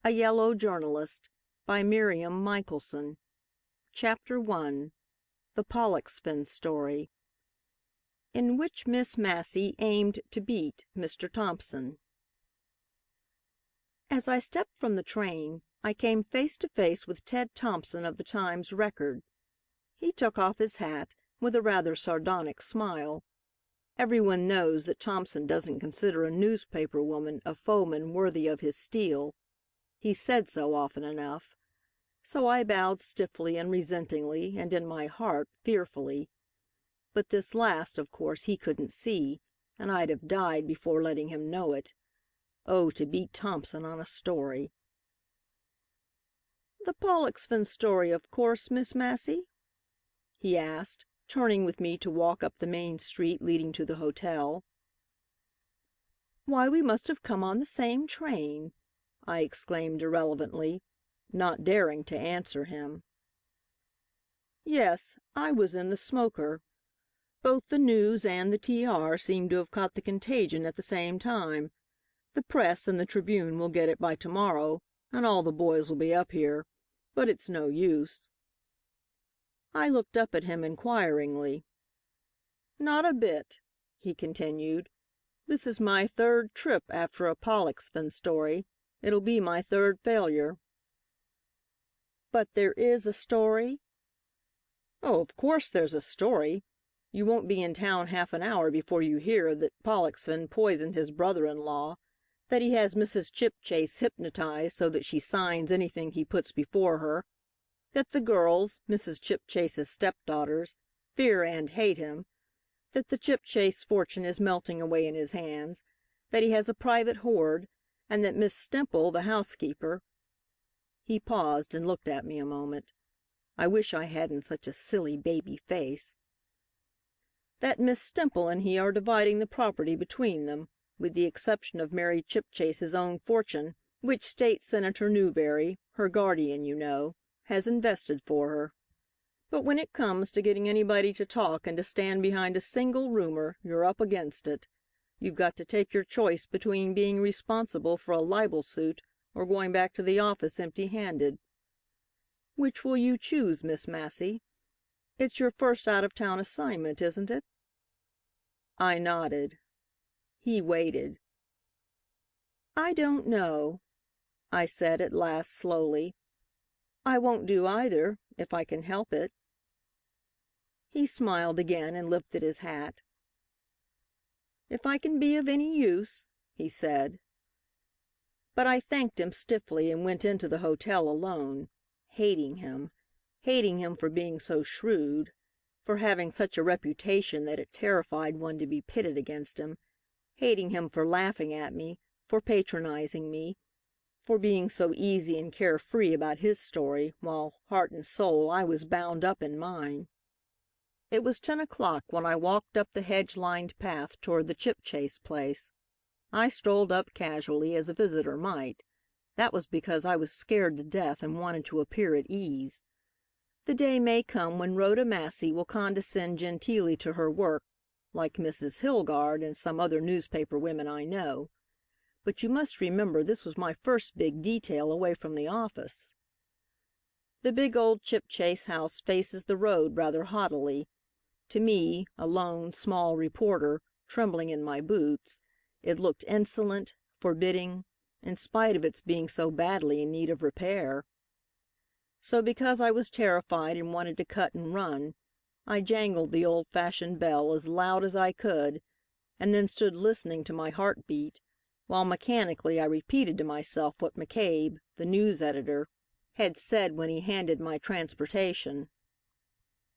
A Yellow Journalist by Miriam Michelson. Chapter 1. The Pollexfen Story, in which Miss Massey aimed to beat Mr. Thompson. As I stepped from the train, I came face to face with Ted Thompson of the Times Record. He took off his hat, with a rather sardonic smile. Everyone knows that Thompson doesn't consider a newspaper woman a foeman worthy of his steel. He's said so often enough. So I bowed stiffly and resentingly, and in my heart, fearfully. But this last, of course, he couldn't see, and I'd have died before letting him know it. Oh, to beat Thompson on a story. "The Pollexfen story, of course, Miss Massey?" he asked, turning with me to walk up the main street leading to the hotel. "Why, we must have come on the same train," I exclaimed irrelevantly, not daring to answer him. "Yes, I was in the smoker. Both the News and the TR seem to have caught the contagion at the same time. The Press and the Tribune will get it by to-morrow, and all the boys will be up here. But it's no use." I looked up at him inquiringly. "Not a bit," he continued. "This is my third trip after a Pollexfen story. It'll be my third failure." "But there is a story?" "Oh, of course there's a story. You won't be in town half an hour before you hear that Pollexfen poisoned his brother-in-law, that he has Mrs. Chipchase hypnotized so that she signs anything he puts before her, that the girls, Mrs. Chipchase's stepdaughters, fear and hate him, that the Chipchase fortune is melting away in his hands, that he has a private hoard, and that Miss Stemple, the housekeeper—" He paused and looked at me a moment. I wish I hadn't such a silly baby face. "That Miss Stemple and he are dividing the property between them, with the exception of Mary Chipchase's own fortune, which State Senator Newberry, her guardian, you know, has invested for her. But when it comes to getting anybody to talk and to stand behind a single rumor, you're up against it. You've got to take your choice between being responsible for a libel suit or going back to the office empty-handed. Which will you choose, Miss Massey? It's your first out-of-town assignment, isn't it?" I nodded. He waited. "I don't know," I said at last slowly. "I won't do either, if I can help it." He smiled again and lifted his hat. "If I can be of any use," he said. But I thanked him stiffly and went into the hotel alone, hating him for being so shrewd, for having such a reputation that it terrified one to be pitted against him, hating him for laughing at me, for patronizing me, for being so easy and carefree about his story, while, heart and soul, I was bound up in mine. It was 10 o'clock when I walked up the hedge-lined path toward the Chipchase place. I strolled up casually, as a visitor might. That was because I was scared to death and wanted to appear at ease. The day may come when Rhoda Massey will condescend genteelly to her work, like Mrs. Hilgard and some other newspaper women I know. But you must remember this was my first big detail away from the office. The big old Chipchase house faces the road rather haughtily. To me, a lone, small reporter, trembling in my boots, it looked insolent, forbidding, in spite of its being so badly in need of repair. So because I was terrified and wanted to cut and run, I jangled the old-fashioned bell as loud as I could, and then stood listening to my heart beat, while mechanically I repeated to myself what McCabe, the news editor, had said when he handed my transportation.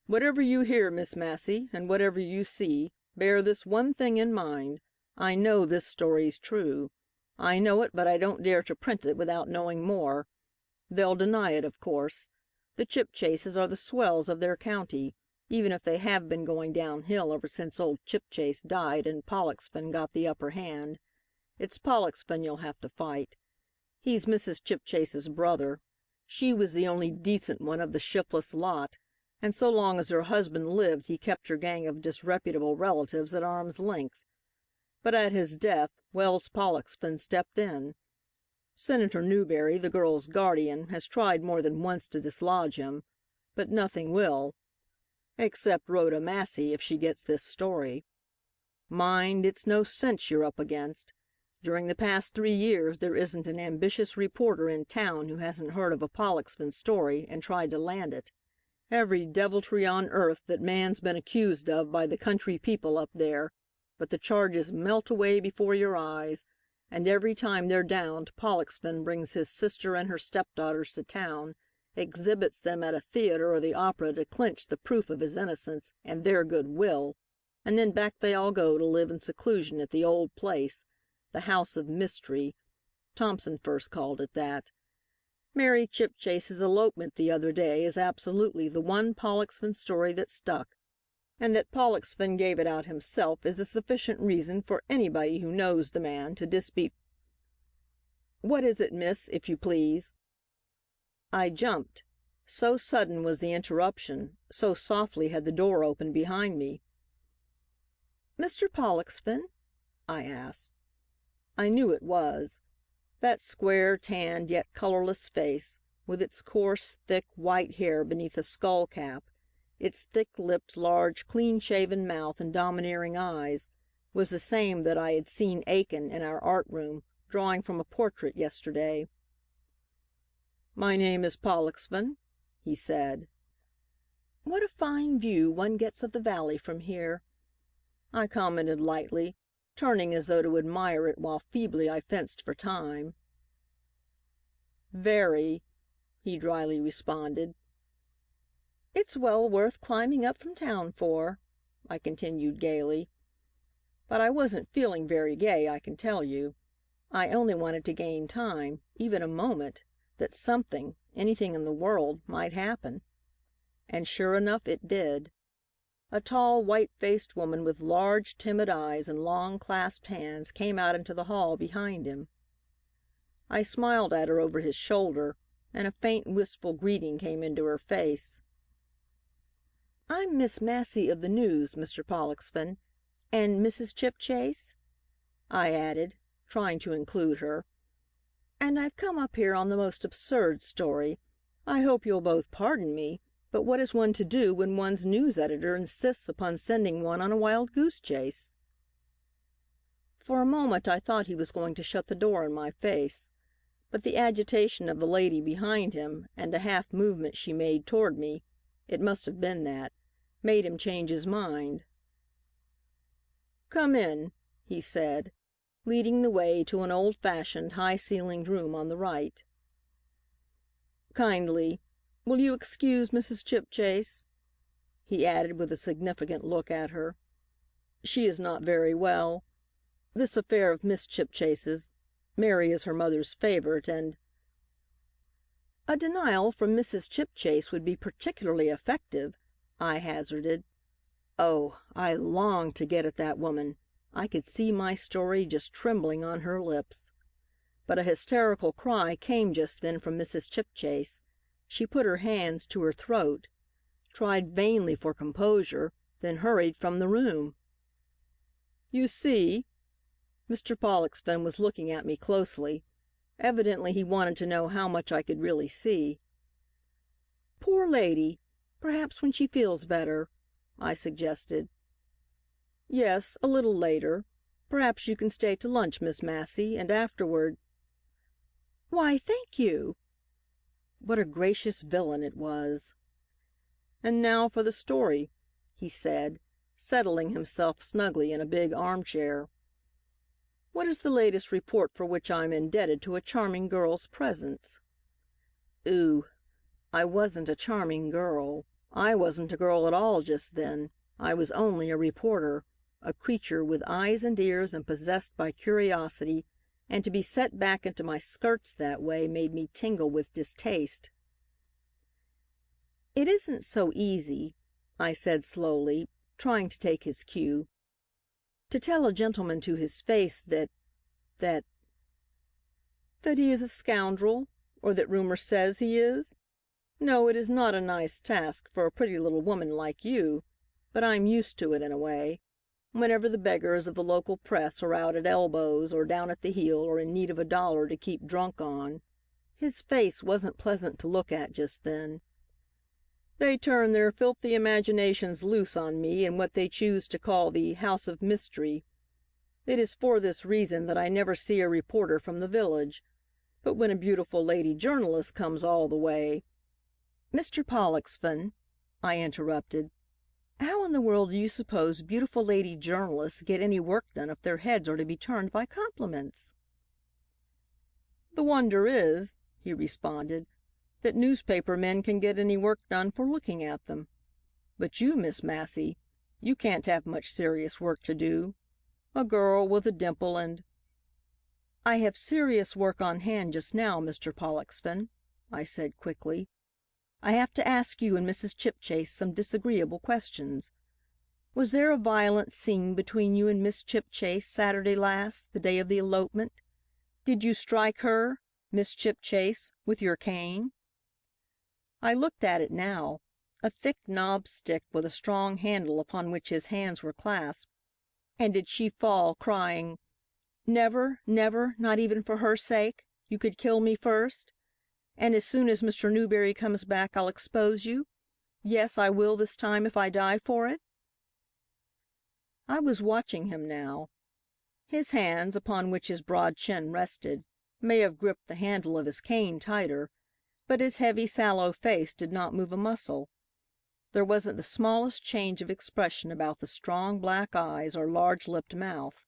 "Whatever you hear, Miss Massey, and whatever you see, bear this one thing in mind. I know this story's true. I know it, but I don't dare to print it without knowing more. They'll deny it, of course. The Chipchases are the swells of their county, even if they have been going downhill ever since old Chipchase died and Pollexfen got the upper hand. It's Pollexfen you'll have to fight. He's Mrs. Chipchase's brother. She was the only decent one of the shiftless lot, and so long as her husband lived he kept her gang of disreputable relatives at arm's length. But at his death, Wells Pollexfen stepped in. Senator Newberry, the girl's guardian, has tried more than once to dislodge him, but nothing will, except Rhoda Massey if she gets this story. Mind, it's no cinch you're up against. During the past 3 years there isn't an ambitious reporter in town who hasn't heard of a Pollexfen story and tried to land it. Every deviltry on earth that man's been accused of by the country people up there, but the charges melt away before your eyes, and every time they're downed Pollexfen brings his sister and her stepdaughters to town, exhibits them at a theater or the opera to clinch the proof of his innocence and their good will, and then back they all go to live in seclusion at the old place, the House of Mystery. Thompson first called it that. Mary Chipchase's elopement the other day is absolutely the one Pollexfen story that stuck, and that Pollexfen gave it out himself is a sufficient reason for anybody who knows the man to dispute. What is it, miss, if you please?" I jumped. So sudden was the interruption, so softly had the door opened behind me. "Mr. Pollexfen?" I asked. I knew it was. That square, tanned, yet colorless face, with its coarse, thick, white hair beneath a skull cap, its thick-lipped, large, clean-shaven mouth and domineering eyes, was the same that I had seen Aiken, in our art room, drawing from a portrait yesterday. "My name is Pollexfen," he said. "What a fine view one gets of the valley from here," I commented lightly, turning as though to admire it while feebly I fenced for time. "Very," he dryly responded. "It's well worth climbing up from town for," I continued gaily. But I wasn't feeling very gay, I can tell you. I only wanted to gain time, even a moment, that something, anything in the world, might happen. And sure enough it did. A tall, white-faced woman with large, timid eyes and long, clasped hands came out into the hall behind him. I smiled at her over his shoulder, and a faint, wistful greeting came into her face. "I'm Miss Massey of the News, Mr. Pollexfen, and Mrs. Chipchase," I added, trying to include her. "And I've come up here on the most absurd story. I hope you'll both pardon me, but what is one to do when one's news editor insists upon sending one on a wild goose chase?" For a moment I thought he was going to shut the door in my face, but the agitation of the lady behind him, and a half movement she made toward me, it must have been that, made him change his mind. "Come in," he said, leading the way to an old-fashioned, high-ceilinged room on the right. "Kindly, will you excuse Mrs. Chipchase?" he added with a significant look at her. "She is not very well. This affair of Miss Chipchase's, Mary is her mother's favorite, and—" "A denial from Mrs. Chipchase would be particularly effective," I hazarded. Oh, I longed to get at that woman. I could see my story just trembling on her lips. But a hysterical cry came just then from Mrs. Chipchase. She put her hands to her throat, tried vainly for composure, then hurried from the room. "You see?" Mr. Pollexfen was looking at me closely. Evidently he wanted to know how much I could really see. "Poor lady! Perhaps when she feels better," I suggested. "Yes, a little later. Perhaps you can stay to lunch, Miss Massey, and afterward—" "Why, thank you." What a gracious villain it was. "And now for the story," he said, settling himself snugly in a big armchair. "What is the latest report for which I'm indebted to a charming girl's presence?" Ooh, I wasn't a charming girl. I wasn't a girl at all just then. I was only a reporter, a creature with eyes and ears and possessed by curiosity, and to be set back into my skirts that way made me tingle with distaste. "It isn't so easy," I said slowly, trying to take his cue, "to tell a gentleman to his face that he is a scoundrel, or that rumor says he is. No, it is not a nice task for a pretty little woman like you, but I'm used to it in a way. whenever the beggars of the local press are out at elbows or down at the heel or in need of a dollar to keep drunk on. His face wasn't pleasant to look at just then. They turn their filthy imaginations loose on me in what they choose to call the House of Mystery. It is for this reason that I never see a reporter from the village. But when a beautiful lady journalist comes all the way—" "Mr. Pollexfen," I interrupted, "how in the world do you suppose beautiful lady journalists get any work done if their heads are to be turned by compliments?" "The wonder is," he responded, "that newspaper men can get any work done for looking at them. But you, Miss Massey, you can't have much serious work to do. A girl with a dimple and—" "I have serious work on hand just now, Mr. Pollexfen," I said quickly. "I have to ask you and Mrs. Chipchase some disagreeable questions. Was there a violent scene between you and Miss Chipchase Saturday last, the day of the elopement? Did you strike her, Miss Chipchase, with your cane?" I looked at it now, a thick knobbed stick with a strong handle upon which his hands were clasped. And did she fall crying, "Never, never, not even for her sake? You could kill me first? And as soon as Mr. Newberry comes back I'll expose you? Yes, I will this time if I die for it?" I was watching him now. His hands, upon which his broad chin rested, may have gripped the handle of his cane tighter, but his heavy, sallow face did not move a muscle. There wasn't the smallest change of expression about the strong black eyes or large-lipped mouth.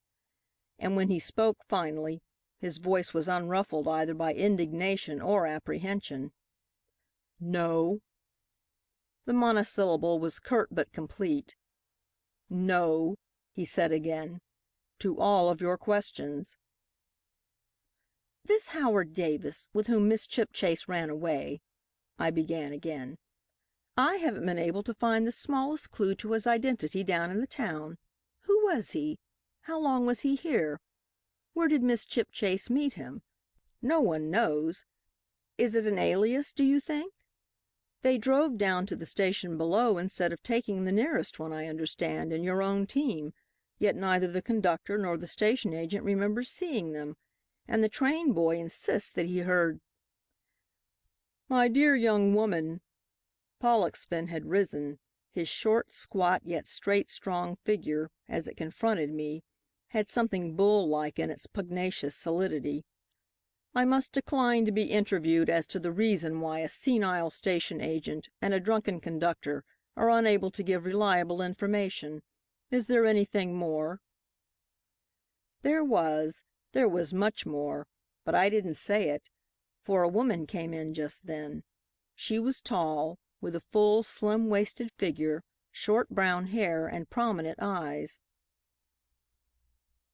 And when he spoke finally, his voice was unruffled either by indignation or apprehension. "No." The monosyllable was curt but complete. "No," he said again, "to all of your questions." "This Howard Davis, with whom Miss Chipchase ran away," I began again. "I haven't been able to find the smallest clue to his identity down in the town. Who was he? How long was he here? Where did Miss Chipchase meet him? No one knows. Is it an alias, do you think? They drove down to the station below instead of taking the nearest one, I understand, in your own team, yet neither the conductor nor the station agent remembers seeing them, and the train boy insists that he heard—" "My dear young woman," Pollexfen had risen. His short, squat, yet straight, strong figure, as it confronted me, had something bull-like in its pugnacious solidity. "I must decline to be interviewed as to the reason why a senile station agent and a drunken conductor are unable to give reliable information. Is there anything more?" There was much more, but I didn't say it, for a woman came in just then. She was tall, with a full, slim-waisted figure, short brown hair, and prominent eyes.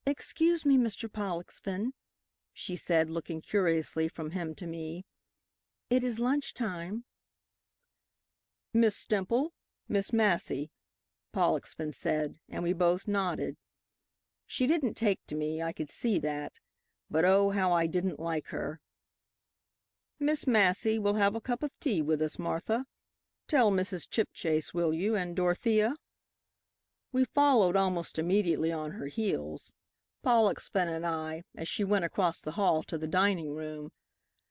"Excuse me, Mr. Pollexfen," she said, looking curiously from him to me. "It is lunch time." "Miss Stemple? Miss Massey," Pollexfen said, and we both nodded. She didn't take to me, I could see that, but oh, how I didn't like her. "Miss Massey will have a cup of tea with us, Martha. Tell Mrs. Chipchase, will you, and Dorothea?" We followed almost immediately on her heels, Pollexfen and I, as she went across the hall to the dining room.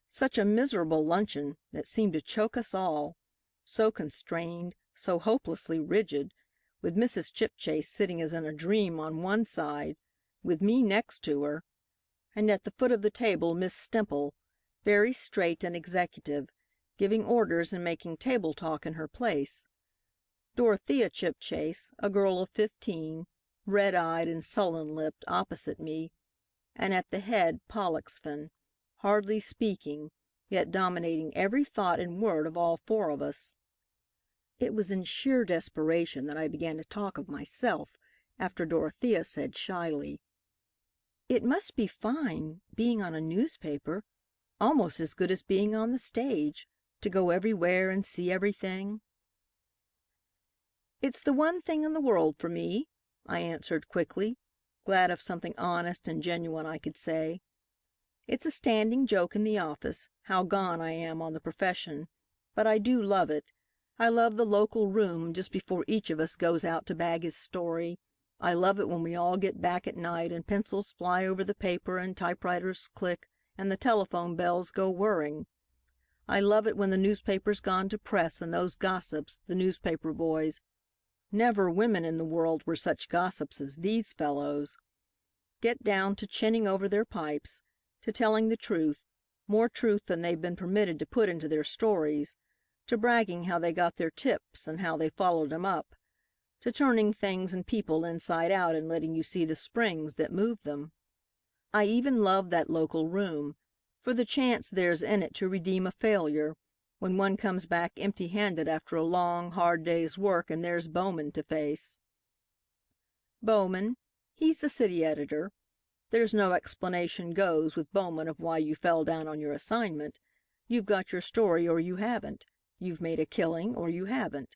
Such a miserable luncheon that seemed to choke us all, so constrained, so hopelessly rigid, with Mrs. Chipchase sitting as in a dream on one side, with me next to her, and at the foot of the table Miss Stemple, very straight and executive, giving orders and making table talk in her place. Dorothea Chipchase, a girl of 15, red-eyed and sullen-lipped, opposite me, and at the head Pollexfen, hardly speaking, yet dominating every thought and word of all four of us. It was in sheer desperation that I began to talk of myself, after Dorothea said shyly, "It must be fine, being on a newspaper, almost as good as being on the stage, to go everywhere and see everything." "It's the one thing in the world for me," I answered quickly, glad of something honest and genuine I could say. "It's a standing joke in the office, how gone I am on the profession, but I do love it. I love the local room just before each of us goes out to bag his story, I love it when we all get back at night and pencils fly over the paper and typewriters click and the telephone bells go whirring. I love it when the newspaper's gone to press and those gossips, the newspaper boys, never women in the world were such gossips as these fellows, get down to chinning over their pipes, to telling the truth, more truth than they've been permitted to put into their stories, to bragging how they got their tips and how they followed 'em up, to turning things and people inside out and letting you see the springs that move them. I even love that local room, for the chance there's in it to redeem a failure, when one comes back empty-handed after a long, hard day's work and there's Bowman to face. Bowman, he's the city editor. There's no explanation goes with Bowman of why you fell down on your assignment. You've got your story or you haven't. You've made a killing or you haven't.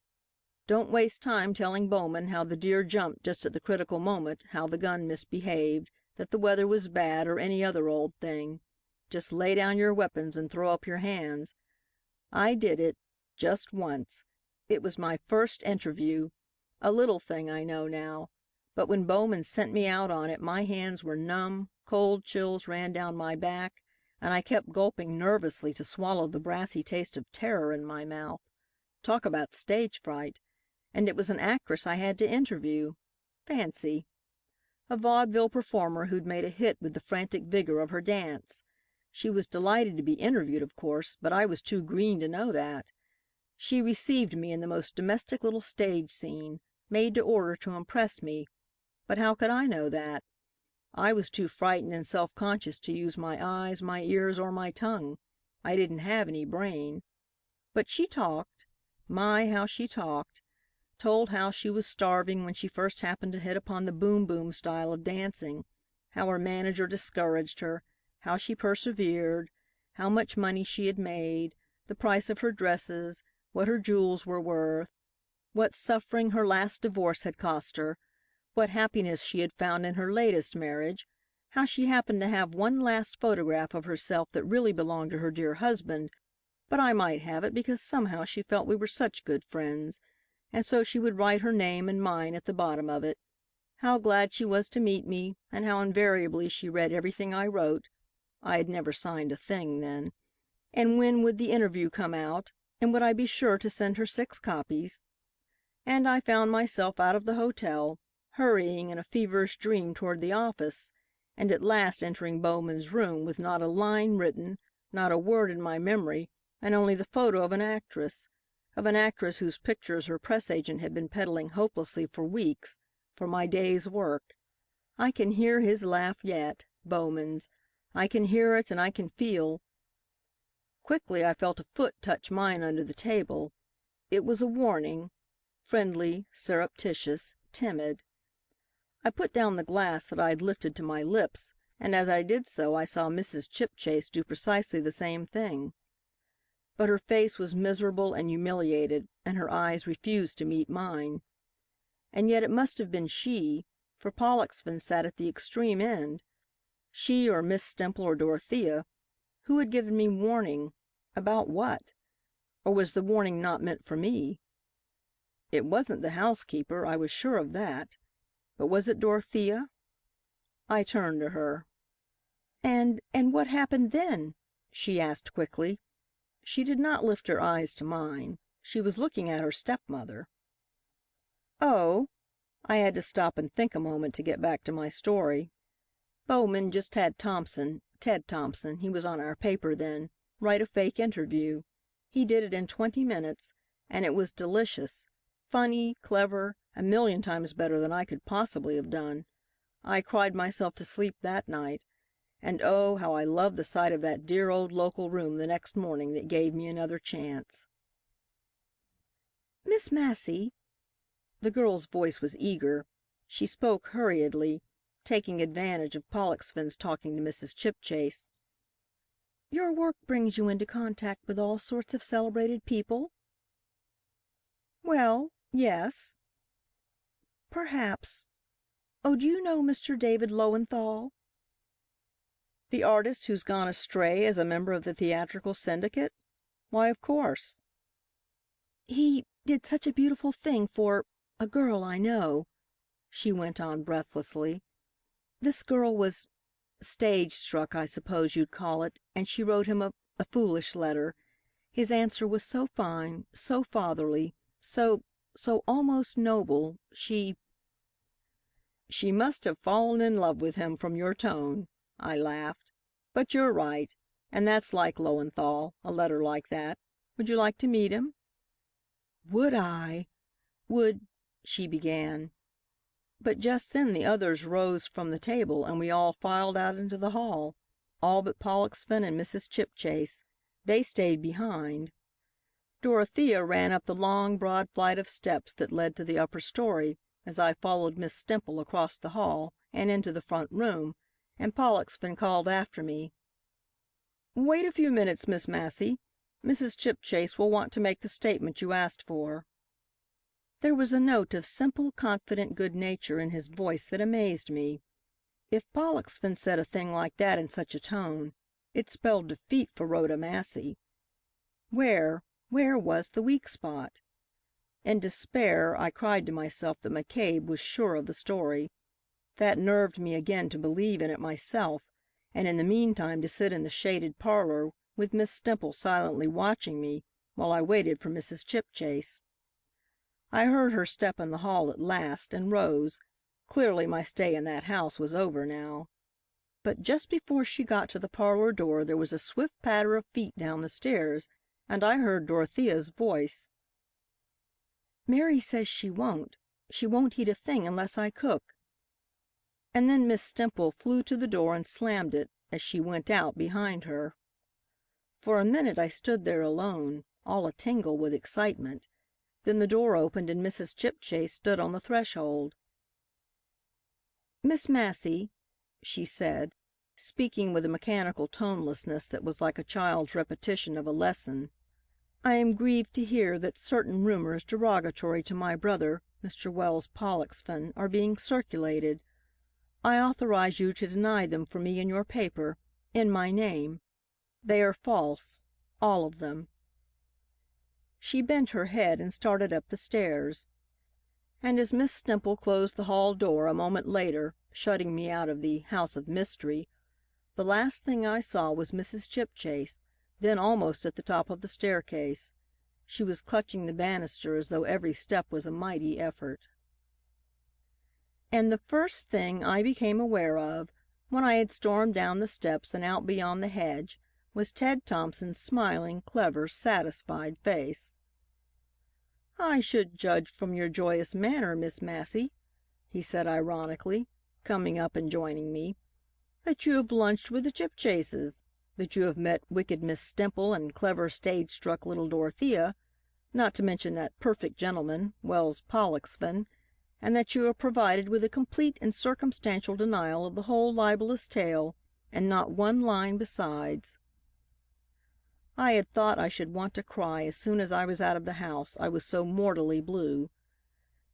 Don't waste time telling Bowman how the deer jumped just at the critical moment, how the gun misbehaved, that the weather was bad, or any other old thing. Just lay down your weapons and throw up your hands. I did it, just once. It was my first interview. A little thing, I know now. But when Bowman sent me out on it, my hands were numb, cold chills ran down my back, and I kept gulping nervously to swallow the brassy taste of terror in my mouth. Talk about stage fright. And it was an actress I had to interview. Fancy. A vaudeville performer who'd made a hit with the frantic vigor of her dance. She was delighted to be interviewed, of course, but I was too green to know that. She received me in the most domestic little stage scene, made to order to impress me, but how could I know that? I was too frightened and self-conscious to use my eyes, my ears, or my tongue. I didn't have any brain. But she talked. My, how she talked. Told how she was starving when she first happened to hit upon the boom-boom style of dancing, how her manager discouraged her, how she persevered, how much money she had made, the price of her dresses, what her jewels were worth, what suffering her last divorce had cost her, what happiness she had found in her latest marriage, how she happened to have one last photograph of herself that really belonged to her dear husband, but I might have it because somehow she felt we were such good friends, and so she would write her name and mine at the bottom of it. How glad she was to meet me, and how invariably she read everything I wrote. I had never signed a thing then. And when would the interview come out, and would I be sure to send her 6 copies? And I found myself out of the hotel, hurrying in a feverish dream toward the office, and at last entering Bowman's room with not a line written, not a word in my memory, and only the photo of an actress whose pictures her press agent had been peddling hopelessly for weeks, for my day's work. I can hear his laugh yet, Bowman's. I can hear it and I can feel. Quickly I felt a foot touch mine under the table. It was a warning, friendly, surreptitious, timid. I put down the glass that I had lifted to my lips, and as I did so I saw Mrs. Chipchase do precisely the same thing. But her face was miserable and humiliated, and her eyes refused to meet mine. And yet it must have been she, for Pollexfen sat at the extreme end. She or Miss Stemple or Dorothea, who had given me warning, about what? Or was the warning not meant for me? It wasn't the housekeeper, I was sure of that. But was it Dorothea? I turned to her. And what happened then?" she asked quickly. She did not lift her eyes to mine. She was looking at her stepmother. "Oh," I had to stop and think a moment to get back to my story. "Bowman just had Ted Thompson, he was on our paper then, write a fake interview. He did it in 20 minutes, and it was delicious. Funny, clever, a million times better than I could possibly have done. I cried myself to sleep that night. And oh, how I loved the sight of that dear old local room the next morning that gave me another chance." "Miss Massey," the girl's voice was eager. She spoke hurriedly, taking advantage of Pollexfen's talking to Mrs. Chipchase. "Your work brings you into contact with all sorts of celebrated people?" "Well, yes." "Perhaps. Oh, do you know Mr. David Lowenthal?" "The artist who's gone astray as a member of the theatrical syndicate? Why, of course." "He did such a beautiful thing for a girl I know." she went on breathlessly. "This girl was stage struck, I suppose you'd call it, and she wrote him a foolish letter. His answer was so fine, so fatherly, so almost noble. She must have fallen in love with him from your tone," I laughed. "But you're right, and that's like Lowenthal, a letter like that. Would you like to meet him?" "Would I? Would—" she began. But just then the others rose from the table and we all filed out into the hall, all but Pollexfen and Mrs. Chipchase. They stayed behind. Dorothea ran up the long, broad flight of steps that led to the upper story, as I followed Miss Stemple across the hall and into the front room, and Pollexfen called after me, "Wait a few minutes, Miss Massey. Mrs. Chipchase will want to make the statement you asked for." There was a note of simple, confident good nature in his voice that amazed me. If Pollexfen said a thing like that in such a tone, it spelled defeat for Rhoda Massey. Where was the weak spot? In despair, I cried to myself that McCabe was sure of the story. That nerved me again to believe in it myself, and in the meantime to sit in the shaded parlor with Miss Stemple silently watching me while I waited for Mrs. Chipchase. I heard her step in the hall at last, and rose. Clearly my stay in that house was over now. But just before she got to the parlor door there was a swift patter of feet down the stairs, and I heard Dorothea's voice. "Mary says she won't. She won't eat a thing unless I cook." And then Miss Stemple flew to the door and slammed it, as she went out, behind her. For a minute I stood there alone, all a-tingle with excitement. Then the door opened and Mrs. Chipchase stood on the threshold. "Miss Massey," she said, speaking with a mechanical tonelessness that was like a child's repetition of a lesson, "I am grieved to hear that certain rumors derogatory to my brother, Mr. Wells Pollexfen, are being circulated. I authorize you to deny them for me in your paper, in my name. They are false, all of them." She bent her head and started up the stairs. And as Miss Stemple closed the hall door a moment later, shutting me out of the house of mystery, the last thing I saw was Mrs. Chipchase, then almost at the top of the staircase. She was clutching the banister as though every step was a mighty effort. And the first thing I became aware of, when I had stormed down the steps and out beyond the hedge, was Ted Thompson's smiling, clever, satisfied face. "I should judge from your joyous manner, Miss Massey," he said ironically, coming up and joining me, "that you have lunched with the Chipchases, that you have met wicked Miss Stemple and clever stage-struck little Dorothea, not to mention that perfect gentleman, Wells Pollexfen, and that you are provided with a complete and circumstantial denial of the whole libelous tale, and not one line besides." I had thought I should want to cry as soon as I was out of the house, I was so mortally blue.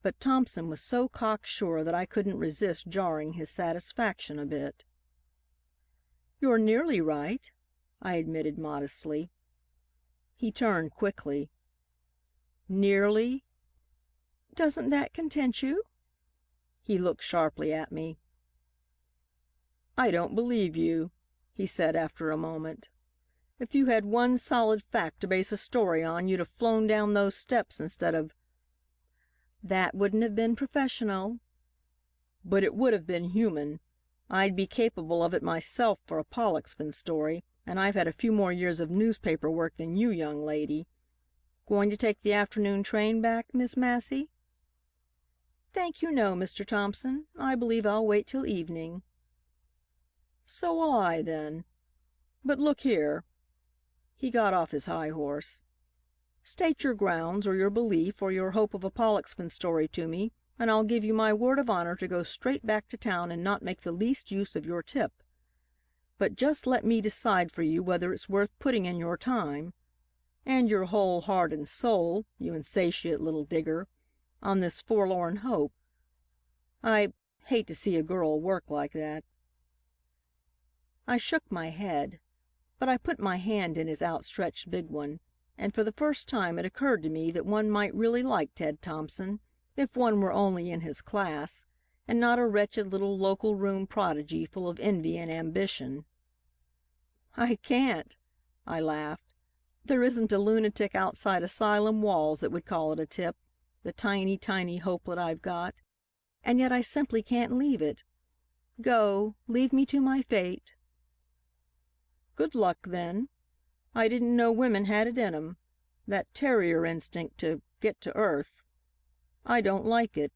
But Thompson was so cocksure that I couldn't resist jarring his satisfaction a bit. "You're nearly right," I admitted modestly. He turned quickly. "Nearly? Doesn't that content you?" He looked sharply at me. "I don't believe you," he said after a moment. "If you had one solid fact to base a story on, you'd have flown down those steps instead of—" "That wouldn't have been professional." "But it would have been human. I'd be capable of it myself for a Pollexfen story, and I've had a few more years of newspaper work than you, young lady. Going to take the afternoon train back, Miss Massey?" "Thank you, no, Mr. Thompson. I believe I'll wait till evening." "So will I, then. But look here." He got off his high horse. "State your grounds, or your belief, or your hope of a Pollexfen story to me, and I'll give you my word of honor to go straight back to town and not make the least use of your tip. But just let me decide for you whether it's worth putting in your time and your whole heart and soul, you insatiate little digger, on this forlorn hope. I hate to see a girl work like that." I shook my head. But I put my hand in his outstretched big one, and for the first time it occurred to me that one might really like Ted Thompson, if one were only in his class, and not a wretched little local room prodigy full of envy and ambition." "I can't," I laughed. "There isn't a lunatic outside asylum walls that would call it a tip, the tiny, tiny hopelet I've got. And yet I simply can't leave it. Go, leave me to my fate." "Good luck, then. I didn't know women had it in 'em. That terrier instinct to 'get to earth.' I don't like it.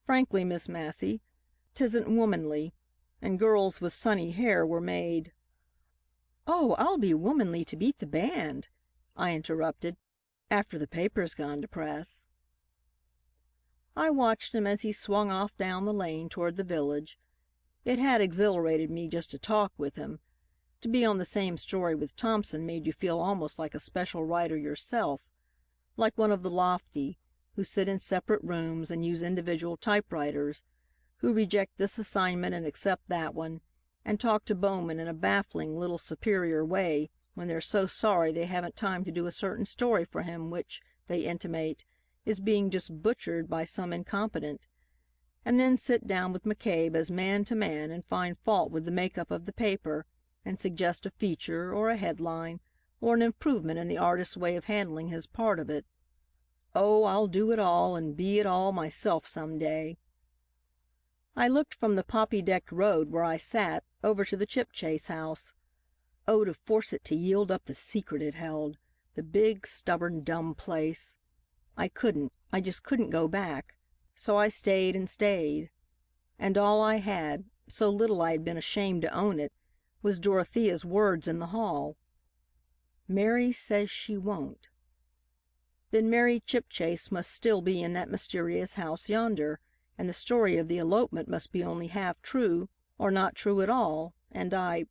Frankly, Miss Massey, 'tisn't womanly, and girls with sunny hair were made—" "Oh, I'll be womanly to beat the band," I interrupted, "after the paper's gone to press." I watched him as he swung off down the lane toward the village. It had exhilarated me just to talk with him. To be on the same story with Thompson made you feel almost like a special writer yourself, like one of the lofty, who sit in separate rooms and use individual typewriters, who reject this assignment and accept that one, and talk to Bowman in a baffling little superior way when they're so sorry they haven't time to do a certain story for him which, they intimate, is being just butchered by some incompetent, and then sit down with McCabe as man to man and find fault with the make-up of the paper, and suggest a feature, or a headline, or an improvement in the artist's way of handling his part of it. Oh, I'll do it all and be it all myself some day. I looked from the poppy-decked road where I sat over to the Chipchase house. Oh, to force it to yield up the secret it held, the big, stubborn, dumb place. I just couldn't go back. So I stayed and stayed. And all I had, so little I had been ashamed to own it, was Dorothea's words in the hall. "Mary says she won't." Then Mary Chipchase must still be in that mysterious house yonder, and the story of the elopement must be only half true, or not true at all, and I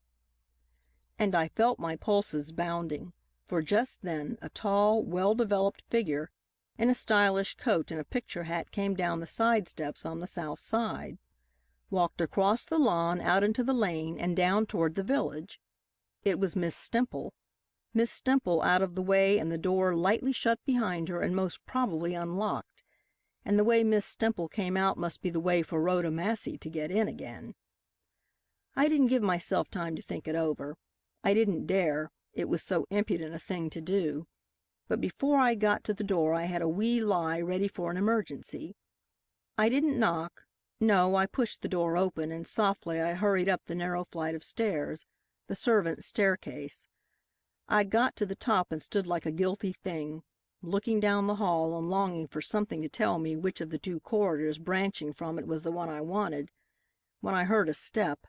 felt my pulses bounding, for just then a tall, well-developed figure in a stylish coat and a picture hat came down the side steps on the south side, walked across the lawn out into the lane and down toward the village. It was Miss Stemple. Miss Stemple out of the way and the door lightly shut behind her and most probably unlocked, and the way Miss Stemple came out must be the way for Rhoda Massey to get in again. I didn't give myself time to think it over. I didn't dare, it was so impudent a thing to do. But before I got to the door I had a wee lie ready for an emergency. I didn't knock. No, I pushed the door open, and softly I hurried up the narrow flight of stairs, the servants' staircase. I got to the top and stood like a guilty thing, looking down the hall and longing for something to tell me which of the two corridors branching from it was the one I wanted, when I heard a step.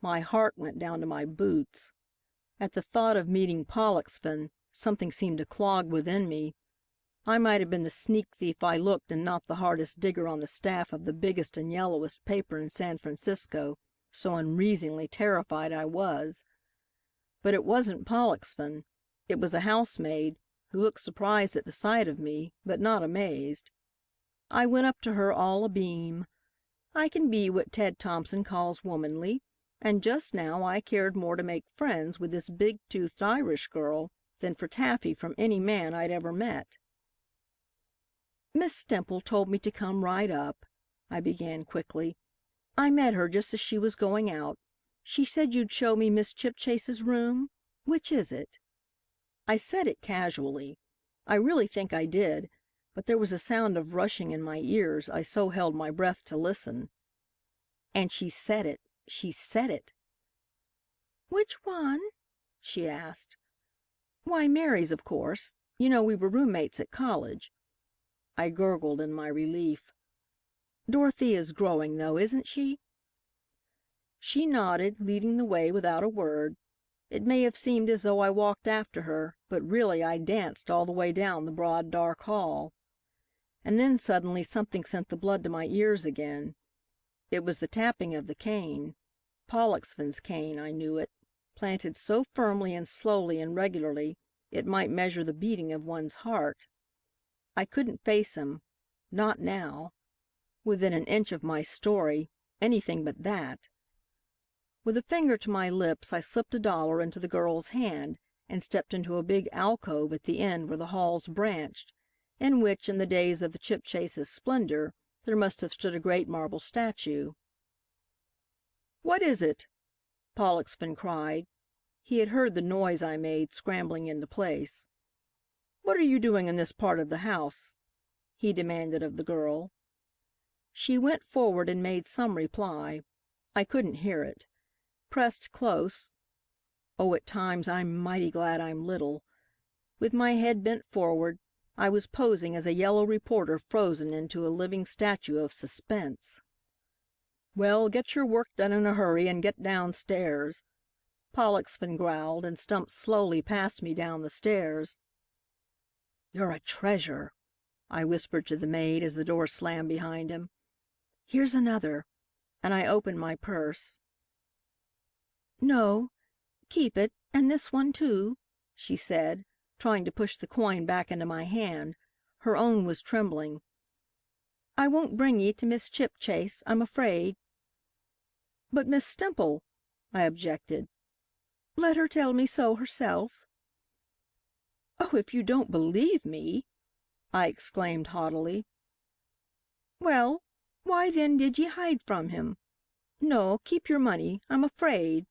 My heart went down to my boots. At the thought of meeting Pollexfen, something seemed to clog within me. I might have been the sneak thief I looked and not the hardest digger on the staff of the biggest and yellowest paper in San Francisco, so unreasoningly terrified I was. But it wasn't Pollexfen. It was a housemaid, who looked surprised at the sight of me, but not amazed. I went up to her all abeam. I can be what Ted Thompson calls womanly, and just now I cared more to make friends with this big-toothed Irish girl than for taffy from any man I'd ever met. "Miss Stemple told me to come right up," I began quickly. "I met her just as she was going out. She said you'd show me Miss Chipchase's room. Which is it?" I said it casually. I really think I did, but there was a sound of rushing in my ears, I so held my breath to listen. And she said it. She said it. "Which one?" she asked. "Why, Mary's, of course. You know we were roommates at college." I gurgled in my relief. "Dorothea's growing, though, isn't she?" She nodded, leading the way without a word. It may have seemed as though I walked after her, but really I danced all the way down the broad, dark hall. And then suddenly something sent the blood to my ears again. It was the tapping of the cane. Pollexfen's cane, I knew it, planted so firmly and slowly and regularly it might measure the beating of one's heart. I couldn't face him, not now. Within an inch of my story, anything but that. With a finger to my lips, I slipped $1 into the girl's hand and stepped into a big alcove at the end where the halls branched, in which, in the days of the Chipchase's splendor, There must have stood a great marble statue. "What is it?" Pollexfen cried. He had heard the noise I made, scrambling into place. "What are you doing in this part of the house?" he demanded of the girl. She went forward and made some reply. I couldn't hear it. Pressed close oh, at times I'm mighty glad I'm little. With my head bent forward, I was posing as a yellow reporter frozen into a living statue of suspense. "Well, get your work done in a hurry and get downstairs," Pollexfen growled, and stumped slowly past me down the stairs. "You're a treasure," I whispered to the maid as the door slammed behind him. "Here's another," and I opened my purse. "No, keep it, and this one, too," she said, trying to push the coin back into my hand. Her own was trembling. "I won't bring ye to Miss Chipchase, I'm afraid." "But Miss Stemple," I objected. "Let her tell me so herself." "Oh, if you don't believe me!" I exclaimed haughtily. "Well, why then did ye hide from him? No, keep your money, I'm afraid."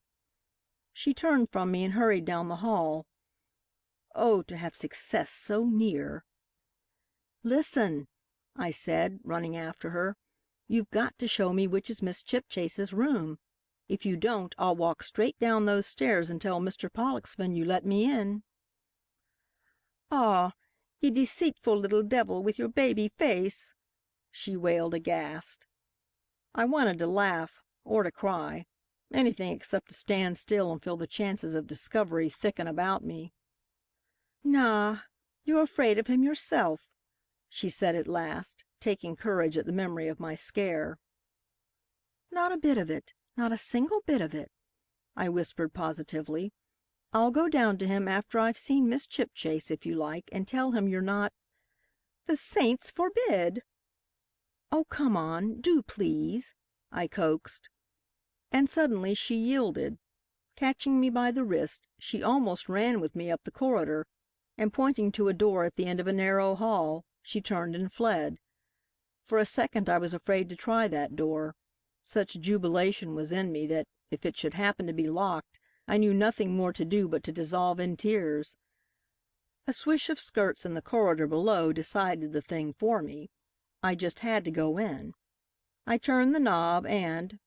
She turned from me and hurried down the hall. Oh, to have success so near! "Listen," I said, running after her. "You've got to show me which is Miss Chipchase's room. If you don't, I'll walk straight down those stairs and tell Mr. Pollexfen you let me in." "Aw, ye deceitful little devil with your baby face," she wailed aghast. I wanted to laugh, or to cry, anything except to stand still and feel the chances of discovery thicken about me. "Naw, you're afraid of him yourself," she said at last, taking courage at the memory of my scare. "Not a bit of it, not a single bit of it," I whispered positively. "I'll go down to him after I've seen Miss Chipchase, if you like, and tell him you're not—" "The saints forbid!" "Oh, come on, do please," I coaxed. And suddenly she yielded. Catching me by the wrist, she almost ran with me up the corridor, and pointing to a door at the end of a narrow hall, she turned and fled. For a second I was afraid to try that door. Such jubilation was in me that, if it should happen to be locked, I knew nothing more to do but to dissolve in tears. A swish of skirts in the corridor below decided the thing for me. I just had to go in. I turned the knob and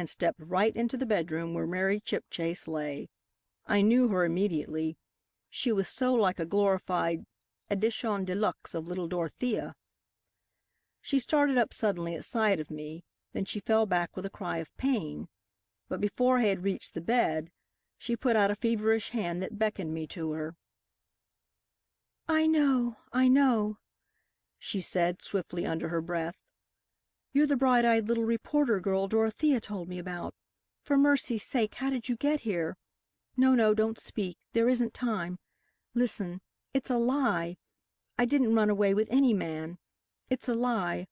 stepped right into the bedroom where Mary Chipchase lay. I knew her immediately. She was so like a glorified edition de luxe of little Dorothea. She started up suddenly at sight of me, then she fell back with a cry of pain. But before I had reached the bed, she put out a feverish hand that beckoned me to her. I know," she said swiftly under her breath. "You're the bright-eyed little reporter girl Dorothea told me about. For mercy's sake, how did you get here? No, don't speak. There isn't time. Listen. It's a lie. I didn't run away with any man. It's a lie.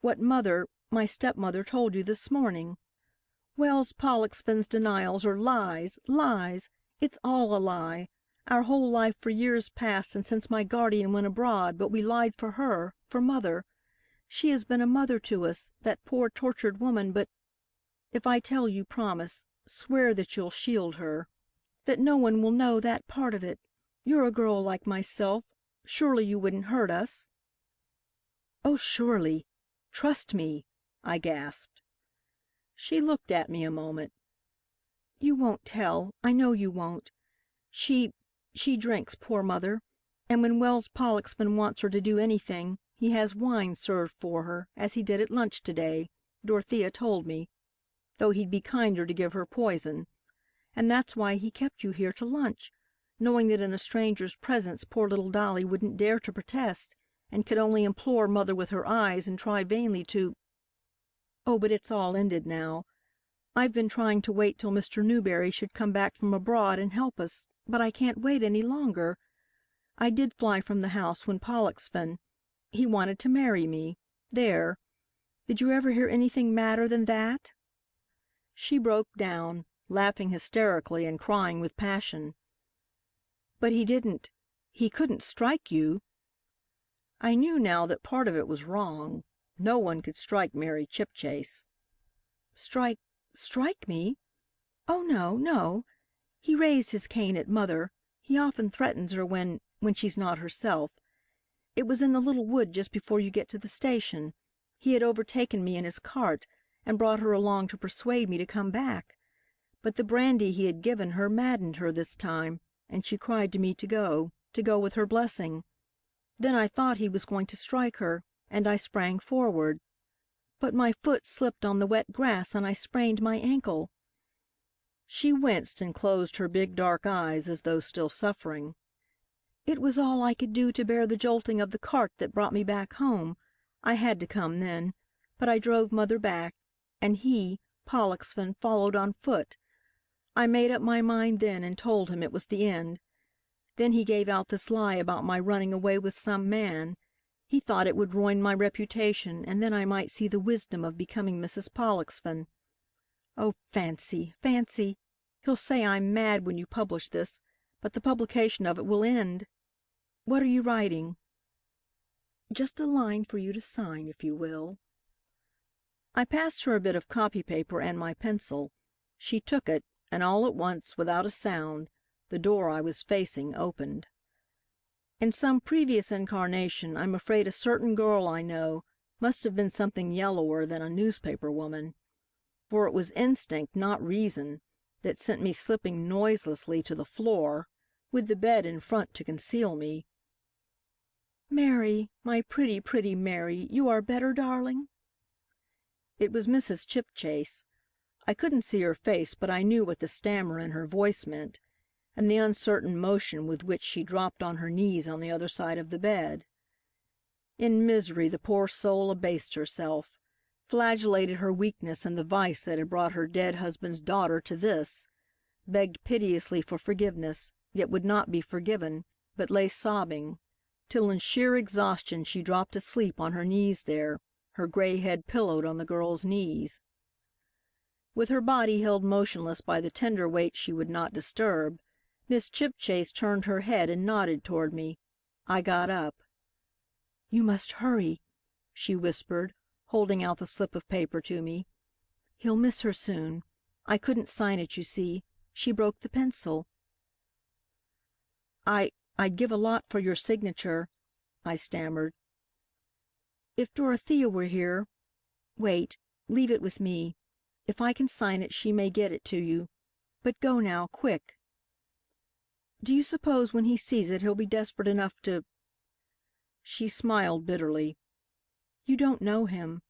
What Mother, my stepmother, told you this morning. Wells Pollexfen's denials are lies, lies. It's all a lie. Our whole life for years past and since my guardian went abroad, but we lied for her, for Mother. She has been a mother to us, that poor tortured woman, but if I tell you, promise, swear that you'll shield her. That no one will know that part of it. You're a girl like myself. Surely you wouldn't hurt us?" "Oh, surely. Trust me," I gasped. She looked at me a moment. "You won't tell. I know you won't. She drinks, poor Mother, and when Wells Pollexfen wants her to do anything, he has wine served for her, as he did at lunch to-day, Dorothea told me, though he'd be kinder to give her poison. And that's why he kept you here to lunch, knowing that in a stranger's presence poor little Dolly wouldn't dare to protest, and could only implore Mother with her eyes and try vainly to Oh, but it's all ended now. I've been trying to wait till Mr. Newberry should come back from abroad and help us, but I can't wait any longer. I did fly from the house when Pollexfen he wanted to marry me. There. Did you ever hear anything madder than that?" She broke down, laughing hysterically and crying with passion. "But he couldn't strike you." I knew now that part of it was wrong. No one could strike Mary Chipchase." Strike me? Oh, no, no. He raised his cane at Mother. He often threatens her when she's not herself. It was in the little wood just before you get to the station. He had overtaken me in his cart and brought her along to persuade me to come back. But the brandy he had given her maddened her this time, and she cried to me to go with her blessing. Then I thought he was going to strike her, and I sprang forward. But my foot slipped on the wet grass and I sprained my ankle." She winced and closed her big dark eyes as though still suffering. "It was all I could do to bear the jolting of the cart that brought me back home. I had to come then, but I drove Mother back, and he, Pollexfen, followed on foot. I made up my mind then and told him it was the end. Then he gave out this lie about my running away with some man. He thought it would ruin my reputation, and then I might see the wisdom of becoming Mrs. Pollexfen. Oh, fancy, fancy! He'll say I'm mad when you publish this, but the publication of it will end. What are you writing?" "Just a line for you to sign, if you will." I passed her a bit of copy paper and my pencil. She took it, and all at once, without a sound, the door I was facing opened. In some previous incarnation, I'm afraid a certain girl I know must have been something yellower than a newspaper woman. For it was instinct, not reason, that sent me slipping noiselessly to the floor, with the bed in front to conceal me. "Mary, my pretty, pretty Mary, you are better, darling?" It was Mrs. Chipchase. I couldn't see her face, but I knew what the stammer in her voice meant, and the uncertain motion with which she dropped on her knees on the other side of the bed. In misery the poor soul abased herself, flagellated her weakness and the vice that had brought her dead husband's daughter to this, begged piteously for forgiveness, yet would not be forgiven, but lay sobbing, till in sheer exhaustion she dropped asleep on her knees there, her gray head pillowed on the girl's knees. With her body held motionless by the tender weight she would not disturb, Miss Chipchase turned her head and nodded toward me. I got up. "You must hurry," she whispered, holding out the slip of paper to me. "He'll miss her soon. I couldn't sign it, you see. She broke the pencil." I'd give a lot for your signature," I stammered. "If Dorothea were here. Wait, leave it with me. If I can sign it, she may get it to you. But go now, quick." "Do you suppose when he sees it he'll be desperate enough to—" She smiled bitterly. "You don't know him.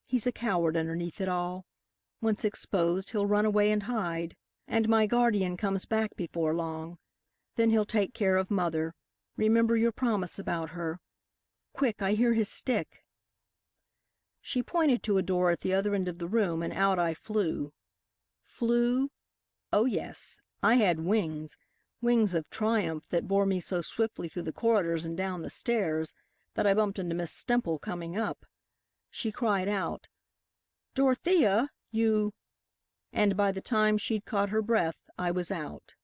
He's a coward underneath it all. Once exposed, he'll run away and hide, and my guardian comes back before long. Then he'll take care of Mother. Remember your promise about her. Quick, I hear his stick." She pointed to a door at the other end of the room, and out I flew. Flew? Oh, yes, I had wings, wings of triumph that bore me so swiftly through the corridors and down the stairs that I bumped into Miss Stemple coming up. She cried out, "Dorothea, you—" and by the time she'd caught her breath, I was out.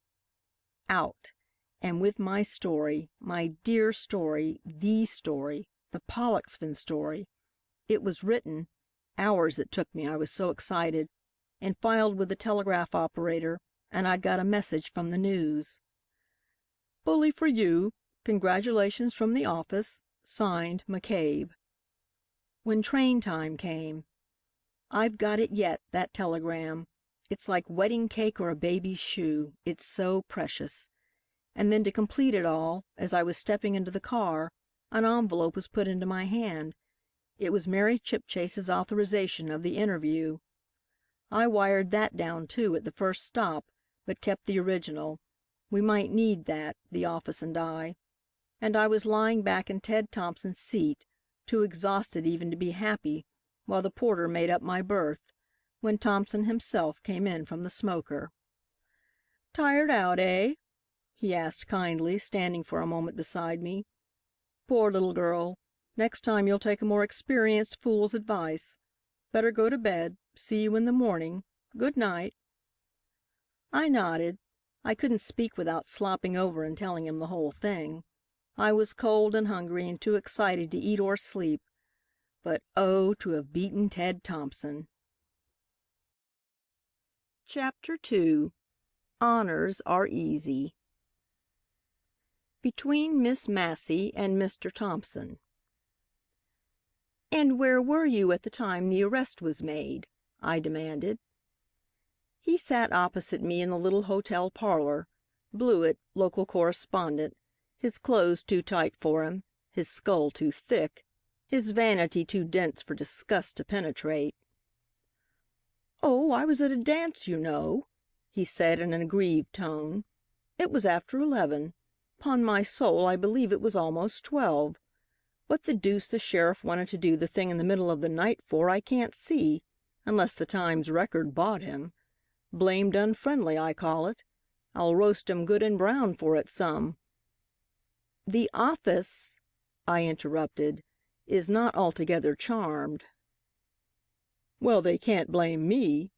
Out, and with my story, my dear story, the Pollexfen story. It was written, hours it took me, I was so excited, and filed with the telegraph operator, and I'd got a message from the News. "Bully for you. Congratulations from the office. Signed, McCabe." When train time came. I've got it yet, that telegram. It's like wedding cake or a baby's shoe, it's so precious. And then to complete it all, as I was stepping into the car, an envelope was put into my hand. It was Mary Chipchase's authorization of the interview. I wired that down, too, at the first stop, but kept the original. We might need that, the office and I. And I was lying back in Ted Thompson's seat, too exhausted even to be happy, while the porter made up my berth, when Thompson himself came in from the smoker. "Tired out, eh?" he asked kindly, standing for a moment beside me. "Poor little girl. Next time you'll take a more experienced fool's advice. Better go to bed. See you in the morning. Good night." I nodded. I couldn't speak without slopping over and telling him the whole thing. I was cold and hungry and too excited to eat or sleep. But oh, to have beaten Ted Thompson. Chapter 2. Honors Are Easy. Between Miss Massey and Mr. Thompson. "And where were you at the time the arrest was made?" I demanded. He sat opposite me in the little hotel parlor, Blewett, local correspondent, his clothes too tight for him, his skull too thick, his vanity too dense for disgust to penetrate. "Oh, I was at a dance, you know," he said in an aggrieved tone. "It was after 11. 'Pon my soul, I believe it was almost 12. What the deuce the sheriff wanted to do the thing in the middle of the night for, I can't see, unless the Times Record bought him. Blamed unfriendly, I call it. I'll roast him good and brown for it some." "The office," I interrupted, "is not altogether charmed." "Well, they can't blame me."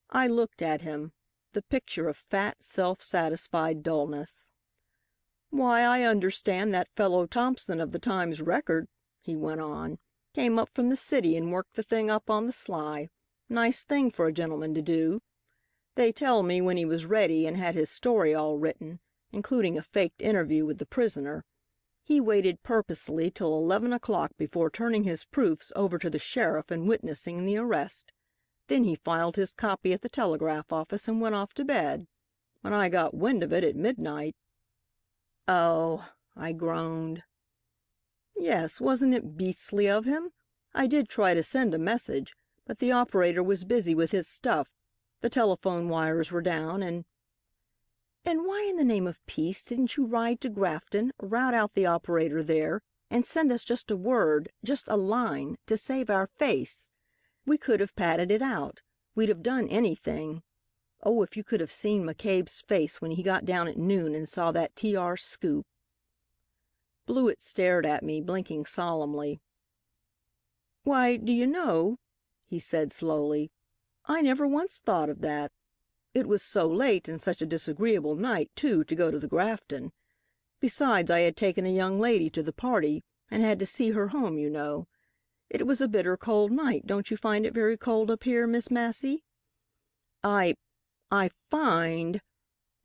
I looked at him, the picture of fat, self-satisfied dullness. "Why, I understand that fellow Thompson of the Times Record," he went on, "came up from the city and worked the thing up on the sly. Nice thing for a gentleman to do. They tell me when he was ready and had his story all written, including a faked interview with the prisoner, he waited purposely till 11 o'clock before turning his proofs over to the sheriff and witnessing the arrest. Then he filed his copy at the telegraph office and went off to bed. When I got wind of it at midnight—" "Oh," I groaned. "Yes, wasn't it beastly of him? I did try to send a message, but the operator was busy with his stuff. The telephone wires were down, and—" "And why in the name of peace didn't you ride to Grafton, rout out the operator there, and send us just a word, just a line, to save our face? We could have padded it out. We'd have done anything. Oh, if you could have seen McCabe's face when he got down at noon and saw that T.R. scoop." Blewett stared at me, blinking solemnly. "Why, do you know," he said slowly, "I never once thought of that. It was so late and such a disagreeable night, too, to go to the Grafton. Besides, I had taken a young lady to the party and had to see her home, you know. It was a bitter cold night. Don't you find it very cold up here, Miss Massey?" I find,"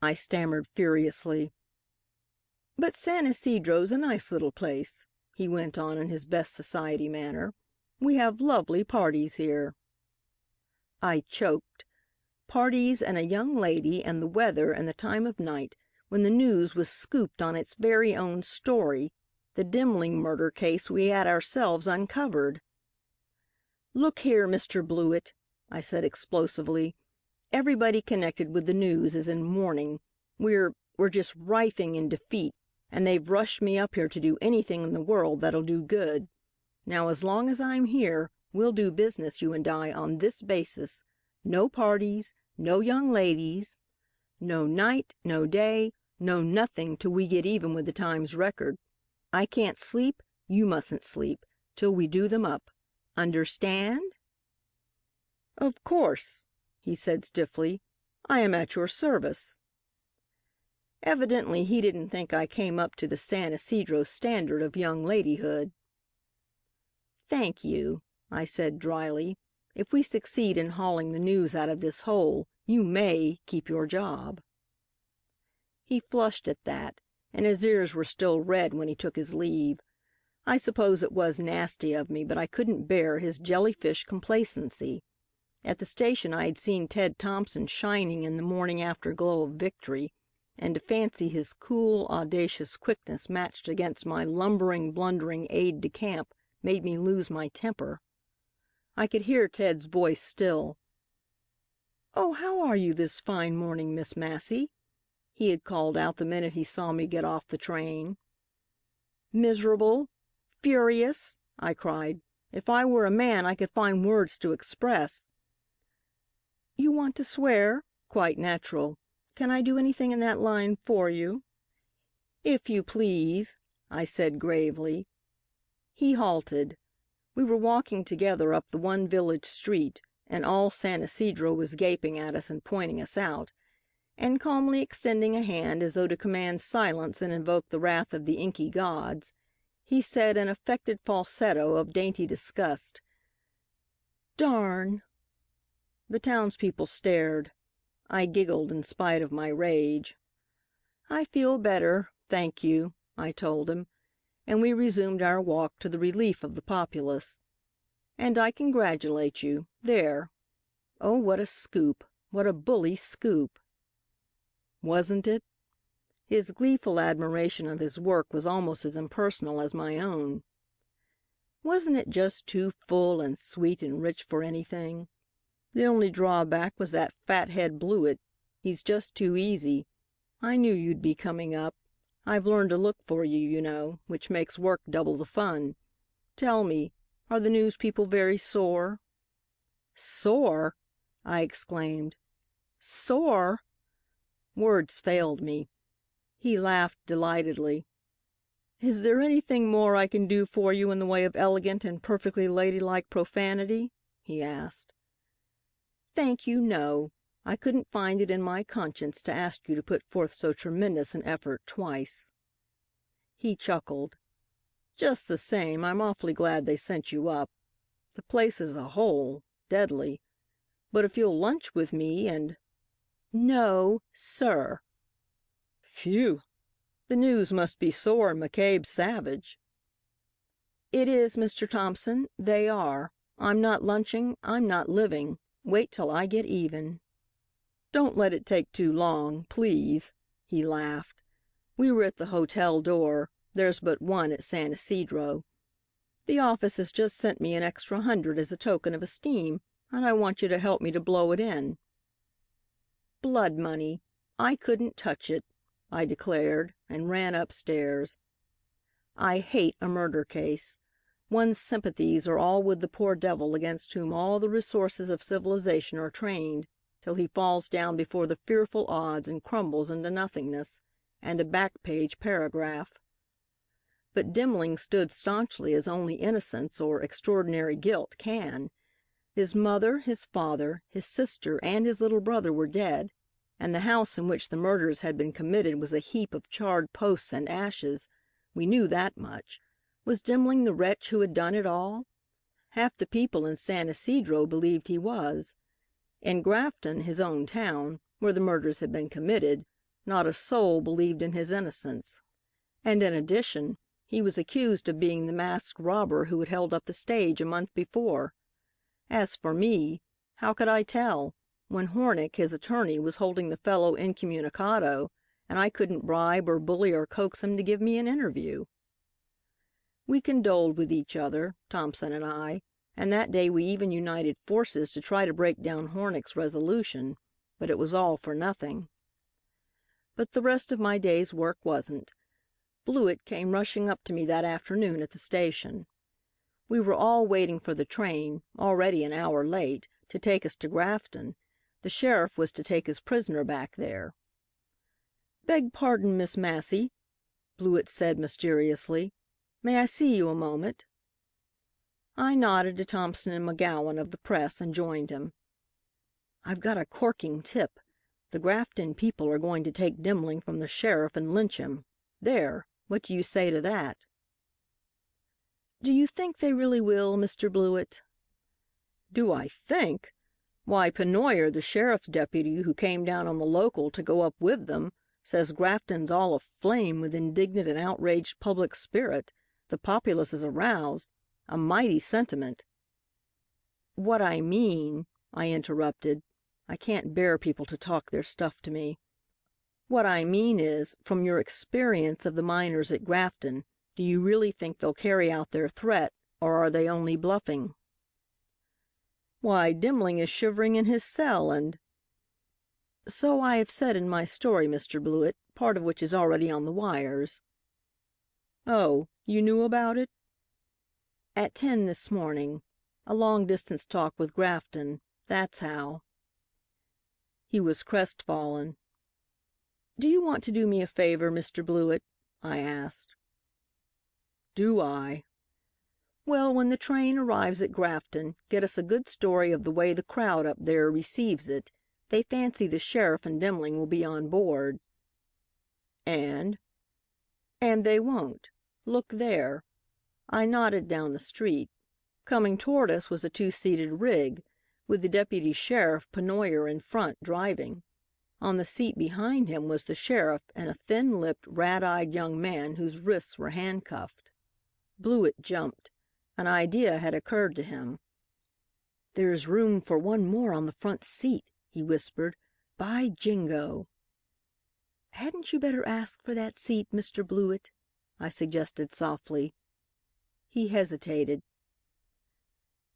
I stammered furiously. "But San Isidro's a nice little place," he went on in his best society manner. "We have lovely parties here." I choked. Parties and a young lady and the weather and the time of night, when the News was scooped on its very own story, the Dimling murder case we had ourselves uncovered. "Look here, Mr. Blewett," I said explosively, "everybody connected with the News is in mourning. We're just writhing in defeat, and they've rushed me up here to do anything in the world that'll do good. Now, as long as I'm here, we'll do business, you and I, on this basis. No parties, no young ladies, no night, no day, no nothing till we get even with the Times Record. I can't sleep, you mustn't sleep, till we do them up. Understand?" "Of course," he said stiffly. "I am at your service." Evidently he didn't think I came up to the San Isidro standard of young ladyhood. "Thank you," I said dryly. "If we succeed in hauling the News out of this hole, you may keep your job." He flushed at that, and his ears were still red when he took his leave. I suppose it was nasty of me, but I couldn't bear his jellyfish complacency. At the station I had seen Ted Thompson shining in the morning afterglow of victory, and to fancy his cool, audacious quickness matched against my lumbering, blundering aide de camp made me lose my temper. I could hear Ted's voice still. "Oh, how are you this fine morning, Miss Massey?" he had called out the minute he saw me get off the train. "Miserable, furious," I cried. "If I were a man, I could find words to express." "You want to swear? Quite natural. Can I do anything in that line for you?" "If you please," I said gravely. He halted. We were walking together up the one village street, and all San Isidro was gaping at us and pointing us out, and calmly extending a hand as though to command silence and invoke the wrath of the inky gods. He said in affected falsetto of dainty disgust, "Darn!" The townspeople stared. I giggled in spite of my rage. "I feel better, thank you," I told him, and we resumed our walk to the relief of the populace. "And I congratulate you. There! Oh, what a scoop! What a bully scoop!" Wasn't it? His gleeful admiration of his work was almost as impersonal as my own. Wasn't it just too full and sweet and rich for anything? The only drawback was that fathead Blewett. He's just too easy. I knew you'd be coming up. I've learned to look for you, you know, which makes work double the fun. Tell me, are the news people very sore?" "Sore!" I exclaimed. "Sore!" Words failed me. He laughed delightedly. "Is there anything more I can do for you in the way of elegant and perfectly ladylike profanity?" he asked. "Thank you, no. I couldn't find it in my conscience to ask you to put forth so tremendous an effort twice." He chuckled. "Just the same, I'm awfully glad they sent you up. The place as a whole, deadly. But if you'll lunch with me and—" "No, sir." "Phew! The news must be sore and McCabe savage." "It is, Mr. Thompson. They are. I'm not lunching. I'm not living. Wait till I get even." "Don't let it take too long, please," he laughed. "We were at the hotel door. There's but one at San Isidro. The office has just sent me an extra 100 as a token of esteem, and I want you to help me to blow it in." "Blood money. I couldn't touch it," I declared, and ran upstairs. I hate a murder case. One's sympathies are all with the poor devil against whom all the resources of civilization are trained, till he falls down before the fearful odds and crumbles into nothingness, and a back-page paragraph. But Demling stood staunchly as only innocence or extraordinary guilt can. His mother, his father, his sister, and his little brother were dead, and the house in which the murders had been committed was a heap of charred posts and ashes. We knew that much. Was Demling the wretch who had done it all? Half the people in San Isidro believed he was. In Grafton, his own town, where the murders had been committed, not a soul believed in his innocence. And in addition, he was accused of being the masked robber who had held up the stage a month before. As for me, how could I tell, when Hornick, his attorney, was holding the fellow incommunicado, and I couldn't bribe or bully or coax him to give me an interview? We condoled with each other, Thompson and I, and that day we even united forces to try to break down Hornick's resolution, but it was all for nothing. But the rest of my day's work wasn't. Blewett came rushing up to me that afternoon at the station. We were all waiting for the train, already an hour late, to take us to Grafton. The sheriff was to take his prisoner back there. "Beg pardon, Miss Massey," Blewett said mysteriously. "May I see you a moment?" I nodded to Thompson and McGowan of the Press and joined him. "I've got a corking tip. The Grafton people are going to take Demling from the sheriff and lynch him. There! What do you say to that?" "Do you think they really will, Mr. Blewett?" "Do I think? Why, Pennoyer, the sheriff's deputy, who came down on the local to go up with them, says Grafton's all aflame with indignant and outraged public spirit. The populace is aroused. A mighty sentiment." "What I mean," I interrupted, I can't bear people to talk their stuff to me. "What I mean is, from your experience of the miners at Grafton, do you really think they'll carry out their threat, or are they only bluffing?" "Why, Demling is shivering in his cell and—" "So I have said in my story, Mr. Blewett, part of which is already on the wires." "Oh, you knew about it?" "At 10 this morning. A long-distance talk with Grafton. That's how." He was crestfallen. "Do you want to do me a favor, Mr. Blewett?" I asked. "Do I?" "Well, when the train arrives at Grafton, get us a good story of the way the crowd up there receives it. They fancy the sheriff and Demling will be on board." "And?" "And they won't. Look there." I nodded down the street. Coming toward us was a two-seated rig, with the deputy sheriff, Pennoyer, in front, driving. On the seat behind him was the sheriff and a thin-lipped, rat-eyed young man whose wrists were handcuffed. Blewett jumped. An idea had occurred to him. "There's room for one more on the front seat," he whispered. "By jingo!" "Hadn't you better ask for that seat, Mr. Blewett?" I suggested softly. He hesitated.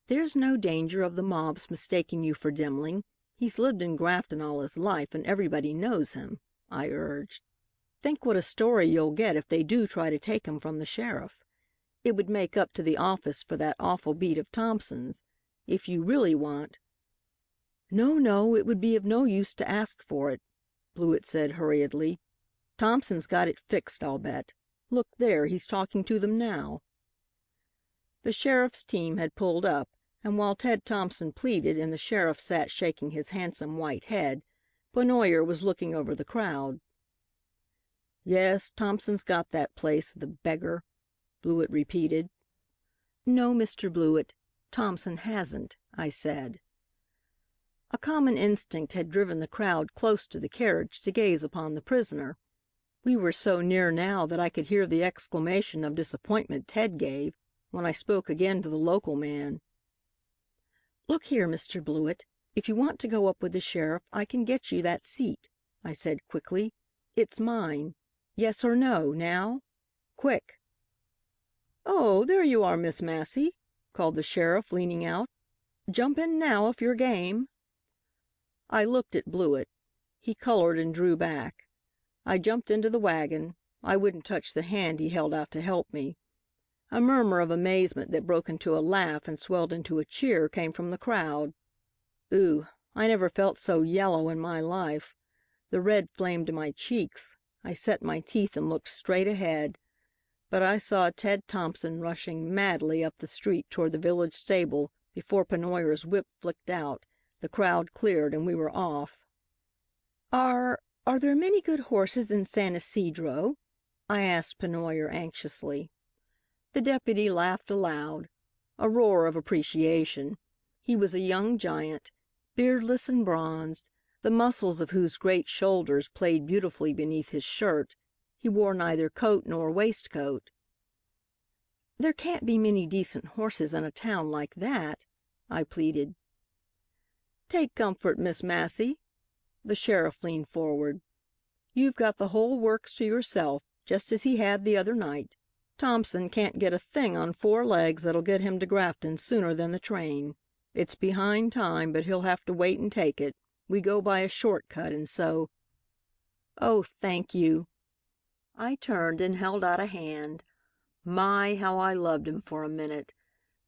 "There's no danger of the mob's mistaking you for Demling. He's lived in Grafton all his life, and everybody knows him," I urged. "Think what a story you'll get if they do try to take him from the sheriff. It would make up to the office for that awful beat of Thompson's. If you really want—" "No, no, it would be of no use to ask for it," Blewett said hurriedly. "Thompson's got it fixed, I'll bet. Look there, he's talking to them now." The sheriff's team had pulled up, and while Ted Thompson pleaded and the sheriff sat shaking his handsome white head, Pennoyer was looking over the crowd. "Yes, Thompson's got that place, the beggar," Blewett repeated. "No, Mr. Blewett, Thompson hasn't," I said. A common instinct had driven the crowd close to the carriage to gaze upon the prisoner. We were so near now that I could hear the exclamation of disappointment Ted gave when I spoke again to the local man. "Look here, Mr. Blewett, if you want to go up with the sheriff, I can get you that seat," I said quickly. "It's mine. Yes or no, now? Quick!" "Oh, there you are, Miss Massey," called the sheriff, leaning out. "Jump in now if you're game." I looked at Blewett. He colored and drew back. I jumped into the wagon. I wouldn't touch the hand he held out to help me. A murmur of amazement that broke into a laugh and swelled into a cheer came from the crowd. Ooh, I never felt so yellow in my life. The red flamed to my cheeks. I set my teeth and looked straight ahead. But I saw Ted Thompson rushing madly up the street toward the village stable before Pennoyer's whip flicked out, the crowd cleared, and we were off. "Are there many good horses in San Isidro?" I asked Pennoyer anxiously. The deputy laughed aloud, a roar of appreciation. He was a young giant, beardless and bronzed, the muscles of whose great shoulders played beautifully beneath his shirt. He wore neither coat nor waistcoat. "There can't be many decent horses in a town like that," I pleaded. "Take comfort, Miss Massey." The sheriff leaned forward. "You've got the whole works to yourself, just as he had the other night. Thompson can't get a thing on four legs that'll get him to Grafton sooner than the train. It's behind time, but he'll have to wait and take it. We go by a short cut, and so—" "Oh, thank you." I turned and held out a hand. My, how I loved him for a minute.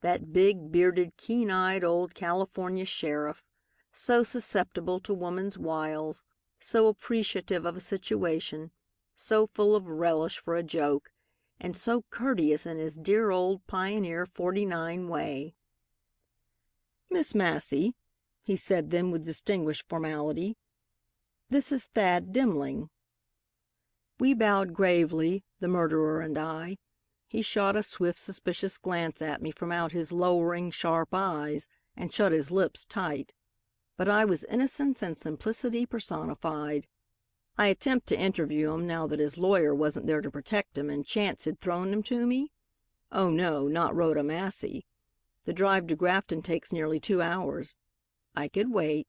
That big, bearded, keen-eyed old California sheriff, so susceptible to woman's wiles, so appreciative of a situation, so full of relish for a joke, and so courteous in his dear old pioneer '49 way. "Miss Massey," he said then with distinguished formality, "this is Thad Demling." We bowed gravely, the murderer and I. He shot a swift, suspicious glance at me from out his lowering, sharp eyes, and shut his lips tight. But I was innocence and simplicity personified. I attempt to interview him now that his lawyer wasn't there to protect him and chance had thrown him to me? Oh no, not Rhoda Massey. The drive to Grafton takes nearly 2 hours. I could wait.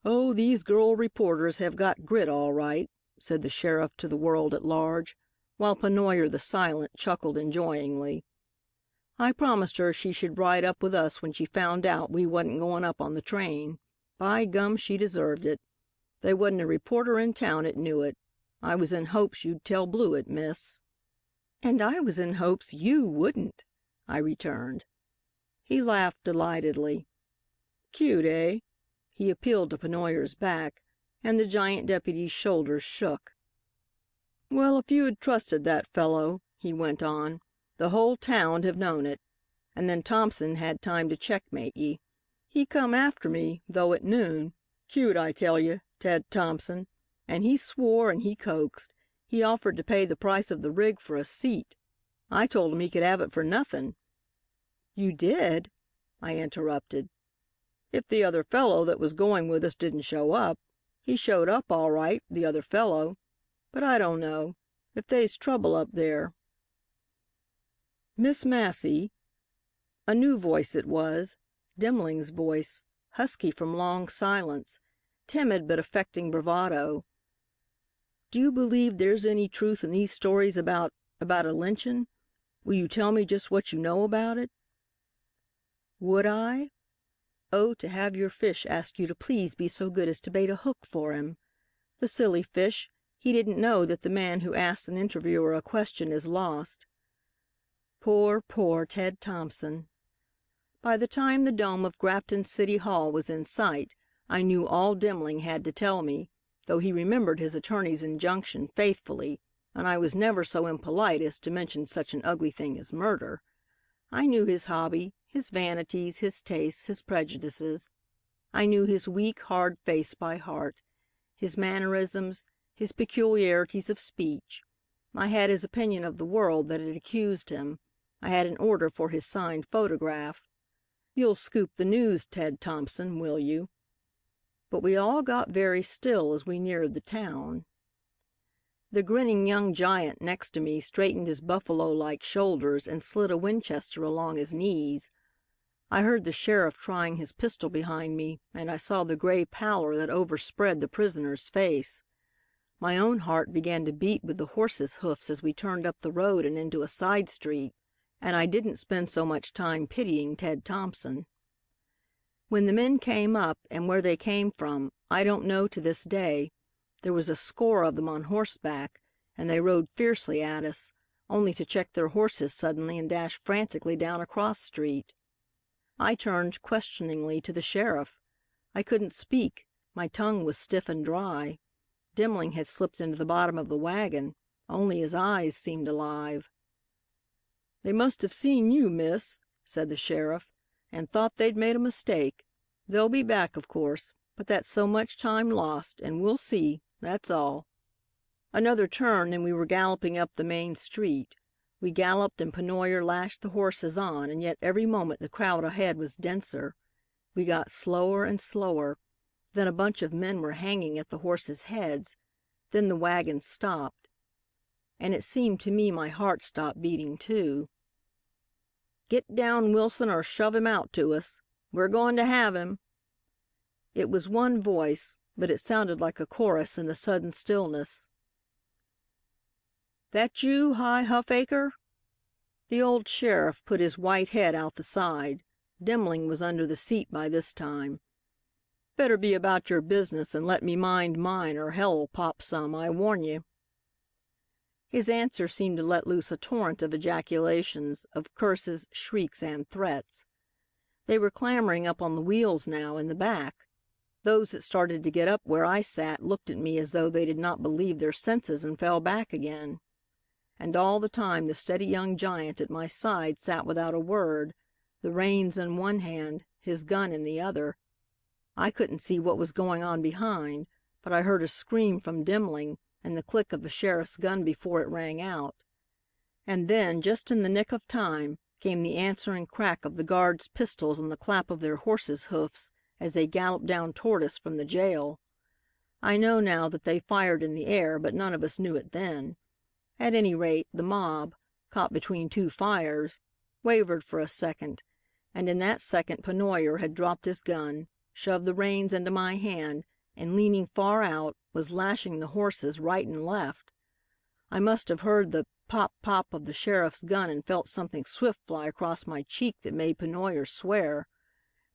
"Oh, these girl reporters have got grit all right," said the sheriff to the world at large, while Pennoyer the Silent chuckled enjoyingly. "I promised her she should ride up with us when she found out we wasn't going up on the train. By gum, she deserved it. They wasn't a reporter in town that knew it. I was in hopes you'd tell Blewett, miss." "And I was in hopes you wouldn't," I returned. He laughed delightedly. "Cute, eh?" He appealed to Pennoyer's back, and the giant deputy's shoulders shook. "Well, if you had trusted that fellow," he went on, "the whole town'd have known it. And then Thompson had time to checkmate ye. He come after me, though, at noon. Cute, I tell you, Ted Thompson. And he swore and he coaxed. He offered to pay the price of the rig for a seat. I told him he could have it for nothing." "You did?" I interrupted. "If the other fellow that was going with us didn't show up. He showed up all right, the other fellow. But I don't know. If they's trouble up there—" "Miss Massey," a new voice it was, Demling's voice, husky from long silence, timid but affecting bravado. "Do you believe there's any truth in these stories about a lynching? Will you tell me just what you know about it?" Would I? Oh, to have your fish ask you to please be so good as to bait a hook for him. The silly fish, he didn't know that the man who asks an interviewer a question is lost. Poor, poor Ted Thompson. By the time the dome of Grafton City Hall was in sight, I knew all Demling had to tell me, though he remembered his attorney's injunction faithfully, and I was never so impolite as to mention such an ugly thing as murder. I knew his hobby, his vanities, his tastes, his prejudices. I knew his weak, hard face by heart, his mannerisms, his peculiarities of speech. I had his opinion of the world that had accused him. I had an order for his signed photograph. "You'll scoop the news, Ted Thompson, will you?" But we all got very still as we neared the town. The grinning young giant next to me straightened his buffalo-like shoulders and slid a Winchester along his knees. I heard the sheriff trying his pistol behind me, and I saw the gray pallor that overspread the prisoner's face. My own heart began to beat with the horse's hoofs as we turned up the road and into a side street, and I didn't spend so much time pitying Ted Thompson. When the men came up, and where they came from, I don't know to this day. There was a score of them on horseback, and they rode fiercely at us, only to check their horses suddenly and dash frantically down a cross street. I turned questioningly to the sheriff. I couldn't speak. My tongue was stiff and dry. Demling had slipped into the bottom of the wagon. Only his eyes seemed alive. "They must have seen you, miss," said the sheriff, "and thought they'd made a mistake. They'll be back, of course, but that's so much time lost, and we'll see, that's all." Another turn and we were galloping up the main street. We galloped and Pennoyer lashed the horses on, and yet every moment the crowd ahead was denser. We got slower and slower. Then a bunch of men were hanging at the horses' heads. Then the wagon stopped. And it seemed to me my heart stopped beating too. "Get down, Wilson, or shove him out to us. We're going to have him." It was one voice, but it sounded like a chorus in the sudden stillness. "That you, Hi Huffaker?" The old sheriff put his white head out the side. Demling was under the seat by this time. "Better be about your business and let me mind mine, or hell'll pop some, I warn you." His answer seemed to let loose a torrent of ejaculations, of curses, shrieks, and threats. They were clambering up on the wheels now, in the back. Those that started to get up where I sat looked at me as though they did not believe their senses and fell back again. And all the time the steady young giant at my side sat without a word, the reins in one hand, his gun in the other. I couldn't see what was going on behind, but I heard a scream from Demling and the click of the sheriff's gun before it rang out. And then, just in the nick of time, came the answering crack of the guards' pistols and the clap of their horses' hoofs as they galloped down toward us from the jail. I know now that they fired in the air, but none of us knew it then. At any rate, the mob, caught between two fires, wavered for a second, and in that second Pennoyer had dropped his gun, shoved the reins into my hand, and leaning far out, was lashing the horses right and left. I must have heard the pop pop of the sheriff's gun and felt something swift fly across my cheek that made Pennoyer swear,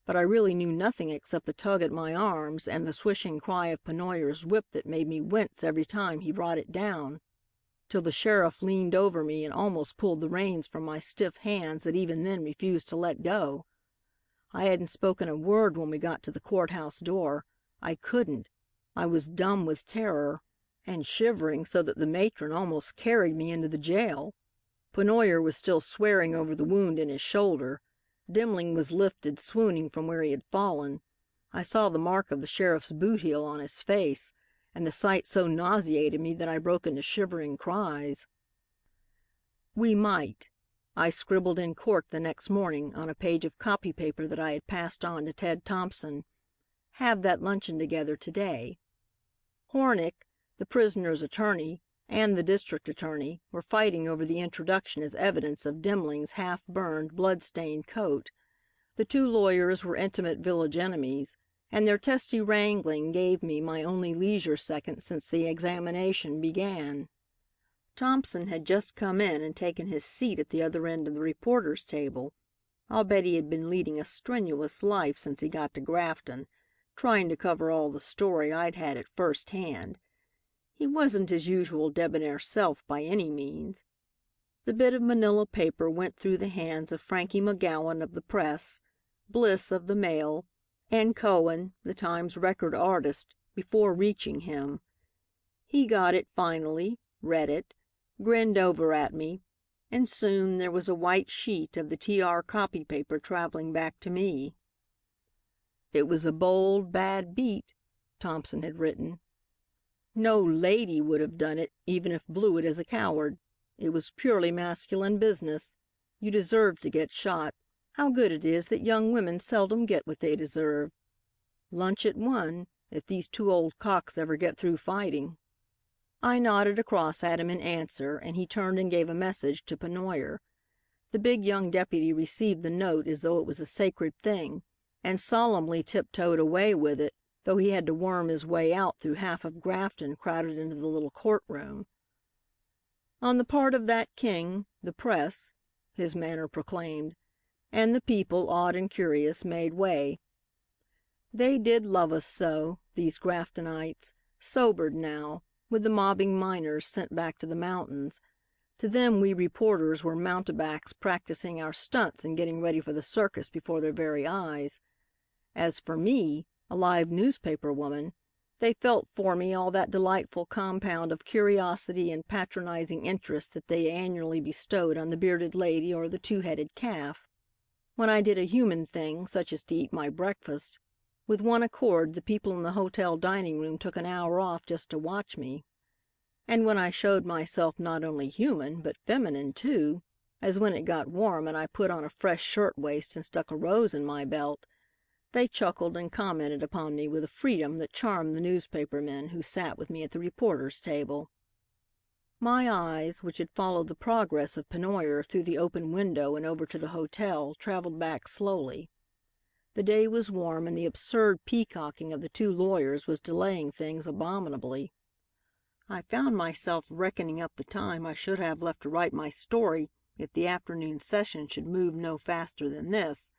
but I really knew nothing except the tug at my arms and the swishing cry of Pennoyer's whip that made me wince every time he brought it down, till the sheriff leaned over me and almost pulled the reins from my stiff hands that even then refused to let go. I hadn't spoken a word when we got to the courthouse door. I couldn't. I was dumb with terror, and shivering so that the matron almost carried me into the jail. Pennoyer was still swearing over the wound in his shoulder. Demling was lifted, swooning from where he had fallen. I saw the mark of the sheriff's boot heel on his face, and the sight so nauseated me that I broke into shivering cries. We might. I scribbled in court the next morning on a page of copy paper that I had passed on to Ted Thompson. Have that luncheon together today. Hornick, the prisoner's attorney, and the district attorney were fighting over the introduction as evidence of Demling's half-burned, blood-stained coat. The two lawyers were intimate village enemies, and their testy wrangling gave me my only leisure second since the examination began. Thompson had just come in and taken his seat at the other end of the reporters' table. I'll bet he had been leading a strenuous life since he got to Grafton, trying to cover all the story I'd had at first hand. He wasn't his usual debonair self by any means. The bit of manila paper went through the hands of Frankie McGowan of the Press, Bliss of the Mail, and Cohen, the Times record artist, before reaching him. He got it finally, read it, grinned over at me, and soon there was a white sheet of the TR copy paper traveling back to me. It was a bold, bad beat, Thompson had written. No lady would have done it, even if Blewett is a coward. It was purely masculine business. You deserved to get shot. How good it is that young women seldom get what they deserve. Lunch at 1, if these two old cocks ever get through fighting. I nodded across at him in answer, and he turned and gave a message to Pennoyer. The big young deputy received the note as though it was a sacred thing, and solemnly tiptoed away with it, though he had to worm his way out through half of Grafton crowded into the little courtroom. On the part of that king, the press, his manner proclaimed, and the people, awed and curious, made way. They did love us so, these Graftonites, sobered now, with the mobbing miners sent back to the mountains. To them we reporters were mountebanks practicing our stunts and getting ready for the circus before their very eyes. As for me, a live newspaper woman, they felt for me all that delightful compound of curiosity and patronizing interest that they annually bestowed on the bearded lady or the two-headed calf. When I did a human thing, such as to eat my breakfast, with one accord the people in the hotel dining room took an hour off just to watch me. And when I showed myself not only human, but feminine too, as when it got warm and I put on a fresh shirt-waist and stuck a rose in my belt, they chuckled and commented upon me with a freedom that charmed the newspaper men who sat with me at the reporters' table. My eyes, which had followed the progress of Pennoyer through the open window and over to the hotel, traveled back slowly. The day was warm, and the absurd peacocking of the two lawyers was delaying things abominably. I found myself reckoning up the time I should have left to write my story if the afternoon session should move no faster than this,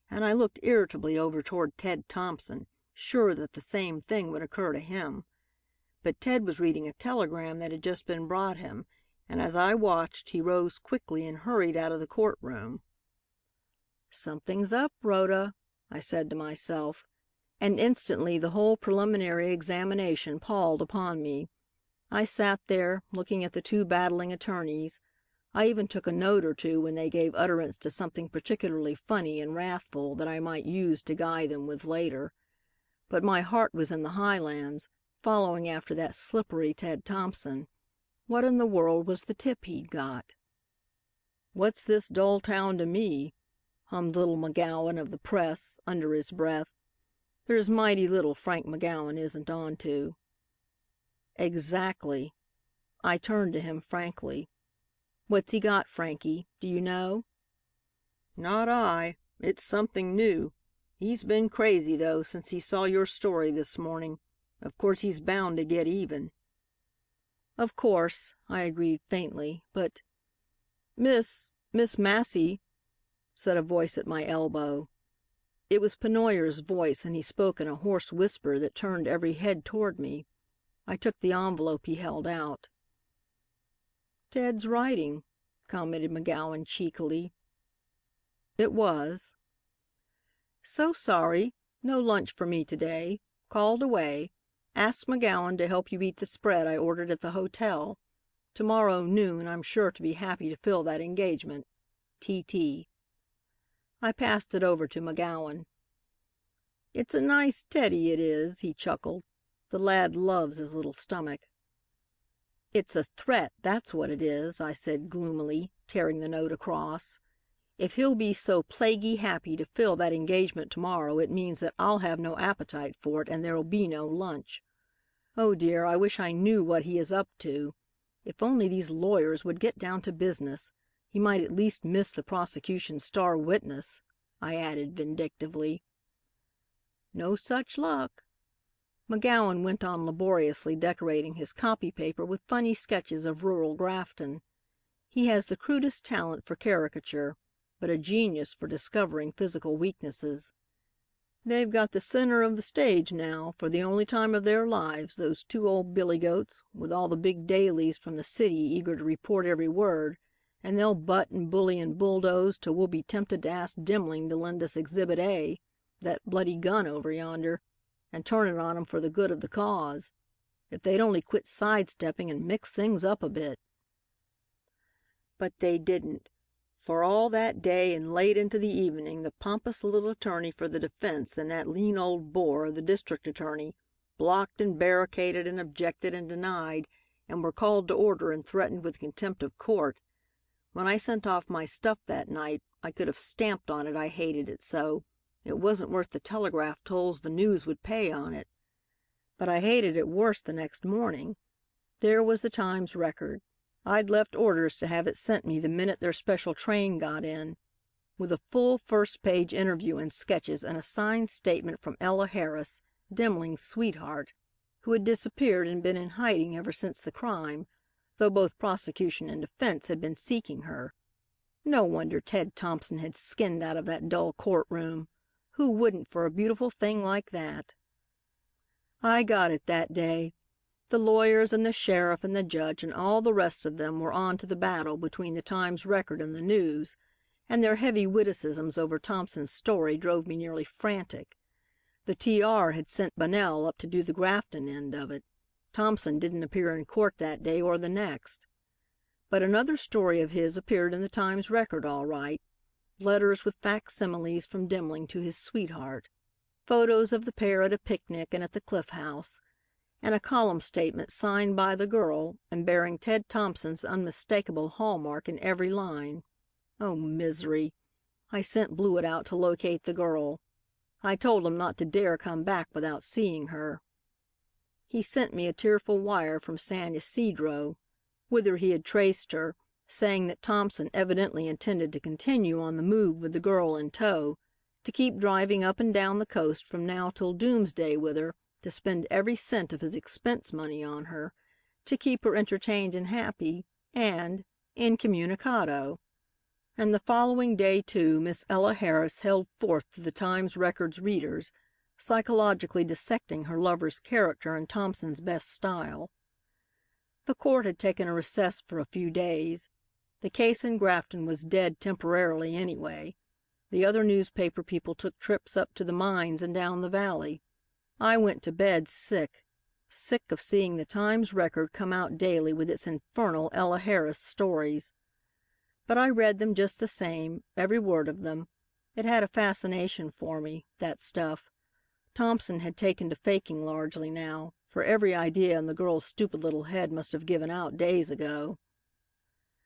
and I looked irritably over toward Ted Thompson, sure that the same thing would occur to him. But Ted was reading a telegram that had just been brought him, and as I watched, he rose quickly and hurried out of the courtroom. "Something's up, Rhoda," I said to myself, and instantly the whole preliminary examination palled upon me. I sat there, looking at the two battling attorneys. I even took a note or two when they gave utterance to something particularly funny and wrathful that I might use to guy them with later. But my heart was in the Highlands, following after that slippery Ted Thompson. What in the world was the tip he'd got? "What's this dull town to me?" hummed little McGowan of the Press, under his breath. "There's mighty little Frank McGowan isn't on to." "Exactly." I turned to him frankly. "What's he got, Frankie? Do you know?" "Not I. It's something new. He's been crazy, though, since he saw your story this morning. Of course he's bound to get even." "Of course," I agreed faintly, "but Miss Massey," said a voice at my elbow. It was Pennoyer's voice, and he spoke in a hoarse whisper that turned every head toward me. I took the envelope he held out. "Ted's writing," commented McGowan cheekily. It was. "So sorry. No lunch for me today. Called away. Asked McGowan to help you eat the spread I ordered at the hotel. Tomorrow noon I'm sure to be happy to fill that engagement. T.T." I passed it over to McGowan. "It's a nice Teddy, it is," he chuckled. "The lad loves his little stomach." "It's a threat, that's what it is," I said gloomily, tearing the note across. "If he'll be so plaguey happy to fill that engagement tomorrow, it means that I'll have no appetite for it and there'll be no lunch. Oh dear, I wish I knew what he is up to. If only these lawyers would get down to business, he might at least miss the prosecution's star witness," I added vindictively. No such luck. McGowan went on laboriously decorating his copy paper with funny sketches of rural Grafton. He has the crudest talent for caricature, but a genius for discovering physical weaknesses. "They've got the center of the stage now, for the only time of their lives, those two old billy-goats, with all the big dailies from the city eager to report every word, and they'll butt and bully and bulldoze till we'll be tempted to ask Demling to lend us Exhibit A, that bloody gun over yonder, and turn it on 'em for the good of the cause. If they'd only quit sidestepping and mix things up a bit." But they didn't. For all that day and late into the evening, the pompous little attorney for the defense and that lean old bore, the district attorney, blocked and barricaded and objected and denied, and were called to order and threatened with contempt of court. When I sent off my stuff that night, I could have stamped on it I hated it so. It wasn't worth the telegraph tolls the News would pay on it. But I hated it worse the next morning. There was the Times Record. I'd left orders to have it sent me the minute their special train got in, with a full first-page interview and sketches and a signed statement from Ella Harris, Demling's sweetheart, who had disappeared and been in hiding ever since the crime, though both prosecution and defense had been seeking her. No wonder Ted Thompson had skinned out of that dull courtroom. Who wouldn't for a beautiful thing like that? I got it that day. The lawyers and the sheriff and the judge and all the rest of them were on to the battle between the Times Record and the News, and their heavy witticisms over Thompson's story drove me nearly frantic. The T.R. had sent Bunnell up to do the Grafton end of it. Thompson didn't appear in court that day or the next. But another story of his appeared in the Times Record all right. Letters with facsimiles from Demling to his sweetheart, photos of the pair at a picnic and at the Cliff House, and a column statement signed by the girl and bearing Ted Thompson's unmistakable hallmark in every line. Oh, misery! I sent Blewett out to locate the girl. I told him not to dare come back without seeing her. He sent me a tearful wire from San Ysidro, whither he had traced her, saying that Thompson evidently intended to continue on the move with the girl in tow, to keep driving up and down the coast from now till doomsday with her, to spend every cent of his expense money on her, to keep her entertained and happy, and incommunicado. And the following day, too, Miss Ella Harris held forth to the Times Record's readers, psychologically dissecting her lover's character in Thompson's best style. The court had taken a recess for a few days. The case in Grafton was dead temporarily anyway. The other newspaper people took trips up to the mines and down the valley. I went to bed sick of seeing the Times Record come out daily with its infernal Ella Harris stories. But I read them just the same, every word of them. It had a fascination for me, that stuff. Thompson had taken to faking largely now, for every idea in the girl's stupid little head must have given out days ago.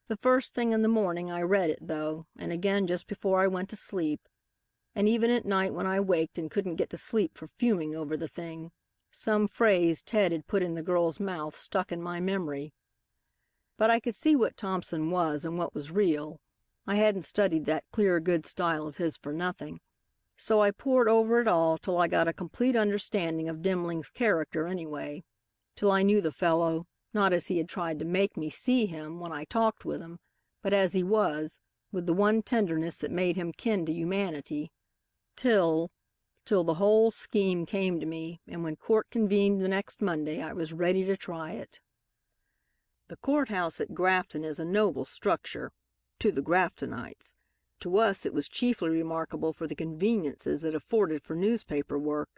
The first thing in the morning I read it, though, and again just before I went to sleep. And even at night when I waked and couldn't get to sleep for fuming over the thing, some phrase Ted had put in the girl's mouth stuck in my memory. But I could see what Thompson was and what was real. I hadn't studied that clear, good style of his for nothing. So I pored over it all till I got a complete understanding of Demling's character anyway, till I knew the fellow, not as he had tried to make me see him when I talked with him, but as he was, with the one tenderness that made him kin to humanity, till the whole scheme came to me, and when court convened the next Monday I was ready to try it. The courthouse at Grafton is a noble structure, to the Graftonites. To us it was chiefly remarkable for the conveniences it afforded for newspaper work,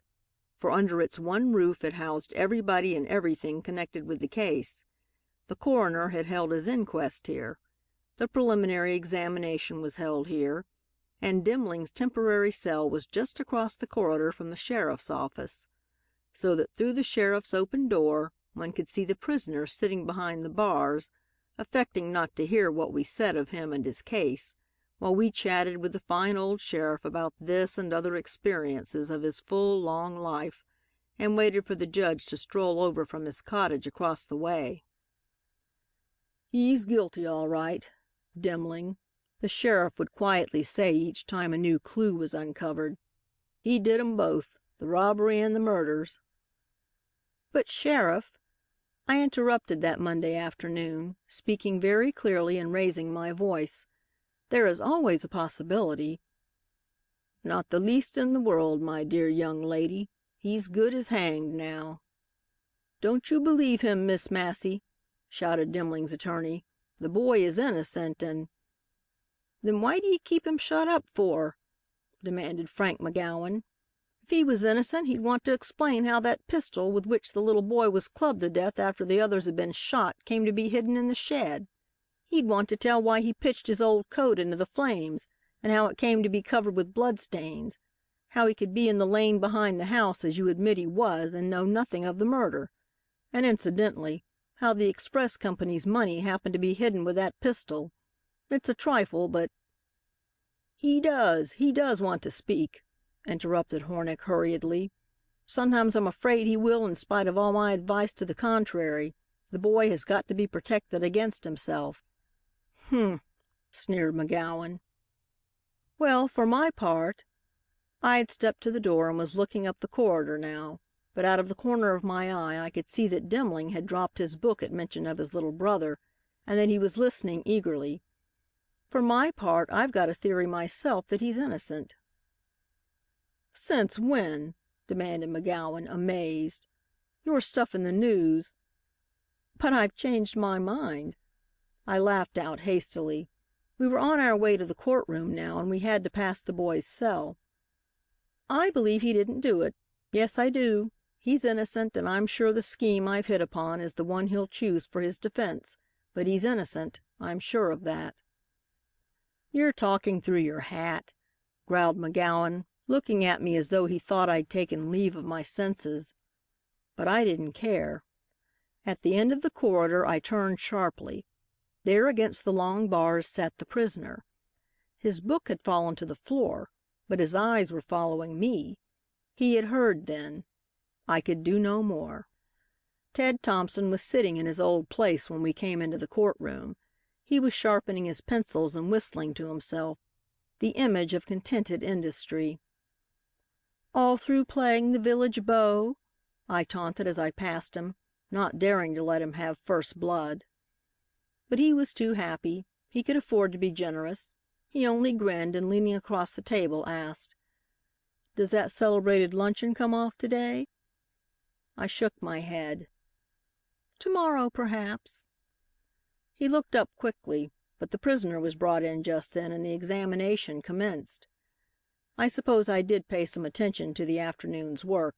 for under its one roof it housed everybody and everything connected with the case. The coroner had held his inquest here. The preliminary examination was held here, and Demling's temporary cell was just across the corridor from the sheriff's office, so that through the sheriff's open door one could see the prisoner sitting behind the bars, affecting not to hear what we said of him and his case, while we chatted with the fine old sheriff about this and other experiences of his full, long life, and waited for the judge to stroll over from his cottage across the way. "He's guilty, all right, Demling," the sheriff would quietly say each time a new clue was uncovered. "He did 'em both, the robbery and the murders." "But, Sheriff," I interrupted that Monday afternoon, speaking very clearly and raising my voice, "there is always a possibility." "Not the least in the world, my dear young lady. He's good as hanged now." "Don't you believe him, Miss Massey," shouted Demling's attorney. "The boy is innocent and—" "Then why do you keep him shut up for?" demanded Frank McGowan. "If he was innocent, he'd want to explain how that pistol with which the little boy was clubbed to death after the others had been shot came to be hidden in the shed. He'd want to tell why he pitched his old coat into the flames and how it came to be covered with bloodstains. How he could be in the lane behind the house as you admit he was and know nothing of the murder. And incidentally, how the express company's money happened to be hidden with that pistol. It's a trifle, but—" He does want to speak," interrupted Hornick hurriedly. "Sometimes I'm afraid he will in spite of all my advice to the contrary. The boy has got to be protected against himself." "Humph," sneered McGowan. "Well, for my part—" I had stepped to the door and was looking up the corridor now, but out of the corner of my eye I could see that Demling had dropped his book at mention of his little brother, and that he was listening eagerly. "For my part, I've got a theory myself that he's innocent." "Since when?" demanded McGowan, amazed. "Your stuff in the news—" "But I've changed my mind." I laughed out hastily. We were on our way to the courtroom now, and we had to pass the boy's cell. "I believe he didn't do it. Yes, I do. He's innocent, and I'm sure the scheme I've hit upon is the one he'll choose for his defense. But he's innocent. I'm sure of that." "You're talking through your hat," growled McGowan, looking at me as though he thought I'd taken leave of my senses. But I didn't care. At the end of the corridor I turned sharply. There against the long bars sat the prisoner. His book had fallen to the floor, but his eyes were following me. He had heard then. I could do no more. Ted Thompson was sitting in his old place when we came into the courtroom. He was sharpening his pencils and whistling to himself, the image of contented industry. "All through playing the village beau?" I taunted as I passed him, not daring to let him have first blood. But he was too happy. He could afford to be generous. He only grinned and, leaning across the table, asked, "Does that celebrated luncheon come off today?" I shook my head. "Tomorrow, perhaps." He looked up quickly, but the prisoner was brought in just then and the examination commenced. I suppose I did pay some attention to the afternoon's work,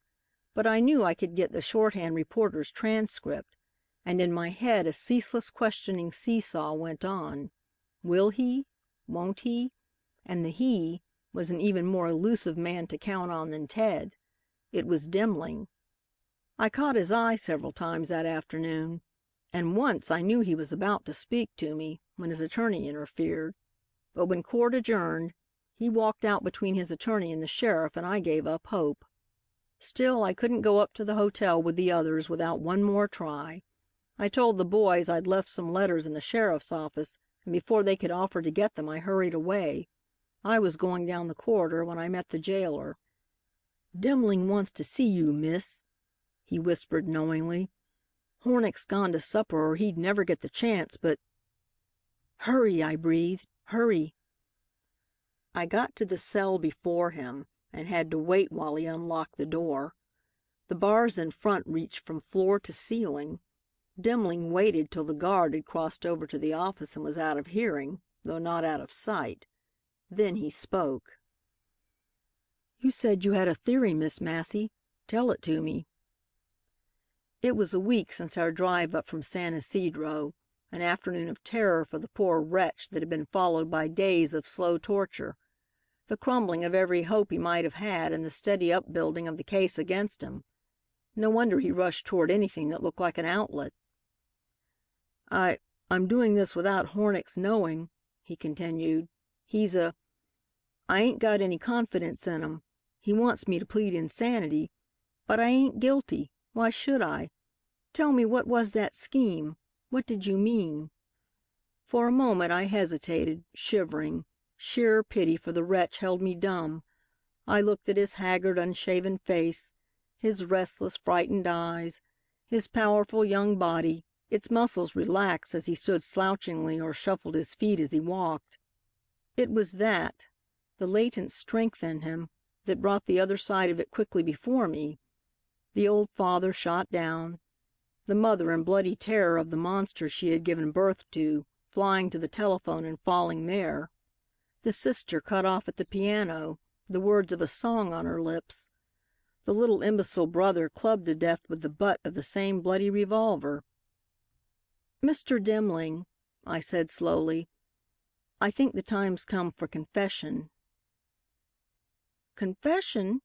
but I knew I could get the shorthand reporter's transcript, and in my head a ceaseless questioning seesaw went on. Will he? Won't he? And the he was an even more elusive man to count on than Ted. It was Demling. I caught his eye several times that afternoon, and once I knew he was about to speak to me, when his attorney interfered. But when court adjourned, he walked out between his attorney and the sheriff, and I gave up hope. Still, I couldn't go up to the hotel with the others without one more try. I told the boys I'd left some letters in the sheriff's office, and before they could offer to get them, I hurried away. I was going down the corridor when I met the jailer. "Demling wants to see you, miss," he whispered knowingly. "Hornick's gone to supper or he'd never get the chance, but—" "Hurry," I breathed, "hurry." I got to the cell before him and had to wait while he unlocked the door. The bars in front reached from floor to ceiling. Demling waited till the guard had crossed over to the office and was out of hearing, though not out of sight. Then he spoke. "You said you had a theory, Miss Massey. Tell it to me." It was a week since our drive up from San Isidro, an afternoon of terror for the poor wretch that had been followed by days of slow torture, the crumbling of every hope he might have had and the steady upbuilding of the case against him. No wonder he rushed toward anything that looked like an outlet. I'm doing this without Hornick's knowing," he continued. "I ain't got any confidence in him. He wants me to plead insanity. But I ain't guilty. Why should I? Tell me, what was that scheme? What did you mean?" For a moment I hesitated, shivering. Sheer pity for the wretch held me dumb. I looked at his haggard, unshaven face, his restless, frightened eyes, his powerful young body, its muscles relaxed as he stood slouchingly or shuffled his feet as he walked. It was that, the latent strength in him, that brought the other side of it quickly before me. The old father shot down, the mother in bloody terror of the monster she had given birth to, flying to the telephone and falling there, the sister cut off at the piano, the words of a song on her lips, the little imbecile brother clubbed to death with the butt of the same bloody revolver. "Mr. Demling," I said slowly, "I think the time's come for confession." "Confession?"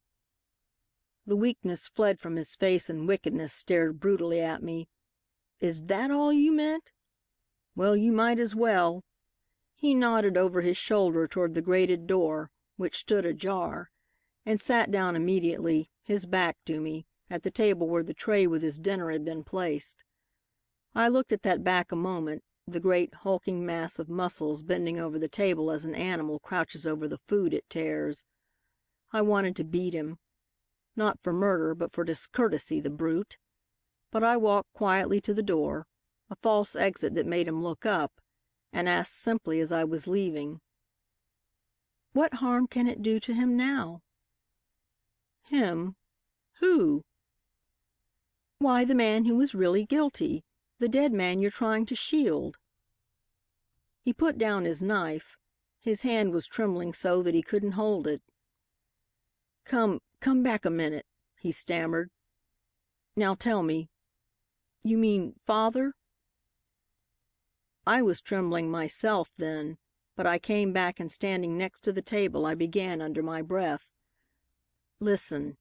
The weakness fled from his face and wickedness stared brutally at me. "Is that all you meant? Well, you might as well." He nodded over his shoulder toward the grated door, which stood ajar, and sat down immediately, his back to me, at the table where the tray with his dinner had been placed. I looked at that back a moment, the great, hulking mass of muscles bending over the table as an animal crouches over the food it tears. I wanted to beat him. Not for murder, but for discourtesy, the brute. But I walked quietly to the door, a false exit that made him look up, and asked simply as I was leaving, "What harm can it do to him now?" "Him? Who?" "Why, the man who is really guilty. The dead man you're trying to shield." He put down his knife. His hand was trembling so that he couldn't hold it. Come back a minute," he stammered. "Now tell me, you mean father?" I was trembling myself then, but I came back and standing next to the table I began under my breath. "Listen.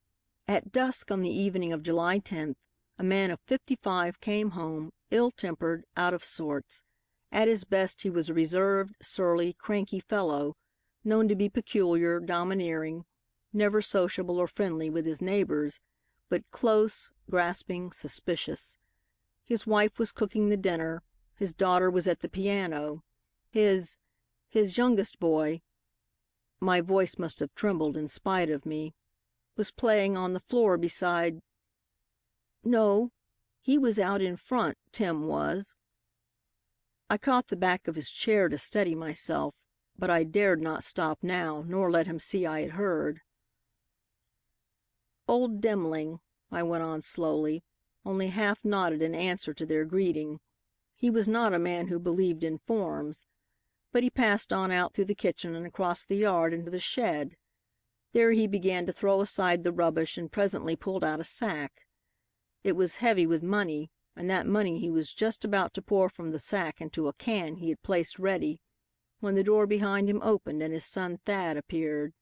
At dusk on the evening of July 10th, a man of 55 came home, ill-tempered, out of sorts. At his best he was a reserved, surly, cranky fellow, known to be peculiar, domineering, never sociable or friendly with his neighbors, but close, grasping, suspicious. His wife was cooking the dinner, his daughter was at the piano. His youngest boy, my voice must have trembled in spite of me, was playing on the floor beside, no, he was out in front, Tim was." I caught the back of his chair to steady myself, but I dared not stop now, nor let him see I had heard. "Old Demling," I went on slowly, only half nodded in answer to their greeting. He was not a man who believed in forms. But he passed on out through the kitchen and across the yard into the shed. There he began to throw aside the rubbish and presently pulled out a sack. It was heavy with money, and that money he was just about to pour from the sack into a can he had placed ready, when the door behind him opened and his son Thad appeared.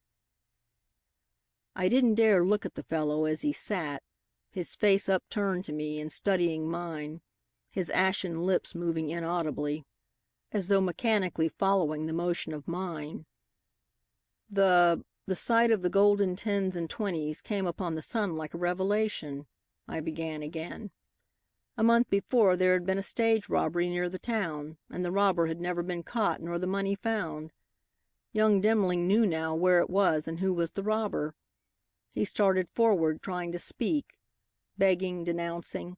I didn't dare look at the fellow as he sat, his face upturned to me and studying mine, his ashen lips moving inaudibly, as though mechanically following the motion of mine. The sight of the golden tens and twenties came upon the son like a revelation," I began again. "A month before there had been a stage robbery near the town, and the robber had never been caught nor the money found. Young Demling knew now where it was and who was the robber. He started forward, trying to speak, begging, denouncing,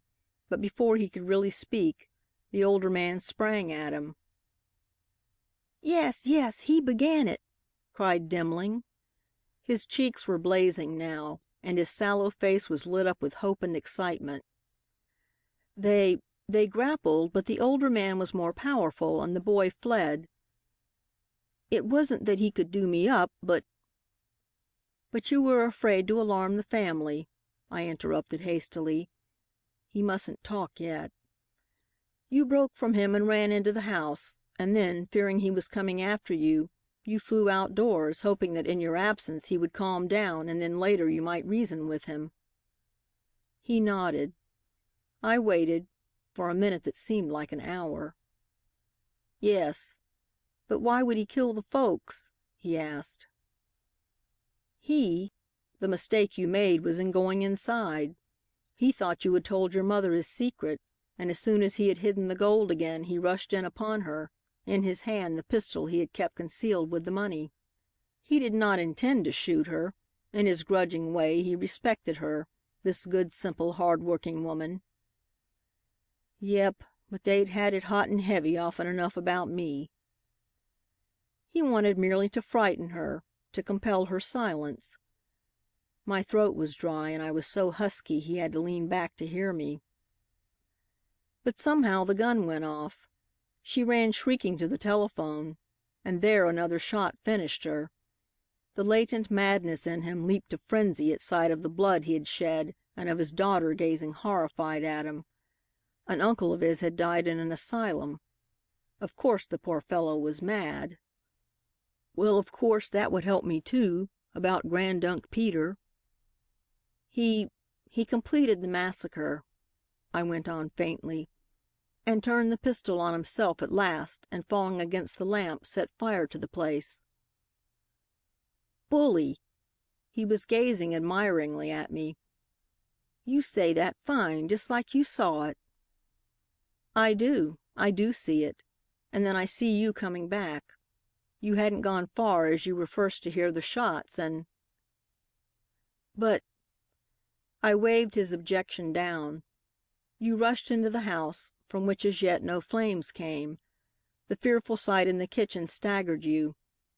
but before he could really speak, the older man sprang at him. "Yes, yes, he began it," cried Demling. His cheeks were blazing now, and his sallow face was lit up with hope and excitement. They grappled, but the older man was more powerful, and the boy fled. It wasn't that he could do me up, but you were afraid to alarm the family," I interrupted hastily. "He mustn't talk yet. You broke from him and ran into the house, and then, fearing he was coming after you, you flew outdoors, hoping that in your absence he would calm down and then later you might reason with him." He nodded. I waited, for a minute that seemed like an hour. "Yes." "But why would he kill the folks?" he asked. The mistake you made was in going inside. He thought you had told your mother his secret, and as soon as he had hidden the gold again, he rushed in upon her, in his hand the pistol he had kept concealed with the money. He did not intend to shoot her. In his grudging way, he respected her, this good, simple, hard-working woman. "Yep, but they'd had it hot and heavy often enough about me." He wanted merely to frighten her, to compel her silence. My throat was dry and I was so husky he had to lean back to hear me. But somehow the gun went off. She ran shrieking to the telephone, and there another shot finished her. The latent madness in him leaped to frenzy at sight of the blood he had shed and of his daughter gazing horrified at him. An uncle of his had died in an asylum. Of course the poor fellow was mad. Well, of course, that would help me too, about Grandunk Peter. He completed the massacre," I went on faintly, "and turned the pistol on himself at last, and falling against the lamp, set fire to the place." "Bully!" He was gazing admiringly at me. "You say that fine, just like you saw it." I do see it. And then I see you coming back. You hadn't gone far as you were first to hear the shots, and "But," I waved his objection down, "you rushed into the house, from which as yet no flames came. The fearful sight in the kitchen staggered you.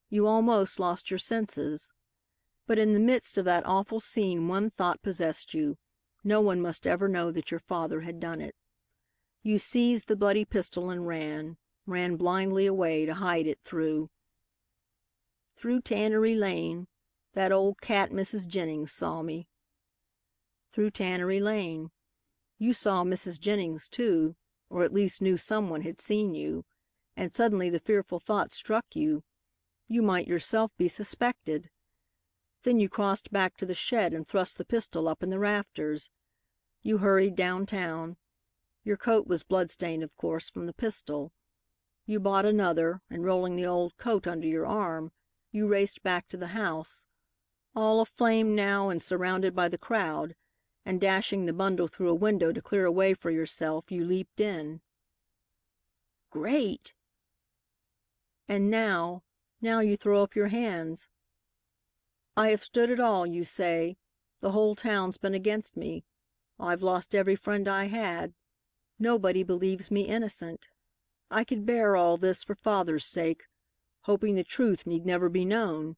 You almost lost your senses. But in the midst of that awful scene one thought possessed you. No one must ever know that your father had done it. You seized the bloody pistol and ran blindly away to hide it through Tannery Lane. That old cat Mrs. Jennings saw me." "Through Tannery Lane. You saw Mrs. Jennings, too, or at least knew someone had seen you, and suddenly the fearful thought struck you. You might yourself be suspected. Then you crossed back to the shed and thrust the pistol up in the rafters. You hurried downtown. Your coat was bloodstained, of course, from the pistol. You bought another, and rolling the old coat under your arm, you raced back to the house, all aflame now and surrounded by the crowd, and dashing the bundle through a window to clear a way for yourself, you leaped in." "Great!" "And now you throw up your hands. I have stood it all, you say. The whole town's been against me. I've lost every friend I had. Nobody believes me innocent. I could bear all this for Father's sake, hoping the truth need never be known,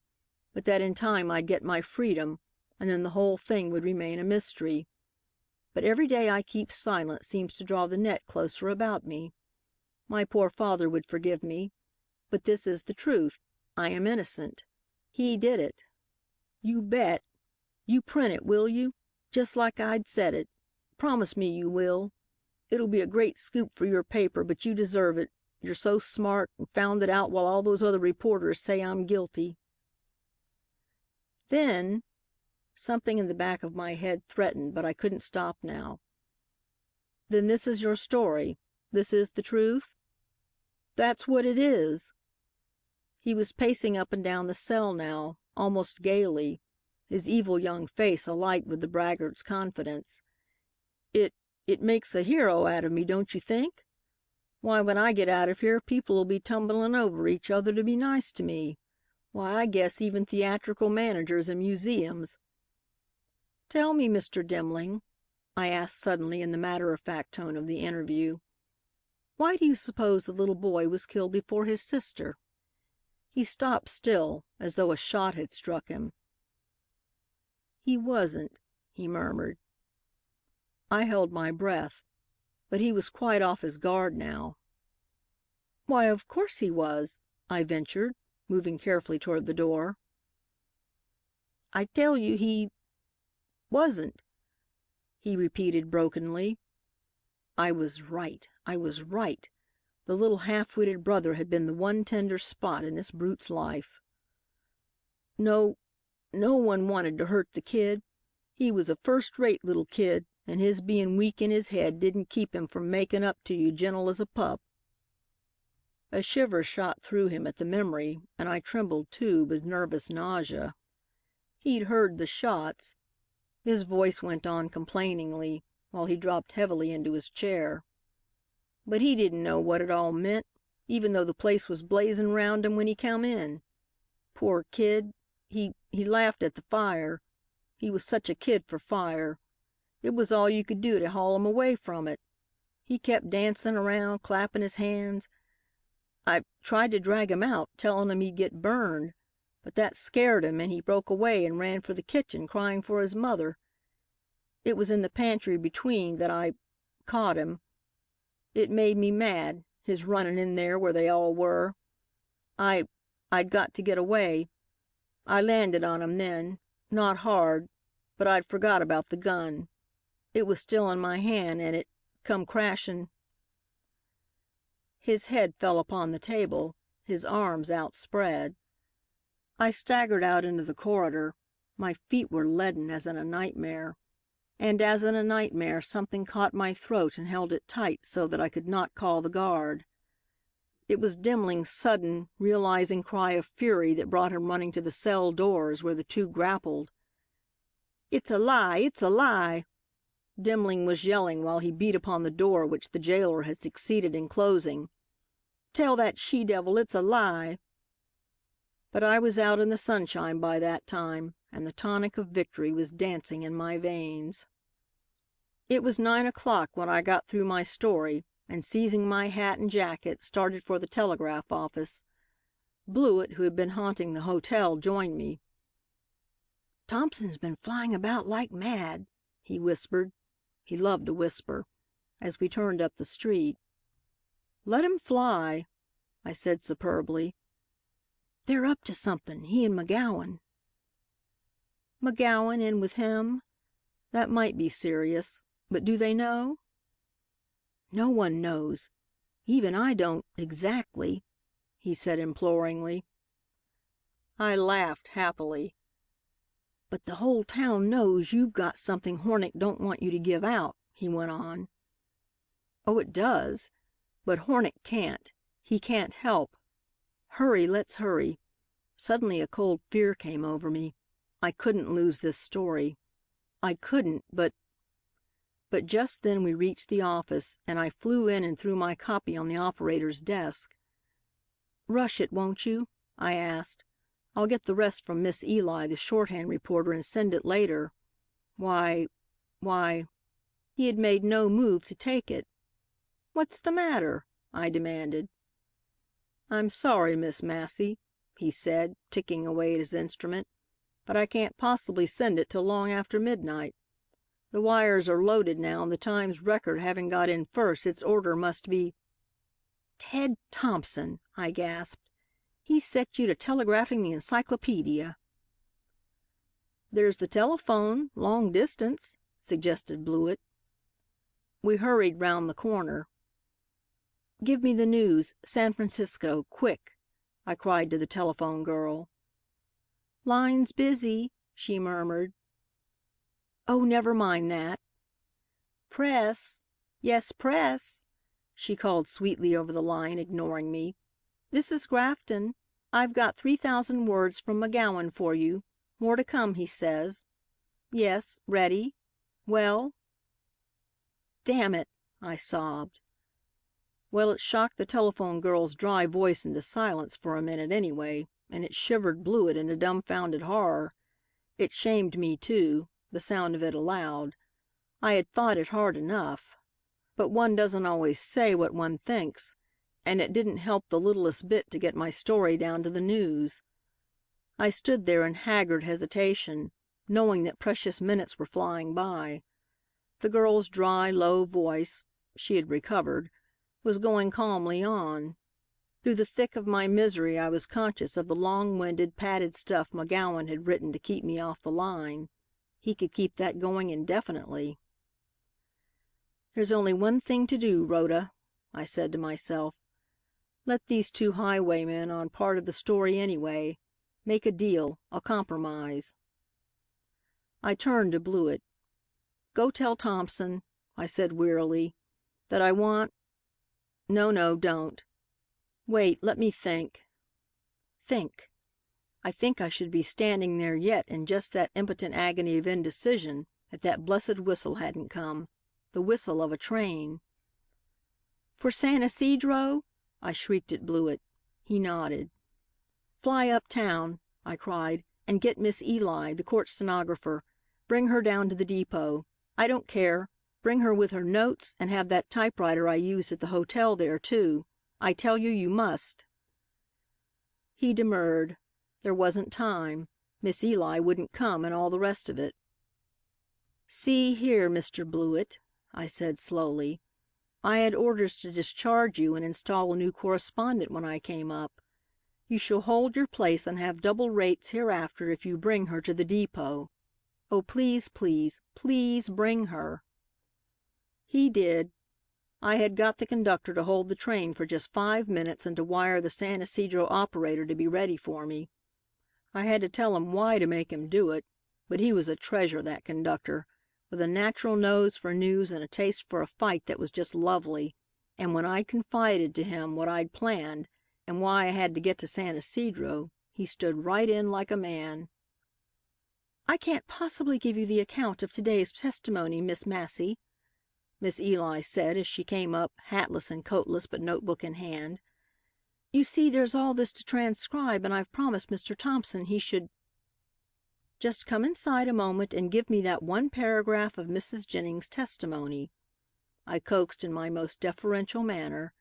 but that in time I'd get my freedom, and then the whole thing would remain a mystery. But every day I keep silent seems to draw the net closer about me. My poor father would forgive me, but this is the truth. I am innocent. He did it." "You bet. You print it, will you? Just like I'd said it. Promise me you will. It'll be a great scoop for your paper, but you deserve it. You're so smart, and found it out while all those other reporters say I'm guilty." Then something in the back of my head threatened, but I couldn't stop now. "Then this is your story. This is the truth?" "That's what it is." He was pacing up and down the cell now, almost gaily, his evil young face alight with the braggart's confidence. It makes a hero out of me, don't you think? Why, when I get out of here, people'll be tumbling over each other to be nice to me. Why, I guess even theatrical managers and museums. Tell me, Mr. Demling," I asked suddenly in the matter-of-fact tone of the interview, "why do you suppose the little boy was killed before his sister?" He stopped still, as though a shot had struck him. "He wasn't," he murmured. I held my breath, but he was quite off his guard now. "Why, of course he was," I ventured, moving carefully toward the door. "I tell you he wasn't," he repeated brokenly. I was right. I was right. The little half-witted brother had been the one tender spot in this brute's life. "No one wanted to hurt the kid. He was a first-rate little kid, and his bein' weak in his head didn't keep him from makin' up to you gentle as a pup." A shiver shot through him at the memory, and I trembled too, with nervous nausea. He'd heard the shots. His voice went on complainingly, while he dropped heavily into his chair. But he didn't know what it all meant, even though the place was blazin' round him when he come in. Poor kid, he laughed at the fire. He was such a kid for fire. It was all you could do to haul him away from it. He kept dancin' around, clappin' his hands. I tried to drag him out, tellin' him he'd get burned, but that scared him and he broke away and ran for the kitchen, crying for his mother. It was in the pantry between that I caught him. It made me mad, his runnin' in there where they all were. I'd got to get away. I landed on him then, not hard, but I'd forgot about the gun. It was still in my hand and it come crashin'." His head fell upon the table, his arms outspread. I staggered out into the corridor. My feet were leaden as in a nightmare. And as in a nightmare, something caught my throat and held it tight so that I could not call the guard. It was Demling's sudden, realizing cry of fury that brought him running to the cell doors where the two grappled. "It's a lie! It's a lie!" Demling was yelling while he beat upon the door which the jailer had succeeded in closing. "Tell that she-devil it's a lie!" But I was out in the sunshine by that time, and the tonic of victory was dancing in my veins. It was 9 o'clock when I got through my story, and seizing my hat and jacket, started for the telegraph office. Blewett, who had been haunting the hotel, joined me. "Thompson's been flying about like mad," he whispered. He loved to whisper, as we turned up the street. "Let him fly," I said superbly. "They're up to something, he and McGowan." "McGowan in with him? That might be serious. But do they know?" "No one knows. Even I don't, exactly," he said imploringly. I laughed happily. "But the whole town knows you've got something Hornick don't want you to give out," he went on. "Oh, it does. But Hornick can't. He can't help. Hurry, let's hurry." Suddenly a cold fear came over me. I couldn't lose this story. I couldn't, but just then we reached the office, and I flew in and threw my copy on the operator's desk. "Rush it, won't you?" I asked. "I'll get the rest from Miss Ely, the shorthand reporter, and send it later." Why, he had made no move to take it. "What's the matter?" I demanded. "I'm sorry, Miss Massey," he said, ticking away at his instrument, "but I can't possibly send it till long after midnight. The wires are loaded now, and the Times Record having got in first, its order must be—" "Ted Thompson!" I gasped. "He set you to telegraphing the encyclopedia." "There's the telephone, long distance," suggested Blewett. We hurried round the corner. "Give me the news, San Francisco, quick," I cried to the telephone girl. "Line's busy," she murmured. "Oh, never mind that." "Press. Yes, press," she called sweetly over the line, ignoring me. "This is Grafton. I've got 3,000 words from McGowan for you. More to come, he says. Yes, ready. Well?" "Damn it," I sobbed. Well, it shocked the telephone girl's dry voice into silence for a minute anyway, and it shivered Blewett into dumbfounded horror. It shamed me, too, the sound of it aloud. I had thought it hard enough. But one doesn't always say what one thinks, and it didn't help the littlest bit to get my story down to the news. I stood there in haggard hesitation, knowing that precious minutes were flying by. The girl's dry, low voice—she had recovered—was going calmly on. Through the thick of my misery I was conscious of the long-winded, padded stuff McGowan had written to keep me off the line. He could keep that going indefinitely. "There's only one thing to do, Rhoda," I said to myself. "Let these two highwaymen on part of the story anyway. Make a deal, a compromise." I turned to Blewett. "Go tell Thompson," I said wearily, "that I want—no, don't. Wait, let me think. Think. I think I should be standing there yet in just that impotent agony of indecision if that blessed whistle hadn't come. The whistle of a train. "For San Isidro?" I shrieked at Blewett. He nodded. "Fly uptown," I cried, "and get Miss Ely, the court stenographer. Bring her down to the depot. I don't care. Bring her with her notes, and have that typewriter I used at the hotel there, too. I tell you, you must." He demurred. There wasn't time. Miss Ely wouldn't come, and all the rest of it. "See here, Mr. Blewett," I said slowly, "I had orders to discharge you and install a new correspondent when I came up. You shall hold your place and have double rates hereafter if you bring her to the depot. Oh, please, please, please bring her." He did. I had got the conductor to hold the train for just 5 minutes and to wire the San Isidro operator to be ready for me. I had to tell him why to make him do it, but he was a treasure, that conductor, with a natural nose for news and a taste for a fight that was just lovely, and when I'd confided to him what I'd planned and why I had to get to San Isidro, he stood right in like a man. "I can't possibly give you the account of today's testimony, Miss Massey," Miss Ely said as she came up, hatless and coatless but notebook in hand. "You see, there's all this to transcribe, and I've promised Mr. Thompson he should—" "Just come inside a moment and give me that one paragraph of Mrs. Jennings' testimony," I coaxed in my most deferential manner,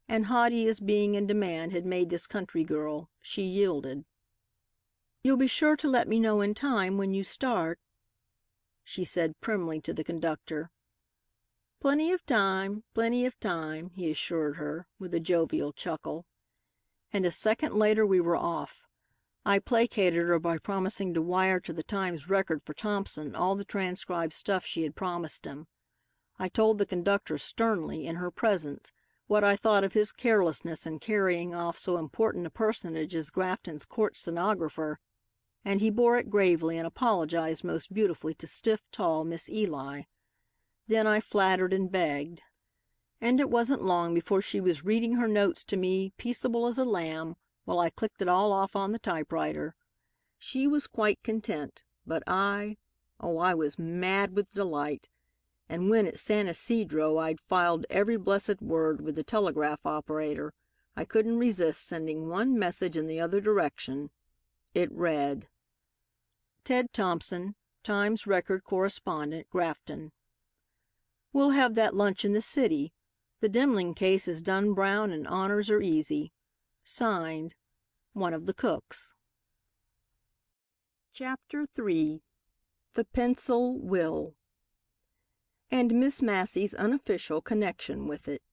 and haughty as being in demand had made this country girl, she yielded. "You'll be sure to let me know in time when you start," she said primly to the conductor. Plenty of time," he assured her, with a jovial chuckle. And a second later we were off. I placated her by promising to wire to the Times Record for Thompson all the transcribed stuff she had promised him. I told the conductor sternly, in her presence, what I thought of his carelessness in carrying off so important a personage as Grafton's court stenographer, and he bore it gravely and apologized most beautifully to stiff, tall Miss Ely. Then I flattered and begged. And it wasn't long before she was reading her notes to me, peaceable as a lamb, while I clicked it all off on the typewriter. She was quite content, but oh, I was mad with delight. And when at San Isidro I'd filed every blessed word with the telegraph operator, I couldn't resist sending one message in the other direction. It read: "Ted Thompson, Times Record Correspondent, Grafton. We'll have that lunch in the city. The Demling case is done brown and honors are easy. Signed, one of the cooks." Chapter 3. The Pencil Will. And Miss Massey's unofficial connection with it.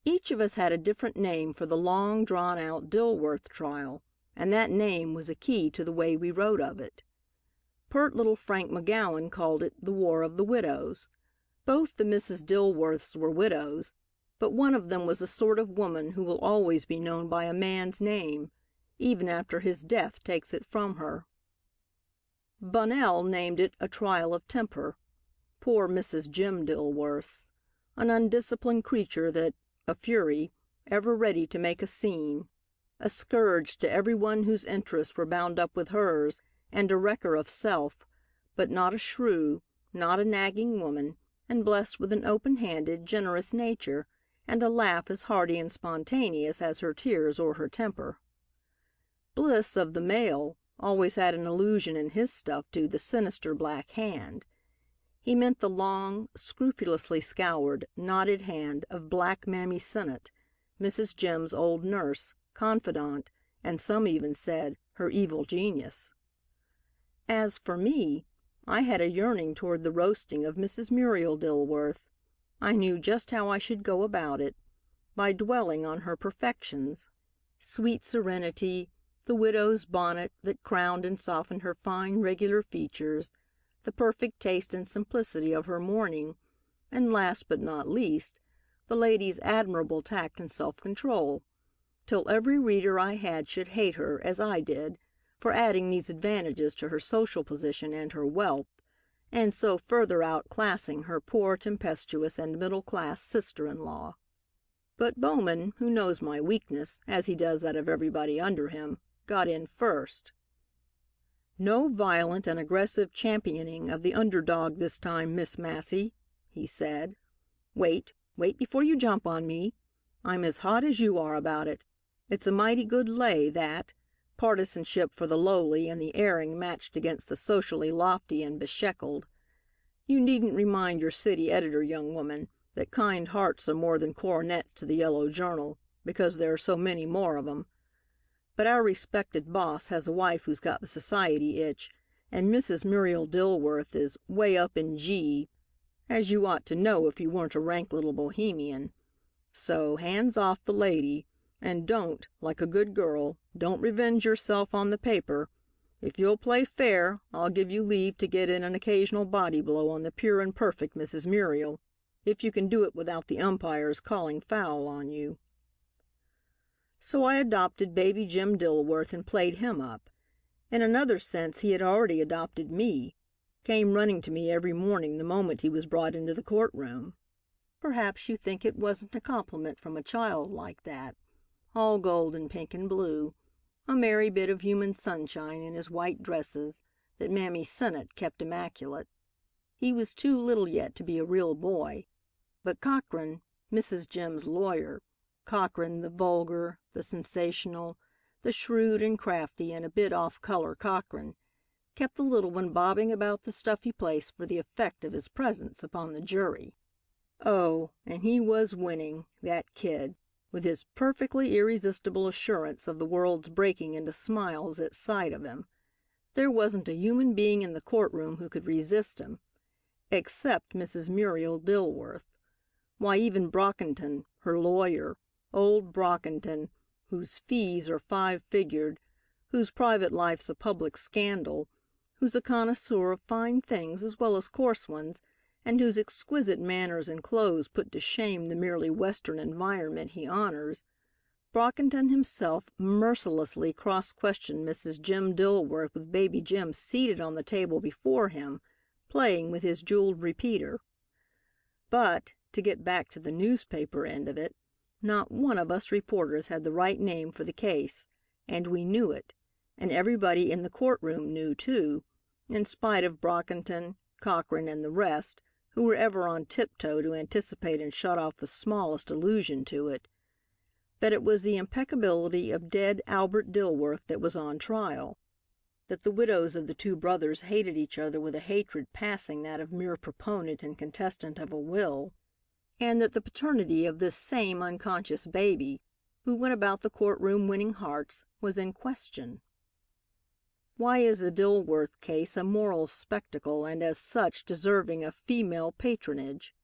Each of us had a different name for the long drawn-out Dilworth trial, and that name was a key to the way we wrote of it. Pert little Frank McGowan called it the War of the Widows. Both the Mrs. Dilworths were widows, but one of them was a sort of woman who will always be known by a man's name, even after his death takes it from her. Bunnell named it A Trial of Temper. Poor Mrs. Jim Dilworth's, an undisciplined creature that, a fury, ever ready to make a scene, a scourge to every one whose interests were bound up with hers, and a wrecker of self, but not a shrew, not a nagging woman, and blessed with an open-handed, generous nature, and a laugh as hearty and spontaneous as her tears or her temper. Bliss, of the male, always had an allusion in his stuff to the sinister Black Hand. He meant the long, scrupulously scoured, knotted hand of Black Mammy Sinnott, Mrs. Jim's old nurse, confidant, and some even said, her evil genius. As for me, I had a yearning toward the roasting of Mrs. Muriel Dilworth. I knew just how I should go about it, by dwelling on her perfections. Sweet serenity, the widow's bonnet that crowned and softened her fine, regular features, the perfect taste and simplicity of her mourning, and last but not least, the lady's admirable tact and self-control, till every reader I had should hate her, as I did, for adding these advantages to her social position and her wealth, and so further outclassing her poor, tempestuous, and middle-class sister-in-law. But Bowman, who knows my weakness, as he does that of everybody under him, got in first. "No violent and aggressive championing of the underdog this time, Miss Massey," he said. "Wait before you jump on me. I'm as hot as you are about it. It's a mighty good lay, that. Partisanship for the lowly and the erring matched against the socially lofty and besheckled. You needn't remind your city editor, young woman, that kind hearts are more than coronets to the yellow journal, because there are so many more of 'em. But our respected boss has a wife who's got the society itch, and Mrs. Muriel Dilworth is 'way up in G, as you ought to know if you weren't a rank little bohemian. So hands off the lady, and don't, like a good girl, don't revenge yourself on the paper. If you'll play fair, I'll give you leave to get in an occasional body blow on the pure and perfect Mrs. Muriel, if you can do it without the umpires calling foul on you." So I adopted baby Jim Dilworth and played him up. In another sense he had already adopted me, came running to me every morning the moment he was brought into the courtroom. Perhaps you think it wasn't a compliment from a child like that, all gold and pink and blue, a merry bit of human sunshine in his white dresses that Mammy Sennett kept immaculate. He was too little yet to be a real boy, but Cochran, Mrs. Jim's lawyer, Cochran, the vulgar, the sensational, the shrewd and crafty and a bit off-color Cochran, kept the little one bobbing about the stuffy place for the effect of his presence upon the jury. Oh, and he was winning, that kid, with his perfectly irresistible assurance of the world's breaking into smiles at sight of him. There wasn't a human being in the courtroom who could resist him, except Mrs. Muriel Dilworth. Why, even Brockington, her lawyer, old Brockington, whose fees are five-figured, whose private life's a public scandal, who's a connoisseur of fine things as well as coarse ones, and whose exquisite manners and clothes put to shame the merely Western environment he honors, Brockington himself mercilessly cross-questioned Mrs. Jim Dilworth with baby Jim seated on the table before him, playing with his jeweled repeater. But, to get back to the newspaper end of it, not one of us reporters had the right name for the case, and we knew it, and everybody in the courtroom knew, too, in spite of Brockington, Cochran, and the rest, who were ever on tiptoe to anticipate and shut off the smallest allusion to it, that it was the impeccability of dead Albert Dilworth that was on trial, that the widows of the two brothers hated each other with a hatred passing that of mere proponent and contestant of a will, and that the paternity of this same unconscious baby, who went about the courtroom winning hearts, was in question. Why is the Dilworth case a moral spectacle and as such deserving of female patronage?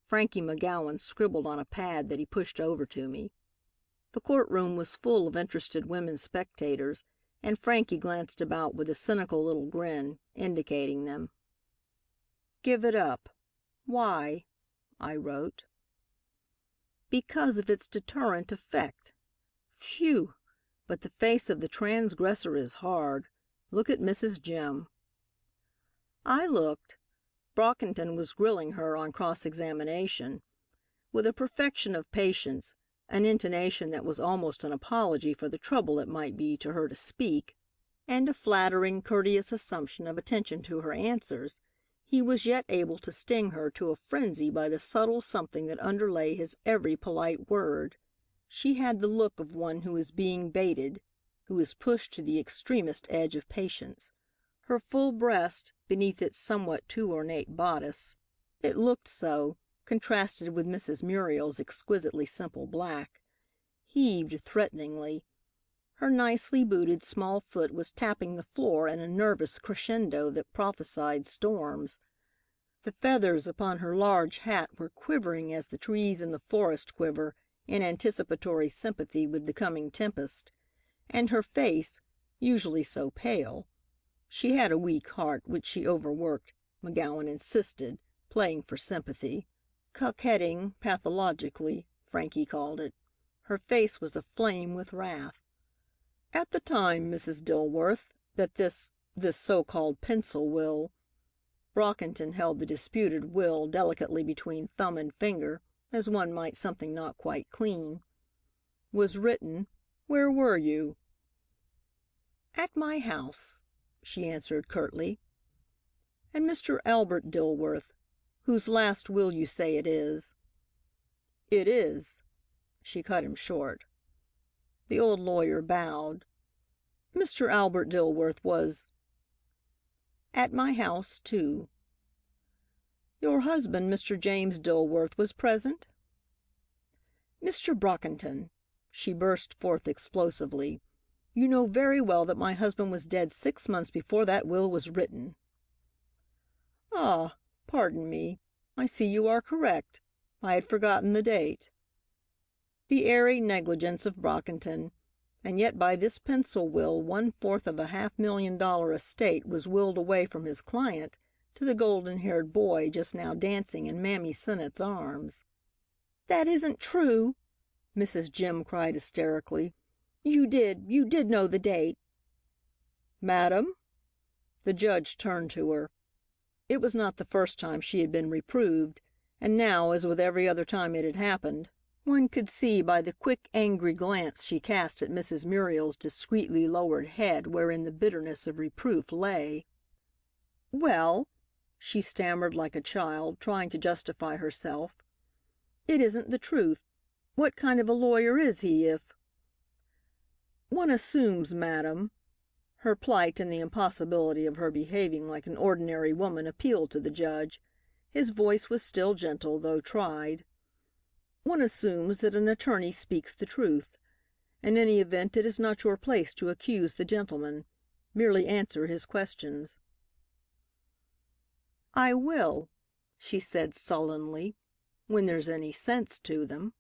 Frankie McGowan scribbled on a pad that he pushed over to me. The courtroom was full of interested women spectators, and Frankie glanced about with a cynical little grin, indicating them. "Give it up. Why?" I wrote. "Because of its deterrent effect. Phew! But the face of the transgressor is hard. Look at Mrs. Jim." I looked. Brockington was grilling her on cross-examination. With a perfection of patience, an intonation that was almost an apology for the trouble it might be to her to speak, and a flattering, courteous assumption of attention to her answers, he was yet able to sting her to a frenzy by the subtle something that underlay his every polite word. She had the look of one who is being baited, who is pushed to the extremest edge of patience. Her full breast, beneath its somewhat too ornate bodice, it looked so, contrasted with Mrs. Muriel's exquisitely simple black, heaved threateningly. Her nicely booted small foot was tapping the floor in a nervous crescendo that prophesied storms. The feathers upon her large hat were quivering as the trees in the forest quiver in anticipatory sympathy with the coming tempest, and her face, usually so pale, she had a weak heart which she overworked, McGowan insisted, playing for sympathy. Coquetting, pathologically, Frankie called it. Her face was aflame with wrath. "At the time, Mrs. Dilworth, that this so-called pencil will," Brockington held the disputed will delicately between thumb and finger, as one might something not quite clean. Was written, where were you? At my house, she answered curtly. And Mr. Albert Dilworth, whose last will you say it is? It is. She cut him short. The old lawyer bowed. Mr. Albert Dilworth was at my house, too. Your husband, Mr. James Dilworth, was present? Mr. Brockington, she burst forth explosively, you know very well that my husband was dead 6 months before that will was written. Ah, pardon me. I see you are correct. I had forgotten the date. The airy negligence of Brockington, and yet by this pencil will 1/4 of a $500,000 estate was willed away from his client to the golden-haired boy just now dancing in Mammy Sinnett's arms. That isn't true, Mrs. Jim cried hysterically. You did know the date. Madam? The judge turned to her. It was not the first time she had been reproved, and now, as with every other time it had happened, one could see by the quick, angry glance she cast at Mrs. Muriel's discreetly lowered head wherein the bitterness of reproof lay. Well, she stammered like a child, trying to justify herself, it isn't the truth. What kind of a lawyer is he if One assumes, madam. Her plight and the impossibility of her behaving like an ordinary woman appealed to the judge. His voice was still gentle, though tried. One assumes that an attorney speaks the truth. In any event, it is not your place to accuse the gentleman. Merely answer his questions. I will, she said sullenly, when there's any sense to them.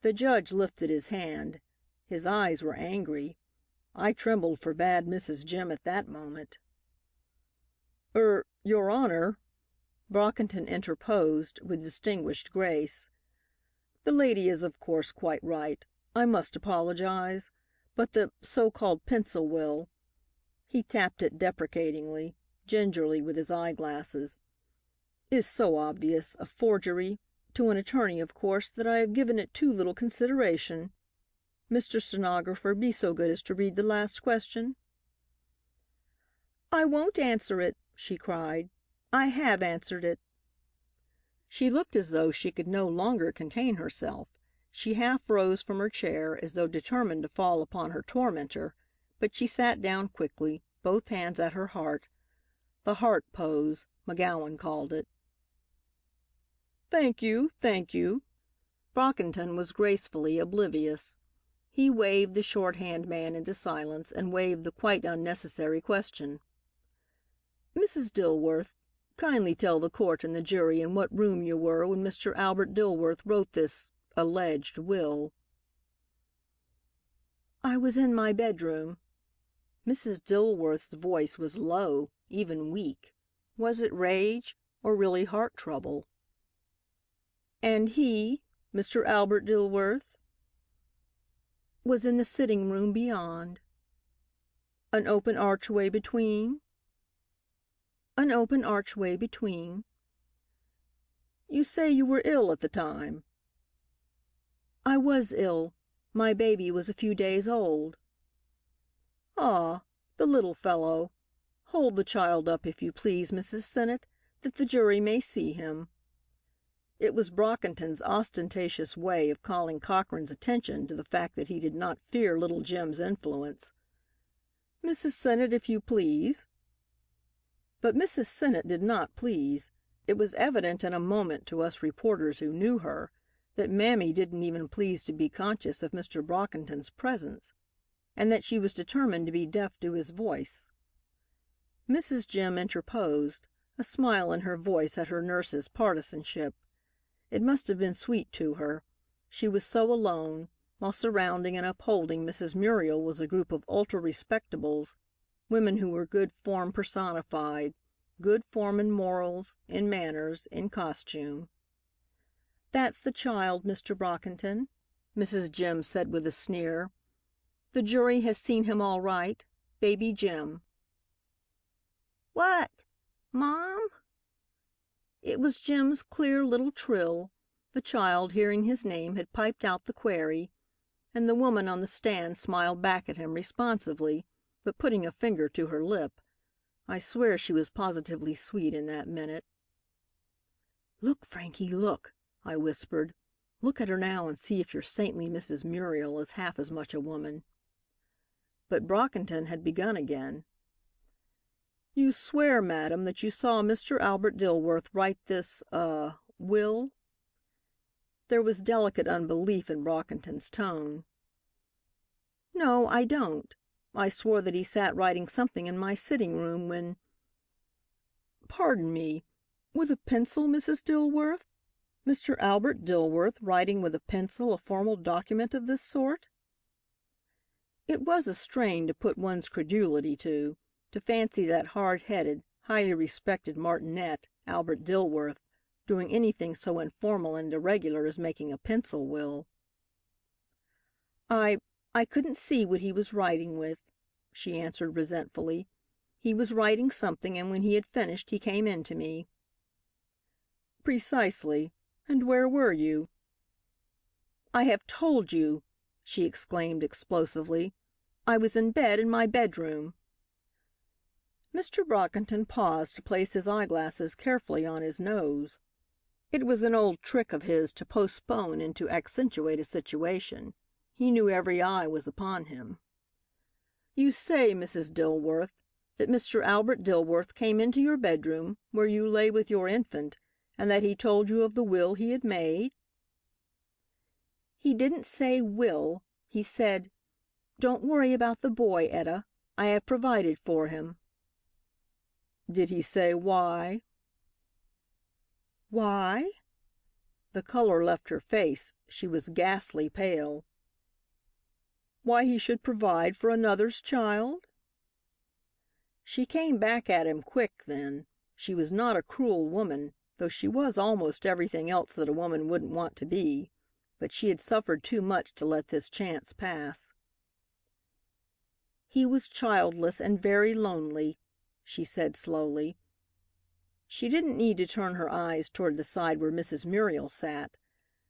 The judge lifted his hand. His eyes were angry. I trembled for bad Mrs. Jim at that moment. Your Honor," Brockington interposed, with distinguished grace. "The lady is of course quite right. I must apologize. But the so-called pencil will," he tapped it deprecatingly, gingerly with his eyeglasses, "is so obvious a forgery, to an attorney of course, that I have given it too little consideration. Mr. Stenographer, be so good as to read the last question." "I won't answer it," she cried. "I have answered it." She looked as though she could no longer contain herself. She half rose from her chair, as though determined to fall upon her tormentor, but she sat down quickly, both hands at her heart. The heart pose, McGowan called it. "Thank you, thank you." Brockington was gracefully oblivious. He waved the shorthand man into silence and waved the quite unnecessary question. "Mrs. Dilworth, kindly tell the court and the jury in what room you were when Mr. Albert Dilworth wrote this alleged will." "I was in my bedroom." Mrs. Dilworth's voice was low, even weak. Was it rage, or really heart trouble? "And he, Mr. Albert Dilworth?" "Was in the sitting room beyond." "An open archway between?" "An open archway between." "You say you were ill at the time?" "I was ill. My baby was a few days old." "Ah, the little fellow. Hold the child up, if you please, Mrs. Sennett, that the jury may see him." It was Brockington's ostentatious way of calling Cochran's attention to the fact that he did not fear little Jim's influence. "Mrs. Sennett, if you please." But Mrs. Sennett did not please. It was evident in a moment to us reporters who knew her that Mammy didn't even please to be conscious of Mr. Brockington's presence, and that she was determined to be deaf to his voice. Mrs. Jim interposed, a smile in her voice at her nurse's partisanship. It must have been sweet to her. She was so alone, while surrounding and upholding Mrs. Muriel was a group of ultra-respectables, women who were good form personified, good form in morals, in manners, in costume. "That's the child, Mr. Brockington," Mrs. Jim said with a sneer. "The jury has seen him all right. Baby Jim." "What? Mom?" It was Jim's clear little trill. The child, hearing his name, had piped out the query, and the woman on the stand smiled back at him responsively, but putting a finger to her lip. I swear she was positively sweet in that minute. "Look, Frankie, look," I whispered. "Look at her now and see if your saintly Mrs. Muriel is half as much a woman." But Brockington had begun again. "You swear, madam, that you saw Mr. Albert Dilworth write this will?" There was delicate unbelief in Brockington's tone. "No, I don't. I swore that he sat writing something in my sitting room when—" "Pardon me, with a pencil, Mrs. Dilworth? Mr. Albert Dilworth writing with a pencil a formal document of this sort?" It was a strain to put one's credulity to fancy that hard-headed, highly respected martinet, Albert Dilworth, doing anything so informal and irregular as making a pencil will. "I couldn't see what he was writing with," she answered resentfully. "He was writing something, and when he had finished, he came in to me." "Precisely. And where were you?" "I have told you," she exclaimed explosively. "I was in bed in my bedroom." Mr. Brockington paused to place his eyeglasses carefully on his nose. It was an old trick of his to postpone and to accentuate a situation. He knew every eye was upon him. "You say, Mrs. Dilworth, that Mr. Albert Dilworth came into your bedroom, where you lay with your infant, and that he told you of the will he had made?" "He didn't say 'will.' He said, 'Don't worry about the boy, Etta. I have provided for him.'" "Did he say why?" "Why?" The color left her face. She was ghastly pale. "Why he should provide for another's child?" She came back at him quick then. She was not a cruel woman, though she was almost everything else that a woman wouldn't want to be, but she had suffered too much to let this chance pass. "He was childless and very lonely," she said slowly. She didn't need to turn her eyes toward the side where Mrs. Muriel sat.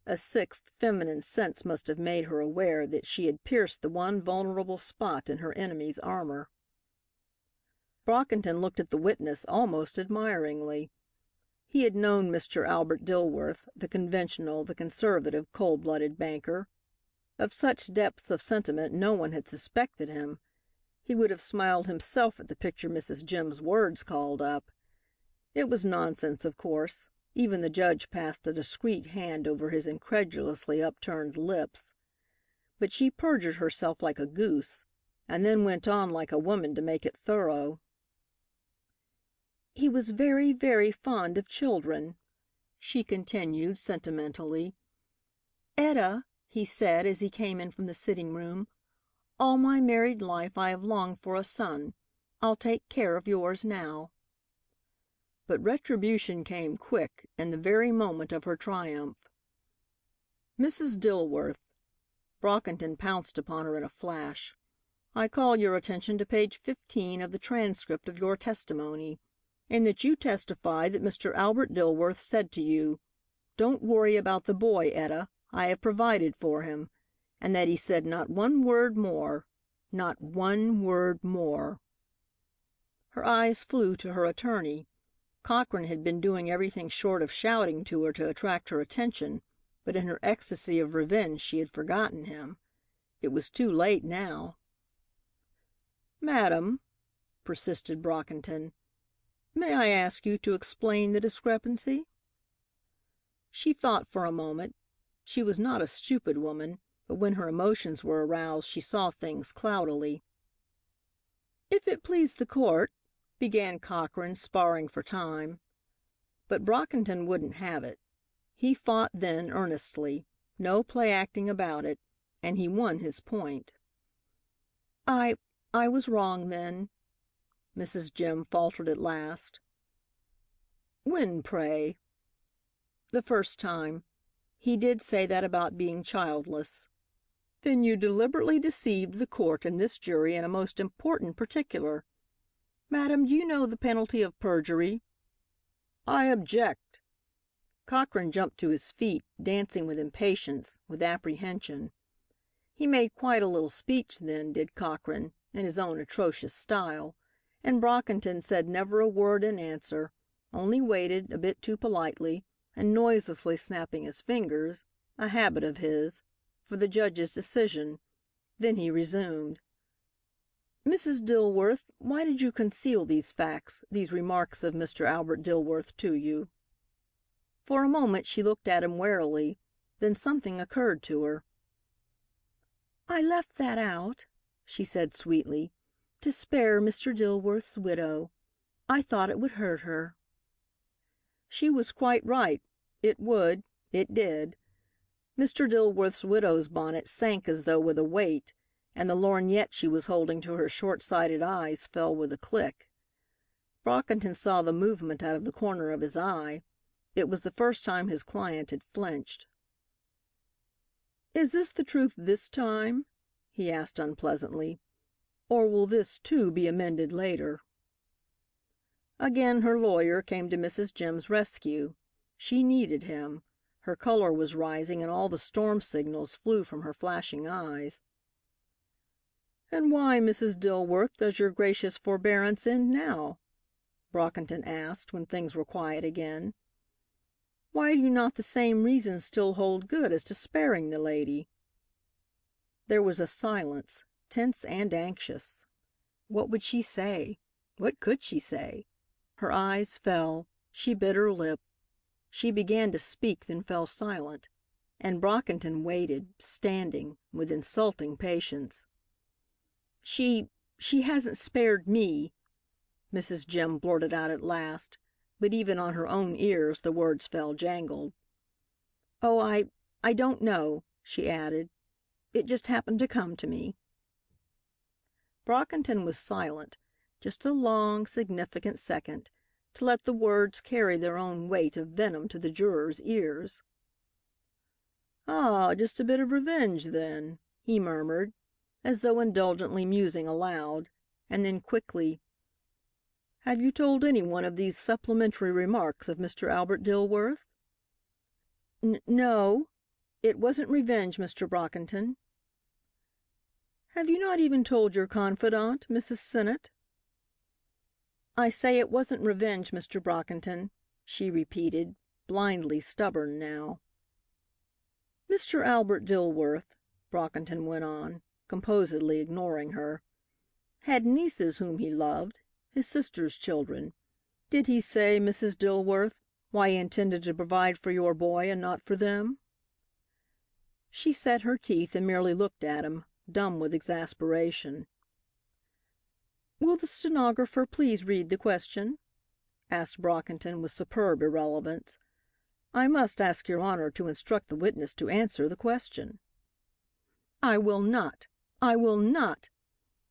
A sixth, feminine sense must have made her aware that she had pierced the one vulnerable spot in her enemy's armor. Brockington looked at the witness almost admiringly. He had known Mr. Albert Dilworth, the conventional, the conservative, cold-blooded banker. Of such depths of sentiment no one had suspected him. He would have smiled himself at the picture Mrs. Jim's words called up. It was nonsense, of course. Even the judge passed a discreet hand over his incredulously upturned lips. But she perjured herself like a goose, and then went on like a woman to make it thorough. "He was very, very fond of children," she continued sentimentally. "Etta," he said as he came in from the sitting room, "all my married life I have longed for a son. I'll take care of yours now." But retribution came quick, in the very moment of her triumph. "Mrs. Dilworth," Brockington pounced upon her in a flash, "I call your attention to page 15 of the transcript of your testimony, in that you testify that Mr. Albert Dilworth said to you, 'Don't worry about the boy, Etta. I have provided for him,' and that he said not one word more. Not one word more." Her eyes flew to her attorney. Cochran had been doing everything short of shouting to her to attract her attention, but in her ecstasy of revenge she had forgotten him. It was too late now. "Madam," persisted Brockington, "may I ask you to explain the discrepancy?" She thought for a moment. She was not a stupid woman, but when her emotions were aroused she saw things cloudily. "If it please the court," began Cochran, sparring for time. But Brockington wouldn't have it. He fought then earnestly, no play acting about it, and he won his point. "I was wrong then," Mrs. Jim faltered at last. "When, pray?" "The first time. He did say that about being childless." "Then you deliberately deceived the court and this jury in a most important particular. Madam, do you know the penalty of perjury?" "I object." Cochrane jumped to his feet, dancing with impatience, with apprehension. He made quite a little speech then, did Cochrane, in his own atrocious style, and Brockington said never a word in answer, only waited, a bit too politely, and noiselessly snapping his fingers, a habit of his, for the judge's decision. Then he resumed. "Mrs. Dilworth, why did you conceal these facts, these remarks of Mr. Albert Dilworth to you?" For a moment she looked at him warily, then something occurred to her. "I left that out," she said sweetly, "to spare Mr. Dilworth's widow. I thought it would hurt her." She was quite right. It would. It did. Mr. Dilworth's widow's bonnet sank as though with a weight, and the lorgnette she was holding to her short-sighted eyes fell with a click. Brockington saw the movement out of the corner of his eye. It was the first time his client had flinched. "Is this the truth this time?" he asked unpleasantly. "Or will this, too, be amended later?" Again her lawyer came to Mrs. Jim's rescue. She needed him. Her color was rising and all the storm signals flew from her flashing eyes. "And why, Mrs. Dilworth, does your gracious forbearance end now?" Brockington asked, when things were quiet again. "Why do not the same reasons still hold good as to sparing the lady?" There was a silence, tense and anxious. What would she say? What could she say? Her eyes fell. She bit her lip. She began to speak, then fell silent, and Brockington waited, standing, with insulting patience. She hasn't spared me," Mrs. Jim blurted out at last, but even on her own ears the words fell jangled. "Oh, I don't know," she added. "It just happened to come to me." Brockington was silent, just a long, significant second, to let the words carry their own weight of venom to the jurors' ears. "Ah, just a bit of revenge, then," he murmured, as though indulgently musing aloud, and then quickly, "Have you told any one of these supplementary remarks of Mr. Albert Dilworth?" No. It wasn't revenge, Mr. Brockington." "Have you not even told your confidante, Mrs. Sinnott?" "I say it wasn't revenge, Mr. Brockington," she repeated, blindly stubborn now. "Mr. Albert Dilworth," Brockington went on, composedly ignoring her, "had nieces whom he loved, his sister's children. Did he say, Mrs. Dilworth, why he intended to provide for your boy and not for them?" She set her teeth and merely looked at him, dumb with exasperation. "Will the stenographer please read the question?" asked Brockington with superb irrelevance. "I must ask your Honor to instruct the witness to answer the question." "I will not! I will not!"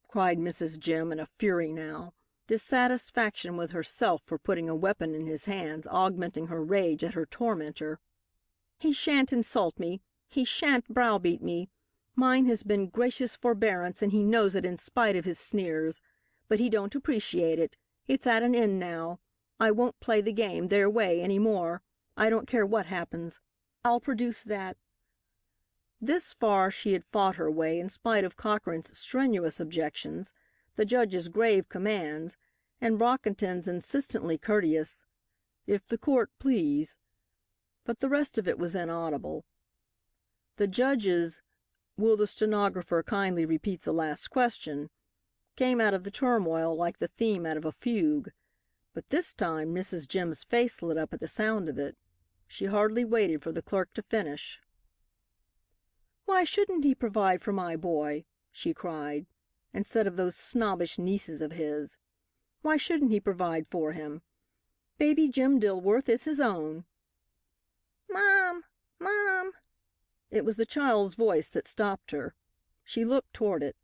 cried Mrs. Jim in a fury now, dissatisfaction with herself for putting a weapon in his hands augmenting her rage at her tormentor. "He shan't insult me. He shan't browbeat me. Mine has been gracious forbearance, and he knows it in spite of his sneers. But he don't appreciate it. It's at an end now. I won't play the game their way any more. I don't care what happens. I'll produce that." This far she had fought her way in spite of Cochrane's strenuous objections, the judge's grave commands, and Brockington's insistently courteous, "If the court please," but the rest of it was inaudible. The judge's, "Will the stenographer kindly repeat the last question?" came out of the turmoil like the theme out of a fugue, but this time Mrs. Jim's face lit up at the sound of it. She hardly waited for the clerk to finish. "Why shouldn't he provide for my boy?" she cried, "instead of those snobbish nieces of his? Why shouldn't he provide for him? Baby Jim Dilworth is his own." "Mom! Mom!" It was the child's voice that stopped her. She looked toward it.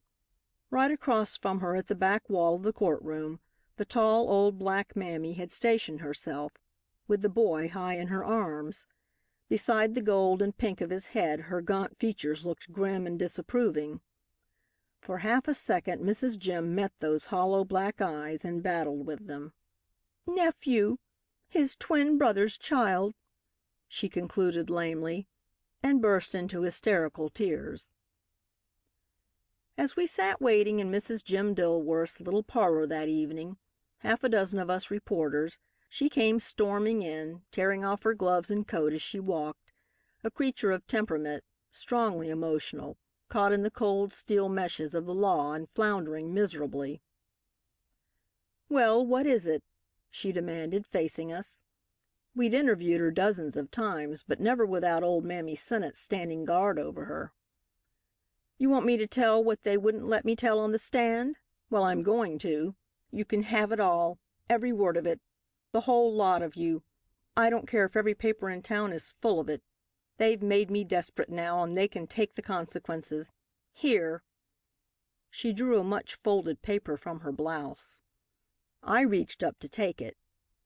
Right across from her at the back wall of the courtroom, the tall old black mammy had stationed herself, with the boy high in her arms. Beside the gold and pink of his head her gaunt features looked grim and disapproving. For half a second Mrs. Jim met those hollow black eyes and battled with them. "Nephew! His twin brother's child! she concluded lamely, and burst into hysterical tears. As we sat waiting in Mrs. Jim Dilworth's little parlor that evening, half a dozen of us reporters, she came storming in, tearing off her gloves and coat as she walked, a creature of temperament, strongly emotional, caught in the cold steel meshes of the law and floundering miserably. "Well, what is it?" she demanded, facing us. We'd interviewed her dozens of times, but never without old Mammy Sennett standing guard over her. "You want me to tell what they wouldn't let me tell on the stand? Well, I'm going to. You can have it all, every word of it, the whole lot of you. I don't care if every paper in town is full of it. They've made me desperate now, and they can take the consequences. Here." She drew a much folded paper from her blouse. I reached up to take it.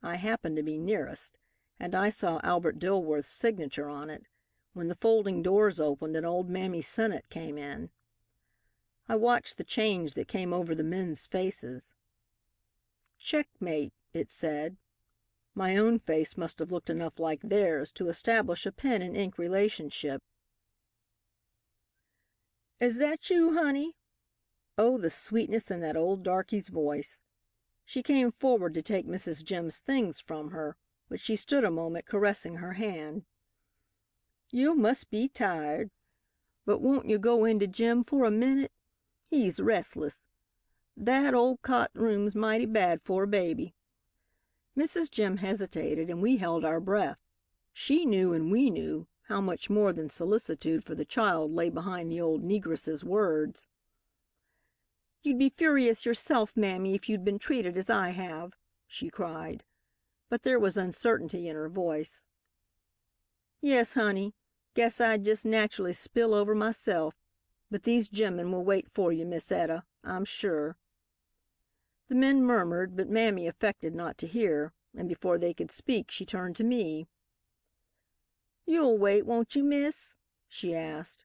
I happened to be nearest, and I saw Albert Dilworth's signature on it, when the folding doors opened and old Mammy Sennett came in. I watched the change that came over the men's faces. "Checkmate," it said. My own face must have looked enough like theirs to establish a pen and ink relationship. "Is that you, honey?" Oh, the sweetness in that old darky's voice. She came forward to take Mrs. Jim's things from her, but she stood a moment caressing her hand. "You must be tired. But won't you go in to Jim for a minute? He's restless. That old cot room's mighty bad for a baby." Mrs. Jim hesitated, and we held our breath. She knew, and we knew, how much more than solicitude for the child lay behind the old negress's words. "You'd be furious yourself, Mammy, if you'd been treated as I have," she cried. But there was uncertainty in her voice. "Yes, honey. Guess I'd just naturally spill over myself. But these gemmen will wait for you, Miss Etta, I'm sure." The men murmured, but Mammy affected not to hear, and before they could speak she turned to me. "You'll wait, won't you, miss?" she asked.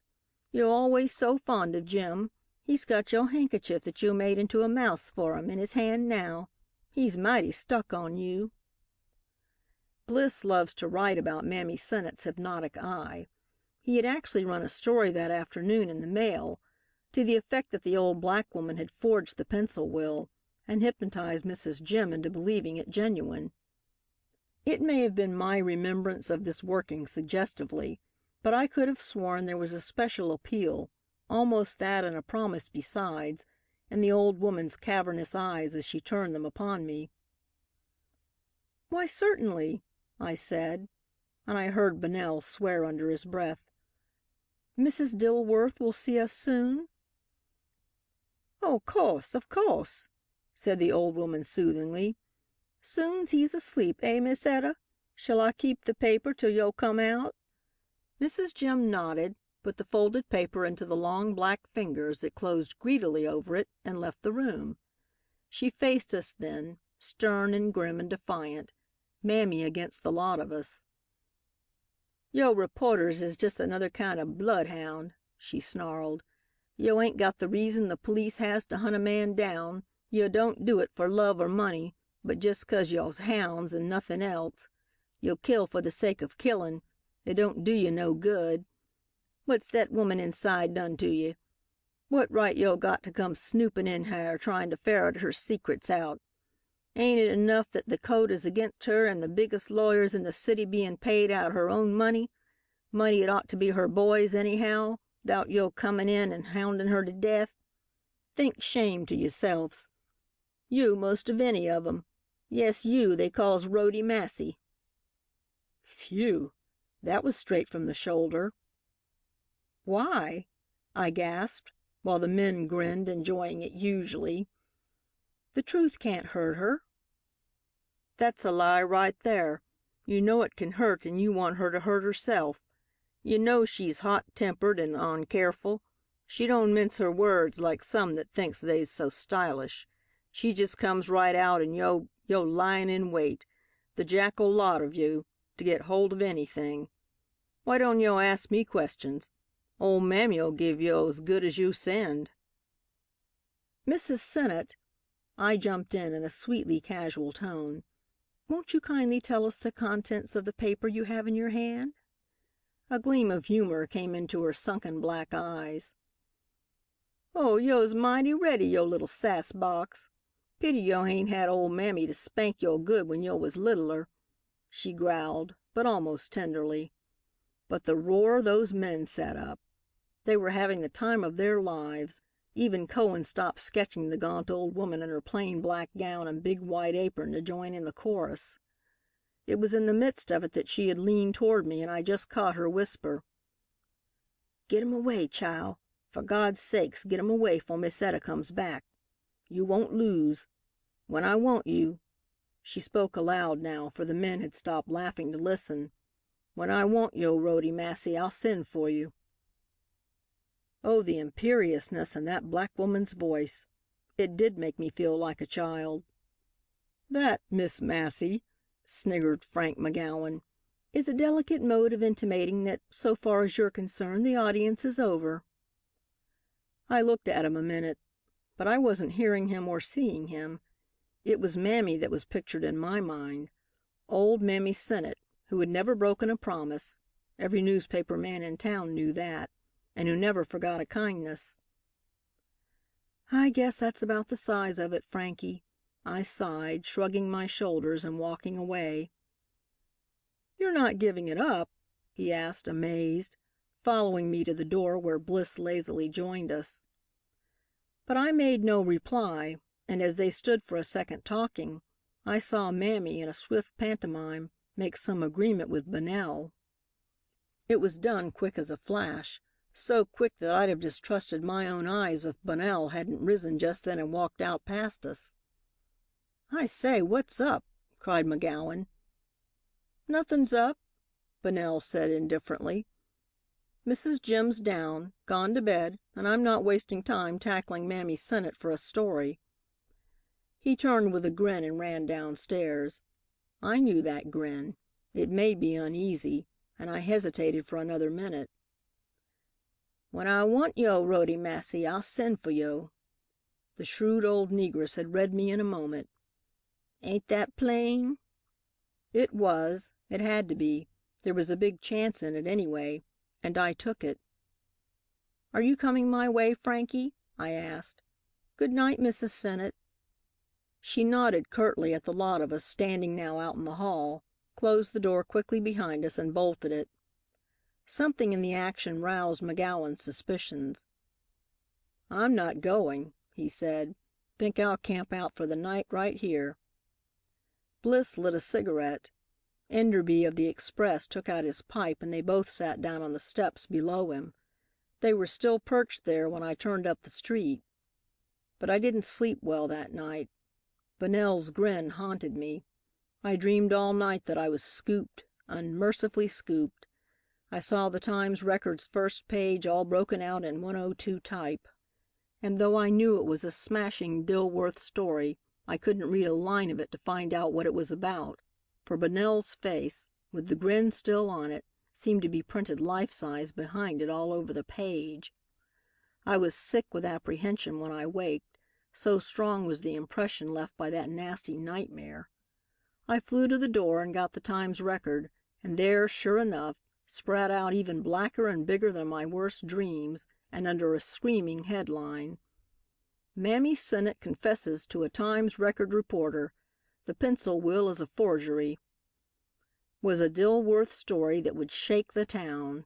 "You're always so fond of Jim. He's got your handkerchief that you made into a mouse for him in his hand now. He's mighty stuck on you." Bliss loves to write about Mammy Sennett's hypnotic eye. He had actually run a story that afternoon in the Mail to the effect that the old black woman had forged the pencil will and hypnotized Mrs. Jim into believing it genuine. It may have been my remembrance of this working suggestively, but I could have sworn there was a special appeal, almost that and a promise besides, in the old woman's cavernous eyes as she turned them upon me. "Why, certainly," I said, and I heard Bunnell swear under his breath. "Mrs. Dilworth will see us soon?" "Oh, of co'se," said the old woman soothingly. "Soon's he's asleep, eh, Miss Etta? Shall I keep the paper till yo' come out?" Mrs. Jim nodded, put the folded paper into the long black fingers that closed greedily over it, and left the room. She faced us then, stern and grim and defiant, Mammy against the lot of us. "Yo' reporters is just another kind of bloodhound," she snarled. "Yo' ain't got the reason the police has to hunt a man down. Yo' don't do it for love or money, but just 'cause yo's hounds and nothin' else. Yo' kill for the sake of killin'. It don't do you no good. What's that woman inside done to you? What right yo' got to come snoopin' in hyar tryin' to ferret her secrets out? Ain't it enough that the code is against her and the biggest lawyers in the city bein' paid out her own money, money it ought to be her boy's anyhow, 'thout yo' comin' in and houndin' her to death? Think shame to yo'selves. You most of any of 'em. Yes, you they calls Rhody Massey." Phew! That was straight from the shoulder. "Why?" I gasped, while the men grinned, enjoying it hugely. "The truth can't hurt her." "That's a lie right there. You know it can hurt and you want her to hurt herself. You know she's hot-tempered and oncareful. She don't mince her words like some that thinks they's so stylish. She just comes right out and yo' lyin' in wait, the jackal lot of you, to get hold of anything. Why don't yo' ask me questions? Old Mammy'll give yo' as good as you send." "Mrs. Sennett," I jumped in a sweetly casual tone, Won't you kindly tell us the contents of the paper you have in your hand?" A gleam of humor came into her sunken black eyes. "Oh, yo's mighty ready, yo' little sass box. Pity yo' hain't had ole mammy to spank yo' good when yo' was littler," she growled, but almost tenderly. But the roar those men set up! They were having the time of their lives. Even Cohen stopped sketching the gaunt old woman in her plain black gown and big white apron to join in the chorus. It was in the midst of it that she had leaned toward me, and I just caught her whisper: "Get 'em away, chile. For God's sakes, get 'em away 'fore Miss Etta comes back. You won't lose. When I want you," she spoke aloud now, for the men had stopped laughing to listen, "when I want yo', Rhody Massey, I'll send for you." Oh, the imperiousness in that black woman's voice! It did make me feel like a child. "That, Miss Massey," sniggered Frank McGowan, "is a delicate mode of intimating that, so far as you're concerned, the audience is over." I looked at him a minute, but I wasn't hearing him or seeing him. It was Mammy that was pictured in my mind. Old Mammy Sennett, who had never broken a promise, every newspaper man in town knew that, and who never forgot a kindness. "I guess that's about the size of it, Frankie," I sighed, shrugging my shoulders and walking away. "You're not giving it up?" he asked, amazed, following me to the door where Bliss lazily joined us. But I made no reply, and as they stood for a second talking, I saw Mammy, in a swift pantomime, make some agreement with Bunnell. It was done quick as a flash, so quick that I'd have distrusted my own eyes if Bunnell hadn't risen just then and walked out past us. "I say, what's up?" cried McGowan. "Nothin's up," Bunnell said indifferently. "Mrs. Jim's down, gone to bed, and I'm not wasting time tackling Mammy Sennett for a story." He turned with a grin and ran downstairs. I knew that grin. It made me uneasy, and I hesitated for another minute. "When I want yo', Rhody Massey, I'll send for yo'." The shrewd old negress had read me in a moment. Ain't that plain? It was. It had to be. There was a big chance in it, anyway, and I took it. "Are you coming my way, Frankie?" I asked. "Good night, Mrs. Sennett." She nodded curtly at the lot of us standing now out in the hall, closed the door quickly behind us, and bolted it. Something in the action roused McGowan's suspicions. "I'm not going," he said. "Think I'll camp out for the night right here." Bliss lit a cigarette. Enderby of the Express took out his pipe, and they both sat down on the steps below him. They were still perched there when I turned up the street. But I didn't sleep well that night. Bunnell's grin haunted me. I dreamed all night that I was scooped, unmercifully scooped. I saw the Times Record's first page all broken out in 102 type. And though I knew it was a smashing Dilworth story, I couldn't read a line of it to find out what it was about, for Bunnell's face, with the grin still on it, seemed to be printed life-size behind it all over the page. I was sick with apprehension when I waked, so strong was the impression left by that nasty nightmare. I flew to the door and got the Times Record, and there, sure enough, spread out even blacker and bigger than my worst dreams, and under a screaming headline: "Mammy Sennett confesses to a Times Record reporter. The pencil will is a forgery," was a Dilworth story that would shake the town.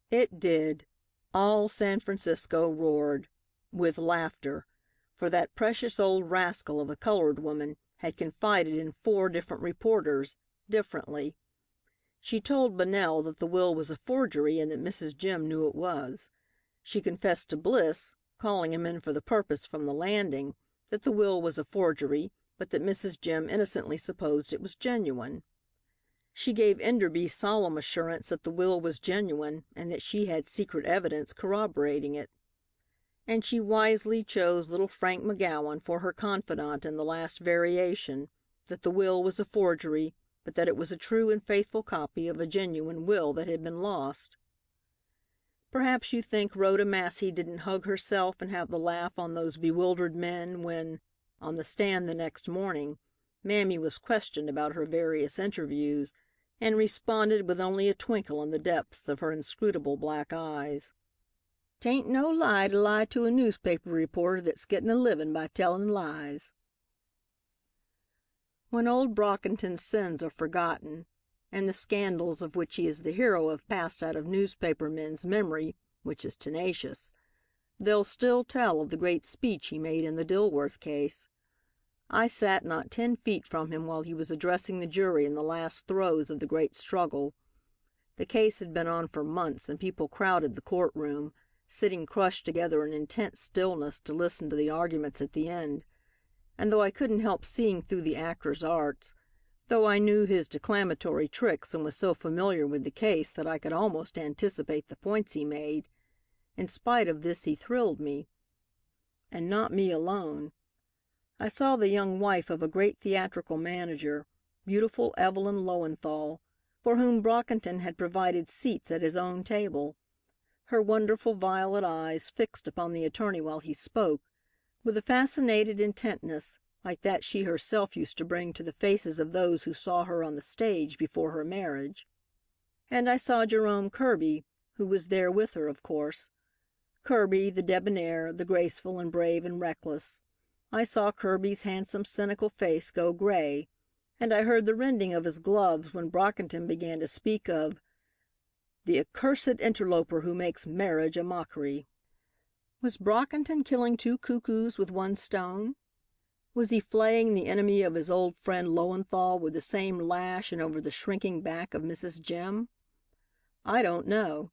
It did. All San Francisco roared with laughter, for that precious old rascal of a colored woman had confided in 4 different reporters, differently. She told Bunnell that the will was a forgery and that Mrs. Jim knew it was. She confessed to Bliss, calling him in for the purpose from the landing, that the will was a forgery, but that Mrs. Jim innocently supposed it was genuine. She gave Enderby solemn assurance that the will was genuine and that she had secret evidence corroborating it. And she wisely chose little Frank McGowan for her confidant in the last variation, that the will was a forgery, but that it was a true and faithful copy of a genuine will that had been lost. Perhaps you think Rhoda Massey didn't hug herself and have the laugh on those bewildered men when, on the stand the next morning, Mammy was questioned about her various interviews, and responded with only a twinkle in the depths of her inscrutable black eyes. "'Tain't no lie to lie to a newspaper reporter that's gettin' a livin' by tellin' lies." When old Brockington's sins are forgotten, and the scandals of which he is the hero have passed out of newspaper men's memory, which is tenacious, they'll still tell of the great speech he made in the Dilworth case. I sat not 10 feet from him while he was addressing the jury in the last throes of the great struggle. The case had been on for months, and people crowded the courtroom, sitting crushed together in intense stillness to listen to the arguments at the end. And though I couldn't help seeing through the actor's arts, though I knew his declamatory tricks and was so familiar with the case that I could almost anticipate the points he made, in spite of this he thrilled me. And not me alone. I saw the young wife of a great theatrical manager, beautiful Evelyn Lowenthal, for whom Brockington had provided seats at his own table. Her wonderful violet eyes fixed upon the attorney while he spoke, with a fascinated intentness like that she herself used to bring to the faces of those who saw her on the stage before her marriage. And I saw Jerome Kirby, who was there with her, of course. Kirby, the debonair, the graceful and brave and reckless. I saw Kirby's handsome, cynical face go gray, and I heard the rending of his gloves when Brockington began to speak of "the accursed interloper who makes marriage a mockery." Was Brockington killing 2 cuckoos with 1 stone? Was he flaying the enemy of his old friend Lowenthal with the same lash and over the shrinking back of Mrs. Jim? I don't know.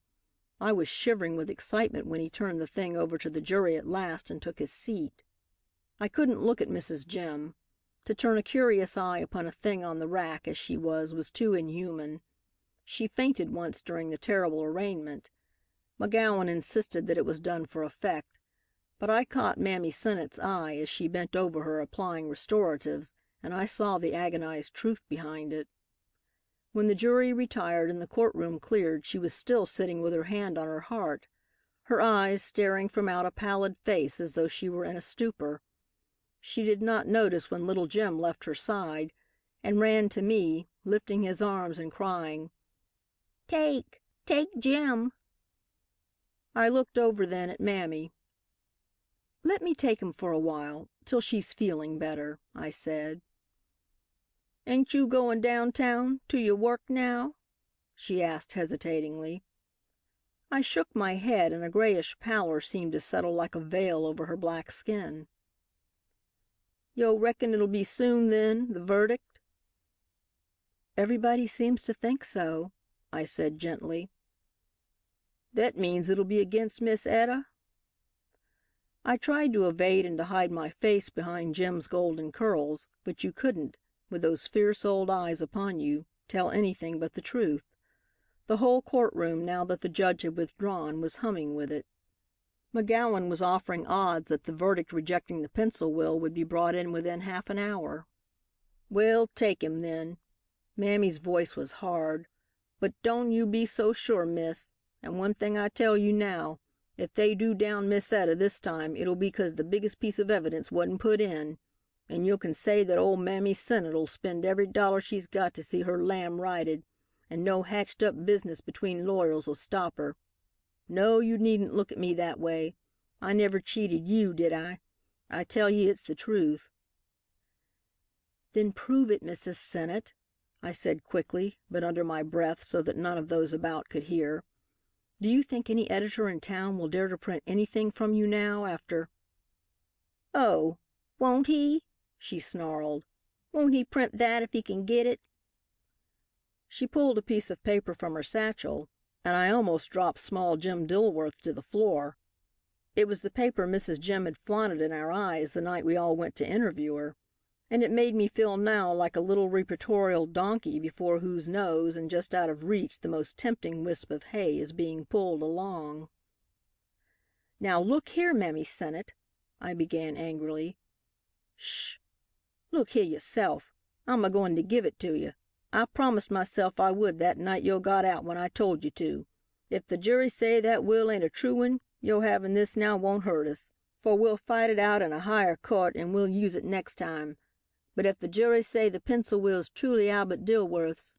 I was shivering with excitement when he turned the thing over to the jury at last and took his seat. I couldn't look at Mrs. Jim. To turn a curious eye upon a thing on the rack as she was too inhuman. She fainted once during the terrible arraignment. McGowan insisted that it was done for effect, but I caught Mamie Sennett's eye as she bent over her applying restoratives, and I saw the agonized truth behind it. When the jury retired and the courtroom cleared, she was still sitting with her hand on her heart, her eyes staring from out a pallid face as though she were in a stupor. She did not notice when little Jim left her side and ran to me, lifting his arms and crying, "Take Jim." I looked over then at Mammy. "Let me take him for a while, till she's feeling better," I said. "Ain't you goin' downtown to your work now?" she asked hesitatingly. I shook my head, and a grayish pallor seemed to settle like a veil over her black skin. "Yo' reckon it'll be soon then, the verdict?" "Everybody seems to think so," I said gently. "That means it'll be against Miss Etta?" I tried to evade and to hide my face behind Jim's golden curls, but you couldn't, with those fierce old eyes upon you, tell anything but the truth. The whole courtroom, now that the judge had withdrawn, was humming with it. McGowan was offering odds that the verdict rejecting the pencil will would be brought in within half an hour. "Well, take him then." Mammy's voice was hard. "But don't you be so sure, miss. And one thing I tell you now, if they do down Miss Etta this time, it'll be 'cause the biggest piece of evidence wasn't put in. And you can say that old Mammy Sennett'll spend every dollar she's got to see her lamb righted, and no hatched up business between lawyers'll stop her. No, you needn't look at me that way. I never cheated you, did I? I tell ye it's the truth." "Then prove it, Mrs. Sennett," I said quickly, but under my breath so that none of those about could hear. "Do you think any editor in town will dare to print anything from you now after—" "Oh, won't he?" she snarled. "Won't he print that if he can get it?" She pulled a piece of paper from her satchel, and I almost dropped small Jim Dilworth to the floor. It was the paper Mrs. Jim had flaunted in our eyes the night we all went to interview her, and it made me feel now like a little reportorial donkey before whose nose and just out of reach the most tempting wisp of hay is being pulled along. "Now look here, Mammy Sennett," I began angrily. "Sh! Look here yourself. I'm a-goin' to give it to you. I promised myself I would that night yo' got out when I told you to. If the jury say that will ain't a true one, yo' having this now won't hurt us, for we'll fight it out in a higher court and we'll use it next time. But if the jury say the pencil will's truly Albert Dilworth's—"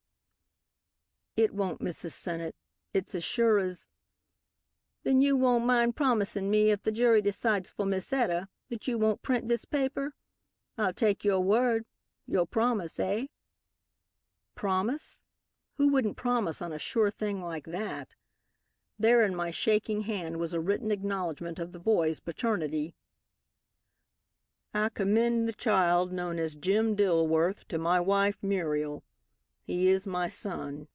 "It won't, Mrs. Sennett. It's as sure as—" "Then you won't mind promisin' me, if the jury decides for Miss Etta, that you won't print this paper? I'll take your word. Your promise, eh?" Promise? Who wouldn't promise on a sure thing like that? There in my shaking hand was a written acknowledgment of the boy's paternity. "I commend the child known as Jim Dilworth to my wife Muriel. He is my son."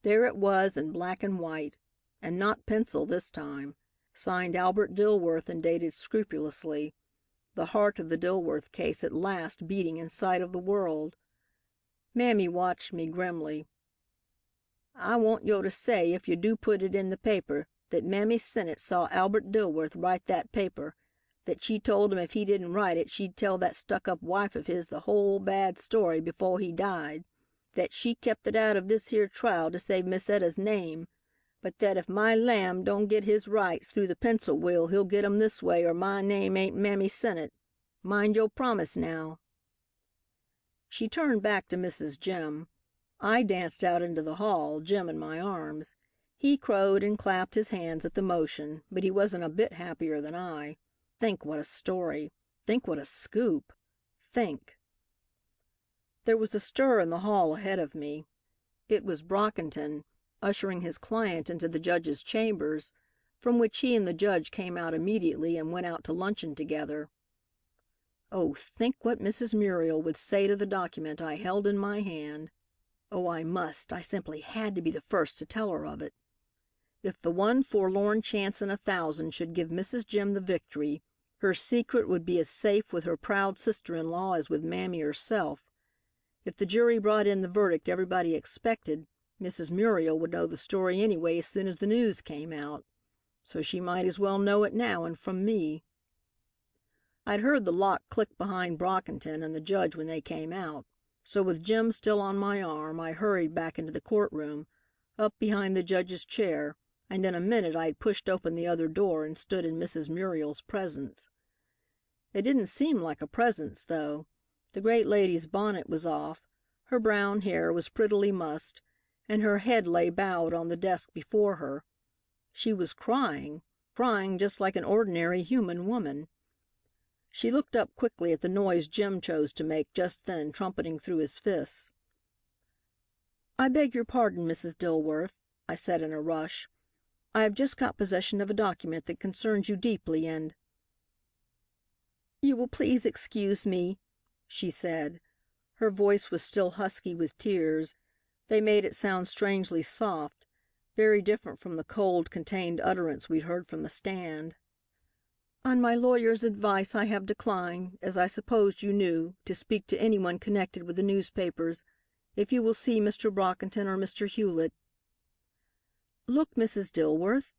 There it was in black and white, and not pencil this time, signed Albert Dilworth and dated scrupulously, the heart of the Dilworth case at last beating in sight of the world. Mammy watched me grimly. "I want yo' to say, if yo' do put it in the paper, that Mammy Sennett saw Albert Dilworth write that paper, that she told him if he didn't write it she'd tell that stuck-up wife of his the whole bad story before he died, that she kept it out of this here trial to save Miss Etta's name, but that if my lamb don't get his rights through the pencil will, he'll get 'em this way or my name ain't Mammy Sennett. Mind yo' promise now." She turned back to Mrs. Jim. I danced out into the hall, Jim in my arms. He crowed and clapped his hands at the motion, but he wasn't a bit happier than I. Think what a story. Think what a scoop. Think. There was a stir in the hall ahead of me. It was Brockington, ushering his client into the judge's chambers, from which he and the judge came out immediately and went out to luncheon together. Oh, think what Mrs. Muriel would say to the document I held in my hand. Oh, I simply had to be the first to tell her of it. If the one forlorn chance in 1,000 should give Mrs. Jim the victory, her secret would be as safe with her proud sister-in-law as with Mammy herself. If the jury brought in the verdict everybody expected, Mrs. Muriel would know the story anyway as soon as the news came out. So she might as well know it now and from me. I'd heard the lock click behind Brockington and the judge when they came out, so with Jim still on my arm, I hurried back into the courtroom, up behind the judge's chair, and in a minute I had pushed open the other door and stood in Mrs. Muriel's presence. It didn't seem like a presence, though. The great lady's bonnet was off, her brown hair was prettily mussed, and her head lay bowed on the desk before her. She was crying, crying just like an ordinary human woman. She looked up quickly at the noise Jim chose to make just then, trumpeting through his fists. "I beg your pardon, Mrs. Dilworth," I said in a rush. "I have just got possession of a document that concerns you deeply and—" "You will please excuse me," she said. Her voice was still husky with tears. They made it sound strangely soft, very different from the cold, contained utterance we'd heard from the stand. "On my lawyer's advice I have declined, as I supposed you knew, to speak to any one connected with the newspapers. If you will see Mr. Brockington or Mr. Hewlett—" "Look, Mrs. Dilworth."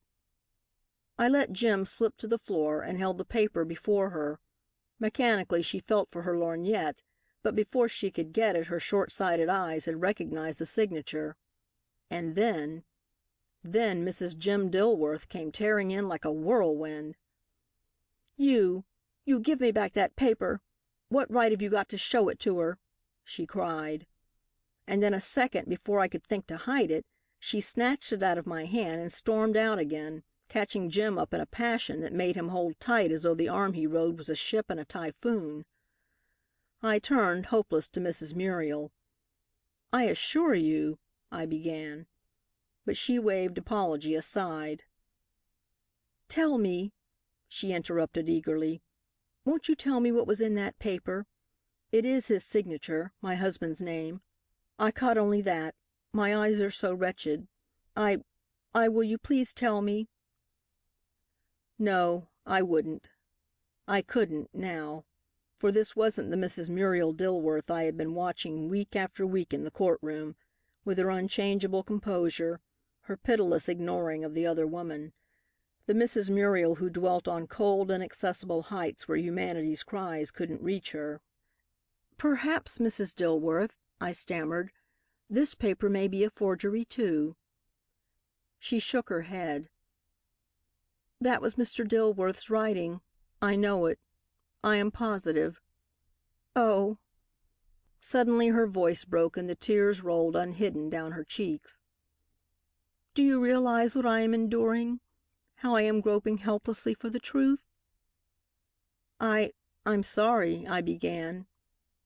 I let Jim slip to the floor and held the paper before her. Mechanically she felt for her lorgnette, but before she could get it her short-sighted eyes had recognized the signature. And then Mrs. Jim Dilworth came tearing in like a whirlwind. "You give me back that paper! What right have you got to show it to her?" she cried. And in a second, before I could think to hide it, she snatched it out of my hand and stormed out again, catching Jim up in a passion that made him hold tight as though the arm he rode was a ship in a typhoon. I turned, hopeless, to Mrs. Muriel. "I assure you—" I began. But she waved apology aside. "Tell me," she interrupted eagerly, "won't you tell me what was in that paper? It is his signature, my husband's name. I caught only that. My eyes are so wretched. Will you please tell me?" No, I wouldn't. I couldn't, now. For this wasn't the Mrs. Muriel Dilworth I had been watching week after week in the courtroom, with her unchangeable composure, her pitiless ignoring of the other woman. The Mrs. Muriel who dwelt on cold, inaccessible heights where humanity's cries couldn't reach her. "Perhaps, Mrs. Dilworth," I stammered, "this paper may be a forgery, too." She shook her head. "That was Mr. Dilworth's writing. I know it. I am positive." Oh," Suddenly her voice broke and the tears rolled unhidden down her cheeks. "do you realize what I am enduring? How I am groping helplessly for the truth?" I'm sorry," I began,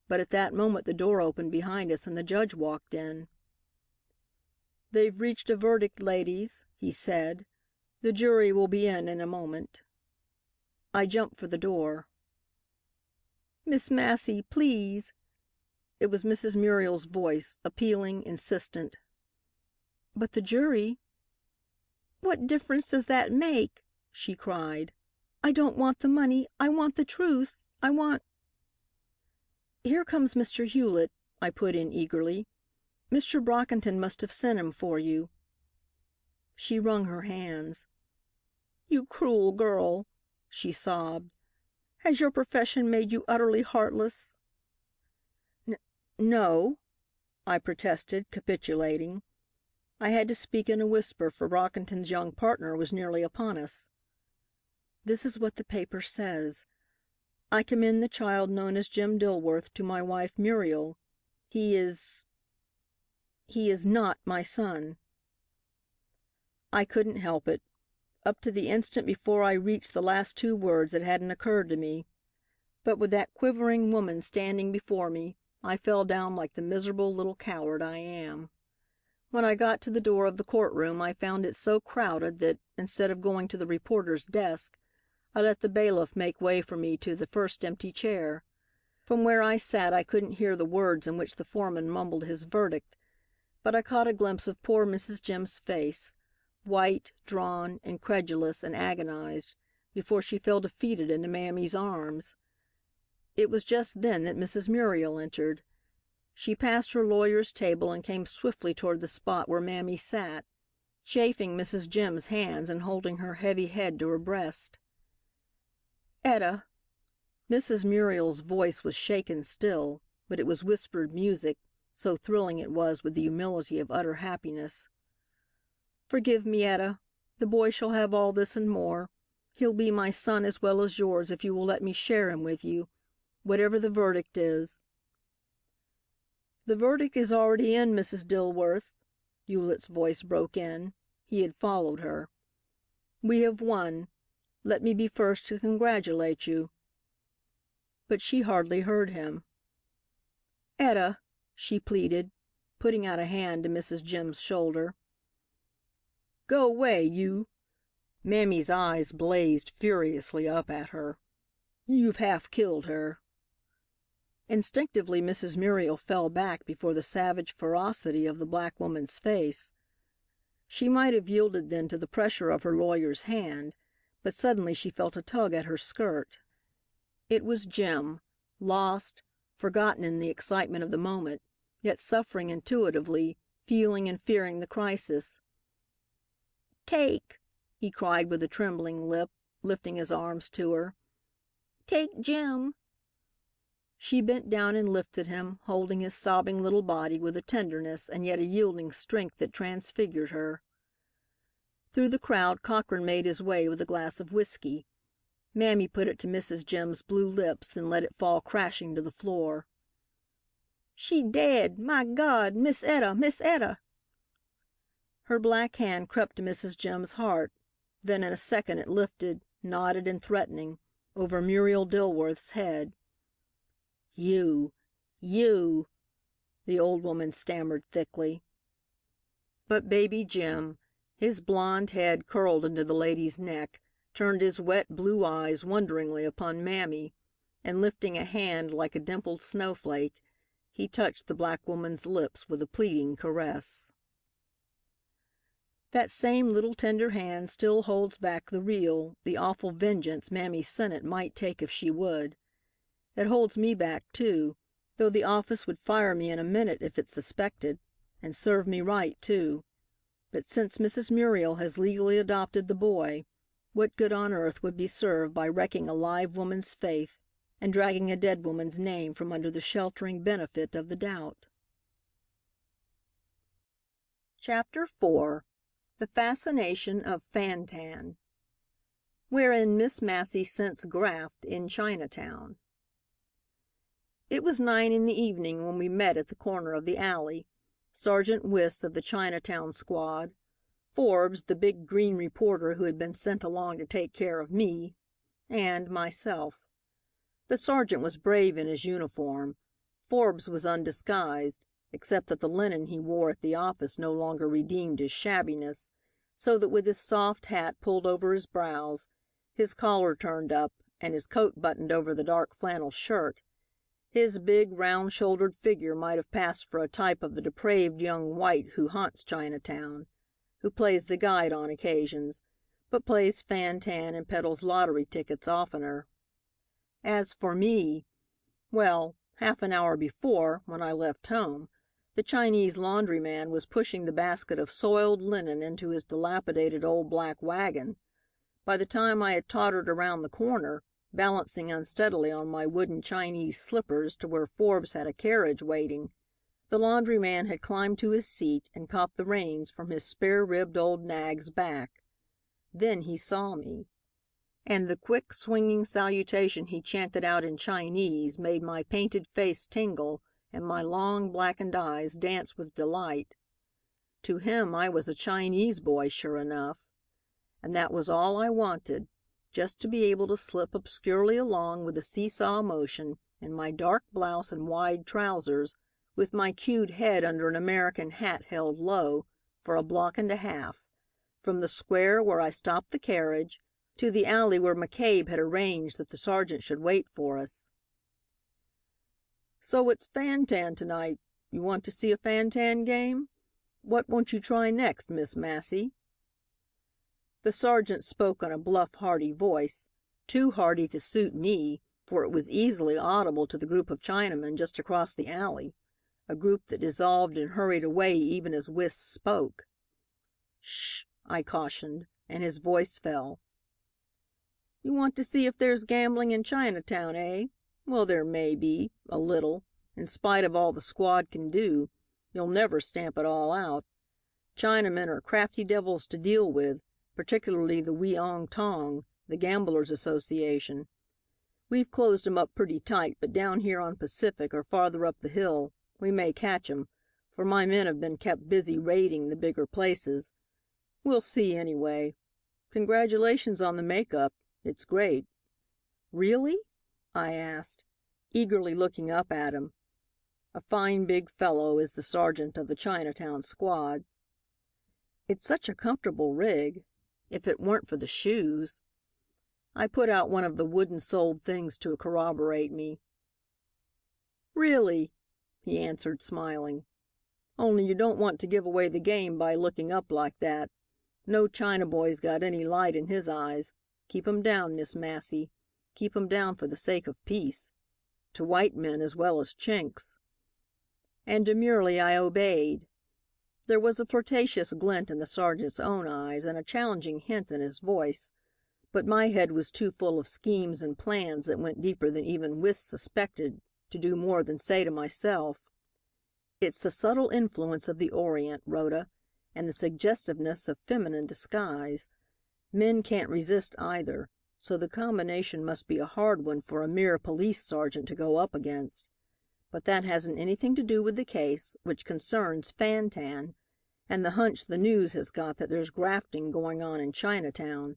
but at that moment the door opened behind us and the judge walked in. "They've reached a verdict, ladies," he said. "The jury will be in a moment." I jumped for the door. "Miss Massey, please." It was Mrs. Muriel's voice, appealing, insistent. "But the jury what difference does that make?" she cried. "I don't want the money. I want the truth. I want "Here comes Mr. Hewlett," I put in eagerly. "Mr. Brockington must have sent him for you." She wrung her hands. "You cruel girl," she sobbed. "has your profession made you utterly heartless?" No," I protested, capitulating. I had to speak in a whisper, for Brockington's young partner was nearly upon us. "This is what the paper says. I commend the child known as Jim Dilworth to my wife Muriel. He is not my son." I couldn't help it. Up to the instant before I reached the last two words it hadn't occurred to me. But with that quivering woman standing before me, I fell down like the miserable little coward I am. When I got to the door of the courtroom, I found it so crowded that, instead of going to the reporter's desk, I let the bailiff make way for me to the first empty chair. From where I sat I couldn't hear the words in which the foreman mumbled his verdict, but I caught a glimpse of poor Mrs. Jim's face, white, drawn, incredulous, and agonized, before she fell defeated into Mammy's arms. It was just then that Mrs. Muriel entered. She passed her lawyer's table and came swiftly toward the spot where Mammy sat, chafing Mrs. Jim's hands and holding her heavy head to her breast. "Etta," Mrs. Muriel's voice was shaken still, but it was whispered music, so thrilling it was with the humility of utter happiness. "Forgive me, Etta. The boy shall have all this and more. He'll be my son as well as yours if you will let me share him with you, whatever the verdict is." "The verdict is already in, Mrs. Dilworth," Hewlett's voice broke in. He had followed her. "We have won. Let me be first to congratulate you." But she hardly heard him. "Etta," she pleaded, putting out a hand to Mrs. Jim's shoulder. "Go 'way, you!" Mammy's eyes blazed furiously up at her. "You've half killed her." Instinctively Mrs. Muriel fell back before the savage ferocity of the black woman's face. She might have yielded then to the pressure of her lawyer's hand, but suddenly she felt a tug at her skirt. It was Jim, lost, forgotten in the excitement of the moment, yet suffering intuitively, feeling and fearing the crisis. "Take," he cried with a trembling lip, lifting his arms to her. "Take Jim." She bent down and lifted him, holding his sobbing little body with a tenderness and yet a yielding strength that transfigured her. Through the crowd Cochran made his way with a glass of whiskey. Mammy put it to Mrs. Jim's blue lips, then let it fall crashing to the floor. "She dead. My God, Miss Etta, Miss Etta." Her black hand crept to Mrs. Jim's heart, then in a second it lifted, knotted and threatening, over Muriel Dilworth's head. You, the old woman stammered thickly. But baby Jim, his blond head curled into the lady's neck, turned his wet blue eyes wonderingly upon Mammy, and lifting a hand like a dimpled snowflake, he touched the black woman's lips with a pleading caress. That same little tender hand still holds back the real, the awful vengeance Mammy Sennett might take if she would. It holds me back, too, though the office would fire me in a minute if it suspected, and serve me right, too. But since Mrs. Muriel has legally adopted the boy, what good on earth would be served by wrecking a live woman's faith and dragging a dead woman's name from under the sheltering benefit of the doubt? Chapter 4. The Fascination of Fantan, wherein Miss Massey scents graft in Chinatown. It was 9 in the evening when we met at the corner of the alley. Sergeant Wyss of the Chinatown squad, Forbes, the big green reporter who had been sent along to take care of me, and myself. The sergeant was brave in his uniform. Forbes was undisguised, except that the linen he wore at the office no longer redeemed his shabbiness, so that with his soft hat pulled over his brows, his collar turned up, and his coat buttoned over the dark flannel shirt, his big, round-shouldered figure might have passed for a type of the depraved young white who haunts Chinatown, who plays the guide on occasions, but plays fan-tan and peddles lottery tickets oftener. As for me, well, half an hour before, when I left home, the Chinese laundryman was pushing the basket of soiled linen into his dilapidated old black wagon. By the time I had tottered around the corner, balancing unsteadily on my wooden Chinese slippers to where Forbes had a carriage waiting, the laundryman had climbed to his seat and caught the reins from his spare-ribbed old nag's back. Then he saw me. And the quick, swinging salutation he chanted out in Chinese made my painted face tingle and my long, blackened eyes dance with delight. To him I was a Chinese boy, sure enough. And that was all I wanted, just to be able to slip obscurely along with a seesaw motion in my dark blouse and wide trousers, with my queued head under an American hat held low, for a block and a half, from the square where I stopped the carriage to the alley where McCabe had arranged that the sergeant should wait for us. "So it's fan-tan tonight. You want to see a fan-tan game? What won't you try next, Miss Massey?" The sergeant spoke in a bluff, hearty voice, too hearty to suit me, for it was easily audible to the group of Chinamen just across the alley, a group that dissolved and hurried away even as Wyss spoke. "Shh," I cautioned, and his voice fell. "You want to see if there's gambling in Chinatown, eh? Well, there may be, a little, in spite of all the squad can do. You'll never stamp it all out. Chinamen are crafty devils to deal with, particularly the Wiong Tong, the Gamblers' Association. We've closed 'em up pretty tight, but down here on Pacific or farther up the hill, we may catch 'em, for my men have been kept busy raiding the bigger places. We'll see, anyway. Congratulations on the make-up. It's great." "Really?" I asked, eagerly looking up at him. A fine big fellow is the sergeant of the Chinatown squad. "It's such a comfortable rig. If it weren't for the shoes." I put out one of the wooden-soled things to corroborate me. "Really," he answered, smiling. "Only you don't want to give away the game by looking up like that. No China boy's got any light in his eyes. Keep 'em down, Miss Massey. Keep 'em down for the sake of peace. To white men as well as Chinks." And demurely I obeyed. There was a flirtatious glint in the sergeant's own eyes and a challenging hint in his voice, but my head was too full of schemes and plans that went deeper than even Wyss suspected to do more than say to myself, "It's the subtle influence of the Orient, Rhoda, and the suggestiveness of feminine disguise. Men can't resist either, so the combination must be a hard one for a mere police sergeant to go up against. But that hasn't anything to do with the case, which concerns fan-tan, and the hunch the news has got that there's grafting going on in Chinatown,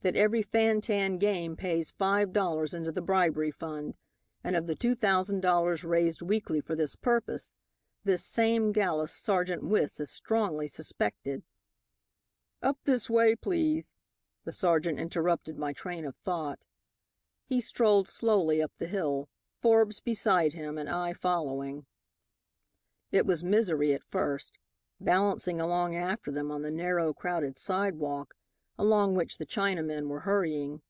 that every fan-tan game pays $5 into the bribery fund, and of the $2,000 raised weekly for this purpose, this same gallus Sergeant Wyss is strongly suspected." "Up this way, please," the sergeant interrupted my train of thought. He strolled slowly up the hill, Forbes beside him and I following. It was misery at first, balancing along after them on the narrow, crowded sidewalk, along which the Chinamen were hurrying.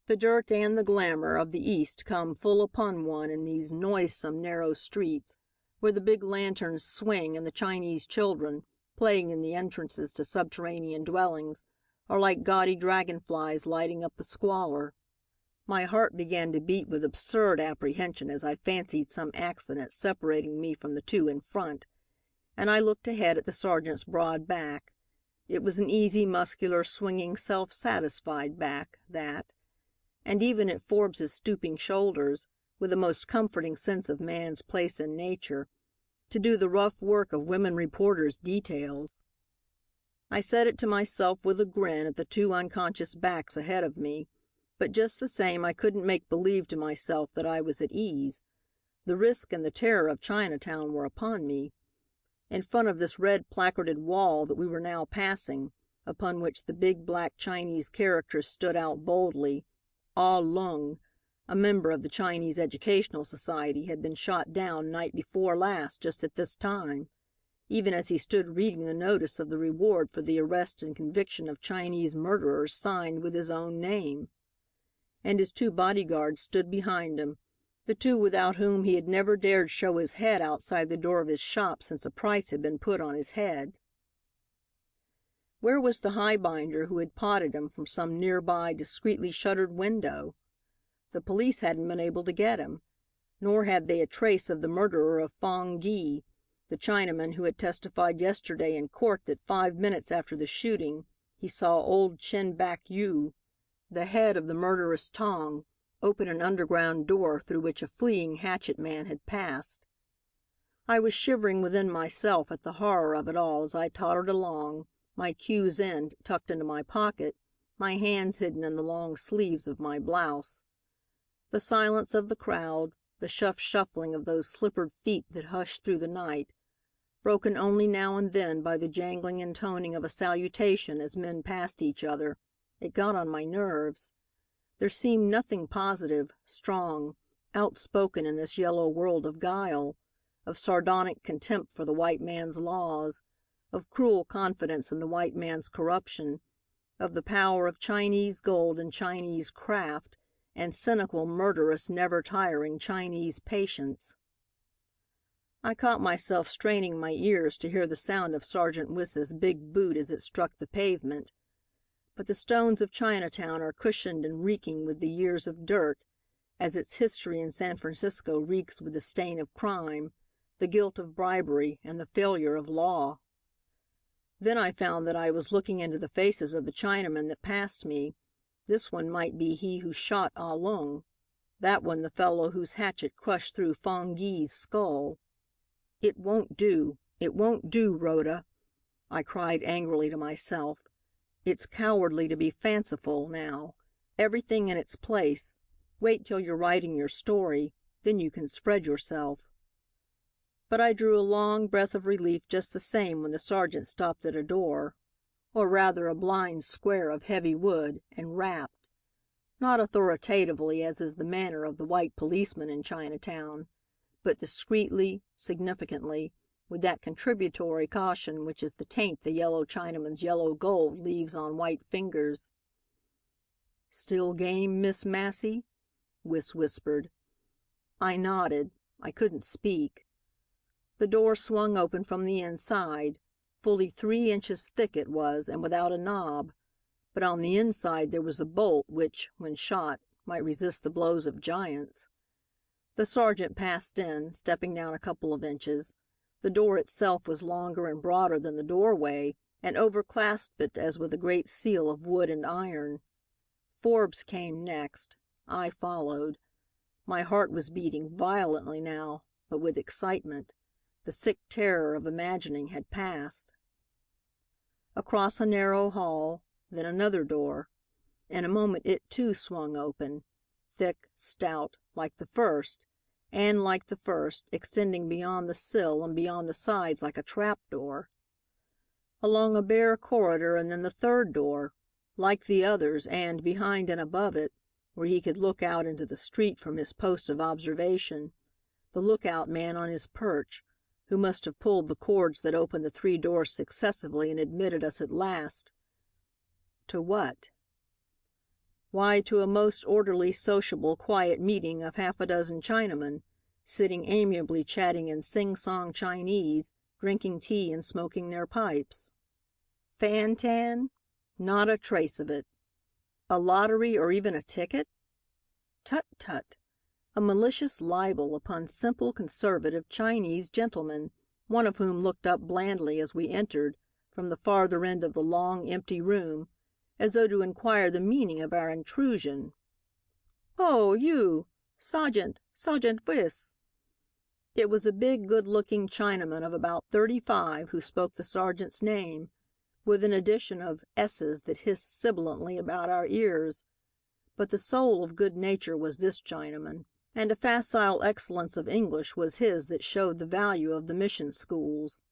The dirt and the glamour of the East come full upon one in these noisome, narrow streets, where the big lanterns swing and the Chinese children, playing in the entrances to subterranean dwellings, are like gaudy dragonflies lighting up the squalor. My heart began to beat with absurd apprehension as I fancied some accident separating me from the two in front, and I looked ahead at the sergeant's broad back. It was an easy, muscular, swinging, self-satisfied back, that. And even at Forbes's stooping shoulders, with a most comforting sense of man's place in nature, to do the rough work of women reporters' details. I said it to myself with a grin at the two unconscious backs ahead of me, but just the same I couldn't make believe to myself that I was at ease. The risk and the terror of Chinatown were upon me. In front of this red placarded wall that we were now passing, upon which the big black Chinese characters stood out boldly, Ah Lung, a member of the Chinese Educational Society, had been shot down night before last just at this time, even as he stood reading the notice of the reward for the arrest and conviction of Chinese murderers signed with his own name. And his two bodyguards stood behind him, the two without whom he had never dared show his head outside the door of his shop since a price had been put on his head. Where was the highbinder who had potted him from some nearby, discreetly shuttered window? The police hadn't been able to get him, nor had they a trace of the murderer of Fong, the Chinaman who had testified yesterday in court that 5 minutes after the shooting he saw old Chin Bak Yu, the head of the murderous Tong, open an underground door through which a fleeing hatchet man had passed. I was shivering within myself at the horror of it all as I tottered along, my cue's end tucked into my pocket, my hands hidden in the long sleeves of my blouse. The silence of the crowd, the shuffling of those slippered feet that hushed through the night, broken only now and then by the jangling intoning of a salutation as men passed each other, it got on my nerves. There seemed nothing positive, strong, outspoken in this yellow world of guile, of sardonic contempt for the white man's laws, of cruel confidence in the white man's corruption, of the power of Chinese gold and Chinese craft, and cynical, murderous, never-tiring Chinese patience. I caught myself straining my ears to hear the sound of Sergeant Wiss's big boot as it struck the pavement. But the stones of Chinatown are cushioned and reeking with the years of dirt, as its history in San Francisco reeks with the stain of crime, the guilt of bribery, and the failure of law. Then I found that I was looking into the faces of the Chinamen that passed me. This one might be he who shot Ah Lung, that one the fellow whose hatchet crushed through Fong Yi's skull. "It won't do, it won't do, Rhoda," I cried angrily to myself. "It's cowardly to be fanciful, now. Everything in its place. Wait till you're writing your story, then you can spread yourself." But I drew a long breath of relief just the same when the sergeant stopped at a door, or rather a blind square of heavy wood, and rapped. Not authoritatively, as is the manner of the white policeman in Chinatown, but discreetly, significantly, with that contributory caution which is the taint the yellow Chinaman's yellow gold leaves on white fingers. "Still game, Miss Massey?" Wiss whispered. I nodded. I couldn't speak. The door swung open from the inside. Fully 3 inches thick it was, and without a knob, but on the inside there was a bolt which, when shot, might resist the blows of giants. The sergeant passed in, stepping down a couple of inches. The door itself was longer and broader than the doorway, and overclasped it as with a great seal of wood and iron. Forbes came next. I followed. My heart was beating violently now, but with excitement. The sick terror of imagining had passed. Across a narrow hall, then another door. In a moment it too swung open, thick, stout, like the first, and like the first, extending beyond the sill and beyond the sides like a trap-door. Along a bare corridor and then the third door, like the others, and behind and above it, where he could look out into the street from his post of observation, the lookout man on his perch, who must have pulled the cords that opened the 3 doors successively and admitted us at last. To what? Why, to a most orderly, sociable, quiet meeting of half a dozen Chinamen, sitting amiably chatting in sing-song Chinese, drinking tea and smoking their pipes. Fan tan? Not a trace of it. A lottery or even a ticket? Tut, tut. A malicious libel upon simple, conservative Chinese gentlemen, one of whom looked up blandly as we entered, from the farther end of the long, empty room, as though to inquire the meaning of our intrusion. "Oh, you! Sergeant, Sergeant Wyss." It was a big, good-looking Chinaman of about 35 who spoke the sergeant's name, with an addition of s's that hissed sibilantly about our ears. But the soul of good nature was this Chinaman, and a facile excellence of English was his that showed the value of the mission schools.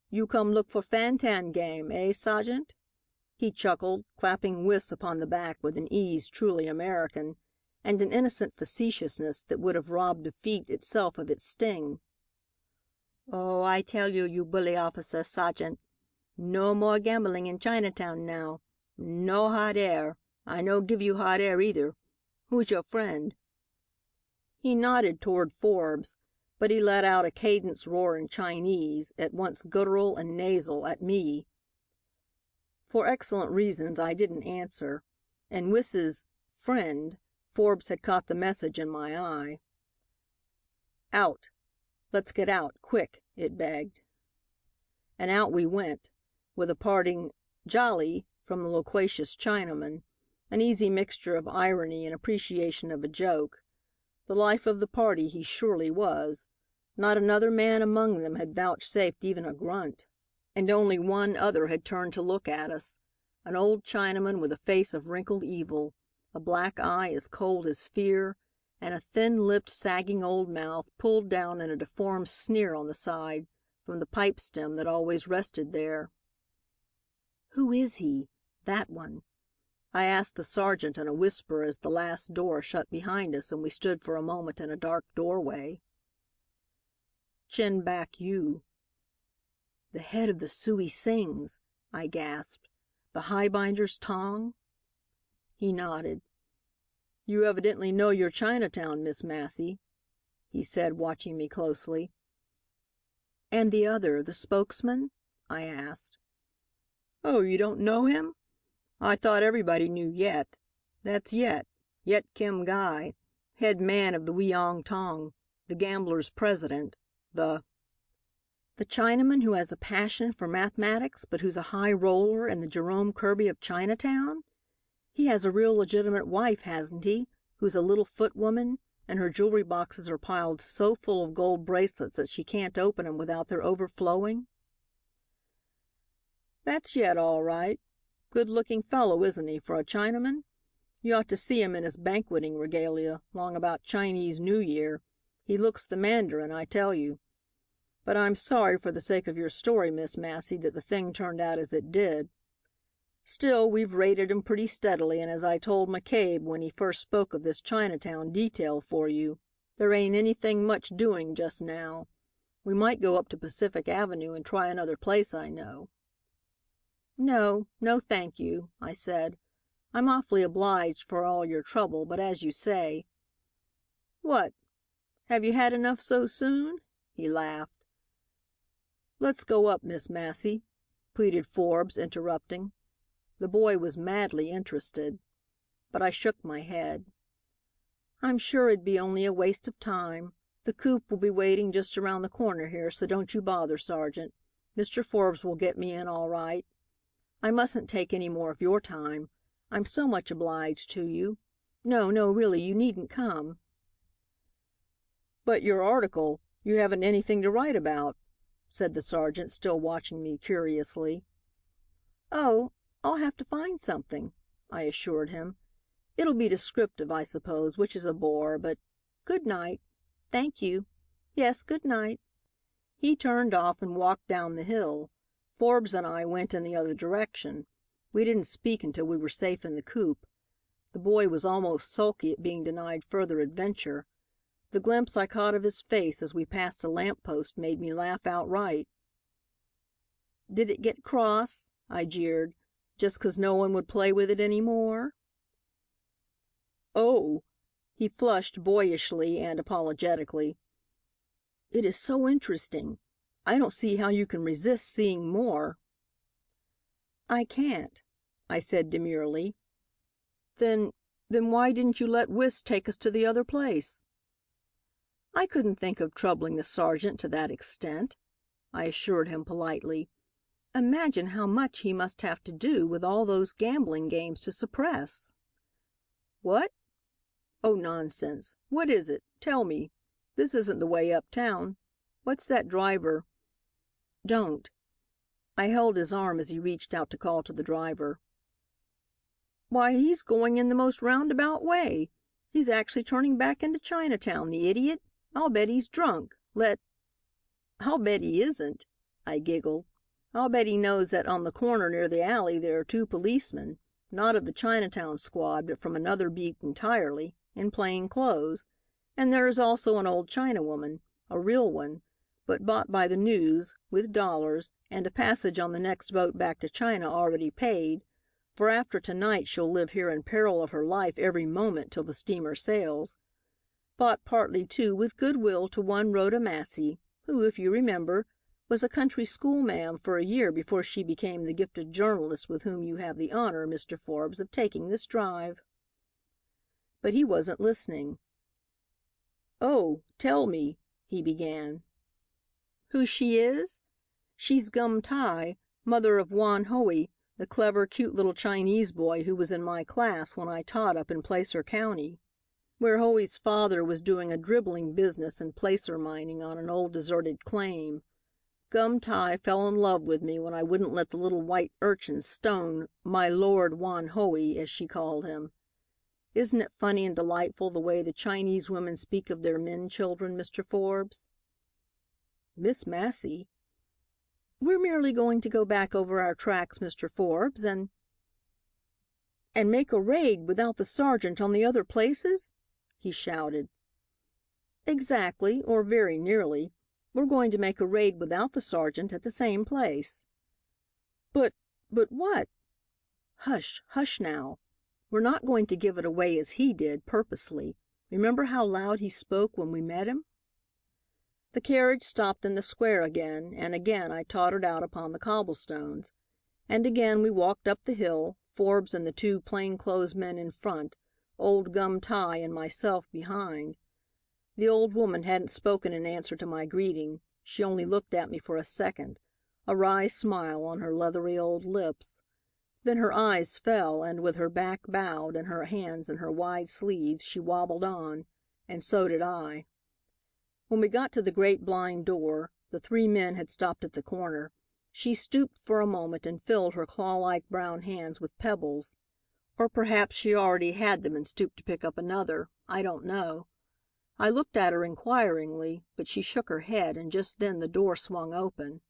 "You come look for fan-tan game, eh, Sergeant?" he chuckled, clapping Wyss upon the back with an ease truly American, and an innocent facetiousness that would have robbed defeat itself of its sting. "Oh, I tell you, you bully officer, Sergeant. No more gambling in Chinatown now. No hot air. I no give you hot air either. Who's your friend?" He nodded toward Forbes, but he let out a cadenced roar in Chinese, at once guttural and nasal, at me. For excellent reasons I didn't answer, and Wiss's "friend" Forbes had caught the message in my eye. "Out. Let's get out, quick," it begged. And out we went, with a parting "Jolly" from the loquacious Chinaman, an easy mixture of irony and appreciation of a joke. The life of the party he surely was. Not another man among them had vouchsafed even a grunt, and only one other had turned to look at us, an old Chinaman with a face of wrinkled evil, a black eye as cold as fear, and a thin-lipped, sagging old mouth pulled down in a deformed sneer on the side from the pipe stem that always rested there. "Who is he, that one?" I asked the sergeant in a whisper as the last door shut behind us and we stood for a moment in a dark doorway. "Chin Back Yu." "The head of the Sui Sings," I gasped. "The highbinder's Tong?" He nodded. "You evidently know your Chinatown, Miss Massey," he said, watching me closely. "And the other, the spokesman?" I asked. "Oh, you don't know him? I thought everybody knew Yet. That's Yet Kim Guy, head man of the Weong Tong, the gamblers' president, the—" "The Chinaman who has a passion for mathematics, but who's a high roller and the Jerome Kirby of Chinatown? He has a real legitimate wife, hasn't he, who's a little foot woman, and her jewelry boxes are piled so full of gold bracelets that she can't open 'em without their overflowing?" "That's Yet, all right. Good-looking fellow, isn't he, for a Chinaman? You ought to see him in his banqueting regalia, 'long about Chinese New Year. He looks the mandarin, I tell you. But I'm sorry for the sake of your story, Miss Massey, that the thing turned out as it did. Still, we've rated him pretty steadily, and as I told McCabe when he first spoke of this Chinatown detail for you, there ain't anything much doing just now. We might go up to Pacific Avenue and try another place I know." "No, no, thank you," I said. "I'm awfully obliged for all your trouble, but as you say—" "What? Have you had enough so soon?" he laughed. "Let's go up, Miss Massey," pleaded Forbes, interrupting. The boy was madly interested. But I shook my head. "I'm sure it'd be only a waste of time. The coupe will be waiting just around the corner here, so don't you bother, Sergeant. Mr. Forbes will get me in all right. I mustn't take any more of your time. I'm so much obliged to you. No, no, really, you needn't come." "But your article, you haven't anything to write about," said the sergeant, still watching me curiously. "Oh, I'll have to find something," I assured him. "It'll be descriptive, I suppose, which is a bore, but good night. Thank you. Yes, good night." He turned off and walked down the hill. Forbes and I went in the other direction. We didn't speak until we were safe in the coupe. The boy was almost sulky at being denied further adventure. The glimpse I caught of his face as we passed a lamp post made me laugh outright. "Did it get cross," I jeered, "just 'cause no one would play with it any more?" "Oh!" He flushed boyishly and apologetically. "It is so interesting. I don't see how you can resist seeing more." "I can't," I said demurely. "Then why didn't you let Wyss take us to the other place?" "I couldn't think of troubling the sergeant to that extent," I assured him politely. "Imagine how much he must have to do with all those gambling games to suppress." "What?" "Oh, nonsense. What is it? Tell me. This isn't the way uptown. What's that driver?" "Don't." I held his arm as he reached out to call to the driver. "Why, he's going in the most roundabout way. He's actually turning back into Chinatown, the idiot. I'll bet he's drunk. "I'll bet he isn't," I giggled. "I'll bet he knows that on the corner near the alley there are two policemen, not of the Chinatown squad, but from another beat entirely, in plain clothes. And there is also an old Chinawoman, a real one, but bought by the News, with dollars, and a passage on the next boat back to China already paid, for after to-night she'll live here in peril of her life every moment till the steamer sails. Bought partly, too, with good will to one Rhoda Massey, who, if you remember, was a country schoolma'am for a year before she became the gifted journalist with whom you have the honor, Mr. Forbes, of taking this drive." But he wasn't listening. "Oh, tell me," he began. "Who she is? She's Gum Tai, mother of Wan Hoey, the clever, cute little Chinese boy who was in my class when I taught up in Placer County, where Hoey's father was doing a dribbling business in placer mining on an old deserted claim. Gum Tai fell in love with me when I wouldn't let the little white urchin stone 'my Lord Wan Hoey,' as she called him. Isn't it funny and delightful the way the Chinese women speak of their men children, Mr. Forbes?" "Miss Massey." "We're merely going to go back over our tracks, Mr. Forbes, and make a raid without the sergeant on the other places?" he shouted. "Exactly, or very nearly. We're going to make a raid without the sergeant at the same place." "But what?" "Hush, hush now. We're not going to give it away as he did, purposely. Remember how loud he spoke when we met him?" The carriage stopped in the square again, and again I tottered out upon the cobblestones. And again we walked up the hill, Forbes and the two plain-clothes men in front, old Gum Tai and myself behind. The old woman hadn't spoken in answer to my greeting. She only looked at me for a second, a wry smile on her leathery old lips. Then her eyes fell, and with her back bowed and her hands in her wide sleeves, she wobbled on, and so did I. When we got to the great blind door, the three men had stopped at the corner. She stooped for a moment and filled her claw-like brown hands with pebbles. Or perhaps she already had them and stooped to pick up another. I don't know. I looked at her inquiringly, but she shook her head, and just then the door swung open.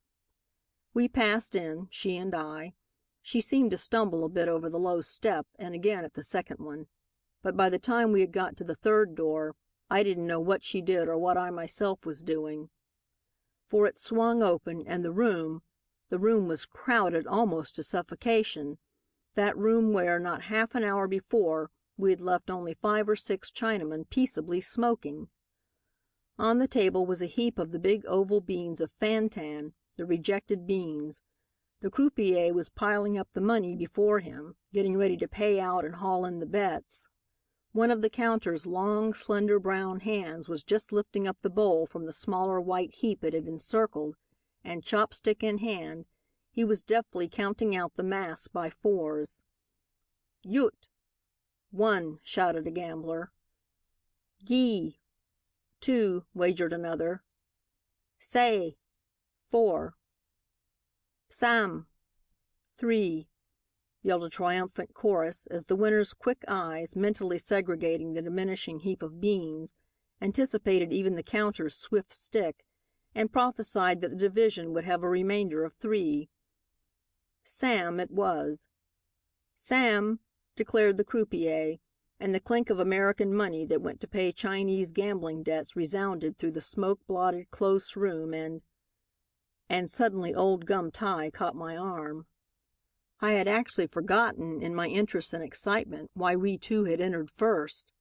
We passed in, she and I. She seemed to stumble a bit over the low step and again at the second one. But by the time we had got to the third door, I didn't know what she did or what I myself was doing. For it swung open, and the room was crowded almost to suffocation. That room where, not half an hour before, we had left only 5 or 6 Chinamen peaceably smoking. On the table was a heap of the big oval beans of Fantan, the rejected beans. The croupier was piling up the money before him, getting ready to pay out and haul in the bets. One of the counter's long, slender brown hands was just lifting up the bowl from the smaller white heap it had encircled, and, chopstick in hand, he was deftly counting out the mass by fours. "Yut!" "1," shouted a gambler. "Gee!" "2," wagered another. "Say!" "4." "Sam!" "3," yelled a triumphant chorus, as the winner's quick eyes, mentally segregating the diminishing heap of beans, anticipated even the counter's swift stick, and prophesied that the division would have a remainder of 3. "Sam" it was. "Sam!" declared the croupier, and the clink of American money that went to pay Chinese gambling debts resounded through the smoke-blotted, close room, and suddenly old Gum Tai caught my arm. I had actually forgotten, in my interest and excitement, why we two had entered first.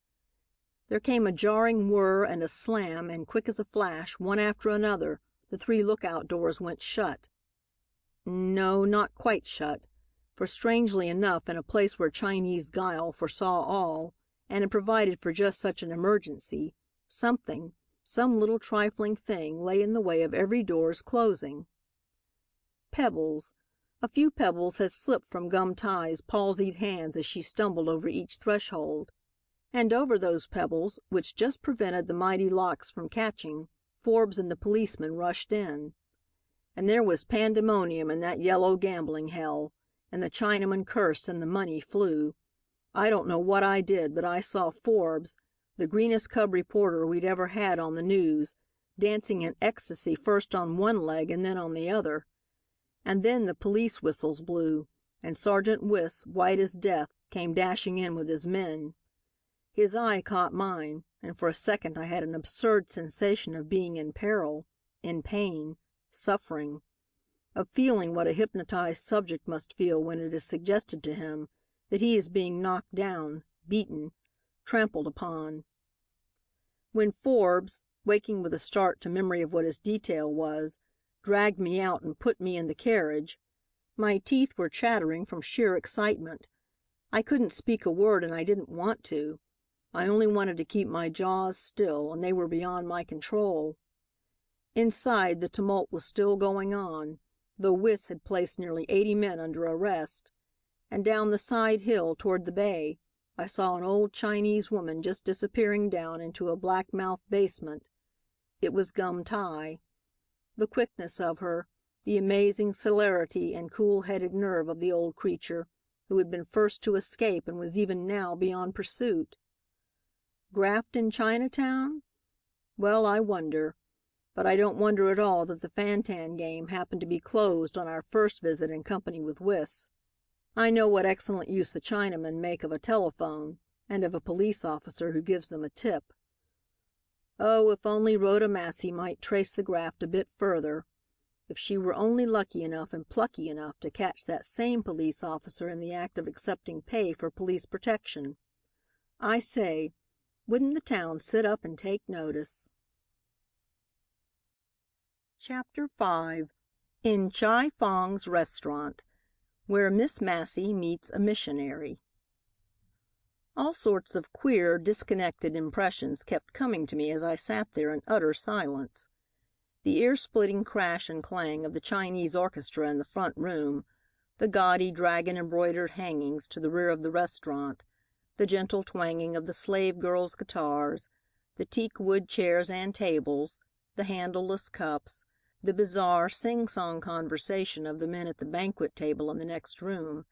There came a jarring whir and a slam, and quick as a flash, one after another, the 3 lookout doors went shut. No, not quite shut, for strangely enough, in a place where Chinese guile foresaw all, and had provided for just such an emergency, some little trifling thing, lay in the way of every door's closing. Pebbles. A few pebbles had slipped from Gum Tai's palsied hands as she stumbled over each threshold. And over those pebbles, which just prevented the mighty locks from catching, Forbes and the policeman rushed in. And there was pandemonium in that yellow gambling hell, and the Chinaman cursed and the money flew. I don't know what I did, but I saw Forbes, the greenest cub reporter we'd ever had on the news, dancing in ecstasy first on one leg and then on the other. And then the police whistles blew, and Sergeant Wyss, white as death, came dashing in with his men. His eye caught mine, and for a second I had an absurd sensation of being in peril, in pain, suffering, of feeling what a hypnotized subject must feel when it is suggested to him that he is being knocked down, beaten, trampled upon. When Forbes, waking with a start to memory of what his detail was, dragged me out and put me in the carriage, my teeth were chattering from sheer excitement. I couldn't speak a word and I didn't want to. I only wanted to keep my jaws still, and they were beyond my control. Inside, the tumult was still going on, though Wyss had placed nearly 80 men under arrest. And down the side hill toward the bay, I saw an old Chinese woman just disappearing down into a black-mouthed basement. It was Gum Tai. The quickness of her, the amazing celerity and cool-headed nerve of the old creature, who had been first to escape and was even now beyond pursuit. Graft in Chinatown? Well, I wonder. But I don't wonder at all that the fan-tan game happened to be closed on our first visit in company with Wyss. I know what excellent use the Chinamen make of a telephone, and of a police officer who gives them a tip. Oh, if only Rhoda Massey might trace the graft a bit further. If she were only lucky enough and plucky enough to catch that same police officer in the act of accepting pay for police protection. I say, wouldn't the town sit up and take notice? Chapter 5. In Chai Fong's Restaurant, where Miss Massey meets a missionary. All sorts of queer, disconnected impressions kept coming to me as I sat there in utter silence. The ear-splitting crash and clang of the Chinese orchestra in the front room, the gaudy dragon-embroidered hangings to the rear of the restaurant, the gentle twanging of the slave girls' guitars, the teak wood chairs and tables, the handleless cups, the bizarre sing-song conversation of the men at the banquet table in the next room,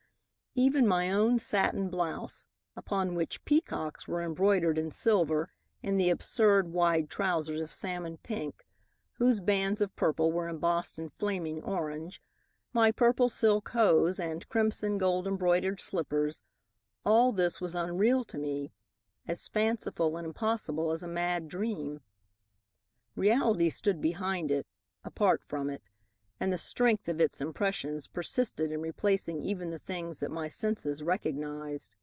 even my own satin blouse, upon which peacocks were embroidered in silver, and the absurd wide trousers of salmon pink, whose bands of purple were embossed in flaming orange, my purple silk hose and crimson gold embroidered slippers, all this was unreal to me, as fanciful and impossible as a mad dream. Reality stood behind it, apart from it, and the strength of its impressions persisted in replacing even the things that my senses recognized.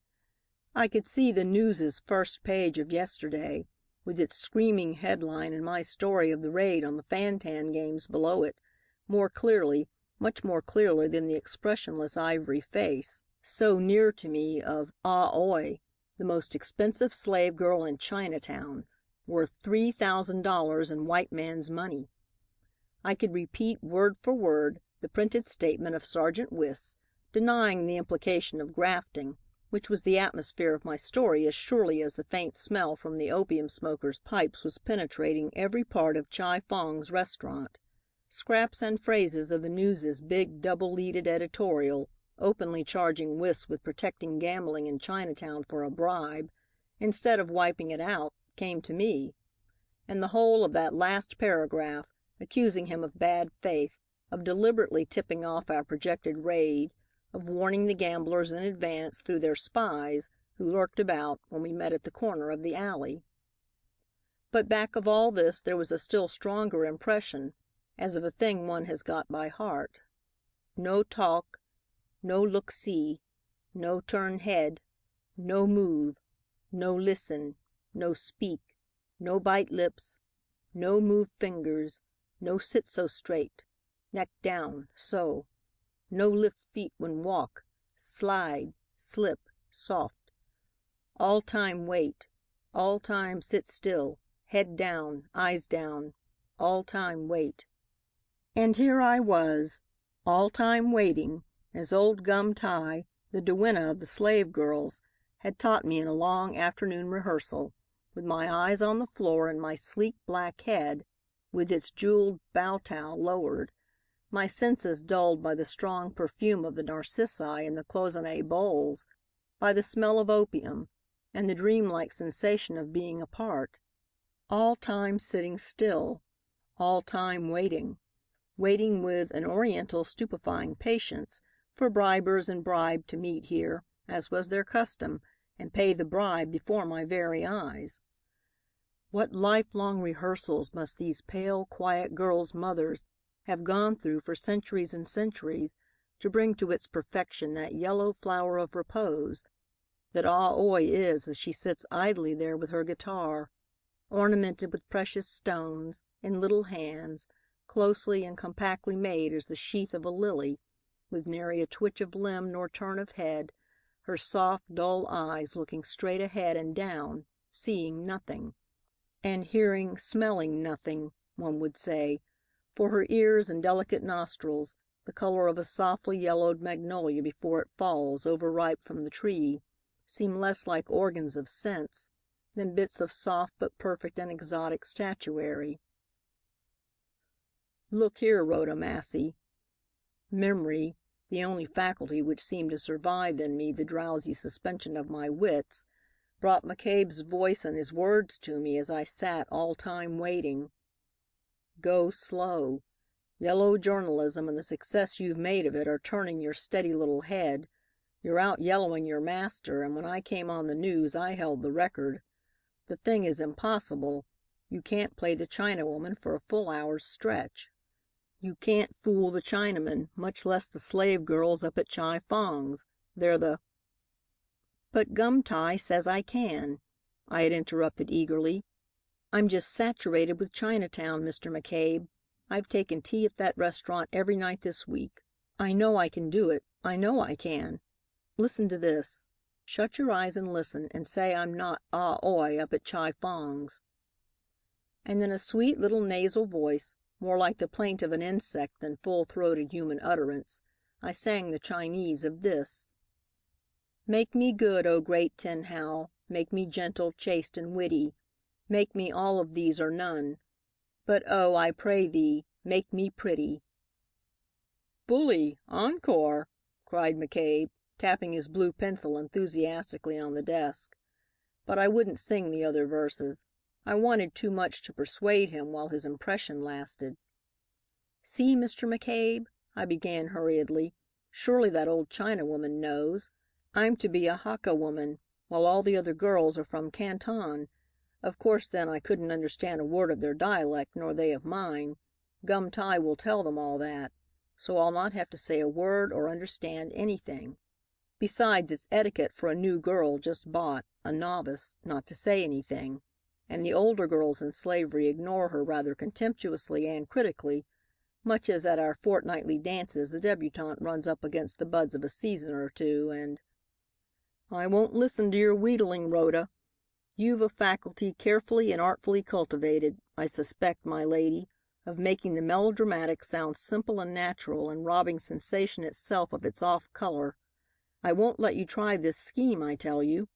I could see the News's first page of yesterday, with its screaming headline and my story of the raid on the fan-tan games below it, more clearly, much more clearly than the expressionless ivory face, so near to me, of Ah Oi, the most expensive slave girl in Chinatown, worth $3,000 in white man's money. I could repeat word for word the printed statement of Sergeant Wyss, denying the implication of grafting, which was the atmosphere of my story as surely as the faint smell from the opium smokers' pipes was penetrating every part of Chai Fong's restaurant. Scraps and phrases of the News's big double-leaded editorial, openly charging Wyss with protecting gambling in Chinatown for a bribe, instead of wiping it out, came to me. And the whole of that last paragraph, accusing him of bad faith, of deliberately tipping off our projected raid, of warning the gamblers in advance through their spies who lurked about when we met at the corner of the alley. But back of all this there was a still stronger impression, as of a thing one has got by heart. No talk, no look-see, no turn head, no move, no listen, no speak, no bite lips, no move fingers, no sit so straight, neck down, so. No lift feet when walk, slide, slip, soft. All time wait, all time sit still, head down, eyes down, all time wait. And here I was, all time waiting, as old Gum Tai, the duenna of the slave girls, had taught me in a long afternoon rehearsal, with my eyes on the floor and my sleek black head, with its jeweled bow towel lowered, my senses dulled by the strong perfume of the narcissi in the cloisonne bowls, by the smell of opium, and the dreamlike sensation of being apart. All time sitting still, all time waiting, waiting with an Oriental stupefying patience for bribers and bribed to meet here, as was their custom, and pay the bribe before my very eyes. What lifelong rehearsals must these pale, quiet girls' mothers have gone through for centuries and centuries to bring to its perfection that yellow flower of repose that Ah Oi is as she sits idly there with her guitar, ornamented with precious stones, in little hands, closely and compactly made as the sheath of a lily, with nary a twitch of limb nor turn of head, her soft, dull eyes looking straight ahead and down, seeing nothing, and hearing, smelling nothing, one would say, for her ears and delicate nostrils, the color of a softly yellowed magnolia before it falls, overripe from the tree, seem less like organs of sense than bits of soft but perfect and exotic statuary. Look here, Rhoda Massey. Memory, the only faculty which seemed to survive in me the drowsy suspension of my wits, brought McCabe's voice and his words to me as I sat all time waiting. Go slow. Yellow journalism and the success you've made of it are turning your steady little head. You're out yellowing your master, and when I came on the news I held the record. The thing is impossible. You can't play the Chinawoman for a full hour's stretch. You can't fool the Chinamen, much less the slave girls up at Chi Fong's. They're the But Gum Tie says I can," I had interrupted eagerly. "I'm just saturated with Chinatown, Mr. McCabe. I've taken tea at that restaurant every night this week. I know I can do it. I know I can. Listen to this. Shut your eyes and listen, and say I'm not Ah Oi up at Chi Fong's." And in a sweet little nasal voice, more like the plaint of an insect than full-throated human utterance, I sang the Chinese of this: "Make me good, O great Tin Hao, make me gentle, chaste, and witty. Make me all of these or none. But oh, I pray thee, make me pretty." "Bully! Encore!" cried McCabe, tapping his blue pencil enthusiastically on the desk. But I wouldn't sing the other verses. I wanted too much to persuade him while his impression lasted. "See, Mr. McCabe," I began hurriedly, "surely that old Chinawoman knows. I'm to be a Hakka woman, while all the other girls are from Canton. Of course, then, I couldn't understand a word of their dialect, nor they of mine. Gum Tie will tell them all that, so I'll not have to say a word or understand anything. Besides, it's etiquette for a new girl just bought, a novice, not to say anything, and the older girls in slavery ignore her rather contemptuously and critically, much as at our fortnightly dances the debutante runs up against the buds of a season or two, and I won't listen to your wheedling, Rhoda. You've a faculty carefully and artfully cultivated, I suspect, my lady, of making the melodramatic sound simple and natural and robbing sensation itself of its off color. I won't let you try this scheme, I tell you.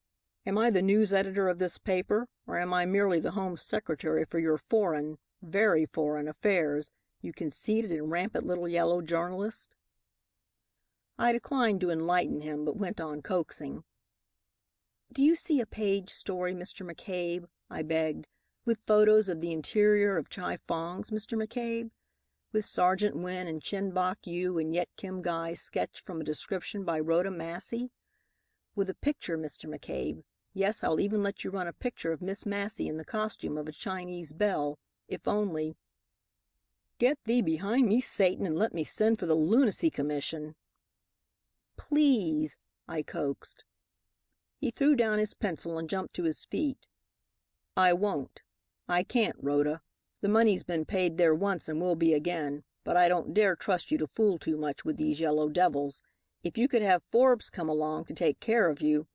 Am I the news editor of this paper, or am I merely the home secretary for your foreign, very foreign affairs, you conceited and rampant little yellow journalist?" I declined to enlighten him, but went on coaxing. "Do you see a page story, Mr. McCabe," I begged, "with photos of the interior of Chi Fong's, Mr. McCabe? With Sergeant Wen and Chin Bok Yu and Yet Kim Guy sketched from a description by Rhoda Massey? With a picture, Mr. McCabe. Yes, I'll even let you run a picture of Miss Massey in the costume of a Chinese belle, if only—" "Get thee behind me, Satan, and let me send for the Lunacy Commission." "Please," I coaxed. He threw down his pencil and jumped to his feet. "I won't. I can't, Rhoda. The money's been paid there once and will be again, but I don't dare trust you to fool too much with these yellow devils. If you could have Forbes come along to take care of you,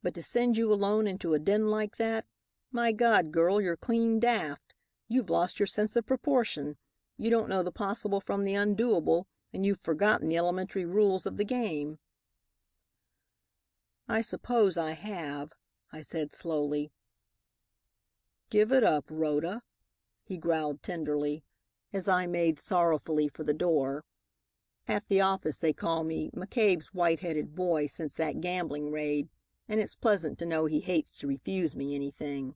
but to send you alone into a den like that, my God, girl, you're clean daft. You've lost your sense of proportion. You don't know the possible from the undoable, and you've forgotten the elementary rules of the game." "I suppose I have," I said slowly. "Give it up, Rhoda," he growled tenderly, as I made sorrowfully for the door. At the office they call me "McCabe's white-headed boy" since that gambling raid, and it's pleasant to know he hates to refuse me anything.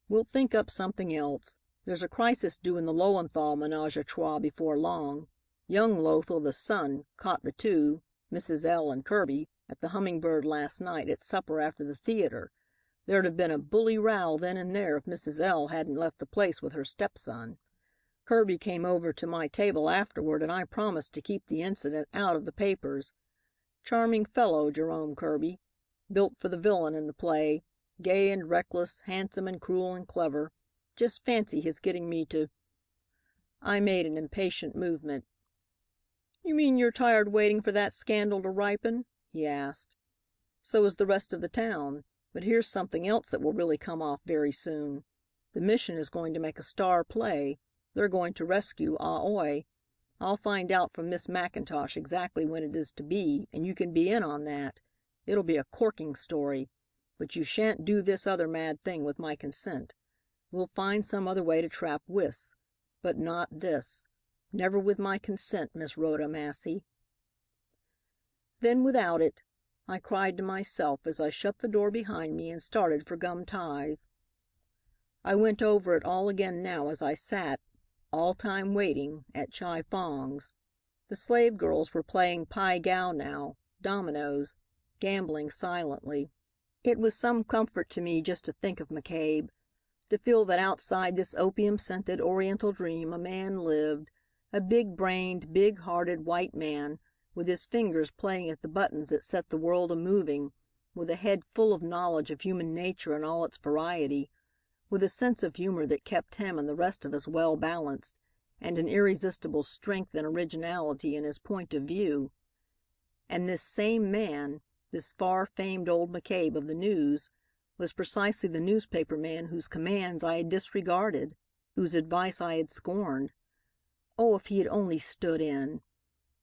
"We'll think up something else. There's a crisis due in the Lowenthal menage a trois before long. Young Lothel's son caught the two, Mrs. L. and Kirby, at the Humming Bird last night at supper after the theater. There'd have been a bully row then and there if Mrs. L. hadn't left the place with her stepson. Kirby came over to my table afterward and I promised to keep the incident out of the papers. Charming fellow, Jerome Kirby. Built for the villain in the play. Gay and reckless, handsome and cruel and clever. Just fancy his getting me to—" I made an impatient movement. "You mean you're tired waiting for that scandal to ripen?" he asked. "So is the rest of the town. But here's something else that will really come off very soon. The Mission is going to make a star play. They're going to rescue Ah Oi. I'll find out from Miss McIntosh exactly when it is to be, and you can be in on that. It'll be a corking story. But you shan't do this other mad thing with my consent. We'll find some other way to trap Wis. But not this. Never with my consent, Miss Rhoda Massey." Then without it, I cried to myself as I shut the door behind me and started for Gum Ties. I went over it all again now as I sat, all time waiting, at Chi Fong's. The slave girls were playing pai gow now, dominoes, gambling silently. It was some comfort to me just to think of McCabe, to feel that outside this opium-scented Oriental dream a man lived, a big-brained, big-hearted white man, with his fingers playing at the buttons that set the world a-moving, with a head full of knowledge of human nature in all its variety, with a sense of humor that kept him and the rest of us well balanced, and an irresistible strength and originality in his point of view. And this same man, this far-famed old McCabe of the News, was precisely the newspaper man whose commands I had disregarded, whose advice I had scorned. Oh, if he had only stood in!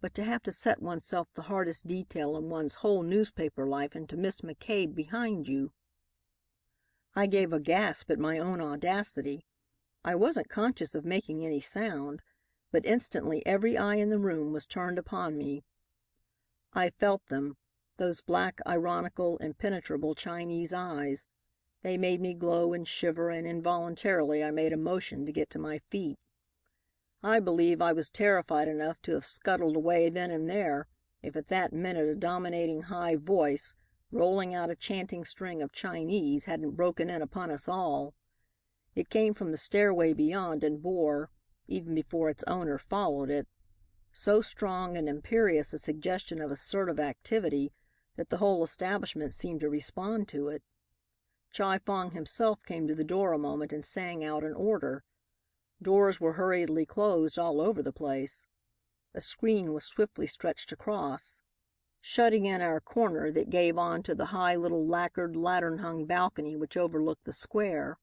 But to have to set oneself the hardest detail in one's whole newspaper life and to miss McCabe behind you! I gave a gasp at my own audacity. I wasn't conscious of making any sound, but instantly every eye in the room was turned upon me. I felt them, those black, ironical, impenetrable Chinese eyes. They made me glow and shiver, and involuntarily I made a motion to get to my feet. I believe I was terrified enough to have scuttled away then and there, if at that minute a dominating high voice, rolling out a chanting string of Chinese, hadn't broken in upon us all. It came from the stairway beyond and bore, even before its owner followed it, so strong and imperious a suggestion of assertive activity that the whole establishment seemed to respond to it. Chi Fong himself came to the door a moment and sang out an order. Doors were hurriedly closed all over the place. A screen was swiftly stretched across, shutting in our corner that gave on to the high little lacquered, lantern-hung balcony which overlooked the square.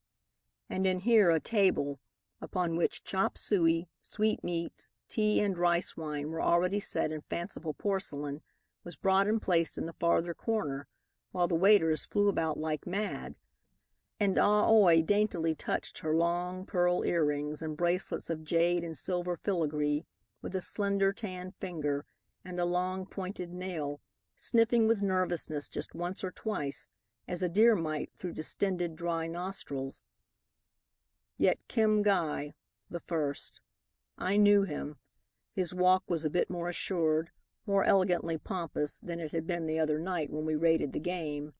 And in here a table, upon which chop suey, sweetmeats, tea and rice wine were already set in fanciful porcelain, was brought and placed in the farther corner, while the waiters flew about like mad, and Ah Oi daintily touched her long pearl earrings and bracelets of jade and silver filigree with a slender tan finger and a long pointed nail, sniffing with nervousness just once or twice, as a deer might through distended dry nostrils. Yet Kim Guy, the first. I knew him. His walk was a bit more assured, more elegantly pompous than it had been the other night when we raided the game.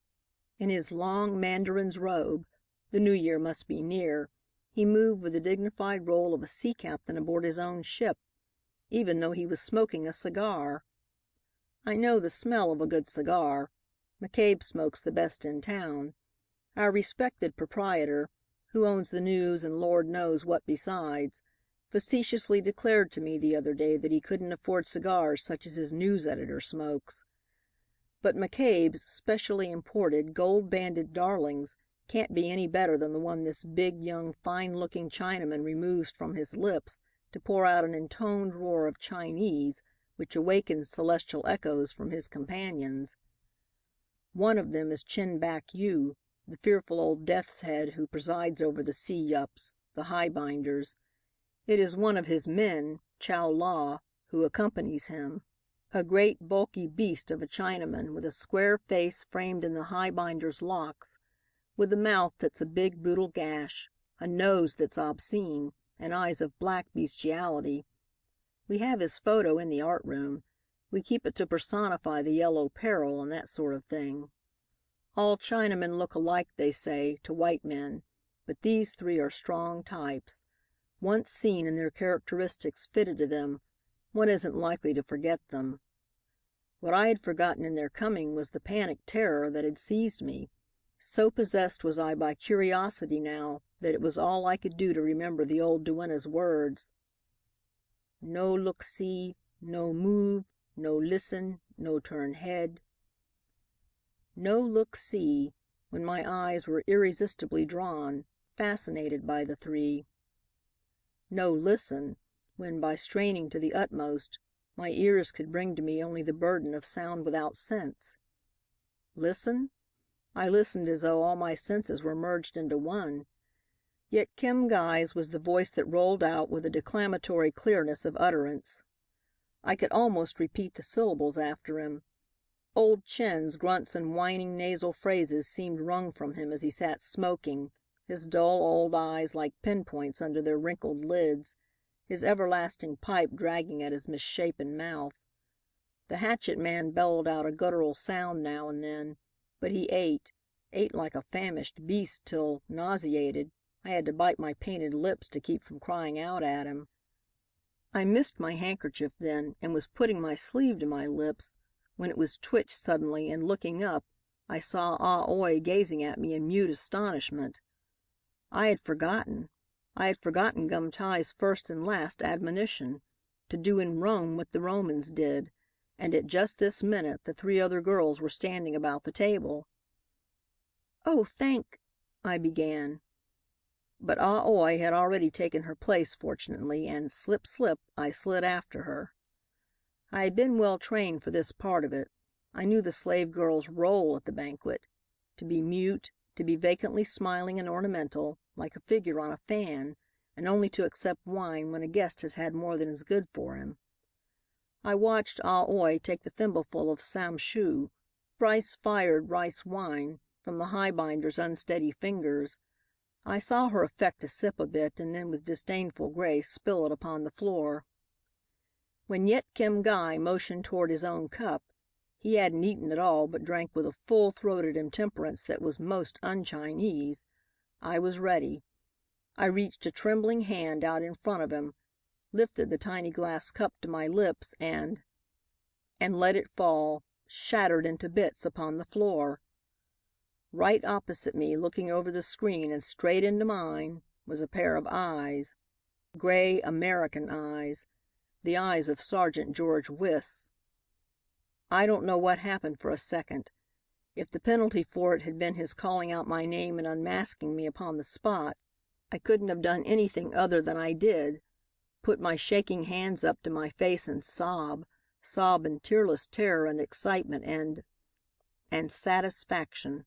In his long mandarin's robe, the New Year must be near, he moved with the dignified roll of a sea captain aboard his own ship, even though he was smoking a cigar. I know the smell of a good cigar. McCabe smokes the best in town. Our respected proprietor, who owns the News and Lord knows what besides, facetiously declared to me the other day that he couldn't afford cigars such as his news editor smokes. But McCabe's specially imported, gold-banded darlings can't be any better than the one this big, young, fine-looking Chinaman removes from his lips to pour out an intoned roar of Chinese which awakens celestial echoes from his companions. One of them is Chin Back Yu, the fearful old death's head who presides over the Si Yups, the highbinders. It is one of his men, Chow La, who accompanies him. A great bulky beast of a Chinaman with a square face framed in the highbinder's locks, with a mouth that's a big brutal gash, a nose that's obscene, and eyes of black bestiality. We have his photo in the art room. We keep it to personify the yellow peril and that sort of thing. All Chinamen look alike, they say, to white men, but these three are strong types. Once seen and their characteristics fitted to them, one isn't likely to forget them. What I had forgotten in their coming was the panic terror that had seized me. So possessed was I by curiosity now that it was all I could do to remember the old duenna's words. No look see, no move, no listen, no turn head. No look see, when my eyes were irresistibly drawn, fascinated by the three. No listen, when, by straining to the utmost, my ears could bring to me only the burden of sound without sense. Listen? I listened as though all my senses were merged into one. Yet Kim Guy's was the voice that rolled out with a declamatory clearness of utterance. I could almost repeat the syllables after him. Old Chin's grunts and whining nasal phrases seemed wrung from him as he sat smoking, his dull old eyes like pinpoints under their wrinkled lids, his everlasting pipe dragging at his misshapen mouth. The hatchet man bellowed out a guttural sound now and then, but he ate like a famished beast till, nauseated, I had to bite my painted lips to keep from crying out at him. I missed my handkerchief then and was putting my sleeve to my lips when it was twitched suddenly, and looking up, I saw Ah Oi gazing at me in mute astonishment. I had forgotten Gum Tai's first and last admonition, to do in Rome what the Romans did, and at just this minute the three other girls were standing about the table. "Oh, thank," I began. But Ah Oi had already taken her place, fortunately, and slip, slip, I slid after her. I had been well trained for this part of it. I knew the slave girl's rôle at the banquet, to be mute, to be vacantly smiling and ornamental, like a figure on a fan, and only to accept wine when a guest has had more than is good for him. I watched Ah Oi take the thimbleful of samshoo, thrice-fired rice wine, from the highbinder's unsteady fingers. I saw her affect to sip a bit and then with disdainful grace spill it upon the floor. When Yet Kim Guy motioned toward his own cup, he hadn't eaten at all but drank with a full-throated intemperance that was most un-Chinese. I was ready. I reached a trembling hand out in front of him, lifted the tiny glass cup to my lips and let it fall, shattered into bits, upon the floor. Right opposite me, looking over the screen and straight into mine, was a pair of eyes. Gray American eyes. The eyes of Sergeant George Wyss. I don't know what happened for a second. If the penalty for it had been his calling out my name and unmasking me upon the spot, I couldn't have done anything other than I did, put my shaking hands up to my face and sob in tearless terror and excitement and satisfaction.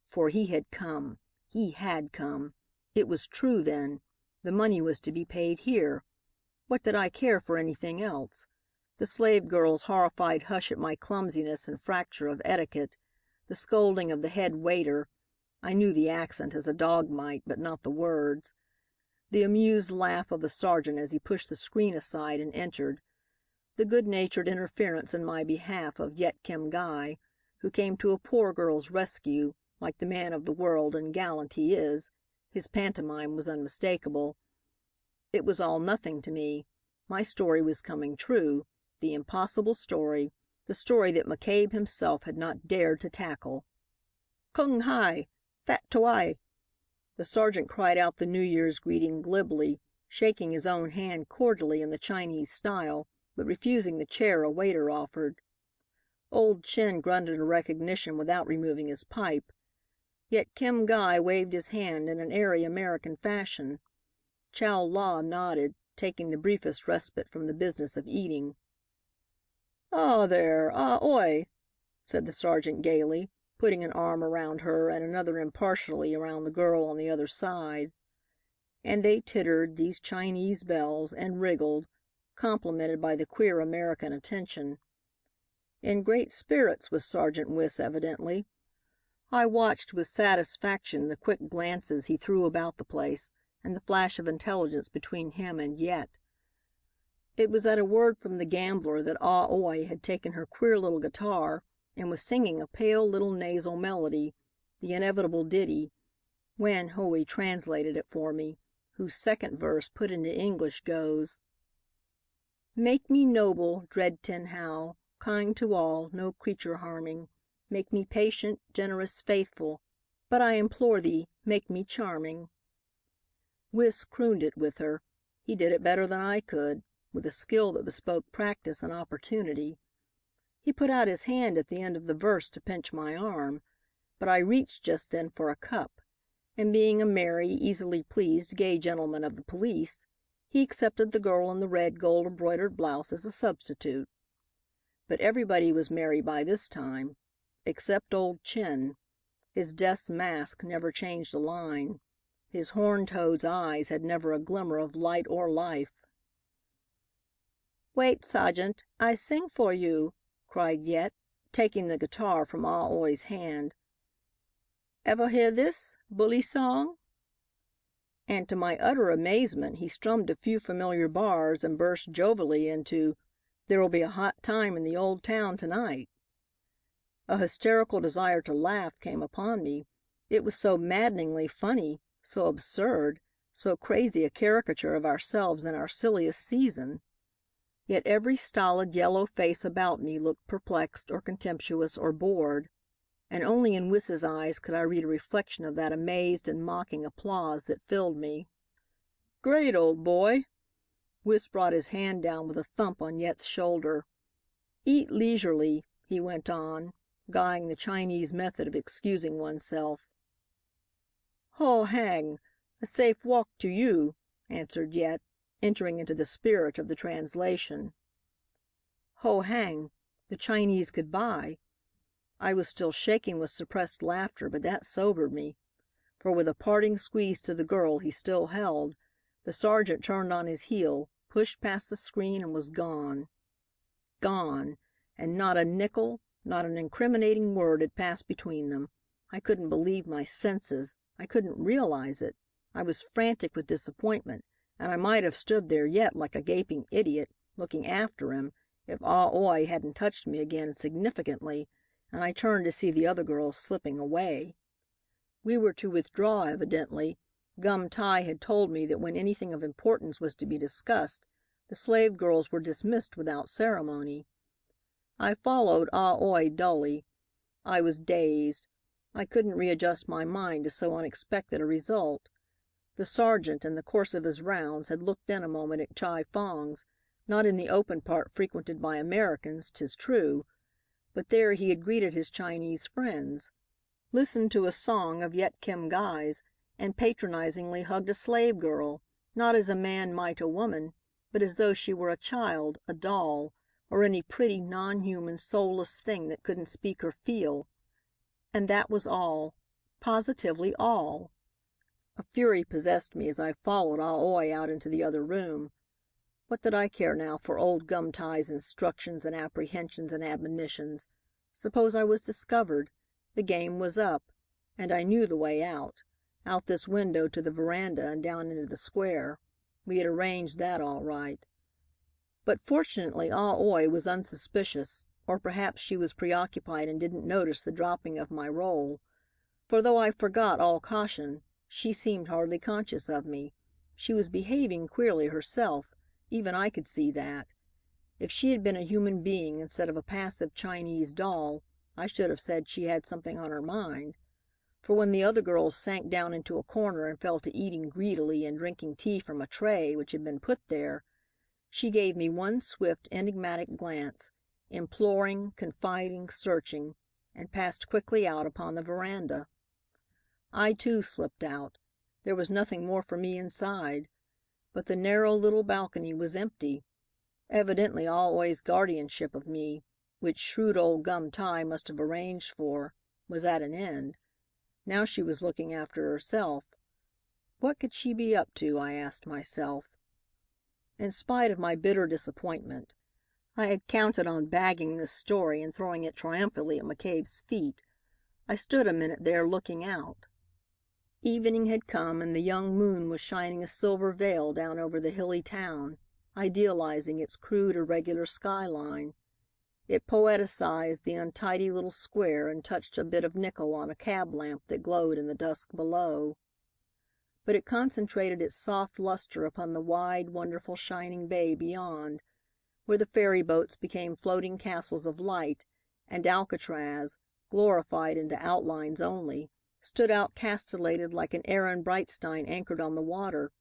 For he had come. He had come. It was true, then. The money was to be paid here. What did I care for anything else? The slave girl's horrified hush at my clumsiness and fracture of etiquette, the scolding of the head waiter, I knew the accent as a dog might, but not the words, the amused laugh of the sergeant as he pushed the screen aside and entered, the good-natured interference in my behalf of Yet Kim Guy, who came to a poor girl's rescue, like the man of the world and gallant he is. His pantomime was unmistakable. It was all nothing to me. My story was coming true, the impossible story, the story that McCabe himself had not dared to tackle. "Kung Hai! Fat Tuai!" The sergeant cried out the New Year's greeting glibly, shaking his own hand cordially in the Chinese style, but refusing the chair a waiter offered. Old Chin grunted a recognition without removing his pipe. Yet Kim Guy waved his hand in an airy American fashion. Chow La nodded, taking the briefest respite from the business of eating. "Ah, there, Ah Oi," said the sergeant gaily. putting an arm around her and another impartially around the girl on the other side. And they tittered, these Chinese belles, and wriggled, complimented by the queer American attention. In great spirits was Sergeant Wyss, evidently. I watched with satisfaction the quick glances he threw about the place, and the flash of intelligence between him and Yet. It was at a word from the gambler that Ah Oi had taken her queer little guitar and was singing a pale little nasal melody, the inevitable ditty, Wan Ho translated it for me, whose second verse put into English goes: "Make me noble, dread Tin Hao, kind to all, no creature harming. Make me patient, generous, faithful, but I implore thee, make me charming." Wyss crooned it with her. He did it better than I could, with a skill that bespoke practice and opportunity. He put out his hand at the end of the verse to pinch my arm, but I reached just then for a cup, and being a merry, easily pleased, gay gentleman of the police, he accepted the girl in the red gold embroidered blouse as a substitute. But everybody was merry by this time, except old Chin. His death's mask never changed a line. His horn-toad's eyes had never a glimmer of light or life. "Wait, Sergeant, I sing for you," cried Yet, taking the guitar from Ah Oi's hand. "Ever hear this, bully song?" And to my utter amazement he strummed a few familiar bars and burst jovially into "There'll be a hot time in the old town tonight." A hysterical desire to laugh came upon me. It was so maddeningly funny, so absurd, so crazy a caricature of ourselves in our silliest season. Yet every stolid yellow face about me looked perplexed or contemptuous or bored, and only in Wyss's eyes could I read a reflection of that amazed and mocking applause that filled me. "Great, old boy!" Wyss brought his hand down with a thump on Yet's shoulder. "Eat leisurely," he went on, guying the Chinese method of excusing oneself. "Ho hang! A safe walk to you," answered Yet, entering into the spirit of the translation. Ho hang, the Chinese good-bye. I was still shaking with suppressed laughter, but that sobered me, for with a parting squeeze to the girl he still held, the sergeant turned on his heel, pushed past the screen, and was gone. Gone, and not a nickel, not an incriminating word had passed between them. I couldn't believe my senses. I couldn't realize it. I was frantic with disappointment, and I might have stood there yet like a gaping idiot, looking after him, if Ah Oi hadn't touched me again significantly, and I turned to see the other girls slipping away. We were to withdraw, evidently. Gum Tai had told me that when anything of importance was to be discussed, the slave girls were dismissed without ceremony. I followed Ah Oi dully. I was dazed. I couldn't readjust my mind to so unexpected a result. The sergeant, in the course of his rounds, had looked in a moment at Chi Fong's, not in the open part frequented by Americans, 'tis true, but there he had greeted his Chinese friends, listened to a song of Yet Kim Gai's, and patronizingly hugged a slave girl, not as a man might a woman, but as though she were a child, a doll, or any pretty, non-human, soulless thing that couldn't speak or feel. And that was all, positively all. A fury possessed me as I followed Ah Oi out into the other room. What did I care now for old Gum Tai's instructions and apprehensions and admonitions? Suppose I was discovered? The game was up, and I knew the way out. Out this window to the veranda and down into the square. We had arranged that all right. But fortunately Ah Oi was unsuspicious, or perhaps she was preoccupied and didn't notice the dropping of my roll. For though I forgot all caution, she seemed hardly conscious of me. She was behaving queerly herself. Even I could see that. If she had been a human being instead of a passive Chinese doll, I should have said she had something on her mind. For when the other girls sank down into a corner and fell to eating greedily and drinking tea from a tray which had been put there, she gave me one swift, enigmatic glance, imploring, confiding, searching, and passed quickly out upon the veranda. I too slipped out. There was nothing more for me inside. But the narrow little balcony was empty. Evidently Ah Oi's guardianship of me, which shrewd old Gum Tai must have arranged for, was at an end. Now she was looking after herself. What could she be up to, I asked myself. In spite of my bitter disappointment, I had counted on bagging this story and throwing it triumphantly at McCabe's feet. I stood a minute there looking out. Evening had come and the young moon was shining a silver veil down over the hilly town, idealizing its crude, irregular skyline. It poeticized the untidy little square and touched a bit of nickel on a cab lamp that glowed in the dusk below. But it concentrated its soft luster upon the wide, wonderful shining bay beyond, where the ferry boats became floating castles of light, and Alcatraz, glorified into outlines only, stood out castellated like an Aaron Brightstein anchored on the water.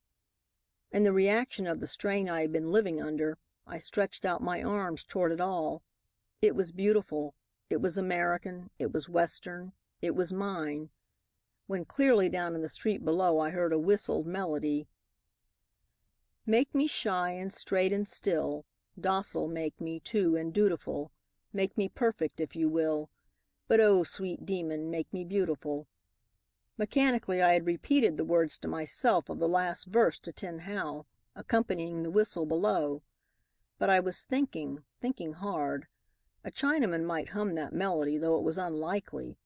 In the reaction of the strain I had been living under, I stretched out my arms toward it all. It was beautiful. It was American. It was Western. It was mine. When clearly down in the street below I heard a whistled melody. Make me shy and straight and still, docile make me, too, and dutiful. Make me perfect, if you will, but oh, sweet demon, make me beautiful. Mechanically I had repeated the words to myself of the last verse to Tin Hal, accompanying the whistle below. But I was thinking hard. A Chinaman might hum that melody, though it was unlikely.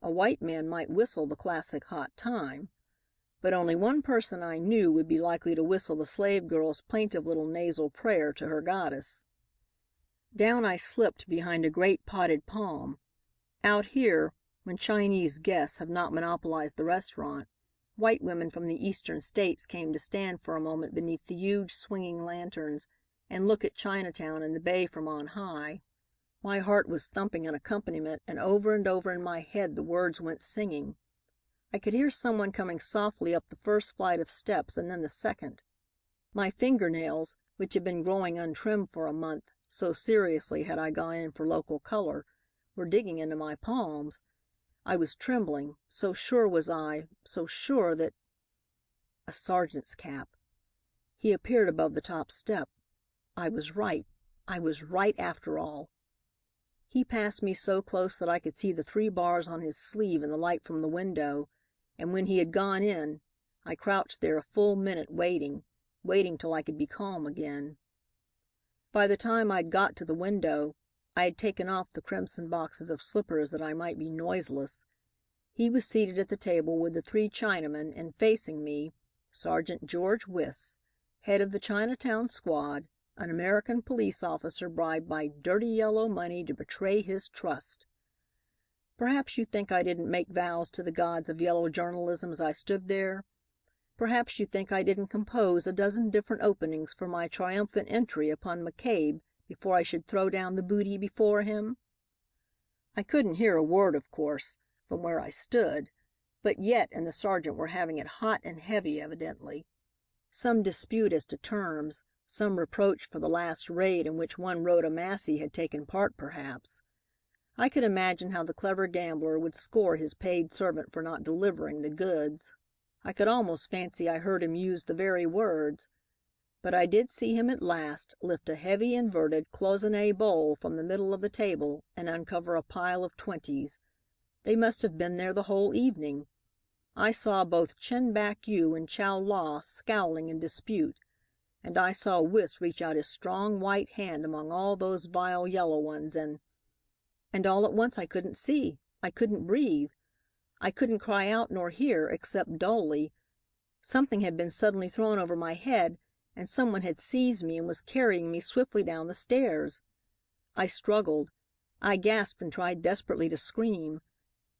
A white man might whistle the classic Hot Time. But only one person I knew would be likely to whistle the slave girl's plaintive little nasal prayer to her goddess. Down I slipped behind a great potted palm. Out here, when Chinese guests have not monopolized the restaurant, white women from the Eastern States came to stand for a moment beneath the huge swinging lanterns and look at Chinatown and the bay from on high. My heart was thumping an accompaniment, and over in my head the words went singing. I could hear someone coming softly up the first flight of steps and then the second. My fingernails, which had been growing untrimmed for a month, so seriously had I gone in for local color, were digging into my palms. I was trembling, so sure was I, so sure that— A sergeant's cap. He appeared above the top step. I was right. I was right after all. He passed me so close that I could see the 3 bars on his sleeve in the light from the window, and when he had gone in, I crouched there a full minute waiting till I could be calm again. By the time I'd got to the window, I had taken off the crimson boxes of slippers that I might be noiseless. He was seated at the table with the 3 Chinamen, and facing me, Sergeant George Wyss, head of the Chinatown squad, an American police officer bribed by dirty yellow money to betray his trust. Perhaps you think I didn't make vows to the gods of yellow journalism as I stood there? Perhaps you think I didn't compose a dozen different openings for my triumphant entry upon McCabe before I should throw down the booty before him? I couldn't hear a word, of course, from where I stood, but Yet and the sergeant were having it hot and heavy, evidently. Some dispute as to terms, some reproach for the last raid in which one Rhoda Massey had taken part, perhaps. I could imagine how the clever gambler would score his paid servant for not delivering the goods. I could almost fancy I heard him use the very words. But I did see him at last lift a heavy inverted cloisonné bowl from the middle of the table and uncover a pile of 20s. They must have been there the whole evening. I saw both Chin Bak Yu and Chow Law scowling in dispute, and I saw Wyss reach out his strong white hand among all those vile yellow ones, and all at once I couldn't see. I couldn't breathe. I couldn't cry out nor hear, except dully. Something had been suddenly thrown over my head, and someone had seized me and was carrying me swiftly down the stairs. I struggled. I gasped and tried desperately to scream.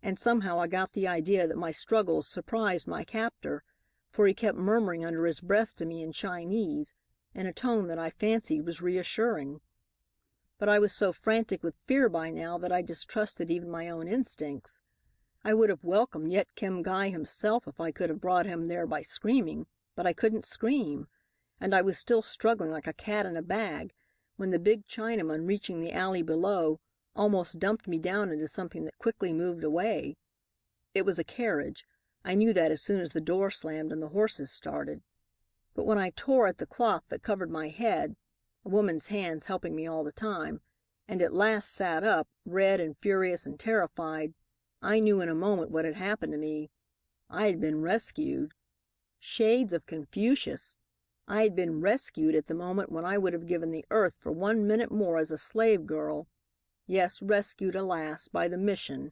And somehow I got the idea that my struggles surprised my captor, for he kept murmuring under his breath to me in Chinese, in a tone that I fancied was reassuring. But I was so frantic with fear by now that I distrusted even my own instincts. I would have welcomed Yet Kim Gai himself if I could have brought him there by screaming, but I couldn't scream, and I was still struggling like a cat in a bag when the big Chinaman, reaching the alley below, almost dumped me down into something that quickly moved away. It was a carriage. I knew that as soon as the door slammed and the horses started. But when I tore at the cloth that covered my head, a woman's hands helping me all the time, and at last sat up, red and furious and terrified, I knew in a moment what had happened to me. I had been rescued. Shades of Confucius! I had been rescued at the moment when I would have given the earth for 1 minute more as a slave girl. Yes, rescued, alas, by the mission,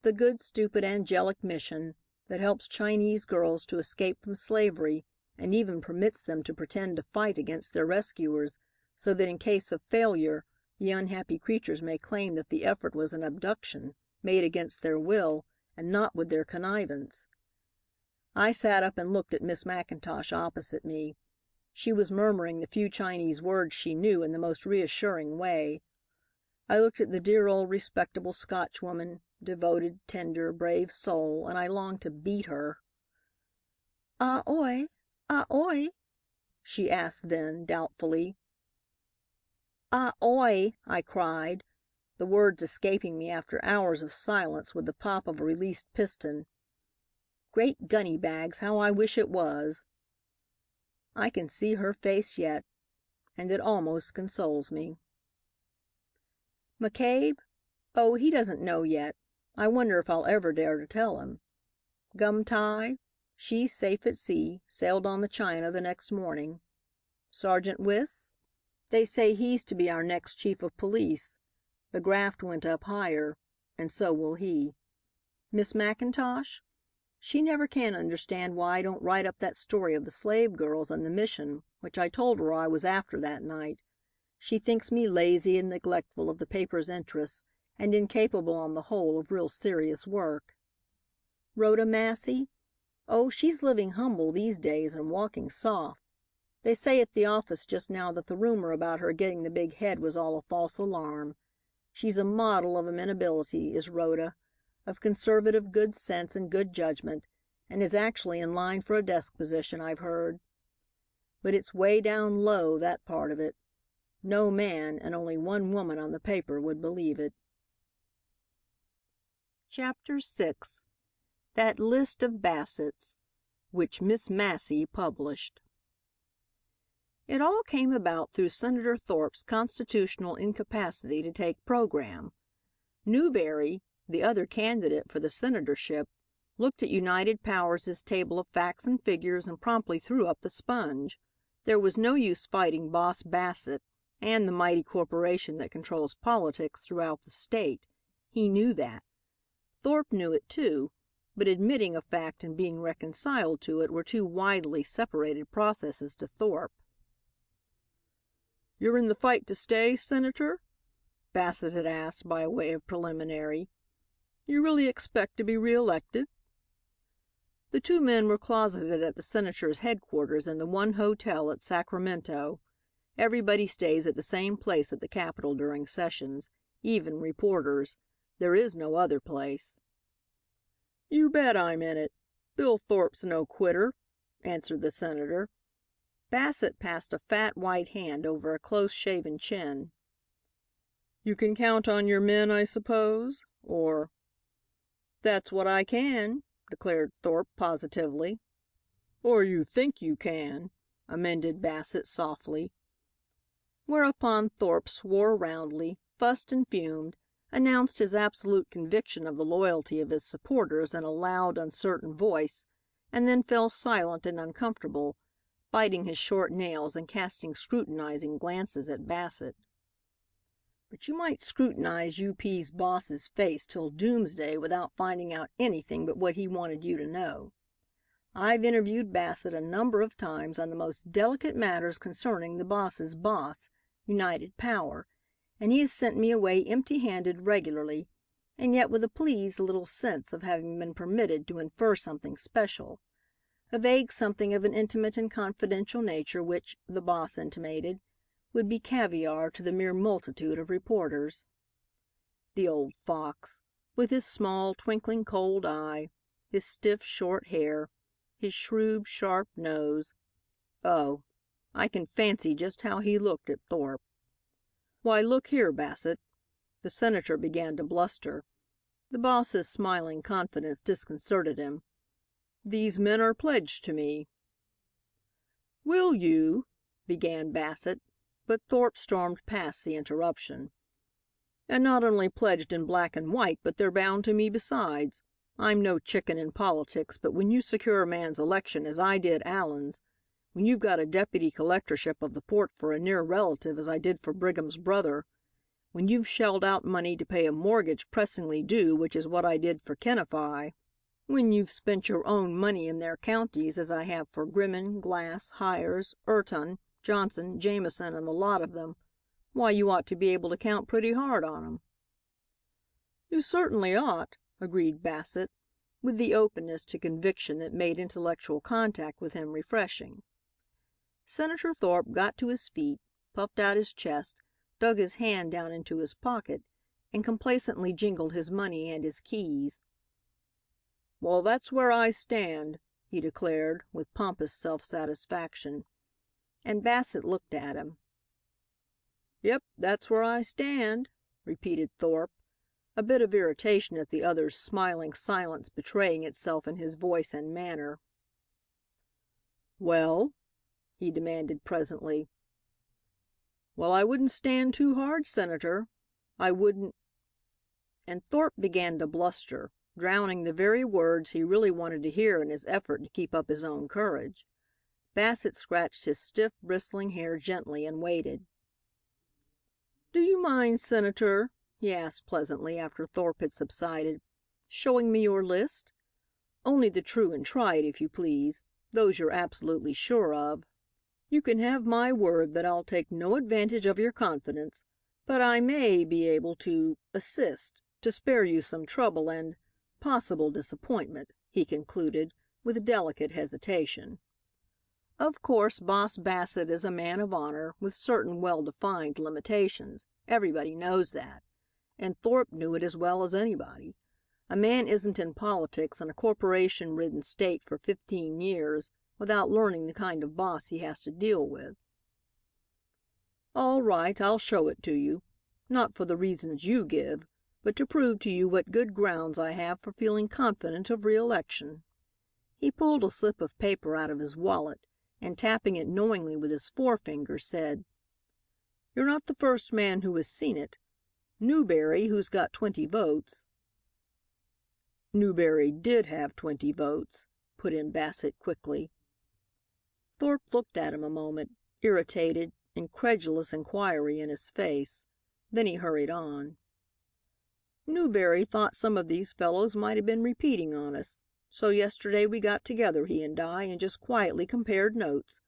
the good, stupid, angelic mission that helps Chinese girls to escape from slavery and even permits them to pretend to fight against their rescuers, so that in case of failure the unhappy creatures may claim that the effort was an abduction, made against their will and not with their connivance. I sat up and looked at Miss McIntosh opposite me. She was murmuring the few Chinese words she knew in the most reassuring way. I looked at the dear old respectable Scotchwoman, devoted, tender, brave soul, and I longed to beat her. "Ah oi, ah oi?" she asked then, doubtfully. "Ah oi!" I cried, the words escaping me after hours of silence with the pop of a released piston. Great gunny bags, how I wish it was! I can see her face yet, and it almost consoles me. McCabe? Oh, he doesn't know yet. I wonder if I'll ever dare to tell him. Gum Tie? She's safe at sea, sailed on the China the next morning. Sergeant Wiss? They say he's to be our next chief of police. The graft went up higher, and so will he. Miss McIntosh? She never can understand why I don't write up that story of the slave girls and the mission which I told her I was after that night. She thinks me lazy and neglectful of the paper's interests and incapable on the whole of real serious work. Rhoda Massey? Oh, she's living humble these days and walking soft. They say at the office just now that the rumor about her getting the big head was all a false alarm. She's a model of amenability, is Rhoda, of conservative good sense and good judgment, and is actually in line for a desk position, I've heard. But it's way down low, that part of it. No man and only one woman on the paper would believe it. Chapter 6. That List of Bassetts, which Miss Massey published. It all came about through Senator Thorpe's constitutional incapacity to take program. Newberry, the other candidate for the senatorship, looked at United Powers's table of facts and figures and promptly threw up the sponge. There was no use fighting Boss Bassett and the mighty corporation that controls politics throughout the state. He knew that. Thorpe knew it too, but admitting a fact and being reconciled to it were two widely separated processes to Thorpe. "You're in the fight to stay, Senator?" Bassett had asked by way of preliminary. "You really expect to be reelected?" The two men were closeted at the Senator's headquarters in the one hotel at Sacramento. Everybody stays at the same place at the Capitol during sessions, even reporters. There is no other place. "You bet I'm in it. Bill Thorpe's no quitter," answered the Senator. Bassett passed a fat white hand over a close-shaven chin. "You can count on your men, I suppose, or—" "That's what I can," declared Thorpe positively. "Or you think you can," amended Bassett softly. Whereupon Thorpe swore roundly, fussed and fumed, announced his absolute conviction of the loyalty of his supporters in a loud, uncertain voice, and then fell silent and uncomfortable, biting his short nails and casting scrutinizing glances at Bassett. "But you might scrutinize UP's boss's face till doomsday without finding out anything but what he wanted you to know. I've interviewed Bassett a number of times on the most delicate matters concerning the boss's boss, United Power, and he has sent me away empty-handed regularly, and yet with a pleased little sense of having been permitted to infer something special, a vague something of an intimate and confidential nature which, the boss intimated, would be caviar to the mere multitude of reporters. The old fox, with his small, twinkling cold eye, his stiff, short hair, his shrewd, sharp nose. Oh, I can fancy just how he looked at Thorpe. "Why, look here, Bassett." The Senator began to bluster. The boss's smiling confidence disconcerted him. "These men are pledged to me." "Will you—" began Bassett, but Thorpe stormed past the interruption. And not only pledged in black and white, but they're bound to me besides. I'm no chicken in politics, but when you secure a man's election as I did Allen's, when you've got a deputy collectorship of the port for a near relative as I did for Brigham's brother, when you've shelled out money to pay a mortgage pressingly due, which is what I did for Kenify, when you've spent your own money in their counties as I have for Grimmen, Glass, Hires, Urton, Johnson, Jameson, and the lot of them, why, you ought to be able to count pretty hard on 'em." "You certainly ought," agreed Bassett, with the openness to conviction that made intellectual contact with him refreshing. Senator Thorpe got to his feet, puffed out his chest, dug his hand down into his pocket, and complacently jingled his money and his keys. "Well, that's where I stand," he declared, with pompous self-satisfaction. And Bassett looked at him. "Yep, that's where I stand," repeated Thorpe, a bit of irritation at the other's smiling silence betraying itself in his voice and manner. "Well?" he demanded presently. "Well, I wouldn't stand too hard, Senator. I wouldn't—" And Thorpe began to bluster, drowning the very words he really wanted to hear in his effort to keep up his own courage. Bassett scratched his stiff, bristling hair gently and waited. "Do you mind, Senator," he asked pleasantly, after Thorpe had subsided, "showing me your list? Only the true and tried, if you please. Those you're absolutely sure of. You can have my word that I'll take no advantage of your confidence, but I may be able to assist, to spare you some trouble and possible disappointment," he concluded, with delicate hesitation. Of course, Boss Bassett is a man of honor, with certain well-defined limitations. Everybody knows that. And Thorpe knew it as well as anybody. A man isn't in politics in a corporation-ridden state for 15 years without learning the kind of boss he has to deal with. "All right, I'll show it to you. Not for the reasons you give, but to prove to you what good grounds I have for feeling confident of re-election." He pulled a slip of paper out of his wallet and, tapping it knowingly with his forefinger, said, "You're not the first man who has seen it. Newberry, who's got 20 votes." "Newberry did have 20 votes," put in Bassett quickly. Thorpe looked at him a moment, irritated, incredulous inquiry in his face. Then he hurried on. "Newberry thought some of these fellows might have been repeating on us. So yesterday we got together, he and I, and just quietly compared notes.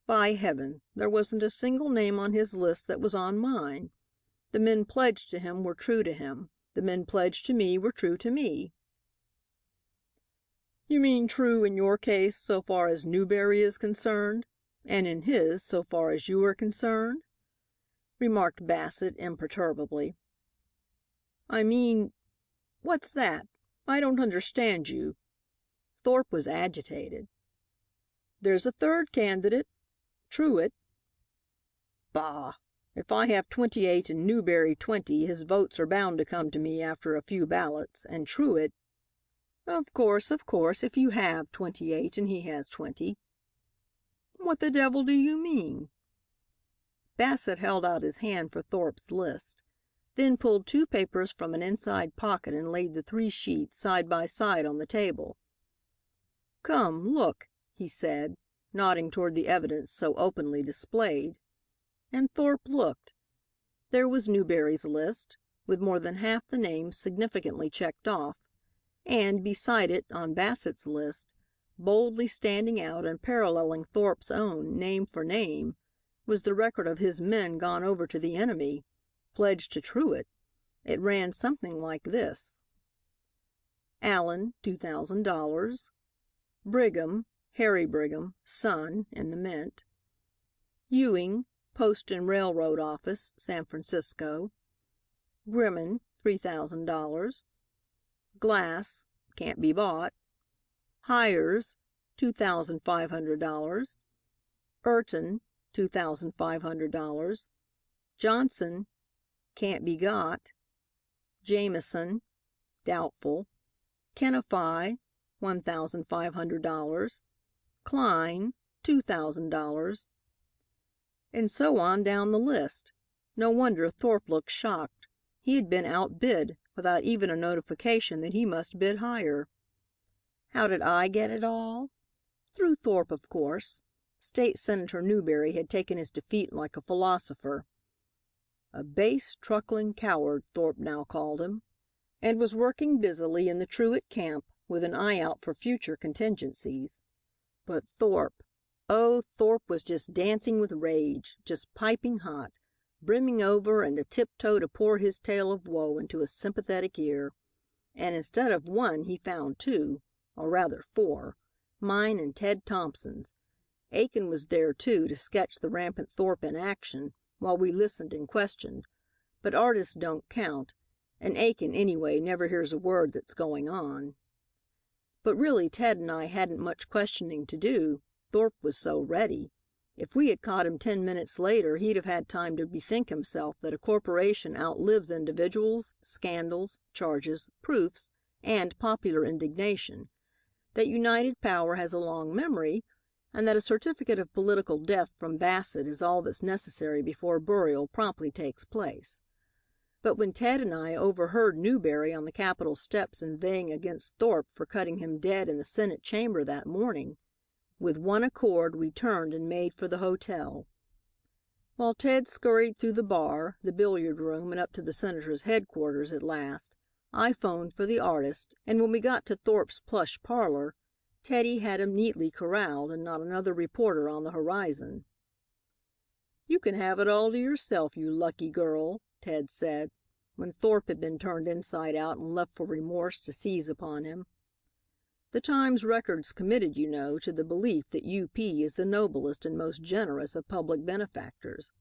By heaven, there wasn't a single name on his list that was on mine. The men pledged to him were true to him. The men pledged to me were true to me." "You mean true in your case so far as Newberry is concerned, and in his so far as you are concerned?" remarked Bassett imperturbably. "I mean, what's that? I don't understand you." Thorpe was agitated. "There's a third candidate, Truett." "Bah! If I have 28 and Newberry 20, his votes are bound to come to me after a few ballots, and Truett—" Of course, if you have 28 and he has 20." "What the devil do you mean?" Bassett held out his hand for Thorpe's list, then pulled 2 papers from an inside pocket and laid the 3 sheets side by side on the table. "Come, look," he said, nodding toward the evidence so openly displayed. And Thorpe looked. There was Newberry's list, with more than half the names significantly checked off, and beside it, on Bassett's list, boldly standing out and paralleling Thorpe's own, name for name, was the record of his men gone over to the enemy, pledged to Truett. It ran something like this: Allen, $2,000. Brigham, Harry Brigham, son, in the mint. Ewing, Post and Railroad Office, San Francisco. Grimmen, $3,000. Glass, can't be bought. Hires, $2,500. Urton, $2,500. Johnson, can't be got. Jameson, doubtful. Kenify, $1,500. Klein, $2,000. And so on down the list. No wonder Thorpe looked shocked. He had been outbid without even a notification that he must bid higher. How did I get it all? Through Thorpe, of course. State Senator Newberry had taken his defeat like a philosopher. A base, truckling coward, Thorpe now called him, and was working busily in the Truett camp with an eye out for future contingencies. But Thorpe, oh, Thorpe was just dancing with rage, just piping hot, brimming over and a tiptoe to pour his tale of woe into a sympathetic ear. And instead of one, he found two, or rather four, mine and Ted Thompson's. Aiken was there, too, to sketch the rampant Thorpe in action while we listened and questioned. But artists don't count, and Aiken, anyway, never hears a word that's going on. But really Ted and I hadn't much questioning to do. Thorpe was so ready. If we had caught him 10 minutes later, he'd have had time to bethink himself that a corporation outlives individuals, scandals, charges, proofs, and popular indignation, that united power has a long memory, and that a certificate of political death from Bassett is all that's necessary before burial promptly takes place. But when Ted and I overheard Newberry on the Capitol steps inveighing against Thorpe for cutting him dead in the Senate chamber that morning, with one accord we turned and made for the hotel. While Ted scurried through the bar, the billiard room, and up to the Senator's headquarters at last, I phoned for the artist, and when we got to Thorpe's plush parlor, Teddy had him neatly corralled and not another reporter on the horizon. "You can have it all to yourself, you lucky girl," Ted said, when Thorpe had been turned inside out and left for remorse to seize upon him. "The Times record's committed, you know, to the belief that U.P. is the noblest and most generous of public benefactors.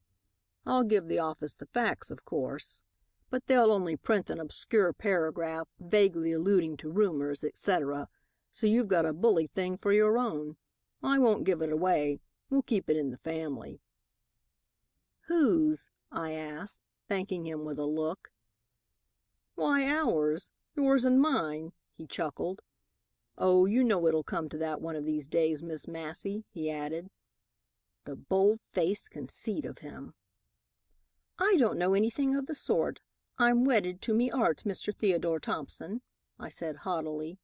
I'll give the office the facts, of course, but they'll only print an obscure paragraph, vaguely alluding to rumors, etc., so you've got a bully thing for your own. I won't give it away. We'll keep it in the family." "Whose?" I asked, thanking him with a look. "Why, ours. Yours and mine," he chuckled. "Oh, you know it'll come to that one of these days, Miss Massey," he added. The bold-faced conceit of him. "I don't know anything of the sort. I'm wedded to me art, Mr. Theodore Thompson," I said haughtily.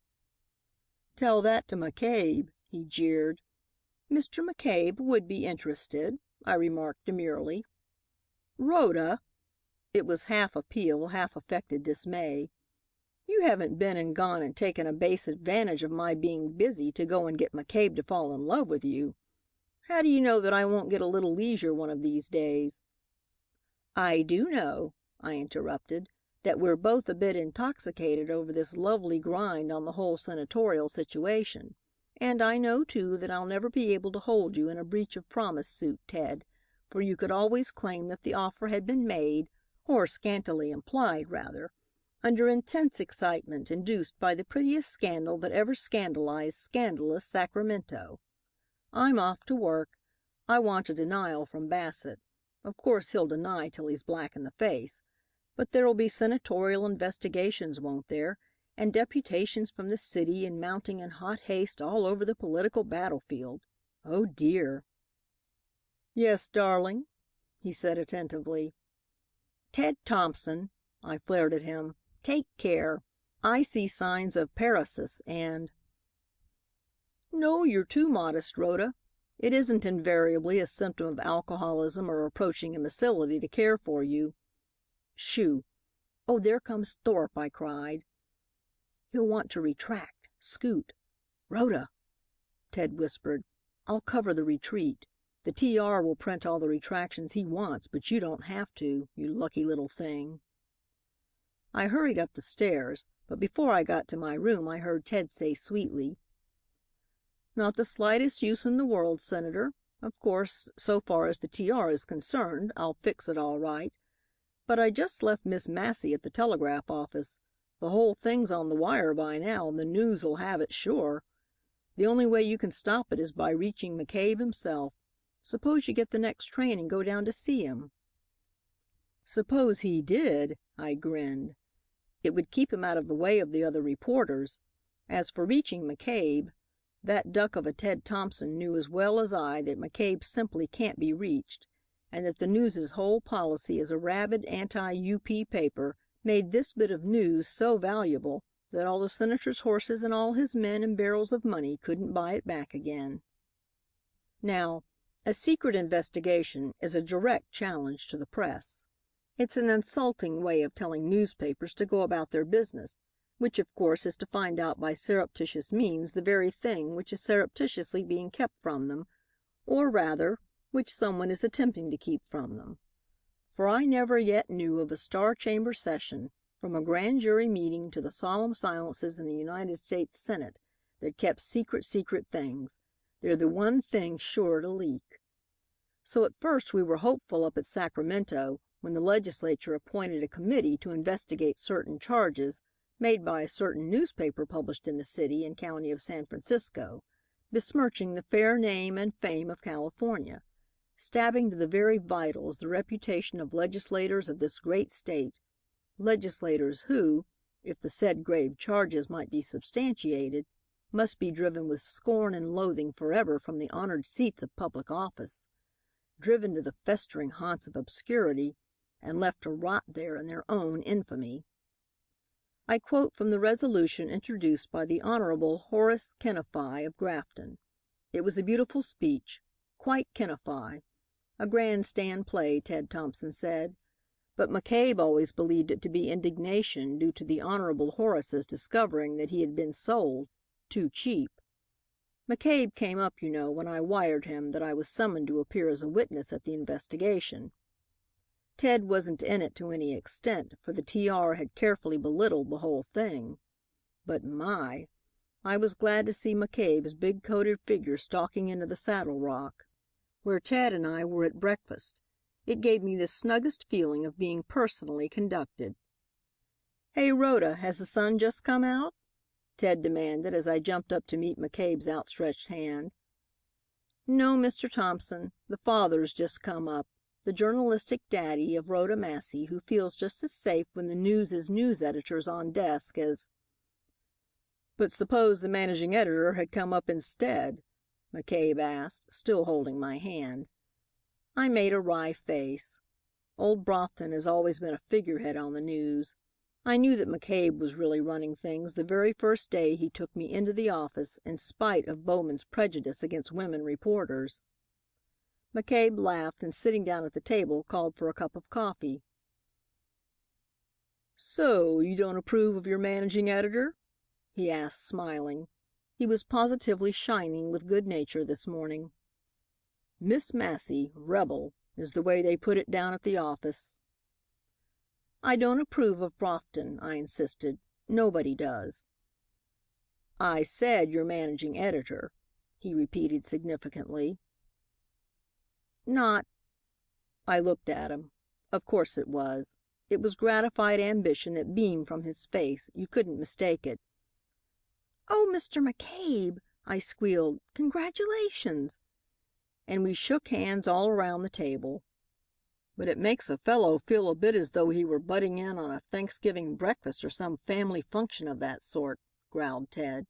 "Tell that to McCabe," he jeered. "Mr. McCabe would be interested," I remarked demurely. "Rhoda," it was half appeal, half affected dismay, "you haven't been and gone and taken a base advantage of my being busy to go and get McCabe to fall in love with you. How do you know that I won't get a little leisure one of these days?" "I do know," I interrupted, "that we're both a bit intoxicated over this lovely grind on the whole senatorial situation. And I know, too, that I'll never be able to hold you in a breach of promise suit, Ted, for you could always claim that the offer had been made, or scantily implied, rather, under intense excitement induced by the prettiest scandal that ever scandalized scandalous Sacramento. I'm off to work. I want a denial from Bassett. Of course he'll deny till he's black in the face. But there'll be senatorial investigations, won't there, and deputations from the city and mounting in hot haste all over the political battlefield. Oh, dear. "Yes, darling," he said attentively. "Ted Thompson," I flared at him, "take care. I see signs of paresis and—" "No, you're too modest, Rhoda. It isn't invariably a symptom of alcoholism or approaching imbecility to care for you. Shoo! Oh, there comes Thorpe," I cried. "He'll want to retract, scoot. Rhoda," Ted whispered, "I'll cover the retreat. The TR will print all the retractions he wants, but you don't have to, you lucky little thing." I hurried up the stairs, but before I got to my room I heard Ted say sweetly, "Not the slightest use in the world, Senator. Of course, so far as the TR is concerned, I'll fix it all right. But I just left Miss Massey at the telegraph office. The whole thing's on the wire by now, and the News'll have it sure. The only way you can stop it is by reaching McCabe himself. Suppose you get the next train and go down to see him." "Suppose he did," I grinned. "It would keep him out of the way of the other reporters. As for reaching McCabe, that duck of a Ted Thompson knew as well as I that McCabe simply can't be reached, and that the News's whole policy as a rabid anti-UP paper made this bit of news so valuable that all the senator's horses and all his men and barrels of money couldn't buy it back again. Now, a secret investigation is a direct challenge to the press. It's an insulting way of telling newspapers to go about their business, which of course is to find out by surreptitious means the very thing which is surreptitiously being kept from them, or rather, which someone is attempting to keep from them. For I never yet knew of a Star Chamber session, from a grand jury meeting to the solemn silences in the United States Senate, that kept secret things. They're the one thing sure to leak. So at first we were hopeful up at Sacramento when the legislature appointed a committee to investigate certain charges made by a certain newspaper published in the city and county of San Francisco, besmirching the fair name and fame of California, stabbing to the very vitals the reputation of legislators of this great state, legislators who, if the said grave charges might be substantiated, must be driven with scorn and loathing forever from the honored seats of public office, driven to the festering haunts of obscurity, and left to rot there in their own infamy. I quote from the resolution introduced by the Honorable Horace Kennefi of Grafton. It was a beautiful speech, quite Kennefi. A grandstand play, Ted Thompson said, but McCabe always believed it to be indignation due to the Honorable Horace's discovering that he had been sold too cheap. McCabe came up, you know, when I wired him that I was summoned to appear as a witness at the investigation. Ted wasn't in it to any extent, for the TR had carefully belittled the whole thing. But my! I was glad to see McCabe's big coated figure stalking into the Saddle Rock, where Ted and I were at breakfast. It gave me the snuggest feeling of being personally conducted. "Hey, Rhoda, has the sun just come out?" Ted demanded as I jumped up to meet McCabe's outstretched hand. "No, Mr. Thompson, the father's just come up, the journalistic daddy of Rhoda Massey, who feels just as safe when the news is news editors on desk as—" "But suppose the managing editor had come up instead?" McCabe asked, still holding my hand. I made a wry face. Old Brofton has always been a figurehead on the news. I knew that McCabe was really running things the very first day he took me into the office in spite of Bowman's prejudice against women reporters. McCabe laughed and sitting down at the table called for a cup of coffee. "So you don't approve of your managing editor?" he asked, smiling. He was positively shining with good nature this morning. "Miss Massey, rebel, is the way they put it down at the office." "I don't approve of Brofton," I insisted. "Nobody does." "I said your managing editor," he repeated significantly. "Not—" I looked at him. Of course it was. It was gratified ambition that beamed from his face. You couldn't mistake it. "Oh, Mr. McCabe," I squealed, "congratulations!" And we shook hands all around the table. "But it makes a fellow feel a bit as though he were butting in on a Thanksgiving breakfast or some family function of that sort," growled Ted.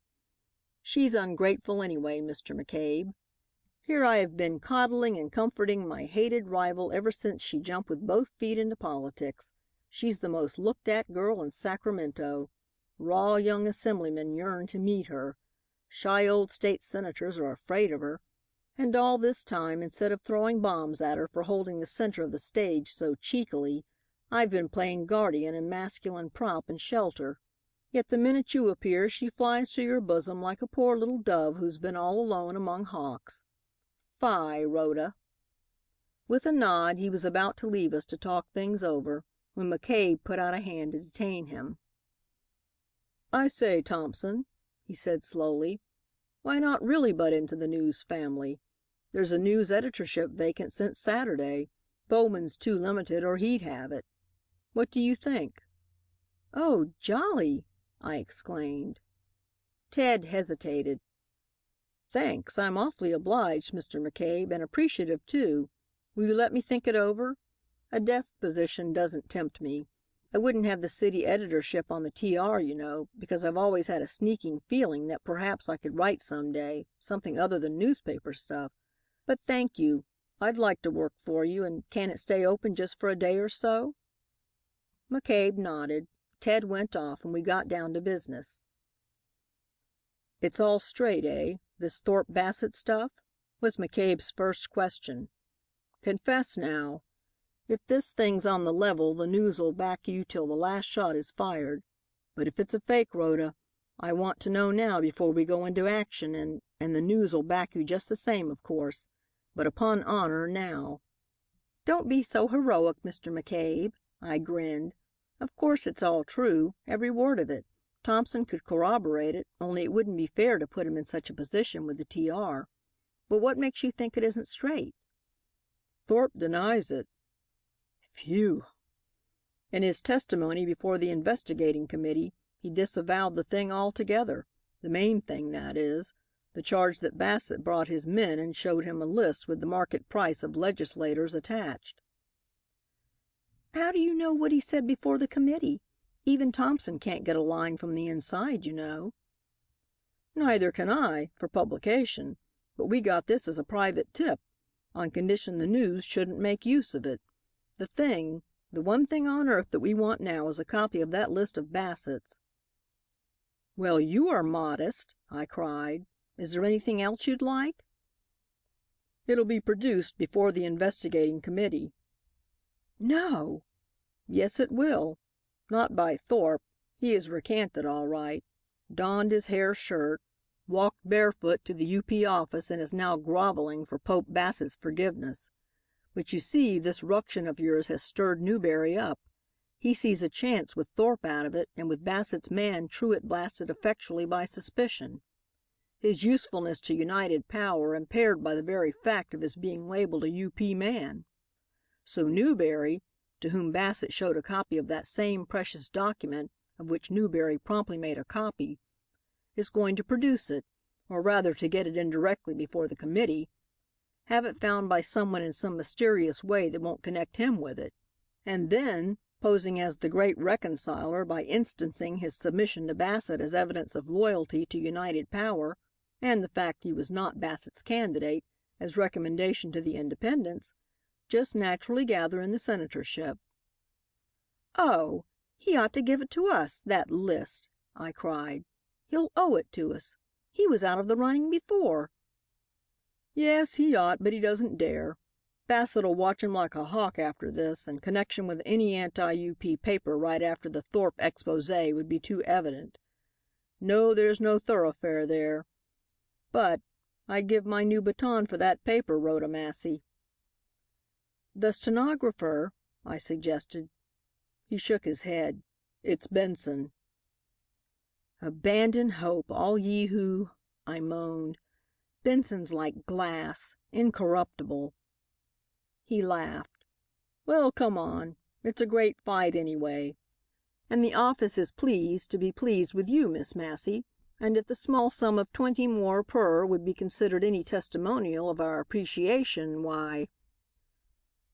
"She's ungrateful anyway, Mr. McCabe. Here I have been coddling and comforting my hated rival ever since she jumped with both feet into politics. She's the most looked at girl in Sacramento. Raw young assemblymen yearn to meet her. Shy old state senators are afraid of her. And all this time, instead of throwing bombs at her for holding the center of the stage so cheekily, I've been playing guardian and masculine prop and shelter. Yet the minute you appear she flies to your bosom like a poor little dove who's been all alone among hawks. Fie, Rhoda." With a nod he was about to leave us to talk things over, when McCabe put out a hand to detain him. "I say, Thompson," he said slowly, "why not really butt into the news family? There's a news editorship vacant since Saturday. Bowman's too limited or he'd have it. What do you think?" "Oh, jolly!" I exclaimed. Ted hesitated. "Thanks, I'm awfully obliged, Mr. McCabe, and appreciative, too. Will you let me think it over? A desk position doesn't tempt me. I wouldn't have the city editorship on the TR, you know, because I've always had a sneaking feeling that perhaps I could write some day, something other than newspaper stuff. But thank you. I'd like to work for you, and can it stay open just for a day or so?" McCabe nodded. Ted went off, and we got down to business. "It's all straight, eh? This Thorpe Bassett stuff?" was McCabe's first question. "Confess now. If this thing's on the level, the news'll back you till the last shot is fired. But if it's a fake, Rhoda, I want to know now before we go into action, and the news'll back you just the same, of course. But upon honor, now." "Don't be so heroic, Mr. McCabe," I grinned. "Of course it's all true, every word of it. Thompson could corroborate it, only it wouldn't be fair to put him in such a position with the T.R. But what makes you think it isn't straight?" "Thorpe denies it." "Phew." "In his testimony before the investigating committee, he disavowed the thing altogether. The main thing, that is. The charge that Bassett brought his men and showed him a list with the market price of legislators attached." "How do you know what he said before the committee? Even Thompson can't get a line from the inside, you know." "Neither can I, for publication. But we got this as a private tip, on condition the News shouldn't make use of it. The one thing on earth that we want now is a copy of that list of Bassett's." "Well, you are modest," I cried. "Is there anything else you'd like?" "It'll be produced before the investigating committee." "No!" "Yes, it will. Not by Thorpe. He has recanted all right. Donned his hair shirt, walked barefoot to the U.P. office and is now groveling for Pope Bassett's forgiveness. But you see, this ruction of yours has stirred Newberry up. He sees a chance with Thorpe out of it and with Bassett's man Truett blasted effectually by suspicion. His usefulness to United Power impaired by the very fact of his being labeled a U.P. man. So Newberry, to whom Bassett showed a copy of that same precious document, of which Newberry promptly made a copy, is going to produce it, or rather to get it in directly before the committee, have it found by someone in some mysterious way that won't connect him with it, and then, posing as the great reconciler by instancing his submission to Bassett as evidence of loyalty to United Power and the fact he was not Bassett's candidate, as recommendation to the independents, just naturally gather in the senatorship." "Oh, he ought to give it to us, that list," I cried. "He'll owe it to us. He was out of the running before." "Yes, he ought, but he doesn't dare. Bassett'll watch him like a hawk after this, and connection with any anti-U.P. paper right after the Thorpe expose would be too evident. No, there's no thoroughfare there. But I'd give my new baton for that paper, Rhoda Massey." "The stenographer," I suggested. He shook his head. "It's Benson." "Abandon hope, all ye who," I moaned. "Benson's like glass, incorruptible." He laughed. "Well, come on. It's a great fight anyway. And the office is pleased to be pleased with you, Miss Massey, and if the small sum of 20 more per would be considered any testimonial of our appreciation, why—"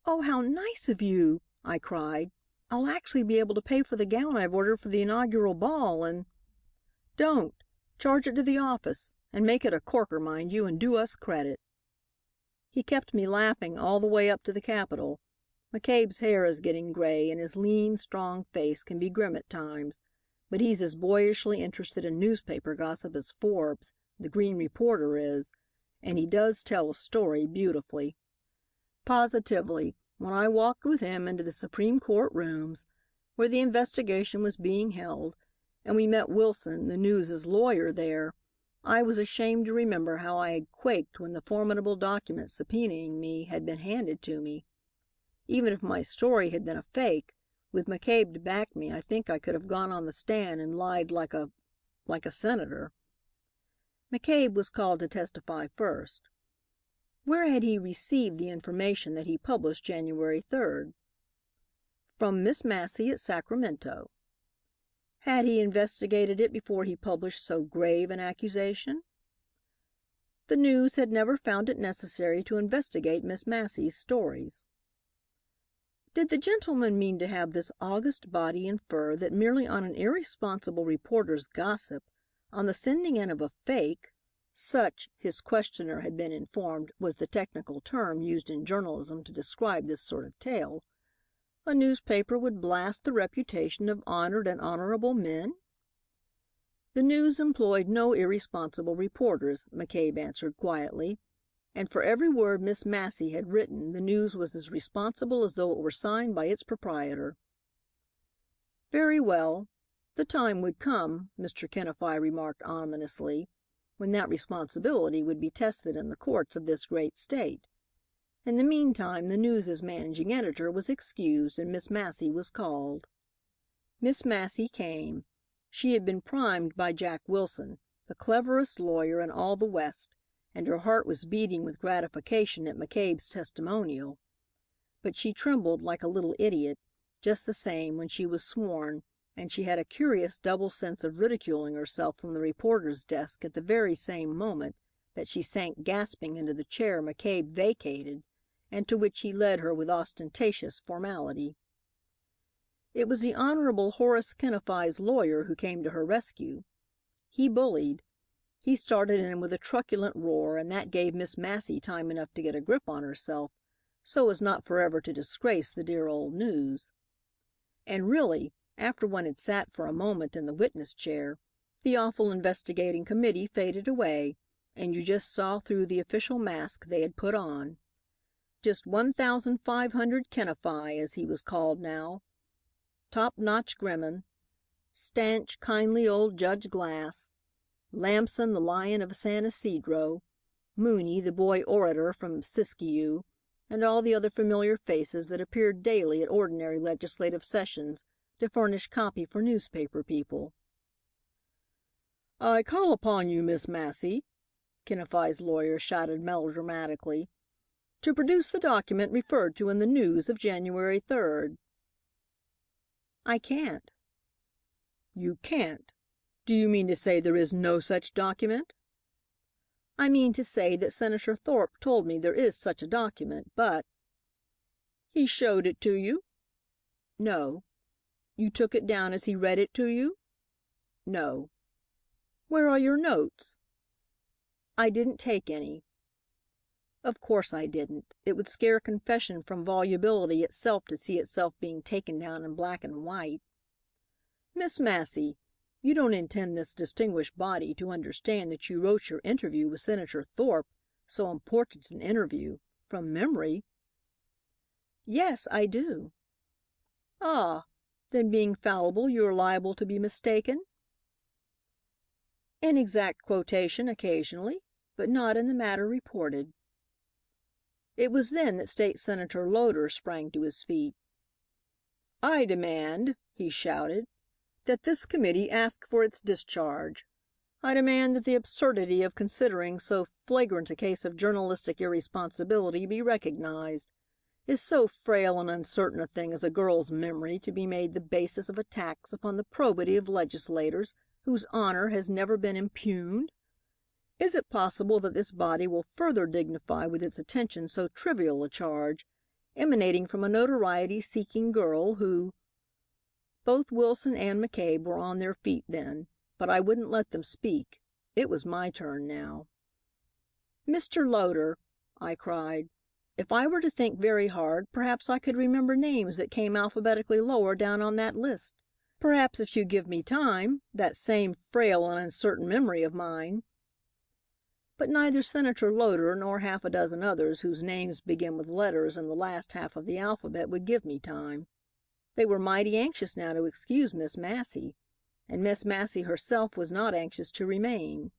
"Oh, how nice of you!" I cried. "I'll actually be able to pay for the gown I've ordered for the inaugural ball and—" "Don't. Charge it to the office, and make it a corker, mind you, and do us credit." He kept me laughing all the way up to the Capitol. McCabe's hair is getting gray, and his lean, strong face can be grim at times, but he's as boyishly interested in newspaper gossip as Forbes, the green reporter, is, and he does tell a story beautifully. Positively, when I walked with him into the Supreme Court rooms, where the investigation was being held, and we met Wilson, the News's lawyer, there, I was ashamed to remember how I had quaked when the formidable document subpoenaing me had been handed to me. Even if my story had been a fake, with McCabe to back me, I think I could have gone on the stand and lied like a senator. McCabe was called to testify first. Where had he received the information that he published January 3rd? From Miss Massey at Sacramento. Had he investigated it before he published so grave an accusation? The News had never found it necessary to investigate Miss Massey's stories. Did the gentleman mean to have this august body infer that merely on an irresponsible reporter's gossip, on the sending in of a fake, such, his questioner had been informed, was the technical term used in journalism to describe this sort of tale, A newspaper would blast the reputation of honored and honorable men?" "The News employed no irresponsible reporters," McCabe answered quietly, "and for every word Miss Massey had written the News was as responsible as though it were signed by its proprietor." "Very well. The time would come," Mr. Kennefi remarked ominously, "when that responsibility would be tested in the courts of this great state. In the meantime the News's managing editor was excused and Miss Massey was called. Miss Massey came. She had been primed by Jack Wilson, the cleverest lawyer in all the West, and her heart was beating with gratification at McCabe's testimonial. But she trembled like a little idiot, just the same, when she was sworn, and she had a curious double sense of ridiculing herself from the reporter's desk at the very same moment that she sank gasping into the chair McCabe vacated and to which he led her with ostentatious formality. It was the Honorable Horace Kennefi's lawyer who came to her rescue. He bullied. He started in with a truculent roar, and that gave Miss Massey time enough to get a grip on herself, so as not forever to disgrace the dear old News. And really, after one had sat for a moment in the witness chair, the awful investigating committee faded away, and you just saw through the official mask they had put on. Just 1,500 Kennefi, as he was called now. Top-notch Grimmin, stanch, kindly old Judge Glass, Lamson, the lion of San Isidro, Mooney, the boy orator from Siskiyou, and all the other familiar faces that appeared daily at ordinary legislative sessions to furnish copy for newspaper people. "I call upon you, Miss Massey," Kennefi's lawyer shouted melodramatically, "to produce the document referred to in the News of January 3rd." "I can't." "You can't? Do you mean to say there is no such document?" "I mean to say that Senator Thorpe told me there is such a document, but—" "He showed it to you?" "No." "You took it down as he read it to you?" "No." "Where are your notes?" "I didn't take any." Of course I didn't. It would scare confession from volubility itself to see itself being taken down in black and white. "Miss Massey, you don't intend this distinguished body to understand that you wrote your interview with Senator Thorpe, so important an interview, from memory?" "Yes, I do." "Ah, then being fallible you are liable to be mistaken?" "Inexact quotation occasionally, but not in the matter reported." It was then that State Senator Loder sprang to his feet. "I demand," he shouted, "that this committee ask for its discharge. I demand that the absurdity of considering so flagrant a case of journalistic irresponsibility be recognized. Is so frail and uncertain a thing as a girl's memory to be made the basis of attacks upon the probity of legislators whose honor has never been impugned? Is it possible that this body will further dignify with its attention so trivial a charge, emanating from a notoriety-seeking girl who—" Both Wilson and McCabe were on their feet then, but I wouldn't let them speak. It was my turn now. "Mr. Loder," I cried, "if I were to think very hard, perhaps I could remember names that came alphabetically lower down on that list. Perhaps if you give me time, that same frail and uncertain memory of mine—" But neither Senator Loder nor half a dozen others whose names begin with letters in the last half of the alphabet would give me time. They were mighty anxious now to excuse Miss Massey, and Miss Massey herself was not anxious to remain.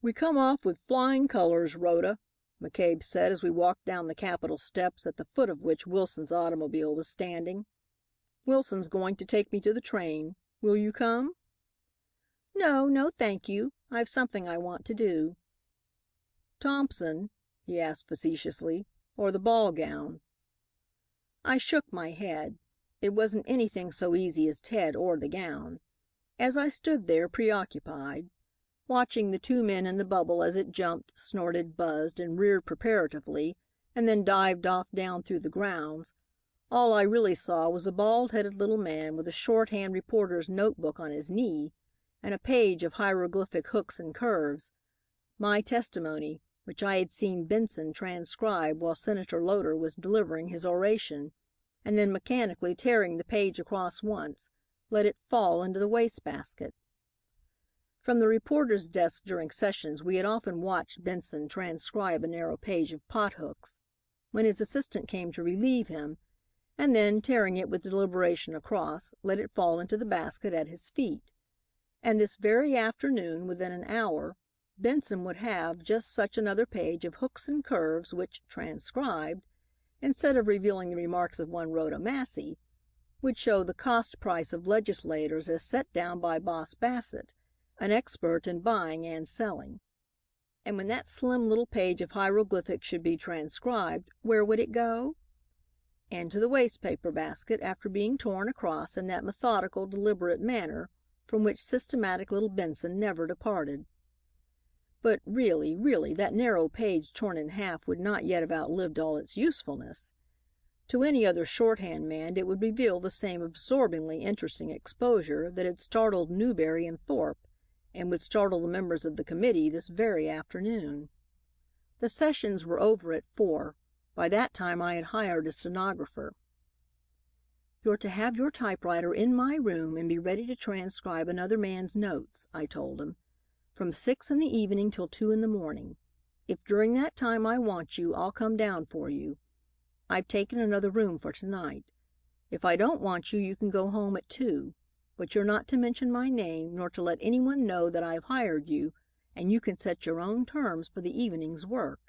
"We come off with flying colors, Rhoda," McCabe said as we walked down the Capitol steps at the foot of which Wilson's automobile was standing. "Wilson's going to take me to the train. Will you come?" "No, no, thank you. I've something I want to do." "Thompson," he asked facetiously, "or the ball gown?" I shook my head. It wasn't anything so easy as Ted or the gown. As I stood there, preoccupied, watching the two men in the bubble as it jumped, snorted, buzzed, and reared preparatively, and then dived off down through the grounds, all I really saw was a bald-headed little man with a shorthand reporter's notebook on his knee, and a page of hieroglyphic hooks and curves, my testimony, which I had seen Benson transcribe while Senator Loder was delivering his oration, and then mechanically tearing the page across once, let it fall into the wastebasket. From the reporter's desk during sessions we had often watched Benson transcribe a narrow page of pothooks, when his assistant came to relieve him, and then, tearing it with deliberation across, let it fall into the basket at his feet. And this very afternoon, within an hour, Benson would have just such another page of hooks and curves which, transcribed, instead of revealing the remarks of one Rhoda Massey, would show the cost price of legislators as set down by Boss Bassett, an expert in buying and selling. And when that slim little page of hieroglyphics should be transcribed, where would it go? Into the wastepaper basket, after being torn across in that methodical, deliberate manner from which systematic little Benson never departed. But really, that narrow page torn in half would not yet have outlived all its usefulness. To any other shorthand man it would reveal the same absorbingly interesting exposure that had startled Newberry and Thorpe, and would startle the members of the committee this very afternoon. The sessions were over at 4. By that time I had hired a stenographer. "You're to have your typewriter in my room and be ready to transcribe another man's notes," I told him, "from 6 in the evening till 2 in the morning. If during that time I want you, I'll come down for you. I've taken another room for tonight. If I don't want you, you can go home at 2. But you're not to mention my name, nor to let anyone know that I've hired you, and you can set your own terms for the evening's work."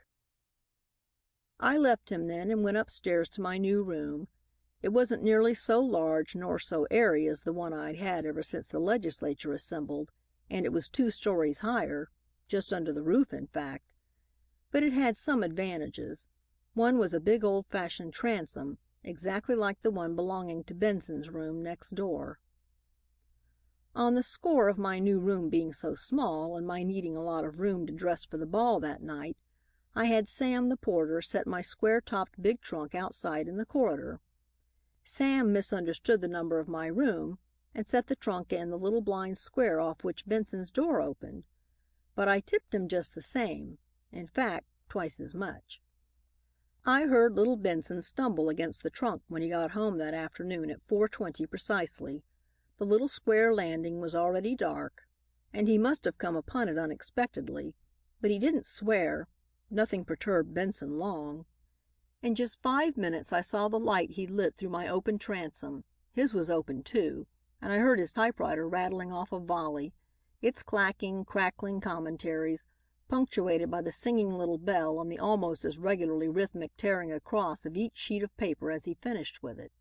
I left him then and went upstairs to my new room. It wasn't nearly so large nor so airy as the one I'd had ever since the legislature assembled, and it was 2 stories higher, just under the roof, in fact. But it had some advantages. One was a big old-fashioned transom, exactly like the one belonging to Benson's room next door. On the score of my new room being so small and my needing a lot of room to dress for the ball that night, I had Sam, the porter, set my square-topped big trunk outside in the corridor. Sam misunderstood the number of my room and set the trunk in the little blind square off which Benson's door opened. But I tipped him just the same, in fact, twice as much. I heard little Benson stumble against the trunk when he got home that afternoon at 4:20 precisely. The little square landing was already dark, and he must have come upon it unexpectedly, but he didn't swear. Nothing perturbed Benson long. In just 5 minutes I saw the light he'd lit through my open transom. His was open, too, and I heard his typewriter rattling off a volley, its clacking, crackling commentaries, punctuated by the singing little bell and the almost as regularly rhythmic tearing across of each sheet of paper as he finished with it.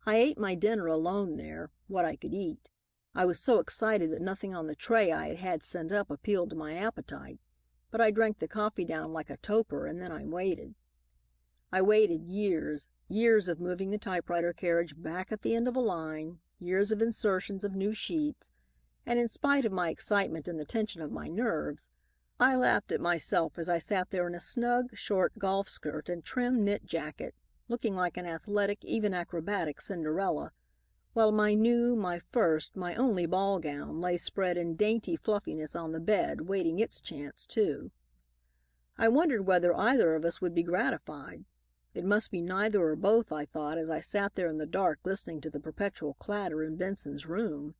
I ate my dinner alone there, what I could eat. I was so excited that nothing on the tray I had had sent up appealed to my appetite, but I drank the coffee down like a toper, and then I waited. I waited years of moving the typewriter carriage back at the end of a line, years of insertions of new sheets, and in spite of my excitement and the tension of my nerves, I laughed at myself as I sat there in a snug, short golf skirt and trim knit jacket, looking like an athletic, even acrobatic Cinderella, while my new, my first, my only ball gown lay spread in dainty fluffiness on the bed, waiting its chance, too. I wondered whether either of us would be gratified. It must be neither or both, I thought, as I sat there in the dark listening to the perpetual clatter in Benson's room.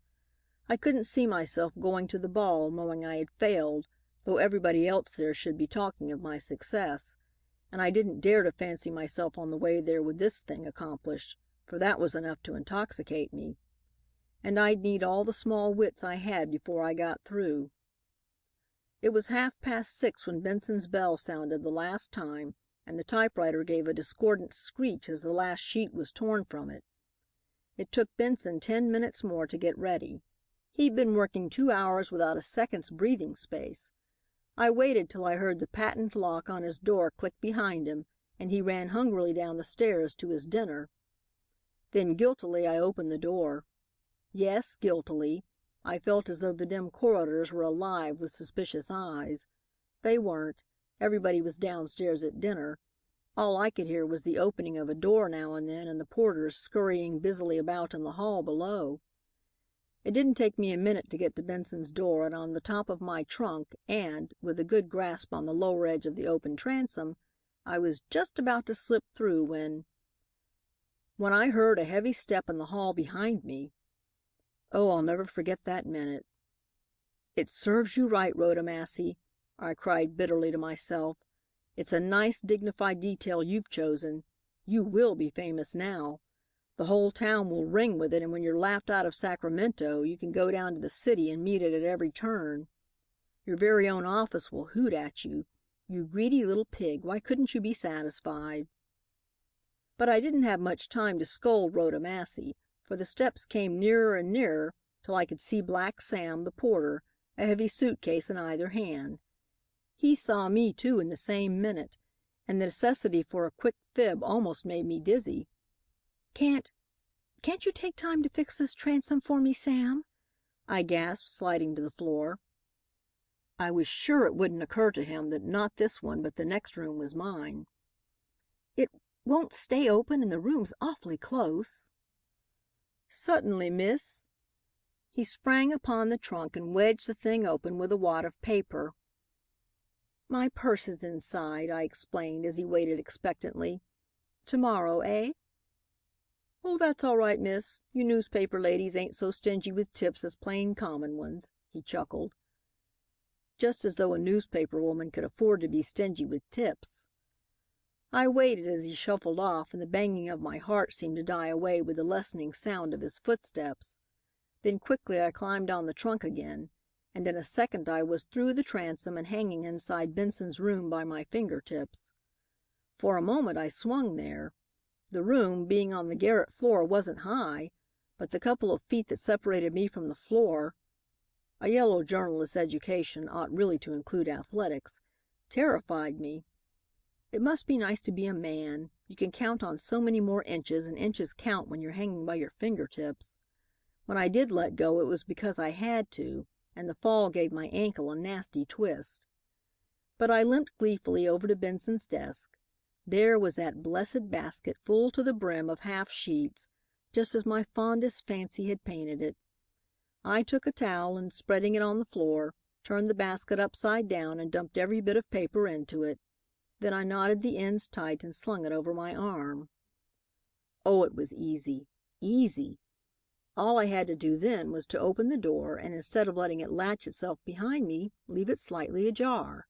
I couldn't see myself going to the ball knowing I had failed, though everybody else there should be talking of my success, and I didn't dare to fancy myself on the way there with this thing accomplished, for that was enough to intoxicate me. And I'd need all the small wits I had before I got through. It was 6:30 when Benson's bell sounded the last time, and the typewriter gave a discordant screech as the last sheet was torn from it. It took Benson 10 minutes more to get ready. He'd been working 2 hours without a second's breathing space. I waited till I heard the patent lock on his door click behind him, and he ran hungrily down the stairs to his dinner. Then guiltily I opened the door. Yes, guiltily. I felt as though the dim corridors were alive with suspicious eyes. They weren't. Everybody was downstairs at dinner. All I could hear was the opening of a door now and then and the porters scurrying busily about in the hall below. It didn't take me a minute to get to Benson's door and on the top of my trunk and, with a good grasp on the lower edge of the open transom, I was just about to slip through when when I heard a heavy step in the hall behind me. Oh, I'll never forget that minute. "It serves you right, Rhoda Massey," I cried bitterly to myself. "It's a nice, dignified detail you've chosen. You will be famous now. The whole town will ring with it, and when you're laughed out of Sacramento, you can go down to the city and meet it at every turn. Your very own office will hoot at you. You greedy little pig, why couldn't you be satisfied?" But I didn't have much time to scold Rhoda Massey, for the steps came nearer and nearer till I could see Black Sam, the porter, a heavy suitcase in either hand. He saw me, too, in the same minute, and the necessity for a quick fib almost made me dizzy. "Can't you take time to fix this transom for me, Sam?" I gasped, sliding to the floor. I was sure it wouldn't occur to him that not this one but the next room was mine. "It won't stay open and the room's awfully close." "Certainly, miss." He sprang upon the trunk and wedged the thing open with a wad of paper. "My purse is inside," I explained as he waited expectantly. "Tomorrow, eh?" "Oh, that's all right, miss. You newspaper ladies ain't so stingy with tips as plain common ones," he chuckled. Just as though a newspaper woman could afford to be stingy with tips. I waited as he shuffled off, and the banging of my heart seemed to die away with the lessening sound of his footsteps. Then quickly I climbed on the trunk again, and in a second I was through the transom and hanging inside Benson's room by my fingertips. For a moment I swung there. The room, being on the garret floor, wasn't high, but the couple of feet that separated me from the floor (a yellow journalist's education ought really to include athletics) terrified me. It must be nice to be a man. You can count on so many more inches, and inches count when you're hanging by your fingertips. When I did let go, it was because I had to, and the fall gave my ankle a nasty twist. But I limped gleefully over to Benson's desk. There was that blessed basket full to the brim of half sheets, just as my fondest fancy had painted it. I took a towel and, spreading it on the floor, turned the basket upside down and dumped every bit of paper into it. Then I knotted the ends tight and slung it over my arm. Oh, it was easy, easy. All I had to do then was to open the door and, instead of letting it latch itself behind me, leave it slightly ajar.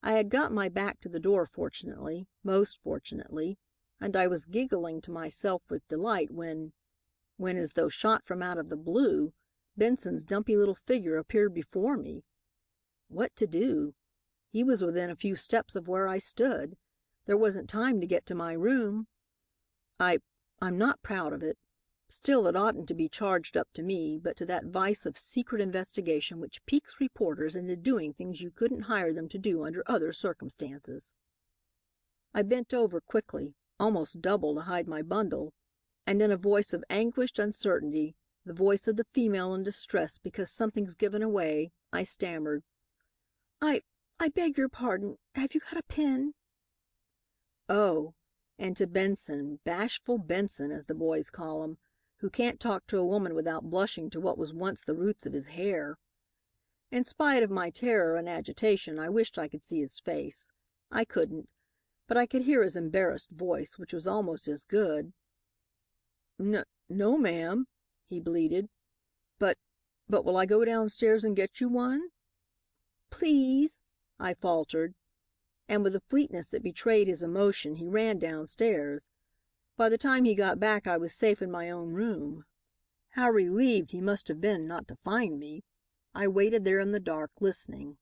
I had got my back to the door fortunately, most fortunately, and I was giggling to myself with delight when, as though shot from out of the blue, Benson's dumpy little figure appeared before me. What to do? He was within a few steps of where I stood. There wasn't time to get to my room. I'm not proud of it. Still, it oughtn't to be charged up to me, but to that vice of secret investigation which piques reporters into doing things you couldn't hire them to do under other circumstances. I bent over quickly, almost double to hide my bundle, and in a voice of anguished uncertainty, the voice of the female in distress because something's given away, I stammered, I beg your pardon. Have you got a pen?" Oh, and to Benson, bashful Benson, as the boys call him, who can't talk to a woman without blushing to what was once the roots of his hair. In spite of my terror and agitation, I wished I could see his face. I couldn't, but I could hear his embarrassed voice, which was almost as good. No, ma'am," he bleated. But will I go downstairs and get you one?" "Please," I faltered, and with a fleetness that betrayed his emotion he ran downstairs. By the time he got back I was safe in my own room. How relieved he must have been not to find me. I waited there in the dark, listening.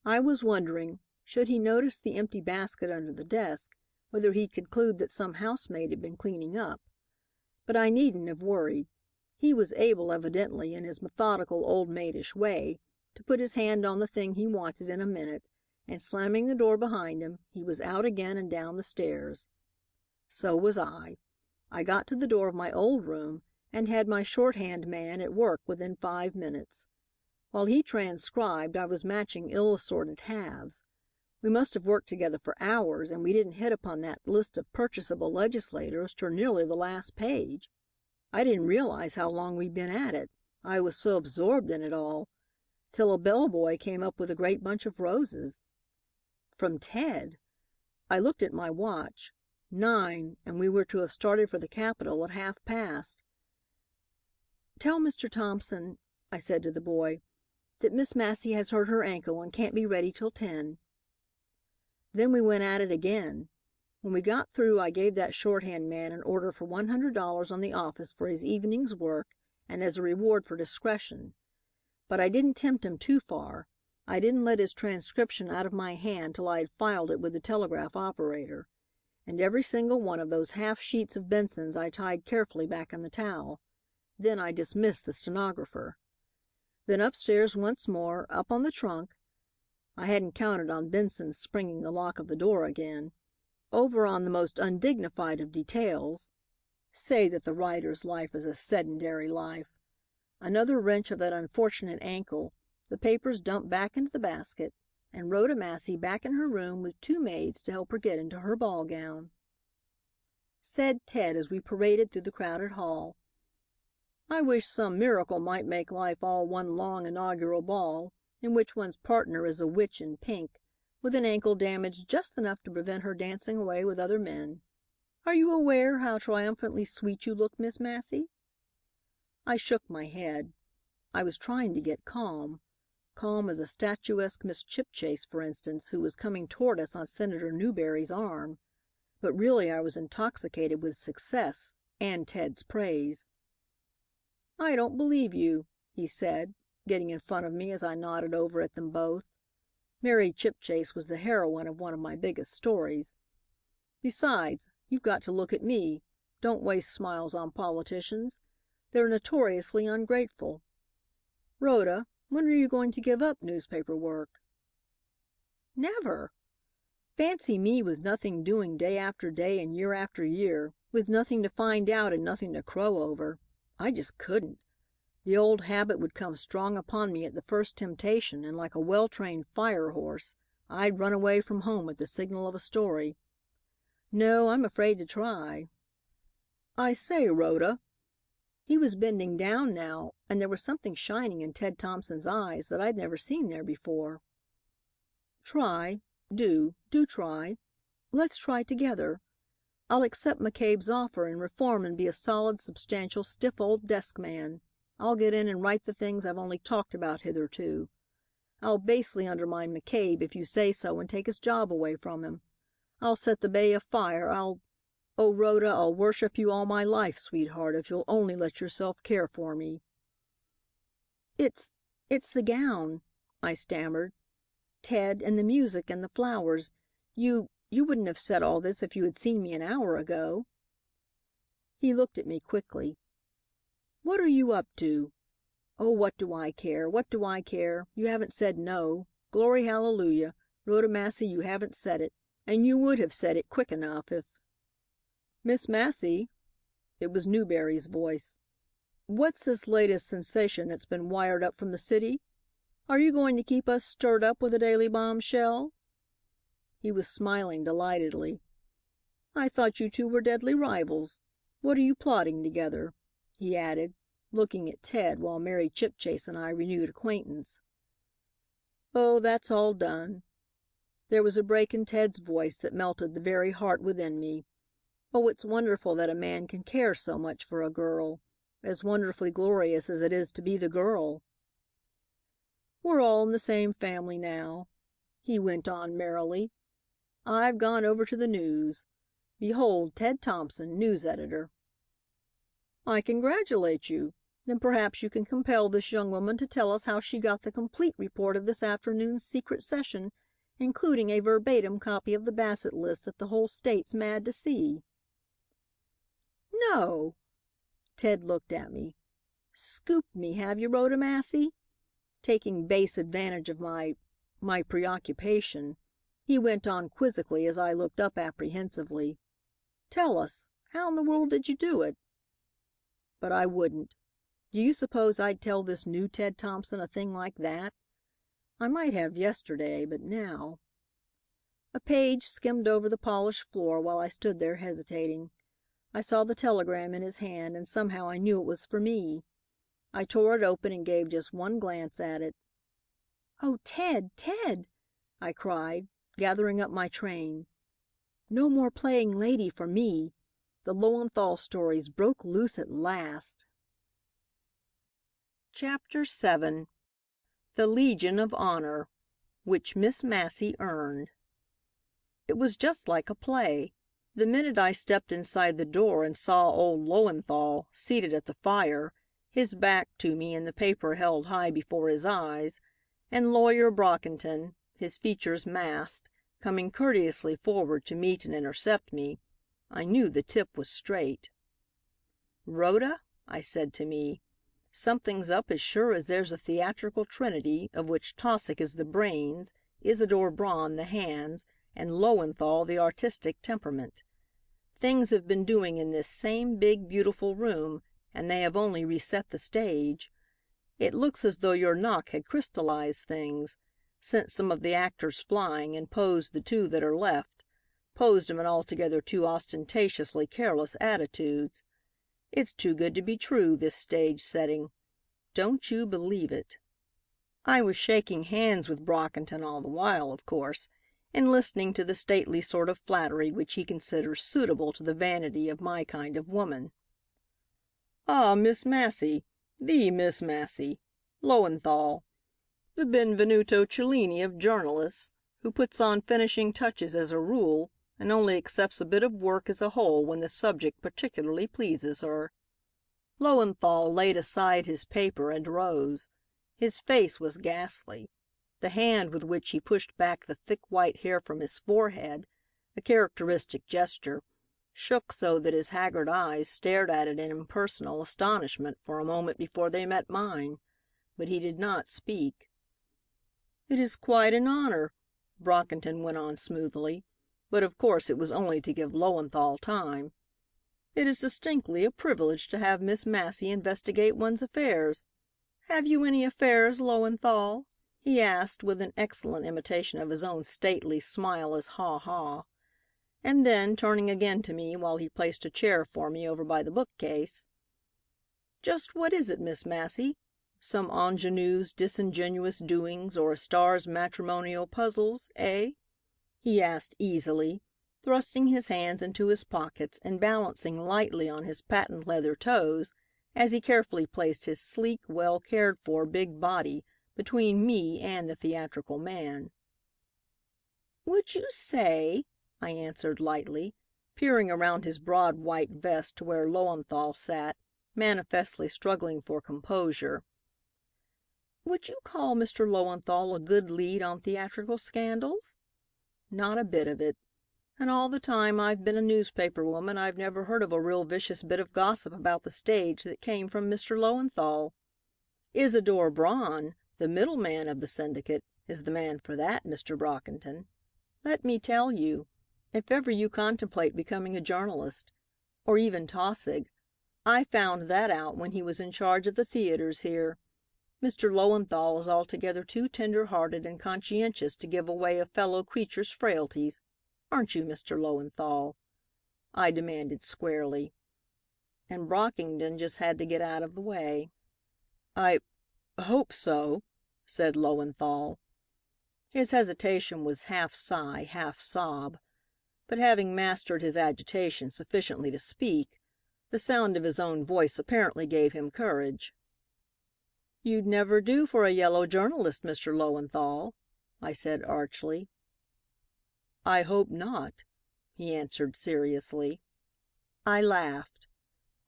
I was wondering, should he notice the empty basket under the desk, whether he'd conclude that some housemaid had been cleaning up. But I needn't have worried. He was able, evidently, in his methodical, old maidish way, to put his hand on the thing he wanted in a minute, and slamming the door behind him, he was out again and down the stairs. So was I. I got to the door of my old room and had my shorthand man at work within 5 minutes. While he transcribed, I was matching ill-assorted halves. We must have worked together for hours, and we didn't hit upon that list of purchasable legislators till nearly the last page. I didn't realize how long we'd been at it, I was so absorbed in it all, till a bellboy came up with a great bunch of roses. From Ted. I looked at my watch. 9, and we were to have started for the capital at 1/2 past. "Tell Mr. Thompson," I said to the boy, "that Miss Massey has hurt her ankle and can't be ready till 10." Then we went at it again. When we got through, I gave that shorthand man an order for $100 on the office for his evening's work and as a reward for discretion. But I didn't tempt him too far. I didn't let his transcription out of my hand till I had filed it with the telegraph operator. And every single one of those half sheets of Benson's I tied carefully back in the towel. Then I dismissed the stenographer. Then upstairs once more, up on the trunk. I hadn't counted on Benson's springing the lock of the door again. Over on the most undignified of details. Say that the writer's life is a sedentary life. Another wrench of that unfortunate ankle, the papers dumped back into the basket, and Rhoda Massey back in her room with 2 maids to help her get into her ball gown. Said Ted as we paraded through the crowded hall, "I wish some miracle might make life all one long inaugural ball, in which one's partner is a witch in pink, with an ankle damaged just enough to prevent her dancing away with other men. Are you aware how triumphantly sweet you look, Miss Massey?" I shook my head. I was trying to get calm. Calm as a statuesque Miss Chipchase, for instance, who was coming toward us on Senator Newberry's arm. But really I was intoxicated with success and Ted's praise. "I don't believe you," he said, getting in front of me as I nodded over at them both. Mary Chipchase was the heroine of one of my biggest stories. "Besides, you've got to look at me. Don't waste smiles on politicians. They're notoriously ungrateful. Rhoda, when are you going to give up newspaper work?" "Never. Fancy me with nothing doing day after day and year after year, with nothing to find out and nothing to crow over. I just couldn't. The old habit would come strong upon me at the first temptation, and like a well-trained fire horse, I'd run away from home at the signal of a story. No, I'm afraid to try. I say, Rhoda." He was bending down now, and there was something shining in Ted Thompson's eyes that I'd never seen there before. "Try. Do try. Let's try together. I'll accept McCabe's offer and reform and be a solid, substantial, stiff old desk man. I'll get in and write the things I've only talked about hitherto. I'll basely undermine McCabe if you say so and take his job away from him. I'll set the bay afire. Oh, Rhoda, I'll worship you all my life, sweetheart, if you'll only let yourself care for me." "It's the gown," I stammered. "Ted, and the music and the flowers. You wouldn't have said all this if you had seen me an hour ago." He looked at me quickly. "What are you up to?" "Oh, what do I care? What do I care? You haven't said no. Glory hallelujah. Rhoda Massey, you haven't said it. And you would have said it quick enough if—" "Miss Massey," it was Newberry's voice, "what's this latest sensation that's been wired up from the city? Are you going to keep us stirred up with a daily bombshell?" He was smiling delightedly. "I thought you two were deadly rivals. What are you plotting together?" he added, looking at Ted while Mary Chipchase and I renewed acquaintance. "Oh, that's all done." There was a break in Ted's voice that melted the very heart within me. Oh, it's wonderful that a man can care so much for a girl. As wonderfully glorious as it is to be the girl. "We're all in the same family now," he went on merrily. "I've gone over to the News. Behold Ted Thompson, news editor." "I congratulate you. Then perhaps you can compel this young woman to tell us how she got the complete report of this afternoon's secret session, including a verbatim copy of the Bassett list that the whole state's mad to see." "No!" Ted looked at me. "Scooped me, have you, Rhoda Massey?" Taking base advantage of my preoccupation, he went on quizzically as I looked up apprehensively. "Tell us. How in the world did you do it?" But I wouldn't. Do you suppose I'd tell this new Ted Thompson a thing like that? I might have yesterday, but now. A page skimmed over the polished floor while I stood there hesitating. I saw the telegram in his hand, and somehow I knew it was for me. I tore it open and gave just one glance at it. "Oh, Ted, Ted!" I cried, gathering up my train. No more playing lady for me. The Lowenthal stories broke loose at last. Chapter 7. The Legion of Honor, which Miss Massey earned. It was just like a play. The minute I stepped inside the door and saw old Lowenthal, seated at the fire, his back to me and the paper held high before his eyes, and Lawyer Brockington, his features masked, coming courteously forward to meet and intercept me, I knew the tip was straight. "Rhoda," I said to me, "something's up as sure as there's a theatrical trinity of which Taussig is the brains, Isadore Braun the hands, and Lowenthal the artistic temperament. Things have been doing in this same big, beautiful room, and they have only reset the stage. It looks as though your knock had crystallized things, sent some of the actors flying and posed the two that are left, posed 'em in altogether too ostentatiously careless attitudes. It's too good to be true, this stage setting. Don't you believe it." I was shaking hands with Brockington all the while, of course, and listening to the stately sort of flattery which he considers suitable to the vanity of my kind of woman. "Ah, Miss Massey, the Miss Massey, Lowenthal, the Benvenuto Cellini of journalists, who puts on finishing touches as a rule, and only accepts a bit of work as a whole when the subject particularly pleases her." Lowenthal laid aside his paper and rose. His face was ghastly. The hand with which he pushed back the thick white hair from his forehead, a characteristic gesture, shook so that his haggard eyes stared at it in impersonal astonishment for a moment before they met mine, but he did not speak. "It is quite an honor," Brockington went on smoothly, but of course it was only to give Lowenthal time. "It is distinctly a privilege to have Miss Massey investigate one's affairs. Have you any affairs, Lowenthal?" he asked with an excellent imitation of his own stately, smileless ha-ha. And then, turning again to me while he placed a chair for me over by the bookcase, "Just what is it, Miss Massey? Some ingenue's disingenuous doings or a star's matrimonial puzzles, eh?" he asked easily, thrusting his hands into his pockets and balancing lightly on his patent leather toes as he carefully placed his sleek, well cared for big body between me and the theatrical man. "Would you say," I answered lightly, peering around his broad white vest to where Lowenthal sat, manifestly struggling for composure, "would you call Mr. Lowenthal a good lead on theatrical scandals? Not a bit of it. And all the time I've been a newspaper woman I've never heard of a real vicious bit of gossip about the stage that came from Mr. Lowenthal. Isadore Braun, the middleman of the syndicate, is the man for that, Mr. Brockington. Let me tell you, if ever you contemplate becoming a journalist, or even Taussig, I found that out when he was in charge of the theaters here. Mr. Lowenthal is altogether too tender-hearted and conscientious to give away a fellow creature's frailties. Aren't you, Mr. Lowenthal?" I demanded squarely. And Brockington just had to get out of the way. "I hope so," said Lowenthal. His hesitation was half sigh, half sob, but having mastered his agitation sufficiently to speak, the sound of his own voice apparently gave him courage. "You'd never do for a yellow journalist, Mr. Lowenthal," I said archly. "I hope not," he answered seriously. I laughed.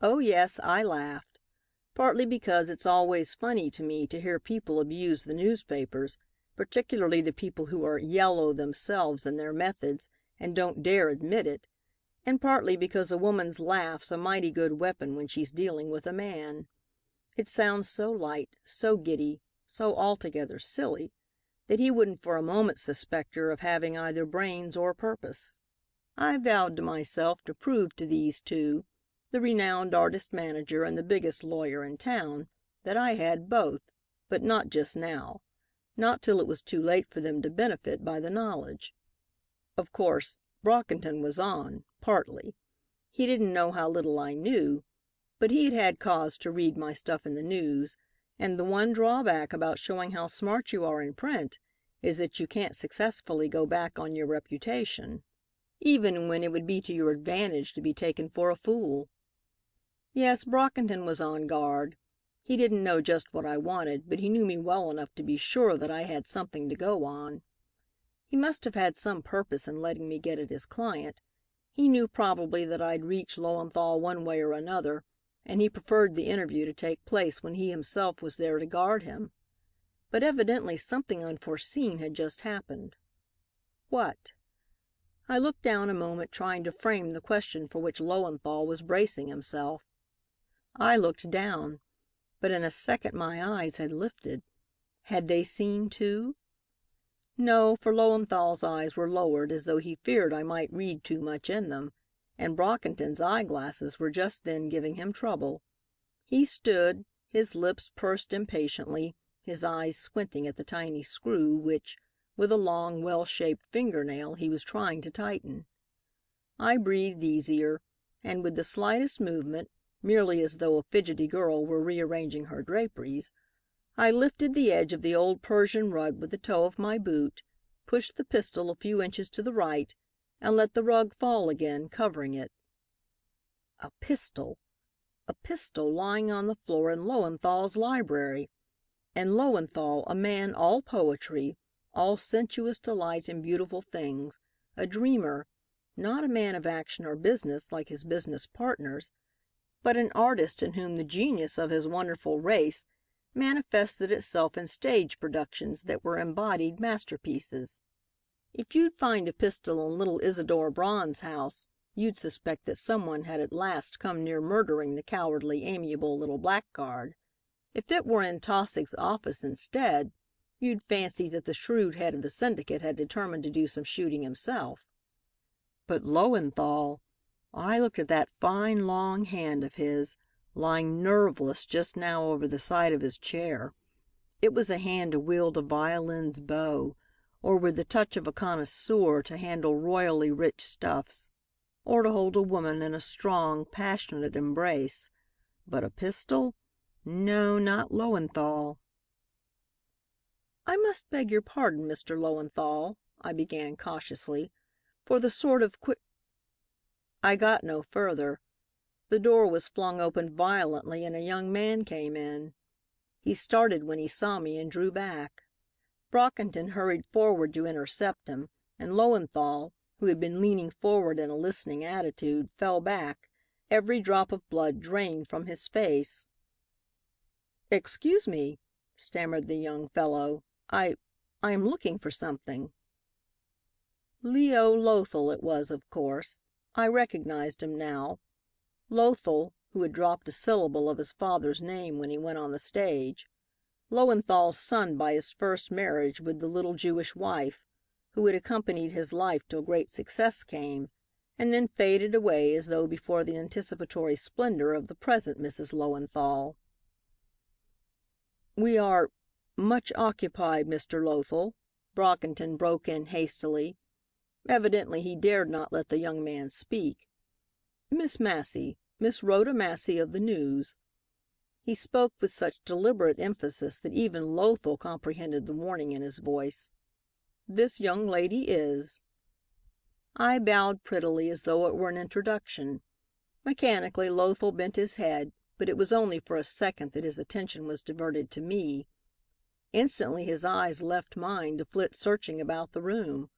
Oh, yes, I laughed. Partly because it's always funny to me to hear people abuse the newspapers, particularly the people who are "yellow" themselves in their methods and don't dare admit it, and partly because a woman's laugh's a mighty good weapon when she's dealing with a man. It sounds so light, so giddy, so altogether silly, that he wouldn't for a moment suspect her of having either brains or purpose. I vowed to myself to prove to these two, the renowned artist manager and the biggest lawyer in town, that I had both, but not just now, not till it was too late for them to benefit by the knowledge. Of course, Brockington was on, partly. He didn't know how little I knew, but he'd had cause to read my stuff in the news, and the one drawback about showing how smart you are in print is that you can't successfully go back on your reputation. even when it would be to your advantage to be taken for a fool. Yes, Brockington was on guard. He didn't know just what I wanted, but he knew me well enough to be sure that I had something to go on. He must have had some purpose in letting me get at his client. He knew probably that I'd reach Lowenthal one way or another, and he preferred the interview to take place when he himself was there to guard him. But evidently something unforeseen had just happened. What? I looked down a moment, trying to frame the question for which Lowenthal was bracing himself. I looked down, but in a second my eyes had lifted. Had they seen too? No, for Lowenthal's eyes were lowered as though he feared I might read too much in them, and Brockington's eyeglasses were just then giving him trouble. He stood, his lips pursed impatiently, his eyes squinting at the tiny screw which, with a long, well-shaped fingernail, he was trying to tighten. I breathed easier, and with the slightest movement, merely as though a fidgety girl were rearranging her draperies, I lifted the edge of the old Persian rug with the toe of my boot, pushed the pistol a few inches to the right, and let the rug fall again, covering it. A pistol! A pistol lying on the floor in Lowenthal's library! And Lowenthal, a man all poetry, all sensuous delight in beautiful things, a dreamer, not a man of action or business like his business partners, but an artist in whom the genius of his wonderful race manifested itself in stage productions that were embodied masterpieces. If you'd find a pistol in little Isadore Braun's house, you'd suspect that someone had at last come near murdering the cowardly, amiable little blackguard. If it were in Tausig's office instead, you'd fancy that the shrewd head of the syndicate had determined to do some shooting himself. But Lowenthal! I looked at that fine, long hand of his, lying nerveless just now over the side of his chair. It was a hand to wield a violin's bow, or with the touch of a connoisseur to handle royally rich stuffs, or to hold a woman in a strong, passionate embrace. But a pistol? No, not Lowenthal. "I must beg your pardon, Mr. Lowenthal," I began cautiously, "for the sort of I got no further. The door was flung open violently and a young man came in. He started when he saw me and drew back. Brockington hurried forward to intercept him, and Lowenthal, who had been leaning forward in a listening attitude, fell back, every drop of blood drained from his face. "Excuse me," stammered the young fellow. I am looking for something." Leo Lothel it was, of course. I recognized him now. Lothel, who had dropped a syllable of his father's name when he went on the stage. Lowenthal's son by his first marriage with the little Jewish wife, who had accompanied his life till great success came, and then faded away as though before the anticipatory splendor of the present Mrs. Lowenthal. "We are much occupied, Mr. Lothel," Brockington broke in hastily. Evidently he dared not let the young man speak. "Miss Massey, Miss Rhoda Massey of the News." He spoke with such deliberate emphasis that even Lothel comprehended the warning in his voice. "This young lady is." I bowed prettily as though it were an introduction. Mechanically Lothel bent his head, but it was only for a second that his attention was diverted to me. Instantly his eyes left mine to flit searching about the room.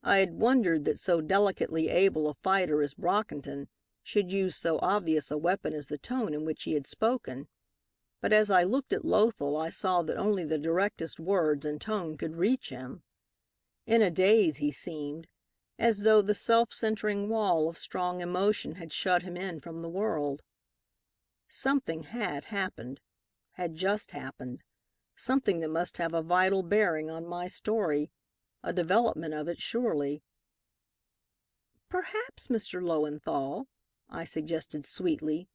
I had wondered that so delicately able a fighter as Brockington should use so obvious a weapon as the tone in which he had spoken. But as I looked at Lothel, I saw that only the directest words and tone could reach him. In a daze he seemed, as though the self-centering wall of strong emotion had shut him in from the world. Something had happened, had just happened, something that must have a vital bearing on my story, a development of it surely. "Perhaps, Mr. Lowenthal," I suggested sweetly,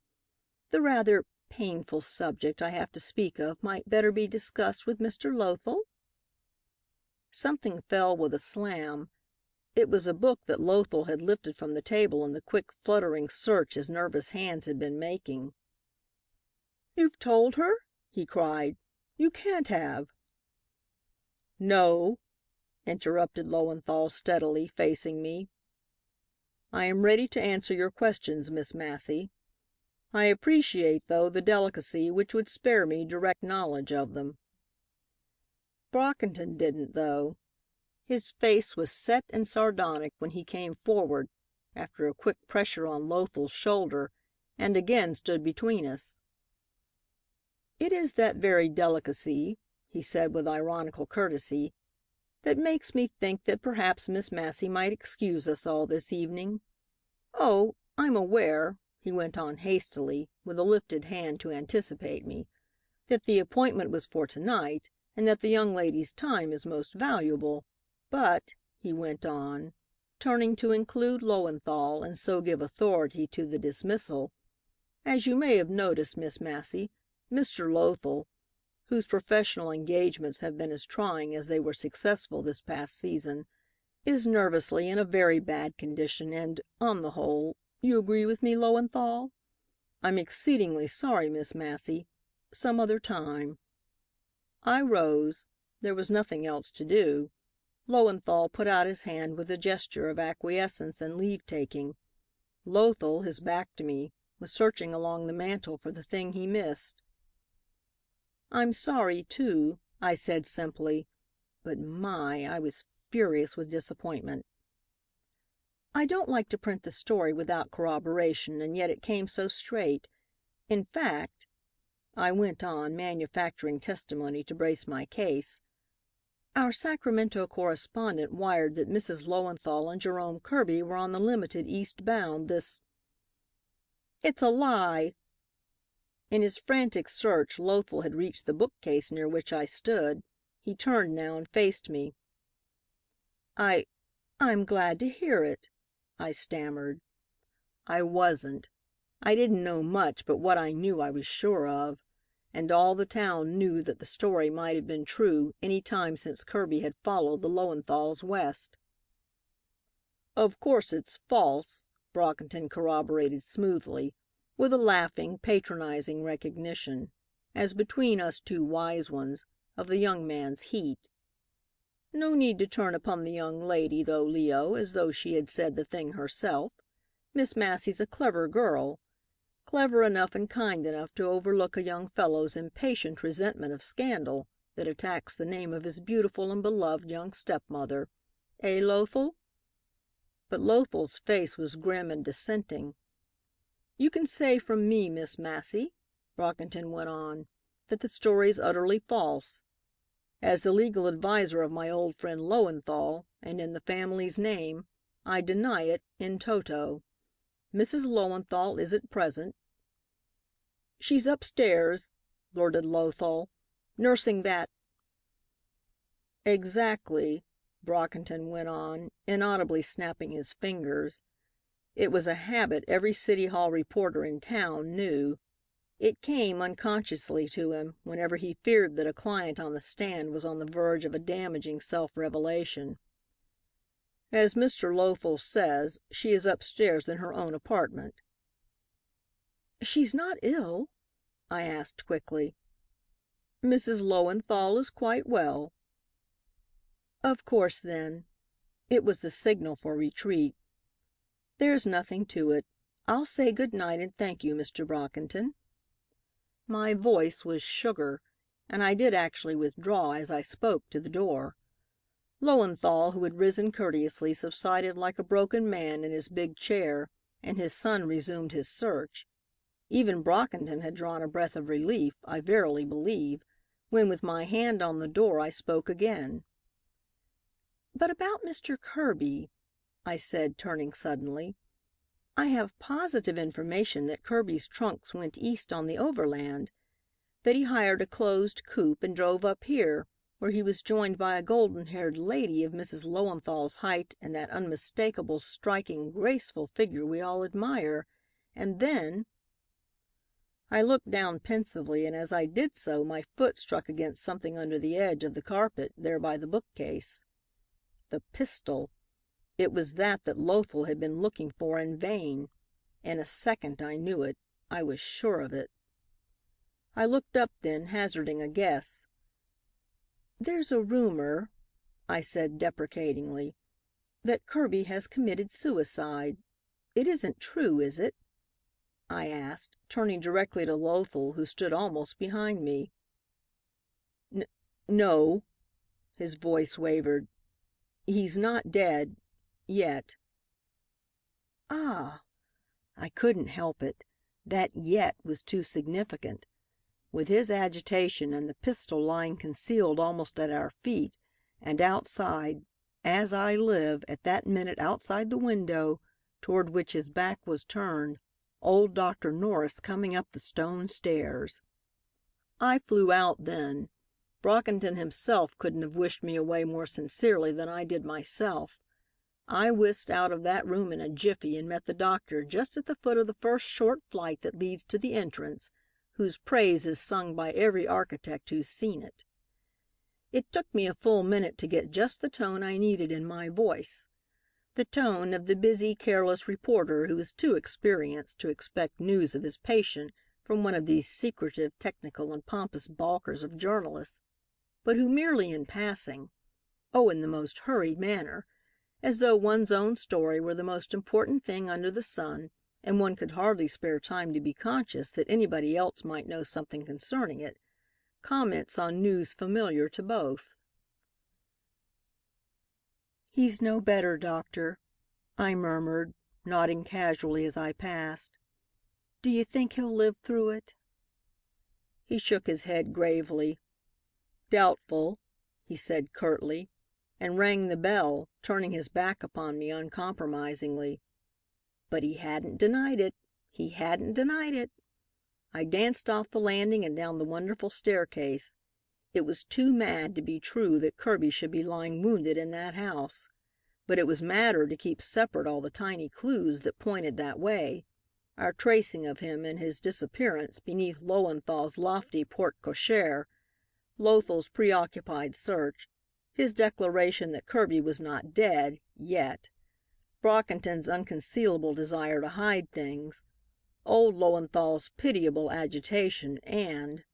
"the rather painful subject I have to speak of might better be discussed with Mr. Lothel?" Something fell with a slam. It was a book that Lothel had lifted from the table in the quick, fluttering search his nervous hands had been making. "You've told her?" he cried. "You can't have." "No," interrupted Lowenthal steadily, facing me. I am ready to answer your questions, Miss Massey. I appreciate, though, the delicacy which would spare me direct knowledge of them." Brockington didn't, though. His face was set and sardonic when he came forward, after a quick pressure on Lothel's shoulder, and again stood between us. "It is that very delicacy," he said with ironical courtesy, "that makes me think that perhaps Miss Massey might excuse us all this evening. Oh, I'm aware," he went on hastily, with a lifted hand to anticipate me, "that the appointment was for to-night, and that the young lady's time is most valuable. But," he went on, turning to include Lowenthal and so give authority to the dismissal, "as you may have noticed, Miss Massey, Mr. Lothel, whose professional engagements have been as trying as they were successful this past season, is nervously in a very bad condition and, on the whole, you agree with me, Lowenthal? I'm exceedingly sorry, Miss Massey. Some other time." I rose. There was nothing else to do. Lowenthal put out his hand with a gesture of acquiescence and leave-taking. Lothel, his back to me, was searching along the mantel for the thing he missed. "I'm sorry, too," I said simply, but I was furious with disappointment. "I don't like to print the story without corroboration, and yet it came so straight. In fact," I went on, manufacturing testimony to brace my case, "our Sacramento correspondent wired that Mrs. Lowenthal and Jerome Kirby were on the limited east bound this—" "It's a lie!" In his frantic search, Lothel had reached the bookcase near which I stood. He turned now and faced me. "I'm glad to hear it," I stammered. I wasn't. I didn't know much, but what I knew I was sure of. And all the town knew that the story might have been true any time since Kirby had followed the Lowenthals west. "Of course it's false," Brockington corroborated smoothly, with a laughing, patronizing recognition, as between us two wise ones, of the young man's heat. No need to turn upon the young lady, though, Leo, as though she had said the thing herself. Miss Massey's a clever girl, clever enough and kind enough to overlook a young fellow's impatient resentment of scandal that attacks the name of his beautiful and beloved young stepmother. Eh, Lothel?" But Lothel's face was grim and dissenting. "You can say from me, Miss Massey," Brockington went on, "that the story's utterly false. As the legal adviser of my old friend Lowenthal, and in the family's name, I deny it in toto. Mrs. Lowenthal isn't present." "She's upstairs," blurted Lothal, "nursing that—" "Exactly," Brockington went on, inaudibly snapping his fingers. It was a habit every City Hall reporter in town knew. It came unconsciously to him whenever he feared that a client on the stand was on the verge of a damaging self-revelation. "As Mr. Lothel says, she is upstairs in her own apartment." "She's not ill?" I asked quickly. "Mrs. Lowenthal is quite well." "Of course, then—" It was the signal for retreat. "There's nothing to it. I'll say good night and thank you, Mr. Brockington." My voice was sugar, and I did actually withdraw as I spoke to the door. Lowenthal, who had risen courteously, subsided like a broken man in his big chair, and his son resumed his search. Even Brockington had drawn a breath of relief, I verily believe, when with my hand on the door I spoke again. "But about Mr. Kirby," I said, turning suddenly. "I have positive information that Kirby's trunks went east on the Overland, that he hired a closed coupe and drove up here, where he was joined by a golden-haired lady of Mrs. Lowenthal's height and that unmistakable, striking, graceful figure we all admire, and then—" I looked down pensively, and as I did so my foot struck against something under the edge of the carpet there by the bookcase. The pistol! It was that Lothel had been looking for in vain. In a second I knew it. I was sure of it. I looked up then, hazarding a guess. "There's a rumor," I said deprecatingly, "that Kirby has committed suicide. It isn't true, is it?" I asked, turning directly to Lothel, who stood almost behind me. "N no." His voice wavered. "He's not dead yet." "Ah!" I couldn't help it. That "yet" was too significant. With his agitation and the pistol lying concealed almost at our feet, and outside, as I live, at that minute outside the window, toward which his back was turned, old Dr. Norris coming up the stone stairs. I flew out then. Brockington himself couldn't have wished me away more sincerely than I did myself. I whisked out of that room in a jiffy and met the doctor just at the foot of the first short flight that leads to the entrance, whose praise is sung by every architect who's seen it. It took me a full minute to get just the tone I needed in my voice, the tone of the busy, careless reporter who is too experienced to expect news of his patient from one of these secretive, technical, and pompous balkers of journalists, but who merely in passing, in the most hurried manner, as though one's own story were the most important thing under the sun and one could hardly spare time to be conscious that anybody else might know something concerning it, comments on news familiar to both. "He's no better, doctor," I murmured, nodding casually as I passed. "Do you think he'll live through it?" He shook his head gravely. "Doubtful," he said curtly, and rang the bell, turning his back upon me uncompromisingly. But he hadn't denied it. He hadn't denied it. I danced off the landing and down the wonderful staircase. It was too mad to be true that Kirby should be lying wounded in that house. But it was madder to keep separate all the tiny clues that pointed that way. Our tracing of him and his disappearance beneath Lowenthal's lofty porte cochere, Lothel's preoccupied search, his declaration that Kirby was not dead yet, Brockington's unconcealable desire to hide things, old Lowenthal's pitiable agitation, and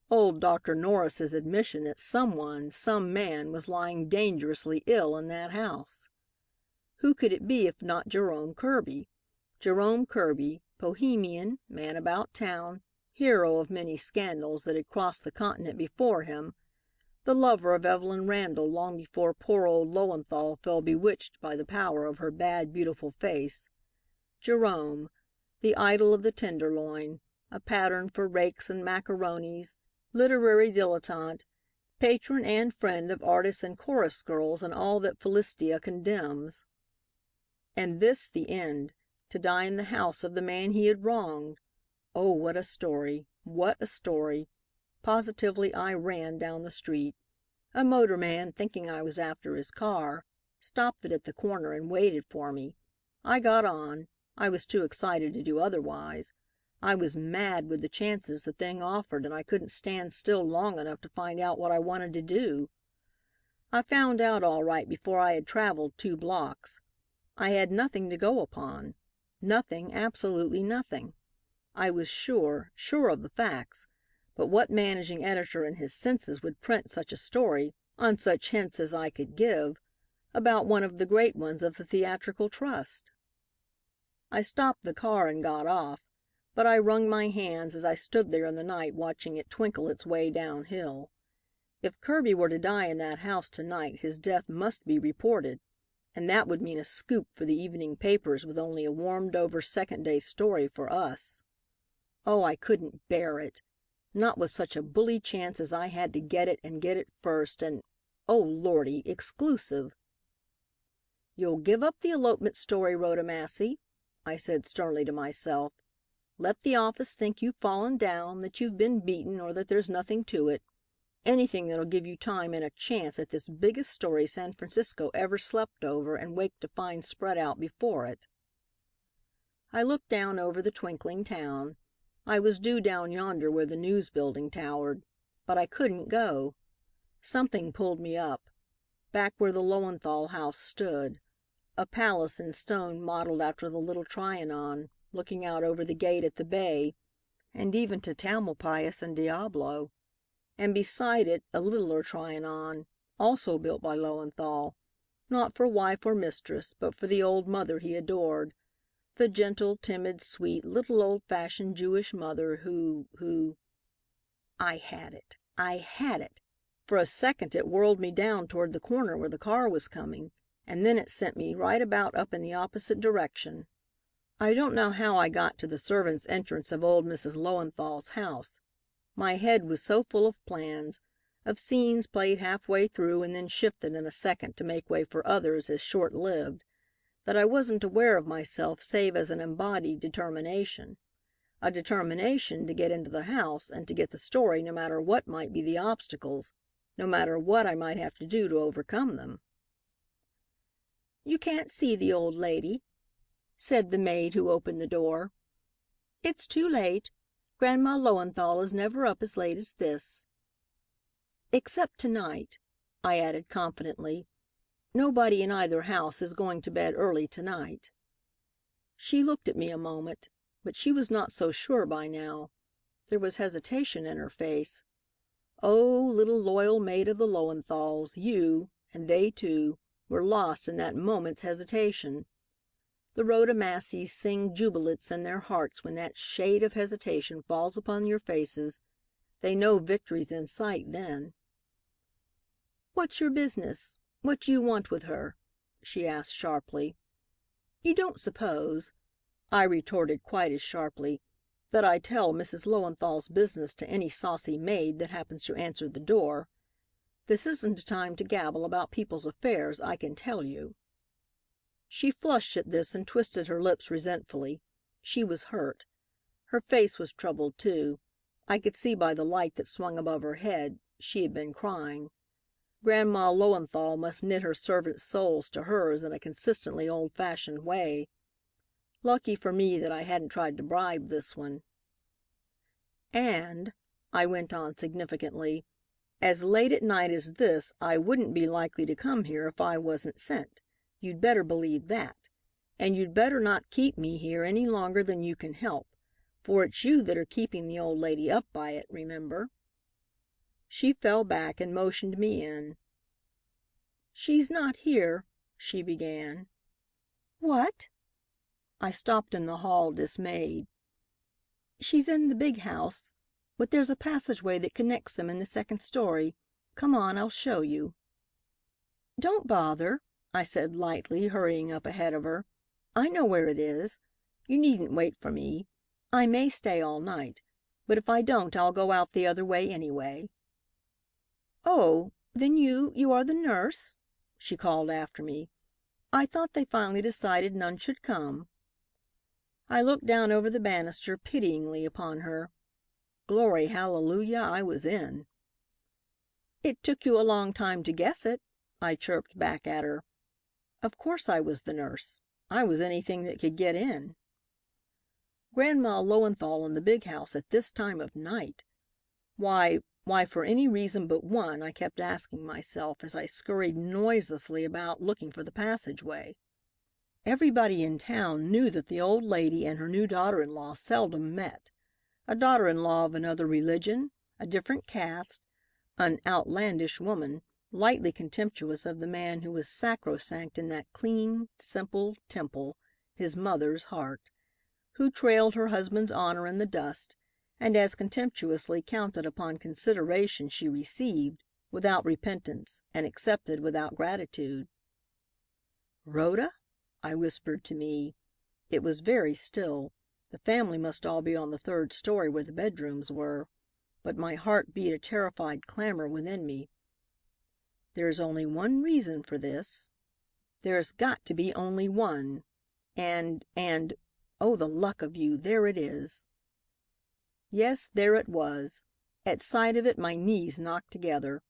old Dr. Norris's admission that some man was lying dangerously ill in that house. Who could it be if not Jerome Kirby? Jerome Kirby, Bohemian, man about town, hero of many scandals that had crossed the continent before him, the lover of Evelyn Randall long before poor old Lowenthal fell bewitched by the power of her bad, beautiful face. Jerome, the idol of the Tenderloin, a pattern for rakes and macaronis, literary dilettante, patron and friend of artists and chorus girls and all that Philistia condemns. And this the end, to die in the house of the man he had wronged. Oh, what a story! What a story! Positively I ran down the street. A motorman, thinking I was after his car, stopped it at the corner and waited for me. I got on. I was too excited to do otherwise. I was mad with the chances the thing offered, and I couldn't stand still long enough to find out what I wanted to do. I found out all right before I had traveled 2 blocks. I had nothing to go upon. Nothing, absolutely nothing. I was sure of the facts, but what managing editor in his senses would print such a story, on such hints as I could give, about one of the great ones of the Theatrical Trust? I stopped the car and got off, but I wrung my hands as I stood there in the night watching it twinkle its way downhill. If Kirby were to die in that house tonight, his death must be reported, and that would mean a scoop for the evening papers with only a warmed over second day story for us. Oh, I couldn't bear it. Not with such a bully chance as I had to get it and get it first, and, oh Lordy, exclusive. "You'll give up the elopement story, Rhoda Massey," I said sternly to myself. "Let the office think you've fallen down, that you've been beaten, or that there's nothing to it. Anything that'll give you time and a chance at this biggest story San Francisco ever slept over and waked to find spread out before it." I looked down over the twinkling town. I was due down yonder where the News building towered, but I couldn't go. Something pulled me up, back where the Lowenthal house stood, a palace in stone modeled after the little Trianon, looking out over the gate at the bay, and even to Tamalpais and Diablo, and beside it a littler Trianon, also built by Lowenthal, not for wife or mistress, but for the old mother he adored, The gentle, timid, sweet, little old-fashioned Jewish mother who I had it! I had it! For a second it whirled me down toward the corner where the car was coming, and then it sent me right about up in the opposite direction. I don't know how I got to the servants' entrance of old Mrs. Lowenthal's house. My head was so full of plans, of scenes played halfway through and then shifted in a second to make way for others as short-lived, that I wasn't aware of myself save as an embodied determination. A determination to get into the house and to get the story no matter what might be the obstacles, no matter what I might have to do to overcome them. "You can't see the old lady," said the maid who opened the door. "It's too late. Grandma Lowenthal is never up as late as this." "Except tonight," I added confidently. "Nobody in either house is going to bed early tonight." She looked at me a moment, but she was not so sure by now. There was hesitation in her face. Oh, little loyal maid of the Lowenthals, you, and they too, were lost in that moment's hesitation. The Rhoda Masseys sing jubilats in their hearts when that shade of hesitation falls upon your faces. They know victory's in sight then. "What's your business? What do you want with her?" she asked sharply. "You don't suppose," I retorted quite as sharply, "that I tell Mrs. Lowenthal's business to any saucy maid that happens to answer the door. This isn't a time to gabble about people's affairs, I can tell you." She flushed at this and twisted her lips resentfully. She was hurt. Her face was troubled, too. I could see by the light that swung above her head she had been crying. Grandma Lowenthal must knit her servants' souls to hers in a consistently old-fashioned way. Lucky for me that I hadn't tried to bribe this one. "And," I went on significantly, "as late at night as this I wouldn't be likely to come here if I wasn't sent. You'd better believe that. And you'd better not keep me here any longer than you can help, for it's you that are keeping the old lady up by it, remember." She fell back and motioned me in. "She's not here," she began. "What?" I stopped in the hall dismayed. "She's in the big house, but there's a passageway that connects them in the second story. Come on, I'll show you." "Don't bother," I said lightly, hurrying up ahead of her. "I know where it is. You needn't wait for me. I may stay all night, but if I don't, I'll go out the other way anyway." "Oh, then you are the nurse?" she called after me. "I thought they finally decided none should come." I looked down over the banister pityingly upon her. Glory hallelujah, I was in. "It took you a long time to guess it," I chirped back at her. Of course I was the nurse. I was anything that could get in. Grandma Lowenthal in the big house at this time of night! Why, for any reason but one, I kept asking myself as I scurried noiselessly about looking for the passageway. Everybody in town knew that the old lady and her new daughter-in-law seldom met. A daughter-in-law of another religion, a different caste, an outlandish woman, lightly contemptuous of the man who was sacrosanct in that clean, simple temple, his mother's heart, who trailed her husband's honor in the dust, and as contemptuously counted upon consideration she received without repentance and accepted without gratitude. "Rhoda?" I whispered to me. It was very still. The family must all be on the third story where the bedrooms were. But my heart beat a terrified clamor within me. There's only one reason for this. There's got to be only one. And, oh, the luck of you, there it is. Yes, there it was. At sight of it, my knees knocked together.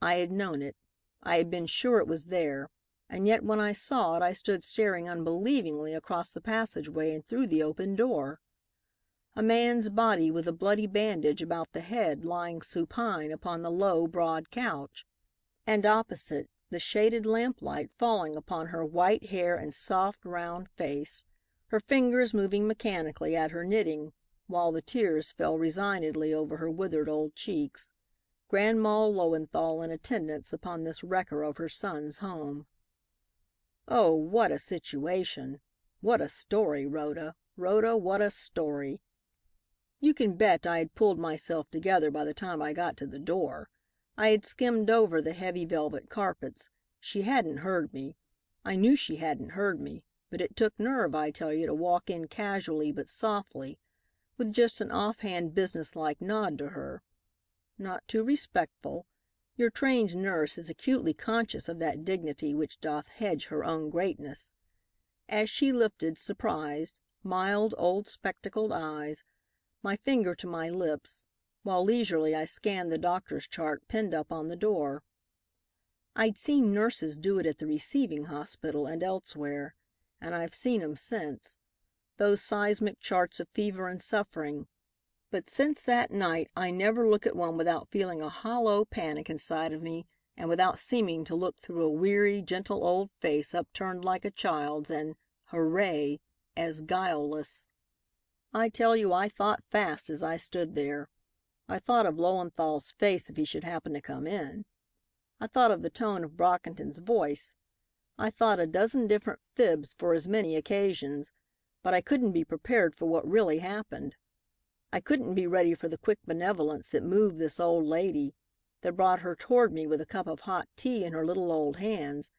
I had known it. I had been sure it was there. And yet when I saw it, I stood staring unbelievingly across the passageway and through the open door. A man's body with a bloody bandage about the head lying supine upon the low, broad couch. And opposite, the shaded lamplight falling upon her white hair and soft, round face, her fingers moving mechanically at her knitting, while the tears fell resignedly over her withered old cheeks. Grandma Lowenthal in attendance upon this wrecker of her son's home. Oh, what a situation! What a story, Rhoda. Rhoda, what a story. You can bet I had pulled myself together by the time I got to the door. I had skimmed over the heavy velvet carpets. She hadn't heard me. I knew she hadn't heard me, but it took nerve, I tell you, to walk in casually but softly, with just an offhand businesslike nod to her. Not too respectful. Your trained nurse is acutely conscious of that dignity which doth hedge her own greatness. As she lifted, surprised, mild, old spectacled eyes, my finger to my lips, while leisurely I scanned the doctor's chart pinned up on the door. I'd seen nurses do it at the receiving hospital and elsewhere, and I've seen 'em since, those seismic charts of fever and suffering, but since that night I never look at one without feeling a hollow panic inside of me and without seeming to look through a weary, gentle old face upturned like a child's and, hooray, as guileless. I tell you I thought fast as I stood there. I thought of Lowenthal's face if he should happen to come in. I thought of the tone of Brockington's voice. I thought a dozen different fibs for as many occasions, but I couldn't be prepared for what really happened. I couldn't be ready for the quick benevolence that moved this old lady, that brought her toward me with a cup of hot tea in her little old hands,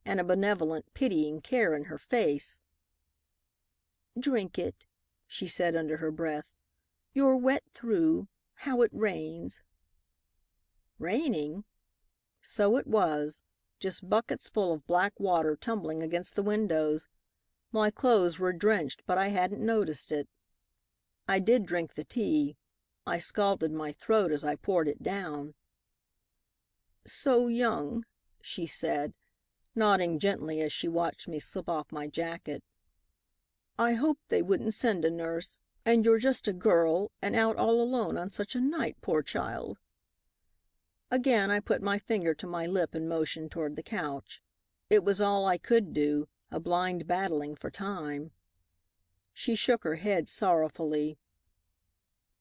and a benevolent, pitying care in her face. "Drink it," she said under her breath. "You're wet through. How it rains." Raining? So it was, just buckets full of black water tumbling against the windows. My clothes were drenched, but I hadn't noticed it. I did drink the tea. I scalded my throat as I poured it down. "So young," she said, nodding gently as she watched me slip off my jacket. "I hoped they wouldn't send a nurse. And you're just a girl, and out all alone on such a night, poor child." Again I put my finger to my lip and motioned toward the couch. It was all I could do, a blind battling for time. She shook her head sorrowfully.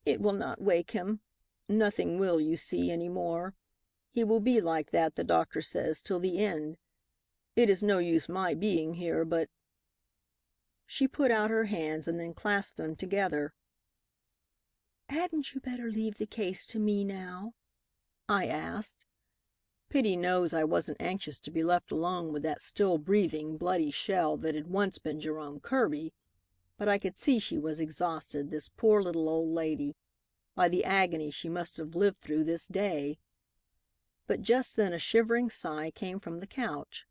"It will not wake him. Nothing will, you see, any more. He will be like that, the doctor says, till the end. It is no use my being here, but—" She put out her hands and then clasped them together. "Hadn't you better leave the case to me now?" I asked. Pity knows I wasn't anxious to be left alone with that still breathing, bloody shell that had once been Jerome Kirby, but I could see she was exhausted, this poor little old lady, by the agony she must have lived through this day. But just then a shivering sigh came from the couch.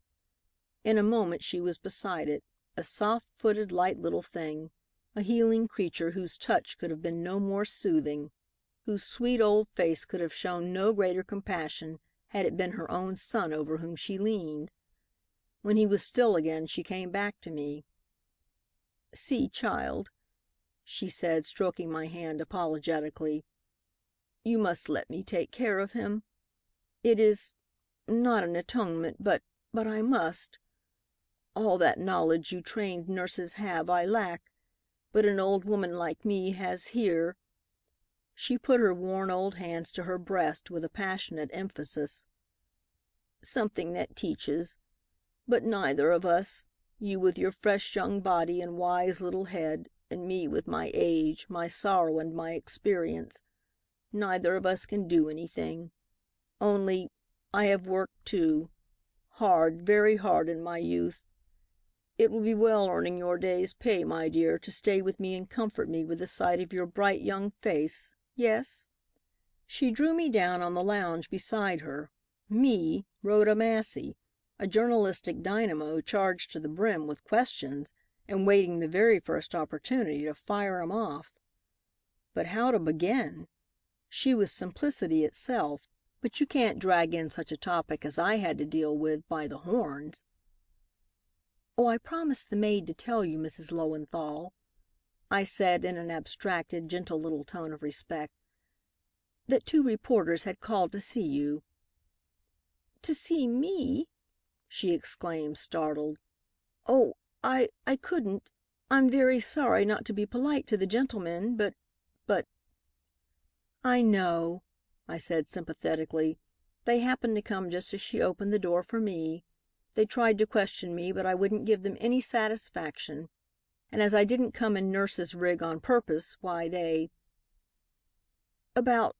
In a moment she was beside it, a soft-footed, light little thing, a healing creature whose touch could have been no more soothing, whose sweet old face could have shown no greater compassion had it been her own son over whom she leaned. When he was still again, she came back to me. "See, child," she said, stroking my hand apologetically, "you must let me take care of him. It is not an atonement, but I must. All that knowledge you trained nurses have I lack, but an old woman like me has here—" She put her worn old hands to her breast with a passionate emphasis. "Something that teaches. But neither of us, you with your fresh young body and wise little head, and me with my age, my sorrow, and my experience, neither of us can do anything. Only, I have worked too. Hard, very hard in my youth. It will be well earning your day's pay, my dear, to stay with me and comfort me with the sight of your bright young face. Yes?" She drew me down on the lounge beside her. Me, Rhoda Massey, a journalistic dynamo charged to the brim with questions and waiting the very first opportunity to fire 'em off. But how to begin? She was simplicity itself, but you can't drag in such a topic as I had to deal with by the horns. "Oh, I promised the maid to tell you, Mrs. Lowenthal," I said in an abstracted, gentle little tone of respect, "that 2 reporters had called to see you." "To see me?" she exclaimed, startled. "Oh, I couldn't. I'm very sorry not to be polite to the gentlemen, but—" "I know," I said sympathetically. "They happened to come just as she opened the door for me. They tried to question me, but I wouldn't give them any satisfaction. And as I didn't come in nurse's rig on purpose, why, they about,"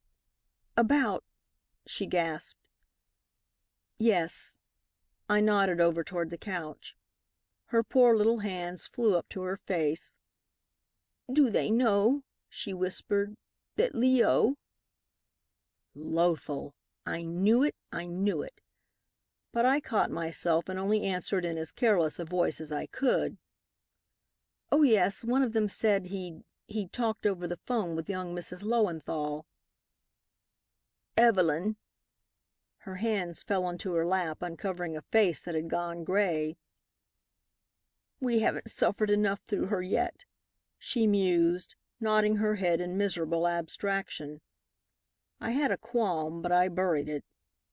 she gasped. "Yes." I nodded over toward the couch. Her poor little hands flew up to her face. "Do they know," she whispered, "that Leo—" Lothal! I knew it, I knew it. But I caught myself and only answered in as careless a voice as I could. "Oh, yes, one of them said he'd talked over the 'phone with young Mrs. Lowenthal." "Evelyn!" Her hands fell onto her lap, uncovering a face that had gone gray. "We haven't suffered enough through her yet," she mused, nodding her head in miserable abstraction. I had a qualm, but I buried it.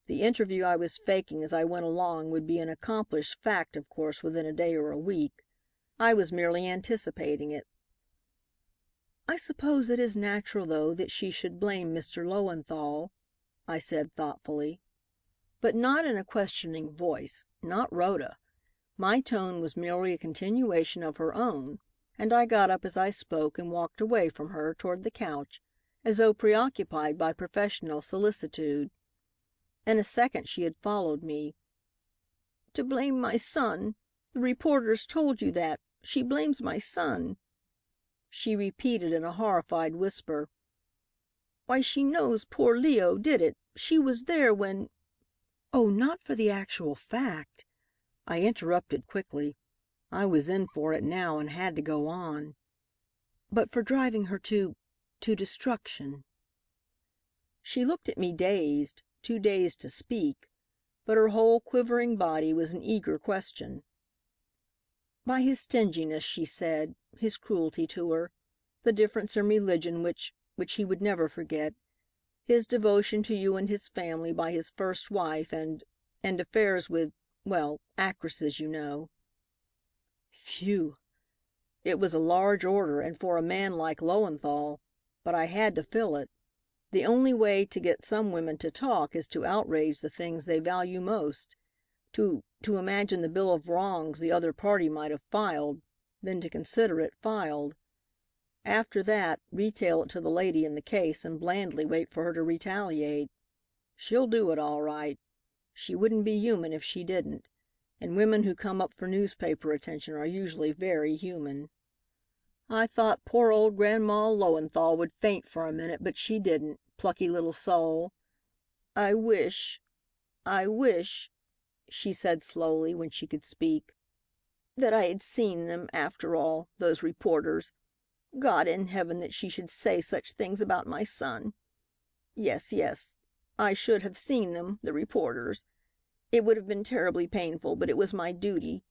The interview I was faking as I went along would be an accomplished fact, of course, within a day or a week. I was merely anticipating it. "I suppose it is natural, though, that she should blame Mr. Lowenthal," I said thoughtfully. But not in a questioning voice, not Rhoda. My tone was merely a continuation of her own, and I got up as I spoke and walked away from her toward the couch, as though preoccupied by professional solicitude. In a second she had followed me. "To blame my son. The reporters told you that. She blames my son," she repeated in a horrified whisper. "Why, she knows poor Leo did it. She was there when—" "Oh, not for the actual fact," I interrupted quickly. I was in for it now and had to go on. "But for driving her to destruction." She looked at me dazed, too dazed to speak, but her whole quivering body was an eager question. "By his stinginess," she said, "his cruelty to her, the difference in religion which he would never forget, his devotion to you and his family by his first wife and affairs with, well, actresses, you know." Phew! It was a large order, and for a man like Lowenthal, but I had to fill it. The only way to get some women to talk is to outrage the things they value most, to imagine the bill of wrongs the other party might have filed, then to consider it filed. After that, retail it to the lady in the case and blandly wait for her to retaliate. She'll do it all right. She wouldn't be human if she didn't, and women who come up for newspaper attention are usually very human. I thought poor old Grandma Lowenthal would faint for a minute, but she didn't, plucky little soul. I wish," she said slowly, when she could speak, "that I had seen them, after all, those reporters. God in heaven, that she should say such things about my son. Yes, yes, I should have seen them, the reporters. It would have been terribly painful, but it was my duty."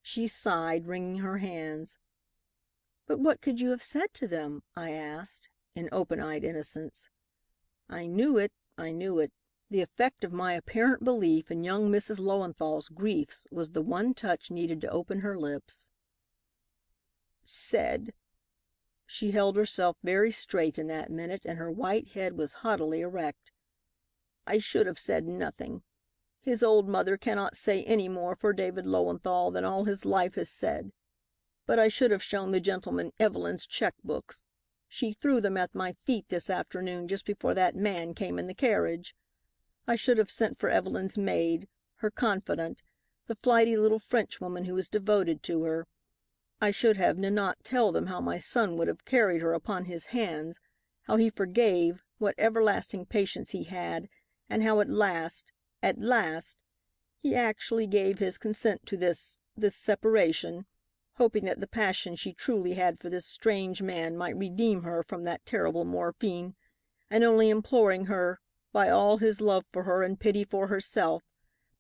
She sighed, wringing her hands. "But what could you have said to them?" I asked, in open-eyed innocence. I knew it, I knew it. The effect of my apparent belief in young Mrs. Lowenthal's griefs was the one touch needed to open her lips. "Said—" She held herself very straight in that minute, and her white head was haughtily erect. "I should have said nothing. His old mother cannot say any more for David Lowenthal than all his life has said. But I should have shown the gentleman Evelyn's check books. She threw them at my feet this afternoon just before that man came in the carriage. I should have sent for Evelyn's maid, her confidante, the flighty little Frenchwoman who is devoted to her. I should have Nanette tell them how my son would have carried her upon his hands, how he forgave, what everlasting patience he had, and how at last, he actually gave his consent to this separation, hoping that the passion she truly had for this strange man might redeem her from that terrible morphine, and only imploring her, by all his love for her and pity for herself,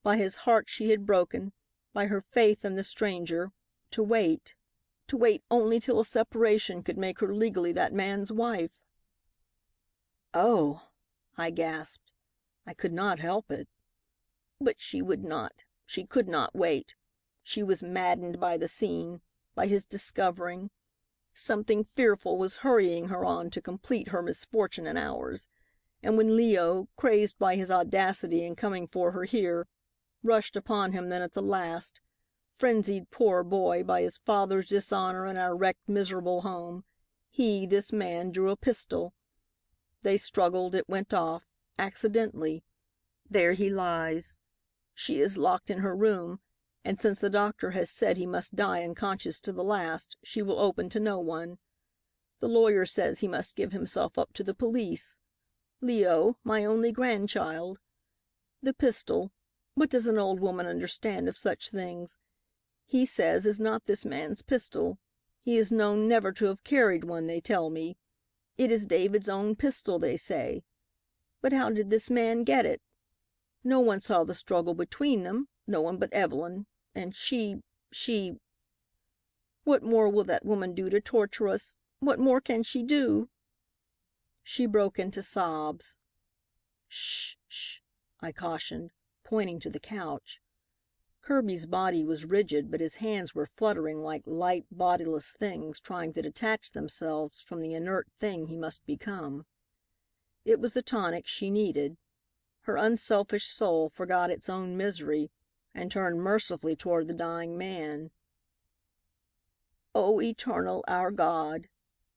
by his heart she had broken, by her faith in the stranger, to wait only till a separation could make her legally that man's wife." "Oh!" I gasped. I could not help it. "But she would not. She could not wait. She was maddened by the scene, by his discovering. Something fearful was hurrying her on to complete her misfortune and ours. And when Leo, crazed by his audacity in coming for her here, rushed upon him then at the last, Frenzied poor boy by his father's dishonor and our wrecked, miserable home. He, this man, drew a pistol. They struggled. It went off. Accidentally. There he lies. She is locked in her room, and since the doctor has said he must die unconscious to the last, she will open to no one. The lawyer says he must give himself up to the police. Leo, my only grandchild. The pistol, what does an old woman understand of such things? He says is not this man's pistol. He is known never to have carried one, they tell me. It is David's own pistol, they say. But how did this man get it? No one saw the struggle between them, no one but Evelyn, and she. What more will that woman do to torture us? What more can she do?" She broke into sobs. "Shh, shh," I cautioned, pointing to the couch. Kirby's body was rigid, but his hands were fluttering like light, bodiless things trying to detach themselves from the inert thing he must become. It was the tonic she needed. Her unselfish soul forgot its own misery and turned mercifully toward the dying man. "O eternal, our God,"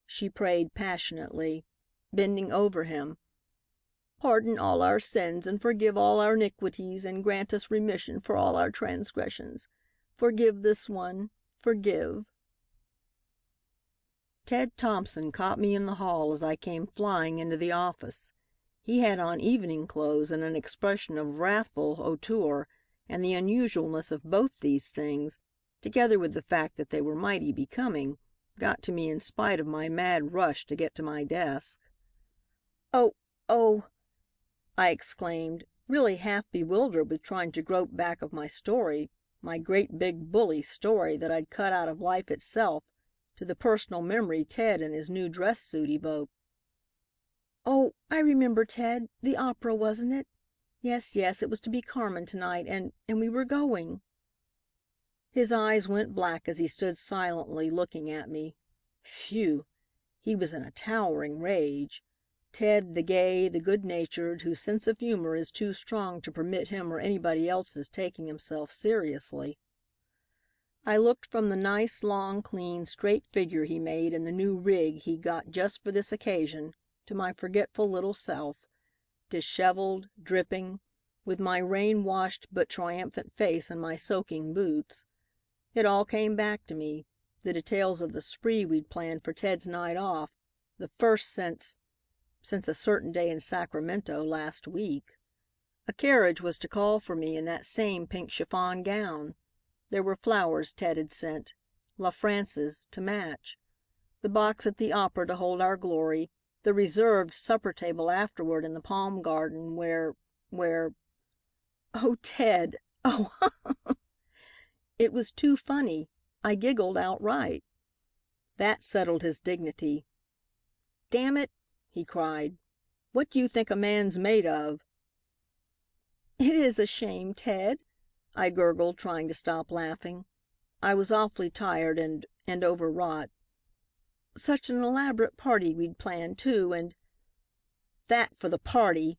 she prayed passionately, bending over him, "pardon all our sins and forgive all our iniquities and grant us remission for all our transgressions. Forgive this one. Forgive." Ted Thompson caught me in the hall as I came flying into the office. He had on evening clothes and an expression of wrathful hauteur, and the unusualness of both these things, together with the fact that they were mighty becoming, got to me in spite of my mad rush to get to my desk. "Oh, oh," I exclaimed, really half bewildered with trying to grope back of my story, my great big bully story that I'd cut out of life itself, to the personal memory Ted and his new dress suit evoked. "Oh, I remember, Ted. The opera, wasn't it? Yes, yes, it was to be Carmen tonight, and we were going." His eyes went black as he stood silently looking at me. Phew! He was in a towering rage. Ted, the gay, the good-natured, whose sense of humor is too strong to permit him or anybody else's taking himself seriously. I looked from the nice, long, clean, straight figure he made in the new rig he'd got just for this occasion, to my forgetful little self, disheveled, dripping, with my rain-washed but triumphant face and my soaking boots. It all came back to me, the details of the spree we'd planned for Ted's night off, the first since a certain day in Sacramento last week. A carriage was to call for me in that same pink chiffon gown. There were flowers Ted had sent, La France's, to match. The box at the opera to hold our glory, the reserved supper table afterward in the palm garden where Oh, Ted! Oh, It was too funny. I giggled outright. That settled his dignity. "Damn it," he cried. "What do you think a man's made of?" "It is a shame, Ted," I gurgled, trying to stop laughing. I was awfully tired and overwrought. "Such an elaborate party we'd planned, too, and that for the party!"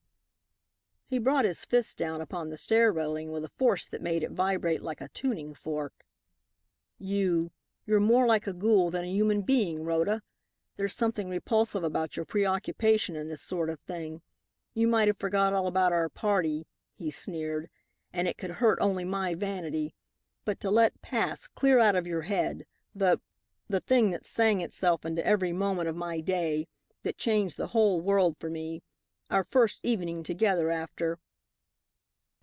He brought his fist down upon the stair railing with a force that made it vibrate like a tuning fork. You're more like a ghoul than a human being, Rhoda. There's something repulsive about your preoccupation in this sort of thing. You might have forgot all about our party," he sneered, "and it could hurt only my vanity. But to let pass clear out of your head the thing that sang itself into every moment of my day, that changed the whole world for me, our first evening together after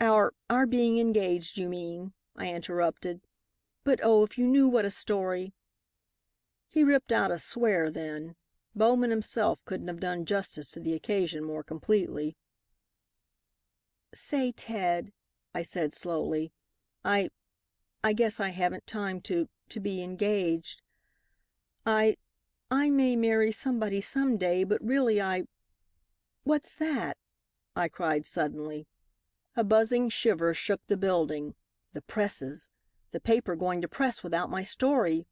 our being engaged, you mean," I interrupted. "But oh, if you knew what a story." He ripped out a swear then. Bowman himself couldn't have done justice to the occasion more completely. "Say, Ted," I said slowly, I guess I haven't time to be engaged. I may marry somebody some day, but really What's that?" I cried suddenly. A buzzing shiver shook the building. The presses! The paper going to press without my story!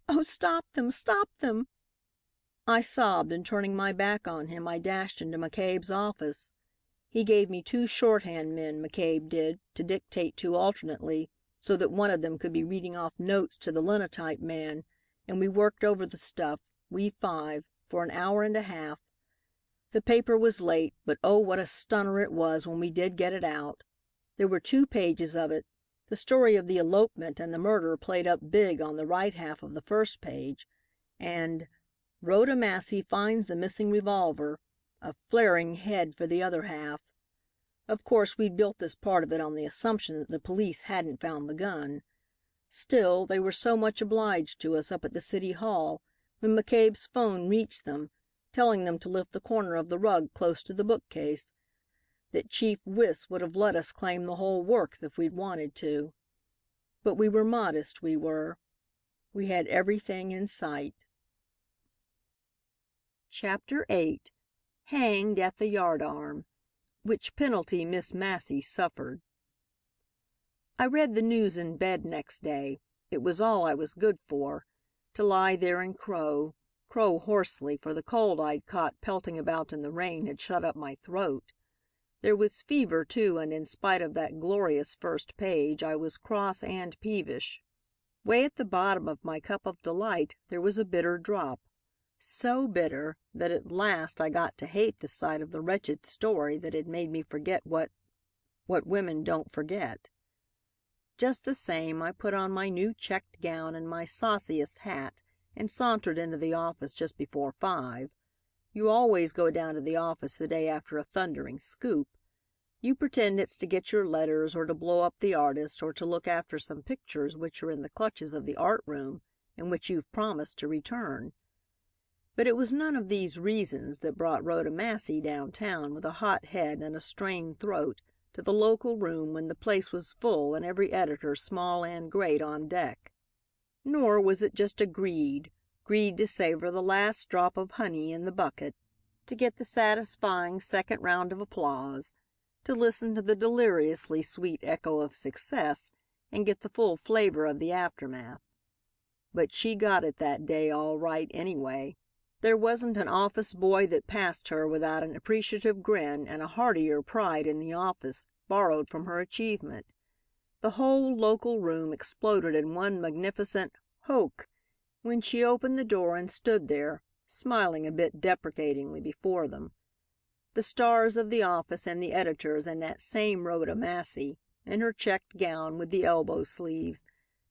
"Oh, stop them! Stop them!" I sobbed, and turning my back on him, I dashed into McCabe's office. He gave me two shorthand men, McCabe did, to dictate to alternately, so that one of them could be reading off notes to the linotype man, and we worked over the stuff, we five, for an hour and a half. The paper was late, but oh, what a stunner it was when we did get it out. There were 2 pages of it, the story of the elopement and the murder played up big on the right half of the first page, and Rhoda Massey finds the missing revolver, a flaring head for the other half. Of course, we'd built this part of it on the assumption that the police hadn't found the gun. Still, they were so much obliged to us up at the City Hall when McCabe's phone reached them, telling them to lift the corner of the rug close to the bookcase, that Chief Wiss would have let us claim the whole works if we'd wanted to. But we were modest, we were. We had everything in sight. Chapter 8. Hanged at the Yardarm. Which penalty Miss Massey suffered. I read the news in bed next day. It was all I was good for, to lie there and crow hoarsely, for the cold I'd caught pelting about in the rain had shut up my throat. There was fever, too, and in spite of that glorious first page, I was cross and peevish. Way at the bottom of my cup of delight there was a bitter drop. So bitter that at last I got to hate the sight of the wretched story that had made me forget what women don't forget. Just the same, I put on my new checked gown and my sauciest hat and sauntered into the office just before 5. You always go down to the office the day after a thundering scoop. You pretend it's to get your letters or to blow up the artist or to look after some pictures which are in the clutches of the art room and which you've promised to return. But it was none of these reasons that brought Rhoda Massey downtown with a hot head and a strained throat to the local room when the place was full and every editor, small and great, on deck. Nor was it just a greed to savor the last drop of honey in the bucket, to get the satisfying second round of applause, to listen to the deliriously sweet echo of success and get the full flavor of the aftermath. But she got it that day all right anyway. There wasn't an office boy that passed her without an appreciative grin and a heartier pride in the office borrowed from her achievement. The whole local room exploded in one magnificent "Hoke" when she opened the door and stood there, smiling a bit deprecatingly before them. The stars of the office and the editors and that same Rhoda Massey, in her checked gown with the elbow sleeves,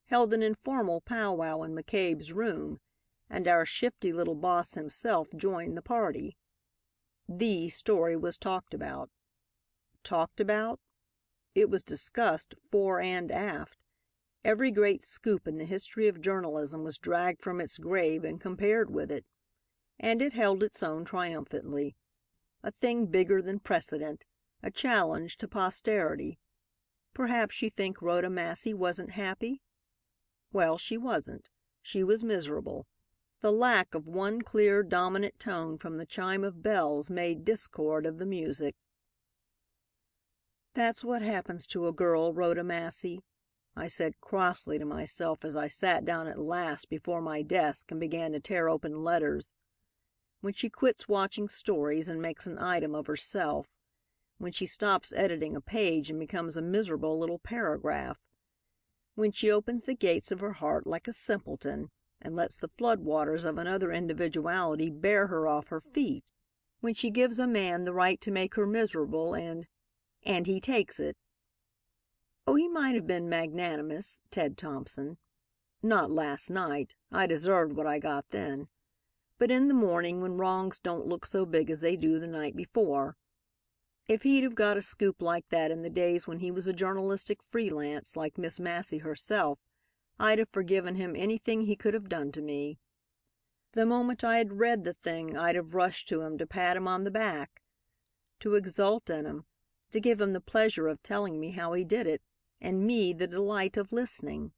held an informal powwow in McCabe's room, and our shifty little boss himself joined the party. The story was talked about. Talked about? It was discussed fore and aft. Every great scoop in the history of journalism was dragged from its grave and compared with it. And it held its own triumphantly. A thing bigger than precedent, a challenge to posterity. Perhaps you think Rhoda Massey wasn't happy? Well, she wasn't. She was miserable. The lack of one clear, dominant tone from the chime of bells made discord of the music. "That's what happens to a girl, Rhoda Massey," I said crossly to myself as I sat down at last before my desk and began to tear open letters. "When she quits watching stories and makes an item of herself. When she stops editing a page and becomes a miserable little paragraph. When she opens the gates of her heart like a simpleton and lets the flood waters of another individuality bear her off her feet. When she gives a man the right to make her miserable and he takes it. Oh, he might have been magnanimous, Ted Thompson. Not last night. I deserved what I got then. But in the morning, when wrongs don't look so big as they do the night before. If he'd have got a scoop like that in the days when he was a journalistic freelance like Miss Massey herself, I'd have forgiven him anything he could have done to me. The moment I had read the thing, I'd have rushed to him to pat him on the back, to exult in him, to give him the pleasure of telling me how he did it, and me the delight of listening.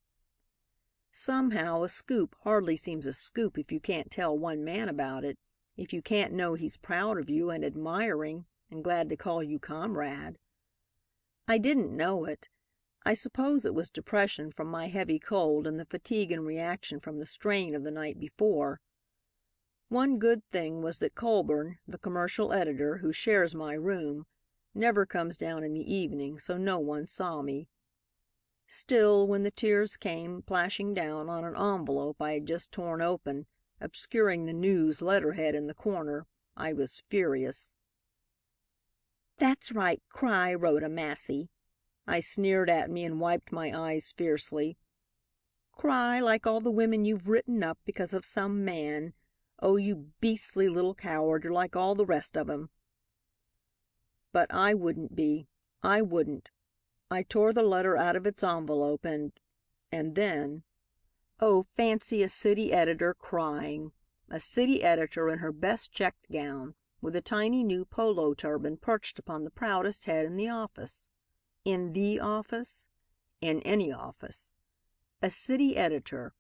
Somehow, a scoop hardly seems a scoop if you can't tell one man about it, if you can't know he's proud of you and admiring and glad to call you comrade. I didn't know it. I suppose it was depression from my heavy cold and the fatigue and reaction from the strain of the night before. One good thing was that Colburn, the commercial editor, who shares my room, never comes down in the evening, so no one saw me. Still, when the tears came plashing down on an envelope I had just torn open, obscuring the news letterhead in the corner, I was furious. "That's right, cry, Rhoda Massey," I sneered at me and wiped my eyes fiercely. "Cry like all the women you've written up because of some man. Oh, you beastly little coward, you're like all the rest of 'em." But I wouldn't be. I wouldn't. I tore the letter out of its envelope and then oh, fancy a city editor crying. A city editor in her best checked gown, with a tiny new polo turban perched upon the proudest head in the office. In the office? In any office. A city editor.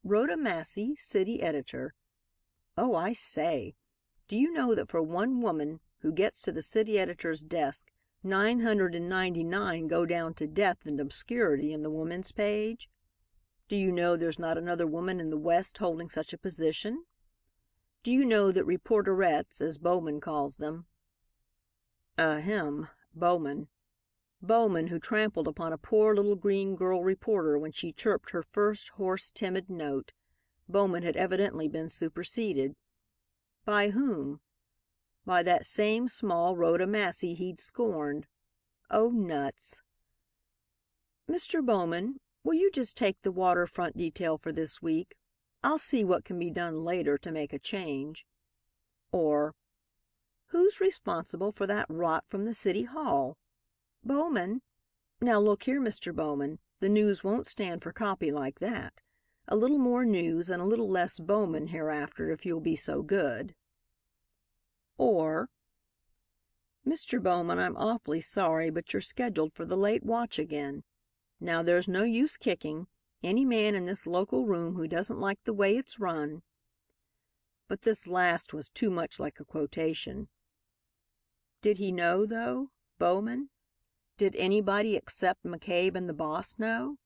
Rhoda Massey, city editor. Oh, I say, do you know that for one woman who gets to the city editor's desk, 999 go down to death and obscurity in the woman's page? Do you know there's not another woman in the West holding such a position? Do you know that reporterettes, as Bowman calls them, Bowman. Bowman, who trampled upon a poor little green girl reporter when she chirped her first hoarse, timid note, Bowman had evidently been superseded. By whom? By that same small Rhoda Massey he'd scorned. Oh, nuts. "Mr. Bowman, will you just take the waterfront detail for this week? I'll see what can be done later to make a change." Or, "Who's responsible for that rot from the City Hall? Bowman. Now look here, Mr. Bowman, the News won't stand for copy like that. A little more news and a little less Bowman hereafter, if you'll be so good." Or, "Mr. Bowman, I'm awfully sorry, but you're scheduled for the late watch again. Now there's no use kicking any man in this local room who doesn't like the way it's run." But this last was too much like a quotation. Did he know, though, Bowman? Did anybody except McCabe and the boss know?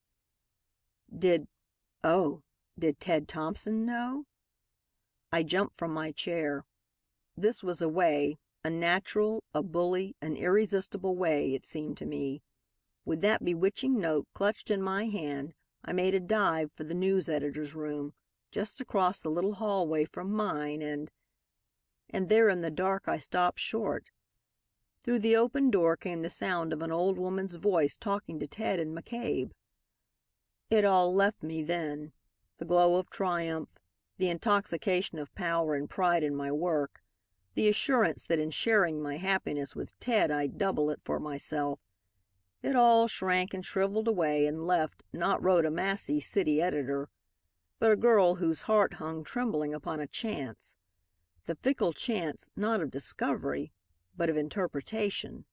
Did Ted Thompson know? I jumped from my chair. This was a way, a natural, a bully, an irresistible way, it seemed to me. With that bewitching note clutched in my hand, I made a dive for the news editor's room, just across the little hallway from mine, and there in the dark I stopped short. Through the open door came the sound of an old woman's voice talking to Ted and McCabe. It all left me then, the glow of triumph, the intoxication of power and pride in my work, the assurance that in sharing my happiness with Ted I'd double it for myself. It all shrank and shriveled away and left, not Rhoda Massey, city editor, but a girl whose heart hung trembling upon a chance, the fickle chance not of discovery, but of interpretation.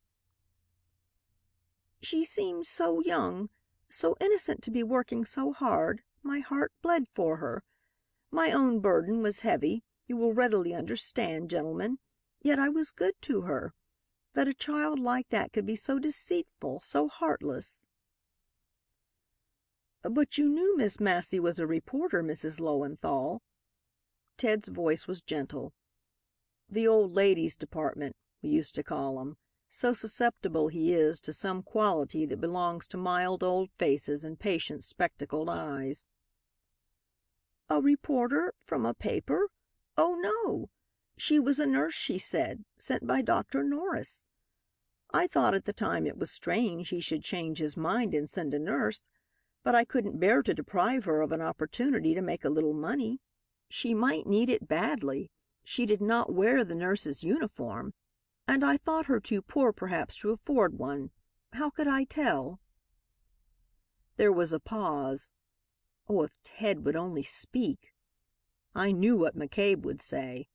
"She seemed so young, so innocent to be working so hard, my heart bled for her. My own burden was heavy, you will readily understand, gentlemen, yet I was good to her. That a child like that could be so deceitful, so heartless." "But you knew Miss Massey was a reporter, Mrs. Lowenthal." Ted's voice was gentle. "The old ladies' department, we used to call 'em. So susceptible he is to some quality that belongs to mild old faces and patient spectacled eyes." "A reporter from a paper? Oh, no. She was a nurse, she said, sent by Dr. Norris. I thought at the time it was strange he should change his mind and send a nurse, but I couldn't bear to deprive her of an opportunity to make a little money. She might need it badly. She did not wear the nurse's uniform, and I thought her too poor perhaps to afford one. How could I tell?" There was a pause. Oh, if Ted would only speak! I knew what McCabe would say.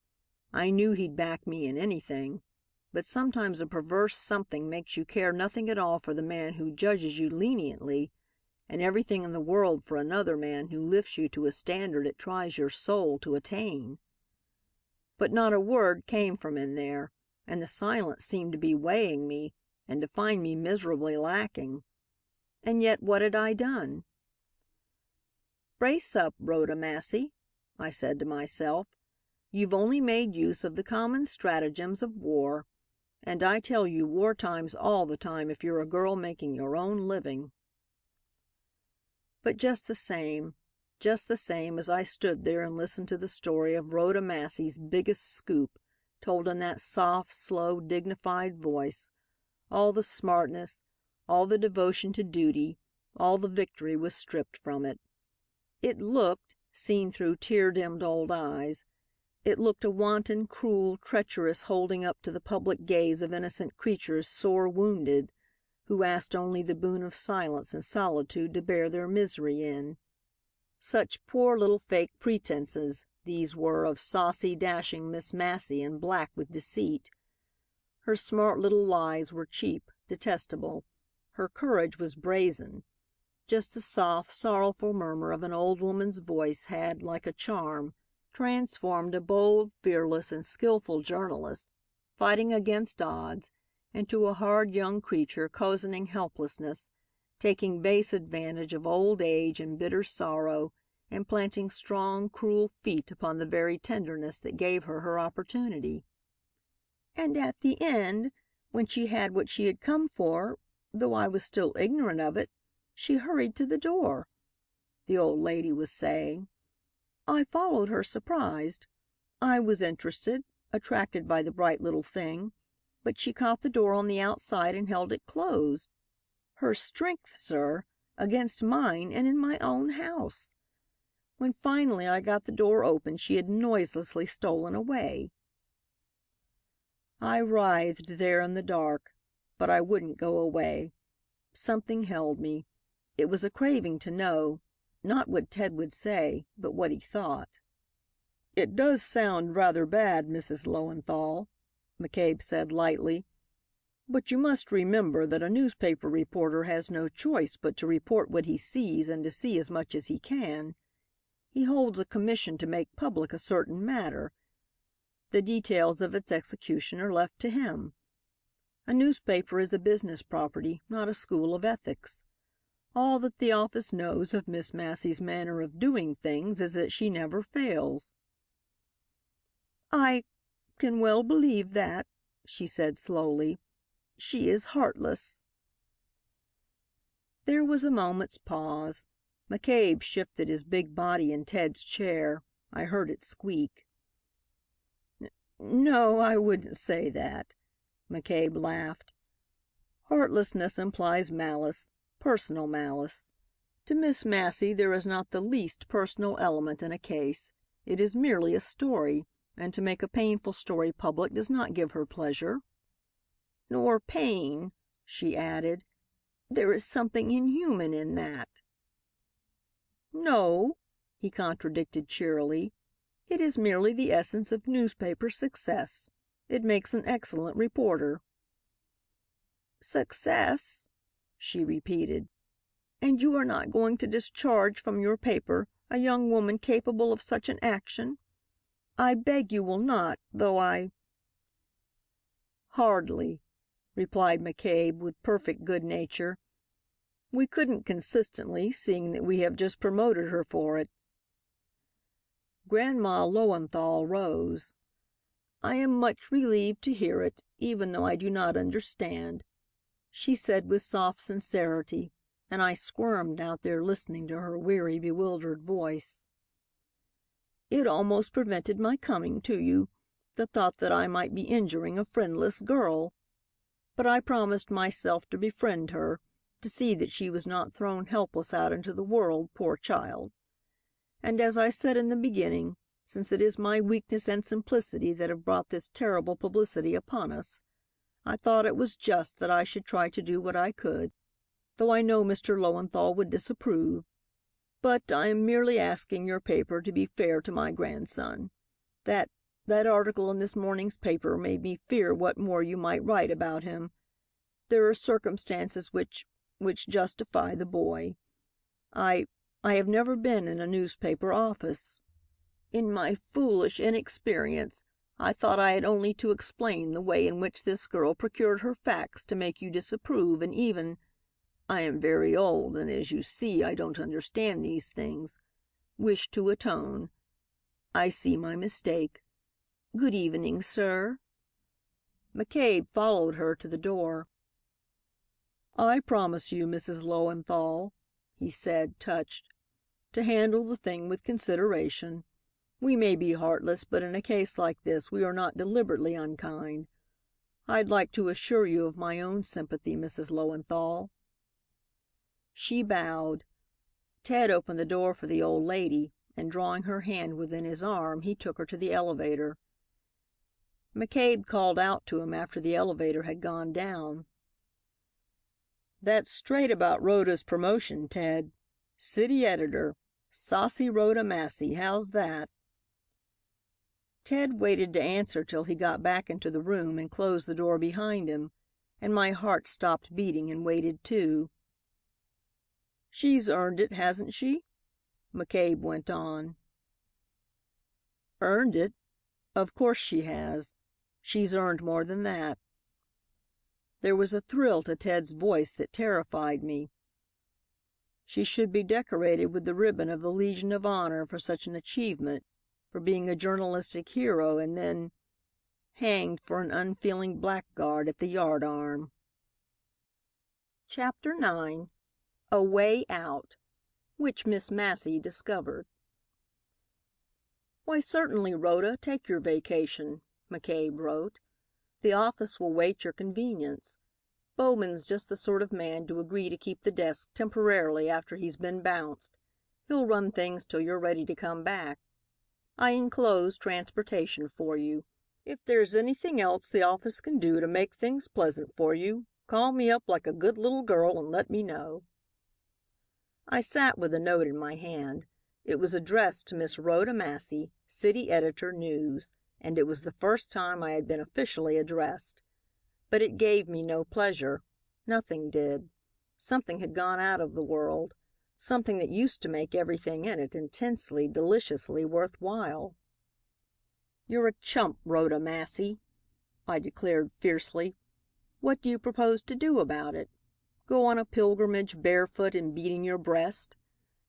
I knew he'd back me in anything. But sometimes a perverse something makes you care nothing at all for the man who judges you leniently, and everything in the world for another man who lifts you to a standard it tries your soul to attain. But not a word came from in there, and the silence seemed to be weighing me and to find me miserably lacking. And yet what had I done? "Brace up, Rhoda Massey," I said to myself. "You've only made use of the common stratagems of war. And I tell you war time's all the time if you're a girl making your own living." But just the same as I stood there and listened to the story of Rhoda Massey's biggest scoop told in that soft, slow, dignified voice, all the smartness, all the devotion to duty, all the victory was stripped from it. It looked, seen through tear-dimmed old eyes, it looked a wanton, cruel, treacherous holding up to the public gaze of innocent creatures sore wounded, who asked only the boon of silence and solitude to bear their misery in. Such poor little fake pretenses, these were, of saucy, dashing Miss Massey and black with deceit. Her smart little lies were cheap, detestable. Her courage was brazen. Just the soft, sorrowful murmur of an old woman's voice had, like a charm, transformed a bold, fearless, and skillful journalist, fighting against odds, into a hard young creature cozening helplessness, taking base advantage of old age and bitter sorrow, and planting strong, cruel feet upon the very tenderness that gave her her opportunity. And at the end, when she had what she had come for, though I was still ignorant of it, she hurried to the door," the old lady was saying. "I followed her surprised. I was interested, attracted by the bright little thing, but she caught the door on the outside and held it closed. Her strength, sir, against mine and in my own house. When finally I got the door open she had noiselessly stolen away." I writhed there in the dark, but I wouldn't go away. Something held me. It was a craving to know, not what Ted would say, but what he thought. "It does sound rather bad, Mrs. Lowenthal," McCabe said lightly, "but you must remember that a newspaper reporter has no choice but to report what he sees and to see as much as he can. He holds a commission to make public a certain matter. The details of its execution are left to him. A newspaper is a business property, not a school of ethics. All that the office knows of Miss Massey's manner of doing things is that she never fails." "I can well believe that," she said slowly. "She is heartless." There was a moment's pause. McCabe shifted his big body in Ted's chair. I heard it squeak. "No, I wouldn't say that," McCabe laughed. "Heartlessness implies malice, personal malice. To Miss Massey there is not the least personal element in a case. It is merely a story, and to make a painful story public does not give her pleasure." "Nor pain," she added. "There is something inhuman in that." "No," he contradicted cheerily. "It is merely the essence of newspaper success. It makes an excellent reporter." "Success," she repeated. "And you are not going to discharge from your paper a young woman capable of such an action? I beg you will not, though I—" "Hardly," replied McCabe with perfect good nature. "We couldn't consistently, seeing that we have just promoted her for it." Grandma Lowenthal rose. "I am much relieved to hear it, even though I do not understand," she said with soft sincerity, and I squirmed out there listening to her weary, bewildered voice. "It almost prevented my coming to you, the thought that I might be injuring a friendless girl. But I promised myself to befriend her, to see that she was not thrown helpless out into the world, poor child. And as I said in the beginning, since it is my weakness and simplicity that have brought this terrible publicity upon us, I thought it was just that I should try to do what I could, though I know Mr. Lowenthal would disapprove. But I am merely asking your paper to be fair to my grandson. That article in this morning's paper made me fear what more you might write about him. There are circumstances which justify the boy. I have never been in a newspaper office. In my foolish inexperience, I thought I had only to explain the way in which this girl procured her facts to make you disapprove and even— I am very old, and as you see, I don't understand these things— wish to atone. I see my mistake. Good evening, sir." McCabe followed her to the door. "I promise you, Mrs. Lowenthal," he said, touched, "to handle the thing with consideration. We may be heartless, but in a case like this we are not deliberately unkind. I'd like to assure you of my own sympathy, Mrs. Lowenthal." She bowed. Ted opened the door for the old lady, and drawing her hand within his arm, he took her to the elevator. McCabe called out to him after the elevator had gone down. "That's straight about Rhoda's promotion, Ted. City editor. Saucy Rhoda Massey. How's that?" Ted waited to answer till he got back into the room and closed the door behind him, and my heart stopped beating and waited too. "She's earned it, hasn't she?" McCabe went on. "Earned it? Of course she has. She's earned more than that." There was a thrill to Ted's voice that terrified me. "She should be decorated with the ribbon of the Legion of Honor for such an achievement, for being a journalistic hero, and then hanged for an unfeeling blackguard at the Yardarm." Chapter 9. A Way Out, which Miss Massey discovered. "Why, certainly, Rhoda, take your vacation," McCabe wrote. "The office will wait your convenience. Bowman's just the sort of man to agree to keep the desk temporarily after he's been bounced. He'll run things till you're ready to come back. I enclose transportation for you. If there's anything else the office can do to make things pleasant for you, call me up like a good little girl and let me know." I sat with the note in my hand. It was addressed to Miss Rhoda Massey, City Editor, News, and it was the first time I had been officially addressed. But it gave me no pleasure. Nothing did. Something had gone out of the world. Something that used to make everything in it intensely, deliciously worth while. "You're a chump, Rhoda Massey," I declared fiercely. "What do you propose to do about it? Go on a pilgrimage barefoot and beating your breast?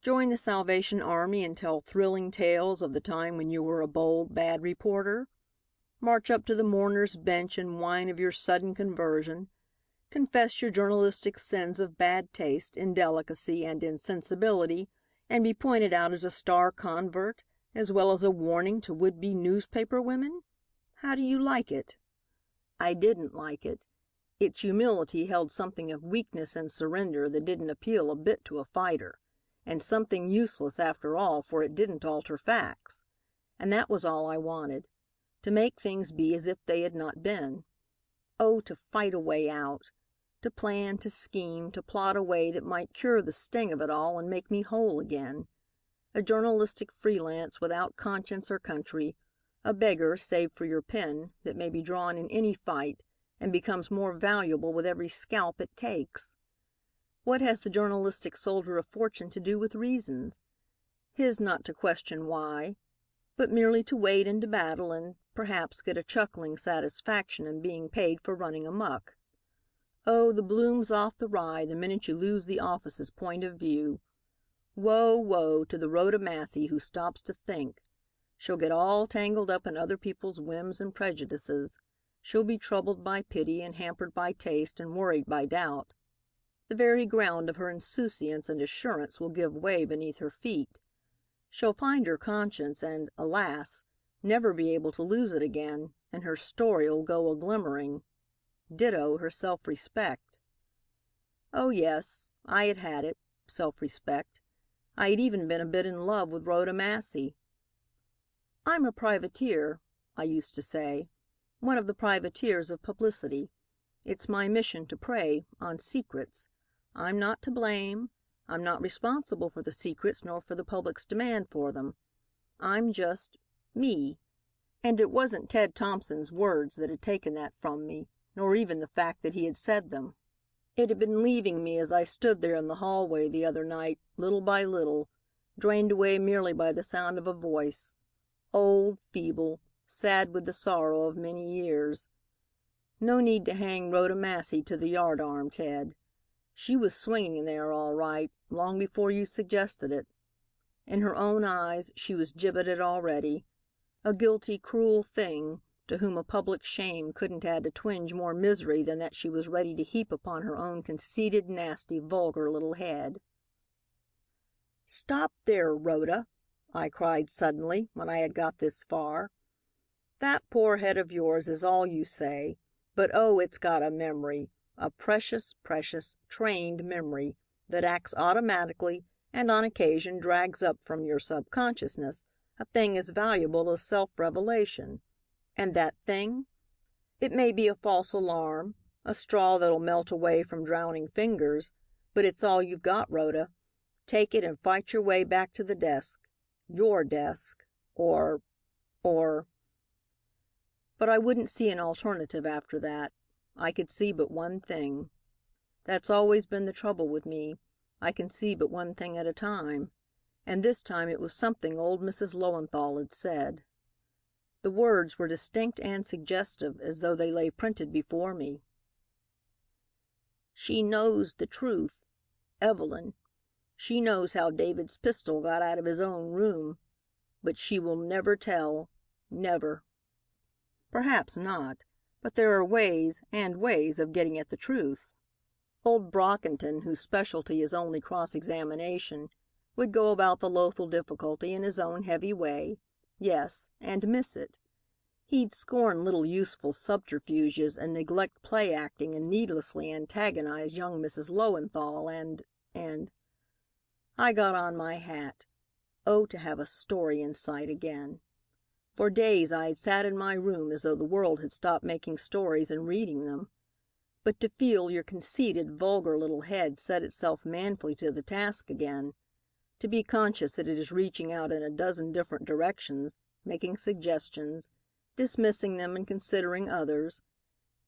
Join the Salvation Army and tell thrilling tales of the time when you were a bold, bad reporter? March up to the mourner's bench and whine of your sudden conversion? Confess your journalistic sins of bad taste, indelicacy, and insensibility, and be pointed out as a star convert, as well as a warning to would-be newspaper women? How do you like it?" I didn't like it. Its humility held something of weakness and surrender that didn't appeal a bit to a fighter, and something useless after all, for it didn't alter facts. And that was all I wanted, to make things be as if they had not been. Oh, to fight a way out! To plan, to scheme, to plot a way that might cure the sting of it all and make me whole again. A journalistic freelance without conscience or country, a beggar save for your pen, that may be drawn in any fight and becomes more valuable with every scalp it takes. What has the journalistic soldier of fortune to do with reasons? His not to question why, but merely to wade into battle and, perhaps, get a chuckling satisfaction in being paid for running amuck. Oh, the bloom's off the rye the minute you lose the office's point of view. Woe, woe to the Rhoda Massey who stops to think. She'll get all tangled up in other people's whims and prejudices. She'll be troubled by pity and hampered by taste and worried by doubt. The very ground of her insouciance and assurance will give way beneath her feet. She'll find her conscience and, alas, never be able to lose it again, and her story'll go a-glimmering. Ditto her self-respect. Oh, yes, I had had it, self-respect. I had even been a bit in love with Rhoda Massey. "I'm a privateer," I used to say, "one of the privateers of publicity. It's my mission to prey on secrets. I'm not to blame. I'm not responsible for the secrets nor for the public's demand for them. I'm just me." And it wasn't Ted Thompson's words that had taken that from me, nor even the fact that he had said them. It had been leaving me as I stood there in the hallway the other night, little by little, drained away merely by the sound of a voice, old, feeble, sad with the sorrow of many years. No need to hang Rhoda Massey to the yardarm, Ted. She was swinging there all right, long before you suggested it. In her own eyes, she was gibbeted already. A guilty, cruel thing, to whom a public shame couldn't add a twinge more misery than that she was ready to heap upon her own conceited, nasty, vulgar little head. "Stop there, Rhoda," I cried suddenly, when I had got this far. "That poor head of yours is all you say, but oh, it's got a memory, a precious, precious, trained memory that acts automatically and on occasion drags up from your subconsciousness a thing as valuable as self-revelation. And that thing? It may be a false alarm, a straw that'll melt away from drowning fingers, but it's all you've got, Rhoda. Take it and fight your way back to the desk, your desk, or But I wouldn't see an alternative after that. I could see but one thing. That's always been the trouble with me. I can see but one thing at a time. And this time it was something old Mrs. Lowenthal had said. The words were distinct and suggestive, as though they lay printed before me. "She knows the truth. Evelyn. She knows how David's pistol got out of his own room. But she will never tell. Never." Perhaps not, but there are ways and ways of getting at the truth. Old Brockington, whose specialty is only cross-examination, would go about the loathful difficulty in his own heavy way, yes, and miss it. He'd scorn little useful subterfuges and neglect play-acting and needlessly antagonize young Mrs. Lowenthal and I got on my hat. Oh, to have a story in sight again. For days I had sat in my room as though the world had stopped making stories and reading them. But to feel your conceited, vulgar little head set itself manfully to the task again, to be conscious that it is reaching out in a dozen different directions, making suggestions, dismissing them and considering others,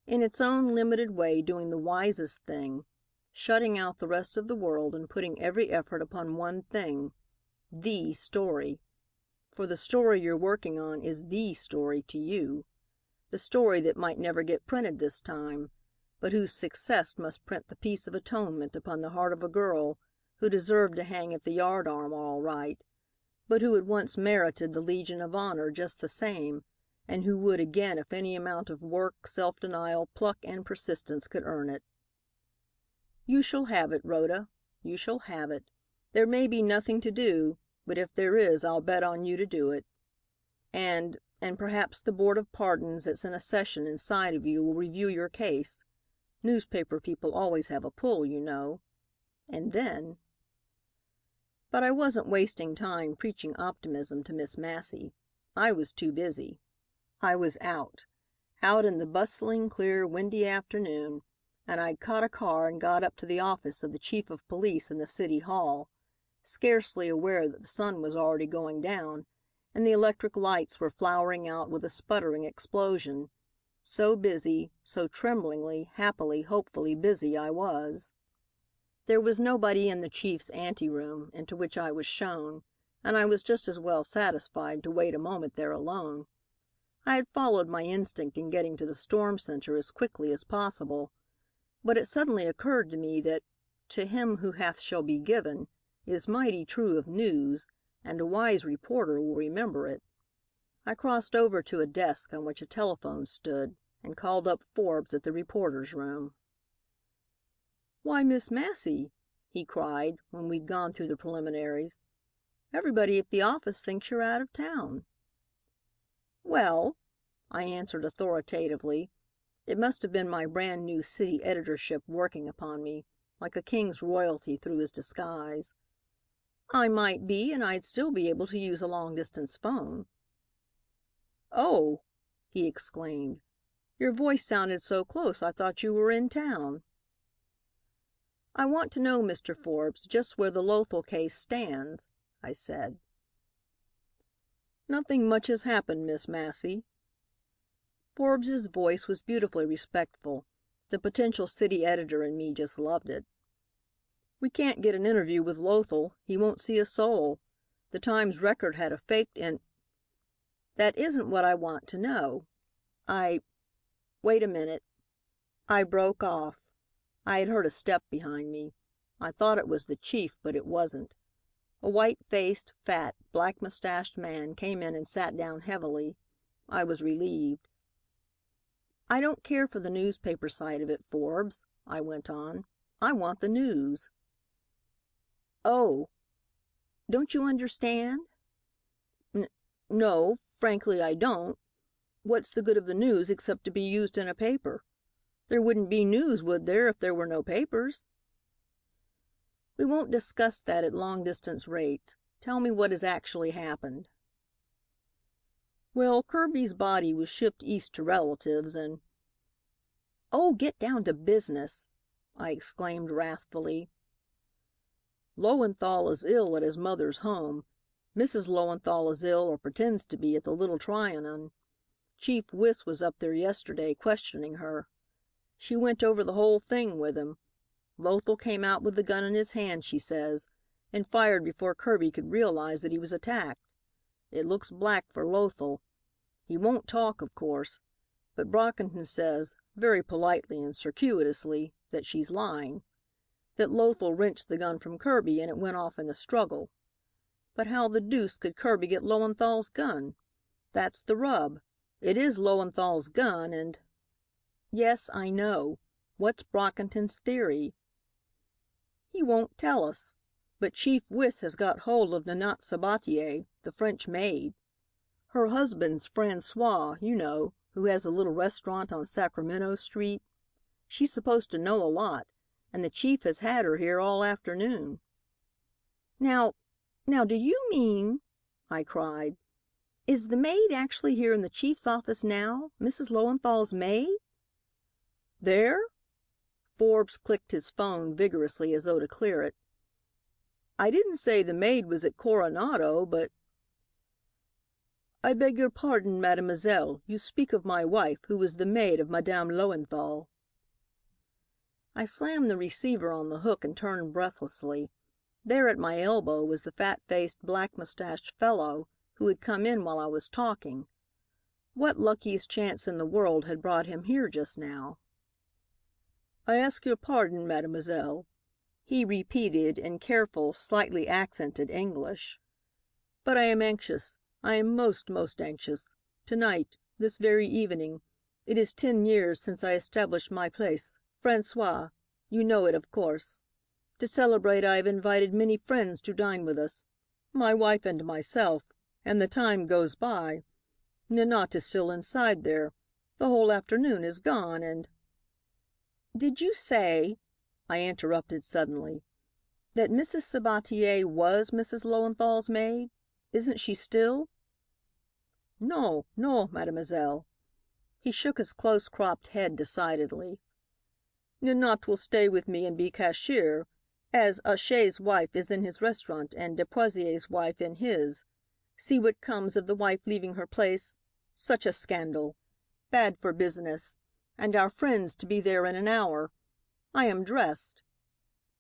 in its own limited way doing the wisest thing, shutting out the rest of the world and putting every effort upon one thing, the story. For the story you're working on is the story to you, the story that might never get printed this time, but whose success must print the piece of atonement upon the heart of a girl who deserved to hang at the yardarm all right, but who had once merited the Legion of Honor just the same, and who would again if any amount of work, self-denial, pluck, and persistence could earn it. You shall have it, Rhoda. You shall have it. There may be nothing to do, but if there is, I'll bet on you to do it. And perhaps the Board of Pardons that's in a session inside of you will review your case. Newspaper people always have a pull, you know. And then But I wasn't wasting time preaching optimism to Miss Massey. I was too busy. I was out in the bustling, clear, windy afternoon, and I'd caught a car and got up to the office of the chief of police in the city hall, scarcely aware that the sun was already going down and the electric lights were flowering out with a sputtering explosion. So busy, so tremblingly, happily, hopefully busy I was. There was nobody in the chief's anteroom, into which I was shown, and I was just as well satisfied to wait a moment there alone. I had followed my instinct in getting to the storm center as quickly as possible, but it suddenly occurred to me that "to him who hath shall be given" is mighty true of news, and a wise reporter will remember it. I crossed over to a desk on which a telephone stood and called up Forbes at the reporter's room. "Why, Miss Massey," he cried, when we'd gone through the preliminaries, "everybody at the office thinks you're out of town." "Well," I answered authoritatively, it must have been my brand new city editorship working upon me, like a king's royalty through his disguise, "I might be, and I'd still be able to use a long-distance phone." "Oh!" he exclaimed. "Your voice sounded so close I thought you were in town." "I want to know, Mr. Forbes, just where the Lothal case stands," I said. "Nothing much has happened, Miss Massey." Forbes's voice was beautifully respectful. The potential city editor in me just loved it. "We can't get an interview with Lothal. He won't see a soul. The Times Record had a faked in—" "That isn't what I want to know. Wait a minute." I broke off. I had heard a step behind me. I thought it was the chief, but it wasn't. A white-faced, fat, black-mustached man came in and sat down heavily. I was relieved. "I don't care for the newspaper side of it, Forbes," I went on. "I want the news." "Oh!" Don't you understand?" "N no, frankly I don't. What's the good of the news except to be used in a paper? There wouldn't be news, would there, if there were no papers?" "We won't discuss that at long distance rates. Tell me what has actually happened." "Well, Kirby's body was shipped East to relatives and—" "Oh, get down to business!" I exclaimed wrathfully. "Lowenthal is ill at his mother's home. Mrs. Lowenthal is ill, or pretends to be, at the Little Trianon. Chief Wiss was up there yesterday questioning her. She went over the whole thing with him. Lothal came out with the gun in his hand, she says, and fired before Kirby could realize that he was attacked. It looks black for Lothal. He won't talk, of course, but Brockington says, very politely and circuitously, that she's lying. That Lothal wrenched the gun from Kirby and it went off in the struggle. But how the deuce could Kirby get Lowenthal's gun? That's the rub. It is Lowenthal's gun and—" "Yes, I know. What's Brockington's theory?" "He won't tell us. But Chief Wiss has got hold of Nanette Sabatier, the French maid. Her husband's François, you know, who has a little restaurant on Sacramento Street. She's supposed to know a lot, and the Chief has had her here all afternoon." "Now, do you mean—" I cried. "Is the maid actually here in the Chief's office now, Mrs. Lowenthal's maid?" "There?" Forbes clicked his phone vigorously as though to clear it. "I didn't say the maid was at Coronado, but—" "I beg your pardon, mademoiselle, you speak of my wife, who is the maid of Madame Lowenthal." I slammed the receiver on the hook and turned breathlessly. There at my elbow was the fat-faced, black-mustached fellow who had come in while I was talking. What luckiest chance in the world had brought him here just now? "I ask your pardon, mademoiselle," he repeated in careful, slightly accented English. "But I am anxious. I am most anxious. Tonight, this very evening, it is 10 years since I established my place, François, you know it, of course. To celebrate I have invited many friends to dine with us, my wife and myself, and the time goes by. Nanette is still inside there. The whole afternoon is gone and—" "Did you say," I interrupted suddenly, "that Mrs. Sabatier was Mrs. Lowenthal's maid? Isn't she still?" "No, no, mademoiselle." He shook his close-cropped head decidedly. "Nanette will stay with me and be cashier, as Hachet's wife is in his restaurant and Despoisier's wife in his. See what comes of the wife leaving her place. Such a scandal. Bad for business. And our friends to be there in an hour. I am dressed."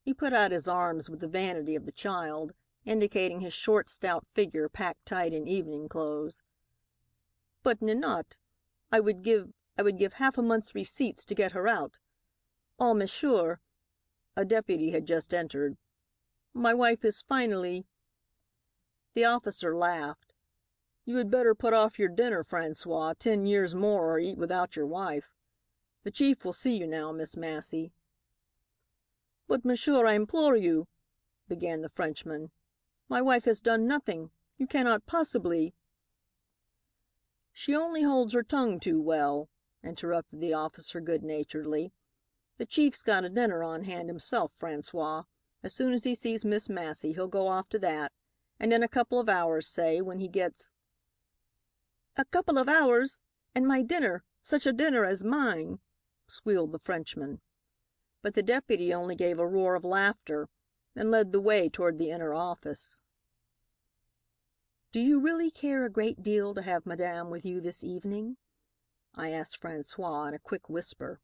He put out his arms with the vanity of the child, indicating his short, stout figure packed tight in evening clothes. "But Nanette, I would give half a month's receipts to get her out. Ah, monsieur," a deputy had just entered, "my wife is finally—" The officer laughed. "You had better put off your dinner, François, 10 years more or eat without your wife. The Chief will see you now, Miss Massey." "But, monsieur, I implore you—" began the Frenchman. "My wife has done nothing. You cannot possibly—" "She only holds her tongue too well," interrupted the officer good-naturedly. "The Chief's got a dinner on hand himself, François. As soon as he sees Miss Massey, he'll go off to that, and in a couple of hours, say, when he gets—" "A couple of hours! And my dinner, such a dinner as mine!" squealed the Frenchman. But the deputy only gave a roar of laughter and led the way toward the inner office. "Do you really care a great deal to have Madame with you this evening?" I asked François in a quick whisper.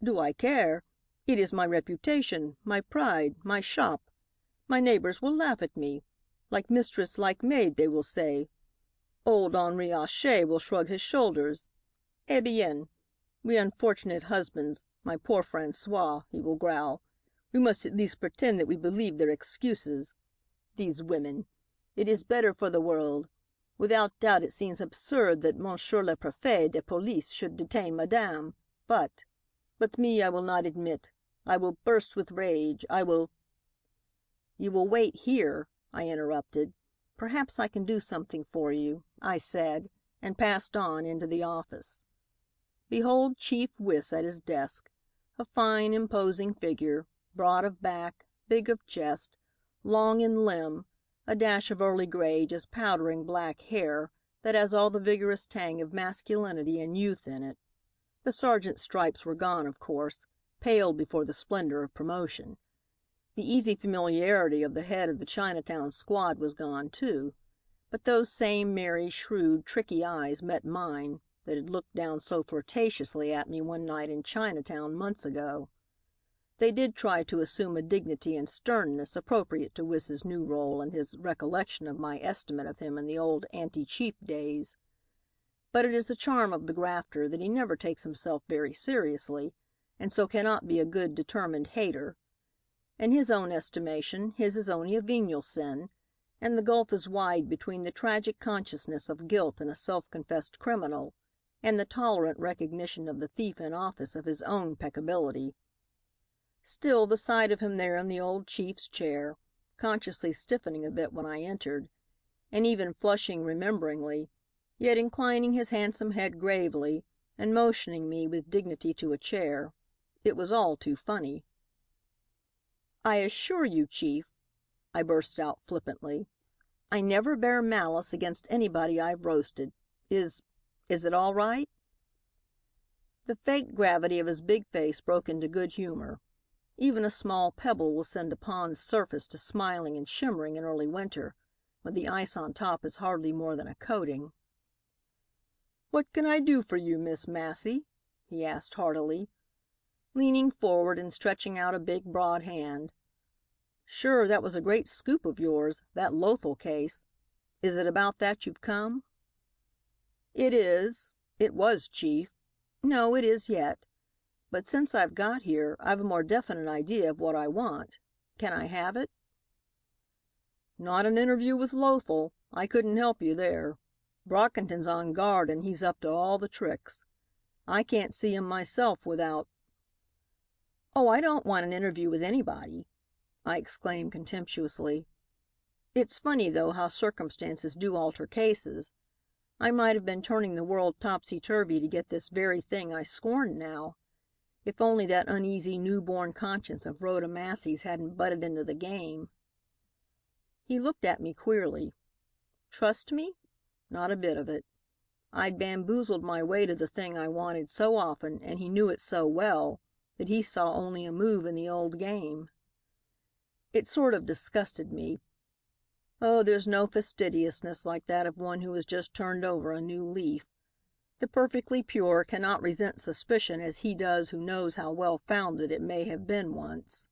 "Do I care? It is my reputation, my pride, my shop. My neighbors will laugh at me. Like mistress, like maid, they will say. Old Henri Hachet will shrug his shoulders. Eh bien, we unfortunate husbands, my poor François, he will growl. We must at least pretend that we believe their excuses. These women! It is better for the world. Without doubt it seems absurd that Monsieur le Préfet de Police should detain Madame, but me I will not admit. I will burst with rage. I will—" "You will wait here," I interrupted. "Perhaps I can do something for you," I said, and passed on into the office. Behold Chief Wiss at his desk, a fine, imposing figure, broad of back, big of chest, long in limb, a dash of early gray just powdering black hair that has all the vigorous tang of masculinity and youth in it. The sergeant's stripes were gone, of course, paled before the splendor of promotion. The easy familiarity of the head of the Chinatown squad was gone, too, but those same merry, shrewd, tricky eyes met mine that had looked down so flirtatiously at me one night in Chinatown months ago. They did try to assume a dignity and sternness appropriate to Wiss's new role and his recollection of my estimate of him in the old anti-chief days. But it is the charm of the grafter that he never takes himself very seriously, and so cannot be a good, determined hater. In his own estimation, his is only a venial sin, and the gulf is wide between the tragic consciousness of guilt in a self-confessed criminal and the tolerant recognition of the thief in office of his own peccability. Still, the sight of him there in the old chief's chair, consciously stiffening a bit when I entered, and even flushing rememberingly, yet inclining his handsome head gravely and motioning me with dignity to a chair, it was all too funny. "I assure you, Chief," I burst out flippantly, "I never bear malice against anybody I've roasted. Is it all right?" The fake gravity of his big face broke into good humor. Even a small pebble will send a pond's surface to smiling and shimmering in early winter, when the ice on top is hardly more than a coating. "What can I do for you, Miss Massey?" he asked heartily, leaning forward and stretching out a big, broad hand. "Sure, that was a great scoop of yours, that Lothal case. Is it about that you've come?" "It is. It was, Chief. No, it is yet. But since I've got here, I've a more definite idea of what I want. Can I have it?" "Not an interview with Lothal. I couldn't help you there. Brockington's on guard and he's up to all the tricks. I can't see him myself without—" "Oh, I don't want an interview with anybody," I exclaimed contemptuously. "It's funny, though, how circumstances do alter cases. I might have been turning the world topsy-turvy to get this very thing I scorn now, if only that uneasy new-born conscience of Rhoda Massey's hadn't butted into the game." He looked at me queerly. Trust me? Not a bit of it. I'd bamboozled my way to the thing I wanted so often, and he knew it so well, that he saw only a move in the old game. It sort of disgusted me. Oh, there's no fastidiousness like that of one who has just turned over a new leaf. The perfectly pure cannot resent suspicion as he does who knows how well founded it may have been once.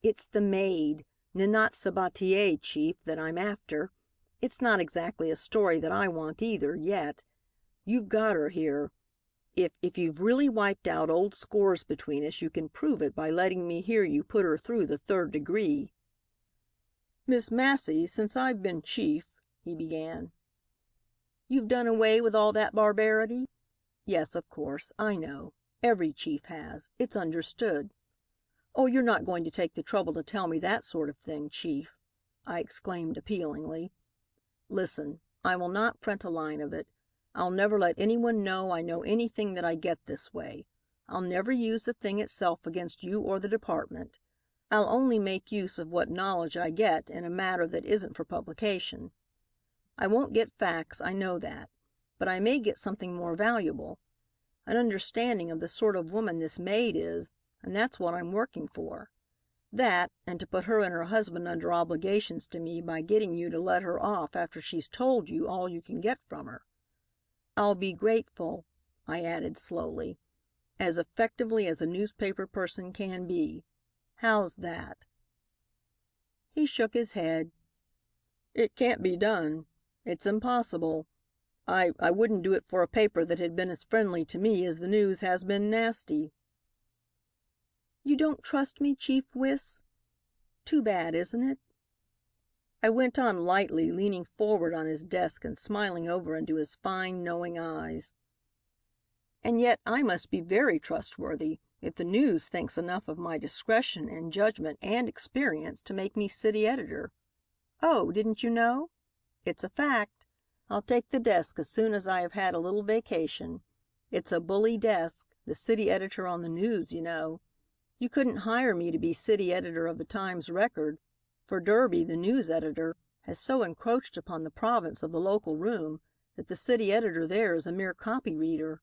"It's the maid, Ninot Sabatier, Chief, that I'm after. It's not exactly a story that I want either, yet. You've got her here. If you've really wiped out old scores between us, you can prove it by letting me hear you put her through the 3rd degree." "Miss Massey, since I've been chief," he began. "You've done away with all that barbarity? Yes, of course, I know. Every chief has. It's understood. Oh, you're not going to take the trouble to tell me that sort of thing, Chief," I exclaimed appealingly. "Listen, I will not print a line of it. I'll never let anyone know I know anything that I get this way. I'll never use the thing itself against you or the department. I'll only make use of what knowledge I get in a matter that isn't for publication. I won't get facts, I know that, but I may get something more valuable. An understanding of the sort of woman this maid is, and that's what I'm working for. That, and to put her and her husband under obligations to me by getting you to let her off after she's told you all you can get from her. I'll be grateful," I added slowly, "as effectively as a newspaper person can be. How's that?" He shook his head. "It can't be done. It's impossible. I wouldn't do it for a paper that had been as friendly to me as the News has been nasty." "You don't trust me, Chief Wiss? Too bad, isn't it?" I went on lightly, leaning forward on his desk and smiling over into his fine, knowing eyes. "And yet I must be very trustworthy if the News thinks enough of my discretion and judgment and experience to make me city editor. Oh, didn't you know? It's a fact. I'll take the desk as soon as I have had a little vacation. It's a bully desk, the city editor on the News, you know. You couldn't hire me to be city editor of the Times Record, for Derby, the news editor, has so encroached upon the province of the local room that the city editor there is a mere copy reader.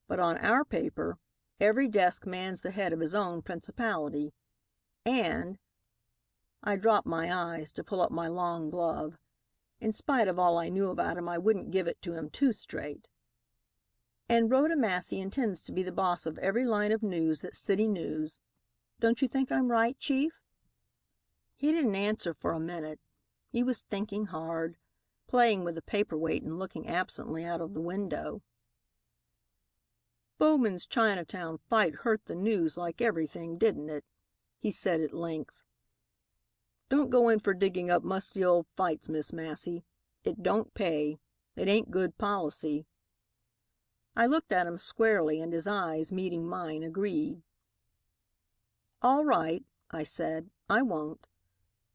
But on our paper, every desk man's the head of his own principality. And I dropped my eyes to pull up my long glove. In spite of all I knew about him, I wouldn't give it to him too straight. And Rhoda Massey intends to be the boss of every line of news that's city news. Don't you think I'm right, Chief?" He didn't answer for a minute. He was thinking hard, playing with a paperweight and looking absently out of the window. "Bowman's Chinatown fight hurt the News like everything, didn't it?" he said at length. "Don't go in for digging up musty old fights, Miss Massey. It don't pay. It ain't good policy." I looked at him squarely, and his eyes, meeting mine, agreed. "All right," I said, "I won't.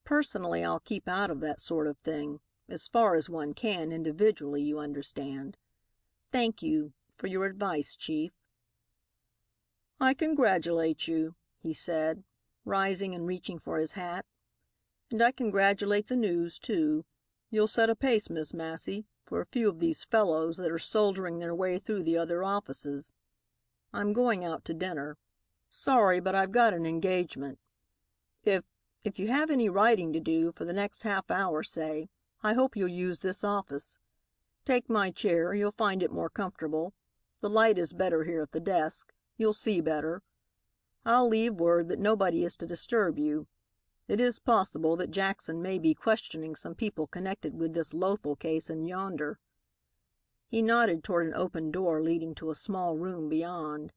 Personally, I'll keep out of that sort of thing, as far as one can, individually, you understand. Thank you for your advice, Chief." "I congratulate you," he said, rising and reaching for his hat. "And I congratulate the News, too. You'll set a pace, Miss Massey, for a few of these fellows that are soldiering their way through the other offices. I'm going out to dinner. Sorry, but I've got an engagement. If you have any writing to do for the next half hour, say, I hope you'll use this office. Take my chair. You'll find it more comfortable. The light is better here at the desk. You'll see better. I'll leave word that nobody is to disturb you. It is possible that Jackson may be questioning some people connected with this Lothal case in yonder." He nodded toward an open door leading to a small room beyond.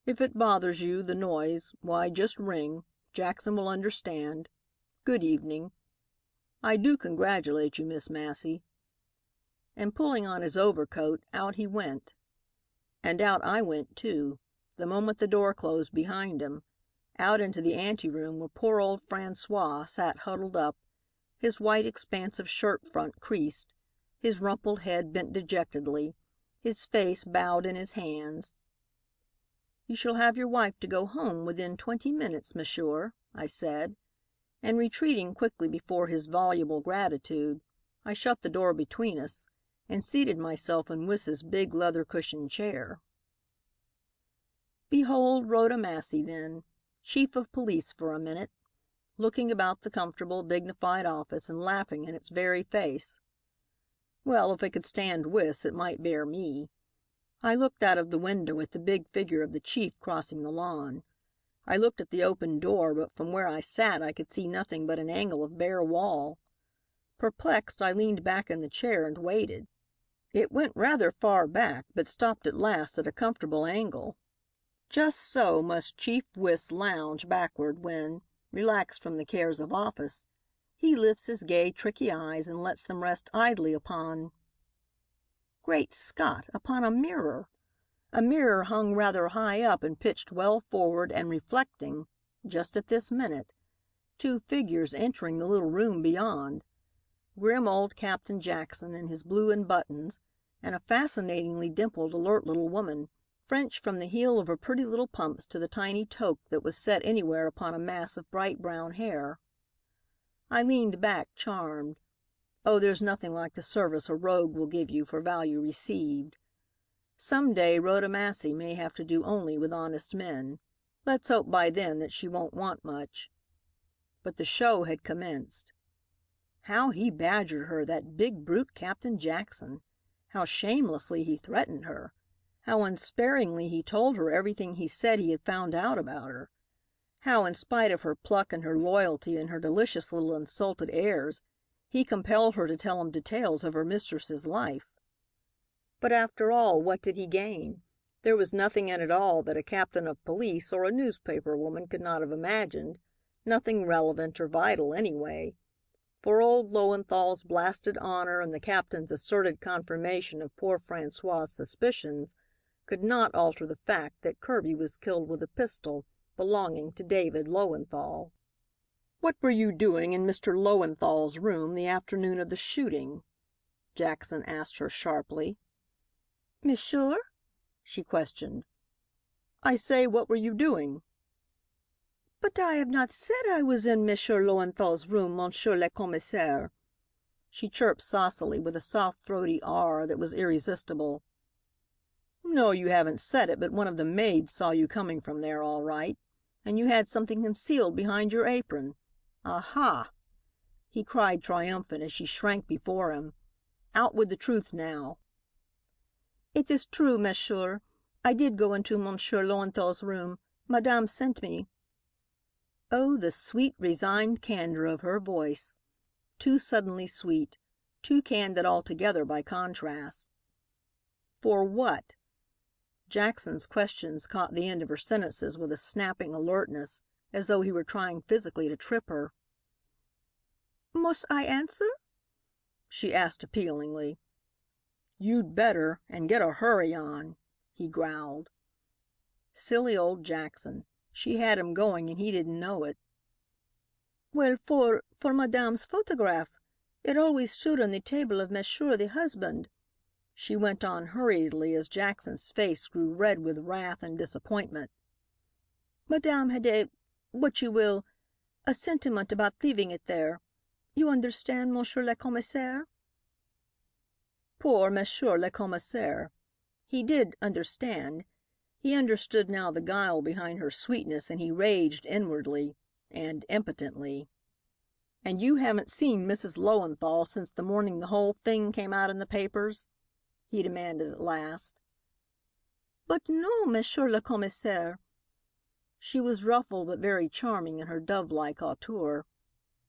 "If it bothers you, the noise, why, just ring. Jackson will understand. Good evening. I do congratulate you, Miss Massey." And pulling on his overcoat, out he went. And out I went, too, the moment the door closed behind him, out into the anteroom where poor old François sat huddled up, his white expansive shirt front creased, his rumpled head bent dejectedly, his face bowed in his hands. "You shall have your wife to go home within 20 minutes, monsieur," I said, and retreating quickly before his voluble gratitude, I shut the door between us and seated myself in Wiss's big leather-cushioned chair. Behold Rhoda Massey, then, chief of police for a minute, looking about the comfortable, dignified office and laughing in its very face. Well, if it could stand Wiss, it might bear me. I looked out of the window at the big figure of the chief crossing the lawn. I looked at the open door, but from where I sat I could see nothing but an angle of bare wall. Perplexed, I leaned back in the chair and waited. It went rather far back, but stopped at last at a comfortable angle. Just so must Chief Wiss lounge backward when, relaxed from the cares of office, he lifts his gay, tricky eyes and lets them rest idly upon— Great Scott! Upon a mirror! A mirror hung rather high up and pitched well forward and reflecting, just at this minute, two figures entering the little room beyond. Grim old Captain Jackson in his blue and buttons, and a fascinatingly dimpled, alert little woman, French from the heel of her pretty little pumps to the tiny toque that was set anywhere upon a mass of bright brown hair. I leaned back, charmed. Oh, there's nothing like the service a rogue will give you for value received. Some day Rhoda Massey may have to do only with honest men. Let's hope by then that she won't want much. But the show had commenced. How he badgered her, that big brute Captain Jackson! How shamelessly he threatened her! How unsparingly he told her everything he said he had found out about her! How, in spite of her pluck and her loyalty and her delicious little insulted airs, he compelled her to tell him details of her mistress's life. But after all, what did he gain? There was nothing in it all that a captain of police or a newspaper woman could not have imagined, nothing relevant or vital, anyway. For old Lowenthal's blasted honor and the captain's asserted confirmation of poor François' suspicions could not alter the fact that Kirby was killed with a pistol belonging to David Lowenthal. "What were you doing in Mr. Lowenthal's room the afternoon of the shooting?" Jackson asked her sharply. "Monsieur?" she questioned. "I say, what were you doing?" "But I have not said I was in Monsieur Lowenthal's room, Monsieur le Commissaire," she chirped saucily with a soft, throaty R that was irresistible. "No, you haven't said it, but one of the maids saw you coming from there all right. And you had something concealed behind your apron. Aha!" he cried triumphant as she shrank before him. "Out with the truth now." "It is true, Monsieur. I did go into Monsieur Lowenthal's room. Madame sent me." Oh, the sweet, resigned candor of her voice. Too suddenly sweet, too candid altogether by contrast. For what? Jackson's questions caught the end of her sentences with a snapping alertness, as though he were trying physically to trip her. "Must I answer?" she asked appealingly. "You'd better, and get a hurry on," he growled. Silly old Jackson. She had him going and he didn't know it. "Well, for Madame's photograph. It always stood on the table of Monsieur the husband," she went on hurriedly as Jackson's face grew red with wrath and disappointment. "Madame had what you will, a sentiment about leaving it there. You understand, Monsieur le Commissaire?" Poor Monsieur le Commissaire. He did understand. He understood now the guile behind her sweetness and he raged inwardly and impotently. "And you haven't seen Mrs. Lowenthal since the morning the whole thing came out in the papers?" he demanded at last. "But no, Monsieur le Commissaire." She was ruffled but very charming in her dove-like hauteur.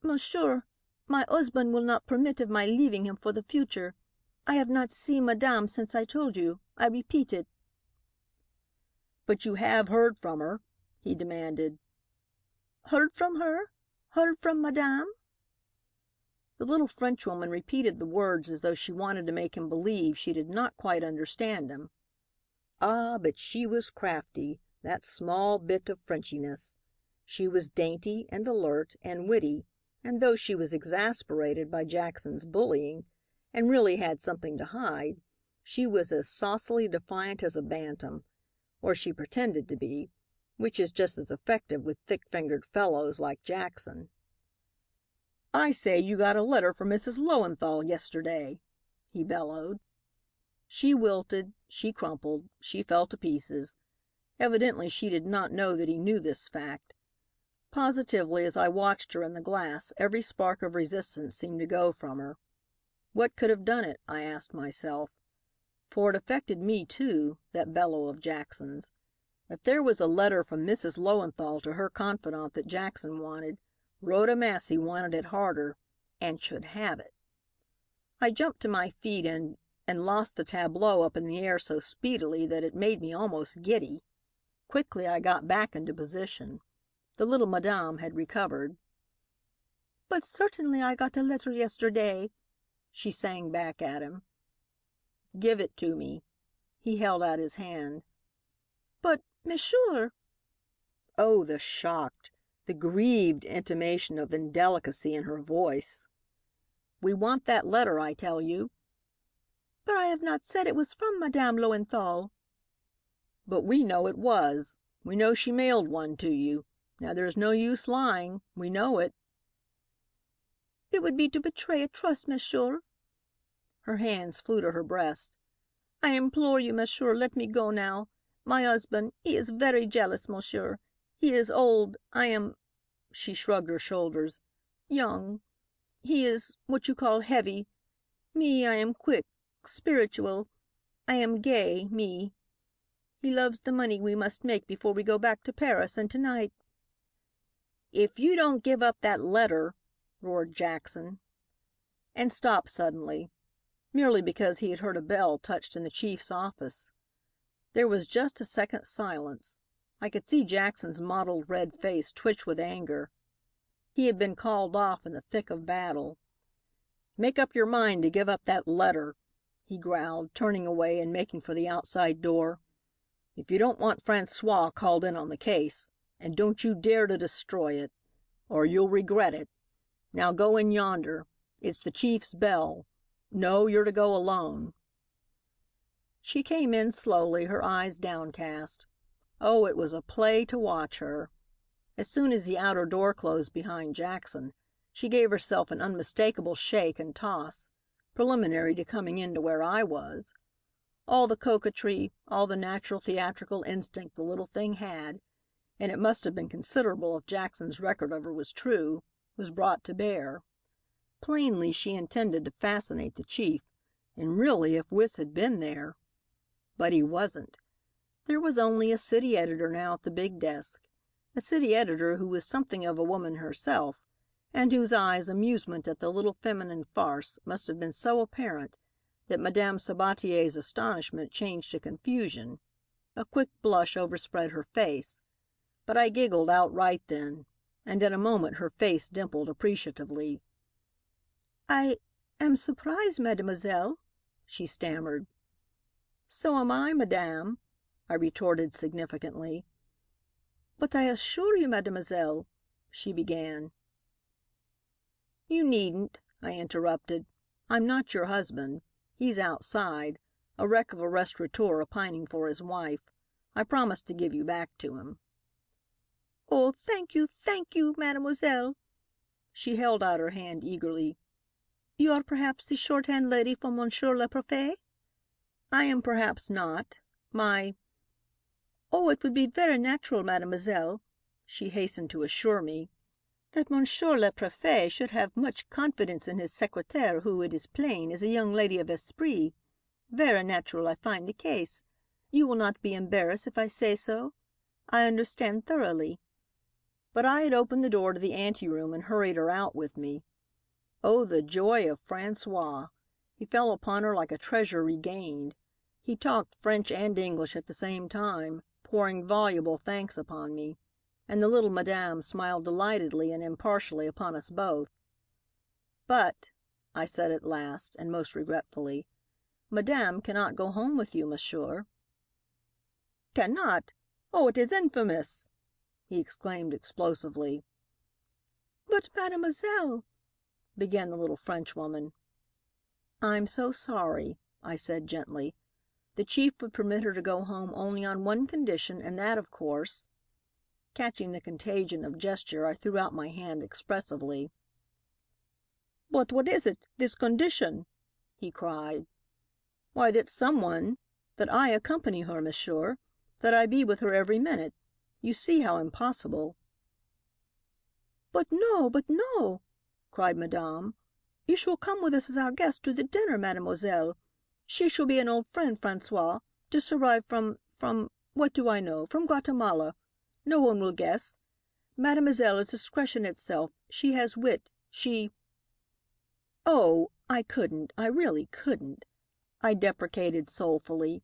"Monsieur, my husband will not permit of my leaving him for the future. I have not seen Madame since I told you. I repeat it." "But you have heard from her?" he demanded. "Heard from her? Heard from Madame?" The little Frenchwoman repeated the words as though she wanted to make him believe she did not quite understand him. Ah, but she was crafty, that small bit of Frenchiness. She was dainty and alert and witty, and though she was exasperated by Jackson's bullying, and really had something to hide, she was as saucily defiant as a bantam, or she pretended to be, which is just as effective with thick-fingered fellows like Jackson. "I say, you got a letter from Mrs. Lowenthal yesterday," he bellowed. She wilted, she crumpled, she fell to pieces. Evidently she did not know that he knew this fact. Positively, as I watched her in the glass, every spark of resistance seemed to go from her. What could have done it, I asked myself. For it affected me, too, that bellow of Jackson's. If there was a letter from Mrs. Lowenthal to her confidant that Jackson wanted, Rhoda Massey wanted it harder, and should have it. I jumped to my feet and lost the tableau up in the air so speedily that it made me almost giddy. Quickly I got back into position. The little Madame had recovered. "But certainly I got a letter yesterday," she sang back at him. "Give it to me." He held out his hand. "But, Monsieur." Oh, the shocked, the grieved intimation of indelicacy in her voice. "We want that letter, I tell you." "But I have not said it was from Madame Lowenthal." "But we know it was. We know she mailed one to you. Now there's no use lying. We know it." "It would be to betray a trust, Monsieur." Her hands flew to her breast. "I implore you, Monsieur, let me go now. My husband, he is very jealous, Monsieur. He is old. I am," she shrugged her shoulders, "young. He is what you call heavy. Me, I am quick, spiritual. I am gay, me. He loves the money we must make before we go back to Paris, and tonight—" "If you don't give up that letter," roared Jackson, and stopped suddenly, merely because he had heard a bell touched in the chief's office. There was just a second's silence. I could see Jackson's mottled red face twitch with anger. He had been called off in the thick of battle. "Make up your mind to give up that letter," he growled, turning away and making for the outside door. "If you don't want François called in on the case, and don't you dare to destroy it." or you'll regret it. Now go in yonder. It's the chief's bell. No, you're to go alone." She came in slowly, her eyes downcast. Oh, it was a play to watch her. As soon as the outer door closed behind Jackson, she gave herself an unmistakable shake and toss, preliminary to coming in to where I was. All the coquetry, all the natural theatrical instinct the little thing had, and it must have been considerable if Jackson's record of her was true, was brought to bear. Plainly she intended to fascinate the chief, and really if Wis had been there. But he wasn't. There was only a city editor now at the big desk, a city editor who was something of a woman herself, and whose eyes' amusement at the little feminine farce must have been so apparent that Madame Sabatier's astonishment changed to confusion. A quick blush overspread her face, but I giggled outright then, and in a moment her face dimpled appreciatively. "I am surprised, mademoiselle," she stammered. "So am I, madame," I retorted significantly. "But I assure you, mademoiselle," she began. "You needn't," I interrupted. "I'm not your husband. He's outside, a wreck of a restaurateur pining for his wife. I promised to give you back to him." "Oh, thank you, mademoiselle." She held out her hand eagerly. "You are perhaps the shorthand lady for Monsieur le Préfet?" "I am perhaps not. My—" "Oh, it would be very natural, mademoiselle," she hastened to assure me, "that Monsieur le Préfet should have much confidence in his secrétaire who, it is plain, is a young lady of esprit. Very natural I find the case. You will not be embarrassed if I say so. I understand thoroughly." But I had opened the door to the anteroom and hurried her out with me. Oh, the joy of François! He fell upon her like a treasure regained. He talked French and English at the same time, pouring voluble thanks upon me, and the little Madame smiled delightedly and impartially upon us both. "But," I said at last, and most regretfully, "Madame cannot go home with you, Monsieur." "Cannot? Oh, it is infamous!" he exclaimed explosively. "But, mademoiselle," began the little Frenchwoman. "I'm so sorry," I said gently. "The chief would permit her to go home only on one condition, and that, of course—" Catching the contagion of gesture, I threw out my hand expressively. "But what is it, this condition?" he cried. "Why, that I accompany her, Monsieur, that I be with her every minute. You see how impossible." But no," cried Madame. "You shall come with us as our guest to the dinner, mademoiselle. She shall be an old friend, François, just arrived from what do I know, from Guatemala. No one will guess. Mademoiselle is discretion itself. She has wit. She—" "Oh, I really couldn't," I deprecated soulfully.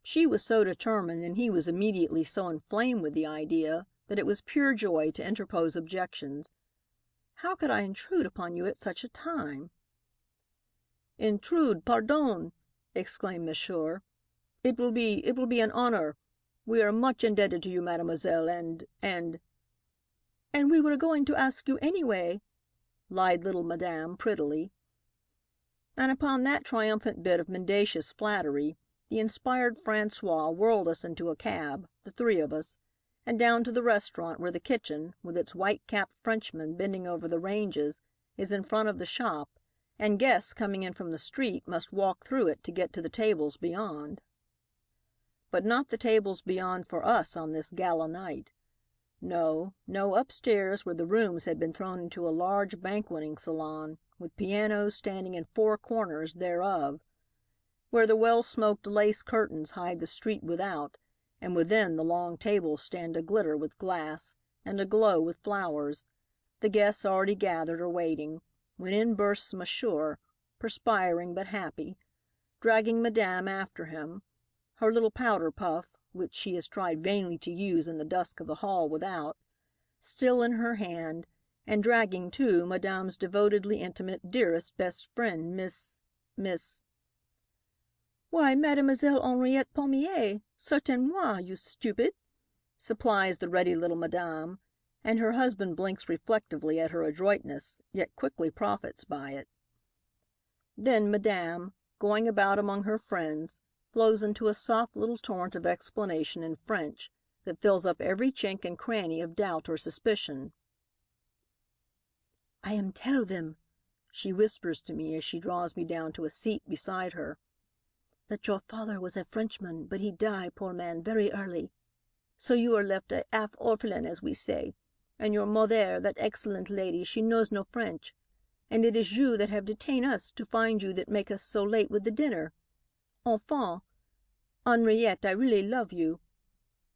She was so determined and he was immediately so inflamed with the idea that it was pure joy to interpose objections. How could I intrude upon you at such a time? "Intrude, pardon!" exclaimed Monsieur. It will be an honor. We are much indebted to you, mademoiselle, and—" "And we were going to ask you anyway," lied little Madame prettily. And upon that triumphant bit of mendacious flattery, the inspired François whirled us into a cab, the three of us, and down to the restaurant where the kitchen, with its white-capped Frenchman bending over the ranges, is in front of the shop, and guests coming in from the street must walk through it to get to the tables beyond. But not the tables beyond for us on this gala night. No, upstairs where the rooms had been thrown into a large banqueting salon, with pianos standing in four corners thereof, where the well-smoked lace curtains hide the street without, and within the long tables stand a-glitter with glass and aglow with flowers, the guests already gathered are waiting, when in bursts Monsieur, perspiring but happy, dragging Madame after him, her little powder puff, which she has tried vainly to use in the dusk of the hall without, still in her hand, and dragging, too, Madame's devotedly intimate, dearest, best friend, Miss— "Why, Mademoiselle Henriette Pommier, certainement, you stupid," supplies the ready little Madame, and her husband blinks reflectively at her adroitness, yet quickly profits by it. Then Madame, going about among her friends, flows into a soft little torrent of explanation in French that fills up every chink and cranny of doubt or suspicion. "I am tell them," she whispers to me as she draws me down to a seat beside her, "that your father was a Frenchman, but he die, poor man, very early. So you are left a half orphelin, as we say, and your mother, that excellent lady, she knows no French, and it is you that have detain us to find you that make us so late with the dinner. Enfant, Henriette, I really love you."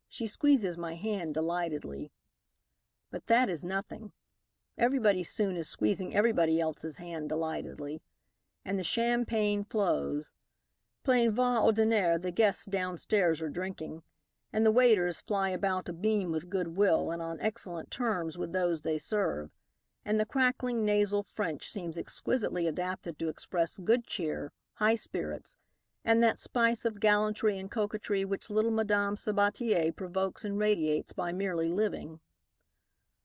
She squeezes my hand delightedly. But that is nothing. Everybody soon is squeezing everybody else's hand delightedly, and the champagne flows. Plein vin ordinaire the guests downstairs are drinking, and the waiters fly about abeam with good will and on excellent terms with those they serve, and the crackling nasal French seems exquisitely adapted to express good cheer, high spirits, and that spice of gallantry and coquetry which little Madame Sabatier provokes and radiates by merely living.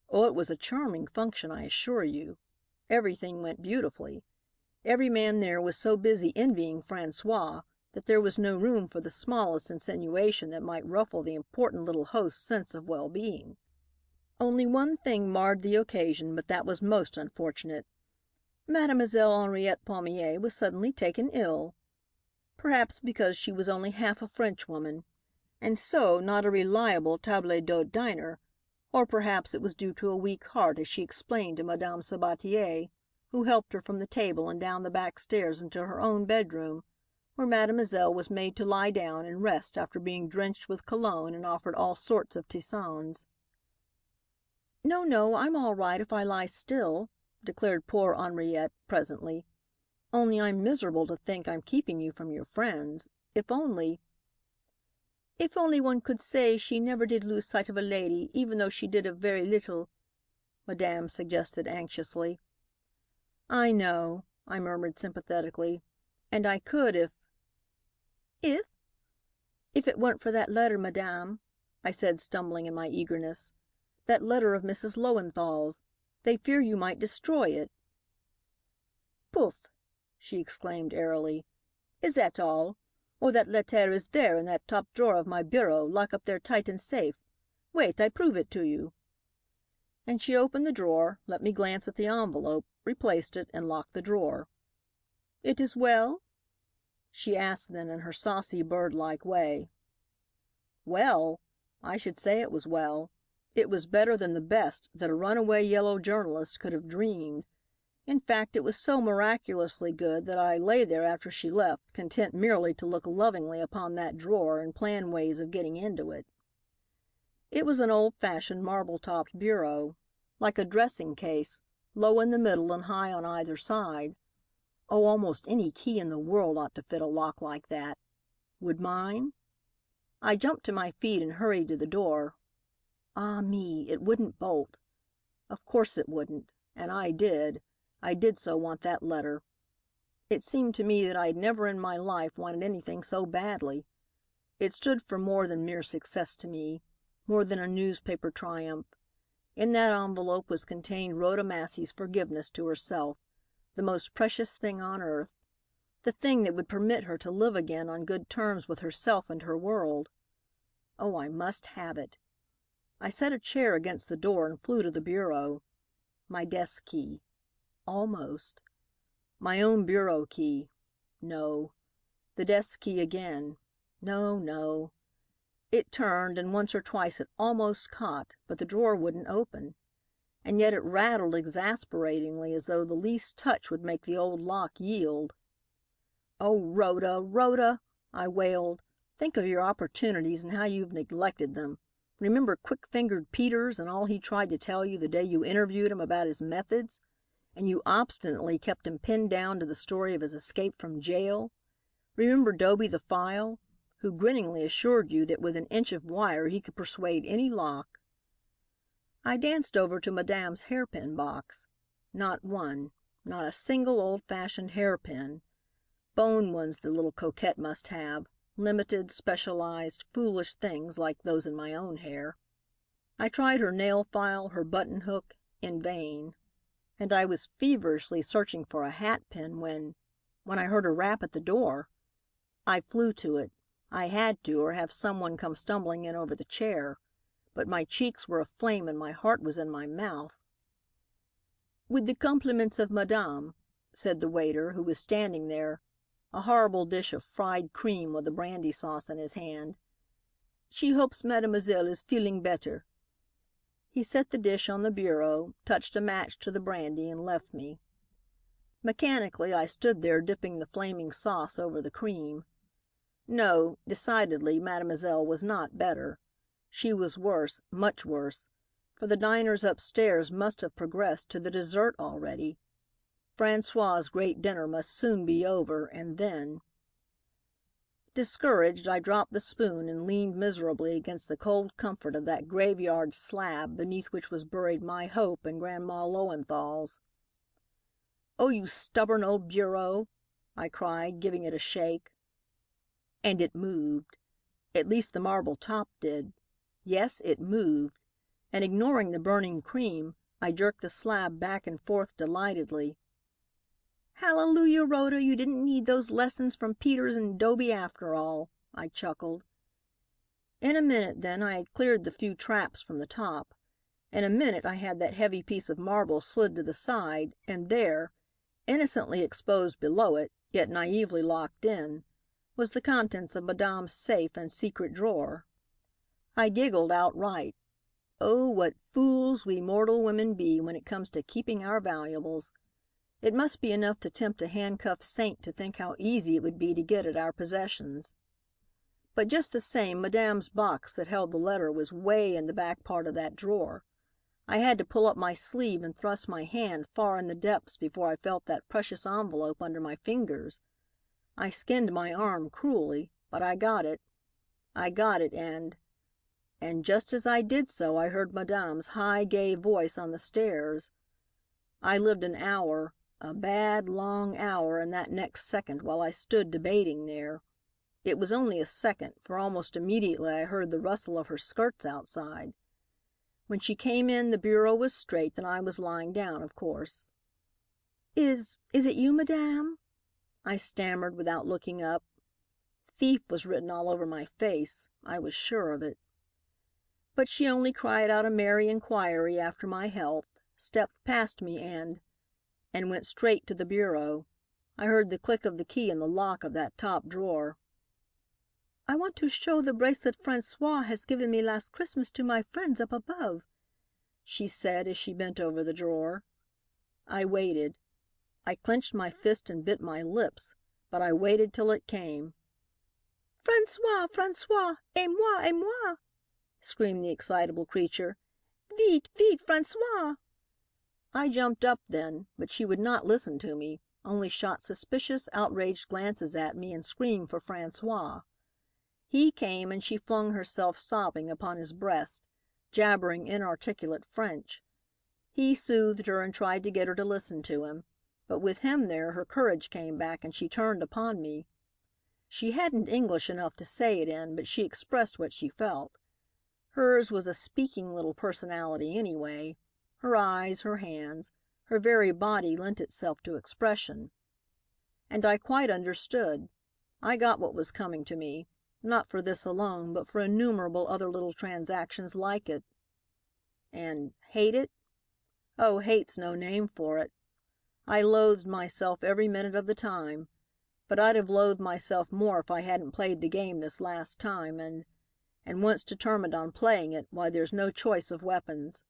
Oh, it was a charming function, I assure you. Everything went beautifully. Every man there was so busy envying François that there was no room for the smallest insinuation that might ruffle the important little host's sense of well-being. Only one thing marred the occasion, but that was most unfortunate. Mademoiselle Henriette Pommier was suddenly taken ill. Perhaps because she was only half a Frenchwoman, and so not a reliable table d'hôte diner, or perhaps it was due to a weak heart, as she explained to Madame Sabatier, who helped her from the table and down the back stairs into her own bedroom, where Mademoiselle was made to lie down and rest after being drenched with cologne and offered all sorts of tisanes. "No, no, I'm all right if I lie still," declared poor Henriette, presently. "Only I'm miserable to think I'm keeping you from your friends. If only one could say she never did lose sight of a lady, even though she did a very little," Madame suggested anxiously. "I know," I murmured sympathetically, "and I could if if it weren't for that letter, Madame," I said, stumbling in my eagerness. "That letter of Mrs. Lowenthal's. They fear you might destroy it." "Pouf!" she exclaimed airily. "Is that all? Oh, that letter is there in that top drawer of my bureau, lock up there tight and safe. Wait, I prove it to you." And she opened the drawer, let me glance at the envelope, replaced it, and locked the drawer. "It is well?" she asked then in her saucy bird-like way. Well! I should say it was well. It was better than the best that a runaway yellow journalist could have dreamed. In fact, it was so miraculously good that I lay there after she left, content merely to look lovingly upon that drawer and plan ways of getting into it. It was an old-fashioned marble-topped bureau, like a dressing case, low in the middle and high on either side. Oh, almost any key in the world ought to fit a lock like that. Would mine? I jumped to my feet and hurried to the door. Ah me, it wouldn't bolt. Of course it wouldn't. And I did so want that letter. It seemed to me that I'd never in my life wanted anything so badly. It stood for more than mere success to me, more than a newspaper triumph. In that envelope was contained Rhoda Massey's forgiveness to herself, the most precious thing on earth, the thing that would permit her to live again on good terms with herself and her world. Oh, I must have it. I set a chair against the door and flew to the bureau. My desk key. Almost. My own bureau key. No. The desk key again. No, no. It turned, and once or twice it almost caught, but the drawer wouldn't open. And yet it rattled exasperatingly, as though the least touch would make the old lock yield. "Oh, Rhoda, Rhoda," I wailed, "think of your opportunities and how you've neglected them. Remember quick-fingered Peters and all he tried to tell you the day you interviewed him about his methods, and you obstinately kept him pinned down to the story of his escape from jail? Remember Doby the File, who grinningly assured you that with an inch of wire he could persuade any lock?" I danced over to Madame's hairpin box. Not one, not a single old-fashioned hairpin. Bone ones the little coquette must have, limited, specialized, foolish things like those in my own hair. I tried her nail file, her button hook, in vain, and I was feverishly searching for a hat pin when I heard a rap at the door. I flew to it. I had to, or have some one come stumbling in over the chair, but my cheeks were aflame and my heart was in my mouth. "With the compliments of Madame," said the waiter, who was standing there, a horrible dish of fried cream with a brandy sauce in his hand. "She hopes Mademoiselle is feeling better." He set the dish on the bureau, touched a match to the brandy, and left me. Mechanically, I stood there dipping the flaming sauce over the cream. No, decidedly, Mademoiselle was not better. She was worse, much worse, for the diners upstairs must have progressed to the dessert already. François's great dinner must soon be over, and then Discouraged, I dropped the spoon and leaned miserably against the cold comfort of that graveyard slab beneath which was buried my hope and Grandma Lowenthal's. "Oh, you stubborn old bureau!" I cried, giving it a shake. And it moved. At least the marble top did. Yes, it moved. And ignoring the burning cream, I jerked the slab back and forth delightedly. "Hallelujah, Rhoda, you didn't need those lessons from Peters and Doby after all," I chuckled. In a minute, then, I had cleared the few traps from the top. In a minute I had that heavy piece of marble slid to the side, and there, innocently exposed below it, yet naively locked in, was the contents of Madame's safe and secret drawer. I giggled outright. Oh, what fools we mortal women be when it comes to keeping our valuables! It must be enough to tempt a handcuffed saint to think how easy it would be to get at our possessions. But just the same, Madame's box that held the letter was way in the back part of that drawer. I had to pull up my sleeve and thrust my hand far in the depths before I felt that precious envelope under my fingers. I skinned my arm cruelly, but I got it. I got it, and just as I did so, I heard Madame's high, gay voice on the stairs. I lived an hour, a bad, long hour, in that next second while I stood debating there. It was only a second, for almost immediately I heard the rustle of her skirts outside. When she came in, the bureau was straight and I was lying down, of course. "Is it you, Madame?" I stammered without looking up. Thief was written all over my face. I was sure of it. But she only cried out a merry inquiry after my health, stepped past me and went straight to the bureau. I heard the click of the key in the lock of that top drawer. "I want to show the bracelet François has given me last Christmas to my friends up above," she said as she bent over the drawer. I waited. I clenched my fist and bit my lips, but I waited till it came. "François, François, et moi!" screamed the excitable creature. "Vite, vite, François!" I jumped up then, but she would not listen to me, only shot suspicious, outraged glances at me and screamed for François. He came and she flung herself sobbing upon his breast, jabbering inarticulate French. He soothed her and tried to get her to listen to him, but with him there her courage came back and she turned upon me. She hadn't English enough to say it in, but she expressed what she felt. Hers was a speaking little personality anyway. Her eyes, her hands, her very body lent itself to expression. And I quite understood. I got what was coming to me, not for this alone, but for innumerable other little transactions like it. And hate it? Oh, hate's no name for it. I loathed myself every minute of the time, but I'd have loathed myself more if I hadn't played the game this last time, and once determined on playing it, why, there's no choice of weapons.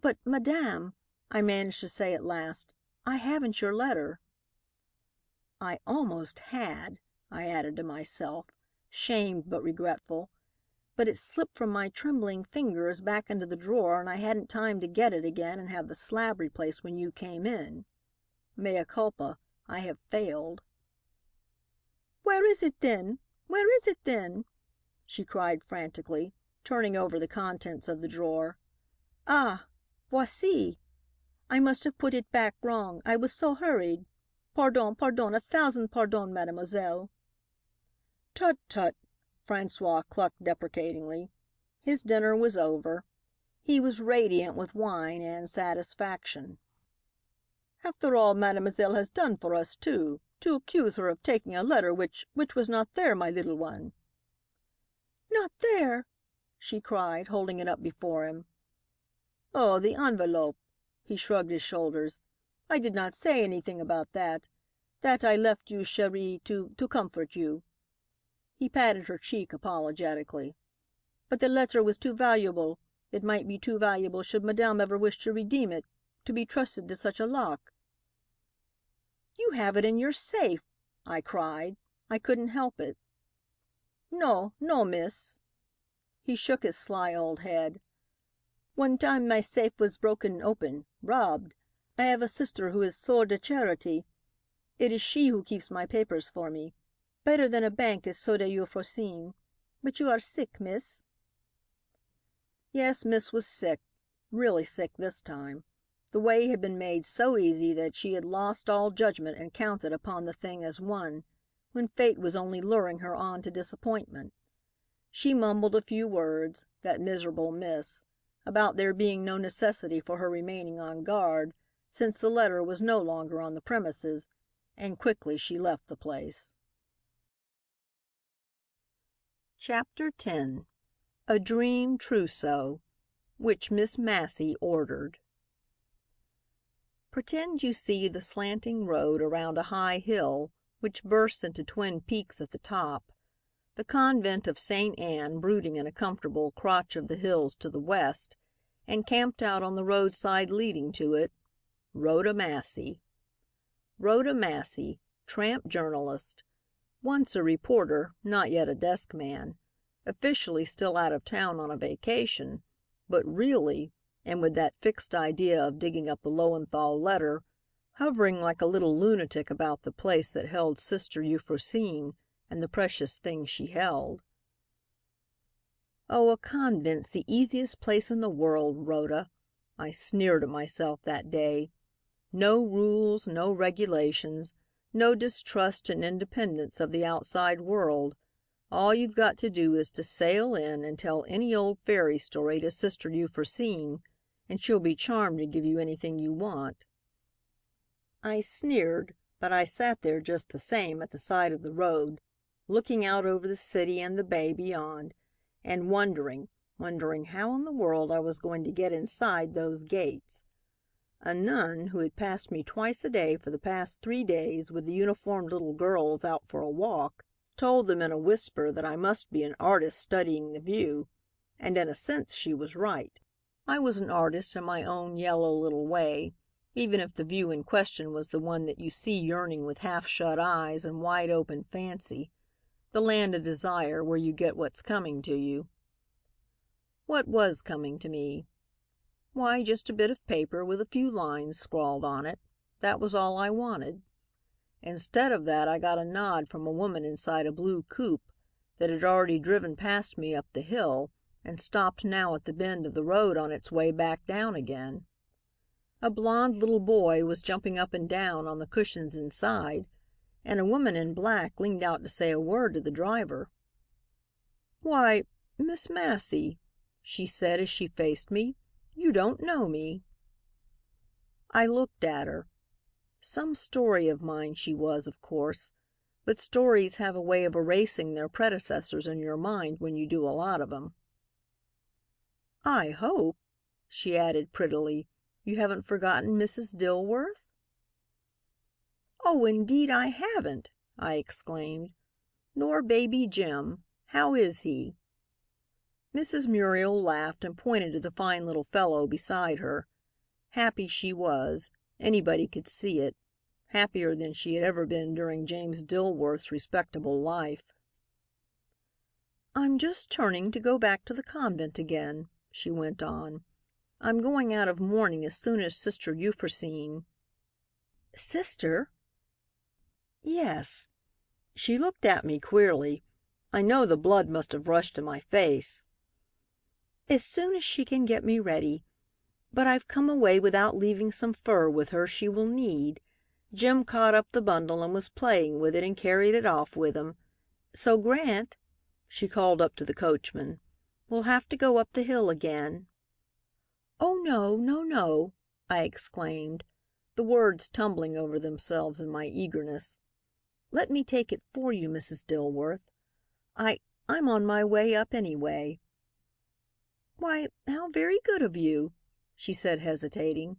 "But, Madame," I managed to say at last, "I haven't your letter." I almost had, I added to myself, shamed but regretful, but it slipped from my trembling fingers back into the drawer and I hadn't time to get it again and have the slab replaced when you came in. Mea culpa, I have failed. "Where is it then? Where is it then?" she cried frantically, turning over the contents of the drawer. "Ah, voici! I must have put it back wrong. I was so hurried. Pardon, pardon, 1,000 pardon, mademoiselle." "Tut, tut!" François clucked deprecatingly. His dinner was over. He was radiant with wine and satisfaction. "After all mademoiselle has done for us, too, to accuse her of taking a letter which was not there, my little one." "Not there!" she cried, holding it up before him. "Oh, the envelope." He shrugged his shoulders. "I did not say anything about that. That I left you, chérie, to comfort you." He patted her cheek apologetically. "But the letter was too valuable. It might be too valuable should Madame ever wish to redeem it, to be trusted to such a lock." "You have it in your safe," I cried. I couldn't help it. "No, no, miss." He shook his sly old head. "One time my safe was broken open, robbed. I have a sister who is soeur de charity. It is she who keeps my papers for me. Better than a bank is soeur de Euphrosyne. But you are sick, miss." Yes, Miss was sick, really sick this time. The way had been made so easy that she had lost all judgment and counted upon the thing as won, when fate was only luring her on to disappointment. She mumbled a few words, that miserable miss, about there being no necessity for her remaining on guard, since the letter was no longer on the premises, and quickly she left the place. Chapter 10. A Dream Trousseau, which Miss Massey ordered. Pretend you see the slanting road around a high hill which bursts into twin peaks at the top, the convent of St. Anne brooding in a comfortable crotch of the hills to the west, and camped out on the roadside leading to it, Rhoda Massey. Rhoda Massey, tramp journalist, once a reporter, not yet a desk man, officially still out of town on a vacation, but really, and with that fixed idea of digging up the Lowenthal letter, hovering like a little lunatic about the place that held Sister Euphrosyne and the precious things she held. "Oh, a convent's the easiest place in the world, Rhoda," I sneered at myself that day. "No rules, no regulations, no distrust and independence of the outside world. All you've got to do is to sail in and tell any old fairy story to Sister Euphrosyne, and she'll be charmed to give you anything you want." I sneered, but I sat there just the same at the side of the road, looking out over the city and the bay beyond, and wondering how in the world I was going to get inside those gates. A nun, who had passed me twice a day for the past 3 days with the uniformed little girls out for a walk, told them in a whisper that I must be an artist studying the view, and in a sense she was right. I was an artist in my own yellow little way, even if the view in question was the one that you see yearning with half-shut eyes and wide-open fancy, the land of desire where you get what's coming to you. What was coming to me? Why, just a bit of paper with a few lines scrawled on it. That was all I wanted. Instead of that, I got a nod from a woman inside a blue coupe that had already driven past me up the hill and stopped now at the bend of the road on its way back down again. A blond little boy was jumping up and down on the cushions inside, and a woman in black leaned out to say a word to the driver. "Why, Miss Massey," she said as she faced me, "you don't know me." I looked at her. Some story of mine she was, of course, but stories have a way of erasing their predecessors in your mind when you do a lot of 'em. "I hope," she added prettily, "you haven't forgotten Mrs. Dilworth?" "Oh, indeed I haven't!" I exclaimed. "Nor baby Jim. How is he?" Mrs. Muriel laughed and pointed to the fine little fellow beside her. Happy she was. Anybody could see it. Happier than she had ever been during James Dilworth's respectable life. "I'm just turning to go back to the convent again," she went on. "I'm going out of mourning as soon as Sister Euphrosyne." "Sister?" "Yes." She looked at me queerly. I know the blood must have rushed to my face. "As soon as she can get me ready. But I've come away without leaving some fur with her she will need. Jim caught up the bundle and was playing with it and carried it off with him. So, Grant," she called up to the coachman, We'll have to go up the hill again." "Oh, no, no, no," I exclaimed, the words tumbling over themselves in my eagerness. "Let me take it for you, Mrs. Dilworth. I'm on my way up anyway." "Why, how very good of you," she said, hesitating.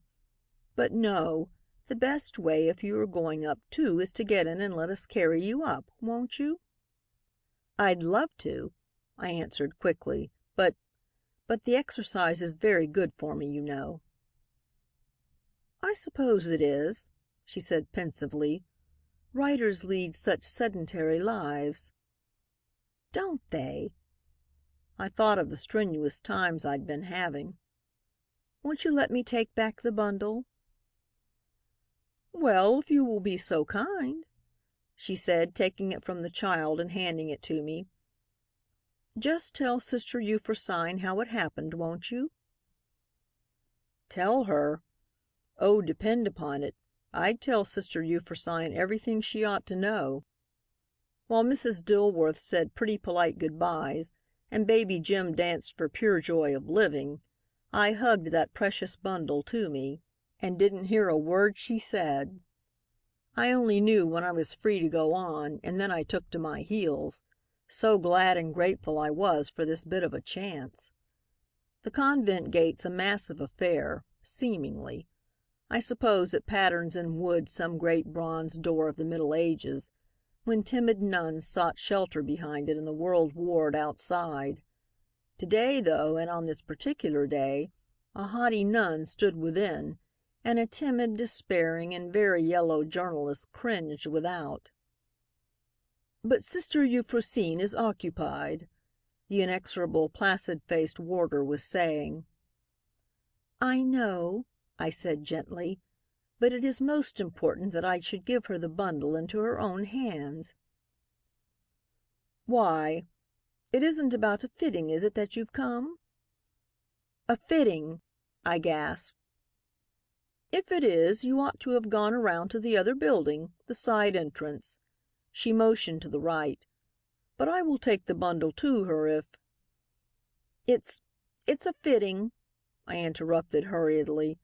"But no, the best way, if you are going up too, is to get in and let us carry you up, won't you?" "I'd love to," I answered quickly, "but the exercise is very good for me, you know." "I suppose it is," she said pensively. "Writers lead such sedentary lives." "Don't they?" I thought of the strenuous times I'd been having. "Won't you let me take back the bundle?" "Well, if you will be so kind," she said, taking it from the child and handing it to me. "Just tell Sister Euphrosyne how it happened, won't you?" Tell her? Oh, depend upon it, I'd tell Sister Euphrosyne everything she ought to know. While Mrs. Dilworth said pretty polite good-byes and Baby Jim danced for pure joy of living, I hugged that precious bundle to me and didn't hear a word she said. I only knew when I was free to go on, and then I took to my heels. So glad and grateful I was for this bit of a chance. The convent gate's a massive affair, seemingly. I suppose it patterns in wood some great bronze door of the Middle Ages, when timid nuns sought shelter behind it in the world warred outside. Today, though, and on this particular day, a haughty nun stood within, and a timid, despairing, and very yellow journalist cringed without. "But Sister Euphrosyne is occupied," the inexorable, placid-faced warder was saying. "I know," I said gently, "but it is most important that I should give her the bundle into her own hands." "Why? It isn't about a fitting, is it, that you've come?" "A fitting!" I gasped. "If it is, you ought to have gone around to the other building, the side entrance." She motioned to the right. "But I will take the bundle to her if—" "It's a fitting," I interrupted hurriedly.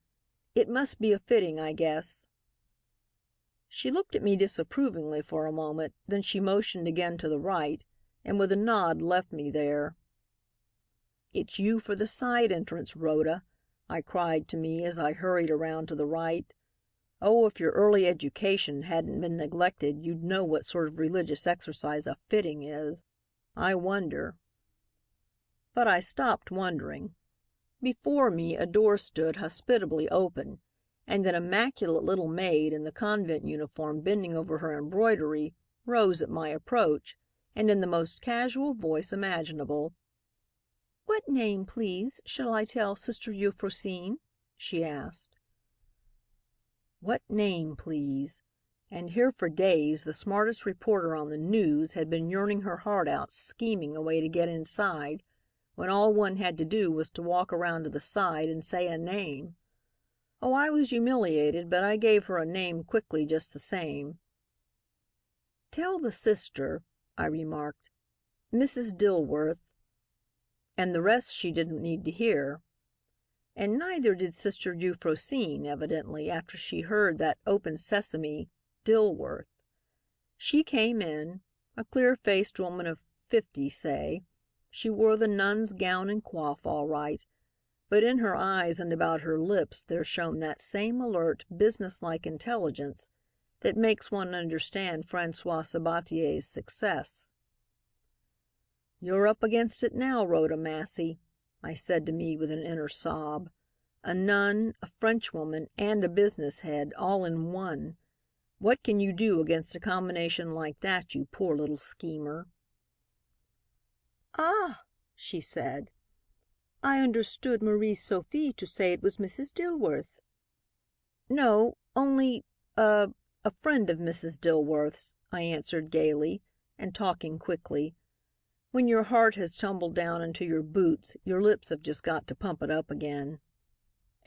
"It must be a fitting, I guess." She looked at me disapprovingly for a moment, then she motioned again to the right, and with a nod left me there. "It's you for the side entrance, Rhoda," I cried to me as I hurried around to the right. Oh, if your early education hadn't been neglected, you'd know what sort of religious exercise a fitting is. I wonder. But I stopped wondering. Before me a door stood hospitably open, and an immaculate little maid in the convent uniform bending over her embroidery rose at my approach, and in the most casual voice imaginable, "What name, please, shall I tell Sister Euphrosyne?" she asked. What name, please? And here for days the smartest reporter on the news had been yearning her heart out scheming a way to get inside, when all one had to do was to walk around to the side and say a name. Oh, I was humiliated, but I gave her a name quickly just the same. "Tell the sister," I remarked, "Mrs. Dilworth." And the rest she didn't need to hear. And neither did Sister Euphrosyne, evidently, after she heard that open sesame, Dilworth. She came in, a clear-faced woman of 50, say. She wore the nun's gown and coif all right, but in her eyes and about her lips there shone that same alert, businesslike intelligence that makes one understand François Sabatier's success. "You're up against it now, Rhoda Massey," I said to me with an inner sob. "A nun, a Frenchwoman, and a business head, all in one. What can you do against a combination like that, you poor little schemer?" "Ah," she said, "I understood Marie Sophie to say it was Mrs. Dilworth." "No, only a friend of Mrs. Dilworth's," I answered gaily, and talking quickly. When your heart has tumbled down into your boots, your lips have just got to pump it up again.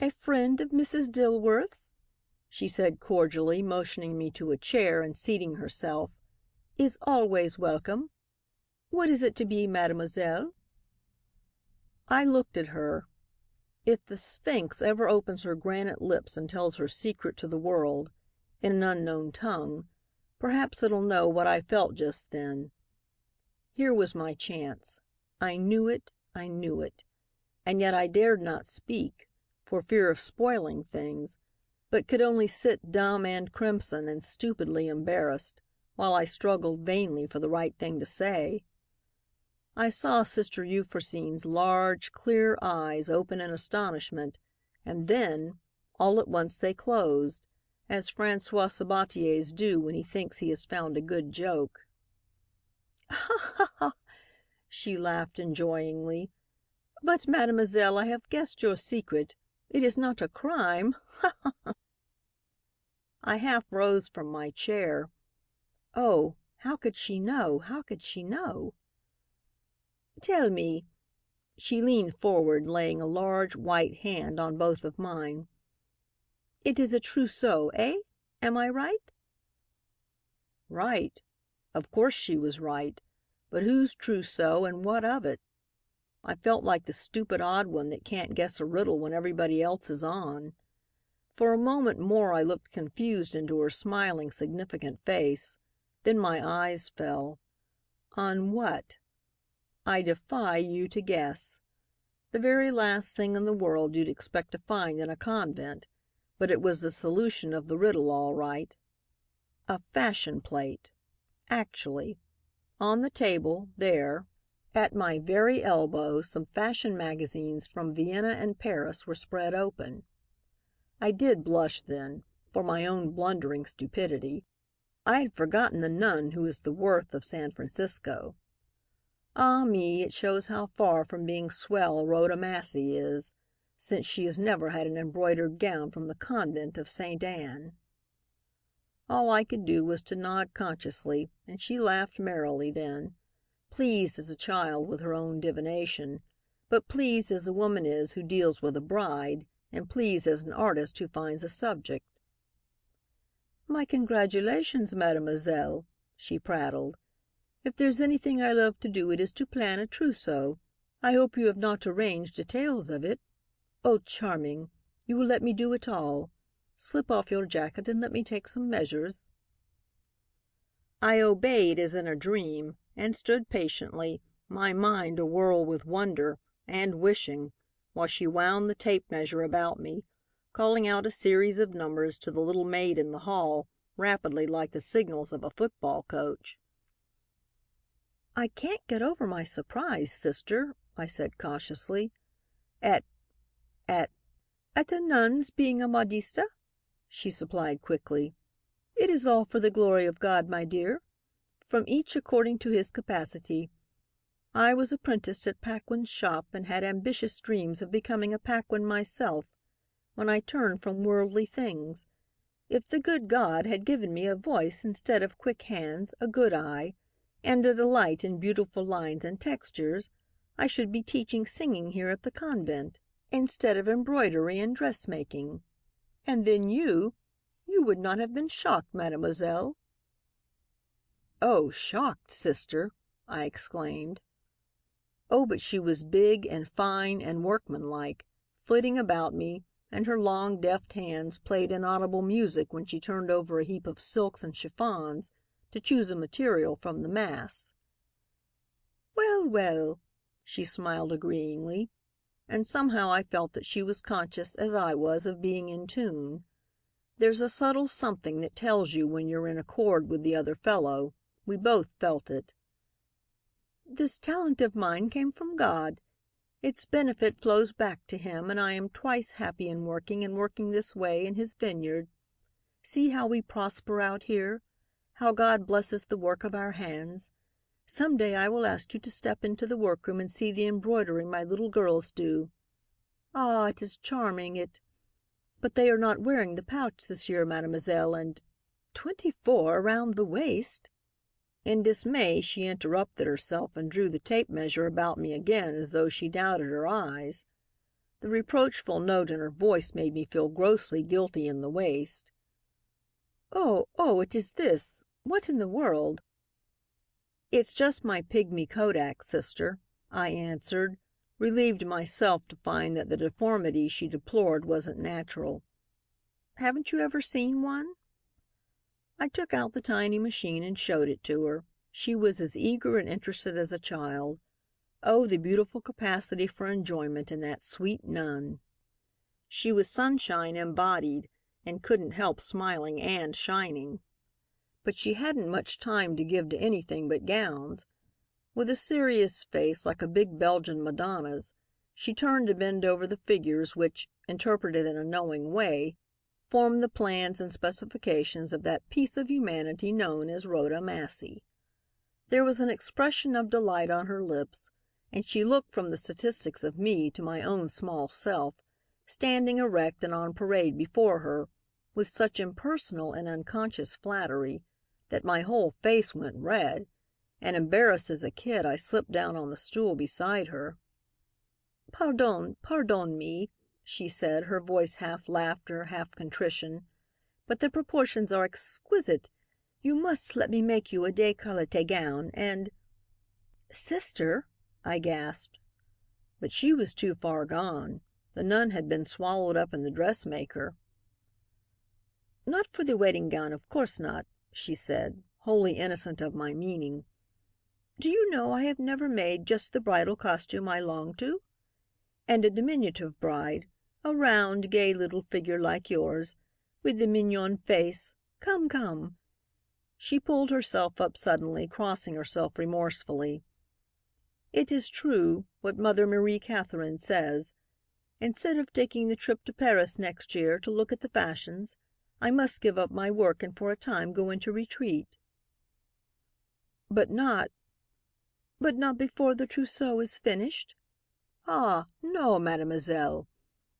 "A friend of Mrs. Dilworth's," she said cordially, motioning me to a chair and seating herself, "is always welcome. What is it to be, mademoiselle?" I looked at her. If the Sphinx ever opens her granite lips and tells her secret to the world, in an unknown tongue, perhaps it'll know what I felt just then. Here was my chance. I knew it, I knew it. And yet I dared not speak, for fear of spoiling things, but could only sit dumb and crimson and stupidly embarrassed, while I struggled vainly for the right thing to say. I saw Sister Euphrosine's large, clear eyes open in astonishment, and then, all at once they closed, as François Sabatier's do when he thinks he has found a good joke. "Ha, ha, ha!" she laughed enjoyingly. "But, mademoiselle, I have guessed your secret. It is not a crime. Ha, ha!" I half rose from my chair. Oh, how could she know? How could she know? "Tell me." She leaned forward, laying a large, white hand on both of mine. "It is a trousseau, eh? Am I right?" Right. Of course she was right. But whose trousseau and what of it? I felt like the stupid odd one that can't guess a riddle when everybody else is on. For a moment more I looked confused into her smiling, significant face. Then my eyes fell. On what? I defy you to guess. The very last thing in the world you'd expect to find in a convent, but it was the solution of the riddle all right. A fashion plate. Actually. On the table, there, at my very elbow, some fashion magazines from Vienna and Paris were spread open. I did blush then, for my own blundering stupidity. I had forgotten the nun who is the Worth of San Francisco. Ah me, it shows how far from being swell Rhoda Massey is, since she has never had an embroidered gown from the convent of St. Anne. All I could do was to nod consciously, and she laughed merrily then, pleased as a child with her own divination, but pleased as a woman is who deals with a bride, and pleased as an artist who finds a subject. "My congratulations, mademoiselle," she prattled. "If there's anything I love to do it is to plan a trousseau. I hope you have not arranged details of it. Oh, charming! You will let me do it all. Slip off your jacket and let me take some measures." I obeyed as in a dream, and stood patiently, my mind awhirl with wonder and wishing, while she wound the tape measure about me, calling out a series of numbers to the little maid in the hall, rapidly like the signals of a football coach. "I can't get over my surprise, sister," I said cautiously, "at at at a nun's being a modiste," she supplied quickly. "It is all for the glory of God, my dear. From each according to his capacity. I was apprenticed at Paquin's shop and had ambitious dreams of becoming a Paquin myself, when I turned from worldly things. If the good God had given me a voice instead of quick hands, a good eye, and a delight in beautiful lines and textures, I should be teaching singing here at the convent, instead of embroidery and dressmaking. And then you would not have been shocked, mademoiselle." "Oh, shocked, sister!" I exclaimed. Oh, but she was big and fine and workmanlike, flitting about me, and her long, deft hands played inaudible music when she turned over a heap of silks and chiffons to choose a material from the mass. "Well, well," she smiled agreeingly, and somehow I felt that she was conscious, as I was, of being in tune. There's a subtle something that tells you when you're in accord with the other fellow. We both felt it. "This talent of mine came from God. Its benefit flows back to Him, and I am twice happy in working this way in His vineyard. See how we prosper out here, how God blesses the work of our hands. Some day I will ask you to step into the workroom and see the embroidery my little girls do. Ah, it is charming, but they are not wearing the pouch this year, mademoiselle, and 24 around the waist." In dismay she interrupted herself and drew the tape measure about me again as though she doubted her eyes. The reproachful note in her voice made me feel grossly guilty in the waist. "Oh, oh, it is this. What in the world?" "It's just my pygmy kodak, sister," I answered, relieved myself to find that the deformity she deplored wasn't natural. "Haven't you ever seen one?" I took out the tiny machine and showed it to her. She was as eager and interested as a child. Oh, the beautiful capacity for enjoyment in that sweet nun! She was sunshine embodied, and couldn't help smiling and shining. But she hadn't much time to give to anything but gowns. With a serious face like a big Belgian Madonna's, she turned to bend over the figures which, interpreted in a knowing way, formed the plans and specifications of that piece of humanity known as Rhoda Massey. There was an expression of delight on her lips, and she looked from the statistics of me to my own small self, standing erect and on parade before her, with such impersonal and unconscious flattery, that my whole face went red, and embarrassed as a kid, I slipped down on the stool beside her. Pardon me," she said, her voice half laughter, half contrition, "but the proportions are exquisite. You must let me make you a décolleté gown and—" "Sister," I gasped. But she was too far gone. The nun had been swallowed up in the dressmaker. "Not for the wedding gown, of course not," she said, wholly innocent of my meaning. "Do you know I have never made just the bridal costume I long to? And a diminutive bride, a round, gay little figure like yours, with the mignon face. Come, come." She pulled herself up suddenly, crossing herself remorsefully. "It is true, what Mother Marie Catherine says. Instead of taking the trip to Paris next year to look at the fashions, I must give up my work and for a time go into retreat." "But not before the trousseau is finished? Ah, no, mademoiselle.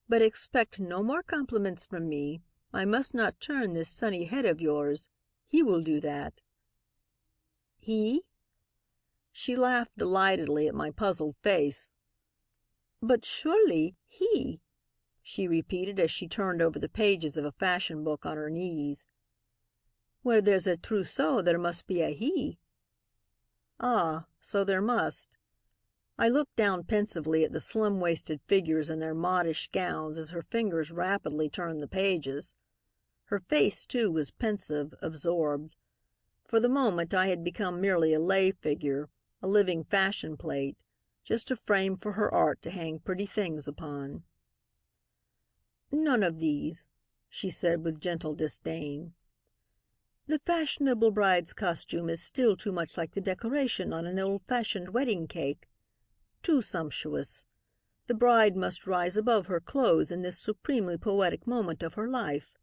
But expect no more compliments from me. I must not turn this sunny head of yours. He will do that." "He?" She laughed delightedly at my puzzled face. "But surely, he," she repeated as she turned over the pages of a fashion book on her knees. "Where there's a trousseau there must be a he." Ah, so there must. I looked down pensively at the slim-waisted figures in their modish gowns as her fingers rapidly turned the pages. Her face, too, was pensive, absorbed. For the moment I had become merely a lay figure, a living fashion plate, just a frame for her art to hang pretty things upon. "None of these," she said with gentle disdain. "The fashionable bride's costume is still too much like the decoration on an old-fashioned wedding cake. Too sumptuous. The bride must rise above her clothes in this supremely poetic moment of her life.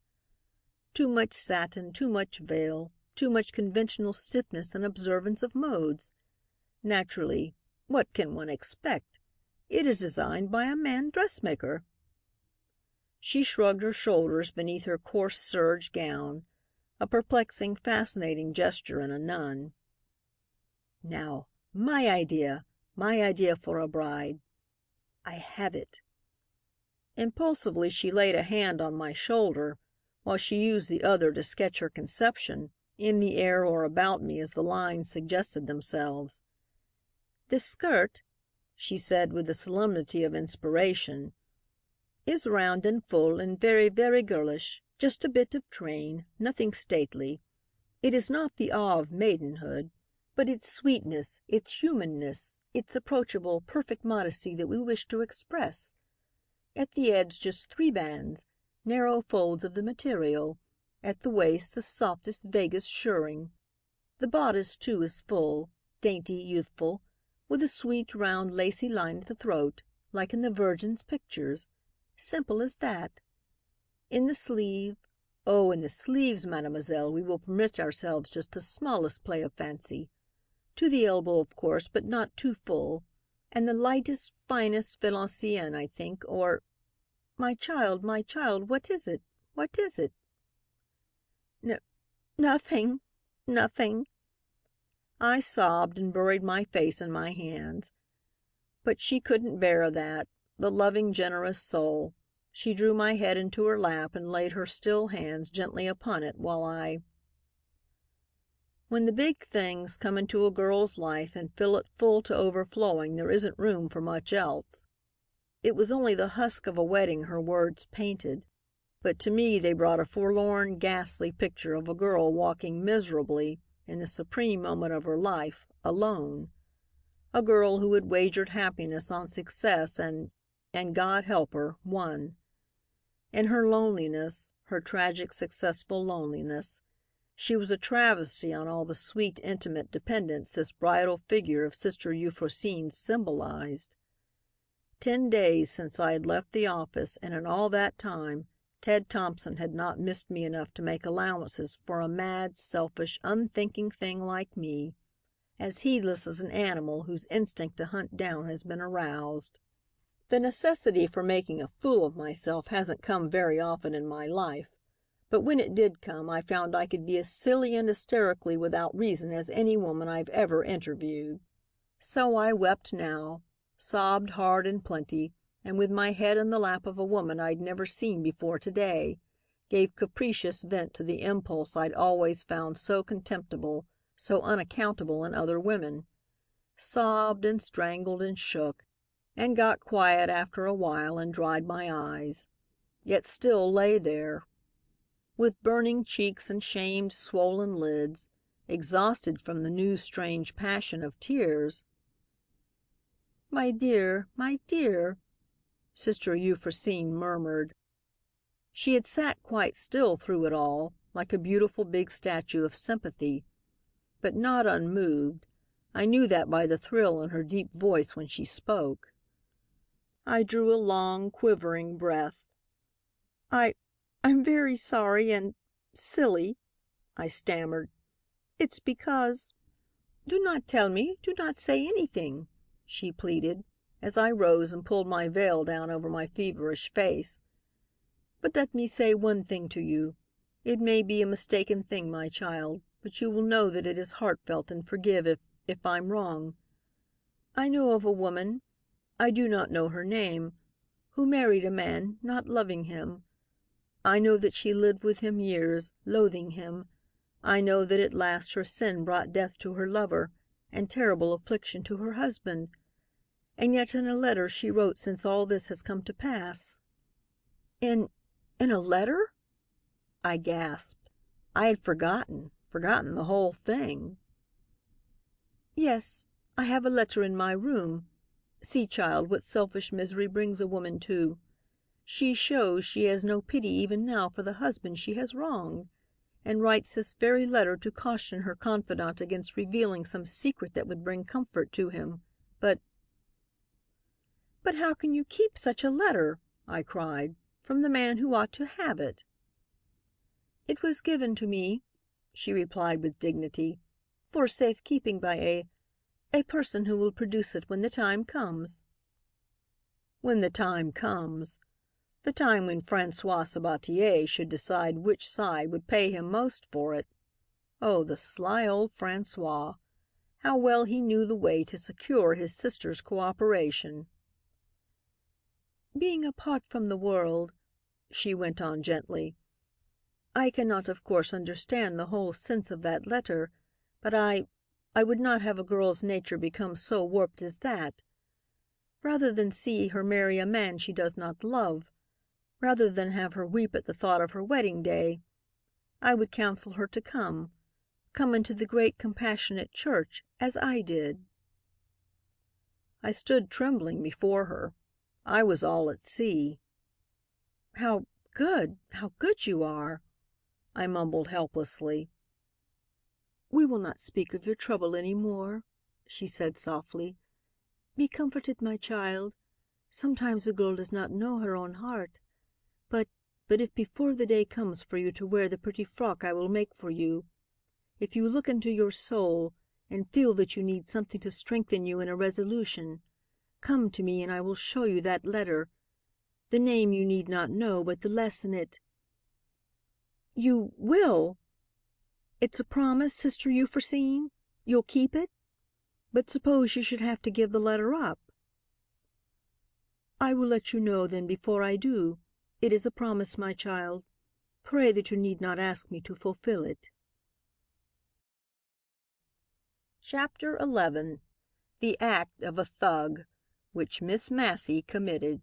Too much satin, too much veil, too much conventional stiffness and observance of modes. Naturally, what can one expect? It is designed by a man dressmaker." She shrugged her shoulders beneath her coarse serge gown, a perplexing, fascinating gesture in a nun. "Now, my idea for a bride. I have it." Impulsively she laid a hand on my shoulder, while she used the other to sketch her conception, in the air or about me as the lines suggested themselves. "The skirt," she said with the solemnity of inspiration, "is round and full and very, very girlish. Just a bit of train, nothing stately. It is not the awe of maidenhood, but its sweetness, its humanness, its approachable, perfect modesty that we wish to express. At the edge just 3 bands, narrow folds of the material. At the waist the softest, vaguest shirring. The bodice, too, is full, dainty, youthful, with a sweet, round, lacy line at the throat, like in the Virgin's pictures. Simple as that. In the sleeve, oh, in the sleeves, mademoiselle, we will permit ourselves just the smallest play of fancy. To the elbow, of course, but not too full. And the lightest, finest Valenciennes, I think, or my child, what is it? What is it?" Nothing, nothing." I sobbed and buried my face in my hands. But she couldn't bear that, the loving, generous soul. She drew my head into her lap and laid her still hands gently upon it while I When the big things come into a girl's life and fill it full to overflowing, there isn't room for much else. It was only the husk of a wedding her words painted, but to me they brought a forlorn, ghastly picture of a girl walking miserably, in the supreme moment of her life, alone. A girl who had wagered happiness on success and God help her, won. In her loneliness, her tragic, successful loneliness, she was a travesty on all the sweet, intimate dependence this bridal figure of Sister Euphrosyne symbolized. 10 days since I had left the office, and in all that time Ted Thompson had not missed me enough to make allowances for a mad, selfish, unthinking thing like me, as heedless as an animal whose instinct to hunt down has been aroused. The necessity for making a fool of myself hasn't come very often in my life, but when it did come, I found I could be as silly and hysterically without reason as any woman I've ever interviewed. So I wept now, sobbed hard and plenty, and with my head in the lap of a woman I'd never seen before today, gave capricious vent to the impulse I'd always found so contemptible, so unaccountable in other women. Sobbed and strangled and shook, and got quiet after a while and dried my eyes, yet still lay there, with burning cheeks and shamed, swollen lids, exhausted from the new strange passion of tears. My dear," Sister Euphrosyne murmured. She had sat quite still through it all, like a beautiful big statue of sympathy, but not unmoved. I knew that by the thrill in her deep voice when she spoke. I drew a long, quivering breath. I'm very sorry and silly," I stammered. "It's because—" "Do not tell me, do not say anything," she pleaded, as I rose and pulled my veil down over my feverish face. "But let me say one thing to you. It may be a mistaken thing, my child, but you will know that it is heartfelt and forgive if I'm wrong. I know of a woman, I do not know her name, who married a man, not loving him. I know that she lived with him years, loathing him. I know that at last her sin brought death to her lover and terrible affliction to her husband. And yet in a letter she wrote since all this has come to pass—" "In a letter?" I gasped. I had forgotten the whole thing. "Yes, I have a letter in my room. See, child, what selfish misery brings a woman to. She shows she has no pity even now for the husband she has wronged, and writes this very letter to caution her confidant against revealing some secret that would bring comfort to him. But how can you keep such a letter," I cried, "from the man who ought to have it?" "It was given to me," she replied with dignity, "for safe keeping by a person who will produce it when the time comes." When the time comes. The time when François Sabatier should decide which side would pay him most for it. Oh, the sly old François! How well he knew the way to secure his sister's cooperation. "Being apart from the world," she went on gently, "I cannot of course understand the whole sense of that letter, but I would not have a girl's nature become so warped as that. Rather than see her marry a man she does not love, rather than have her weep at the thought of her wedding day, I would counsel her to come into the great compassionate church, as I did." I stood trembling before her. I was all at sea. How good you are," I mumbled helplessly. "We will not speak of your trouble any more," she said softly. "Be comforted, my child. Sometimes a girl does not know her own heart. But if before the day comes for you to wear the pretty frock I will make for you, if you look into your soul and feel that you need something to strengthen you in a resolution, come to me and I will show you that letter. The name you need not know, but the lesson it—" "You will? It's a promise, Sister Euphrosyne? You'll keep it? But suppose you should have to give the letter up?" "I will let you know then before I do. It is a promise, my child. Pray that you need not ask me to fulfill it." Chapter 11. The Act of a Thug, which Miss Massey committed.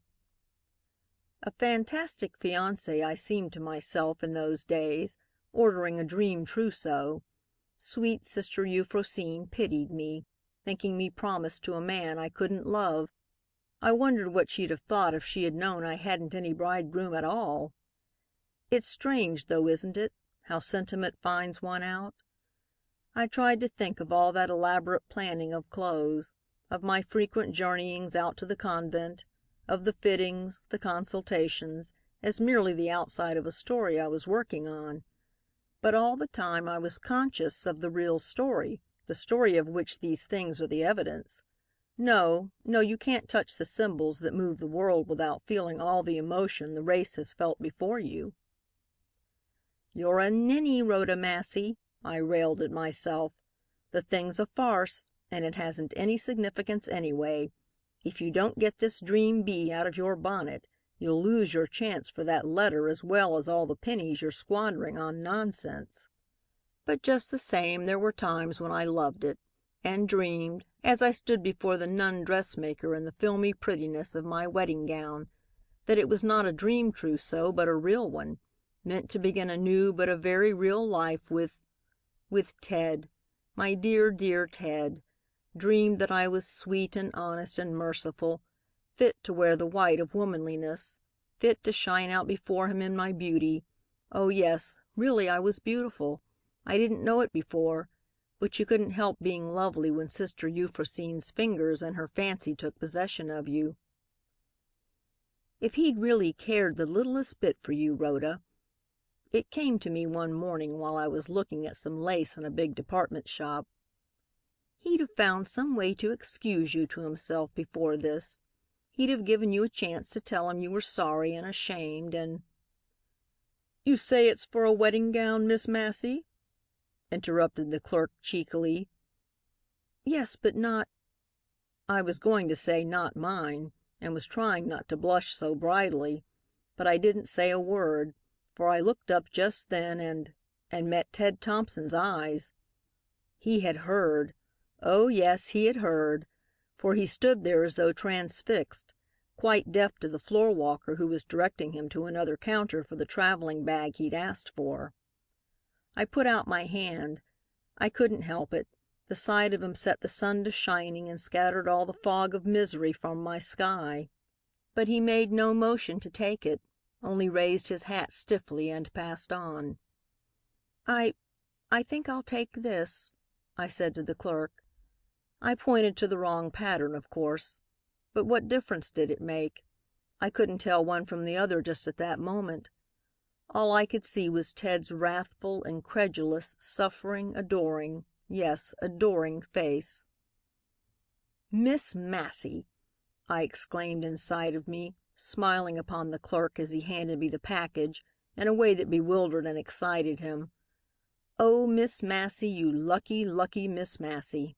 A fantastic fiancé I seemed to myself in those days, ordering a dream trousseau. Sweet Sister Euphrosyne pitied me, thinking me promised to a man I couldn't love. I wondered what she'd have thought if she had known I hadn't any bridegroom at all. It's strange, though, isn't it, how sentiment finds one out? I tried to think of all that elaborate planning of clothes, of my frequent journeyings out to the convent, of the fittings, the consultations, as merely the outside of a story I was working on. But all the time I was conscious of the real story, the story of which these things are the evidence. No, no, you can't touch the symbols that move the world without feeling all the emotion the race has felt before you. "You're a ninny, Rhoda Massey," I railed at myself. "The thing's a farce, and it hasn't any significance anyway. If you don't get this dream bee out of your bonnet, you'll lose your chance for that letter as well as all the pennies you're squandering on nonsense." But just the same, there were times when I loved it, and dreamed, as I stood before the nun dressmaker in the filmy prettiness of my wedding gown, that it was not a dream trousseau but a real one, meant to begin a new but a very real life with Ted, my dear, dear Ted. Dreamed that I was sweet and honest and merciful, fit to wear the white of womanliness, fit to shine out before him in my beauty. Oh, yes, really I was beautiful. I didn't know it before, but you couldn't help being lovely when Sister Euphrosyne's fingers and her fancy took possession of you. If he'd really cared the littlest bit for you, Rhoda, it came to me one morning while I was looking at some lace in a big department shop, he'd have found some way to excuse you to himself before this. He'd have given you a chance to tell him you were sorry and ashamed and "You say it's for a wedding gown, Miss Massey?" interrupted the clerk cheekily. "Yes, but not—" I was going to say not mine, and was trying not to blush so bridally, but I didn't say a word, for I looked up just then and met Ted Thompson's eyes. He had heard. Oh, yes, he had heard, for he stood there as though transfixed, quite deaf to the floor walker who was directing him to another counter for the traveling bag he'd asked for. I put out my hand. I couldn't help it. The sight of him set the sun to shining and scattered all the fog of misery from my sky. But he made no motion to take it, only raised his hat stiffly and passed on. I think I'll take this," I said to the clerk. I pointed to the wrong pattern, of course. But what difference did it make? I couldn't tell one from the other just at that moment. All I could see was Ted's wrathful, incredulous, suffering, adoring, yes, adoring face. "Miss Massey!" I exclaimed inside of me, smiling upon the clerk as he handed me the package in a way that bewildered and excited him. "Oh, Miss Massey, you lucky, lucky Miss Massey!"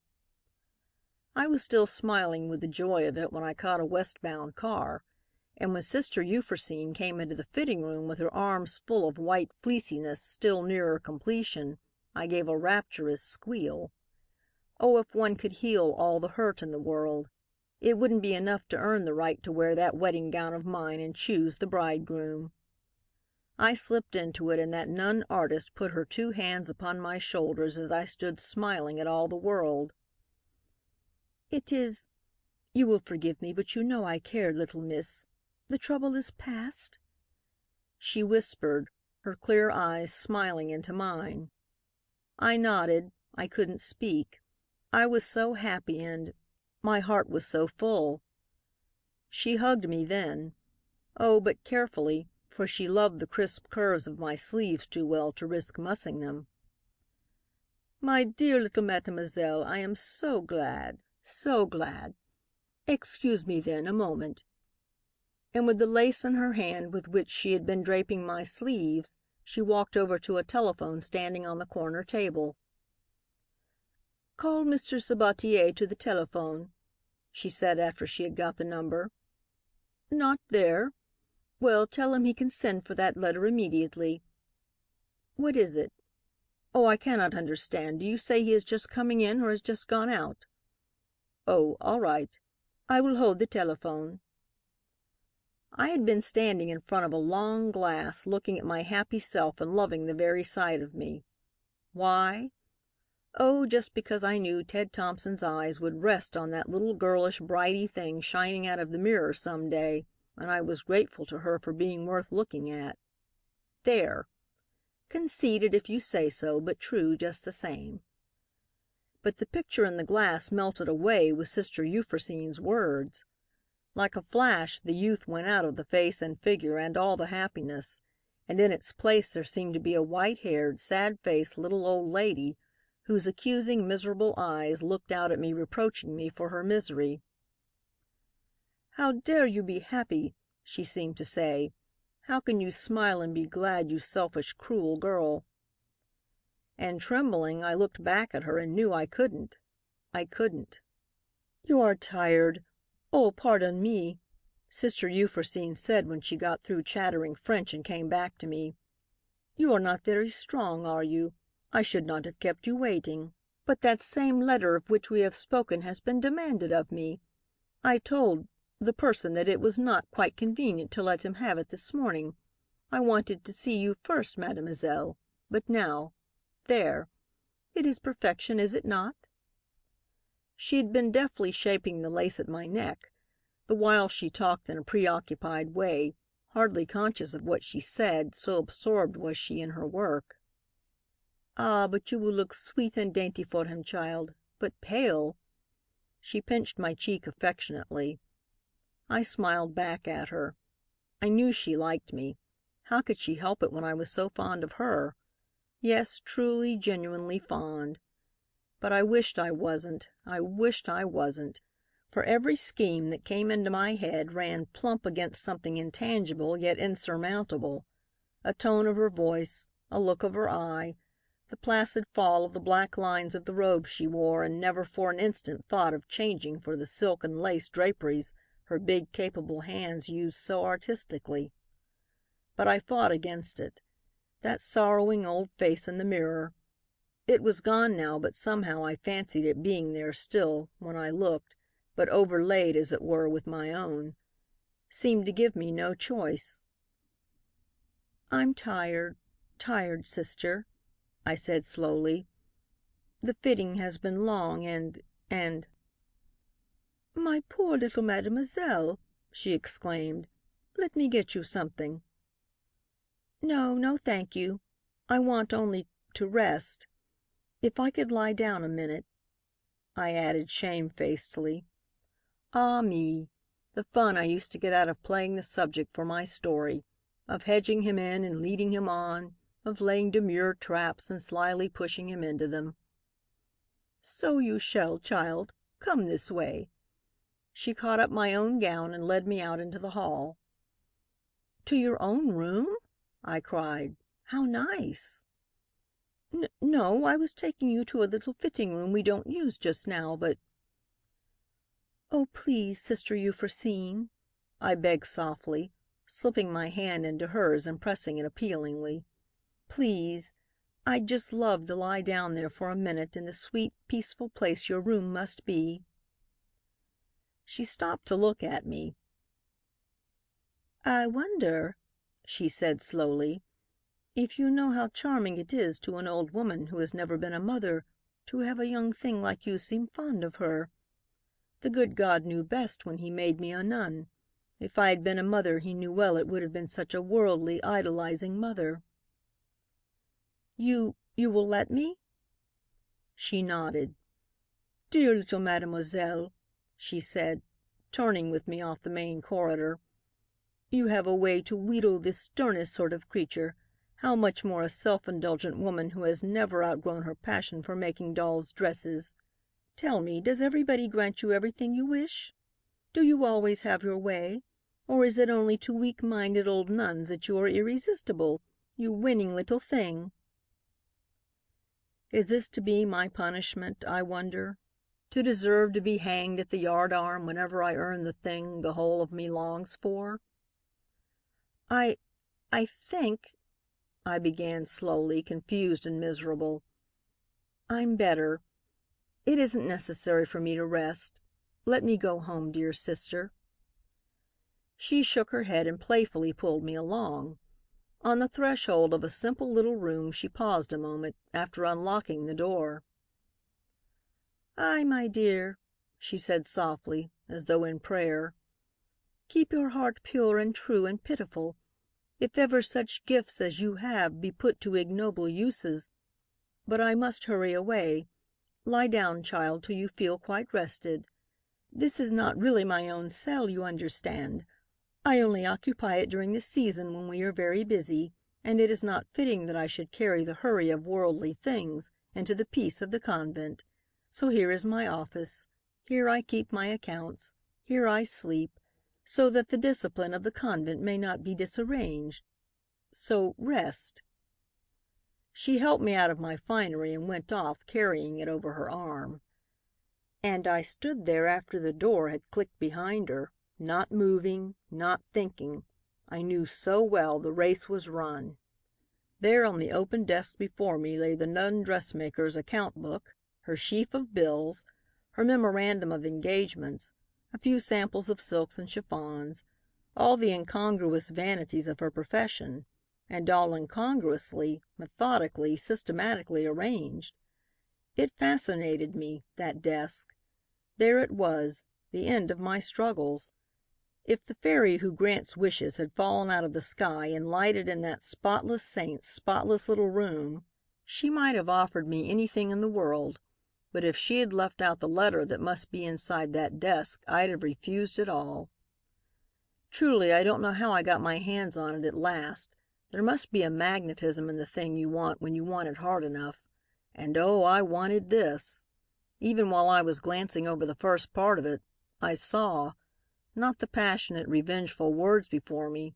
I was still smiling with the joy of it when I caught a westbound car, and when Sister Euphrosyne came into the fitting room with her arms full of white fleeciness still nearer completion, I gave a rapturous squeal. Oh, if one could heal all the hurt in the world, it wouldn't be enough to earn the right to wear that wedding gown of mine and choose the bridegroom. I slipped into it, and that nun artist put her 2 hands upon my shoulders as I stood smiling at all the world. "It is—you will forgive me, but you know I cared, little miss. The trouble is past?" she whispered, her clear eyes smiling into mine. I nodded. I couldn't speak. I was so happy and my heart was so full. She hugged me then. Oh, but carefully, for she loved the crisp curves of my sleeves too well to risk mussing them. "My dear little mademoiselle, I am so glad, so glad. Excuse me then, a moment." And with the lace in her hand with which she had been draping my sleeves, she walked over to a telephone standing on the corner table. "Call Mr. Sabatier to the telephone," she said after she had got the number. "Not there? Well, tell him he can send for that letter immediately. What is it?" Oh, I cannot understand. Do you say he is just coming in or has just gone out? Oh, all right. I will hold the telephone." I had been standing in front of a long glass, looking at my happy self and loving the very sight of me. Why? Oh, just because I knew Ted Thompson's eyes would rest on that little girlish brighty thing shining out of the mirror some day, and I was grateful to her for being worth looking at. There. Conceited if you say so, but true just the same. But the picture in the glass melted away with Sister Euphrosyne's words. Like a flash the youth went out of the face and figure and all the happiness, and in its place there seemed to be a white-haired, sad-faced little old lady whose accusing, miserable eyes looked out at me reproaching me for her misery. "How dare you be happy?" she seemed to say. "How can you smile and be glad, you selfish, cruel girl?" And trembling, I looked back at her and knew I couldn't. I couldn't. "You are tired. Oh, pardon me," Sister Euphrosyne said when she got through chattering French and came back to me. "You are not very strong, are you? I should not have kept you waiting. But that same letter of which we have spoken has been demanded of me. I told the person that it was not quite convenient to let him have it this morning. I wanted to see you first, mademoiselle. But now, there. It is perfection, is it not?" She had been deftly shaping the lace at my neck, the while she talked in a preoccupied way, hardly conscious of what she said, so absorbed was she in her work. "Ah, but you will look sweet and dainty for him, child. But pale!" She pinched my cheek affectionately. I smiled back at her. I knew she liked me. How could she help it when I was so fond of her? Yes, truly, genuinely fond. But I wished I wasn't. I wished I wasn't. For every scheme that came into my head ran plump against something intangible yet insurmountable. A tone of her voice, a look of her eye, the placid fall of the black lines of the robe she wore and never for an instant thought of changing for the silk and lace draperies her big, capable hands used so artistically. But I fought against it. That sorrowing old face in the mirror. It was gone now, but somehow I fancied it being there still, when I looked, but overlaid, as it were, with my own. Seemed to give me no choice. "I'm tired, tired, sister," I said slowly. "The fitting has been long and" "My poor little mademoiselle," she exclaimed. "Let me get you something." "No, no, thank you. I want only to rest. If I could lie down a minute," I added shamefacedly. Ah me! The fun I used to get out of playing the subject for my story, of hedging him in and leading him on, of laying demure traps and slyly pushing him into them. "So you shall, child. Come this way." She caught up my own gown and led me out into the hall. "To your own room?" I cried. "How nice!" No, I was taking you to a little fitting room we don't use just now, but" "Oh, please, Sister Euphrosyne," I begged softly, slipping my hand into hers and pressing it appealingly. "Please, I'd just love to lie down there for a minute in the sweet, peaceful place your room must be." She stopped to look at me. "I wonder," she said slowly, "if you know how charming it is to an old woman who has never been a mother to have a young thing like you seem fond of her. The good God knew best when He made me a nun. If I had been a mother He knew well it would have been such a worldly, idolizing mother." You will let me?" She nodded. "Dear little mademoiselle," she said, turning with me off the main corridor, "you have a way to wheedle this sternest sort of creature. How much more a self-indulgent woman who has never outgrown her passion for making dolls' dresses. Tell me, does everybody grant you everything you wish? Do you always have your way? Or is it only to weak-minded old nuns that you are irresistible? You winning little thing!" Is this to be my punishment, I wonder? To deserve to be hanged at the yardarm whenever I earn the thing the whole of me longs for? I think," I began slowly, confused and miserable. "I'm better. It isn't necessary for me to rest. Let me go home, dear sister." She shook her head and playfully pulled me along. On the threshold of a simple little room she paused a moment, after unlocking the door. "Ay, my dear," she said softly, as though in prayer, "keep your heart pure and true and pitiful. If ever such gifts as you have be put to ignoble uses. But I must hurry away. Lie down, child, till you feel quite rested. This is not really my own cell, you understand. I only occupy it during the season when we are very busy, and it is not fitting that I should carry the hurry of worldly things into the peace of the convent. So here is my office. Here I keep my accounts. Here I sleep, so that the discipline of the convent may not be disarranged. So rest." She helped me out of my finery and went off, carrying it over her arm. And I stood there after the door had clicked behind her, not moving, not thinking. I knew so well the race was run. There on the open desk before me lay the nun dressmaker's account book, her sheaf of bills, her memorandum of engagements, a few samples of silks and chiffons, all the incongruous vanities of her profession, and all incongruously, methodically, systematically arranged. It fascinated me, that desk. There it was, the end of my struggles. If the fairy who grants wishes had fallen out of the sky and lighted in that spotless saint's spotless little room, she might have offered me anything in the world. But if she had left out the letter that must be inside that desk, I'd have refused it all. Truly, I don't know how I got my hands on it at last. There must be a magnetism in the thing you want when you want it hard enough. And oh, I wanted this. Even while I was glancing over the first part of it, I saw, not the passionate, revengeful words before me,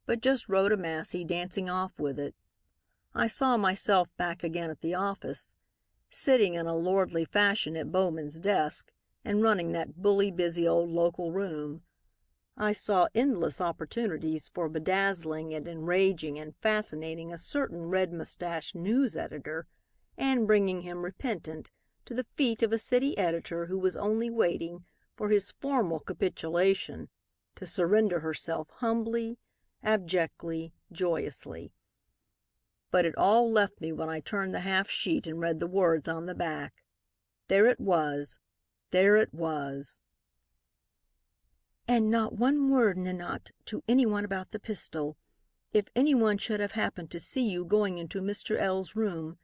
but just Rhoda Massey dancing off with it. I saw myself back again at the office, sitting in a lordly fashion at Bowman's desk and running that bully busy old local room. I saw endless opportunities for bedazzling and enraging and fascinating a certain red-mustached news editor and bringing him repentant to the feet of a city editor who was only waiting for his formal capitulation to surrender herself humbly, abjectly, joyously. But it all left me when I turned the half sheet and read the words on the back. There it was. There it was. "And not one word, Nanette, to anyone about the pistol. If anyone should have happened to see you going into Mr. L.'s room,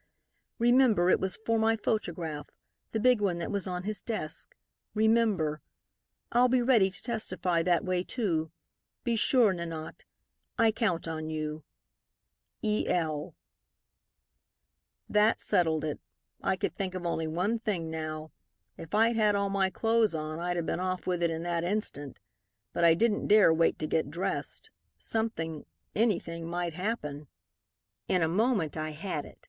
remember it was for my photograph, the big one that was on his desk. Remember. I'll be ready to testify that way, too. Be sure, Nanette. I count on you. E.L." That settled it. I could think of only one thing now. If I'd had all my clothes on, I'd have been off with it in that instant. But I didn't dare wait to get dressed. Something, anything might happen. In a moment I had it.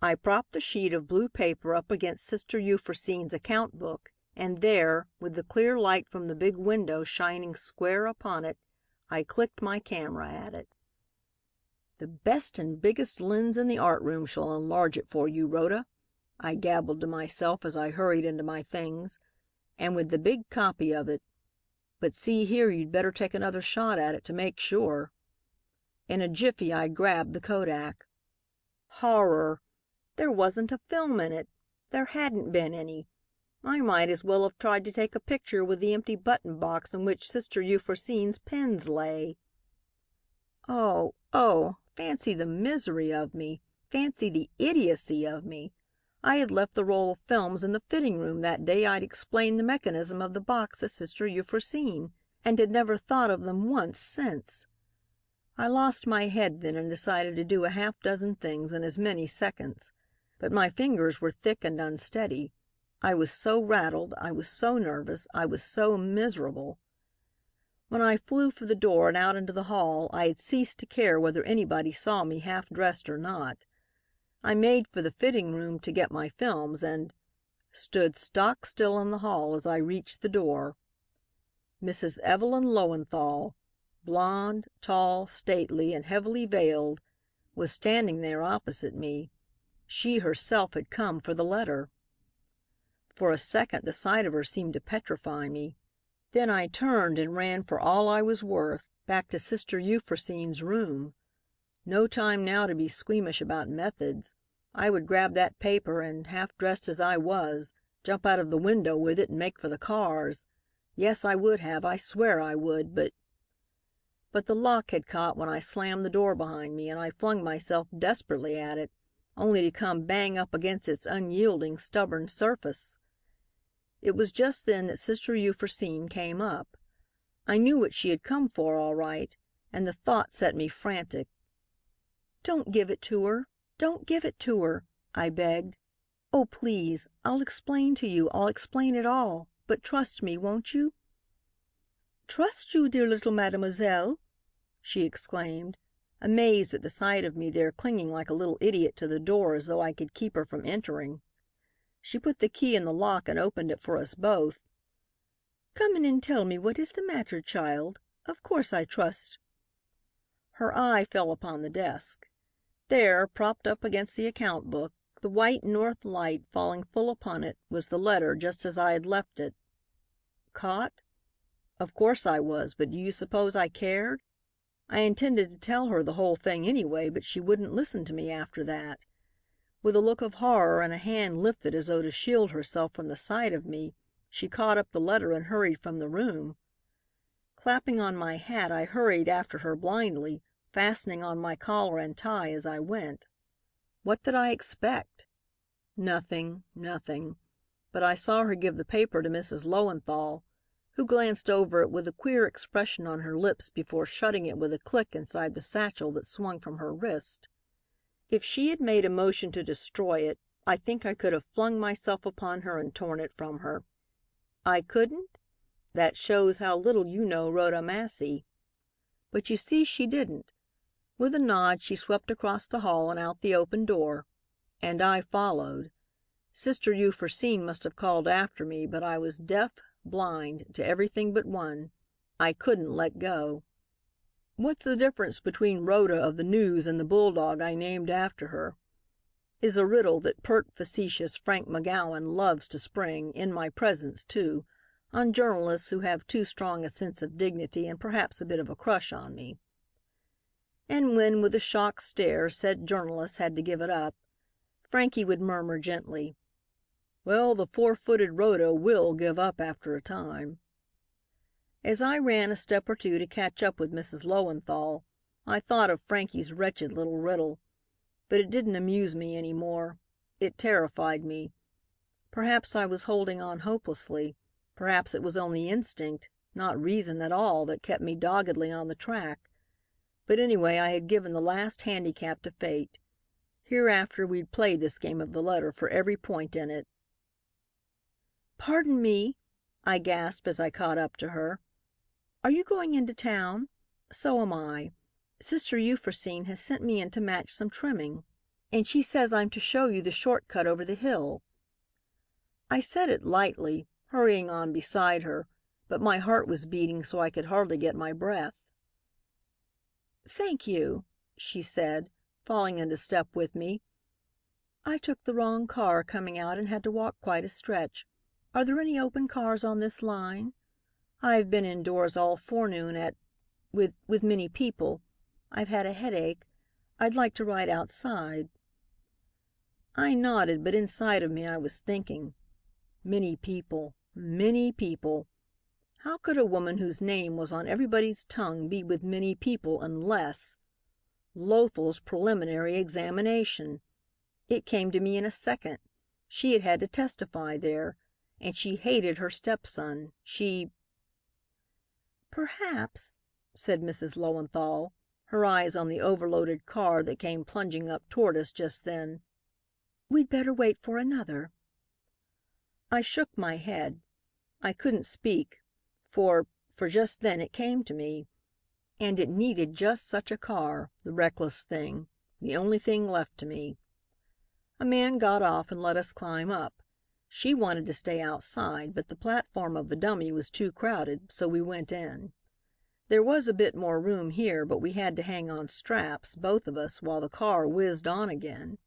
I propped the sheet of blue paper up against Sister Euphrosine's account book, and there, with the clear light from the big window shining square upon it, I clicked my camera at it. "The best and biggest lens in the art room shall enlarge it for you, Rhoda," I gabbled to myself as I hurried into my things, "and with the big copy of it. But see here, you'd better take another shot at it to make sure." In a jiffy I grabbed the kodak. Horror! There wasn't a film in it. There hadn't been any. I might as well have tried to take a picture with the empty button box in which Sister Euphrosine's pens lay. Oh, oh, fancy the misery of me. Fancy the idiocy of me. I had left the roll of films in the fitting room that day I'd explained the mechanism of the box to Sister Euphrosine, and had never thought of them once since. I lost my head then and decided to do a half dozen things in as many seconds. But my fingers were thick and unsteady. I was so rattled, I was so nervous, I was so miserable. When I flew for the door and out into the hall, I had ceased to care whether anybody saw me half dressed or not. I made for the fitting room to get my films and stood stock still in the hall as I reached the door. Mrs. Evelyn Lowenthal, blonde, tall, stately, and heavily veiled, was standing there opposite me. She herself had come for the letter. For a second the sight of her seemed to petrify me. Then I turned and ran for all I was worth back to Sister Euphrosyne's room. No time now to be squeamish about methods. I would grab that paper and, half dressed as I was, jump out of the window with it and make for the cars. Yes, I would have, I swear I would, but the lock had caught when I slammed the door behind me, and I flung myself desperately at it, only to come bang up against its unyielding, stubborn surface. It was just then that Sister Euphrosyne came up. I knew what she had come for, all right, and the thought set me frantic. "Don't give it to her! Don't give it to her!" I begged. "Oh, please, I'll explain to you. I'll explain it all. But trust me, won't you?" "Trust you, dear little mademoiselle!" she exclaimed, amazed at the sight of me there clinging like a little idiot to the door as though I could keep her from entering. She put the key in the lock and opened it for us both. "Come in and tell me what is the matter, child. Of course I trust." Her eye fell upon the desk. There, propped up against the account book, the white north light falling full upon it, was the letter just as I had left it. Caught? Of course I was, but do you suppose I cared? I intended to tell her the whole thing anyway, but she wouldn't listen to me after that. With a look of horror and a hand lifted as though to shield herself from the sight of me, she caught up the letter and hurried from the room. Clapping on my hat, I hurried after her blindly, fastening on my collar and tie as I went. What did I expect? Nothing, nothing. But I saw her give the paper to Mrs. Lowenthal, who glanced over it with a queer expression on her lips before shutting it with a click inside the satchel that swung from her wrist. If she had made a motion to destroy it, I think I could have flung myself upon her and torn it from her. I couldn't? That shows how little you know Rhoda Massey. But you see she didn't. With a nod she swept across the hall and out the open door. And I followed. Sister Euphrosyne must have called after me, but I was deaf, blind, to everything but one. I couldn't let go. What's the difference between Rhoda of the News and the bulldog I named after her? Is a riddle that pert, facetious Frank McGowan loves to spring, in my presence too, on journalists who have too strong a sense of dignity and perhaps a bit of a crush on me. And when, with a shocked stare, said journalists had to give it up, Frankie would murmur gently, "Well, the four-footed Rhoda will give up after a time." As I ran a step or two to catch up with Mrs. Lowenthal, I thought of Frankie's wretched little riddle. But it didn't amuse me any more. It terrified me. Perhaps I was holding on hopelessly. Perhaps it was only instinct, not reason at all, that kept me doggedly on the track. But anyway, I had given the last handicap to fate. Hereafter we'd play this game of the letter for every point in it. "Pardon me," I gasped as I caught up to her. "Are you going into town? So am I. Sister Euphrosyne has sent me in to match some trimming, and she says I'm to show you the short cut over the hill." I said it lightly, hurrying on beside her, but my heart was beating so I could hardly get my breath. "Thank you," she said, falling into step with me. "I took the wrong car coming out and had to walk quite a stretch. Are there any open cars on this line? I've been indoors all forenoon with many people. I've had a headache. I'd like to ride outside." I nodded, but inside of me I was thinking, many people, many people. How could a woman whose name was on everybody's tongue be with many people unless Lothel's preliminary examination? It came to me in a second. She had had to testify there, and she hated her stepson. "Perhaps," said Mrs. Lowenthal, her eyes on the overloaded car that came plunging up toward us just then, "we'd better wait for another." I shook my head. I couldn't speak, for just then it came to me. And it needed just such a car, the reckless thing, the only thing left to me. A man got off and let us climb up. She wanted to stay outside, but the platform of the dummy was too crowded, so we went in. There was a bit more room here, but we had to hang on straps, both of us, while the car whizzed on again.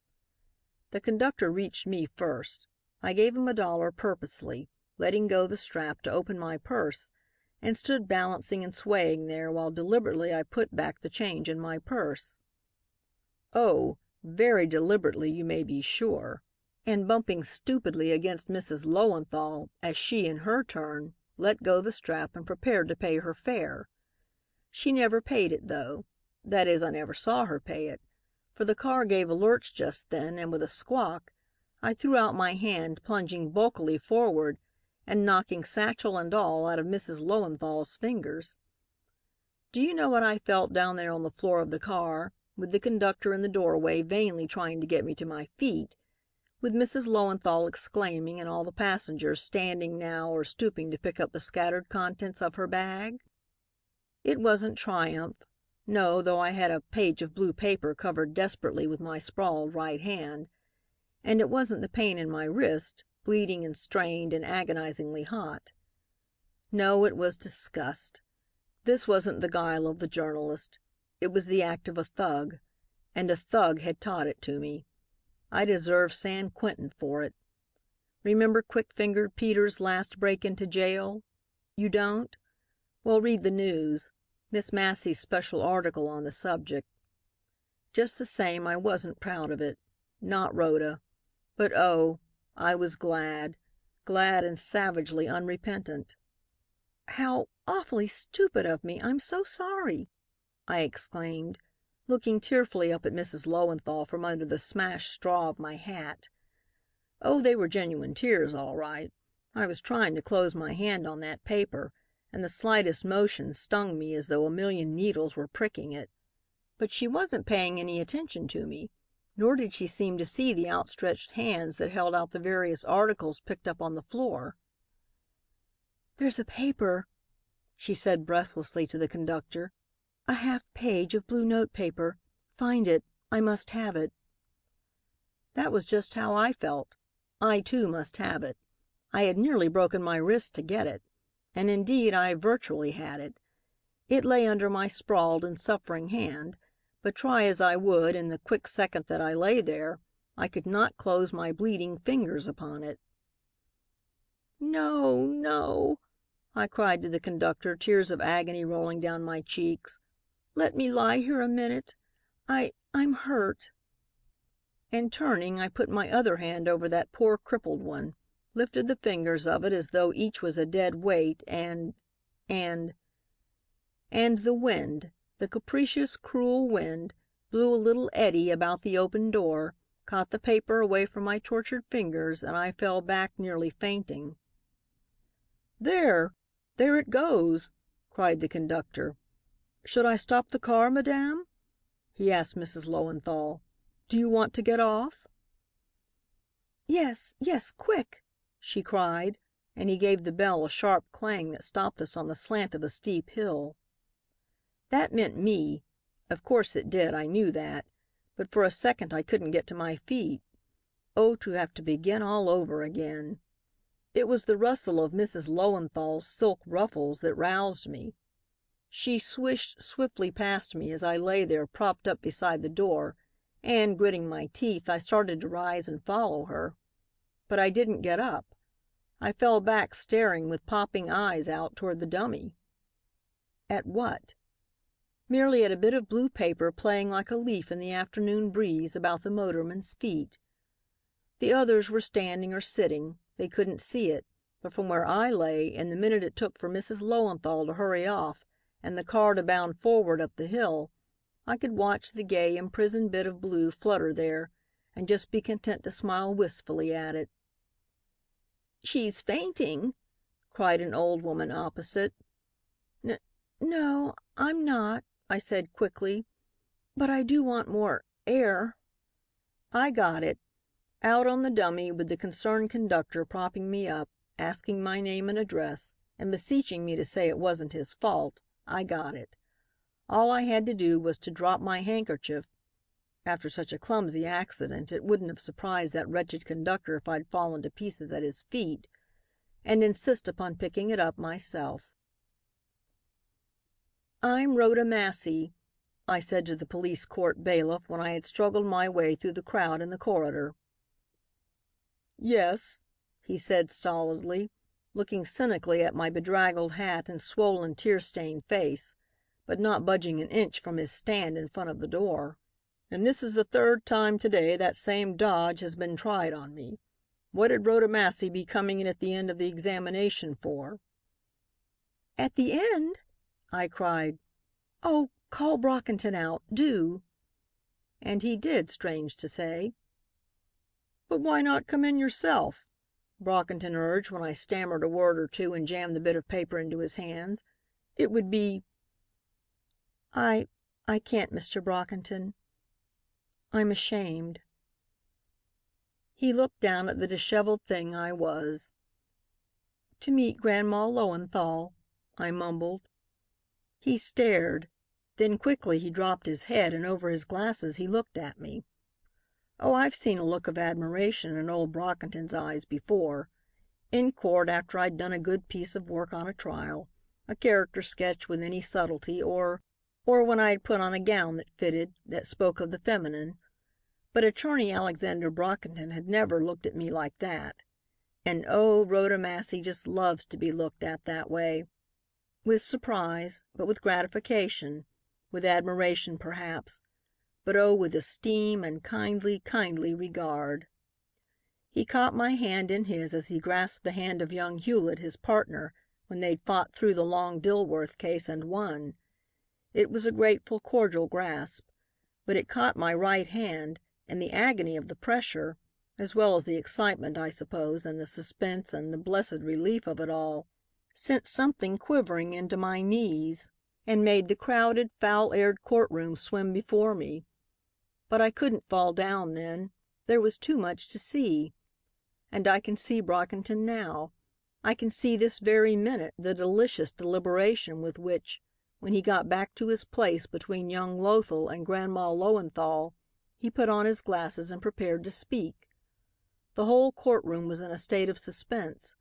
The conductor reached me first. I gave him $1 purposely, letting go the strap to open my purse, and stood balancing and swaying there while deliberately I put back the change in my purse. Oh, very deliberately, you may be sure, and bumping stupidly against Mrs. Lowenthal as she, in her turn, let go the strap and prepared to pay her fare. She never paid it, though. That is, I never saw her pay it, for the car gave a lurch just then, and with a squawk, I threw out my hand, plunging bulkily forward and knocking satchel and all out of Mrs. Lowenthal's fingers. Do you know what I felt down there on the floor of the car, with the conductor in the doorway vainly trying to get me to my feet, with Mrs. Lowenthal exclaiming and all the passengers standing now or stooping to pick up the scattered contents of her bag? It wasn't triumph. No, though I had a page of blue paper covered desperately with my sprawled right hand, and it wasn't the pain in my wrist, bleeding and strained and agonizingly hot. No, it was disgust. This wasn't the guile of the journalist. It was the act of a thug, and a thug had taught it to me. I deserve San Quentin for it. Remember Quick-Fingered Peter's last break into jail? You don't? Well, read the news. Miss Massey's special article on the subject. Just the same, I wasn't proud of it. Not Rhoda. But oh, I was glad. Glad and savagely unrepentant. "How awfully stupid of me! I'm so sorry!" I exclaimed, looking tearfully up at Mrs. Lowenthal from under the smashed straw of my hat. Oh, they were genuine tears, all right. I was trying to close my hand on that paper, and the slightest motion stung me as though a million needles were pricking it. But she wasn't paying any attention to me, nor did she seem to see the outstretched hands that held out the various articles picked up on the floor. "There's a paper," she said breathlessly to the conductor. "A half page of blue note paper. Find it. I must have it." That was just how I felt. I, too, must have it. I had nearly broken my wrist to get it. And indeed I virtually had it. It lay under my sprawled and suffering hand, but try as I would, in the quick second that I lay there, I could not close my bleeding fingers upon it. "No, no," I cried to the conductor, tears of agony rolling down my cheeks. "Let me lie here a minute. I'm hurt." And turning, I put my other hand over that poor crippled one, lifted the fingers of it as though each was a dead weight, and the wind, the capricious, cruel wind, blew a little eddy about the open door, caught the paper away from my tortured fingers, and I fell back nearly fainting. "There! There it goes!" cried the conductor. "Should I stop the car, madame?" he asked Mrs. Lowenthal. "Do you want to get off?" "Yes, yes, quick!" she cried, and he gave the bell a sharp clang that stopped us on the slant of a steep hill. That meant me. Of course it did, I knew that, but for a second I couldn't get to my feet. Oh, to have to begin all over again. It was the rustle of Mrs. Lowenthal's silk ruffles that roused me. She swished swiftly past me as I lay there propped up beside the door, and, gritting my teeth, I started to rise and follow her. But I didn't get up. I fell back staring with popping eyes out toward the dummy. At what? Merely at a bit of blue paper playing like a leaf in the afternoon breeze about the motorman's feet. The others were standing or sitting. They couldn't see it, but from where I lay, in the minute it took for Mrs. Lowenthal to hurry off and the car to bound forward up the hill, I could watch the gay, imprisoned bit of blue flutter there and just be content to smile wistfully at it. "She's fainting," cried an old woman opposite. "No, I'm not," I said quickly, "but I do want more air." I got it. Out on the dummy, with the concerned conductor propping me up, asking my name and address, and beseeching me to say it wasn't his fault, I got it. All I had to do was to drop my handkerchief. After such a clumsy accident, it wouldn't have surprised that wretched conductor if I'd fallen to pieces at his feet, and insist upon picking it up myself. "I'm Rhoda Massey," I said to the police court bailiff when I had struggled my way through the crowd in the corridor. "Yes," he said stolidly, looking cynically at my bedraggled hat and swollen, tear-stained face, but not budging an inch from his stand in front of the door. "And this is the third time today that same dodge has been tried on me. What'd Rhoda Massey be coming in at the end of the examination for?" "At the end?" I cried. "Oh, call Brockington out, do." And he did, strange to say. "But why not come in yourself?" Brockington urged when I stammered a word or two and jammed the bit of paper into his hands. "It would be—" I can't, Mr. Brockington. I'm ashamed." He looked down at the disheveled thing I was. "To meet Grandma Lowenthal," I mumbled. He stared. Then quickly he dropped his head and over his glasses he looked at me. Oh, I've seen a look of admiration in old Brockington's eyes before. In court, after I'd done a good piece of work on a trial, a character sketch with any subtlety, or when I'd put on a gown that fitted, that spoke of the feminine. But Attorney Alexander Brockington had never looked at me like that. And oh, Rhoda Massey just loves to be looked at that way. With surprise, but with gratification, with admiration perhaps, but oh, with esteem and kindly, kindly regard. He caught my hand in his as he grasped the hand of young Hewlett, his partner, when they'd fought through the long Dilworth case and won. It was a grateful, cordial grasp, but it caught my right hand, and the agony of the pressure, as well as the excitement, I suppose, and the suspense and the blessed relief of it all, sent something quivering into my knees and made the crowded, foul-aired courtroom swim before me. But I couldn't fall down then. There was too much to see. And I can see Brockington now. I can see this very minute the delicious deliberation with which, when he got back to his place between young Lothel and Grandma Lowenthal, he put on his glasses and prepared to speak. The whole courtroom was in a state of suspense,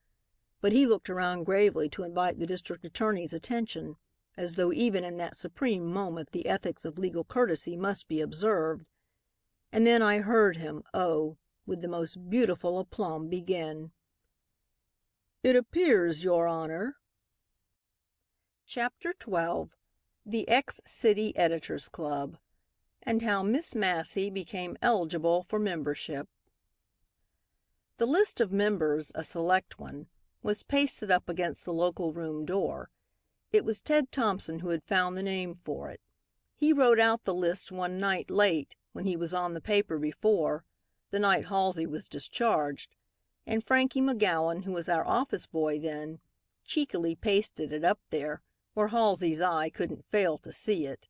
but he looked around gravely to invite the district attorney's attention, as though even in that supreme moment the ethics of legal courtesy must be observed. And then I heard him, oh, with the most beautiful aplomb, begin: "It appears, Your Honor—" Chapter 12. The Ex-City Editors Club, and How Miss Massey Became Eligible for Membership. The list of members, a select one, was pasted up against the local room door. It was Ted Thompson who had found the name for it. He wrote out the list one night late, when he was on the paper before, the night Halsey was discharged, and Frankie McGowan, who was our office boy then, cheekily pasted it up there, where Halsey's eye couldn't fail to see it.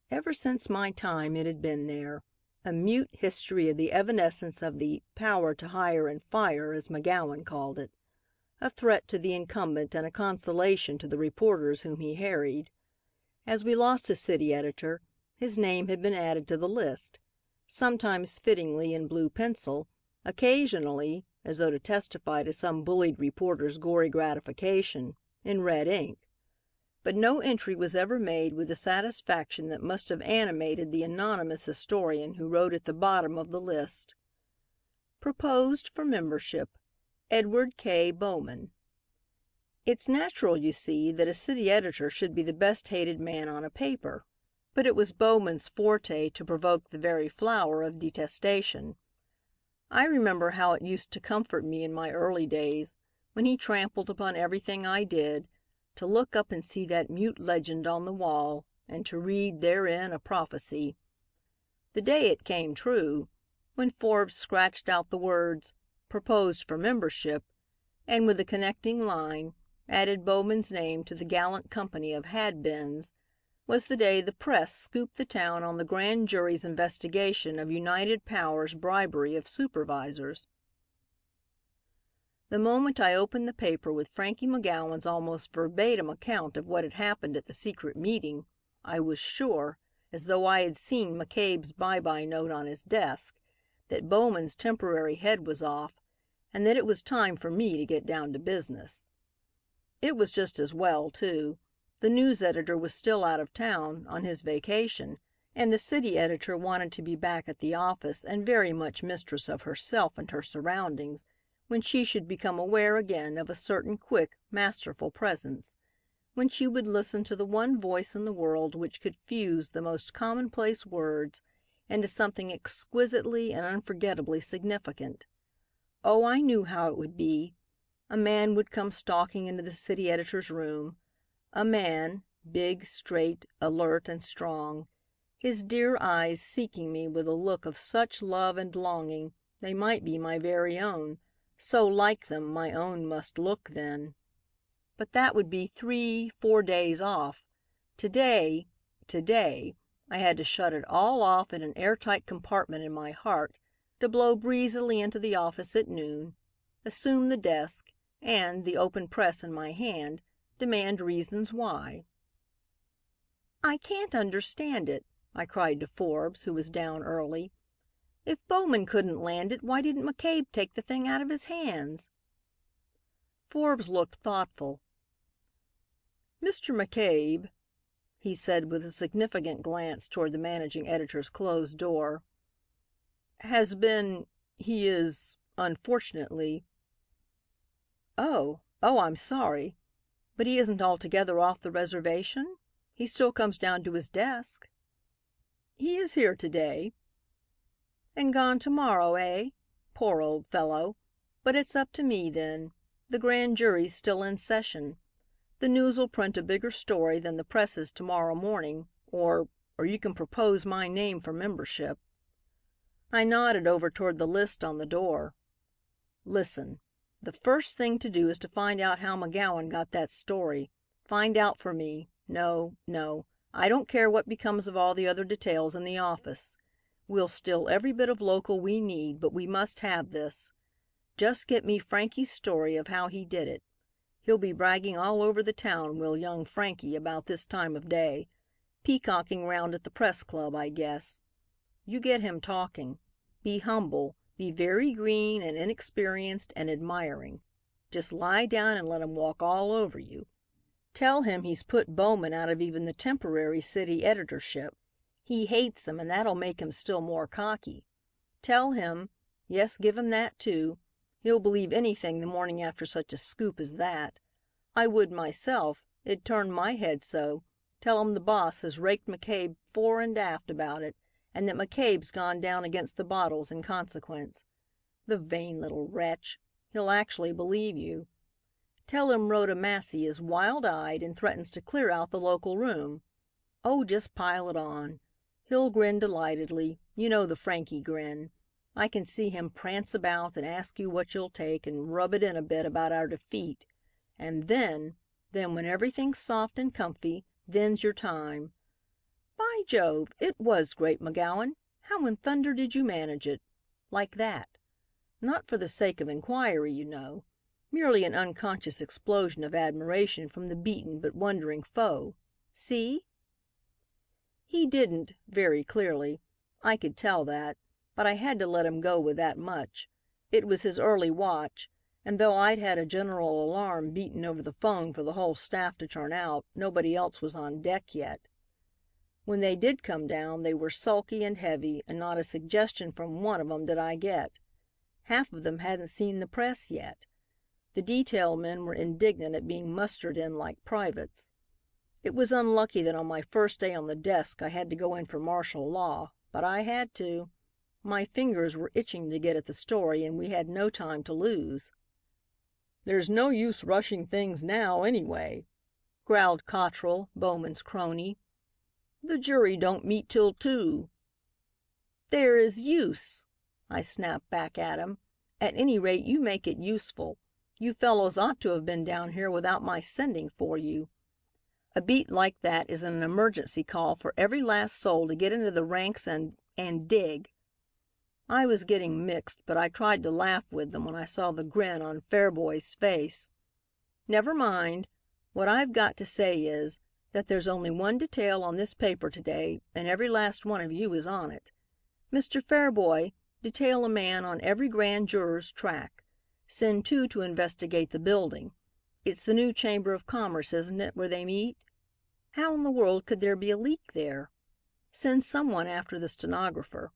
Ever since my time it had been there, a mute history of the evanescence of the "power to hire and fire," as McGowan called it, a threat to the incumbent and a consolation to the reporters whom he harried. As we lost a city editor, his name had been added to the list, sometimes fittingly in blue pencil, occasionally, as though to testify to some bullied reporter's gory gratification, in red ink. But no entry was ever made with the satisfaction that must have animated the anonymous historian who wrote at the bottom of the list: "Proposed for membership, Edward K. Bowman." It's natural, you see, that a city editor should be the best hated man on a paper, but it was Bowman's forte to provoke the very flower of detestation. I remember how it used to comfort me in my early days, when he trampled upon everything I did, to look up and see that mute legend on the wall, and to read therein a prophecy. The day it came true, when Forbes scratched out the words "Proposed for membership," and with the connecting line, added Bowman's name to the gallant company of had-beens, was the day the press scooped the town on the grand jury's investigation of United Power's bribery of supervisors. The moment I opened the paper with Frankie McGowan's almost verbatim account of what had happened at the secret meeting, I was sure, as though I had seen McCabe's bye-bye note on his desk, that Bowman's temporary head was off, and that it was time for me to get down to business. It was just as well, too. The news editor was still out of town, on his vacation, and the city editor wanted to be back at the office and very much mistress of herself and her surroundings when she should become aware again of a certain quick, masterful presence, when she would listen to the one voice in the world which could fuse the most commonplace words into something exquisitely and unforgettably significant. Oh, I knew how it would be. A man would come stalking into the city editor's room. A man, big, straight, alert, and strong, his dear eyes seeking me with a look of such love and longing they might be my very own, so like them my own must look then. But that would be 3, 4 days off. Today, I had to shut it all off in an airtight compartment in my heart, to blow breezily into the office at noon, assume the desk, and, the open press in my hand, demand reasons why. "I can't understand it," I cried to Forbes, who was down early. "If Bowman couldn't land it, why didn't McCabe take the thing out of his hands?" Forbes looked thoughtful. "Mr. McCabe," he said with a significant glance toward the managing editor's closed door, he is, unfortunately—" "Oh, I'm sorry. But he isn't altogether off the reservation? He still comes down to his desk?" "He is here to day." "And gone to morrow, eh? Poor old fellow. But it's up to me, then. The grand jury's still in session. The News'll print a bigger story than the presses to morrow morning, or you can propose my name for membership." I nodded over toward the list on the door. "Listen. The first thing to do is to find out how McGowan got that story. Find out for me. No, I don't care what becomes of all the other details in the office. We'll still every bit of local we need, but we must have this. Just get me Frankie's story of how he did it. He'll be bragging all over the town, will young Frankie, about this time of day. Peacocking round at the press club, I guess. You get him talking. Be humble. Be very green and inexperienced and admiring. Just lie down and let him walk all over you. Tell him he's put Bowman out of even the temporary city editorship. He hates him, and that'll make him still more cocky. Tell him, yes, give him that too. He'll believe anything the morning after such a scoop as that. I would myself. It turned my head so. Tell him the boss has raked McCabe fore and aft about it, and that McCabe's gone down against the bottles in consequence. The vain little wretch. He'll actually believe you. Tell him Rhoda Massey is wild-eyed and threatens to clear out the local room. Oh, just pile it on. He'll grin delightedly. You know the Frankie grin. I can see him prance about and ask you what you'll take and rub it in a bit about our defeat. And then when everything's soft and comfy, then's your time. By Jove, it was great, McGowan. How in thunder did you manage it? Like that. Not for the sake of inquiry, you know. Merely an unconscious explosion of admiration from the beaten but wondering foe. See?" He didn't, very clearly. I could tell that, but I had to let him go with that much. It was his early watch, and though I'd had a general alarm beaten over the 'phone for the whole staff to turn out, nobody else was on deck yet. When they did come down, they were sulky and heavy, and not a suggestion from one of 'em did I get. Half of them hadn't seen the press yet. The detail men were indignant at being mustered in like privates. It was unlucky that on my first day on the desk I had to go in for martial law, but I had to. My fingers were itching to get at the story, and we had no time to lose. "There's no use rushing things now, anyway," growled Cottrell, Bowman's crony. "The jury don't meet till 2." "There is use," I snapped back at him. "At any rate, you make it useful. You fellows ought to have been down here without my sending for you. A beat like that is an emergency call for every last soul to get into the ranks and dig." I was getting mixed, but I tried to laugh with them when I saw the grin on Fairboy's face. "Never mind. What I've got to say is, that there's only one detail on this paper today, and every last one of you is on it. Mr. Fairboy, detail a man on every grand juror's track. Send 2 to investigate the building. It's the new Chamber of Commerce, isn't it, where they meet? How in the world could there be a leak there? Send someone after the stenographer.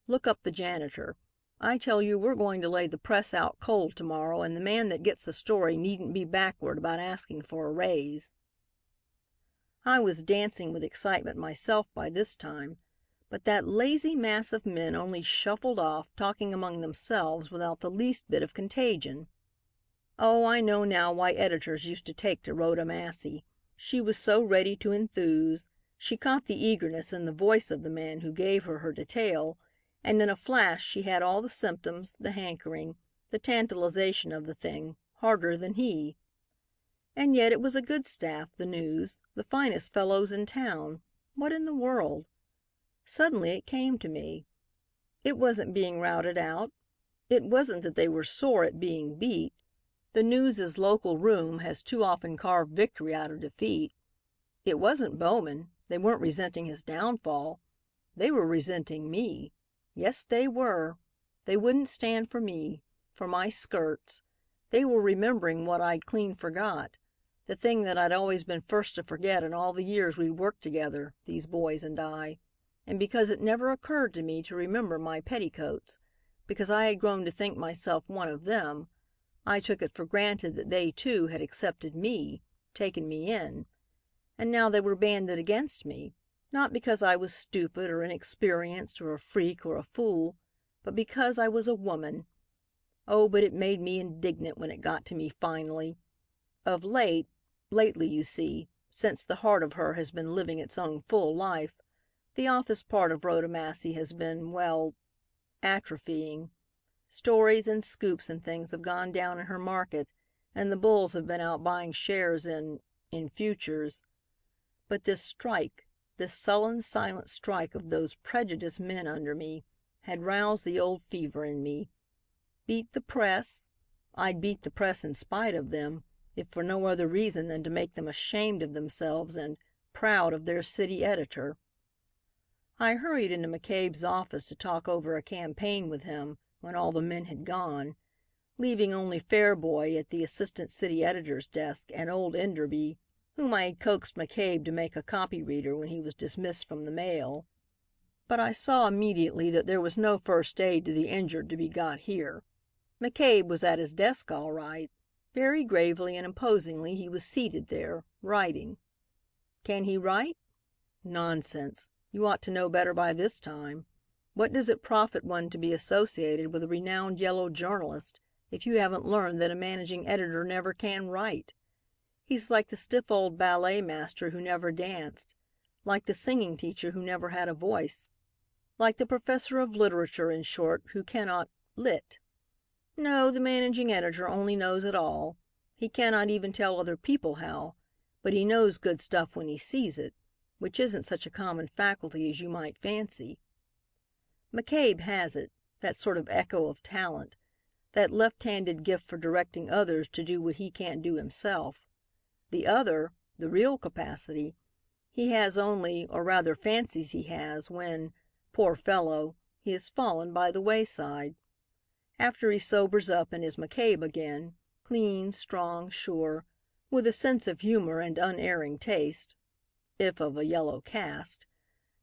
Look up the janitor. I tell you we're going to lay the press out cold tomorrow, and the man that gets the story needn't be backward about asking for a raise." I was dancing with excitement myself by this time, but that lazy mass of men only shuffled off, talking among themselves without the least bit of contagion. Oh, I know now why editors used to take to Rhoda Massey. She was so ready to enthuse. She caught the eagerness in the voice of the man who gave her detail, and in a flash she had all the symptoms, the hankering, the tantalization of the thing, harder than he. And yet it was a good staff, the News, the finest fellows in town. What in the world? Suddenly it came to me. It wasn't being routed out. It wasn't that they were sore at being beat. The News's local room has too often carved victory out of defeat. It wasn't Bowman. They weren't resenting his downfall. They were resenting me. Yes, they were. They wouldn't stand for me, for my skirts. They were remembering what I'd clean forgot, the thing that I'd always been first to forget in all the years we'd worked together, these boys and I. And because it never occurred to me to remember my petticoats, because I had grown to think myself one of them, I took it for granted that they, too, had accepted me, taken me in. And now they were banded against me, not because I was stupid or inexperienced or a freak or a fool, but because I was a woman. Oh, but it made me indignant when it got to me finally. Of lately, you see, since the heart of her has been living its own full life, the office part of Rhoda Massey has been, well, atrophying. Stories and scoops and things have gone down in her market, and the bulls have been out buying shares in futures. But this strike, this sullen, silent strike of those prejudiced men under me, had roused the old fever in me. Beat the press? I'd beat the press in spite of them, if for no other reason than to make them ashamed of themselves and proud of their city editor. I hurried into McCabe's office to talk over a campaign with him when all the men had gone, leaving only Fairboy at the assistant city editor's desk and old Enderby, whom I had coaxed McCabe to make a copy reader when he was dismissed from the mail. But I saw immediately that there was no first aid to the injured to be got here. McCabe was at his desk all right. Very gravely and imposingly he was seated there, writing. Can he write? Nonsense. You ought to know better by this time. What does it profit one to be associated with a renowned yellow journalist if you haven't learned that a managing editor never can write? He's like the stiff old ballet master who never danced, like the singing teacher who never had a voice, like the professor of literature, in short, who cannot lit. No, the managing editor only knows it all. He cannot even tell other people how, but he knows good stuff when he sees it, which isn't such a common faculty as you might fancy. McCabe has it, that sort of echo of talent, that left-handed gift for directing others to do what he can't do himself. The other, the real capacity, he has only, or rather fancies he has, when, poor fellow, he has fallen by the wayside. After he sobers up and is McCabe again, clean, strong, sure, with a sense of humor and unerring taste, if of a yellow cast,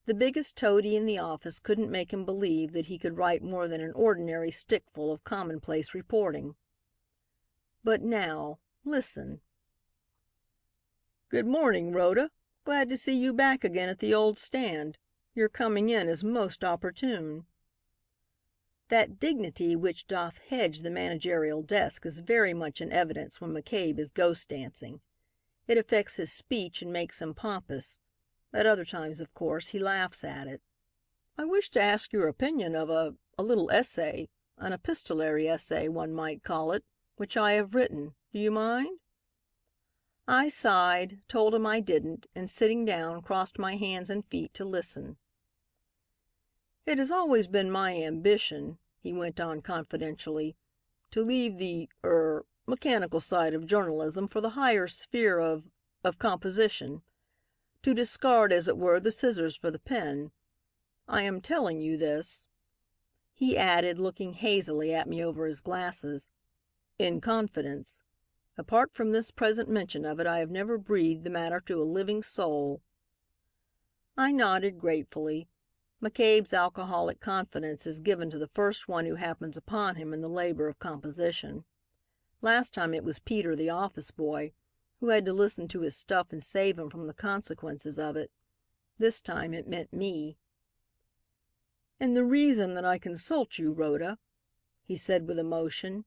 the biggest toady in the office couldn't make him believe that he could write more than an ordinary stickful of commonplace reporting. But now, listen. Good morning, Rhoda. Glad to see you back again at the old stand. Your coming in is most opportune. That dignity which doth hedge the managerial desk is very much in evidence when McCabe is ghost dancing. It affects his speech and makes him pompous. At other times, of course, he laughs at it. I wish to ask your opinion of a little essay, an epistolary essay, one might call it, which I have written. Do you mind? I sighed, told him I didn't, and sitting down, crossed my hands and feet to listen. It has always been my ambition, he went on confidentially, to leave the mechanical side of journalism for the higher sphere of composition, to discard, as it were, the scissors for the pen. I am telling you this," he added, looking hazily at me over his glasses, "in confidence. Apart from this present mention of it, I have never breathed the matter to a living soul." I nodded gratefully. McCabe's alcoholic confidence is given to the first one who happens upon him in the labor of composition. Last time it was Peter, the office boy, who had to listen to his stuff and save him from the consequences of it. This time it meant me. "And the reason that I consult you, Rhoda," he said with emotion,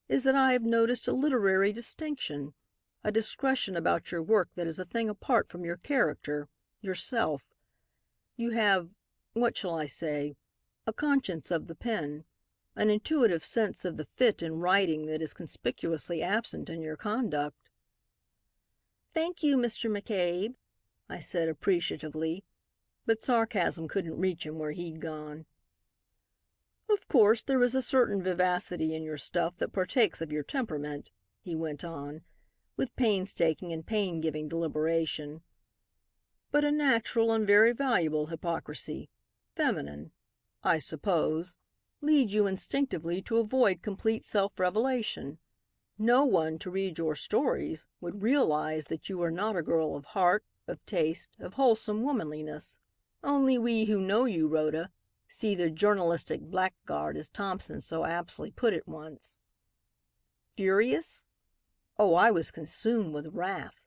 "is that I have noticed a literary distinction, a discretion about your work that is a thing apart from your character, yourself. You have, what shall I say, a conscience of the pen, an intuitive sense of the fit in writing that is conspicuously absent in your conduct." "Thank you, Mr. McCabe," I said appreciatively, but sarcasm couldn't reach him where he'd gone. "Of course, there is a certain vivacity in your stuff that partakes of your temperament," he went on, with painstaking and pain-giving deliberation, "but a natural and very valuable hypocrisy, feminine, I suppose, leads you instinctively to avoid complete self-revelation. No one, to read your stories, would realize that you are not a girl of heart, of taste, of wholesome womanliness. Only we who know you, Rhoda, see the journalistic blackguard, as Thompson so aptly put it once." Furious? Oh, I was consumed with wrath.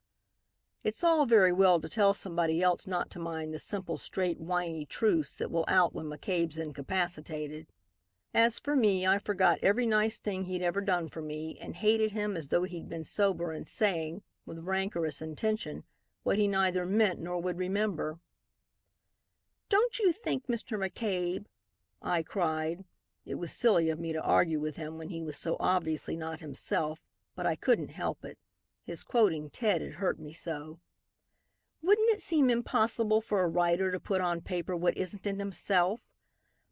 It's all very well to tell somebody else not to mind the simple, straight, whiny truths that will out when McCabe's incapacitated. As for me, I forgot every nice thing he'd ever done for me and hated him as though he'd been sober and saying, with rancorous intention, what he neither meant nor would remember. "Don't you think, Mr. McCabe," I cried. It was silly of me to argue with him when he was so obviously not himself, but I couldn't help it. His quoting Ted had hurt me so. "Wouldn't it seem impossible for a writer to put on paper what isn't in himself?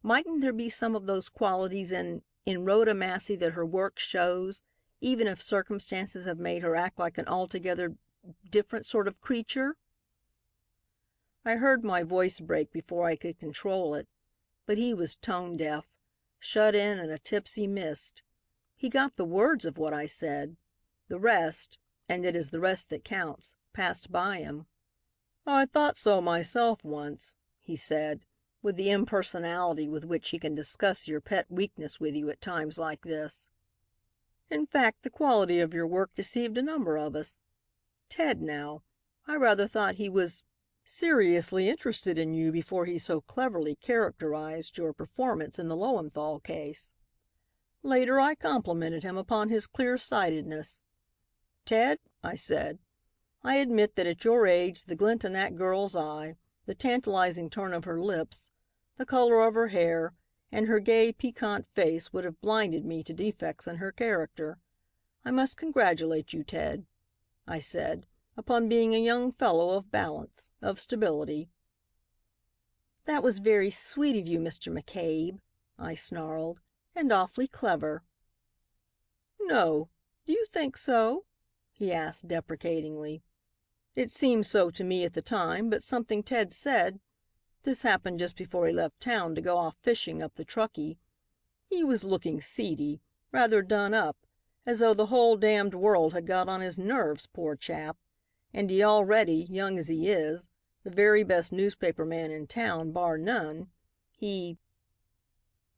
Mightn't there be some of those qualities in Rhoda Massey that her work shows, even if circumstances have made her act like an altogether different sort of creature?" I heard my voice break before I could control it, but he was tone deaf, shut in a tipsy mist. He got the words of what I said. The rest, and it is the rest that counts, passed by him. "I thought so myself once," he said, with the impersonality with which he can discuss your pet weakness with you at times like this. "In fact, the quality of your work deceived a number of us. Ted, now, I rather thought he was seriously interested in you before he so cleverly characterized your performance in the Lowenthal case. Later I complimented him upon his clear-sightedness. 'Ted,' I said, 'I admit that at your age the glint in that girl's eye, the tantalizing turn of her lips, the color of her hair, and her gay, piquant face would have blinded me to defects in her character. I must congratulate you, Ted,' I said, 'upon being a young fellow of balance, of stability.'" "That was very sweet of you, Mr. McCabe," I snarled, "and awfully clever." "No. Do you think so?" he asked deprecatingly. "It seemed so to me at the time, but something Ted said, this happened just before he left town to go off fishing up the Truckee. He was looking seedy, rather done up, as though the whole damned world had got on his nerves, poor chap. And he already, young as he is, the very best newspaper man in town, bar none, he—"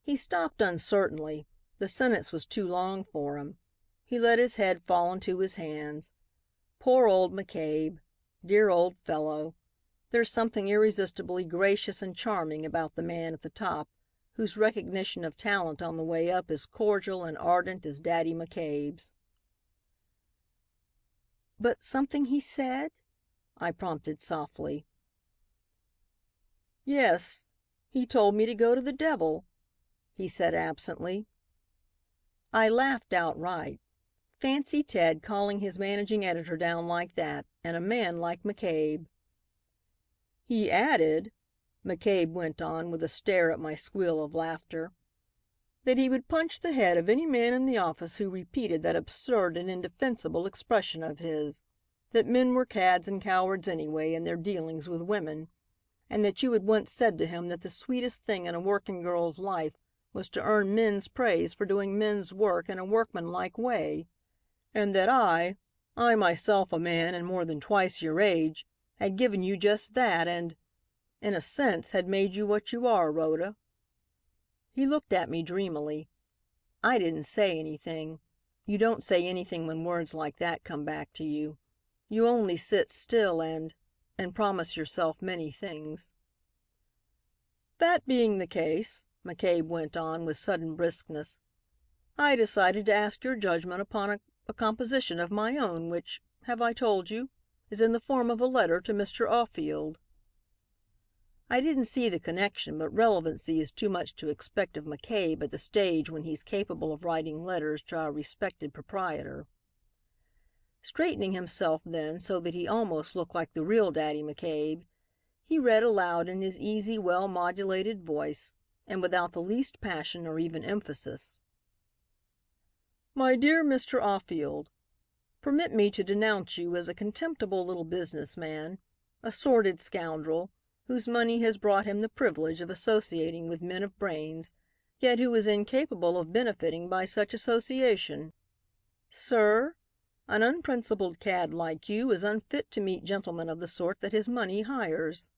He stopped uncertainly. The sentence was too long for him. He let his head fall into his hands. Poor old McCabe. Dear old fellow. There's something irresistibly gracious and charming about the man at the top, whose recognition of talent on the way up is cordial and ardent as Daddy McCabe's. "But something he said?" I prompted softly. "Yes. He told me to go to the devil," he said absently. I laughed outright. Fancy Ted calling his managing editor down like that, and a man like McCabe. "He added," McCabe went on, with a stare at my squeal of laughter, "that he would punch the head of any man in the office who repeated that absurd and indefensible expression of his, that men were cads and cowards anyway in their dealings with women, and that you had once said to him that the sweetest thing in a working girl's life was to earn men's praise for doing men's work in a workmanlike way. and that I myself a man and more than twice your age, had given you just that and, in a sense, had made you what you are, Rhoda." He looked at me dreamily. I didn't say anything. You don't say anything when words like that come back to you. You only sit still and promise yourself many things. "That being the case," McCabe went on with sudden briskness, "I decided to ask your judgment upon a composition of my own which, have I told you, is in the form of a letter to Mr. Aufield." I didn't see the connection, but relevancy is too much to expect of McCabe at the stage when he's capable of writing letters to our respected proprietor. Straightening himself then so that he almost looked like the real Daddy McCabe, he read aloud in his easy, well-modulated voice, and without the least passion or even emphasis. "My dear Mr. Aufield, permit me to denounce you as a contemptible little business man, a sordid scoundrel, whose money has brought him the privilege of associating with men of brains, yet who is incapable of benefiting by such association. Sir, an unprincipled cad like you is unfit to meet gentlemen of the sort that his money hires.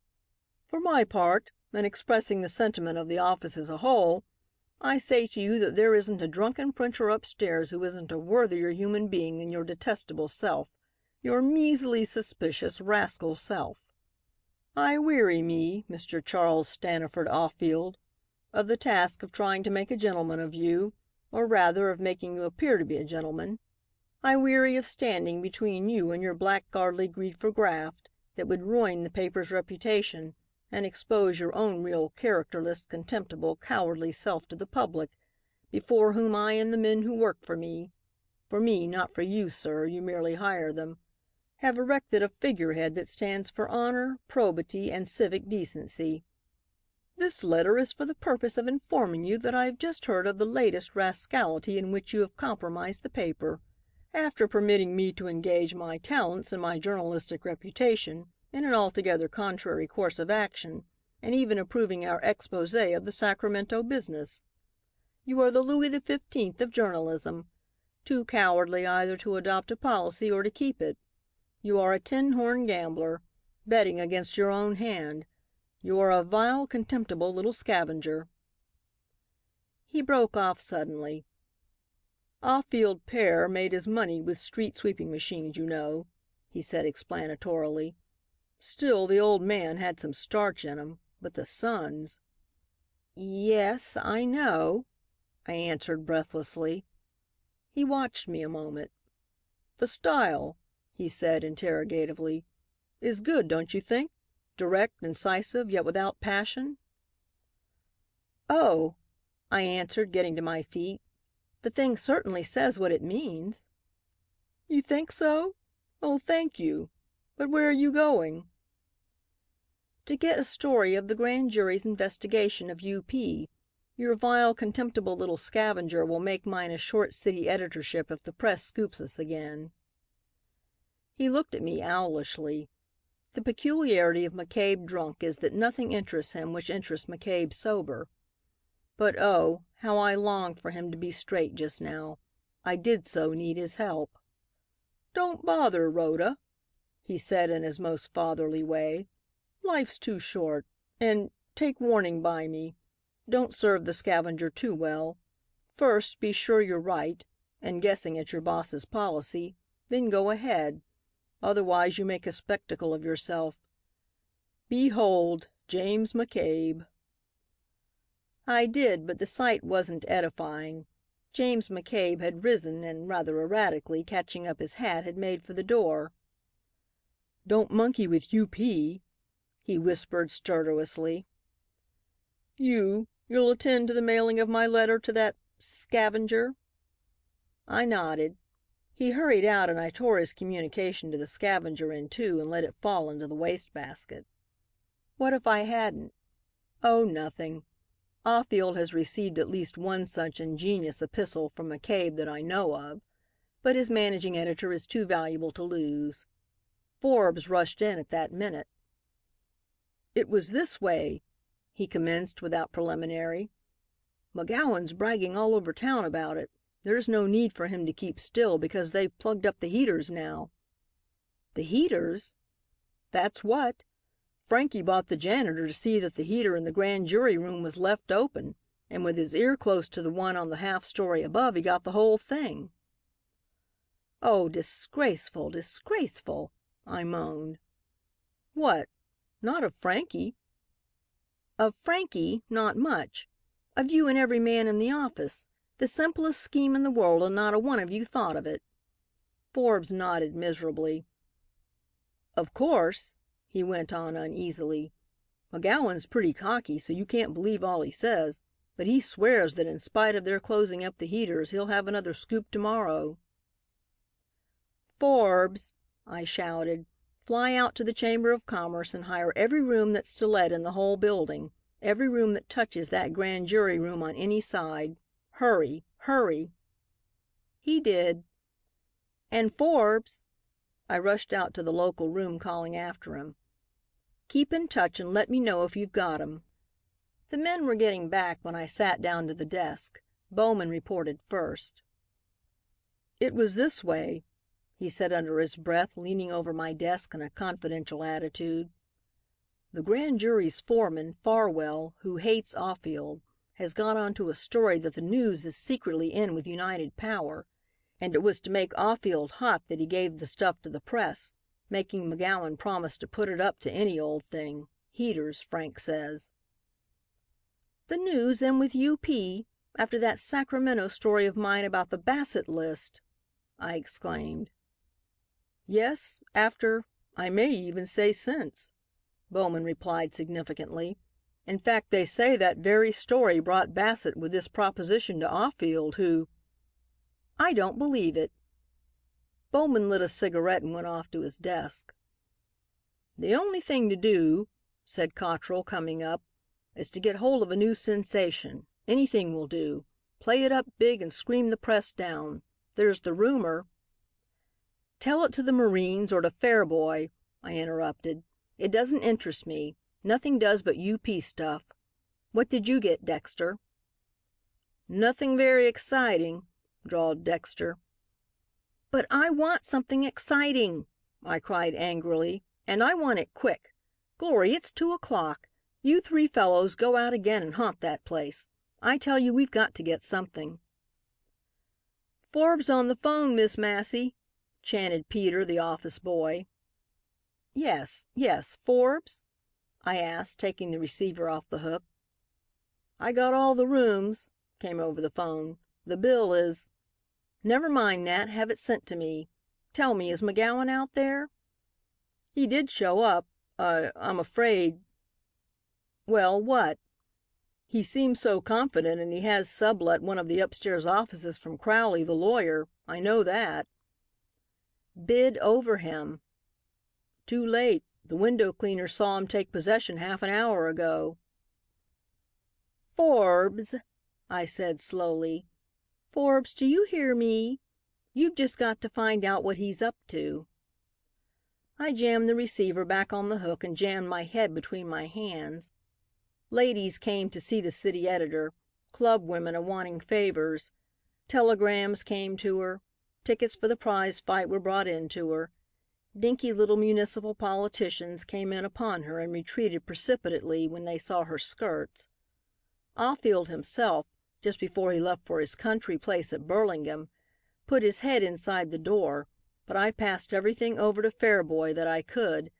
For my part, and expressing the sentiment of the office as a whole, I say to you that there isn't a drunken printer upstairs who isn't a worthier human being than your detestable self, your measly, suspicious, rascal self. I weary me, Mr. Charles Staniford Aufield, of the task of trying to make a gentleman of you, or rather of making you appear to be a gentleman. I weary of standing between you and your blackguardly greed for graft that would ruin the paper's reputation and expose your own real characterless, contemptible, cowardly self to the public, before whom I and the men who work for me, not for you, sir, you merely hire them, have erected a figurehead that stands for honor, probity, and civic decency. This letter is for the purpose of informing you that I have just heard of the latest rascality in which you have compromised the paper. After permitting me to engage my talents and my journalistic reputation in an altogether contrary course of action, and even approving our expose of the Sacramento business. You are the Louis XV of journalism, too cowardly either to adopt a policy or to keep it. You are a tin-horn gambler, betting against your own hand. You are a vile, contemptible little scavenger." He broke off suddenly. "Aufield père made his money with street sweeping machines, you know," he said explanatorily. "Still, the old man had some starch in him, but the sons—" "Yes, I know," I answered breathlessly. He watched me a moment. "The style," he said interrogatively, "is good, don't you think? Direct, incisive, yet without passion?" "Oh," I answered, getting to my feet, "the thing certainly says what it means." "You think so? Oh, thank you. But where are you going?" "To get a story of the grand jury's investigation of U.P. Your vile, contemptible little scavenger will make mine a short city editorship if the press scoops us again." He looked at me owlishly. The peculiarity of McCabe drunk is that nothing interests him which interests McCabe sober. But oh, how I longed for him to be straight just now. I did so need his help. "Don't bother, Rhoda," he said in his most fatherly way. "Life's too short. And, take warning by me, don't serve the scavenger too well. First, be sure you're right, and guessing at your boss's policy, then go ahead. Otherwise you make a spectacle of yourself. Behold, James McCabe." I did, but the sight wasn't edifying. James McCabe had risen and, rather erratically, catching up his hat, had made for the door. "Don't monkey with U.P.," he whispered stertorously. "You'll attend to the mailing of my letter to that scavenger?" I nodded. He hurried out and I tore his communication to the scavenger in two and let it fall into the wastebasket. What if I hadn't? Oh, nothing. Aufield has received at least one such ingenious epistle from McCabe that I know of, but his managing editor is too valuable to lose. Forbes rushed in at that minute. "It was this way," he commenced without preliminary. "McGowan's bragging all over town about it. There's no need for him to keep still because they've plugged up the heaters now." "The heaters?" "That's what. Frankie bought the janitor to see that the heater in the grand jury room was left open, and with his ear close to the one on the half story above, he got the whole thing." "Oh, disgraceful, disgraceful," I moaned. "What? Not of Frankie?" "Of Frankie, not much. Of you and every man in the office. The simplest scheme in the world and not a one of you thought of it." Forbes nodded miserably. "Of course," he went on uneasily, "McGowan's pretty cocky, so you can't believe all he says, but he swears that in spite of their closing up the heaters, he'll have another scoop tomorrow." "Forbes," I shouted, "fly out to the Chamber of Commerce and hire every room that's to let in the whole building, every room that touches that grand jury room on any side. Hurry, hurry." He did. "And Forbes," I rushed out to the local room calling after him, "keep in touch and let me know if you've got 'em." The men were getting back when I sat down to the desk. Bowman reported first. "It was this way," he said under his breath, leaning over my desk in a confidential attitude. "The grand jury's foreman, Farwell, who hates Offield, has got onto a story that the News is secretly in with United Power, and it was to make Offield hot that he gave the stuff to the press, making McGowan promise to put it up to any old thing. Heaters, Frank says." "The News in with UP after that Sacramento story of mine about the Bassett list!" I exclaimed. "Yes, after, I may even say since," Bowman replied significantly. "In fact, they say that very story brought Bassett with this proposition to Offield, who—" "I don't believe it." Bowman lit a cigarette and went off to his desk. "The only thing to do," said Cottrell, coming up, "is to get hold of a new sensation. Anything will do. Play it up big and scream the press down. There's the rumor—" "Tell it to the Marines or to Fairboy," I interrupted. "It doesn't interest me. Nothing does but UP stuff. What did you get, Dexter?" "Nothing very exciting," drawled Dexter. "But I want something exciting," I cried angrily, "and I want it quick. Glory, it's 2 o'clock. You three fellows go out again and haunt that place. I tell you we've got to get something." "Forbes on the 'phone, Miss Massey," chanted Peter, the office boy. "Yes, yes, Forbes?" I asked, taking the receiver off the hook. "I got all the rooms," came over the 'phone. "The bill is—" "Never mind that. Have it sent to me. Tell me, is McGowan out there?" "He did show up. I'm afraid—" "Well, what?" "He seems so confident, and he has sublet one of the upstairs offices from Crowley, the lawyer. I know that." "Bid over him." "Too late. The window cleaner saw him take possession half an hour ago." "Forbes," I said slowly, "Forbes, do you hear me? You've just got to find out what he's up to." I jammed the receiver back on the hook and jammed my head between my hands. Ladies came to see the city editor, club women a-wanting favors. Telegrams came to her. Tickets for the prize fight were brought in to her. Dinky little municipal politicians came in upon her and retreated precipitately when they saw her skirts. Offield himself, just before he left for his country place at Burlingame, put his head inside the door, but I passed everything over to Fairboy that I could,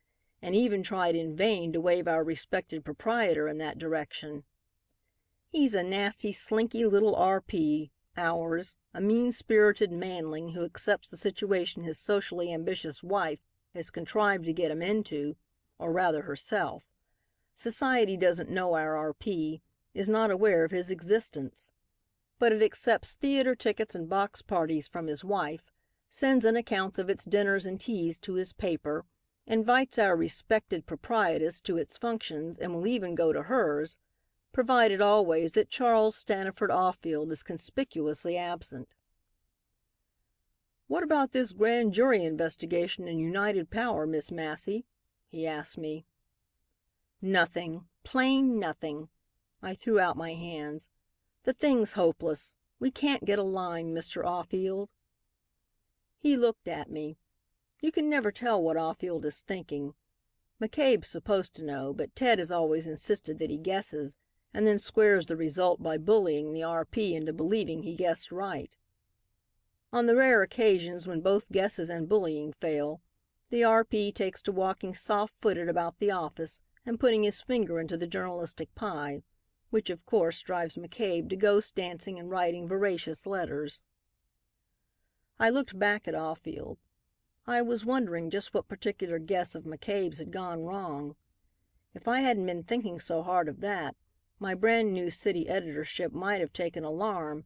and even tried in vain to wave our respected proprietor in that direction. He's a nasty, slinky little R.P., ours, a mean-spirited manling who accepts the situation his socially ambitious wife has contrived to get him into, or rather herself. Society doesn't know our R.P., is not aware of his existence. But it accepts theater tickets and box parties from his wife, sends in accounts of its dinners and teas to his paper, invites our respected proprietress to its functions and will even go to hers, provided always that Charles Staniford Offield is conspicuously absent. "What about this grand jury investigation in United Power, Miss Massey?" he asked me. "Nothing, plain nothing." I threw out my hands. "The thing's hopeless. We can't get a line, Mr. Offield." He looked at me. You can never tell what Offield is thinking. McCabe's supposed to know, but Ted has always insisted that he guesses, and then squares the result by bullying the RP into believing he guessed right. On the rare occasions when both guesses and bullying fail, the RP takes to walking soft-footed about the office and putting his finger into the journalistic pie, which of course drives McCabe to ghost dancing and writing voracious letters. I looked back at Offield. I was wondering just what particular guess of McCabe's had gone wrong. If I hadn't been thinking so hard of that, my brand new city editorship might have taken alarm,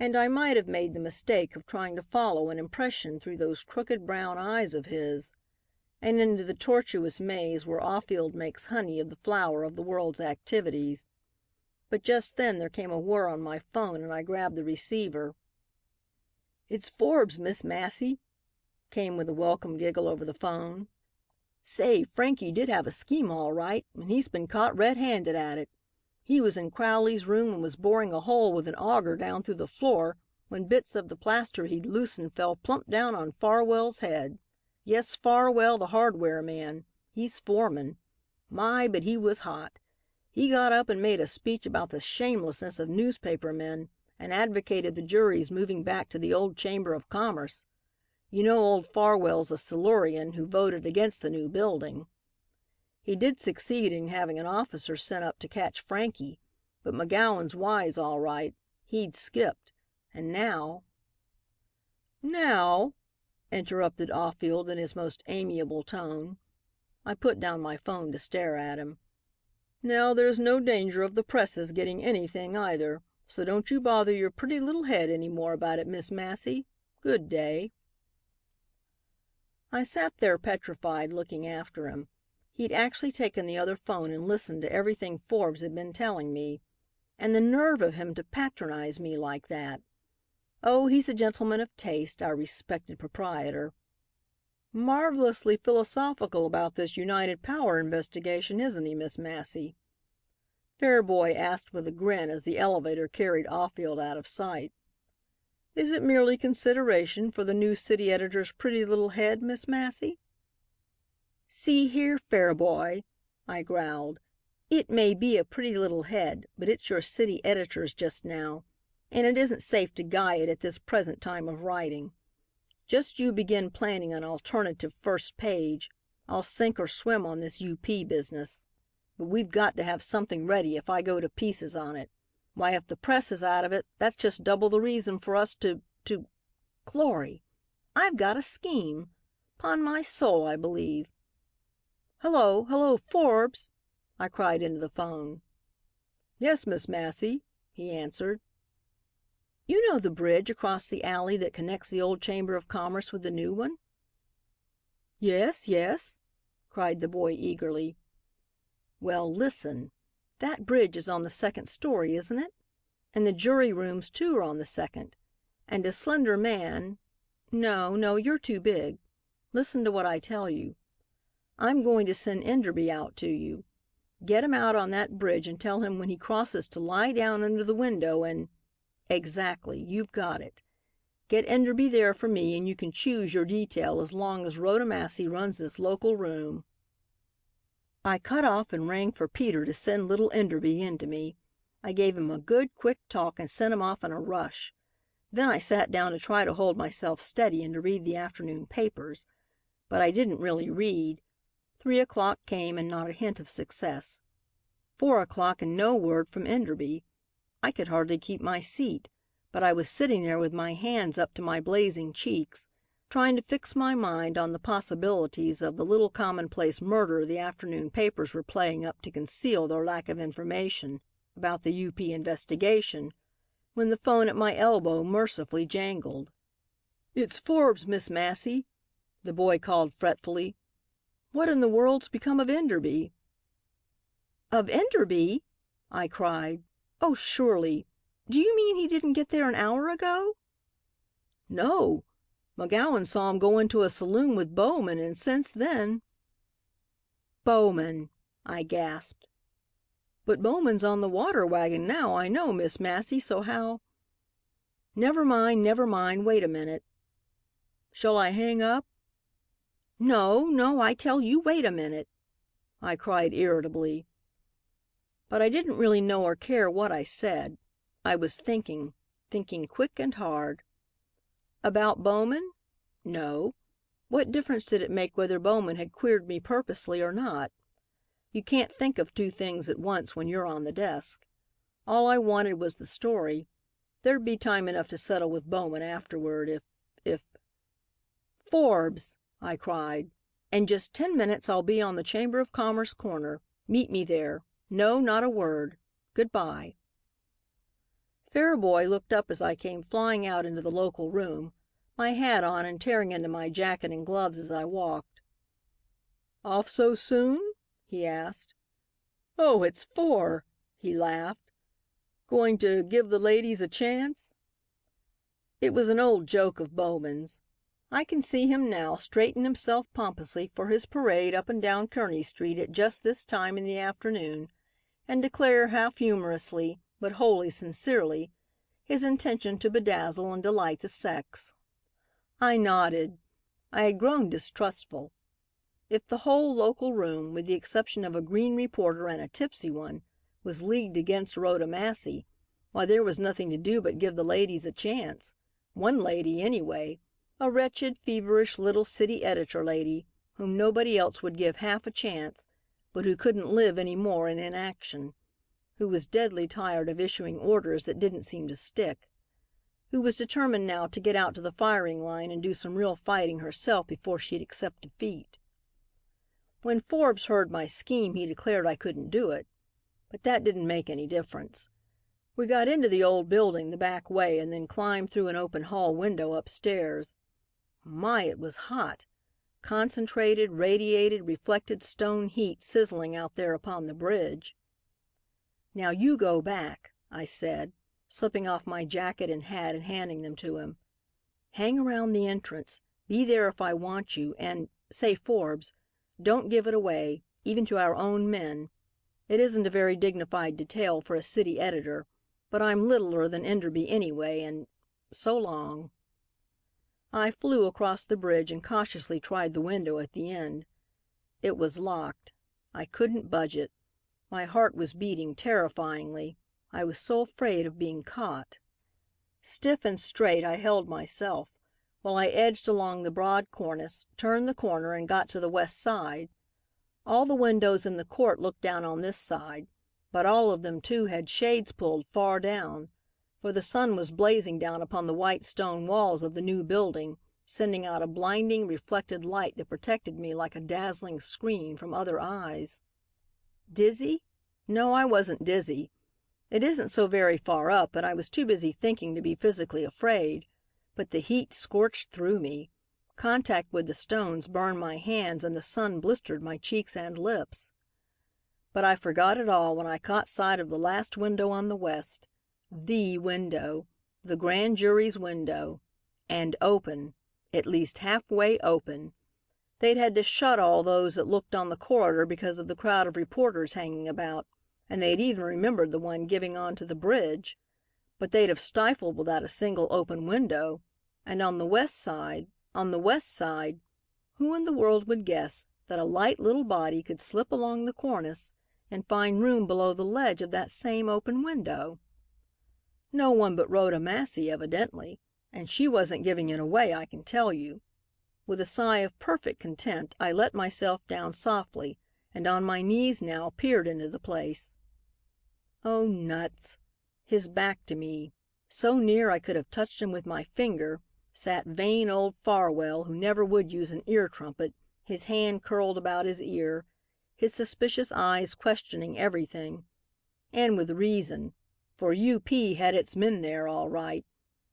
and I might have made the mistake of trying to follow an impression through those crooked brown eyes of his, and into the tortuous maze where Offield makes honey of the flower of the world's activities. But just then there came a whir on my phone and I grabbed the receiver. "It's Forbes, Miss Massey," came with a welcome giggle over the phone. "Say, Frankie did have a scheme all right, and he's been caught red-handed at it. He was in Crowley's room and was boring a hole with an auger down through the floor when bits of the plaster he'd loosened fell plump down on Farwell's head. Yes, Farwell, the hardware man. He's foreman. My, but he was hot. He got up and made a speech about the shamelessness of newspaper men and advocated the jury's moving back to the old Chamber of Commerce. You know old Farwell's a Silurian who voted against the new building. He did succeed in having an officer sent up to catch Frankie, but McGowan's wise all right. He'd skipped. And now—" "Now," interrupted Offield in his most amiable tone. I put down my phone to stare at him. "Now there's no danger of the presses getting anything either, so don't you bother your pretty little head any more about it, Miss Massey. Good day." I sat there petrified, looking after him. He'd actually taken the other phone and listened to everything Forbes had been telling me. And the nerve of him to patronize me like that. Oh, he's a gentleman of taste, our respected proprietor. "Marvelously philosophical about this United Power investigation, isn't he, Miss Massey?" Fairboy asked with a grin as the elevator carried Offield out of sight. "Is it merely consideration for the new city editor's pretty little head, Miss Massey?" "See here, Fairboy," I growled, "it may be a pretty little head, but it's your city editor's just now, and it isn't safe to guy it at this present time of writing. Just you begin planning an alternative first page. I'll sink or swim on this UP business. But we've got to have something ready if I go to pieces on it. Why, if the press is out of it, that's just double the reason for us to Glory! I've got a scheme. 'Pon my soul, I believe. "Hello, hello, Forbes," I cried into the phone. "Yes, Miss Massey," he answered. "You know the bridge across the alley that connects the old Chamber of Commerce with the new one?" "Yes, yes," cried the boy eagerly. "Well, listen. That bridge is on the second story, isn't it? And the jury rooms, too, are on the second. And a slender man— No, no, you're too big. Listen to what I tell you. I'm going to send Enderby out to you. Get him out on that bridge and tell him when he crosses to lie down under the window and— Exactly, you've got it. Get Enderby there for me and you can choose your detail as long as Rhoda Massey runs this local room." I cut off and rang for Peter to send little Enderby in to me. I gave him a good, quick talk and sent him off in a rush. Then I sat down to try to hold myself steady and to read the afternoon papers. But I didn't really read. 3 o'clock came and not a hint of success. 4 o'clock and no word from Enderby. I could hardly keep my seat, but I was sitting there with my hands up to my blazing cheeks, trying to fix my mind on the possibilities of the little commonplace murder the afternoon papers were playing up to conceal their lack of information about the UP investigation, when the phone at my elbow mercifully jangled. "It's Forbes, Miss Massey," the boy called fretfully. "What in the world's become of Enderby?" "Of Enderby?" I cried. "Oh, surely. Do you mean he didn't get there an hour ago?" "No. McGowan saw him go into a saloon with Bowman, and since then—" "Bowman!" I gasped. "But Bowman's on the water wagon now, I know, Miss Massey, so how—" Never mind, wait a minute." "Shall I hang up?" "No, no, I tell you, wait a minute," I cried irritably. But I didn't really know or care what I said. I was thinking quick and hard. About Bowman? No. What difference did it make whether Bowman had queered me purposely or not? You can't think of two things at once when you're on the desk. All I wanted was the story. There'd be time enough to settle with Bowman afterward if "Forbes," I cried, "in just 10 minutes I'll be on the Chamber of Commerce corner. Meet me there. No, not a word. Good by." Fairboy looked up as I came flying out into the local room, my hat on and tearing into my jacket and gloves as I walked. "Off so soon?" he asked. "Oh, it's 4," he laughed. "Going to give the ladies a chance?" It was an old joke of Bowman's. I can see him now straighten himself pompously for his parade up and down Kearny Street at just this time in the afternoon, and declare half humorously, but wholly sincerely, his intention to bedazzle and delight the sex. I nodded. I had grown distrustful. If the whole local room, with the exception of a green reporter and a tipsy one, was leagued against Rhoda Massey, why there was nothing to do but give the ladies a chance. One lady, anyway. A wretched, feverish little city editor lady, whom nobody else would give half a chance, but who couldn't live any more in inaction. Who was deadly tired of issuing orders that didn't seem to stick. Who was determined now to get out to the firing line and do some real fighting herself before she'd accept defeat. When Forbes heard my scheme, he declared I couldn't do it. But that didn't make any difference. We got into the old building the back way and then climbed through an open hall window upstairs. My, it was hot. Concentrated, radiated, reflected stone heat sizzling out there upon the bridge. "Now you go back," I said, slipping off my jacket and hat and handing them to him. "Hang around the entrance. Be there if I want you, and, say, Forbes, don't give it away, even to our own men. It isn't a very dignified detail for a city editor, but I'm littler than Enderby anyway, and so long." I flew across the bridge and cautiously tried the window at the end. It was locked. I couldn't budge it. My heart was beating terrifyingly. I was so afraid of being caught. Stiff and straight I held myself, while I edged along the broad cornice, turned the corner, and got to the west side. All the windows in the court looked down on this side, but all of them, too, had shades pulled far down, for the sun was blazing down upon the white stone walls of the new building, sending out a blinding, reflected light that protected me like a dazzling screen from other eyes. Dizzy? No, I wasn't dizzy. It isn't so very far up, and I was too busy thinking to be physically afraid, but the heat scorched through me. Contact with the stones burned my hands and the sun blistered my cheeks and lips. But I forgot it all when I caught sight of the last window on the west. The window. The grand jury's window. And open. At least halfway open. They'd had to shut all those that looked on the corridor because of the crowd of reporters hanging about, and they'd even remembered the one giving on to the bridge. But they'd have stifled without a single open window. And on the west side, who in the world would guess that a light little body could slip along the cornice and find room below the ledge of that same open window? No one but Rhoda Massey, evidently, and she wasn't giving it away, I can tell you. With a sigh of perfect content, I let myself down softly, and on my knees now peered into the place. Oh, nuts! His back to me, so near I could have touched him with my finger, sat vain old Farwell, who never would use an ear trumpet, his hand curled about his ear, his suspicious eyes questioning everything. And with reason, for U.P. had its men there, all right,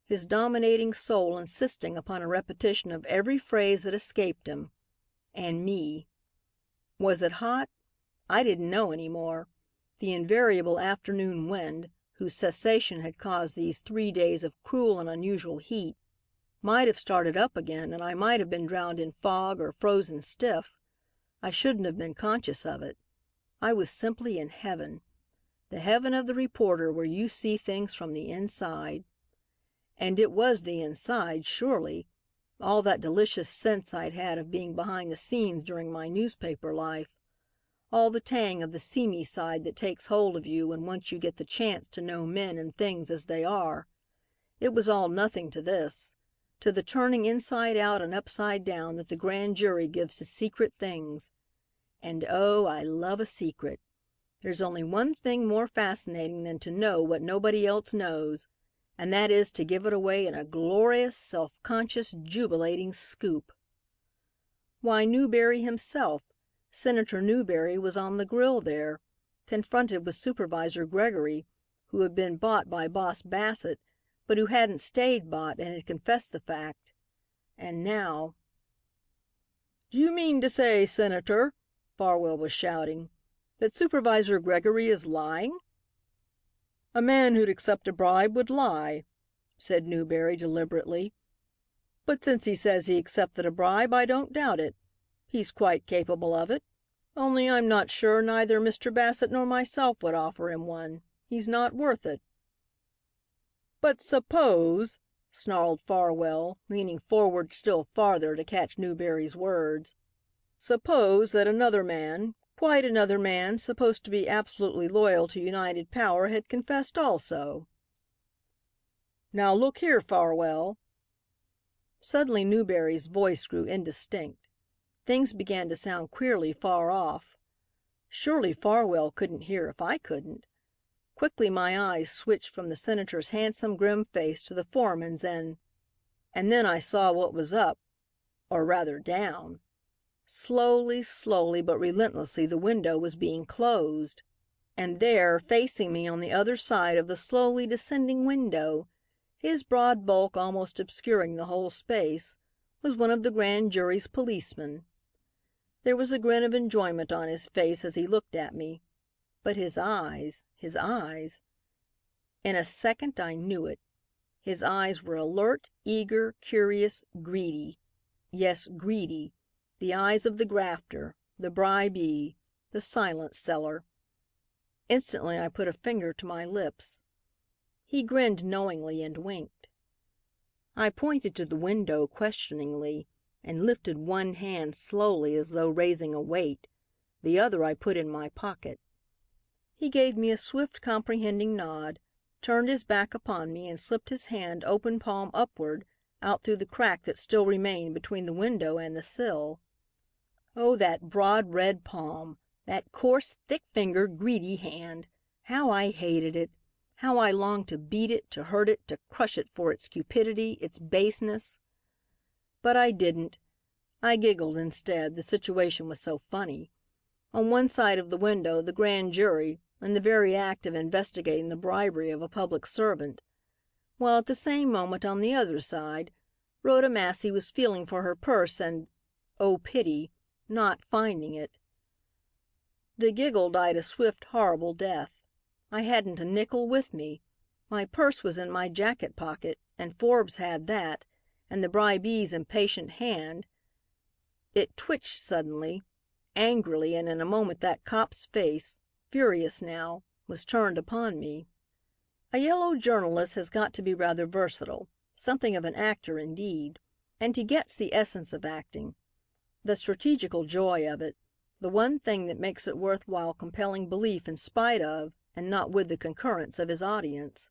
his dominating soul insisting upon a repetition of every phrase that escaped him. And me. Was it hot? I didn't know any more. The invariable afternoon wind, whose cessation had caused these 3 days of cruel and unusual heat, might have started up again, and I might have been drowned in fog or frozen stiff. I shouldn't have been conscious of it. I was simply in heaven. The heaven of the reporter where you see things from the inside. And it was the inside, surely. All that delicious sense I'd had of being behind the scenes during my newspaper life. All the tang of the seamy side that takes hold of you when once you get the chance to know men and things as they are. It was all nothing to this, to the turning inside out and upside down that the grand jury gives to secret things. And oh, I love a secret. There's only one thing more fascinating than to know what nobody else knows, and that is to give it away in a glorious, self-conscious, jubilating scoop. Why, Newberry himself, Senator Newberry, was on the grill there, confronted with Supervisor Gregory, who had been bought by Boss Bassett, but who hadn't stayed bought and had confessed the fact. And now, "Do you mean to say, Senator," Farwell was shouting, "that Supervisor Gregory is lying?" "A man who'd accept a bribe would lie," said Newberry deliberately. "But since he says he accepted a bribe, I don't doubt it. He's quite capable of it. Only I'm not sure neither Mr. Bassett nor myself would offer him one. He's not worth it." "But suppose," snarled Farwell, leaning forward still farther to catch Newberry's words, "suppose that another man, quite another man, supposed to be absolutely loyal to United Power, had confessed also." "Now look here, Farwell." Suddenly Newberry's voice grew indistinct. Things began to sound queerly far off. Surely Farwell couldn't hear if I couldn't. Quickly my eyes switched from the Senator's handsome, grim face to the foreman's and then I saw what was up, or rather down. Slowly, slowly, but relentlessly the window was being closed. And there, facing me on the other side of the slowly descending window, his broad bulk almost obscuring the whole space, was one of the grand jury's policemen. There was a grin of enjoyment on his face as he looked at me. But his eyes. In a second I knew it. His eyes were alert, eager, curious, greedy. Yes, greedy. The eyes of the grafter, the bribee, the silent seller. Instantly I put a finger to my lips. He grinned knowingly and winked. I pointed to the window questioningly and lifted one hand slowly as though raising a weight. The other I put in my pocket. He gave me a swift, comprehending nod, turned his back upon me and slipped his hand, open palm upward, out through the crack that still remained between the window and the sill. Oh, that broad red palm, that coarse, thick-fingered, greedy hand! How I hated it! How I longed to beat it, to hurt it, to crush it for its cupidity, its baseness! But I didn't. I giggled instead, the situation was so funny. On one side of the window the grand jury, in the very act of investigating the bribery of a public servant, while at the same moment on the other side, Rhoda Massey was feeling for her purse and, oh pity, not finding it. The giggle died a swift, horrible death. I hadn't a nickel with me. My purse was in my jacket pocket, and Forbes had that, and the bribee's impatient hand. It twitched suddenly, angrily, and in a moment that cop's face, furious now, was turned upon me. A yellow journalist has got to be rather versatile, something of an actor indeed, and he gets the essence of acting, the strategical joy of it, the one thing that makes it worth while compelling belief in spite of, and not with the concurrence of his audience.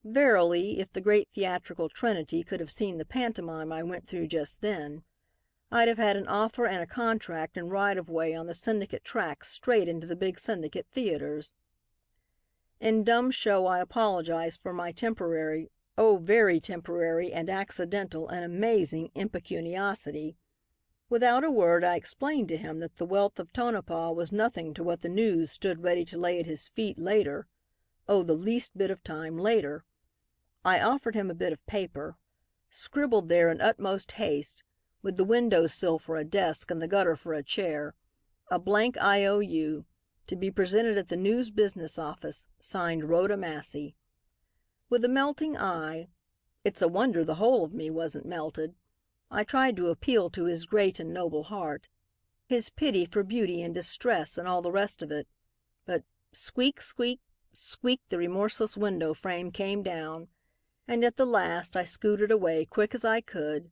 Verily, if the great theatrical trinity could have seen the pantomime I went through just then, I'd have had an offer and a contract and right-of-way on the syndicate tracks straight into the big syndicate theaters. In dumb show I apologized for my temporary, oh, very temporary and accidental and amazing impecuniosity. Without a word I explained to him that the wealth of Tonopah was nothing to what the news stood ready to lay at his feet later. Oh, the least bit of time later. I offered him a bit of paper, scribbled there in utmost haste, with the window sill for a desk and the gutter for a chair, a blank IOU, to be presented at the News Business Office, signed Rhoda Massey. With a melting eye, it's a wonder the whole of me wasn't melted, I tried to appeal to his great and noble heart, his pity for beauty in distress and all the rest of it, but squeak, squeak, squeak the remorseless window frame came down, and at the last I scooted away quick as I could,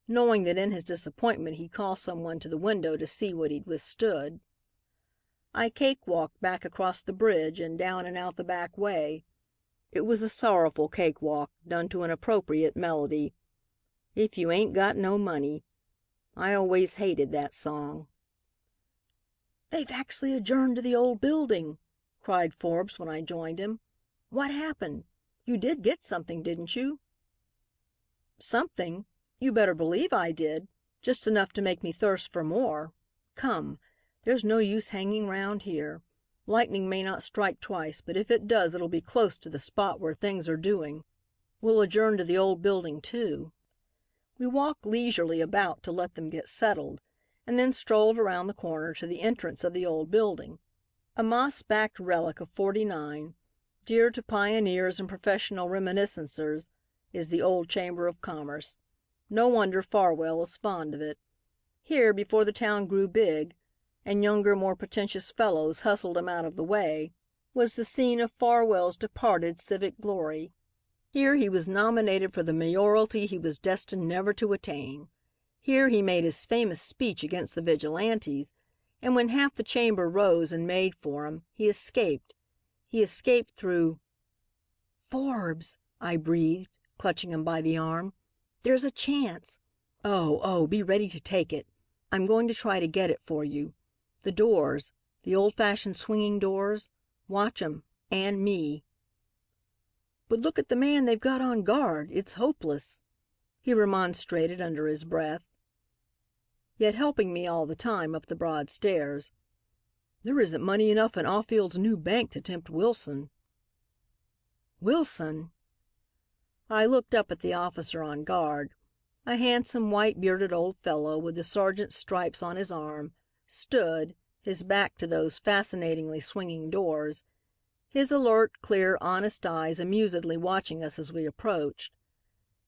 knowing that in his disappointment he'd call someone to the window to see what he'd withstood. I cakewalked back across the bridge and down and out the back way. It was a sorrowful cakewalk, done to an appropriate melody. If you ain't got no money. I always hated that song. "They've actually adjourned to the old building," cried Forbes when I joined him. "What happened? You did get something, didn't you?" "Something? You better believe I did. Just enough to make me thirst for more. Come, there's no use hanging round here. Lightning may not strike twice, but if it does it'll be close to the spot where things are doing. We'll adjourn to the old building, too." We walked leisurely about to let them get settled, and then strolled around the corner to the entrance of the old building. A moss-backed relic of '49, dear to pioneers and professional reminiscencers, is the old Chamber of Commerce. No wonder Farwell is fond of it. Here, before the town grew big, and younger, more pretentious fellows hustled him out of the way, was the scene of Farwell's departed civic glory. Here he was nominated for the mayoralty he was destined never to attain. Here he made his famous speech against the vigilantes, and when half the chamber rose and made for him, he escaped. He escaped through— "Forbes," I breathed, clutching him by the arm, "there's a chance. Oh, be ready to take it. I'm going to try to get it for you. The doors, the old-fashioned swinging doors, watch 'em, and me." "But look at the man they've got on guard. It's hopeless," he remonstrated under his breath, yet helping me all the time up the broad stairs. "There isn't money enough in Offield's new bank to tempt Wilson." "Wilson!" I looked up at the officer on guard. A handsome, white-bearded old fellow, with the sergeant's stripes on his arm, stood, his back to those fascinatingly swinging doors, his alert, clear, honest eyes amusedly watching us as we approached.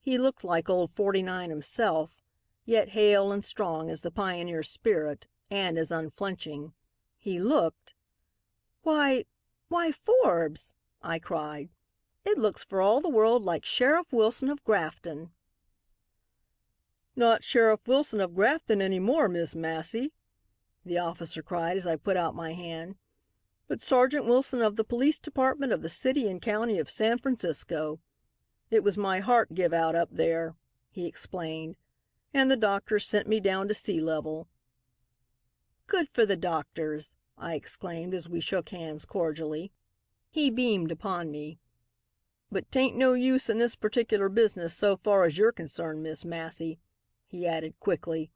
He looked like old '49 himself, yet hale and strong as the pioneer spirit, and as unflinching. He looked— "Why, Forbes!" I cried. "It looks for all the world like Sheriff Wilson of Grafton." "Not Sheriff Wilson of Grafton any more, Miss Massey," the officer cried as I put out my hand, "but Sergeant Wilson of the Police Department of the City and County of San Francisco. It was my heart give out up there," he explained, "and the doctors sent me down to sea level." "Good for the doctors!" I exclaimed as we shook hands cordially. He beamed upon me. "But 'tain't no use in this particular business so far as you're concerned, Miss Massey," he added quickly.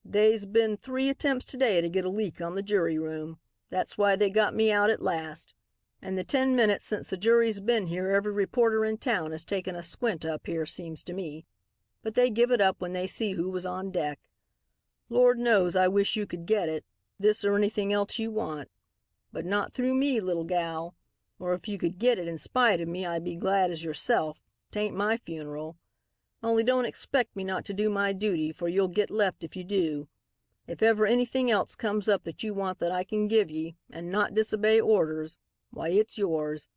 "They's been 3 attempts today to get a leak on the jury room. That's why they got me out at last. In the 10 minutes since the jury's been here every reporter in town has taken a squint up here, seems to me. But they give it up when they see who was on deck. Lord knows I wish you could get it, this or anything else you want. But not through me, little gal. Or if you could get it in spite of me, I'd be glad as yourself. 'Tain't my funeral. Only don't expect me not to do my duty, for you'll get left if you do. If ever anything else comes up that you want that I can give ye, and not disobey orders, why, it's yours.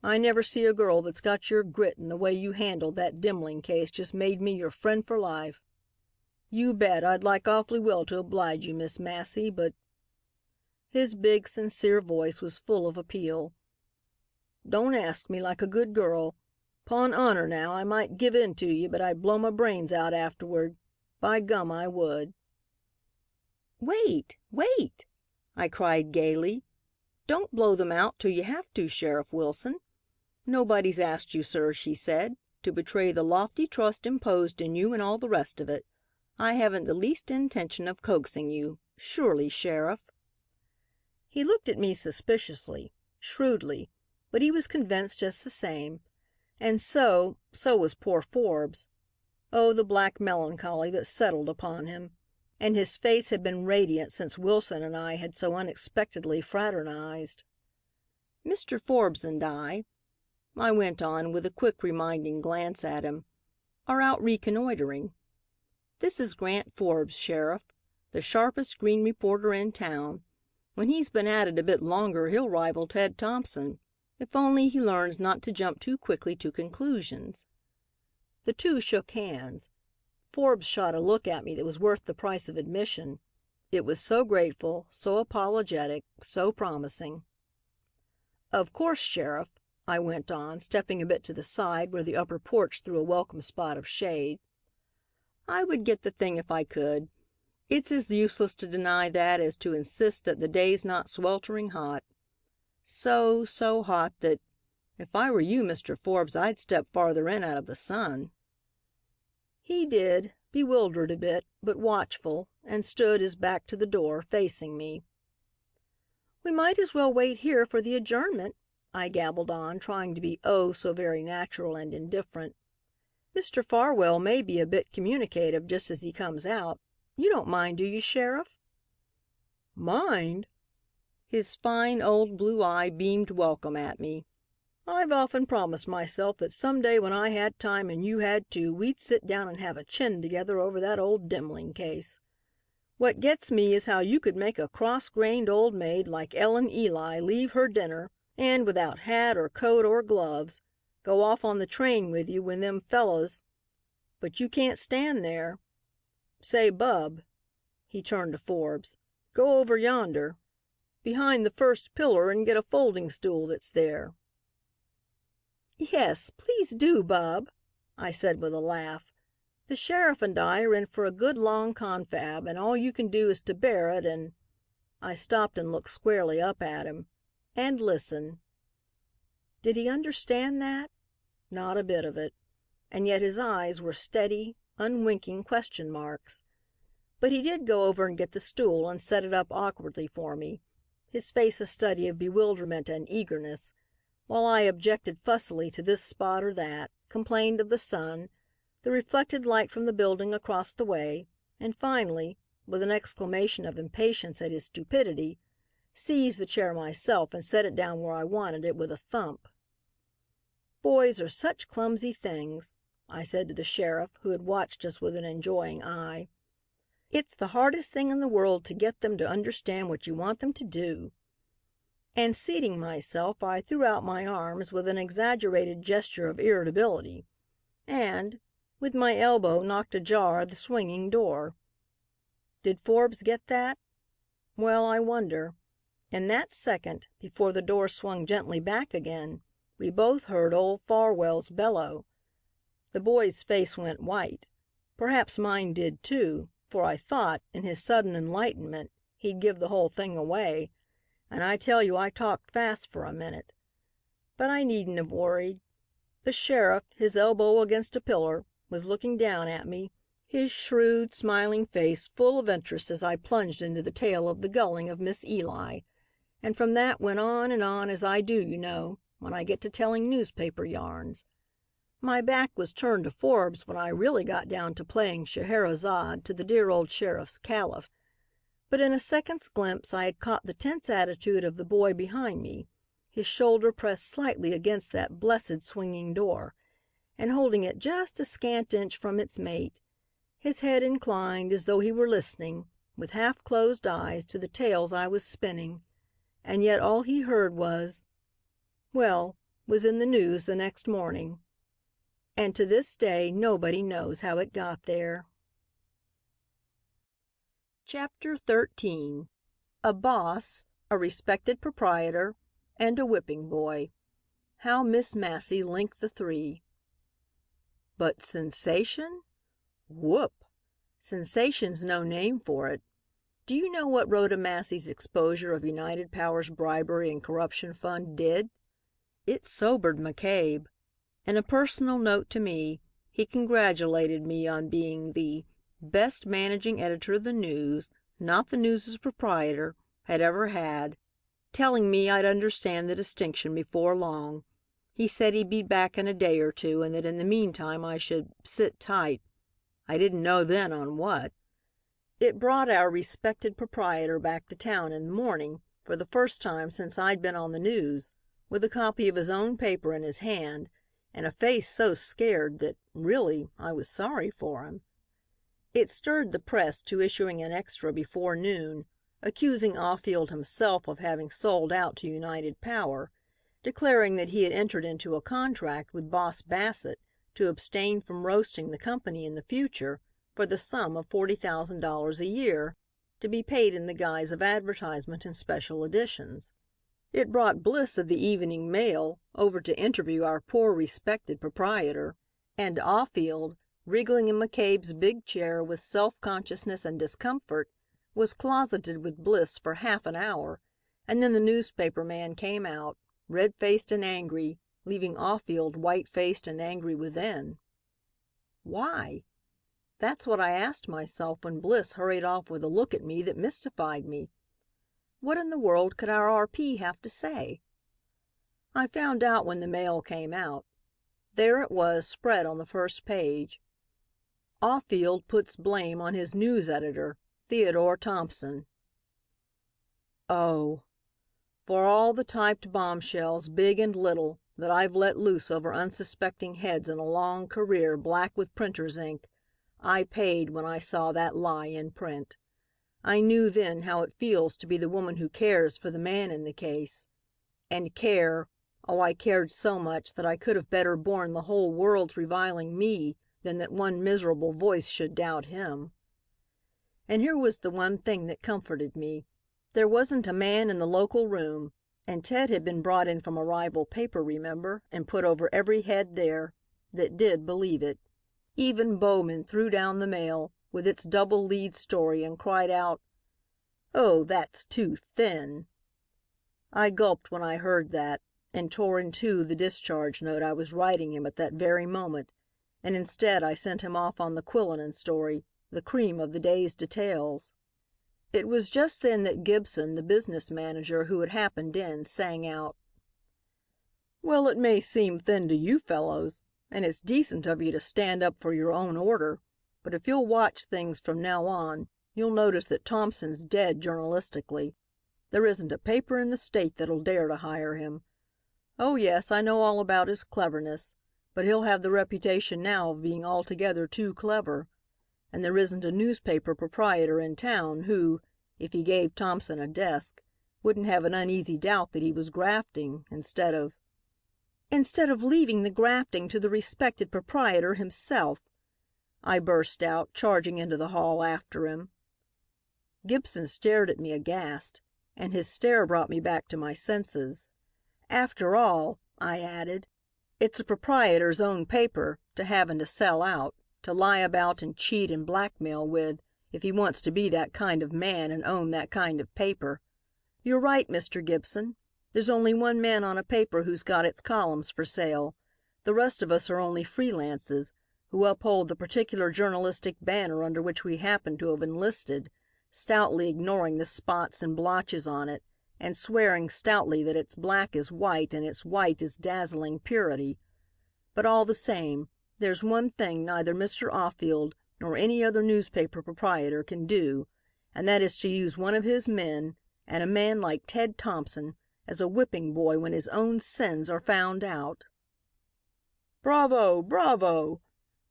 I never see a girl that's got your grit, and the way you handled that Dimling case just made me your friend for life. You bet I'd like awfully well to oblige you, Miss Massey, but—" His big, sincere voice was full of appeal. "Don't ask me like a good girl. 'Pon honor now, I might give in to you, but I'd blow my brains out afterward. By gum, I would." "Wait," I cried gaily. "Don't blow them out till you have to, Sheriff Wilson. Nobody's asked you, sir," she said, "to betray the lofty trust imposed in you and all the rest of it. I haven't the least intention of coaxing you. Surely, Sheriff." He looked at me suspiciously, shrewdly, but he was convinced just the same. And so was poor Forbes. Oh, the black melancholy that settled upon him. And his face had been radiant since Wilson and I had so unexpectedly fraternized. "Mr. Forbes and I," went on with a quick reminding glance at him, "are out reconnoitering. This is Grant Forbes, Sheriff, the sharpest green reporter in town. When he's been at it a bit longer he'll rival Ted Thompson. If only he learns not to jump too quickly to conclusions." The two shook hands. Forbes shot a look at me that was worth the price of admission. It was so grateful, so apologetic, so promising. "Of course, Sheriff," I went on, stepping a bit to the side where the upper porch threw a welcome spot of shade, "I would get the thing if I could. It's as useless to deny that as to insist that the day's not sweltering hot. So hot that, if I were you, Mr. Forbes, I'd step farther in out of the sun." He did, bewildered a bit, but watchful, and stood, his back to the door, facing me. "We might as well wait here for the adjournment," I gabbled on, trying to be oh so very natural and indifferent. "Mr. Farwell may be a bit communicative just as he comes out. You don't mind, do you, Sheriff?" "Mind?" His fine old blue eye beamed welcome at me. "I've often promised myself that some day when I had time and you had too, we'd sit down and have a chin together over that old Demling case. What gets me is how you could make a cross-grained old maid like Ellen Ely leave her dinner and, without hat or coat or gloves, go off on the train with you when them fellows but you can't stand there. Say, Bub," he turned to Forbes, "go over yonder, behind the first pillar, and get a folding stool that's there." "Yes, please do, Bub," I said with a laugh. "The sheriff and I are in for a good long confab, and all you can do is to bear it and—" I stopped and looked squarely up at him. "And listen." Did he understand that? Not a bit of it. And yet his eyes were steady, unwinking question marks. But he did go over and get the stool and set it up awkwardly for me, his face a study of bewilderment and eagerness, while I objected fussily to this spot or that, complained of the sun, the reflected light from the building across the way, and finally, with an exclamation of impatience at his stupidity, seized the chair myself and set it down where I wanted it with a thump. "Boys are such clumsy things," I said to the sheriff, who had watched us with an enjoying eye. "It's the hardest thing in the world to get them to understand what you want them to do." And seating myself, I threw out my arms with an exaggerated gesture of irritability, and, with my elbow, knocked ajar the swinging door. Did Forbes get that? Well, I wonder. In that second, before the door swung gently back again, we both heard old Farwell's bellow. The boy's face went white. Perhaps mine did too, for I thought, in his sudden enlightenment, he'd give the whole thing away. And I tell you I talked fast for a minute. But I needn't have worried. The sheriff, his elbow against a pillar, was looking down at me, his shrewd, smiling face full of interest as I plunged into the tale of the gulling of Miss Ely, and from that went on and on as I do, you know, when I get to telling newspaper yarns. My back was turned to Forbes when I really got down to playing Scheherazade to the dear old sheriff's caliph. But in a second's glimpse I had caught the tense attitude of the boy behind me, his shoulder pressed slightly against that blessed swinging door, and holding it just a scant inch from its mate, his head inclined as though he were listening, with half-closed eyes, to the tales I was spinning. And yet all he heard was in the news the next morning. And to this day nobody knows how it got there. Chapter 13. A Boss, a Respected Proprietor, and a Whipping Boy. How Miss Massey Linked the Three. But sensation? Whoop! Sensation's no name for it. Do you know what Rhoda Massey's exposure of United Power's bribery and corruption fund did? It sobered McCabe. In a personal note to me, he congratulated me on being the best managing editor the News, not the News's proprietor, had ever had, telling me I'd understand the distinction before long. He said he'd be back in a day or two and that in the meantime I should "sit tight." I didn't know then on what. It brought our respected proprietor back to town in the morning, for the first time since I'd been on the News, with a copy of his own paper in his hand, and a face so scared that, really, I was sorry for him. It stirred the press to issuing an extra before noon, accusing Offield himself of having sold out to United Power, declaring that he had entered into a contract with Boss Bassett to abstain from roasting the company in the future for the sum of $40,000 a year, to be paid in the guise of advertisement in special editions. It brought Bliss of the Evening Mail over to interview our poor respected proprietor, and Aufield, wriggling in McCabe's big chair with self-consciousness and discomfort, was closeted with Bliss for half an hour, and then the newspaper man came out, red-faced and angry, leaving Aufield white-faced and angry within. Why? That's what I asked myself when Bliss hurried off with a look at me that mystified me. What in the world could our R.P. have to say? I found out when the mail came out. There it was, spread on the first page. Aufield puts blame on his news editor, Theodore Thompson. Oh, for all the typed bombshells, big and little, that I've let loose over unsuspecting heads in a long career black with printer's ink, I paid when I saw that lie in print. I knew then how it feels to be the woman who cares for the man in the case. And care, oh, I cared so much that I could have better borne the whole world's reviling me than that one miserable voice should doubt him. And here was the one thing that comforted me. There wasn't a man in the local room, and Ted had been brought in from a rival paper, remember, and put over every head there, that did believe it. Even Bowman threw down the mail, with its double lead story, and cried out, "Oh, that's too thin." I gulped when I heard that, and tore in two the discharge note I was writing him at that very moment, and instead I sent him off on the Quillinan story, the cream of the day's details. It was just then that Gibson, the business manager who had happened in, sang out, "Well, it may seem thin to you fellows, and it's decent of you to stand up for your own order, but if you'll watch things from now on, you'll notice that Thompson's dead journalistically. There isn't a paper in the state that'll dare to hire him. Oh, yes, I know all about his cleverness, but he'll have the reputation now of being altogether too clever. And there isn't a newspaper proprietor in town who, if he gave Thompson a desk, wouldn't have an uneasy doubt that he was grafting instead of leaving the grafting to the respected proprietor himself," I burst out, charging into the hall after him. Gibson stared at me aghast, and his stare brought me back to my senses. "After all," I added, "it's a proprietor's own paper, to have and to sell out, to lie about and cheat and blackmail with, if he wants to be that kind of man and own that kind of paper. You're right, Mr. Gibson. There's only one man on a paper who's got its columns for sale. The rest of us are only free lances, who uphold the particular journalistic banner under which we happen to have enlisted, stoutly ignoring the spots and blotches on it, and swearing stoutly that it's black as white and its white is dazzling purity. But all the same, there's one thing neither Mr. Aufield nor any other newspaper proprietor can do, and that is to use one of his men, and a man like Ted Thompson, as a whipping boy when his own sins are found out." "Bravo! Bravo!"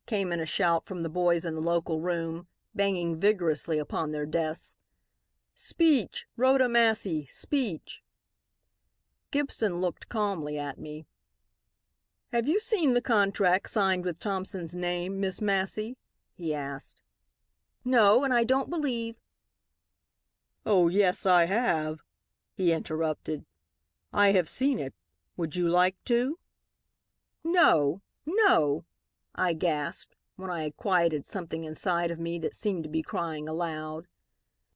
came in a shout from the boys in the local room, banging vigorously upon their desks. "Speech! Rhoda Massey, speech!" Gibson looked calmly at me. "Have you seen the contract signed with Thompson's name, Miss Massey?" he asked. "No, and I don't believe—" "Oh, yes, I have," he interrupted. "I have seen it. Would you like to?" "No, no," I gasped, when I had quieted something inside of me that seemed to be crying aloud.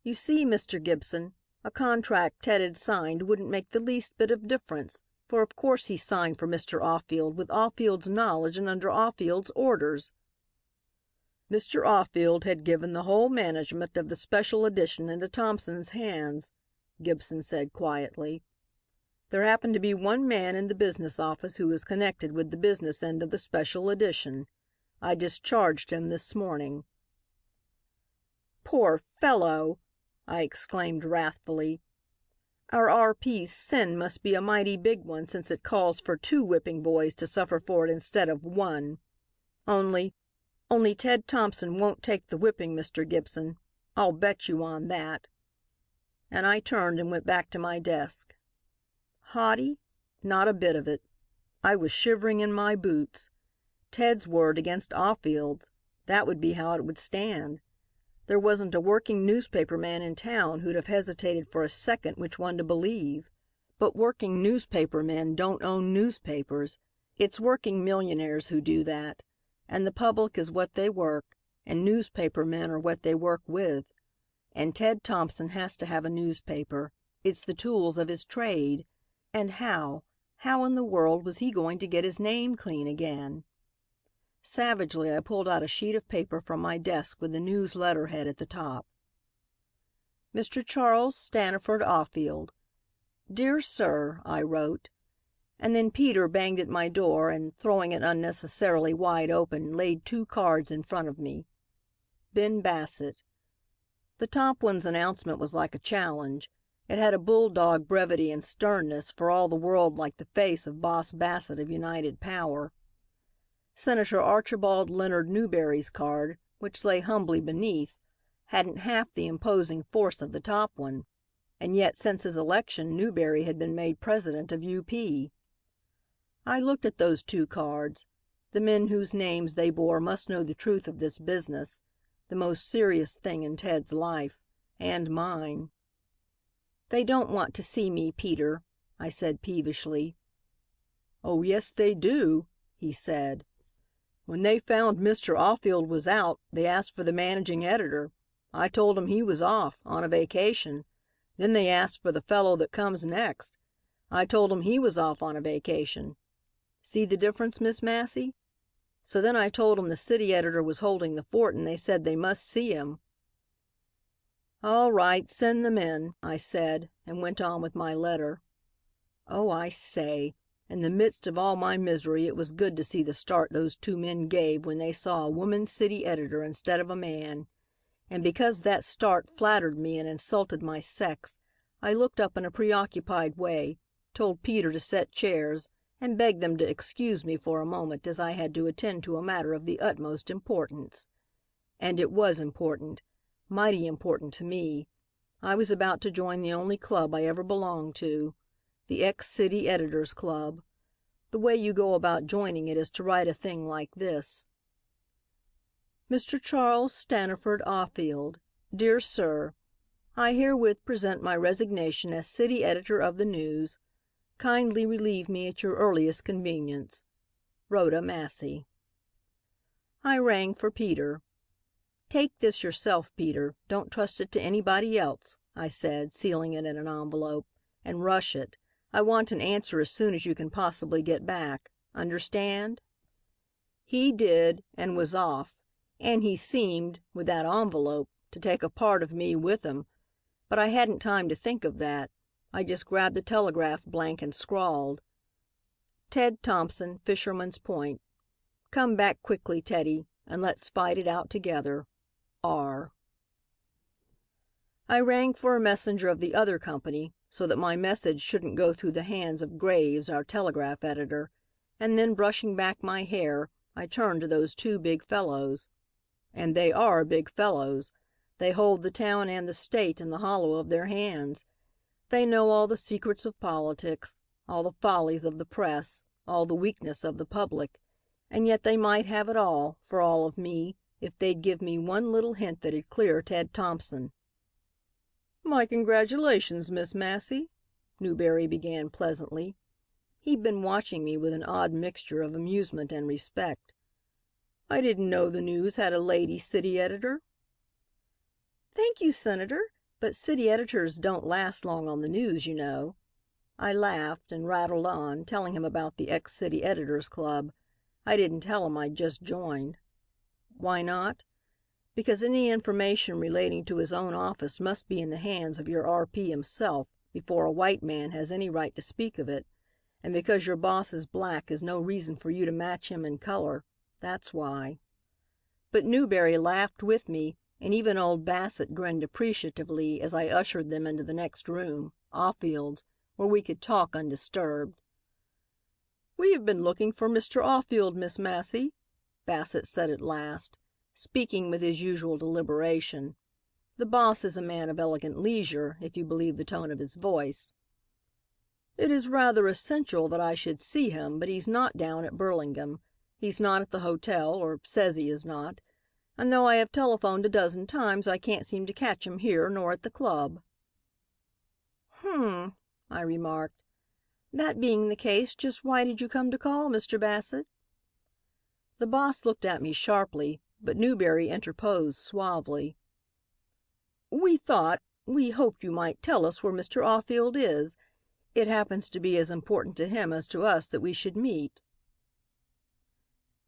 You see, Mr. Gibson, a contract Ted had signed wouldn't make the least bit of difference, for of course he signed for Mr. Aufield with Aufield's knowledge and under Aufield's orders. Mr. Aufield had given the whole management of the special edition into Thompson's hands," Gibson said quietly. "There happened to be one man in the business office who was connected with the business end of the special edition. I discharged him this morning." "Poor fellow!" I exclaimed wrathfully. "Our R.P.'s sin must be a mighty big one, since it calls for 2 whipping boys to suffer for it instead of 1. Only Ted Thompson won't take the whipping, Mr. Gibson. I'll bet you on that." And I turned and went back to my desk. Haughty? Not a bit of it. I was shivering in my boots. Ted's word against Offield's, that would be how it would stand. There wasn't a working newspaper man in town who'd have hesitated for a second which one to believe. But working newspaper men don't own newspapers. It's working millionaires who do that. And the public is what they work, and newspaper men are what they work with. And Ted Thompson has to have a newspaper. It's the tools of his trade. And how in the world was he going to get his name clean again? Savagely, I pulled out a sheet of paper from my desk with the news letterhead at the top. Mr. Charles Staniford Offield. Dear Sir, I wrote. And then Peter banged at my door and, throwing it unnecessarily wide open, laid 2 cards in front of me. Ben Bassett. The top one's announcement was like a challenge. It had a bulldog brevity and sternness for all the world like the face of Boss Bassett of United Power. Senator Archibald Leonard Newberry's card, which lay humbly beneath, hadn't half the imposing force of the top one, and yet since his election Newberry had been made president of UP. I looked at those 2 cards. The men whose names they bore must know the truth of this business, the most serious thing in Ted's life, and mine. "They don't want to see me, Peter," I said peevishly. "Oh, yes, they do," he said. "When they found Mr. Offield was out, they asked for the managing editor. I told 'em he was off, on a vacation. Then they asked for the fellow that comes next. I told 'em he was off on a vacation. See the difference, Miss Massey? So then I told 'em the city editor was holding the fort and they said they must see him. "'All right, send them in,' I said, and went on with my letter. Oh, I say, in the midst of all my misery it was good to see the start those 2 men gave when they saw a woman city editor instead of a man. And because that start flattered me and insulted my sex, I looked up in a preoccupied way, told Peter to set chairs, and begged them to excuse me for a moment as I had to attend to a matter of the utmost importance. And it was important. Mighty important to me. I was about to join the only club I ever belonged to, the Ex-City Editors Club. The way you go about joining it is to write a thing like this: Mr. Charles Staniford Offield. Dear Sir, I herewith present my resignation as city editor of the News. Kindly relieve me at your earliest convenience. Rhoda Massey. I rang for Peter. "Take this yourself, Peter. Don't trust it to anybody else," I said, sealing it in an envelope. "And rush it. I want an answer as soon as you can possibly get back. Understand?" He did, and was off. And he seemed, with that envelope, to take a part of me with him. But I hadn't time to think of that. I just grabbed the telegraph blank and scrawled: Ted Thompson, Fisherman's Point. Come back quickly, Teddy, and let's fight it out together. R. I rang for a messenger of the other company, so that my message shouldn't go through the hands of Graves, our telegraph editor, and then brushing back my hair, I turned to those 2 big fellows. And they are big fellows. They hold the town and the state in the hollow of their hands. They know all the secrets of politics, all the follies of the press, all the weakness of the public, and yet they might have it all, for all of me, if they'd give me one little hint that'd clear Ted Thompson. "My congratulations, Miss Massey," Newberry began pleasantly. He'd been watching me with an odd mixture of amusement and respect. "I didn't know the News had a lady city editor." "Thank you, Senator, but city editors don't last long on the News, you know." I laughed and rattled on, telling him about the Ex-City Editors Club. I didn't tell him I'd just joined. Why not? Because any information relating to his own office must be in the hands of your RP himself before a white man has any right to speak of it, and because your boss is black is no reason for you to match him in color. That's why. But Newberry laughed with me, and even old Bassett grinned appreciatively as I ushered them into the next room, Offield's, where we could talk undisturbed. "We have been looking for Mr. Offield, Miss Massey," Bassett said at last, speaking with his usual deliberation. The boss is a man of elegant leisure, if you believe the tone of his voice. It is rather essential that I should see him, but he's not down at Burlingame. He's not at the hotel, or says he is not, and though I have telephoned a dozen times, I can't seem to catch him here nor at the club." "H'm," I remarked. "That being the case, just why did you come to call, Mr. Bassett?" The boss looked at me sharply, but Newberry interposed suavely. "We hoped you might tell us where Mr. Offield is. It happens to be as important to him as to us that we should meet."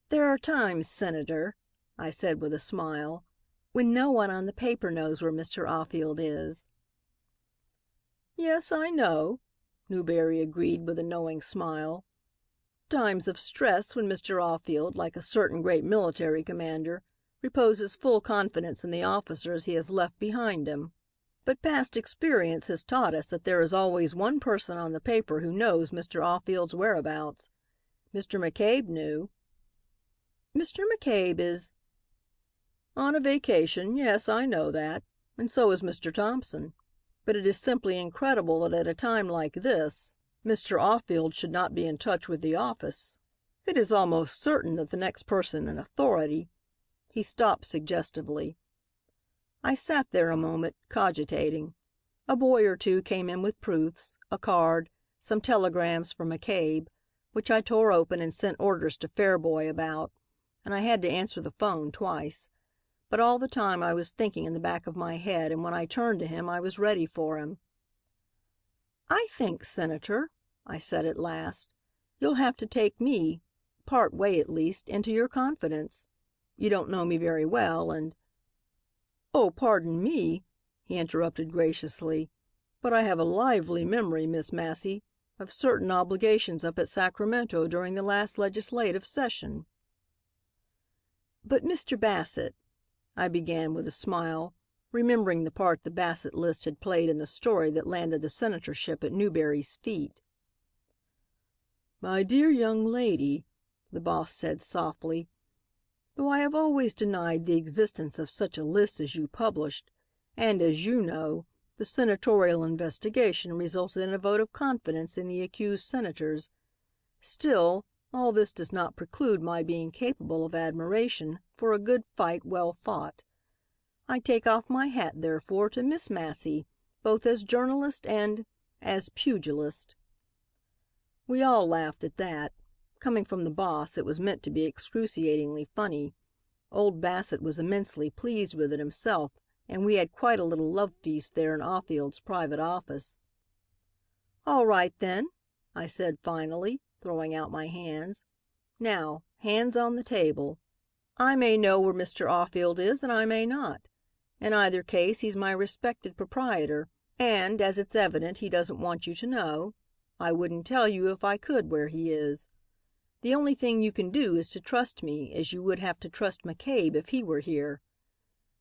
"There are times, Senator," I said with a smile, "when no one on the paper knows where Mr. Offield is." "Yes, I know," Newberry agreed with a knowing smile. "Times of stress when Mr. Offield, like a certain great military commander, reposes full confidence in the officers he has left behind him. But past experience has taught us that there is always one person on the paper who knows Mr. Offield's whereabouts. Mr. McCabe knew." "Mr. McCabe is—" "On a vacation. Yes, I know that. And so is Mr. Thompson. But it is simply incredible that at a time like this, Mr. Offield should not be in touch with the office. It is almost certain that the next person in authority—" He stopped suggestively. I sat there a moment, cogitating. A boy or two came in with proofs, a card, some telegrams for McCabe, which I tore open and sent orders to Fairboy about, and I had to answer the phone twice. But all the time I was thinking in the back of my head, and when I turned to him I was ready for him. "I think, Senator," I said at last, "you'll have to take me, part way at least, into your confidence. You don't know me very well, and—" "Oh, pardon me," he interrupted graciously, "but I have a lively memory, Miss Massey, of certain obligations up at Sacramento during the last legislative session." "But, Mr. Bassett," I began with a smile, remembering the part the Bassett list had played in the story that landed the senatorship at Newberry's feet. "My dear young lady," the boss said softly, "though I have always denied the existence of such a list as you published, and as you know, the senatorial investigation resulted in a vote of confidence in the accused senators, still, all this does not preclude my being capable of admiration for a good fight well fought. I take off my hat, therefore, to Miss Massey, both as journalist and as pugilist." We all laughed at that. Coming from the boss, it was meant to be excruciatingly funny. Old Bassett was immensely pleased with it himself, and we had quite a little love feast there in Offield's private office. "All right, then," I said finally, throwing out my hands. "Now, hands on the table. I may know where Mr. Offield is and I may not. In either case, he's my respected proprietor, and, as it's evident he doesn't want you to know, I wouldn't tell you if I could where he is. The only thing you can do is to trust me as you would have to trust McCabe if he were here.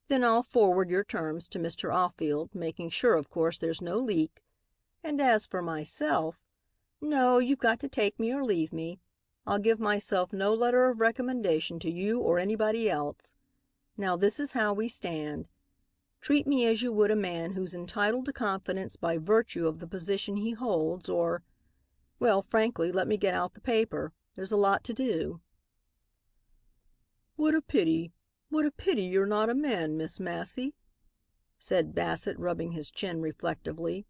Then I'll forward your terms to Mr. Offield, making sure, of course, there's no leak. And as for myself, no, you've got to take me or leave me. I'll give myself no letter of recommendation to you or anybody else. Now this is how we stand. Treat me as you would a man who's entitled to confidence by virtue of the position he holds, or—well, frankly, let me get out the paper. There's a lot to do." What a pity you're not a man, Miss Massey," said Bassett, rubbing his chin reflectively.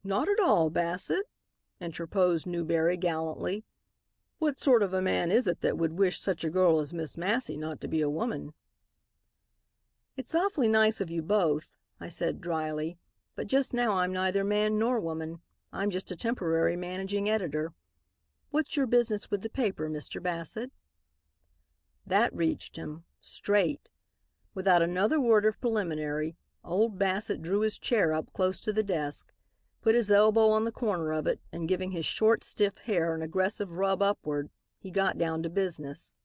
"Not at all, Bassett," interposed Newberry gallantly. "What sort of a man is it that would wish such a girl as Miss Massey not to be a woman?" "It's awfully nice of you both," I said dryly, "but just now I'm neither man nor woman. I'm just a temporary managing editor. What's your business with the paper, Mr. Bassett?" That reached him, straight. Without another word of preliminary, old Bassett drew his chair up close to the desk, put his elbow on the corner of it, and giving his short, stiff hair an aggressive rub upward, he got down to business.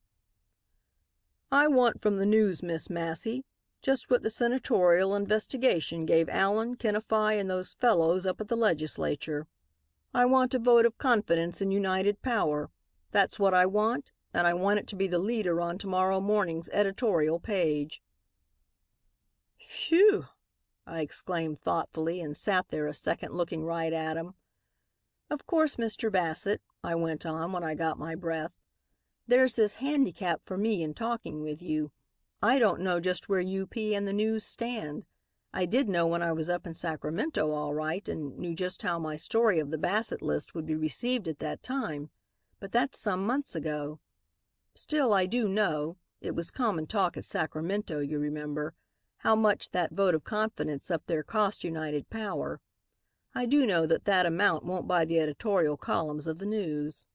"I want from the News, Miss Massey, just what the senatorial investigation gave Allen, Kennefi, and those fellows up at the legislature. I want a vote of confidence in United Power. That's what I want, and I want it to be the leader on tomorrow morning's editorial page." "Phew!" I exclaimed thoughtfully, and sat there a second looking right at him. "Of course, Mr. Bassett," I went on when I got my breath, "there's this handicap for me in talking with you. I don't know just where UP and the News stand. I did know when I was up in Sacramento all right, and knew just how my story of the Bassett list would be received at that time, but that's some months ago. Still, I do know it was common talk at Sacramento, you remember how much that vote of confidence up there cost United Power. I do know that that amount won't buy the editorial columns of the News."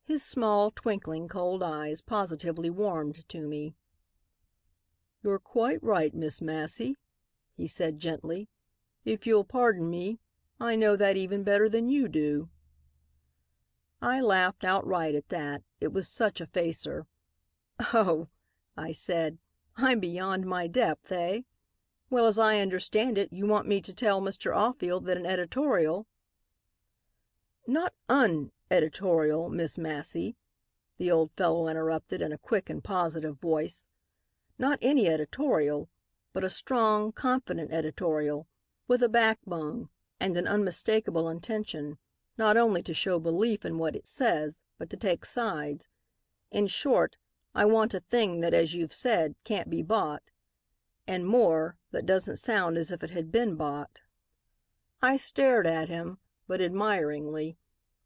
His small, twinkling, cold eyes positively warmed to me. "You're quite right, Miss Massey," he said gently. "If you'll pardon me, I know that even better than you do." I laughed outright at that. It was such a facer. "Oh," I said, "I'm beyond my depth, eh? Well, as I understand it, you want me to tell Mr. Offield that an editorial—" "Not an editorial, Miss Massey," the old fellow interrupted in a quick and positive voice. "Not any editorial, but a strong, confident editorial, with a backbone and an unmistakable intention, not only to show belief in what it says, but to take sides. In short, I want a thing that, as you've said, can't be bought, and more, that doesn't sound as if it had been bought." I stared at him, but admiringly.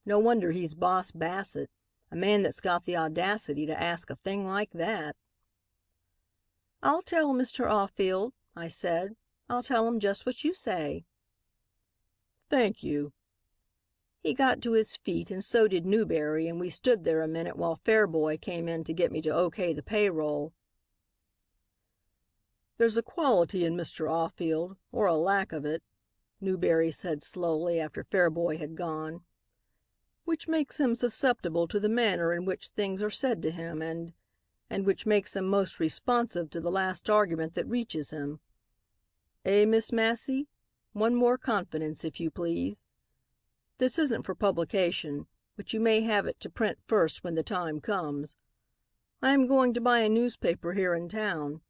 No wonder he's Boss Bassett, a man that's got the audacity to ask a thing like that. "I'll tell Mr. Offield," I said. "I'll tell him just what you say." "Thank you." He got to his feet and so did Newberry, and we stood there a minute while Fairboy came in to get me to O.K. the payroll. "There's a quality in Mr. Offield, or a lack of it," Newberry said slowly after Fairboy had gone, "which makes him susceptible to the manner in which things are said to him and which makes him most responsive to the last argument that reaches him. Eh, Miss Massey? One more confidence, if you please. This isn't for publication, but you may have it to print first when the time comes. I am going to buy a newspaper here in town.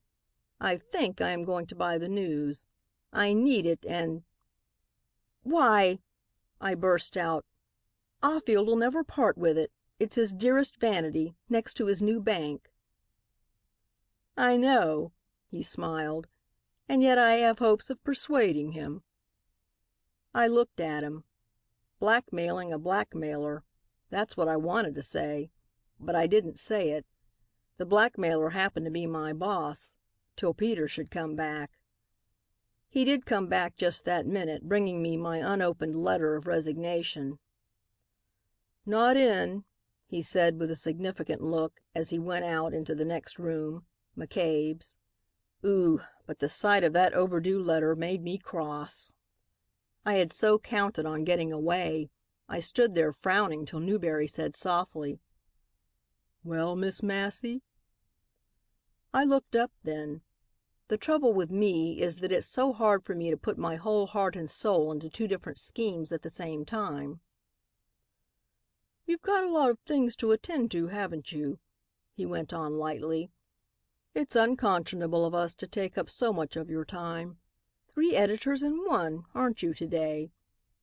I think I am going to buy the News. I need it and—" "Why," I burst out, "Offield'll never part with it. It's his dearest vanity, next to his new bank." "I know," he smiled, "and yet I have hopes of persuading him." I looked at him. Blackmailing a blackmailer. That's what I wanted to say. But I didn't say it. The blackmailer happened to be my boss, till Peter should come back. He did come back just that minute, bringing me my unopened letter of resignation. "Not in," he said with a significant look, as he went out into the next room, McCabe's. But the sight of that overdue letter made me cross. I had so counted on getting away. I stood there frowning till Newberry said softly, "Well, Miss Massey?" I looked up then. The trouble with me is that it's so hard for me to put my whole heart and soul into two different schemes at the same time. "You've got a lot of things to attend to, haven't you?" he went on lightly. "It's unconscionable of us to take up so much of your time. 3 editors in one, aren't you, today?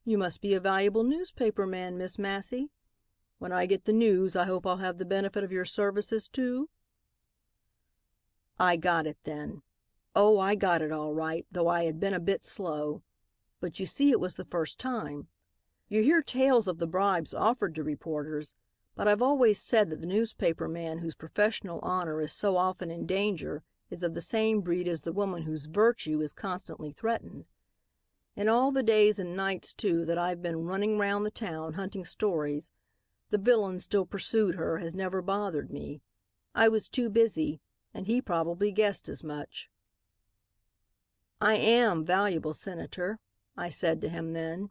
You must be a valuable newspaper man, Miss Massey. When I get the News, I hope I'll have the benefit of your services, too." I got it then. Oh, I got it all right, though I had been a bit slow. But you see, it was the first time. You hear tales of the bribes offered to reporters, but I've always said that the newspaper man whose professional honor is so often in danger is of the same breed as the woman whose virtue is constantly threatened. In all the days and nights, too, that I've been running round the town hunting stories, the villain still pursued her has never bothered me. I was too busy, and he probably guessed as much. "I am valuable, Senator," I said to him then.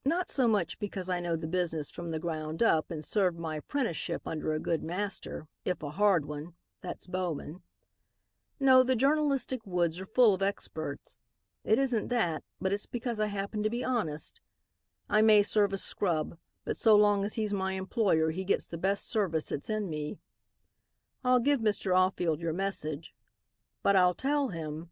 "Not so much because I know the business from the ground up and served my apprenticeship under a good master, if a hard one, that's Bowman. No, the journalistic woods are full of experts. It isn't that, but it's because I happen to be honest. I may serve a scrub, but so long as he's my employer he gets the best service that's in me. I'll give Mr. Offield your message. But I'll tell him,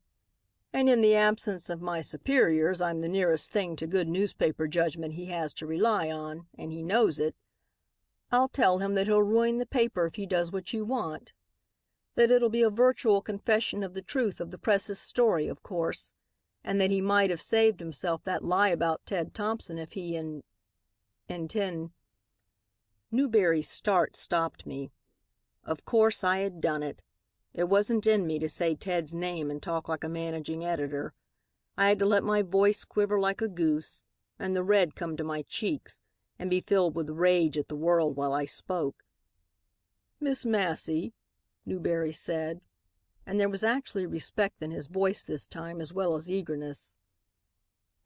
and in the absence of my superiors I'm the nearest thing to good newspaper judgment he has to rely on, and he knows it. I'll tell him that he'll ruin the paper if he does what you want. That it'll be a virtual confession of the truth of the press's story, of course, and that he might have saved himself that lie about Ted Thompson if he intend. Newberry's start stopped me. Of course I had done it. It wasn't in me to say Ted's name and talk like a managing editor. I had to let my voice quiver like a goose, and the red come to my cheeks, and be filled with rage at the world while I spoke. "Miss Massey," Newberry said, and there was actually respect in his voice this time as well as eagerness,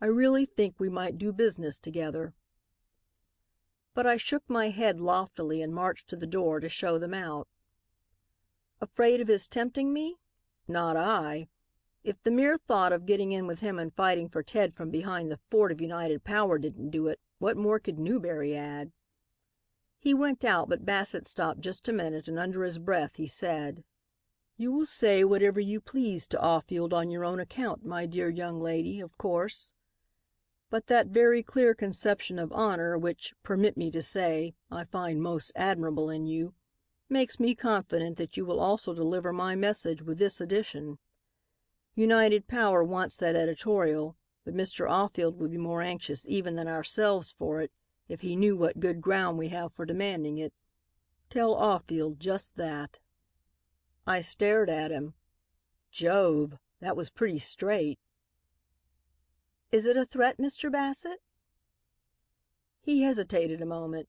"I really think we might do business together." But I shook my head loftily and marched to the door to show them out. Afraid of his tempting me? Not I. If the mere thought of getting in with him and fighting for Ted from behind the fort of united power didn't do it, what more could Newberry add? He went out, but Bassett stopped just a minute and under his breath he said, "You will say whatever you please to Aufield on your own account, my dear young lady, of course. But that very clear conception of honor which, permit me to say, I find most admirable in you, makes me confident that you will also deliver my message with this addition. United Power wants that editorial, but Mr. Aufield would be more anxious even than ourselves for it if he knew what good ground we have for demanding it. Tell Aufield just that." I stared at him. Jove, that was pretty straight. "Is it a threat, Mr. Bassett?" He hesitated a moment.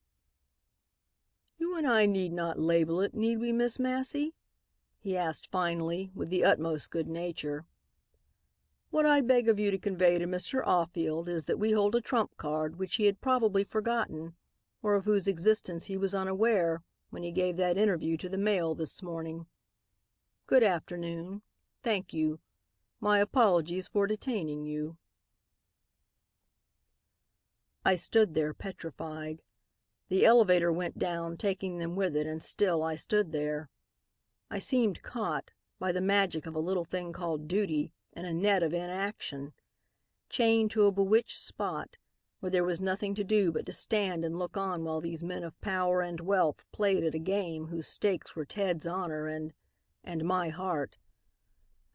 "You and I need not label it, need we, Miss Massey?" he asked finally, with the utmost good nature. "What I beg of you to convey to Mr. Aufield is that we hold a trump card which he had probably forgotten, or of whose existence he was unaware when he gave that interview to the Mail this morning. Good afternoon. Thank you. My apologies for detaining you." I stood there petrified. The elevator went down, taking them with it, and still I stood there. I seemed caught, by the magic of a little thing called duty, in a net of inaction, chained to a bewitched spot, where there was nothing to do but to stand and look on while these men of power and wealth played at a game whose stakes were Ted's honor and my heart.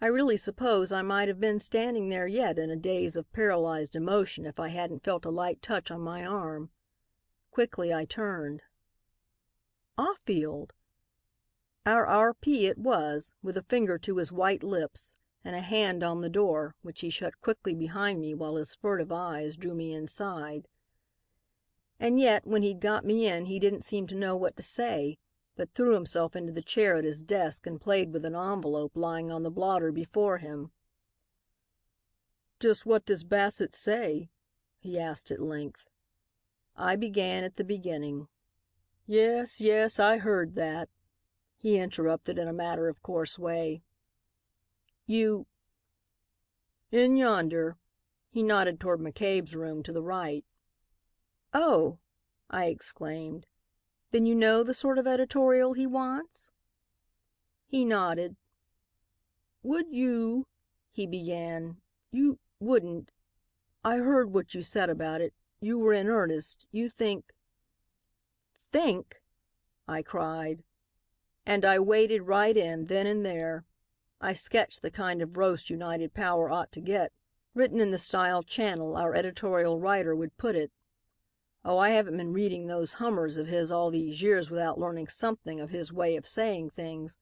I really suppose I might have been standing there yet in a daze of paralyzed emotion if I hadn't felt a light touch on my arm. Quickly I turned. Aufield! Our R.P. it was, with a finger to his white lips and a hand on the door, which he shut quickly behind me while his furtive eyes drew me inside. And yet, when he'd got me in, he didn't seem to know what to say, but threw himself into the chair at his desk and played with an envelope lying on the blotter before him. "Just what does Bassett say?" he asked at length. I began at the beginning. "Yes, yes, I heard that," he interrupted in a matter-of-course way. "You—" "In yonder." He nodded toward McCabe's room to the right. "Oh!" I exclaimed. "Then you know the sort of editorial he wants?" He nodded. "Would you—" he began. "You wouldn't— I heard what you said about it. You were in earnest. You think—" "Think!" I cried. And I waded right in, then and there. I sketched the kind of roast United Power ought to get, written in the style Channel, our editorial writer, would put it. Oh, I haven't been reading those hummers of his all these years without learning something of his way of saying things,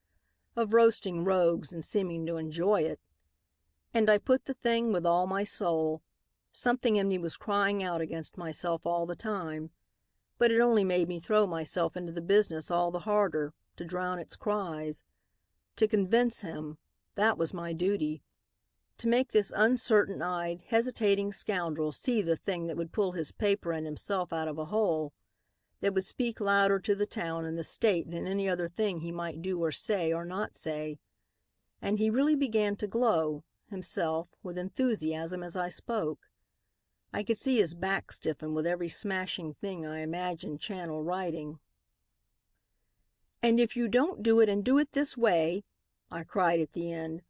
of roasting rogues and seeming to enjoy it. And I put the thing with all my soul. Something in me was crying out against myself all the time, but it only made me throw myself into the business all the harder, to drown its cries. To convince him, that was my duty. To make this uncertain-eyed, hesitating scoundrel see the thing that would pull his paper and himself out of a hole, that would speak louder to the town and the state than any other thing he might do or say or not say. And he really began to glow, himself, with enthusiasm as I spoke. I could see his back stiffen with every smashing thing I imagined Channel writing. "And if you don't do it and do it this way," I cried at the end,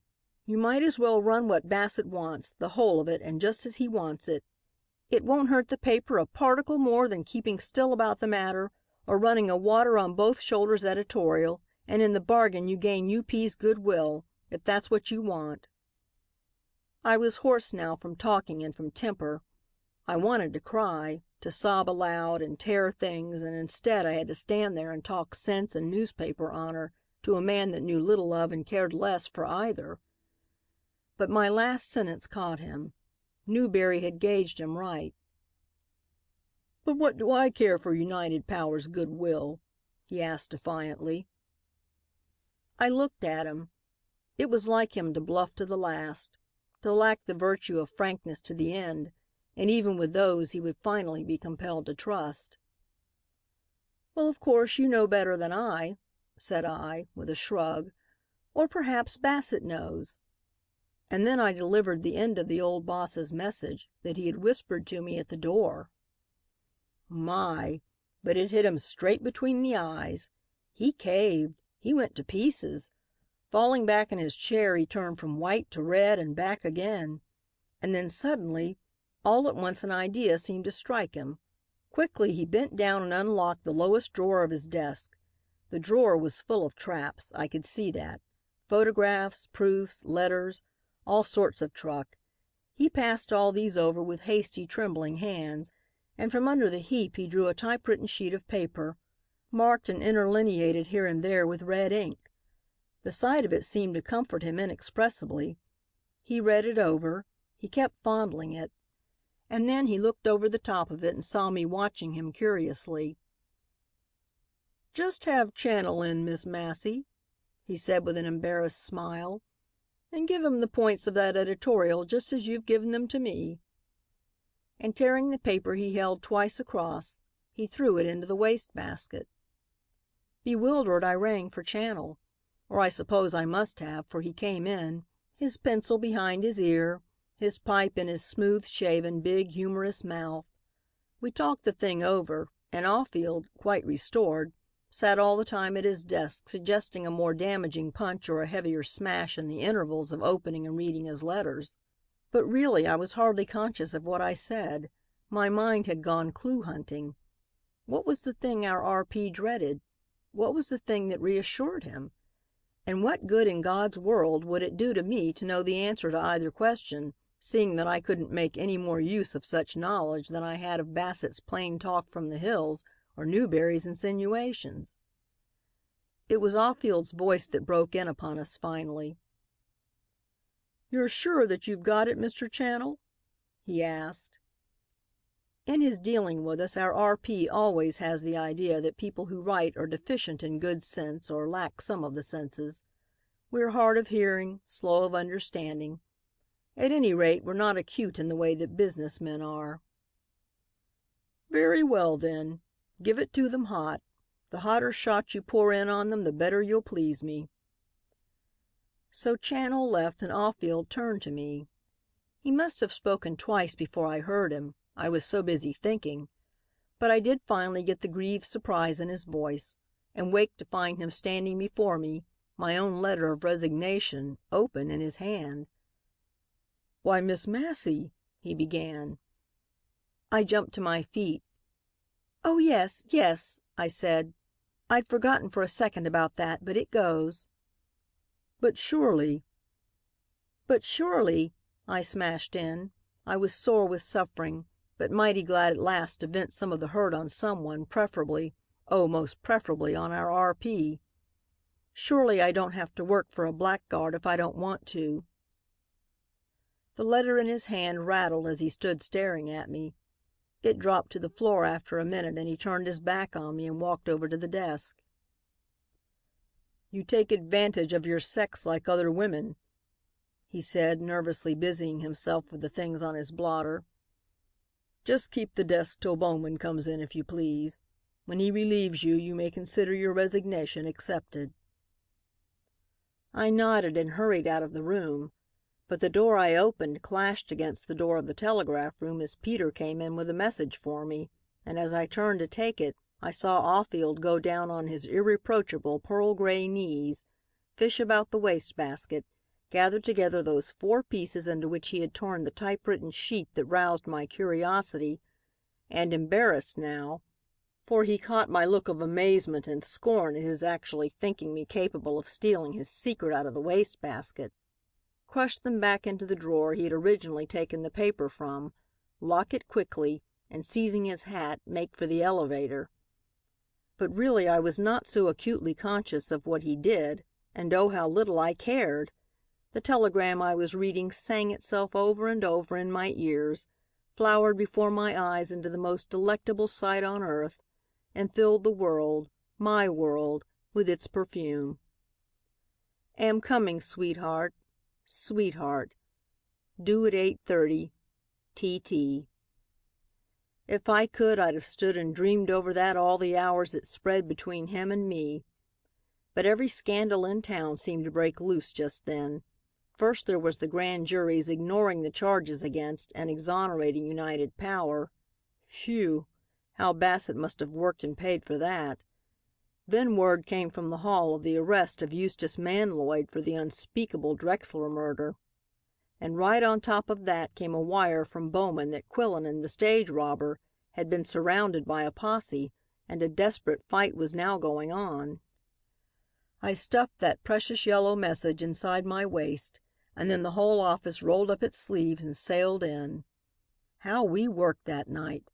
You might as well run what Bassett wants, the whole of it, and just as he wants it. It won't hurt the paper a particle more than keeping still about the matter, or running a water on both shoulders editorial, and in the bargain you gain UP's goodwill, if that's what you want." I was hoarse now from talking and from temper. I wanted to cry, to sob aloud and tear things, and instead I had to stand there and talk sense and newspaper honor to a man that knew little of and cared less for either. But my last sentence caught him. Newberry had gauged him right. "But what do I care for United Power's goodwill?" he asked defiantly. I looked at him. It was like him to bluff to the last, to lack the virtue of frankness to the end, and even with those he would finally be compelled to trust. "Well, of course, you know better than I," said I, with a shrug. "Or perhaps Bassett knows." And then I delivered the end of the old boss's message that he had whispered to me at the door. My, but it hit him straight between the eyes. He caved. He went to pieces. Falling back in his chair, he turned from white to red and back again. And then suddenly, all at once an idea seemed to strike him. Quickly he bent down and unlocked the lowest drawer of his desk. The drawer was full of traps, I could see that. Photographs, proofs, letters, all sorts of truck. He passed all these over with hasty, trembling hands, and from under the heap he drew a typewritten sheet of paper, marked and interlineated here and there with red ink. The sight of it seemed to comfort him inexpressibly. He read it over. He kept fondling it. And then he looked over the top of it and saw me watching him curiously. "Just have Channel in, Miss Massey," he said with an embarrassed smile, "and give him the points of that editorial just as you've given them to me." And tearing the paper he held twice across, he threw it into the wastebasket. Bewildered, I rang for Channel. Or I suppose I must have, for he came in, his pencil behind his ear, his pipe in his smooth-shaven, big, humorous mouth. We talked the thing over, and Aufield, quite restored, sat all the time at his desk suggesting a more damaging punch or a heavier smash in the intervals of opening and reading his letters. But really I was hardly conscious of what I said. My mind had gone clue hunting. What was the thing our R.P. dreaded? What was the thing that reassured him? And what good in God's world would it do to me to know the answer to either question, seeing that I couldn't make any more use of such knowledge than I had of Bassett's plain talk from the hills or Newberry's insinuations? It was Aufield's voice that broke in upon us finally. "You're sure that you've got it, Mr. Channel?" he asked. In his dealing with us, our R.P. always has the idea that people who write are deficient in good sense or lack some of the senses. We're hard of hearing, slow of understanding. At any rate, we're not acute in the way that business men are. "Very well, then. Give it to them hot. The hotter shot you pour in on them, the better you'll please me." So Channel left and Aufield turned to me. He must have spoken twice before I heard him, I was so busy thinking. But I did finally get the grieved surprise in his voice, and waked to find him standing before me, my own letter of resignation, open in his hand. "Why, Miss Massey," he began. I jumped to my feet. "Oh, yes, yes," I said. "I'd forgotten for a second about that, but it goes." "But surely—" "But surely," I smashed in. I was sore with suffering, but mighty glad at last to vent some of the hurt on someone, preferably, oh, most preferably on our R.P. "Surely I don't have to work for a blackguard if I don't want to." The letter in his hand rattled as he stood staring at me. It dropped to the floor after a minute and he turned his back on me and walked over to the desk. "You take advantage of your sex like other women," he said, nervously busying himself with the things on his blotter. "Just keep the desk till Bowman comes in, if you please. When he relieves you, you may consider your resignation accepted." I nodded and hurried out of the room, but the door I opened clashed against the door of the telegraph room as Peter came in with a message for me, and as I turned to take it, I saw Aufield go down on his irreproachable pearl gray knees, fish about the wastebasket, gathered together those 4 pieces into which he had torn the typewritten sheet that roused my curiosity, and embarrassed now, for he caught my look of amazement and scorn at his actually thinking me capable of stealing his secret out of the wastebasket, crushed them back into the drawer he had originally taken the paper from, locked it quickly, and seizing his hat, make for the elevator. But really I was not so acutely conscious of what he did, and oh, how little I cared! The telegram I was reading sang itself over and over in my ears, flowered before my eyes into the most delectable sight on earth, and filled the world, my world, with its perfume. Am coming, sweetheart, sweetheart. Due at 8:30. T.T. If I could, I'd have stood and dreamed over that all the hours it spread between him and me. But every scandal in town seemed to break loose just then. First there was the grand jury's ignoring the charges against and exonerating United Power. Phew! How Bassett must have worked and paid for that. Then word came from the hall of the arrest of Eustace Manloyd for the unspeakable Drexler murder. And right on top of that came a wire from Bowman that Quillinan, the stage robber, had been surrounded by a posse, and a desperate fight was now going on. I stuffed that precious yellow message inside my waist, and then the whole office rolled up its sleeves and sailed in. How we worked that night!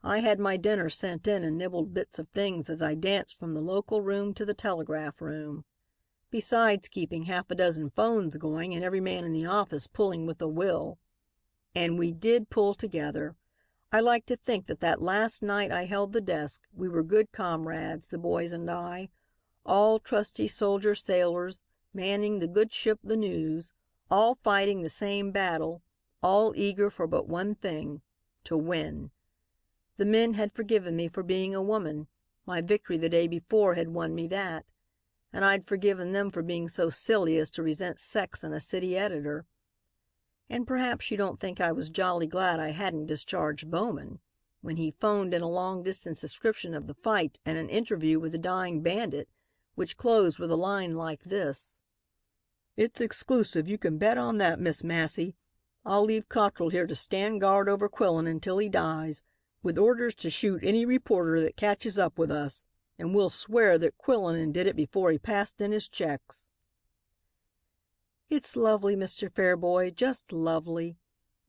I had my dinner sent in and nibbled bits of things as I danced from the local room to the telegraph room, besides keeping half a dozen phones going and every man in the office pulling with a will. And we did pull together. I like to think that that last night I held the desk, we were good comrades, the boys and I, all trusty soldier sailors, manning the good ship the News, all fighting the same battle, all eager for but one thing, to win. The men had forgiven me for being a woman. My victory the day before had won me that. And I'd forgiven them for being so silly as to resent sex in a city editor. And perhaps you don't think I was jolly glad I hadn't discharged Bowman, when he phoned in a long-distance description of the fight and an interview with the dying bandit, which closed with a line like this: "It's exclusive, you can bet on that, Miss Massey. I'll leave Cottrell here to stand guard over Quillen until he dies, with orders to shoot any reporter that catches up with us, and we'll swear that Quillinan did it before he passed in his checks." "It's lovely, Mr. Fairboy, just lovely,"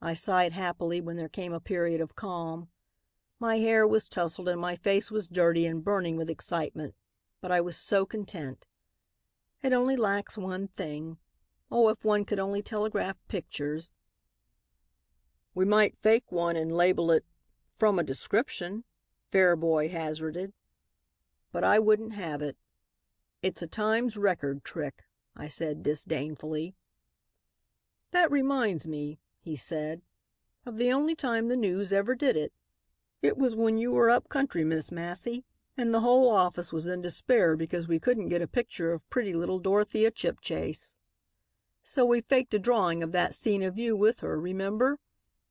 I sighed happily when there came a period of calm. My hair was tousled and my face was dirty and burning with excitement, but I was so content. It only lacks one thing. Oh, if one could only telegraph pictures. "We might fake one and label it 'From a Description,'" Fairboy hazarded. But I wouldn't have it. "It's a Times record trick," I said disdainfully. "That reminds me," he said, "of the only time the News ever did it. It was when you were up country, Miss Massey, and the whole office was in despair because we couldn't get a picture of pretty little Dorothea Chipchase. So we faked a drawing of that scene of you with her, remember?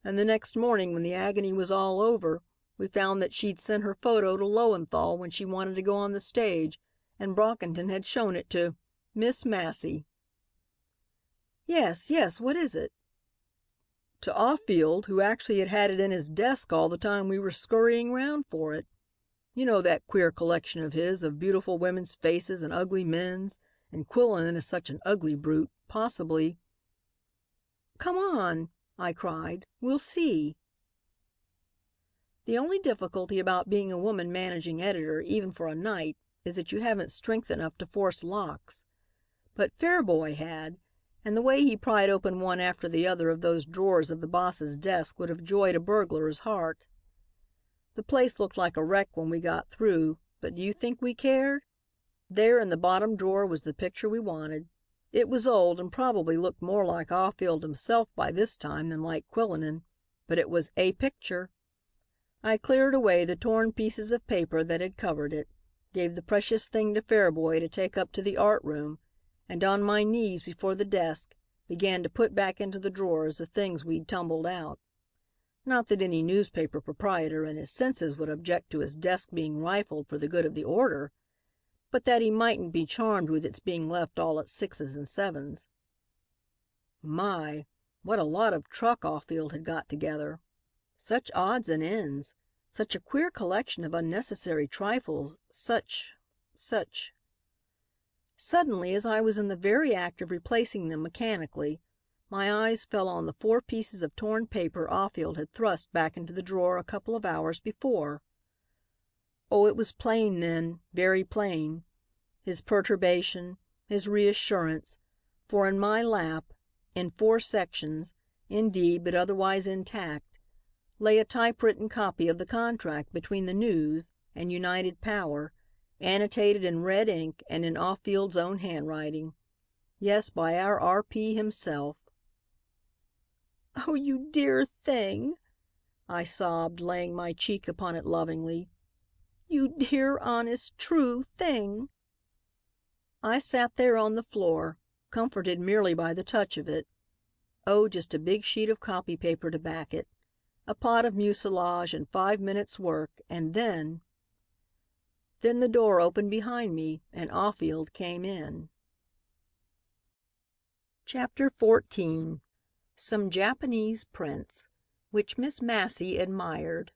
And the next morning, when the agony was all over, we found that she'd sent her photo to Lowenthal when she wanted to go on the stage, and Brockington had shown it to Miss Massey." "Yes, yes, what is it?" "To Offield, who actually had it in his desk all the time we were scurrying round for it. You know that queer collection of his of beautiful women's faces and ugly men's, and Quillinan is such an ugly brute, possibly—" "Come on," I cried, "we'll see." The only difficulty about being a woman managing editor, even for a night, is that you haven't strength enough to force locks. But Fairboy had, and the way he pried open one after the other of those drawers of the boss's desk would have joyed a burglar's heart. The place looked like a wreck when we got through, but do you think we cared? There in the bottom drawer was the picture we wanted. It was old and probably looked more like Offield himself by this time than like Quillinan, but it was a picture. I cleared away the torn pieces of paper that had covered it, gave the precious thing to Fairboy to take up to the art room, and on my knees before the desk began to put back into the drawers the things we'd tumbled out. Not that any newspaper proprietor in his senses would object to his desk being rifled for the good of the order, but that he mightn't be charmed with its being left all at 6s and 7s. My, what a lot of truck Caulfield had got together. Such odds and ends. Such a queer collection of unnecessary trifles. Such. Suddenly, as I was in the very act of replacing them mechanically, my eyes fell on the 4 pieces of torn paper Caulfield had thrust back into the drawer a couple of hours before. Oh, it was plain then, very plain. His perturbation, his reassurance, for in my lap, in 4 sections, indeed, but otherwise intact, lay a typewritten copy of the contract between the News and United Power, annotated in red ink and in Caulfield's own handwriting. Yes, by our R.P. himself. "Oh, you dear thing," I sobbed, laying my cheek upon it lovingly. "You dear, honest, true thing." I sat there on the floor, comforted merely by the touch of it. Oh, just a big sheet of copy paper to back it, a pot of mucilage and 5 minutes' work, and then the door opened behind me and Caulfield came in. Chapter 14. Some Japanese Prints, which Miss Massey admired.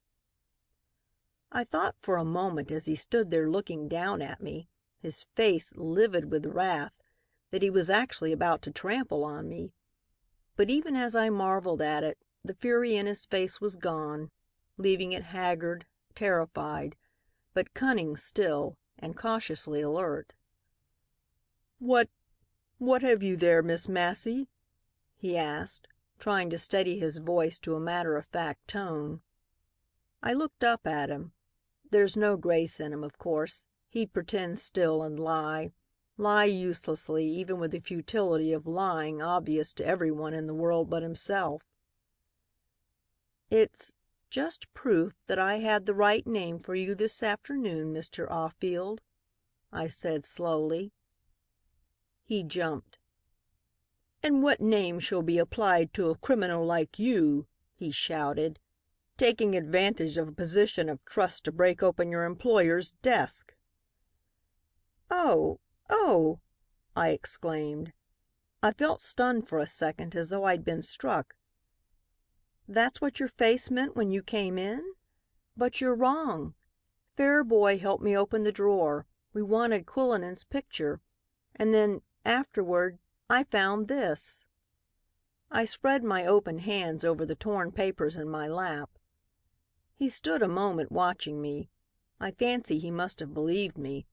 I thought for a moment as he stood there looking down at me, his face livid with wrath, that he was actually about to trample on me. But even as I marveled at it, the fury in his face was gone, leaving it haggard, terrified, but cunning still, and cautiously alert. "What have you there, Miss Massey?" he asked, trying to steady his voice to a matter-of-fact tone. I looked up at him. There's no grace in him, of course. He'd pretend still and lie uselessly, even with the futility of lying obvious to every one in the world but himself. "It's just proof that I had the right name for you this afternoon, Mr. Caulfield," I said slowly. He jumped. "And what name shall be applied to a criminal like you," he shouted, "taking advantage of a position of trust to break open your employer's desk?" "Oh," I exclaimed. I felt stunned for a second, as though I'd been struck. "That's what your face meant when you came in? But you're wrong. Fair boy helped me open the drawer. We wanted Quillinan's picture. And then, afterward, I found this." I spread my open hands over the torn papers in my lap. He stood a moment watching me. I fancy he must have believed me,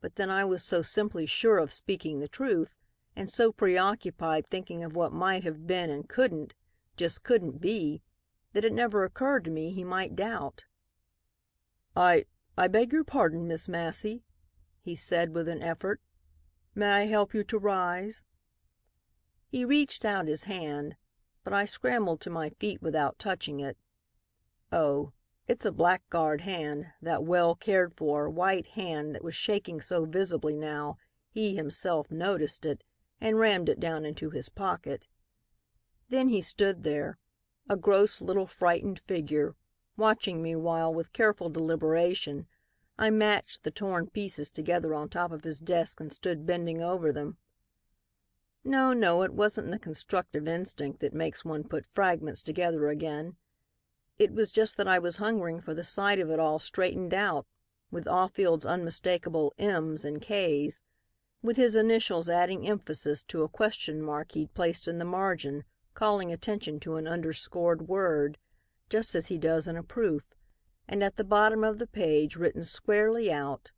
but then I was so simply sure of speaking the truth, and so preoccupied thinking of what might have been and couldn't, just couldn't be, that it never occurred to me he might doubt. I beg your pardon, Miss Massey," he said with an effort. "May I help you to rise?" He reached out his hand, but I scrambled to my feet without touching it. Oh, it's a blackguard hand, that well cared for, white hand that was shaking so visibly now he himself noticed it and rammed it down into his pocket. Then he stood there, a gross little frightened figure, watching me while, with careful deliberation, I matched the torn pieces together on top of his desk and stood bending over them. No, it wasn't the constructive instinct that makes one put fragments together again. It was just that I was hungering for the sight of it all straightened out, with Caulfield's unmistakable M's and K's, with his initials adding emphasis to a question mark he'd placed in the margin, calling attention to an underscored word, just as he does in a proof, and at the bottom of the page written squarely out: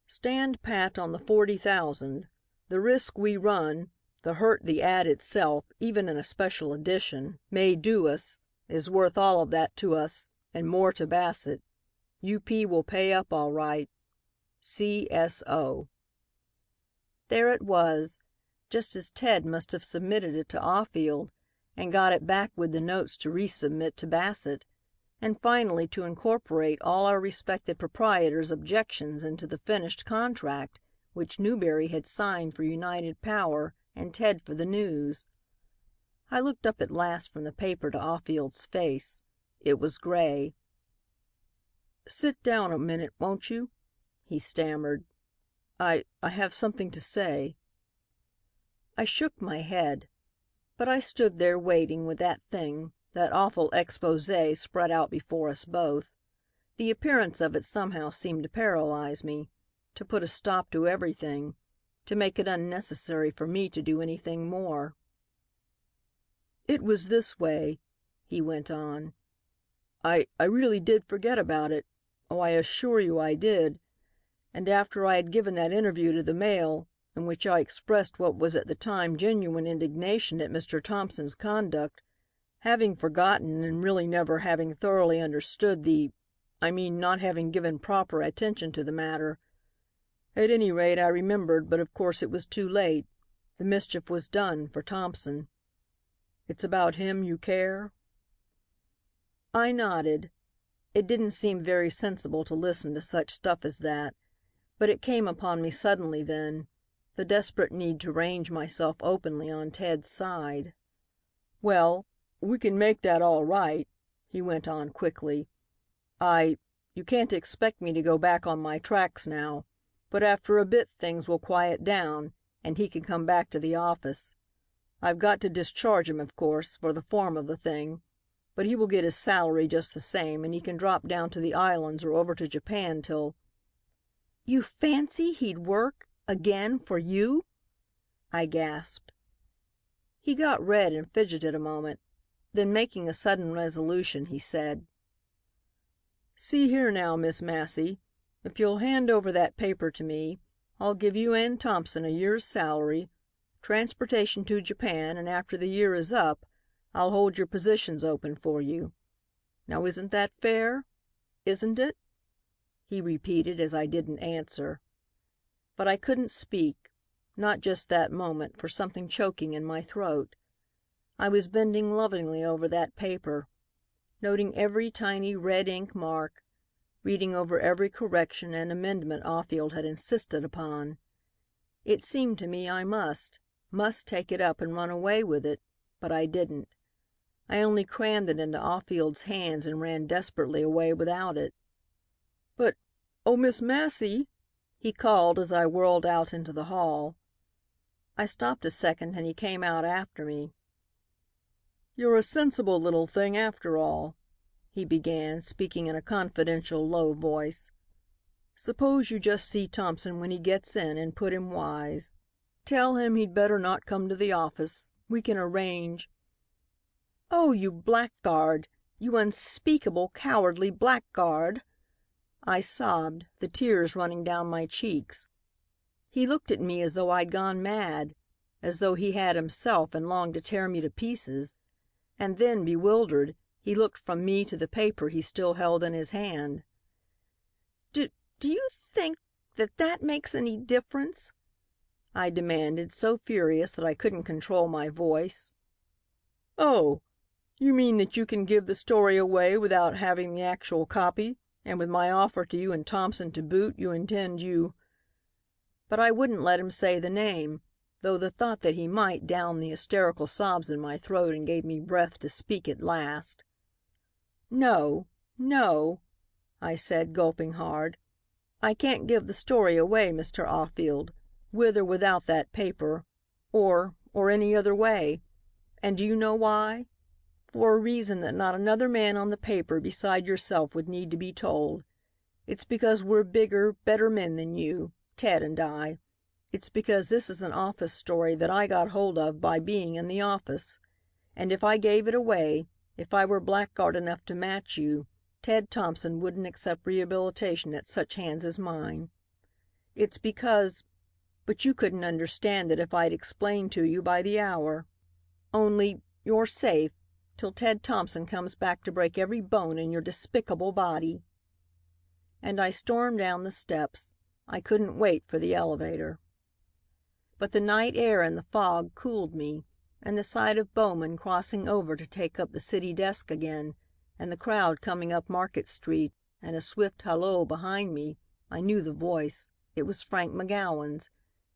"Stand pat on the 40,000. The risk we run, the hurt the ad itself, even in a special edition, may do us, is worth all of that to us, and more to Bassett. U.P. will pay up all right. C.S.O." There it was, just as Ted must have submitted it to Caulfield, and got it back with the notes to resubmit to Bassett, and finally to incorporate all our respected proprietors' objections into the finished contract which Newberry had signed for United Power and Ted for the News. I looked up at last from the paper to Caulfield's face. It was gray. "Sit down a minute, won't you?" he stammered. I have something to say." I shook my head, but I stood there waiting with that thing, that awful exposé spread out before us both. The appearance of it somehow seemed to paralyze me, to put a stop to everything, to make it unnecessary for me to do anything more. "It was this way," he went on. "I really did forget about it. Oh, I assure you I did. And after I had given that interview to the Mail, in which I expressed what was at the time genuine indignation at Mr. Thompson's conduct, having forgotten and really never having thoroughly understood not having given proper attention to the matter. At any rate, I remembered, but of course it was too late. The mischief was done for Thompson. It's about him you care?" I nodded. It didn't seem very sensible to listen to such stuff as that, but it came upon me suddenly then, the desperate need to range myself openly on Ted's side. "Well, we can make that all right," he went on quickly. You can't expect me to go back on my tracks now, but after a bit things will quiet down and he can come back to the office. I've got to discharge him, of course, for the form of the thing, but he will get his salary just the same, and he can drop down to the islands or over to Japan till—" "You fancy he'd work again for you?" I gasped. He got red and fidgeted a moment. Then, making a sudden resolution, he said, "See here now, Miss Massey, if you'll hand over that paper to me, I'll give you and Thompson a year's salary, transportation to Japan, and after the year is up, I'll hold your positions open for you. Now isn't that fair? Isn't it?" he repeated as I didn't answer. But I couldn't speak, not just that moment, for something choking in my throat. I was bending lovingly over that paper, noting every tiny red ink mark, reading over every correction and amendment Aufield had insisted upon. It seemed to me I must take it up and run away with it, but I didn't. I only crammed it into Aufield's hands and ran desperately away without it. "But, oh, Miss Massey," he called as I whirled out into the hall. I stopped a second and he came out after me. "You're a sensible little thing after all," he began, speaking in a confidential, low voice. "Suppose you just see Thompson when he gets in and put him wise. Tell him he'd better not come to the office. We can arrange—" "Oh, you blackguard! You unspeakable, cowardly blackguard!" I sobbed, the tears running down my cheeks. He looked at me as though I'd gone mad, as though he had himself and longed to tear me to pieces. And then, bewildered, he looked from me to the paper he still held in his hand. Do you think that makes any difference?" I demanded, so furious that I couldn't control my voice. "Oh, you mean that you can give the story away without having the actual copy, and with my offer to you and Thompson to boot, you intend you—" But I wouldn't let him say the name, though the thought that he might downed the hysterical sobs in my throat and gave me breath to speak at last. "No, no," I said, gulping hard. "I can't give the story away, Mr. Aufield, with or without that paper, or any other way. And do you know why? For a reason that not another man on the paper beside yourself would need to be told. It's because we're bigger, better men than you, Ted and I. It's because this is an office story that I got hold of by being in the office. And if I gave it away, if I were blackguard enough to match you, Ted Thompson wouldn't accept rehabilitation at such hands as mine. It's because—but you couldn't understand it if I'd explained to you by the hour. Only, you're safe, till Ted Thompson comes back to break every bone in your despicable body." And I stormed down the steps. I couldn't wait for the elevator. But the night air and the fog cooled me, and the sight of Bowman crossing over to take up the city desk again, and the crowd coming up Market Street, and a swift halloo behind me, I knew the voice. It was Frank McGowan's.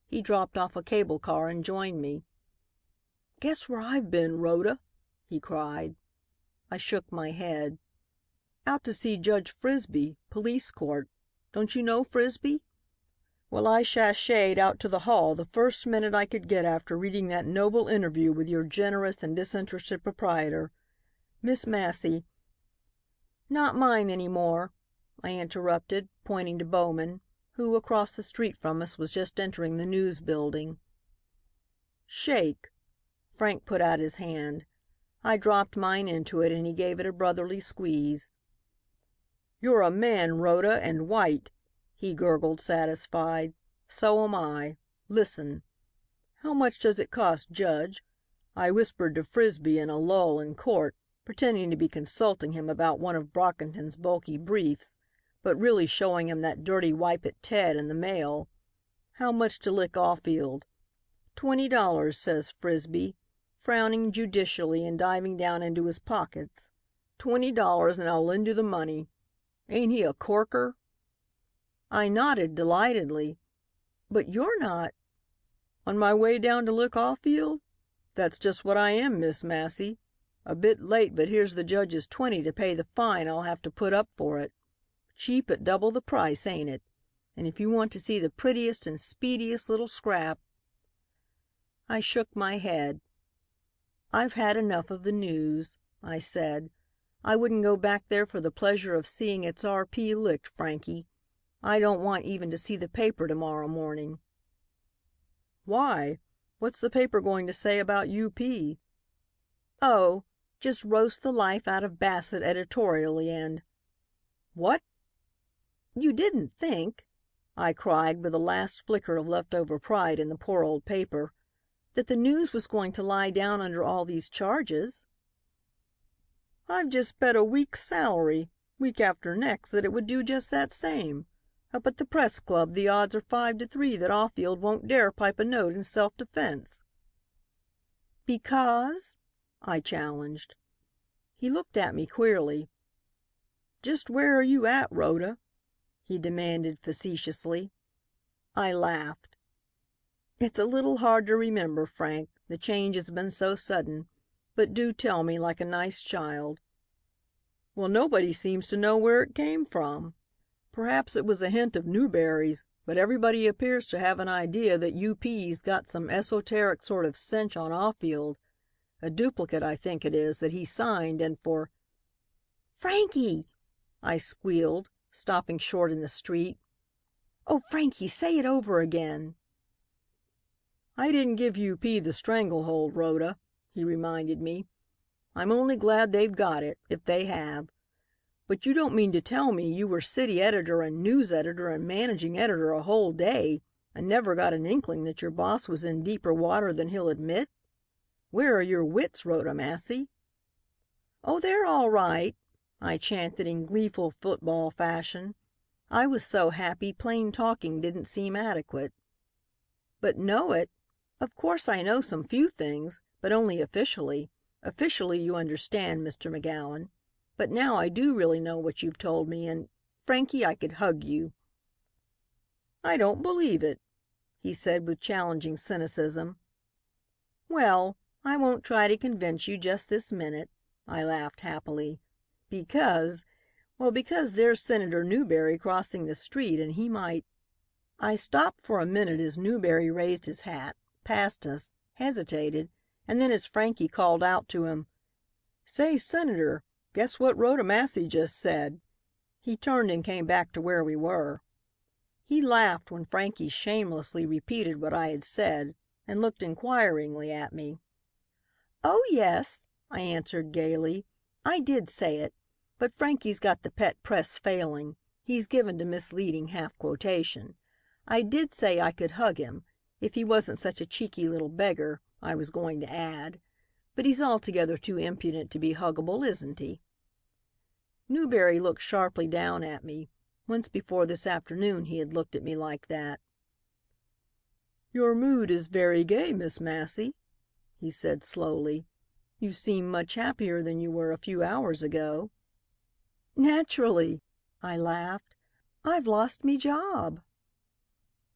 He dropped off a cable car and joined me. "Guess where I've been, Rhoda?" he cried. I shook my head. "Out to see Judge Frisbee, police court. Don't you know Frisbee?" Well, I sashayed out to the hall the first minute I could get after reading that noble interview with your generous and disinterested proprietor. Miss Massey—" "Not mine any more," I interrupted, pointing to Bowman, who, across the street from us, was just entering the News building. "Shake." Frank put out his hand. I dropped mine into it, and he gave it a brotherly squeeze. "You're a man, Rhoda, and white," he gurgled, satisfied. "So am I. Listen. How much does it cost, Judge?" I whispered to Frisbee in a lull in court, pretending to be consulting him about one of Brockington's bulky briefs, but really showing him that dirty wipe at Ted and the mail. "How much to lick Auffield?" "$20," says Frisbee, frowning judicially and diving down into his pockets. "$20 and I'll lend you the money. Ain't he a corker?" I nodded delightedly. "But you're not—" "On my way down to lick Auffield? That's just what I am, Miss Massey. A bit late, but here's the judge's 20 to pay the fine I'll have to put up for it. Cheap at double the price, ain't it? And if you want to see the prettiest and speediest little scrap—" I shook my head. "I've had enough of the News," I said. "I wouldn't go back there for the pleasure of seeing its R.P. licked, Frankie. I don't want even to see the paper tomorrow morning." "Why? What's the paper going to say about U.P.?" "Oh, just roast the life out of Bassett editorially and—" "What?" "You didn't think," I cried, with a last flicker of leftover pride in the poor old paper, "that the News was going to lie down under all these charges?" "I've just bet a week's salary, week after next, that it would do just that same. Up at the Press Club the odds are 5 to 3 that Auffield won't dare pipe a note in self-defense." "Because?" I challenged. He looked at me queerly. "Just where are you at, Rhoda?" he demanded facetiously. I laughed. "It's a little hard to remember, Frank, the change has been so sudden. But do tell me, like a nice child." "Well, nobody seems to know where it came from. Perhaps it was a hint of Newberry's, but everybody appears to have an idea that U.P.'s got some esoteric sort of cinch on Auffield. A duplicate, I think it is, that he signed and for—" "Frankie!" I squealed, stopping short in the street. "Oh, Frankie, say it over again." "I didn't give U.P. the stranglehold, Rhoda," he reminded me. "I'm only glad they've got it, if they have. But you don't mean to tell me you were city editor and news editor and managing editor a whole day and never got an inkling that your boss was in deeper water than he'll admit? Where are your wits, Rhoda Massey?" "Oh, they're all right," I chanted in gleeful football fashion. I was so happy plain talking didn't seem adequate. "But know it? Of course I know some few things, but only officially. Officially, you understand, Mr. McGowan. But now I do really know what you've told me and, Frankie, I could hug you." "I don't believe it," he said with challenging cynicism. "Well, I won't try to convince you just this minute," I laughed happily. Because there's Senator Newberry crossing the street and he might—" I stopped for a minute as Newberry raised his hat, passed us, hesitated, and then as Frankie called out to him, "Say, Senator, guess what Rhoda Massey just said?" He turned and came back to where we were. He laughed when Frankie shamelessly repeated what I had said and looked inquiringly at me. "Oh, yes," I answered gaily, "I did say it. But Frankie's got the pet press failing. He's given to misleading half quotation. I did say I could hug him, if he wasn't such a cheeky little beggar, I was going to add. But he's altogether too impudent to be huggable, isn't he?" Newberry looked sharply down at me. Once before this afternoon he had looked at me like that. "Your mood is very gay, Miss Massey," he said slowly. "You seem much happier than you were a few hours ago." "Naturally," I laughed. "I've lost me job."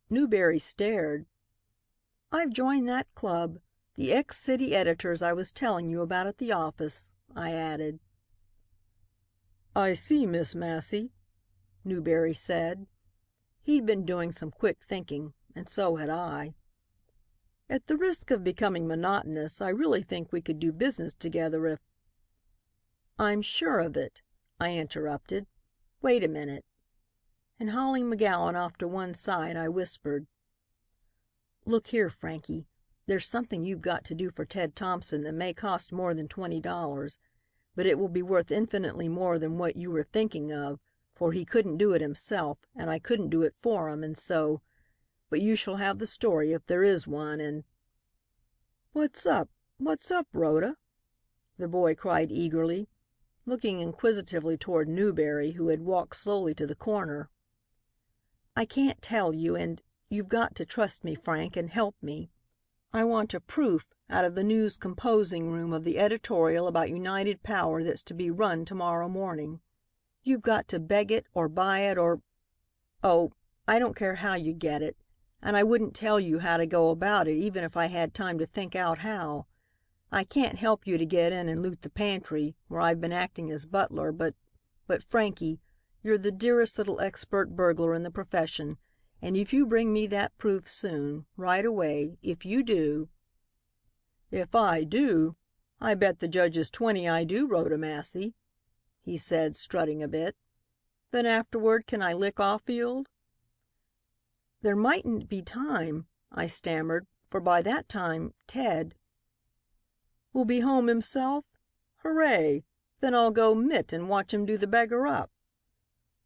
Newberry stared. "I've joined that club, the ex-city editors I was telling you about at the office," I added. "I see, Miss Massey," Newberry said. He'd been doing some quick thinking, and so had I. "At the risk of becoming monotonous, I really think we could do business together if—" "I'm sure of it," I interrupted. "Wait a minute." And hauling McGowan off to one side, I whispered, "Look here, Frankie, there's something you've got to do for Ted Thompson that may cost more than $20, but it will be worth infinitely more than what you were thinking of, for he couldn't do it himself, and I couldn't do it for him, and so—but you shall have the story if there is one, and—" "What's up? What's up, Rhoda?" the boy cried eagerly, looking inquisitively toward Newberry, who had walked slowly to the corner. "I can't tell you, and you've got to trust me, Frank, and help me. I want a proof out of the News composing room of the editorial about United Power that's to be run to morrow morning. You've got to beg it or buy it or—oh, I don't care how you get it, and I wouldn't tell you how to go about it even if I had time to think out how. I can't help you to get in and loot the pantry, where I've been acting as butler, but Frankie, you're the dearest little expert burglar in the profession, and if you bring me that proof soon, right away, if you do—" "If I do? I bet the judge's 20 I do, Rhoda Massey," he said, strutting a bit. "Then afterward can I lick Offield?" "There mightn't be time," I stammered, "for by that time, Ted—" "Will be home himself? Hooray! Then I'll go mit and watch him do the beggar up."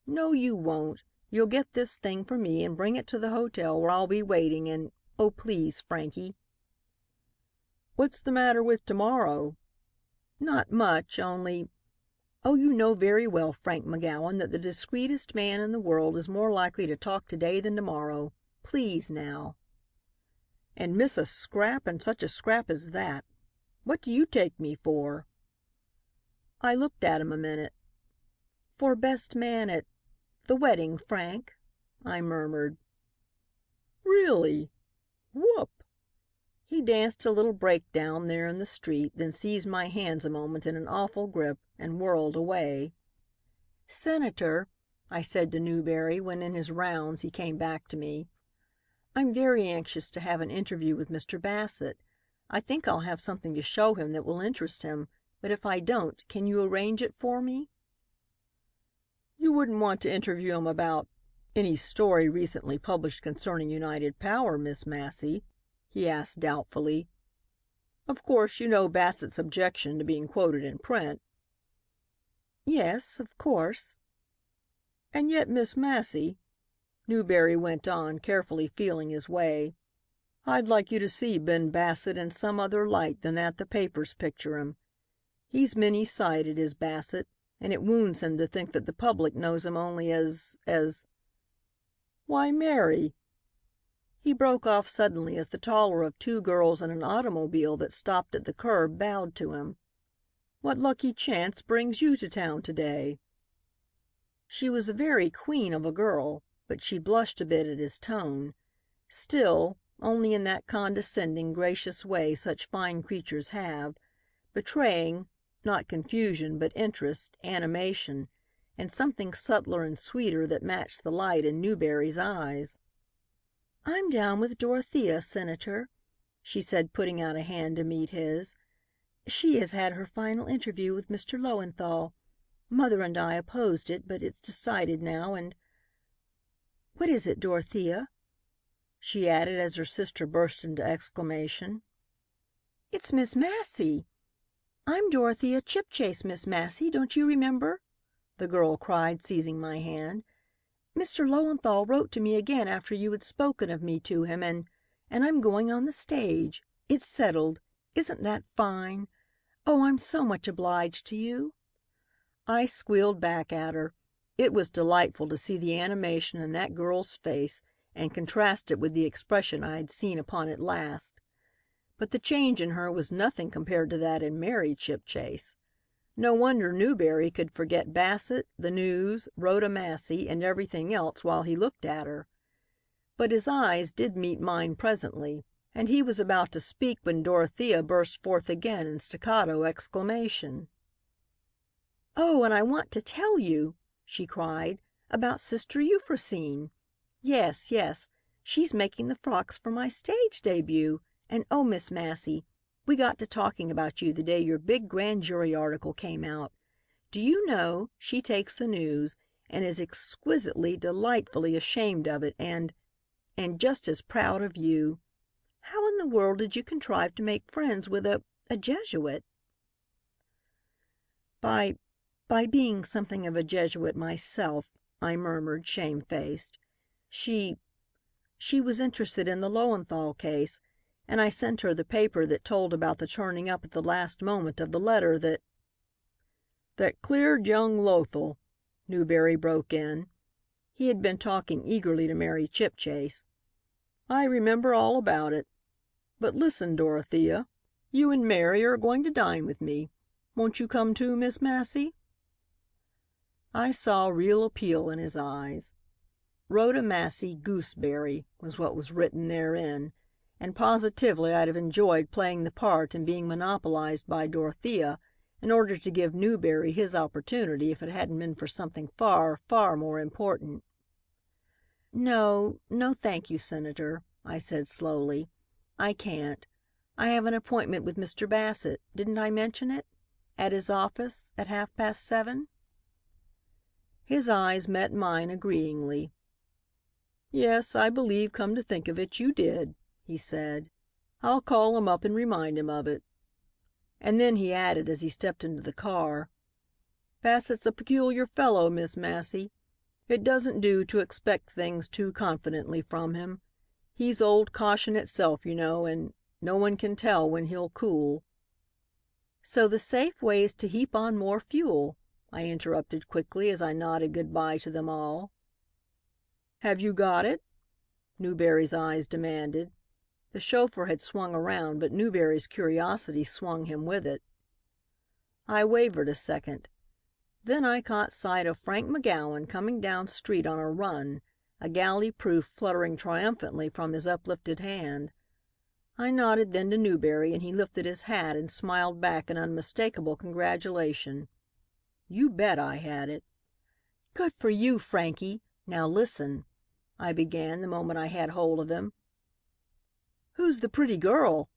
"No, you won't. You'll get this thing for me and bring it to the hotel where I'll be waiting and—oh, please, Frankie." "What's the matter with tomorrow?" "Not much, only—oh, you know very well, Frank McGowan, that the discreetest man in the world is more likely to talk today than tomorrow. Please, now." "And miss a scrap, and such a scrap as that. What do you take me for?" I looked at him a minute. "For best man at the wedding, Frank," I murmured. "Really? Whoop!" He danced a little breakdown there in the street, then seized my hands a moment in an awful grip and whirled away. "Senator," I said to Newberry, when in his rounds he came back to me, "I'm very anxious to have an interview with Mr. Bassett. I think I'll have something to show him that will interest him, but if I don't, can you arrange it for me?" "You wouldn't want to interview him about any story recently published concerning United Power, Miss Massey?" he asked doubtfully. "Of course, you know Bassett's objection to being quoted in print." "Yes, of course." "And yet, Miss Massey," Newberry went on, carefully feeling his way, "I'd like you to see Ben Bassett in some other light than that the papers picture him. He's many-sided, is Bassett, and it wounds him to think that the public knows him only as—why, Mary—" He broke off suddenly as the taller of two girls in an automobile that stopped at the curb bowed to him. "What lucky chance brings you to town to-day?" She was a very queen of a girl, but she blushed a bit at his tone. Still, only in that condescending, gracious way such fine creatures have, betraying, not confusion, but interest, animation, and something subtler and sweeter that matched the light in Newberry's eyes. "I'm down with Dorothea, Senator," she said, putting out a hand to meet his. "She has had her final interview with Mr. Lowenthal. Mother and I opposed it, but it's decided now, and—what is it, Dorothea?" she added as her sister burst into exclamation. "It's Miss Massey. I'm Dorothea Chipchase, Miss Massey, don't you remember?" the girl cried, seizing my hand. "Mr. Lowenthal wrote to me again after you had spoken of me to him, and I'm going on the stage. It's settled. Isn't that fine? Oh, I'm so much obliged to you." I squealed back at her. It was delightful to see the animation in that girl's face and contrast it with the expression I had seen upon it last. But the change in her was nothing compared to that in Mary Chipchase. No wonder Newberry could forget Bassett, the News, Rhoda Massey, and everything else while he looked at her. But his eyes did meet mine presently, and he was about to speak when Dorothea burst forth again in staccato exclamation. "Oh, and I want to tell you," she cried, "about Sister Euphrosyne. Yes, yes. She's making the frocks for my stage debut. And oh, Miss Massey, we got to talking about you the day your big grand jury article came out. Do you know, she takes the news and is exquisitely, delightfully ashamed of it and just as proud of you. How in the world did you contrive to make friends with a Jesuit?" "By by being something of a Jesuit myself," I murmured, shamefaced. "She she was interested in the Lowenthal case, and I sent her the paper that told about the turning up at the last moment of the letter that—" "That cleared young Lothal," Newberry broke in. He had been talking eagerly to Mary Chipchase. "I remember all about it. But listen, Dorothea, you and Mary are going to dine with me. Won't you come too, Miss Massey?" I saw real appeal in his eyes. Rhoda Massey, Gooseberry, was what was written therein, and positively I'd have enjoyed playing the part and being monopolized by Dorothea in order to give Newberry his opportunity if it hadn't been for something far, far more important. "No, no, thank you, Senator," I said slowly. "I can't. I have an appointment with Mr. Bassett. Didn't I mention it? At his office, at 7:30." His eyes met mine agreeingly. "Yes, I believe, come to think of it, you did," he said. "I'll call him up and remind him of it." And then he added as he stepped into the car, "Bassett's a peculiar fellow, Miss Massey. It doesn't do to expect things too confidently from him. He's old caution itself, you know, and no one can tell when he'll cool." "So the safe way is to heap on more fuel," I interrupted quickly as I nodded good by to them all. "Have you got it?" Newberry's eyes demanded. The chauffeur had swung around, but Newberry's curiosity swung him with it. I wavered a second. Then I caught sight of Frank McGowan coming down street on a run, a galley proof fluttering triumphantly from his uplifted hand. I nodded then to Newberry and he lifted his hat and smiled back an unmistakable congratulation. You bet I had it. "Good for you, Frankie. Now listen," I began the moment I had hold of him. "Who's the pretty girl?"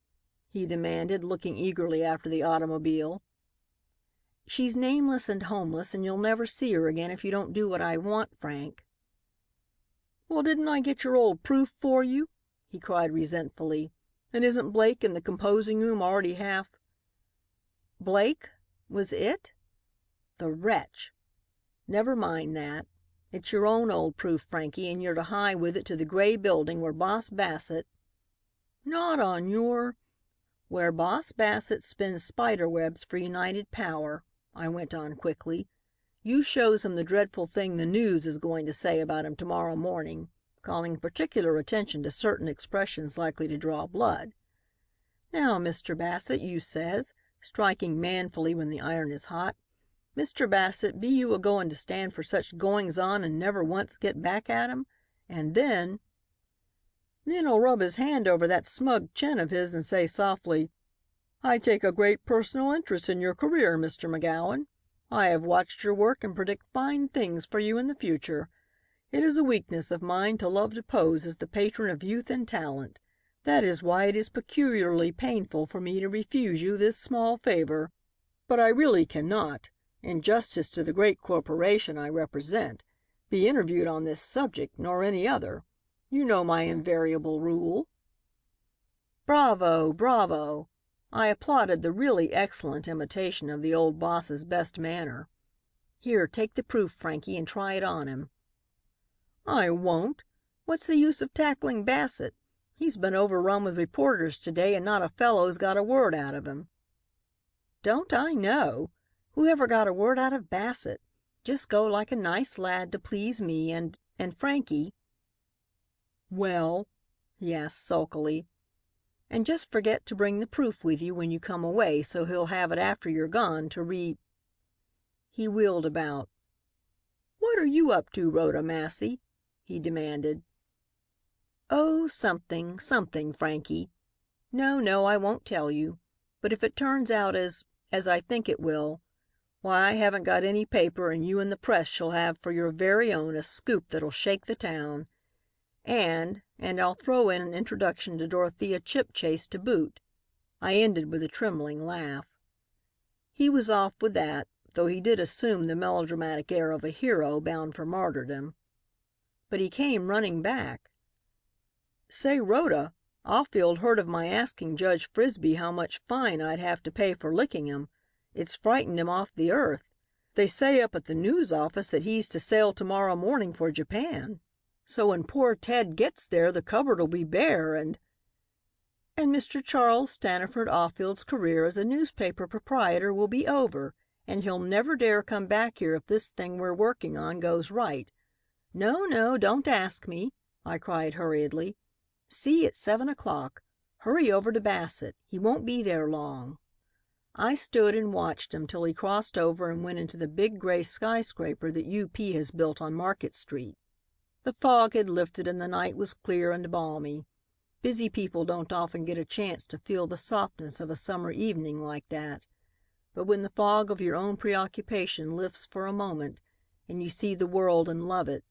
he demanded, looking eagerly after the automobile. "She's nameless and homeless and you'll never see her again if you don't do what I want, Frank." "Well, didn't I get your old proof for you?" he cried resentfully. "And isn't Blake in the composing room already half—" Blake? Was it? The wretch! Never mind that. It's your own old proof, Frankie, and you're to hie with it to the gray building where Boss Bassett— "Not on your—" "Where Boss Bassett spins spider webs for United Power," I went on quickly. "You shows him the dreadful thing the News is going to say about him tomorrow morning, calling particular attention to certain expressions likely to draw blood. 'Now, Mr. Bassett,' you says, striking manfully when the iron is hot, 'Mr. Bassett, be you a goin' to stand for such goings on and never once get back at 'em?' And then he'll rub his hand over that smug chin of his and say softly, 'I take a great personal interest in your career, Mr. McGowan. I have watched your work and predict fine things for you in the future. It is a weakness of mine to love to pose as the patron of youth and talent. That is why it is peculiarly painful for me to refuse you this small favor. But I really cannot, in justice to the great corporation I represent, be interviewed on this subject nor any other. You know my invariable rule." Bravo! Bravo! I applauded the really excellent imitation of the old boss's best manner. "Here, take the proof, Frankie, and try it on him." "I won't. What's the use of tackling Bassett? He's been overrun with reporters today and not a fellow's got a word out of him." "Don't I know? Who ever got a word out of Bassett? Just go like a nice lad to please me and Frankie—" "Well?" he asked sulkily. "And just forget to bring the proof with you when you come away so he'll have it after you're gone to re—" He wheeled about. "What are you up to, Rhoda Massey?" he demanded. "Oh, something, something, Frankie. No, no, I won't tell you. But if it turns out as I think it will, why, I haven't got any paper and you and the press shall have for your very own a scoop that'll shake the town. And I'll throw in an introduction to Dorothea Chipchase to boot," I ended with a trembling laugh. He was off with that, though he did assume the melodramatic air of a hero bound for martyrdom. But he came running back. "Say, Rhoda, Alfield heard of my asking Judge Frisbee how much fine I'd have to pay for licking him. It's frightened him off the earth. They say up at the News office that he's to sail tomorrow morning for Japan. So when poor Ted gets there the cupboard'll be bare and Mr. Charles Staniford Alfield's career as a newspaper proprietor will be over, and he'll never dare come back here if this thing we're working on goes right. No, no, don't ask me," I cried hurriedly. "See, it's 7 o'clock. Hurry over to Bassett. He won't be there long." I stood and watched him till he crossed over and went into the big gray skyscraper that UP has built on Market Street. The fog had lifted and the night was clear and balmy. Busy people don't often get a chance to feel the softness of a summer evening like that. But when the fog of your own preoccupation lifts for a moment and you see the world and love it,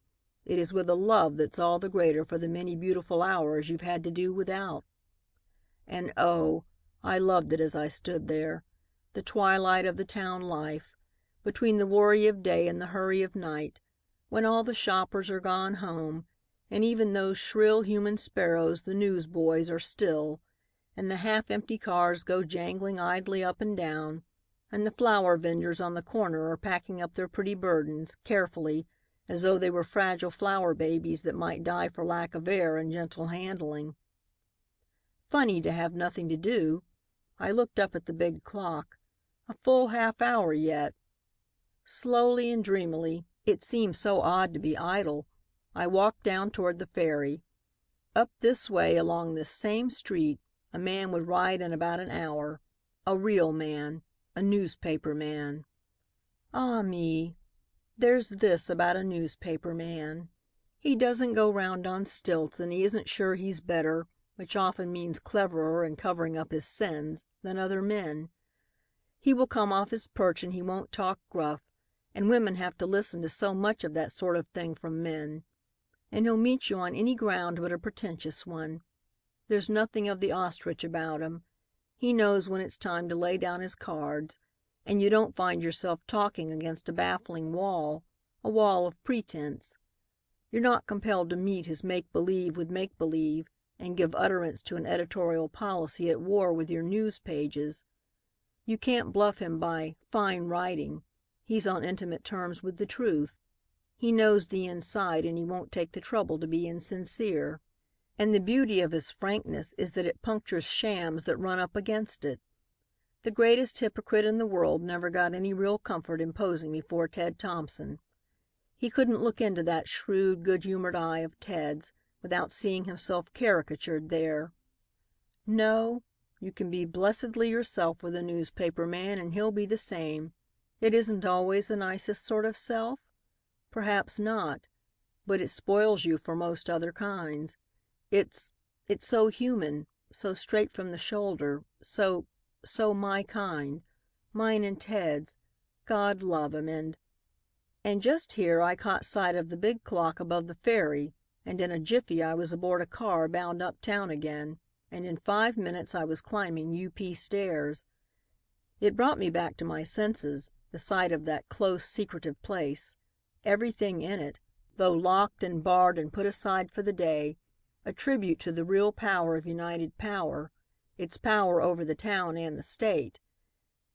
it is with a love that's all the greater for the many beautiful hours you've had to do without. And oh, I loved it as I stood there, the twilight of the town life, between the worry of day and the hurry of night, when all the shoppers are gone home, and even those shrill human sparrows, the newsboys, are still, and the half-empty cars go jangling idly up and down, and the flower vendors on the corner are packing up their pretty burdens, carefully, as though they were fragile flower babies that might die for lack of air and gentle handling. Funny to have nothing to do. I looked up at the big clock. A full half hour yet. Slowly and dreamily, it seemed so odd to be idle, I walked down toward the ferry. Up this way, along this same street, a man would ride in about an hour. A real man. A newspaper man. Ah me! There's this about a newspaper man. He doesn't go round on stilts, and he isn't sure he's better, which often means cleverer and covering up his sins, than other men. He will come off his perch and he won't talk gruff, and women have to listen to so much of that sort of thing from men. And he'll meet you on any ground but a pretentious one. There's nothing of the ostrich about him. He knows when it's time to lay down his cards, and you don't find yourself talking against a baffling wall, a wall of pretense. You're not compelled to meet his make-believe with make-believe and give utterance to an editorial policy at war with your news pages. You can't bluff him by "fine writing." He's on intimate terms with the truth. He knows the inside and he won't take the trouble to be insincere. And the beauty of his frankness is that it punctures shams that run up against it. The greatest hypocrite in the world never got any real comfort in posing before Ted Thompson. He couldn't look into that shrewd, good-humored eye of Ted's without seeing himself caricatured there. No, you can be blessedly yourself with a newspaper man and he'll be the same. It isn't always the nicest sort of self? Perhaps not, but it spoils you for most other kinds. It's so human, so straight from the shoulder, so my kind, mine and Ted's. God love him, and just here I caught sight of the big clock above the ferry, and in a jiffy I was aboard a car bound uptown again, and in 5 minutes I was climbing UP stairs. It brought me back to my senses, the sight of that close, secretive place. Everything in it, though locked and barred and put aside for the day, a tribute to the real power of united power, its power over the town and the state.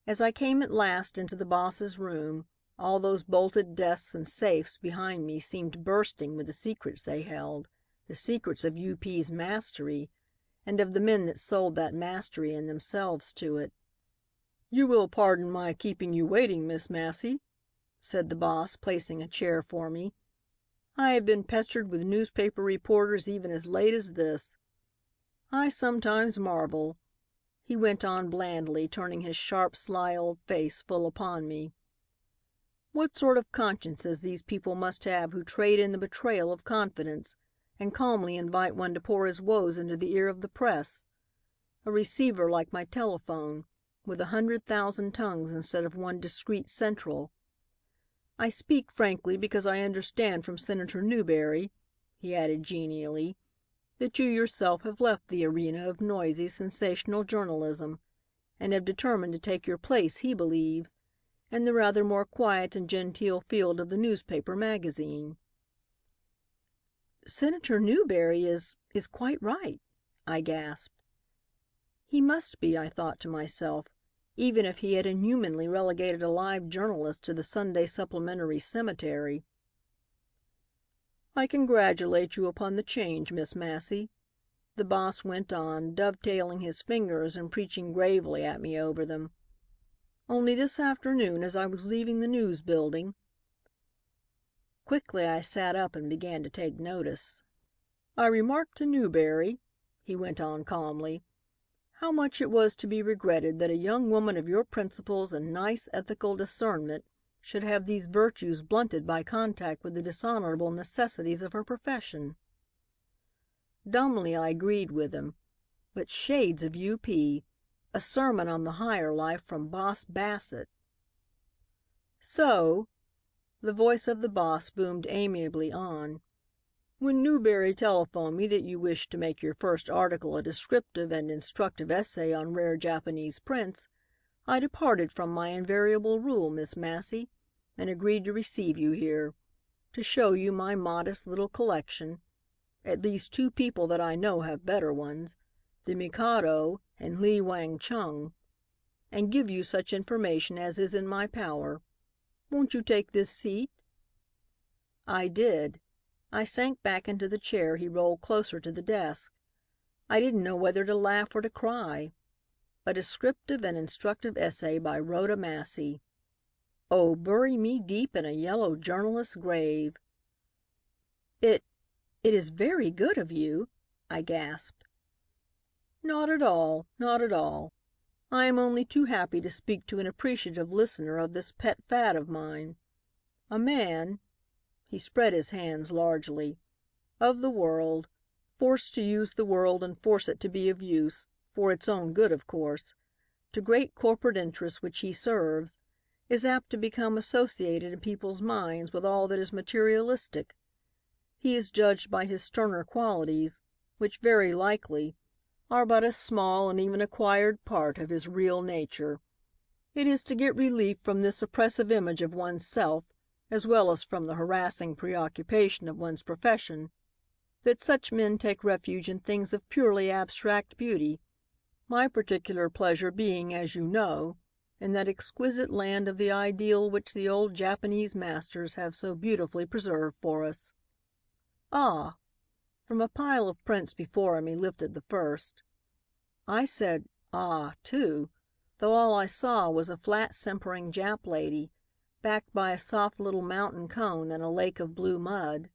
As I came at last into the boss's room, all those bolted desks and safes behind me seemed bursting with the secrets they held, the secrets of UP's mastery, and of the men that sold that mastery and themselves to it. "You will pardon my keeping you waiting, Miss Massey," said the boss, placing a chair for me. "I have been pestered with newspaper reporters even as late as this. I sometimes marvel," he went on blandly, turning his sharp, sly old face full upon me, "what sort of consciences these people must have who trade in the betrayal of confidence and calmly invite one to pour his woes into the ear of the press. A receiver like my telephone, with 100,000 tongues instead of one discreet central. I speak frankly because I understand from Senator Newberry, he added genially, "that you yourself have left the arena of noisy, sensational journalism and have determined to take your place, he believes, in the rather more quiet and genteel field of the newspaper magazine." "Senator Newberry is quite right," I gasped. He must be, I thought to myself, even if he had inhumanly relegated a live journalist to the Sunday supplementary cemetery. "I congratulate you upon the change, Miss Massey," the boss went on, dovetailing his fingers and preaching gravely at me over them. "Only this afternoon, as I was leaving the News Building—" Quickly I sat up and began to take notice. "I remarked to Newberry," he went on calmly, "how much it was to be regretted that a young woman of your principles and nice ethical discernment should have these virtues blunted by contact with the dishonorable necessities of her profession." Dumbly I agreed with him, but shades of U.P. A sermon on the higher life from Boss Bassett. "So," the voice of the boss boomed amiably on, "when Newberry telephoned me that you wished to make your first article a descriptive and instructive essay on rare Japanese prints, I departed from my invariable rule, Miss Massey, and agreed to receive you here, to show you my modest little collection. At least two people that I know have better ones, the Mikado and Lee Wang Chung, and give you such information as is in my power. Won't you take this seat?" I did. I sank back into the chair he rolled closer to the desk. I didn't know whether to laugh or to cry. A descriptive and instructive essay by Rhoda Massey. Oh, bury me deep in a yellow journalist's grave. "It is very good of you," I gasped. "Not at all, not at all. I am only too happy to speak to an appreciative listener of this pet fad of mine. A man," he spread his hands largely, "of the world, forced to use the world and force it to be of use, for its own good, of course, to great corporate interests which he serves, is apt to become associated in people's minds with all that is materialistic. He is judged by his sterner qualities, which very likely are but a small and even acquired part of his real nature. It is to get relief from this oppressive image of one's self, as well as from the harassing preoccupation of one's profession, that such men take refuge in things of purely abstract beauty, my particular pleasure being, as you know, in that exquisite land of the ideal which the old Japanese masters have so beautifully preserved for us." "Ah!" From a pile of prints before him he lifted the first. I said "Ah!" too, though all I saw was a flat simpering Jap lady, backed by a soft little mountain cone and a lake of blue mud.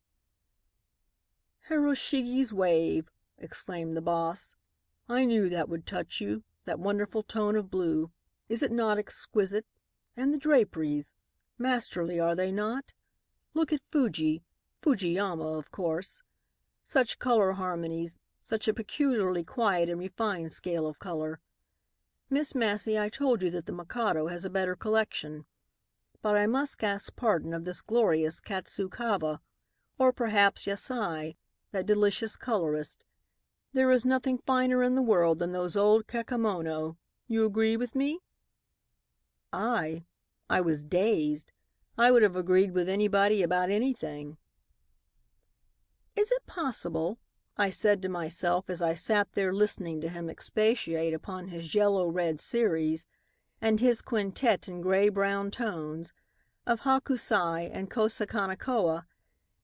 "Hiroshige's Wave!" exclaimed the boss. "I knew that would touch you, that wonderful tone of blue. Is it not exquisite? And the draperies! Masterly, are they not? Look at Fujiyama, of course. Such color harmonies, such a peculiarly quiet and refined scale of color. Miss Massey, I told you that the Mikado has a better collection. But I must ask pardon of this glorious Katsukawa, or perhaps Yasai, that delicious colorist. There is nothing finer in the world than those old Kekemono. You agree with me?" I was dazed. I would have agreed with anybody about anything. "Is it possible," I said to myself as I sat there listening to him expatiate upon his yellow-red series and his quintet in gray-brown tones of Hakusai and Kosakanakoa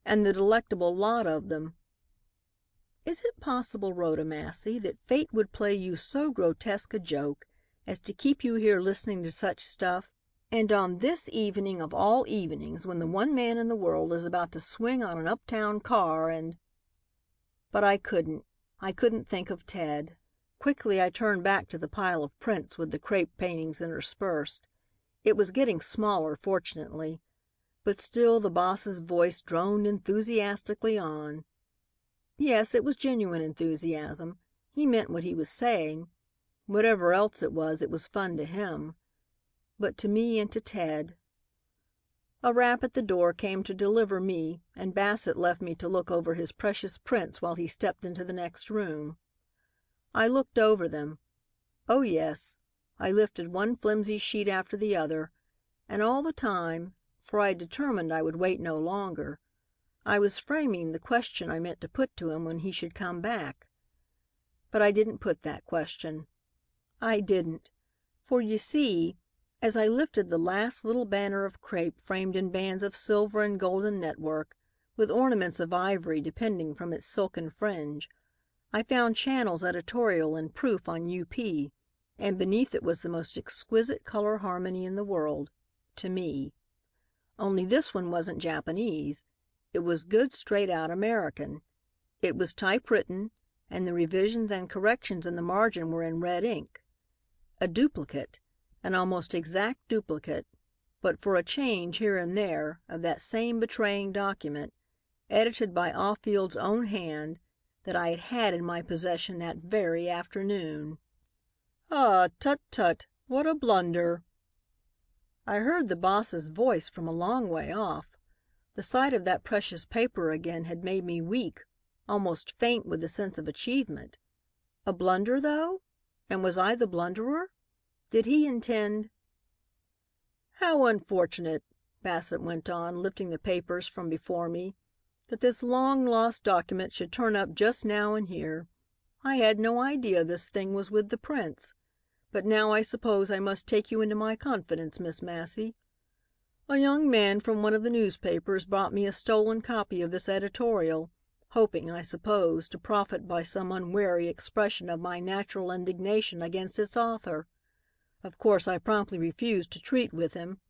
and the delectable lot of them, "is it possible, Rhoda Massey, that fate would play you so grotesque a joke as to keep you here listening to such stuff, and on this evening of all evenings when the one man in the world is about to swing on an uptown car and—" But I couldn't think of Ted. Quickly I turned back to the pile of prints with the crepe paintings interspersed. It was getting smaller, fortunately, but still the boss's voice droned enthusiastically on. Yes, it was genuine enthusiasm. He meant what he was saying. Whatever else it was fun to him. But to me and to Ted. A rap at the door came to deliver me, and Bassett left me to look over his precious prints while he stepped into the next room. I looked over them. Oh, yes, I lifted one flimsy sheet after the other, and all the time, for I had determined I would wait no longer, I was framing the question I meant to put to him when he should come back. But I didn't put that question. I didn't, for you see, as I lifted the last little banner of crepe framed in bands of silver and golden network, with ornaments of ivory depending from its silken fringe, I found Channel's editorial in proof on UP, and beneath it was the most exquisite color harmony in the world, to me. Only this one wasn't Japanese. It was good straight-out American. It was typewritten, and the revisions and corrections in the margin were in red ink. A duplicate, an almost exact duplicate, but for a change here and there, of that same betraying document, edited by Auffield's own hand, that I had had in my possession that very afternoon. "Ah, tut, tut, what a blunder!" I heard the boss's voice from a long way off. The sight of that precious paper again had made me weak, almost faint with the sense of achievement. A blunder, though? And was I the blunderer? Did he intend— "How unfortunate," Bassett went on, lifting the papers from before me, "that this long-lost document should turn up just now and here. I had no idea this thing was with the Prince. But now I suppose I must take you into my confidence, Miss Massey. A young man from one of the newspapers brought me a stolen copy of this editorial, hoping, I suppose, to profit by some unwary expression of my natural indignation against its author. Of course, I promptly refused to treat with him."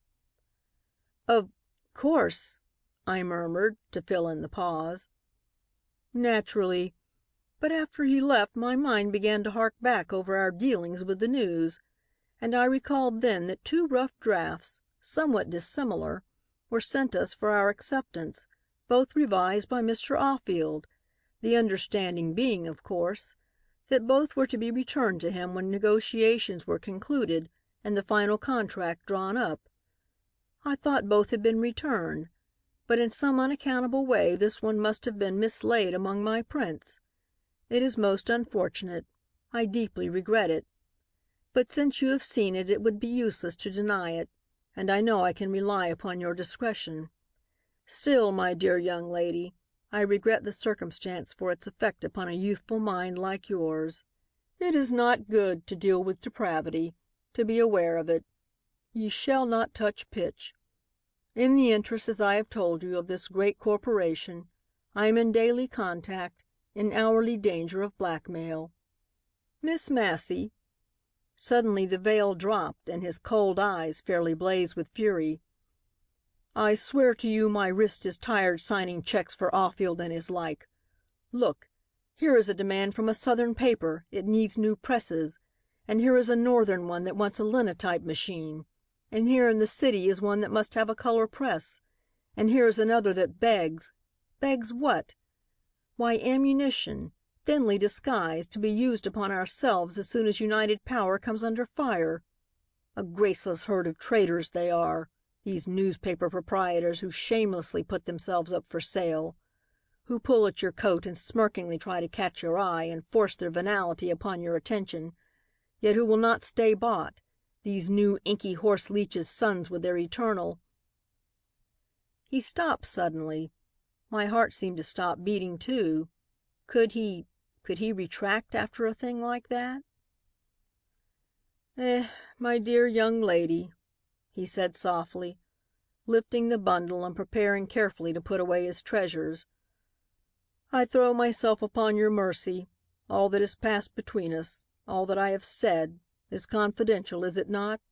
"Of course," I murmured, to fill in the pause. "Naturally. But after he left my mind began to hark back over our dealings with the News, and I recalled then that two rough drafts, somewhat dissimilar, were sent us for our acceptance, both revised by Mr. Aufield, the understanding being, of course, that both were to be returned to him when negotiations were concluded and the final contract drawn up. I thought both had been returned, but in some unaccountable way this one must have been mislaid among my prints. It is most unfortunate. I deeply regret it. But since you have seen it, it would be useless to deny it, and I know I can rely upon your discretion. Still, my dear young lady, I regret the circumstance for its effect upon a youthful mind like yours. It is not good to deal with depravity, to be aware of it. Ye shall not touch pitch. In the interest, as I have told you, of this great corporation, I am in daily contact, in hourly danger of blackmail. Miss Massey," suddenly the veil dropped and his cold eyes fairly blazed with fury, "I swear to you my wrist is tired signing checks for Aufield and his like. Look, here is a demand from a Southern paper, it needs new presses, and here is a Northern one that wants a linotype machine, and here in the city is one that must have a color press, and here is another that begs what? Why, ammunition, thinly disguised, to be used upon ourselves as soon as united power comes under fire. A graceless herd of traitors they are, these newspaper proprietors who shamelessly put themselves up for sale, who pull at your coat and smirkingly try to catch your eye and force their venality upon your attention, yet who will not stay bought, these new inky horse leeches' sons with their eternal—" He stopped suddenly. My heart seemed to stop beating too. Could he retract after a thing like that? My dear young lady," he said softly, lifting the bundle and preparing carefully to put away his treasures, "I throw myself upon your mercy. All that has passed between us, all that I have said, is confidential, is it not?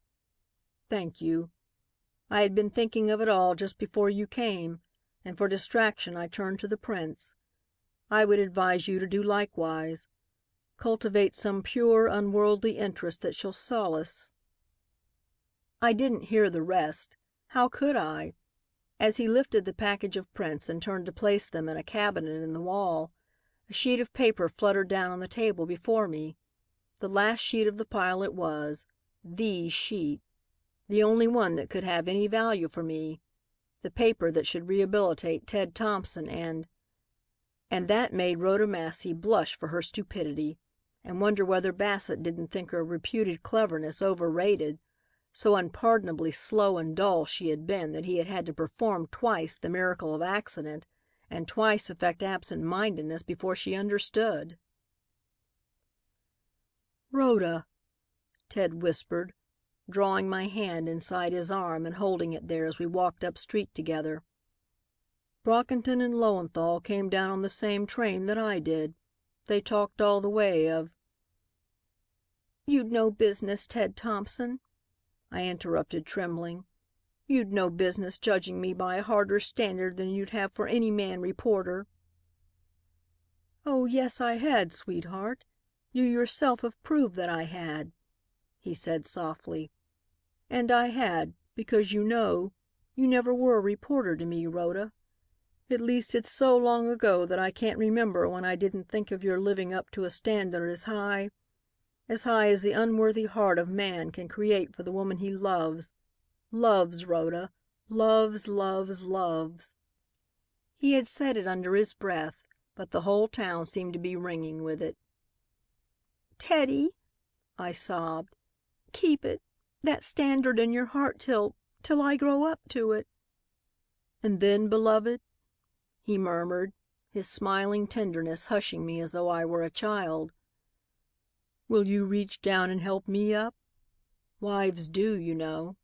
Thank you. I had been thinking of it all just before you came, and for distraction I turned to the Prince. I would advise you to do likewise. Cultivate some pure, unworldly interest that shall solace—" I didn't hear the rest. How could I? As he lifted the package of prints and turned to place them in a cabinet in the wall, a sheet of paper fluttered down on the table before me. The last sheet of the pile it was, the sheet, the only one that could have any value for me. the paper that should rehabilitate Ted Thompson and that made Rhoda Massey blush for her stupidity and wonder whether Bassett didn't think her reputed cleverness overrated, so unpardonably slow and dull she had been that he had had to perform twice the miracle of accident and twice affect absent-mindedness before she understood. "Rhoda," Ted whispered, drawing my hand inside his arm and holding it there as we walked up street together. "Brockington and Lowenthal came down on the same train that I did. They talked all the way of—" "You'd no business, Ted Thompson," I interrupted, trembling. "You'd no business judging me by a harder standard than you'd have for any man reporter." "Oh, yes, I had, sweetheart. You yourself have proved that I had," he said softly. "And I had, because you never were a reporter to me, Rhoda. At least it's so long ago that I can't remember when I didn't think of your living up to a standard as high as the unworthy heart of man can create for the woman he loves. Loves, Rhoda. Loves, loves, loves." He had said it under his breath, but the whole town seemed to be ringing with it. "Teddy," I sobbed, "keep that standard in your heart till I grow up to it." "And then, beloved?" he murmured, his smiling tenderness hushing me as though I were a child. "Will you reach down and help me up? Wives do, you know."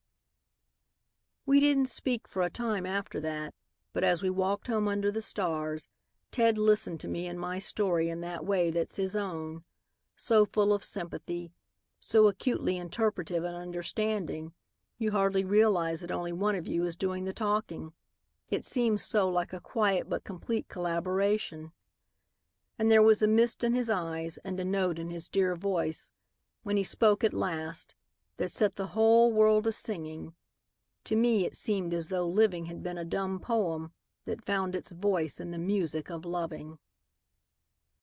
We didn't speak for a time after that, but as we walked home under the stars, Ted listened to me and my story in that way that's his own, so full of sympathy, so acutely interpretive and understanding, you hardly realize that only one of you is doing the talking. It seems so like a quiet but complete collaboration. And there was a mist in his eyes and a note in his dear voice, when he spoke at last, that set the whole world a-singing. To me it seemed as though living had been a dumb poem that found its voice in the music of loving.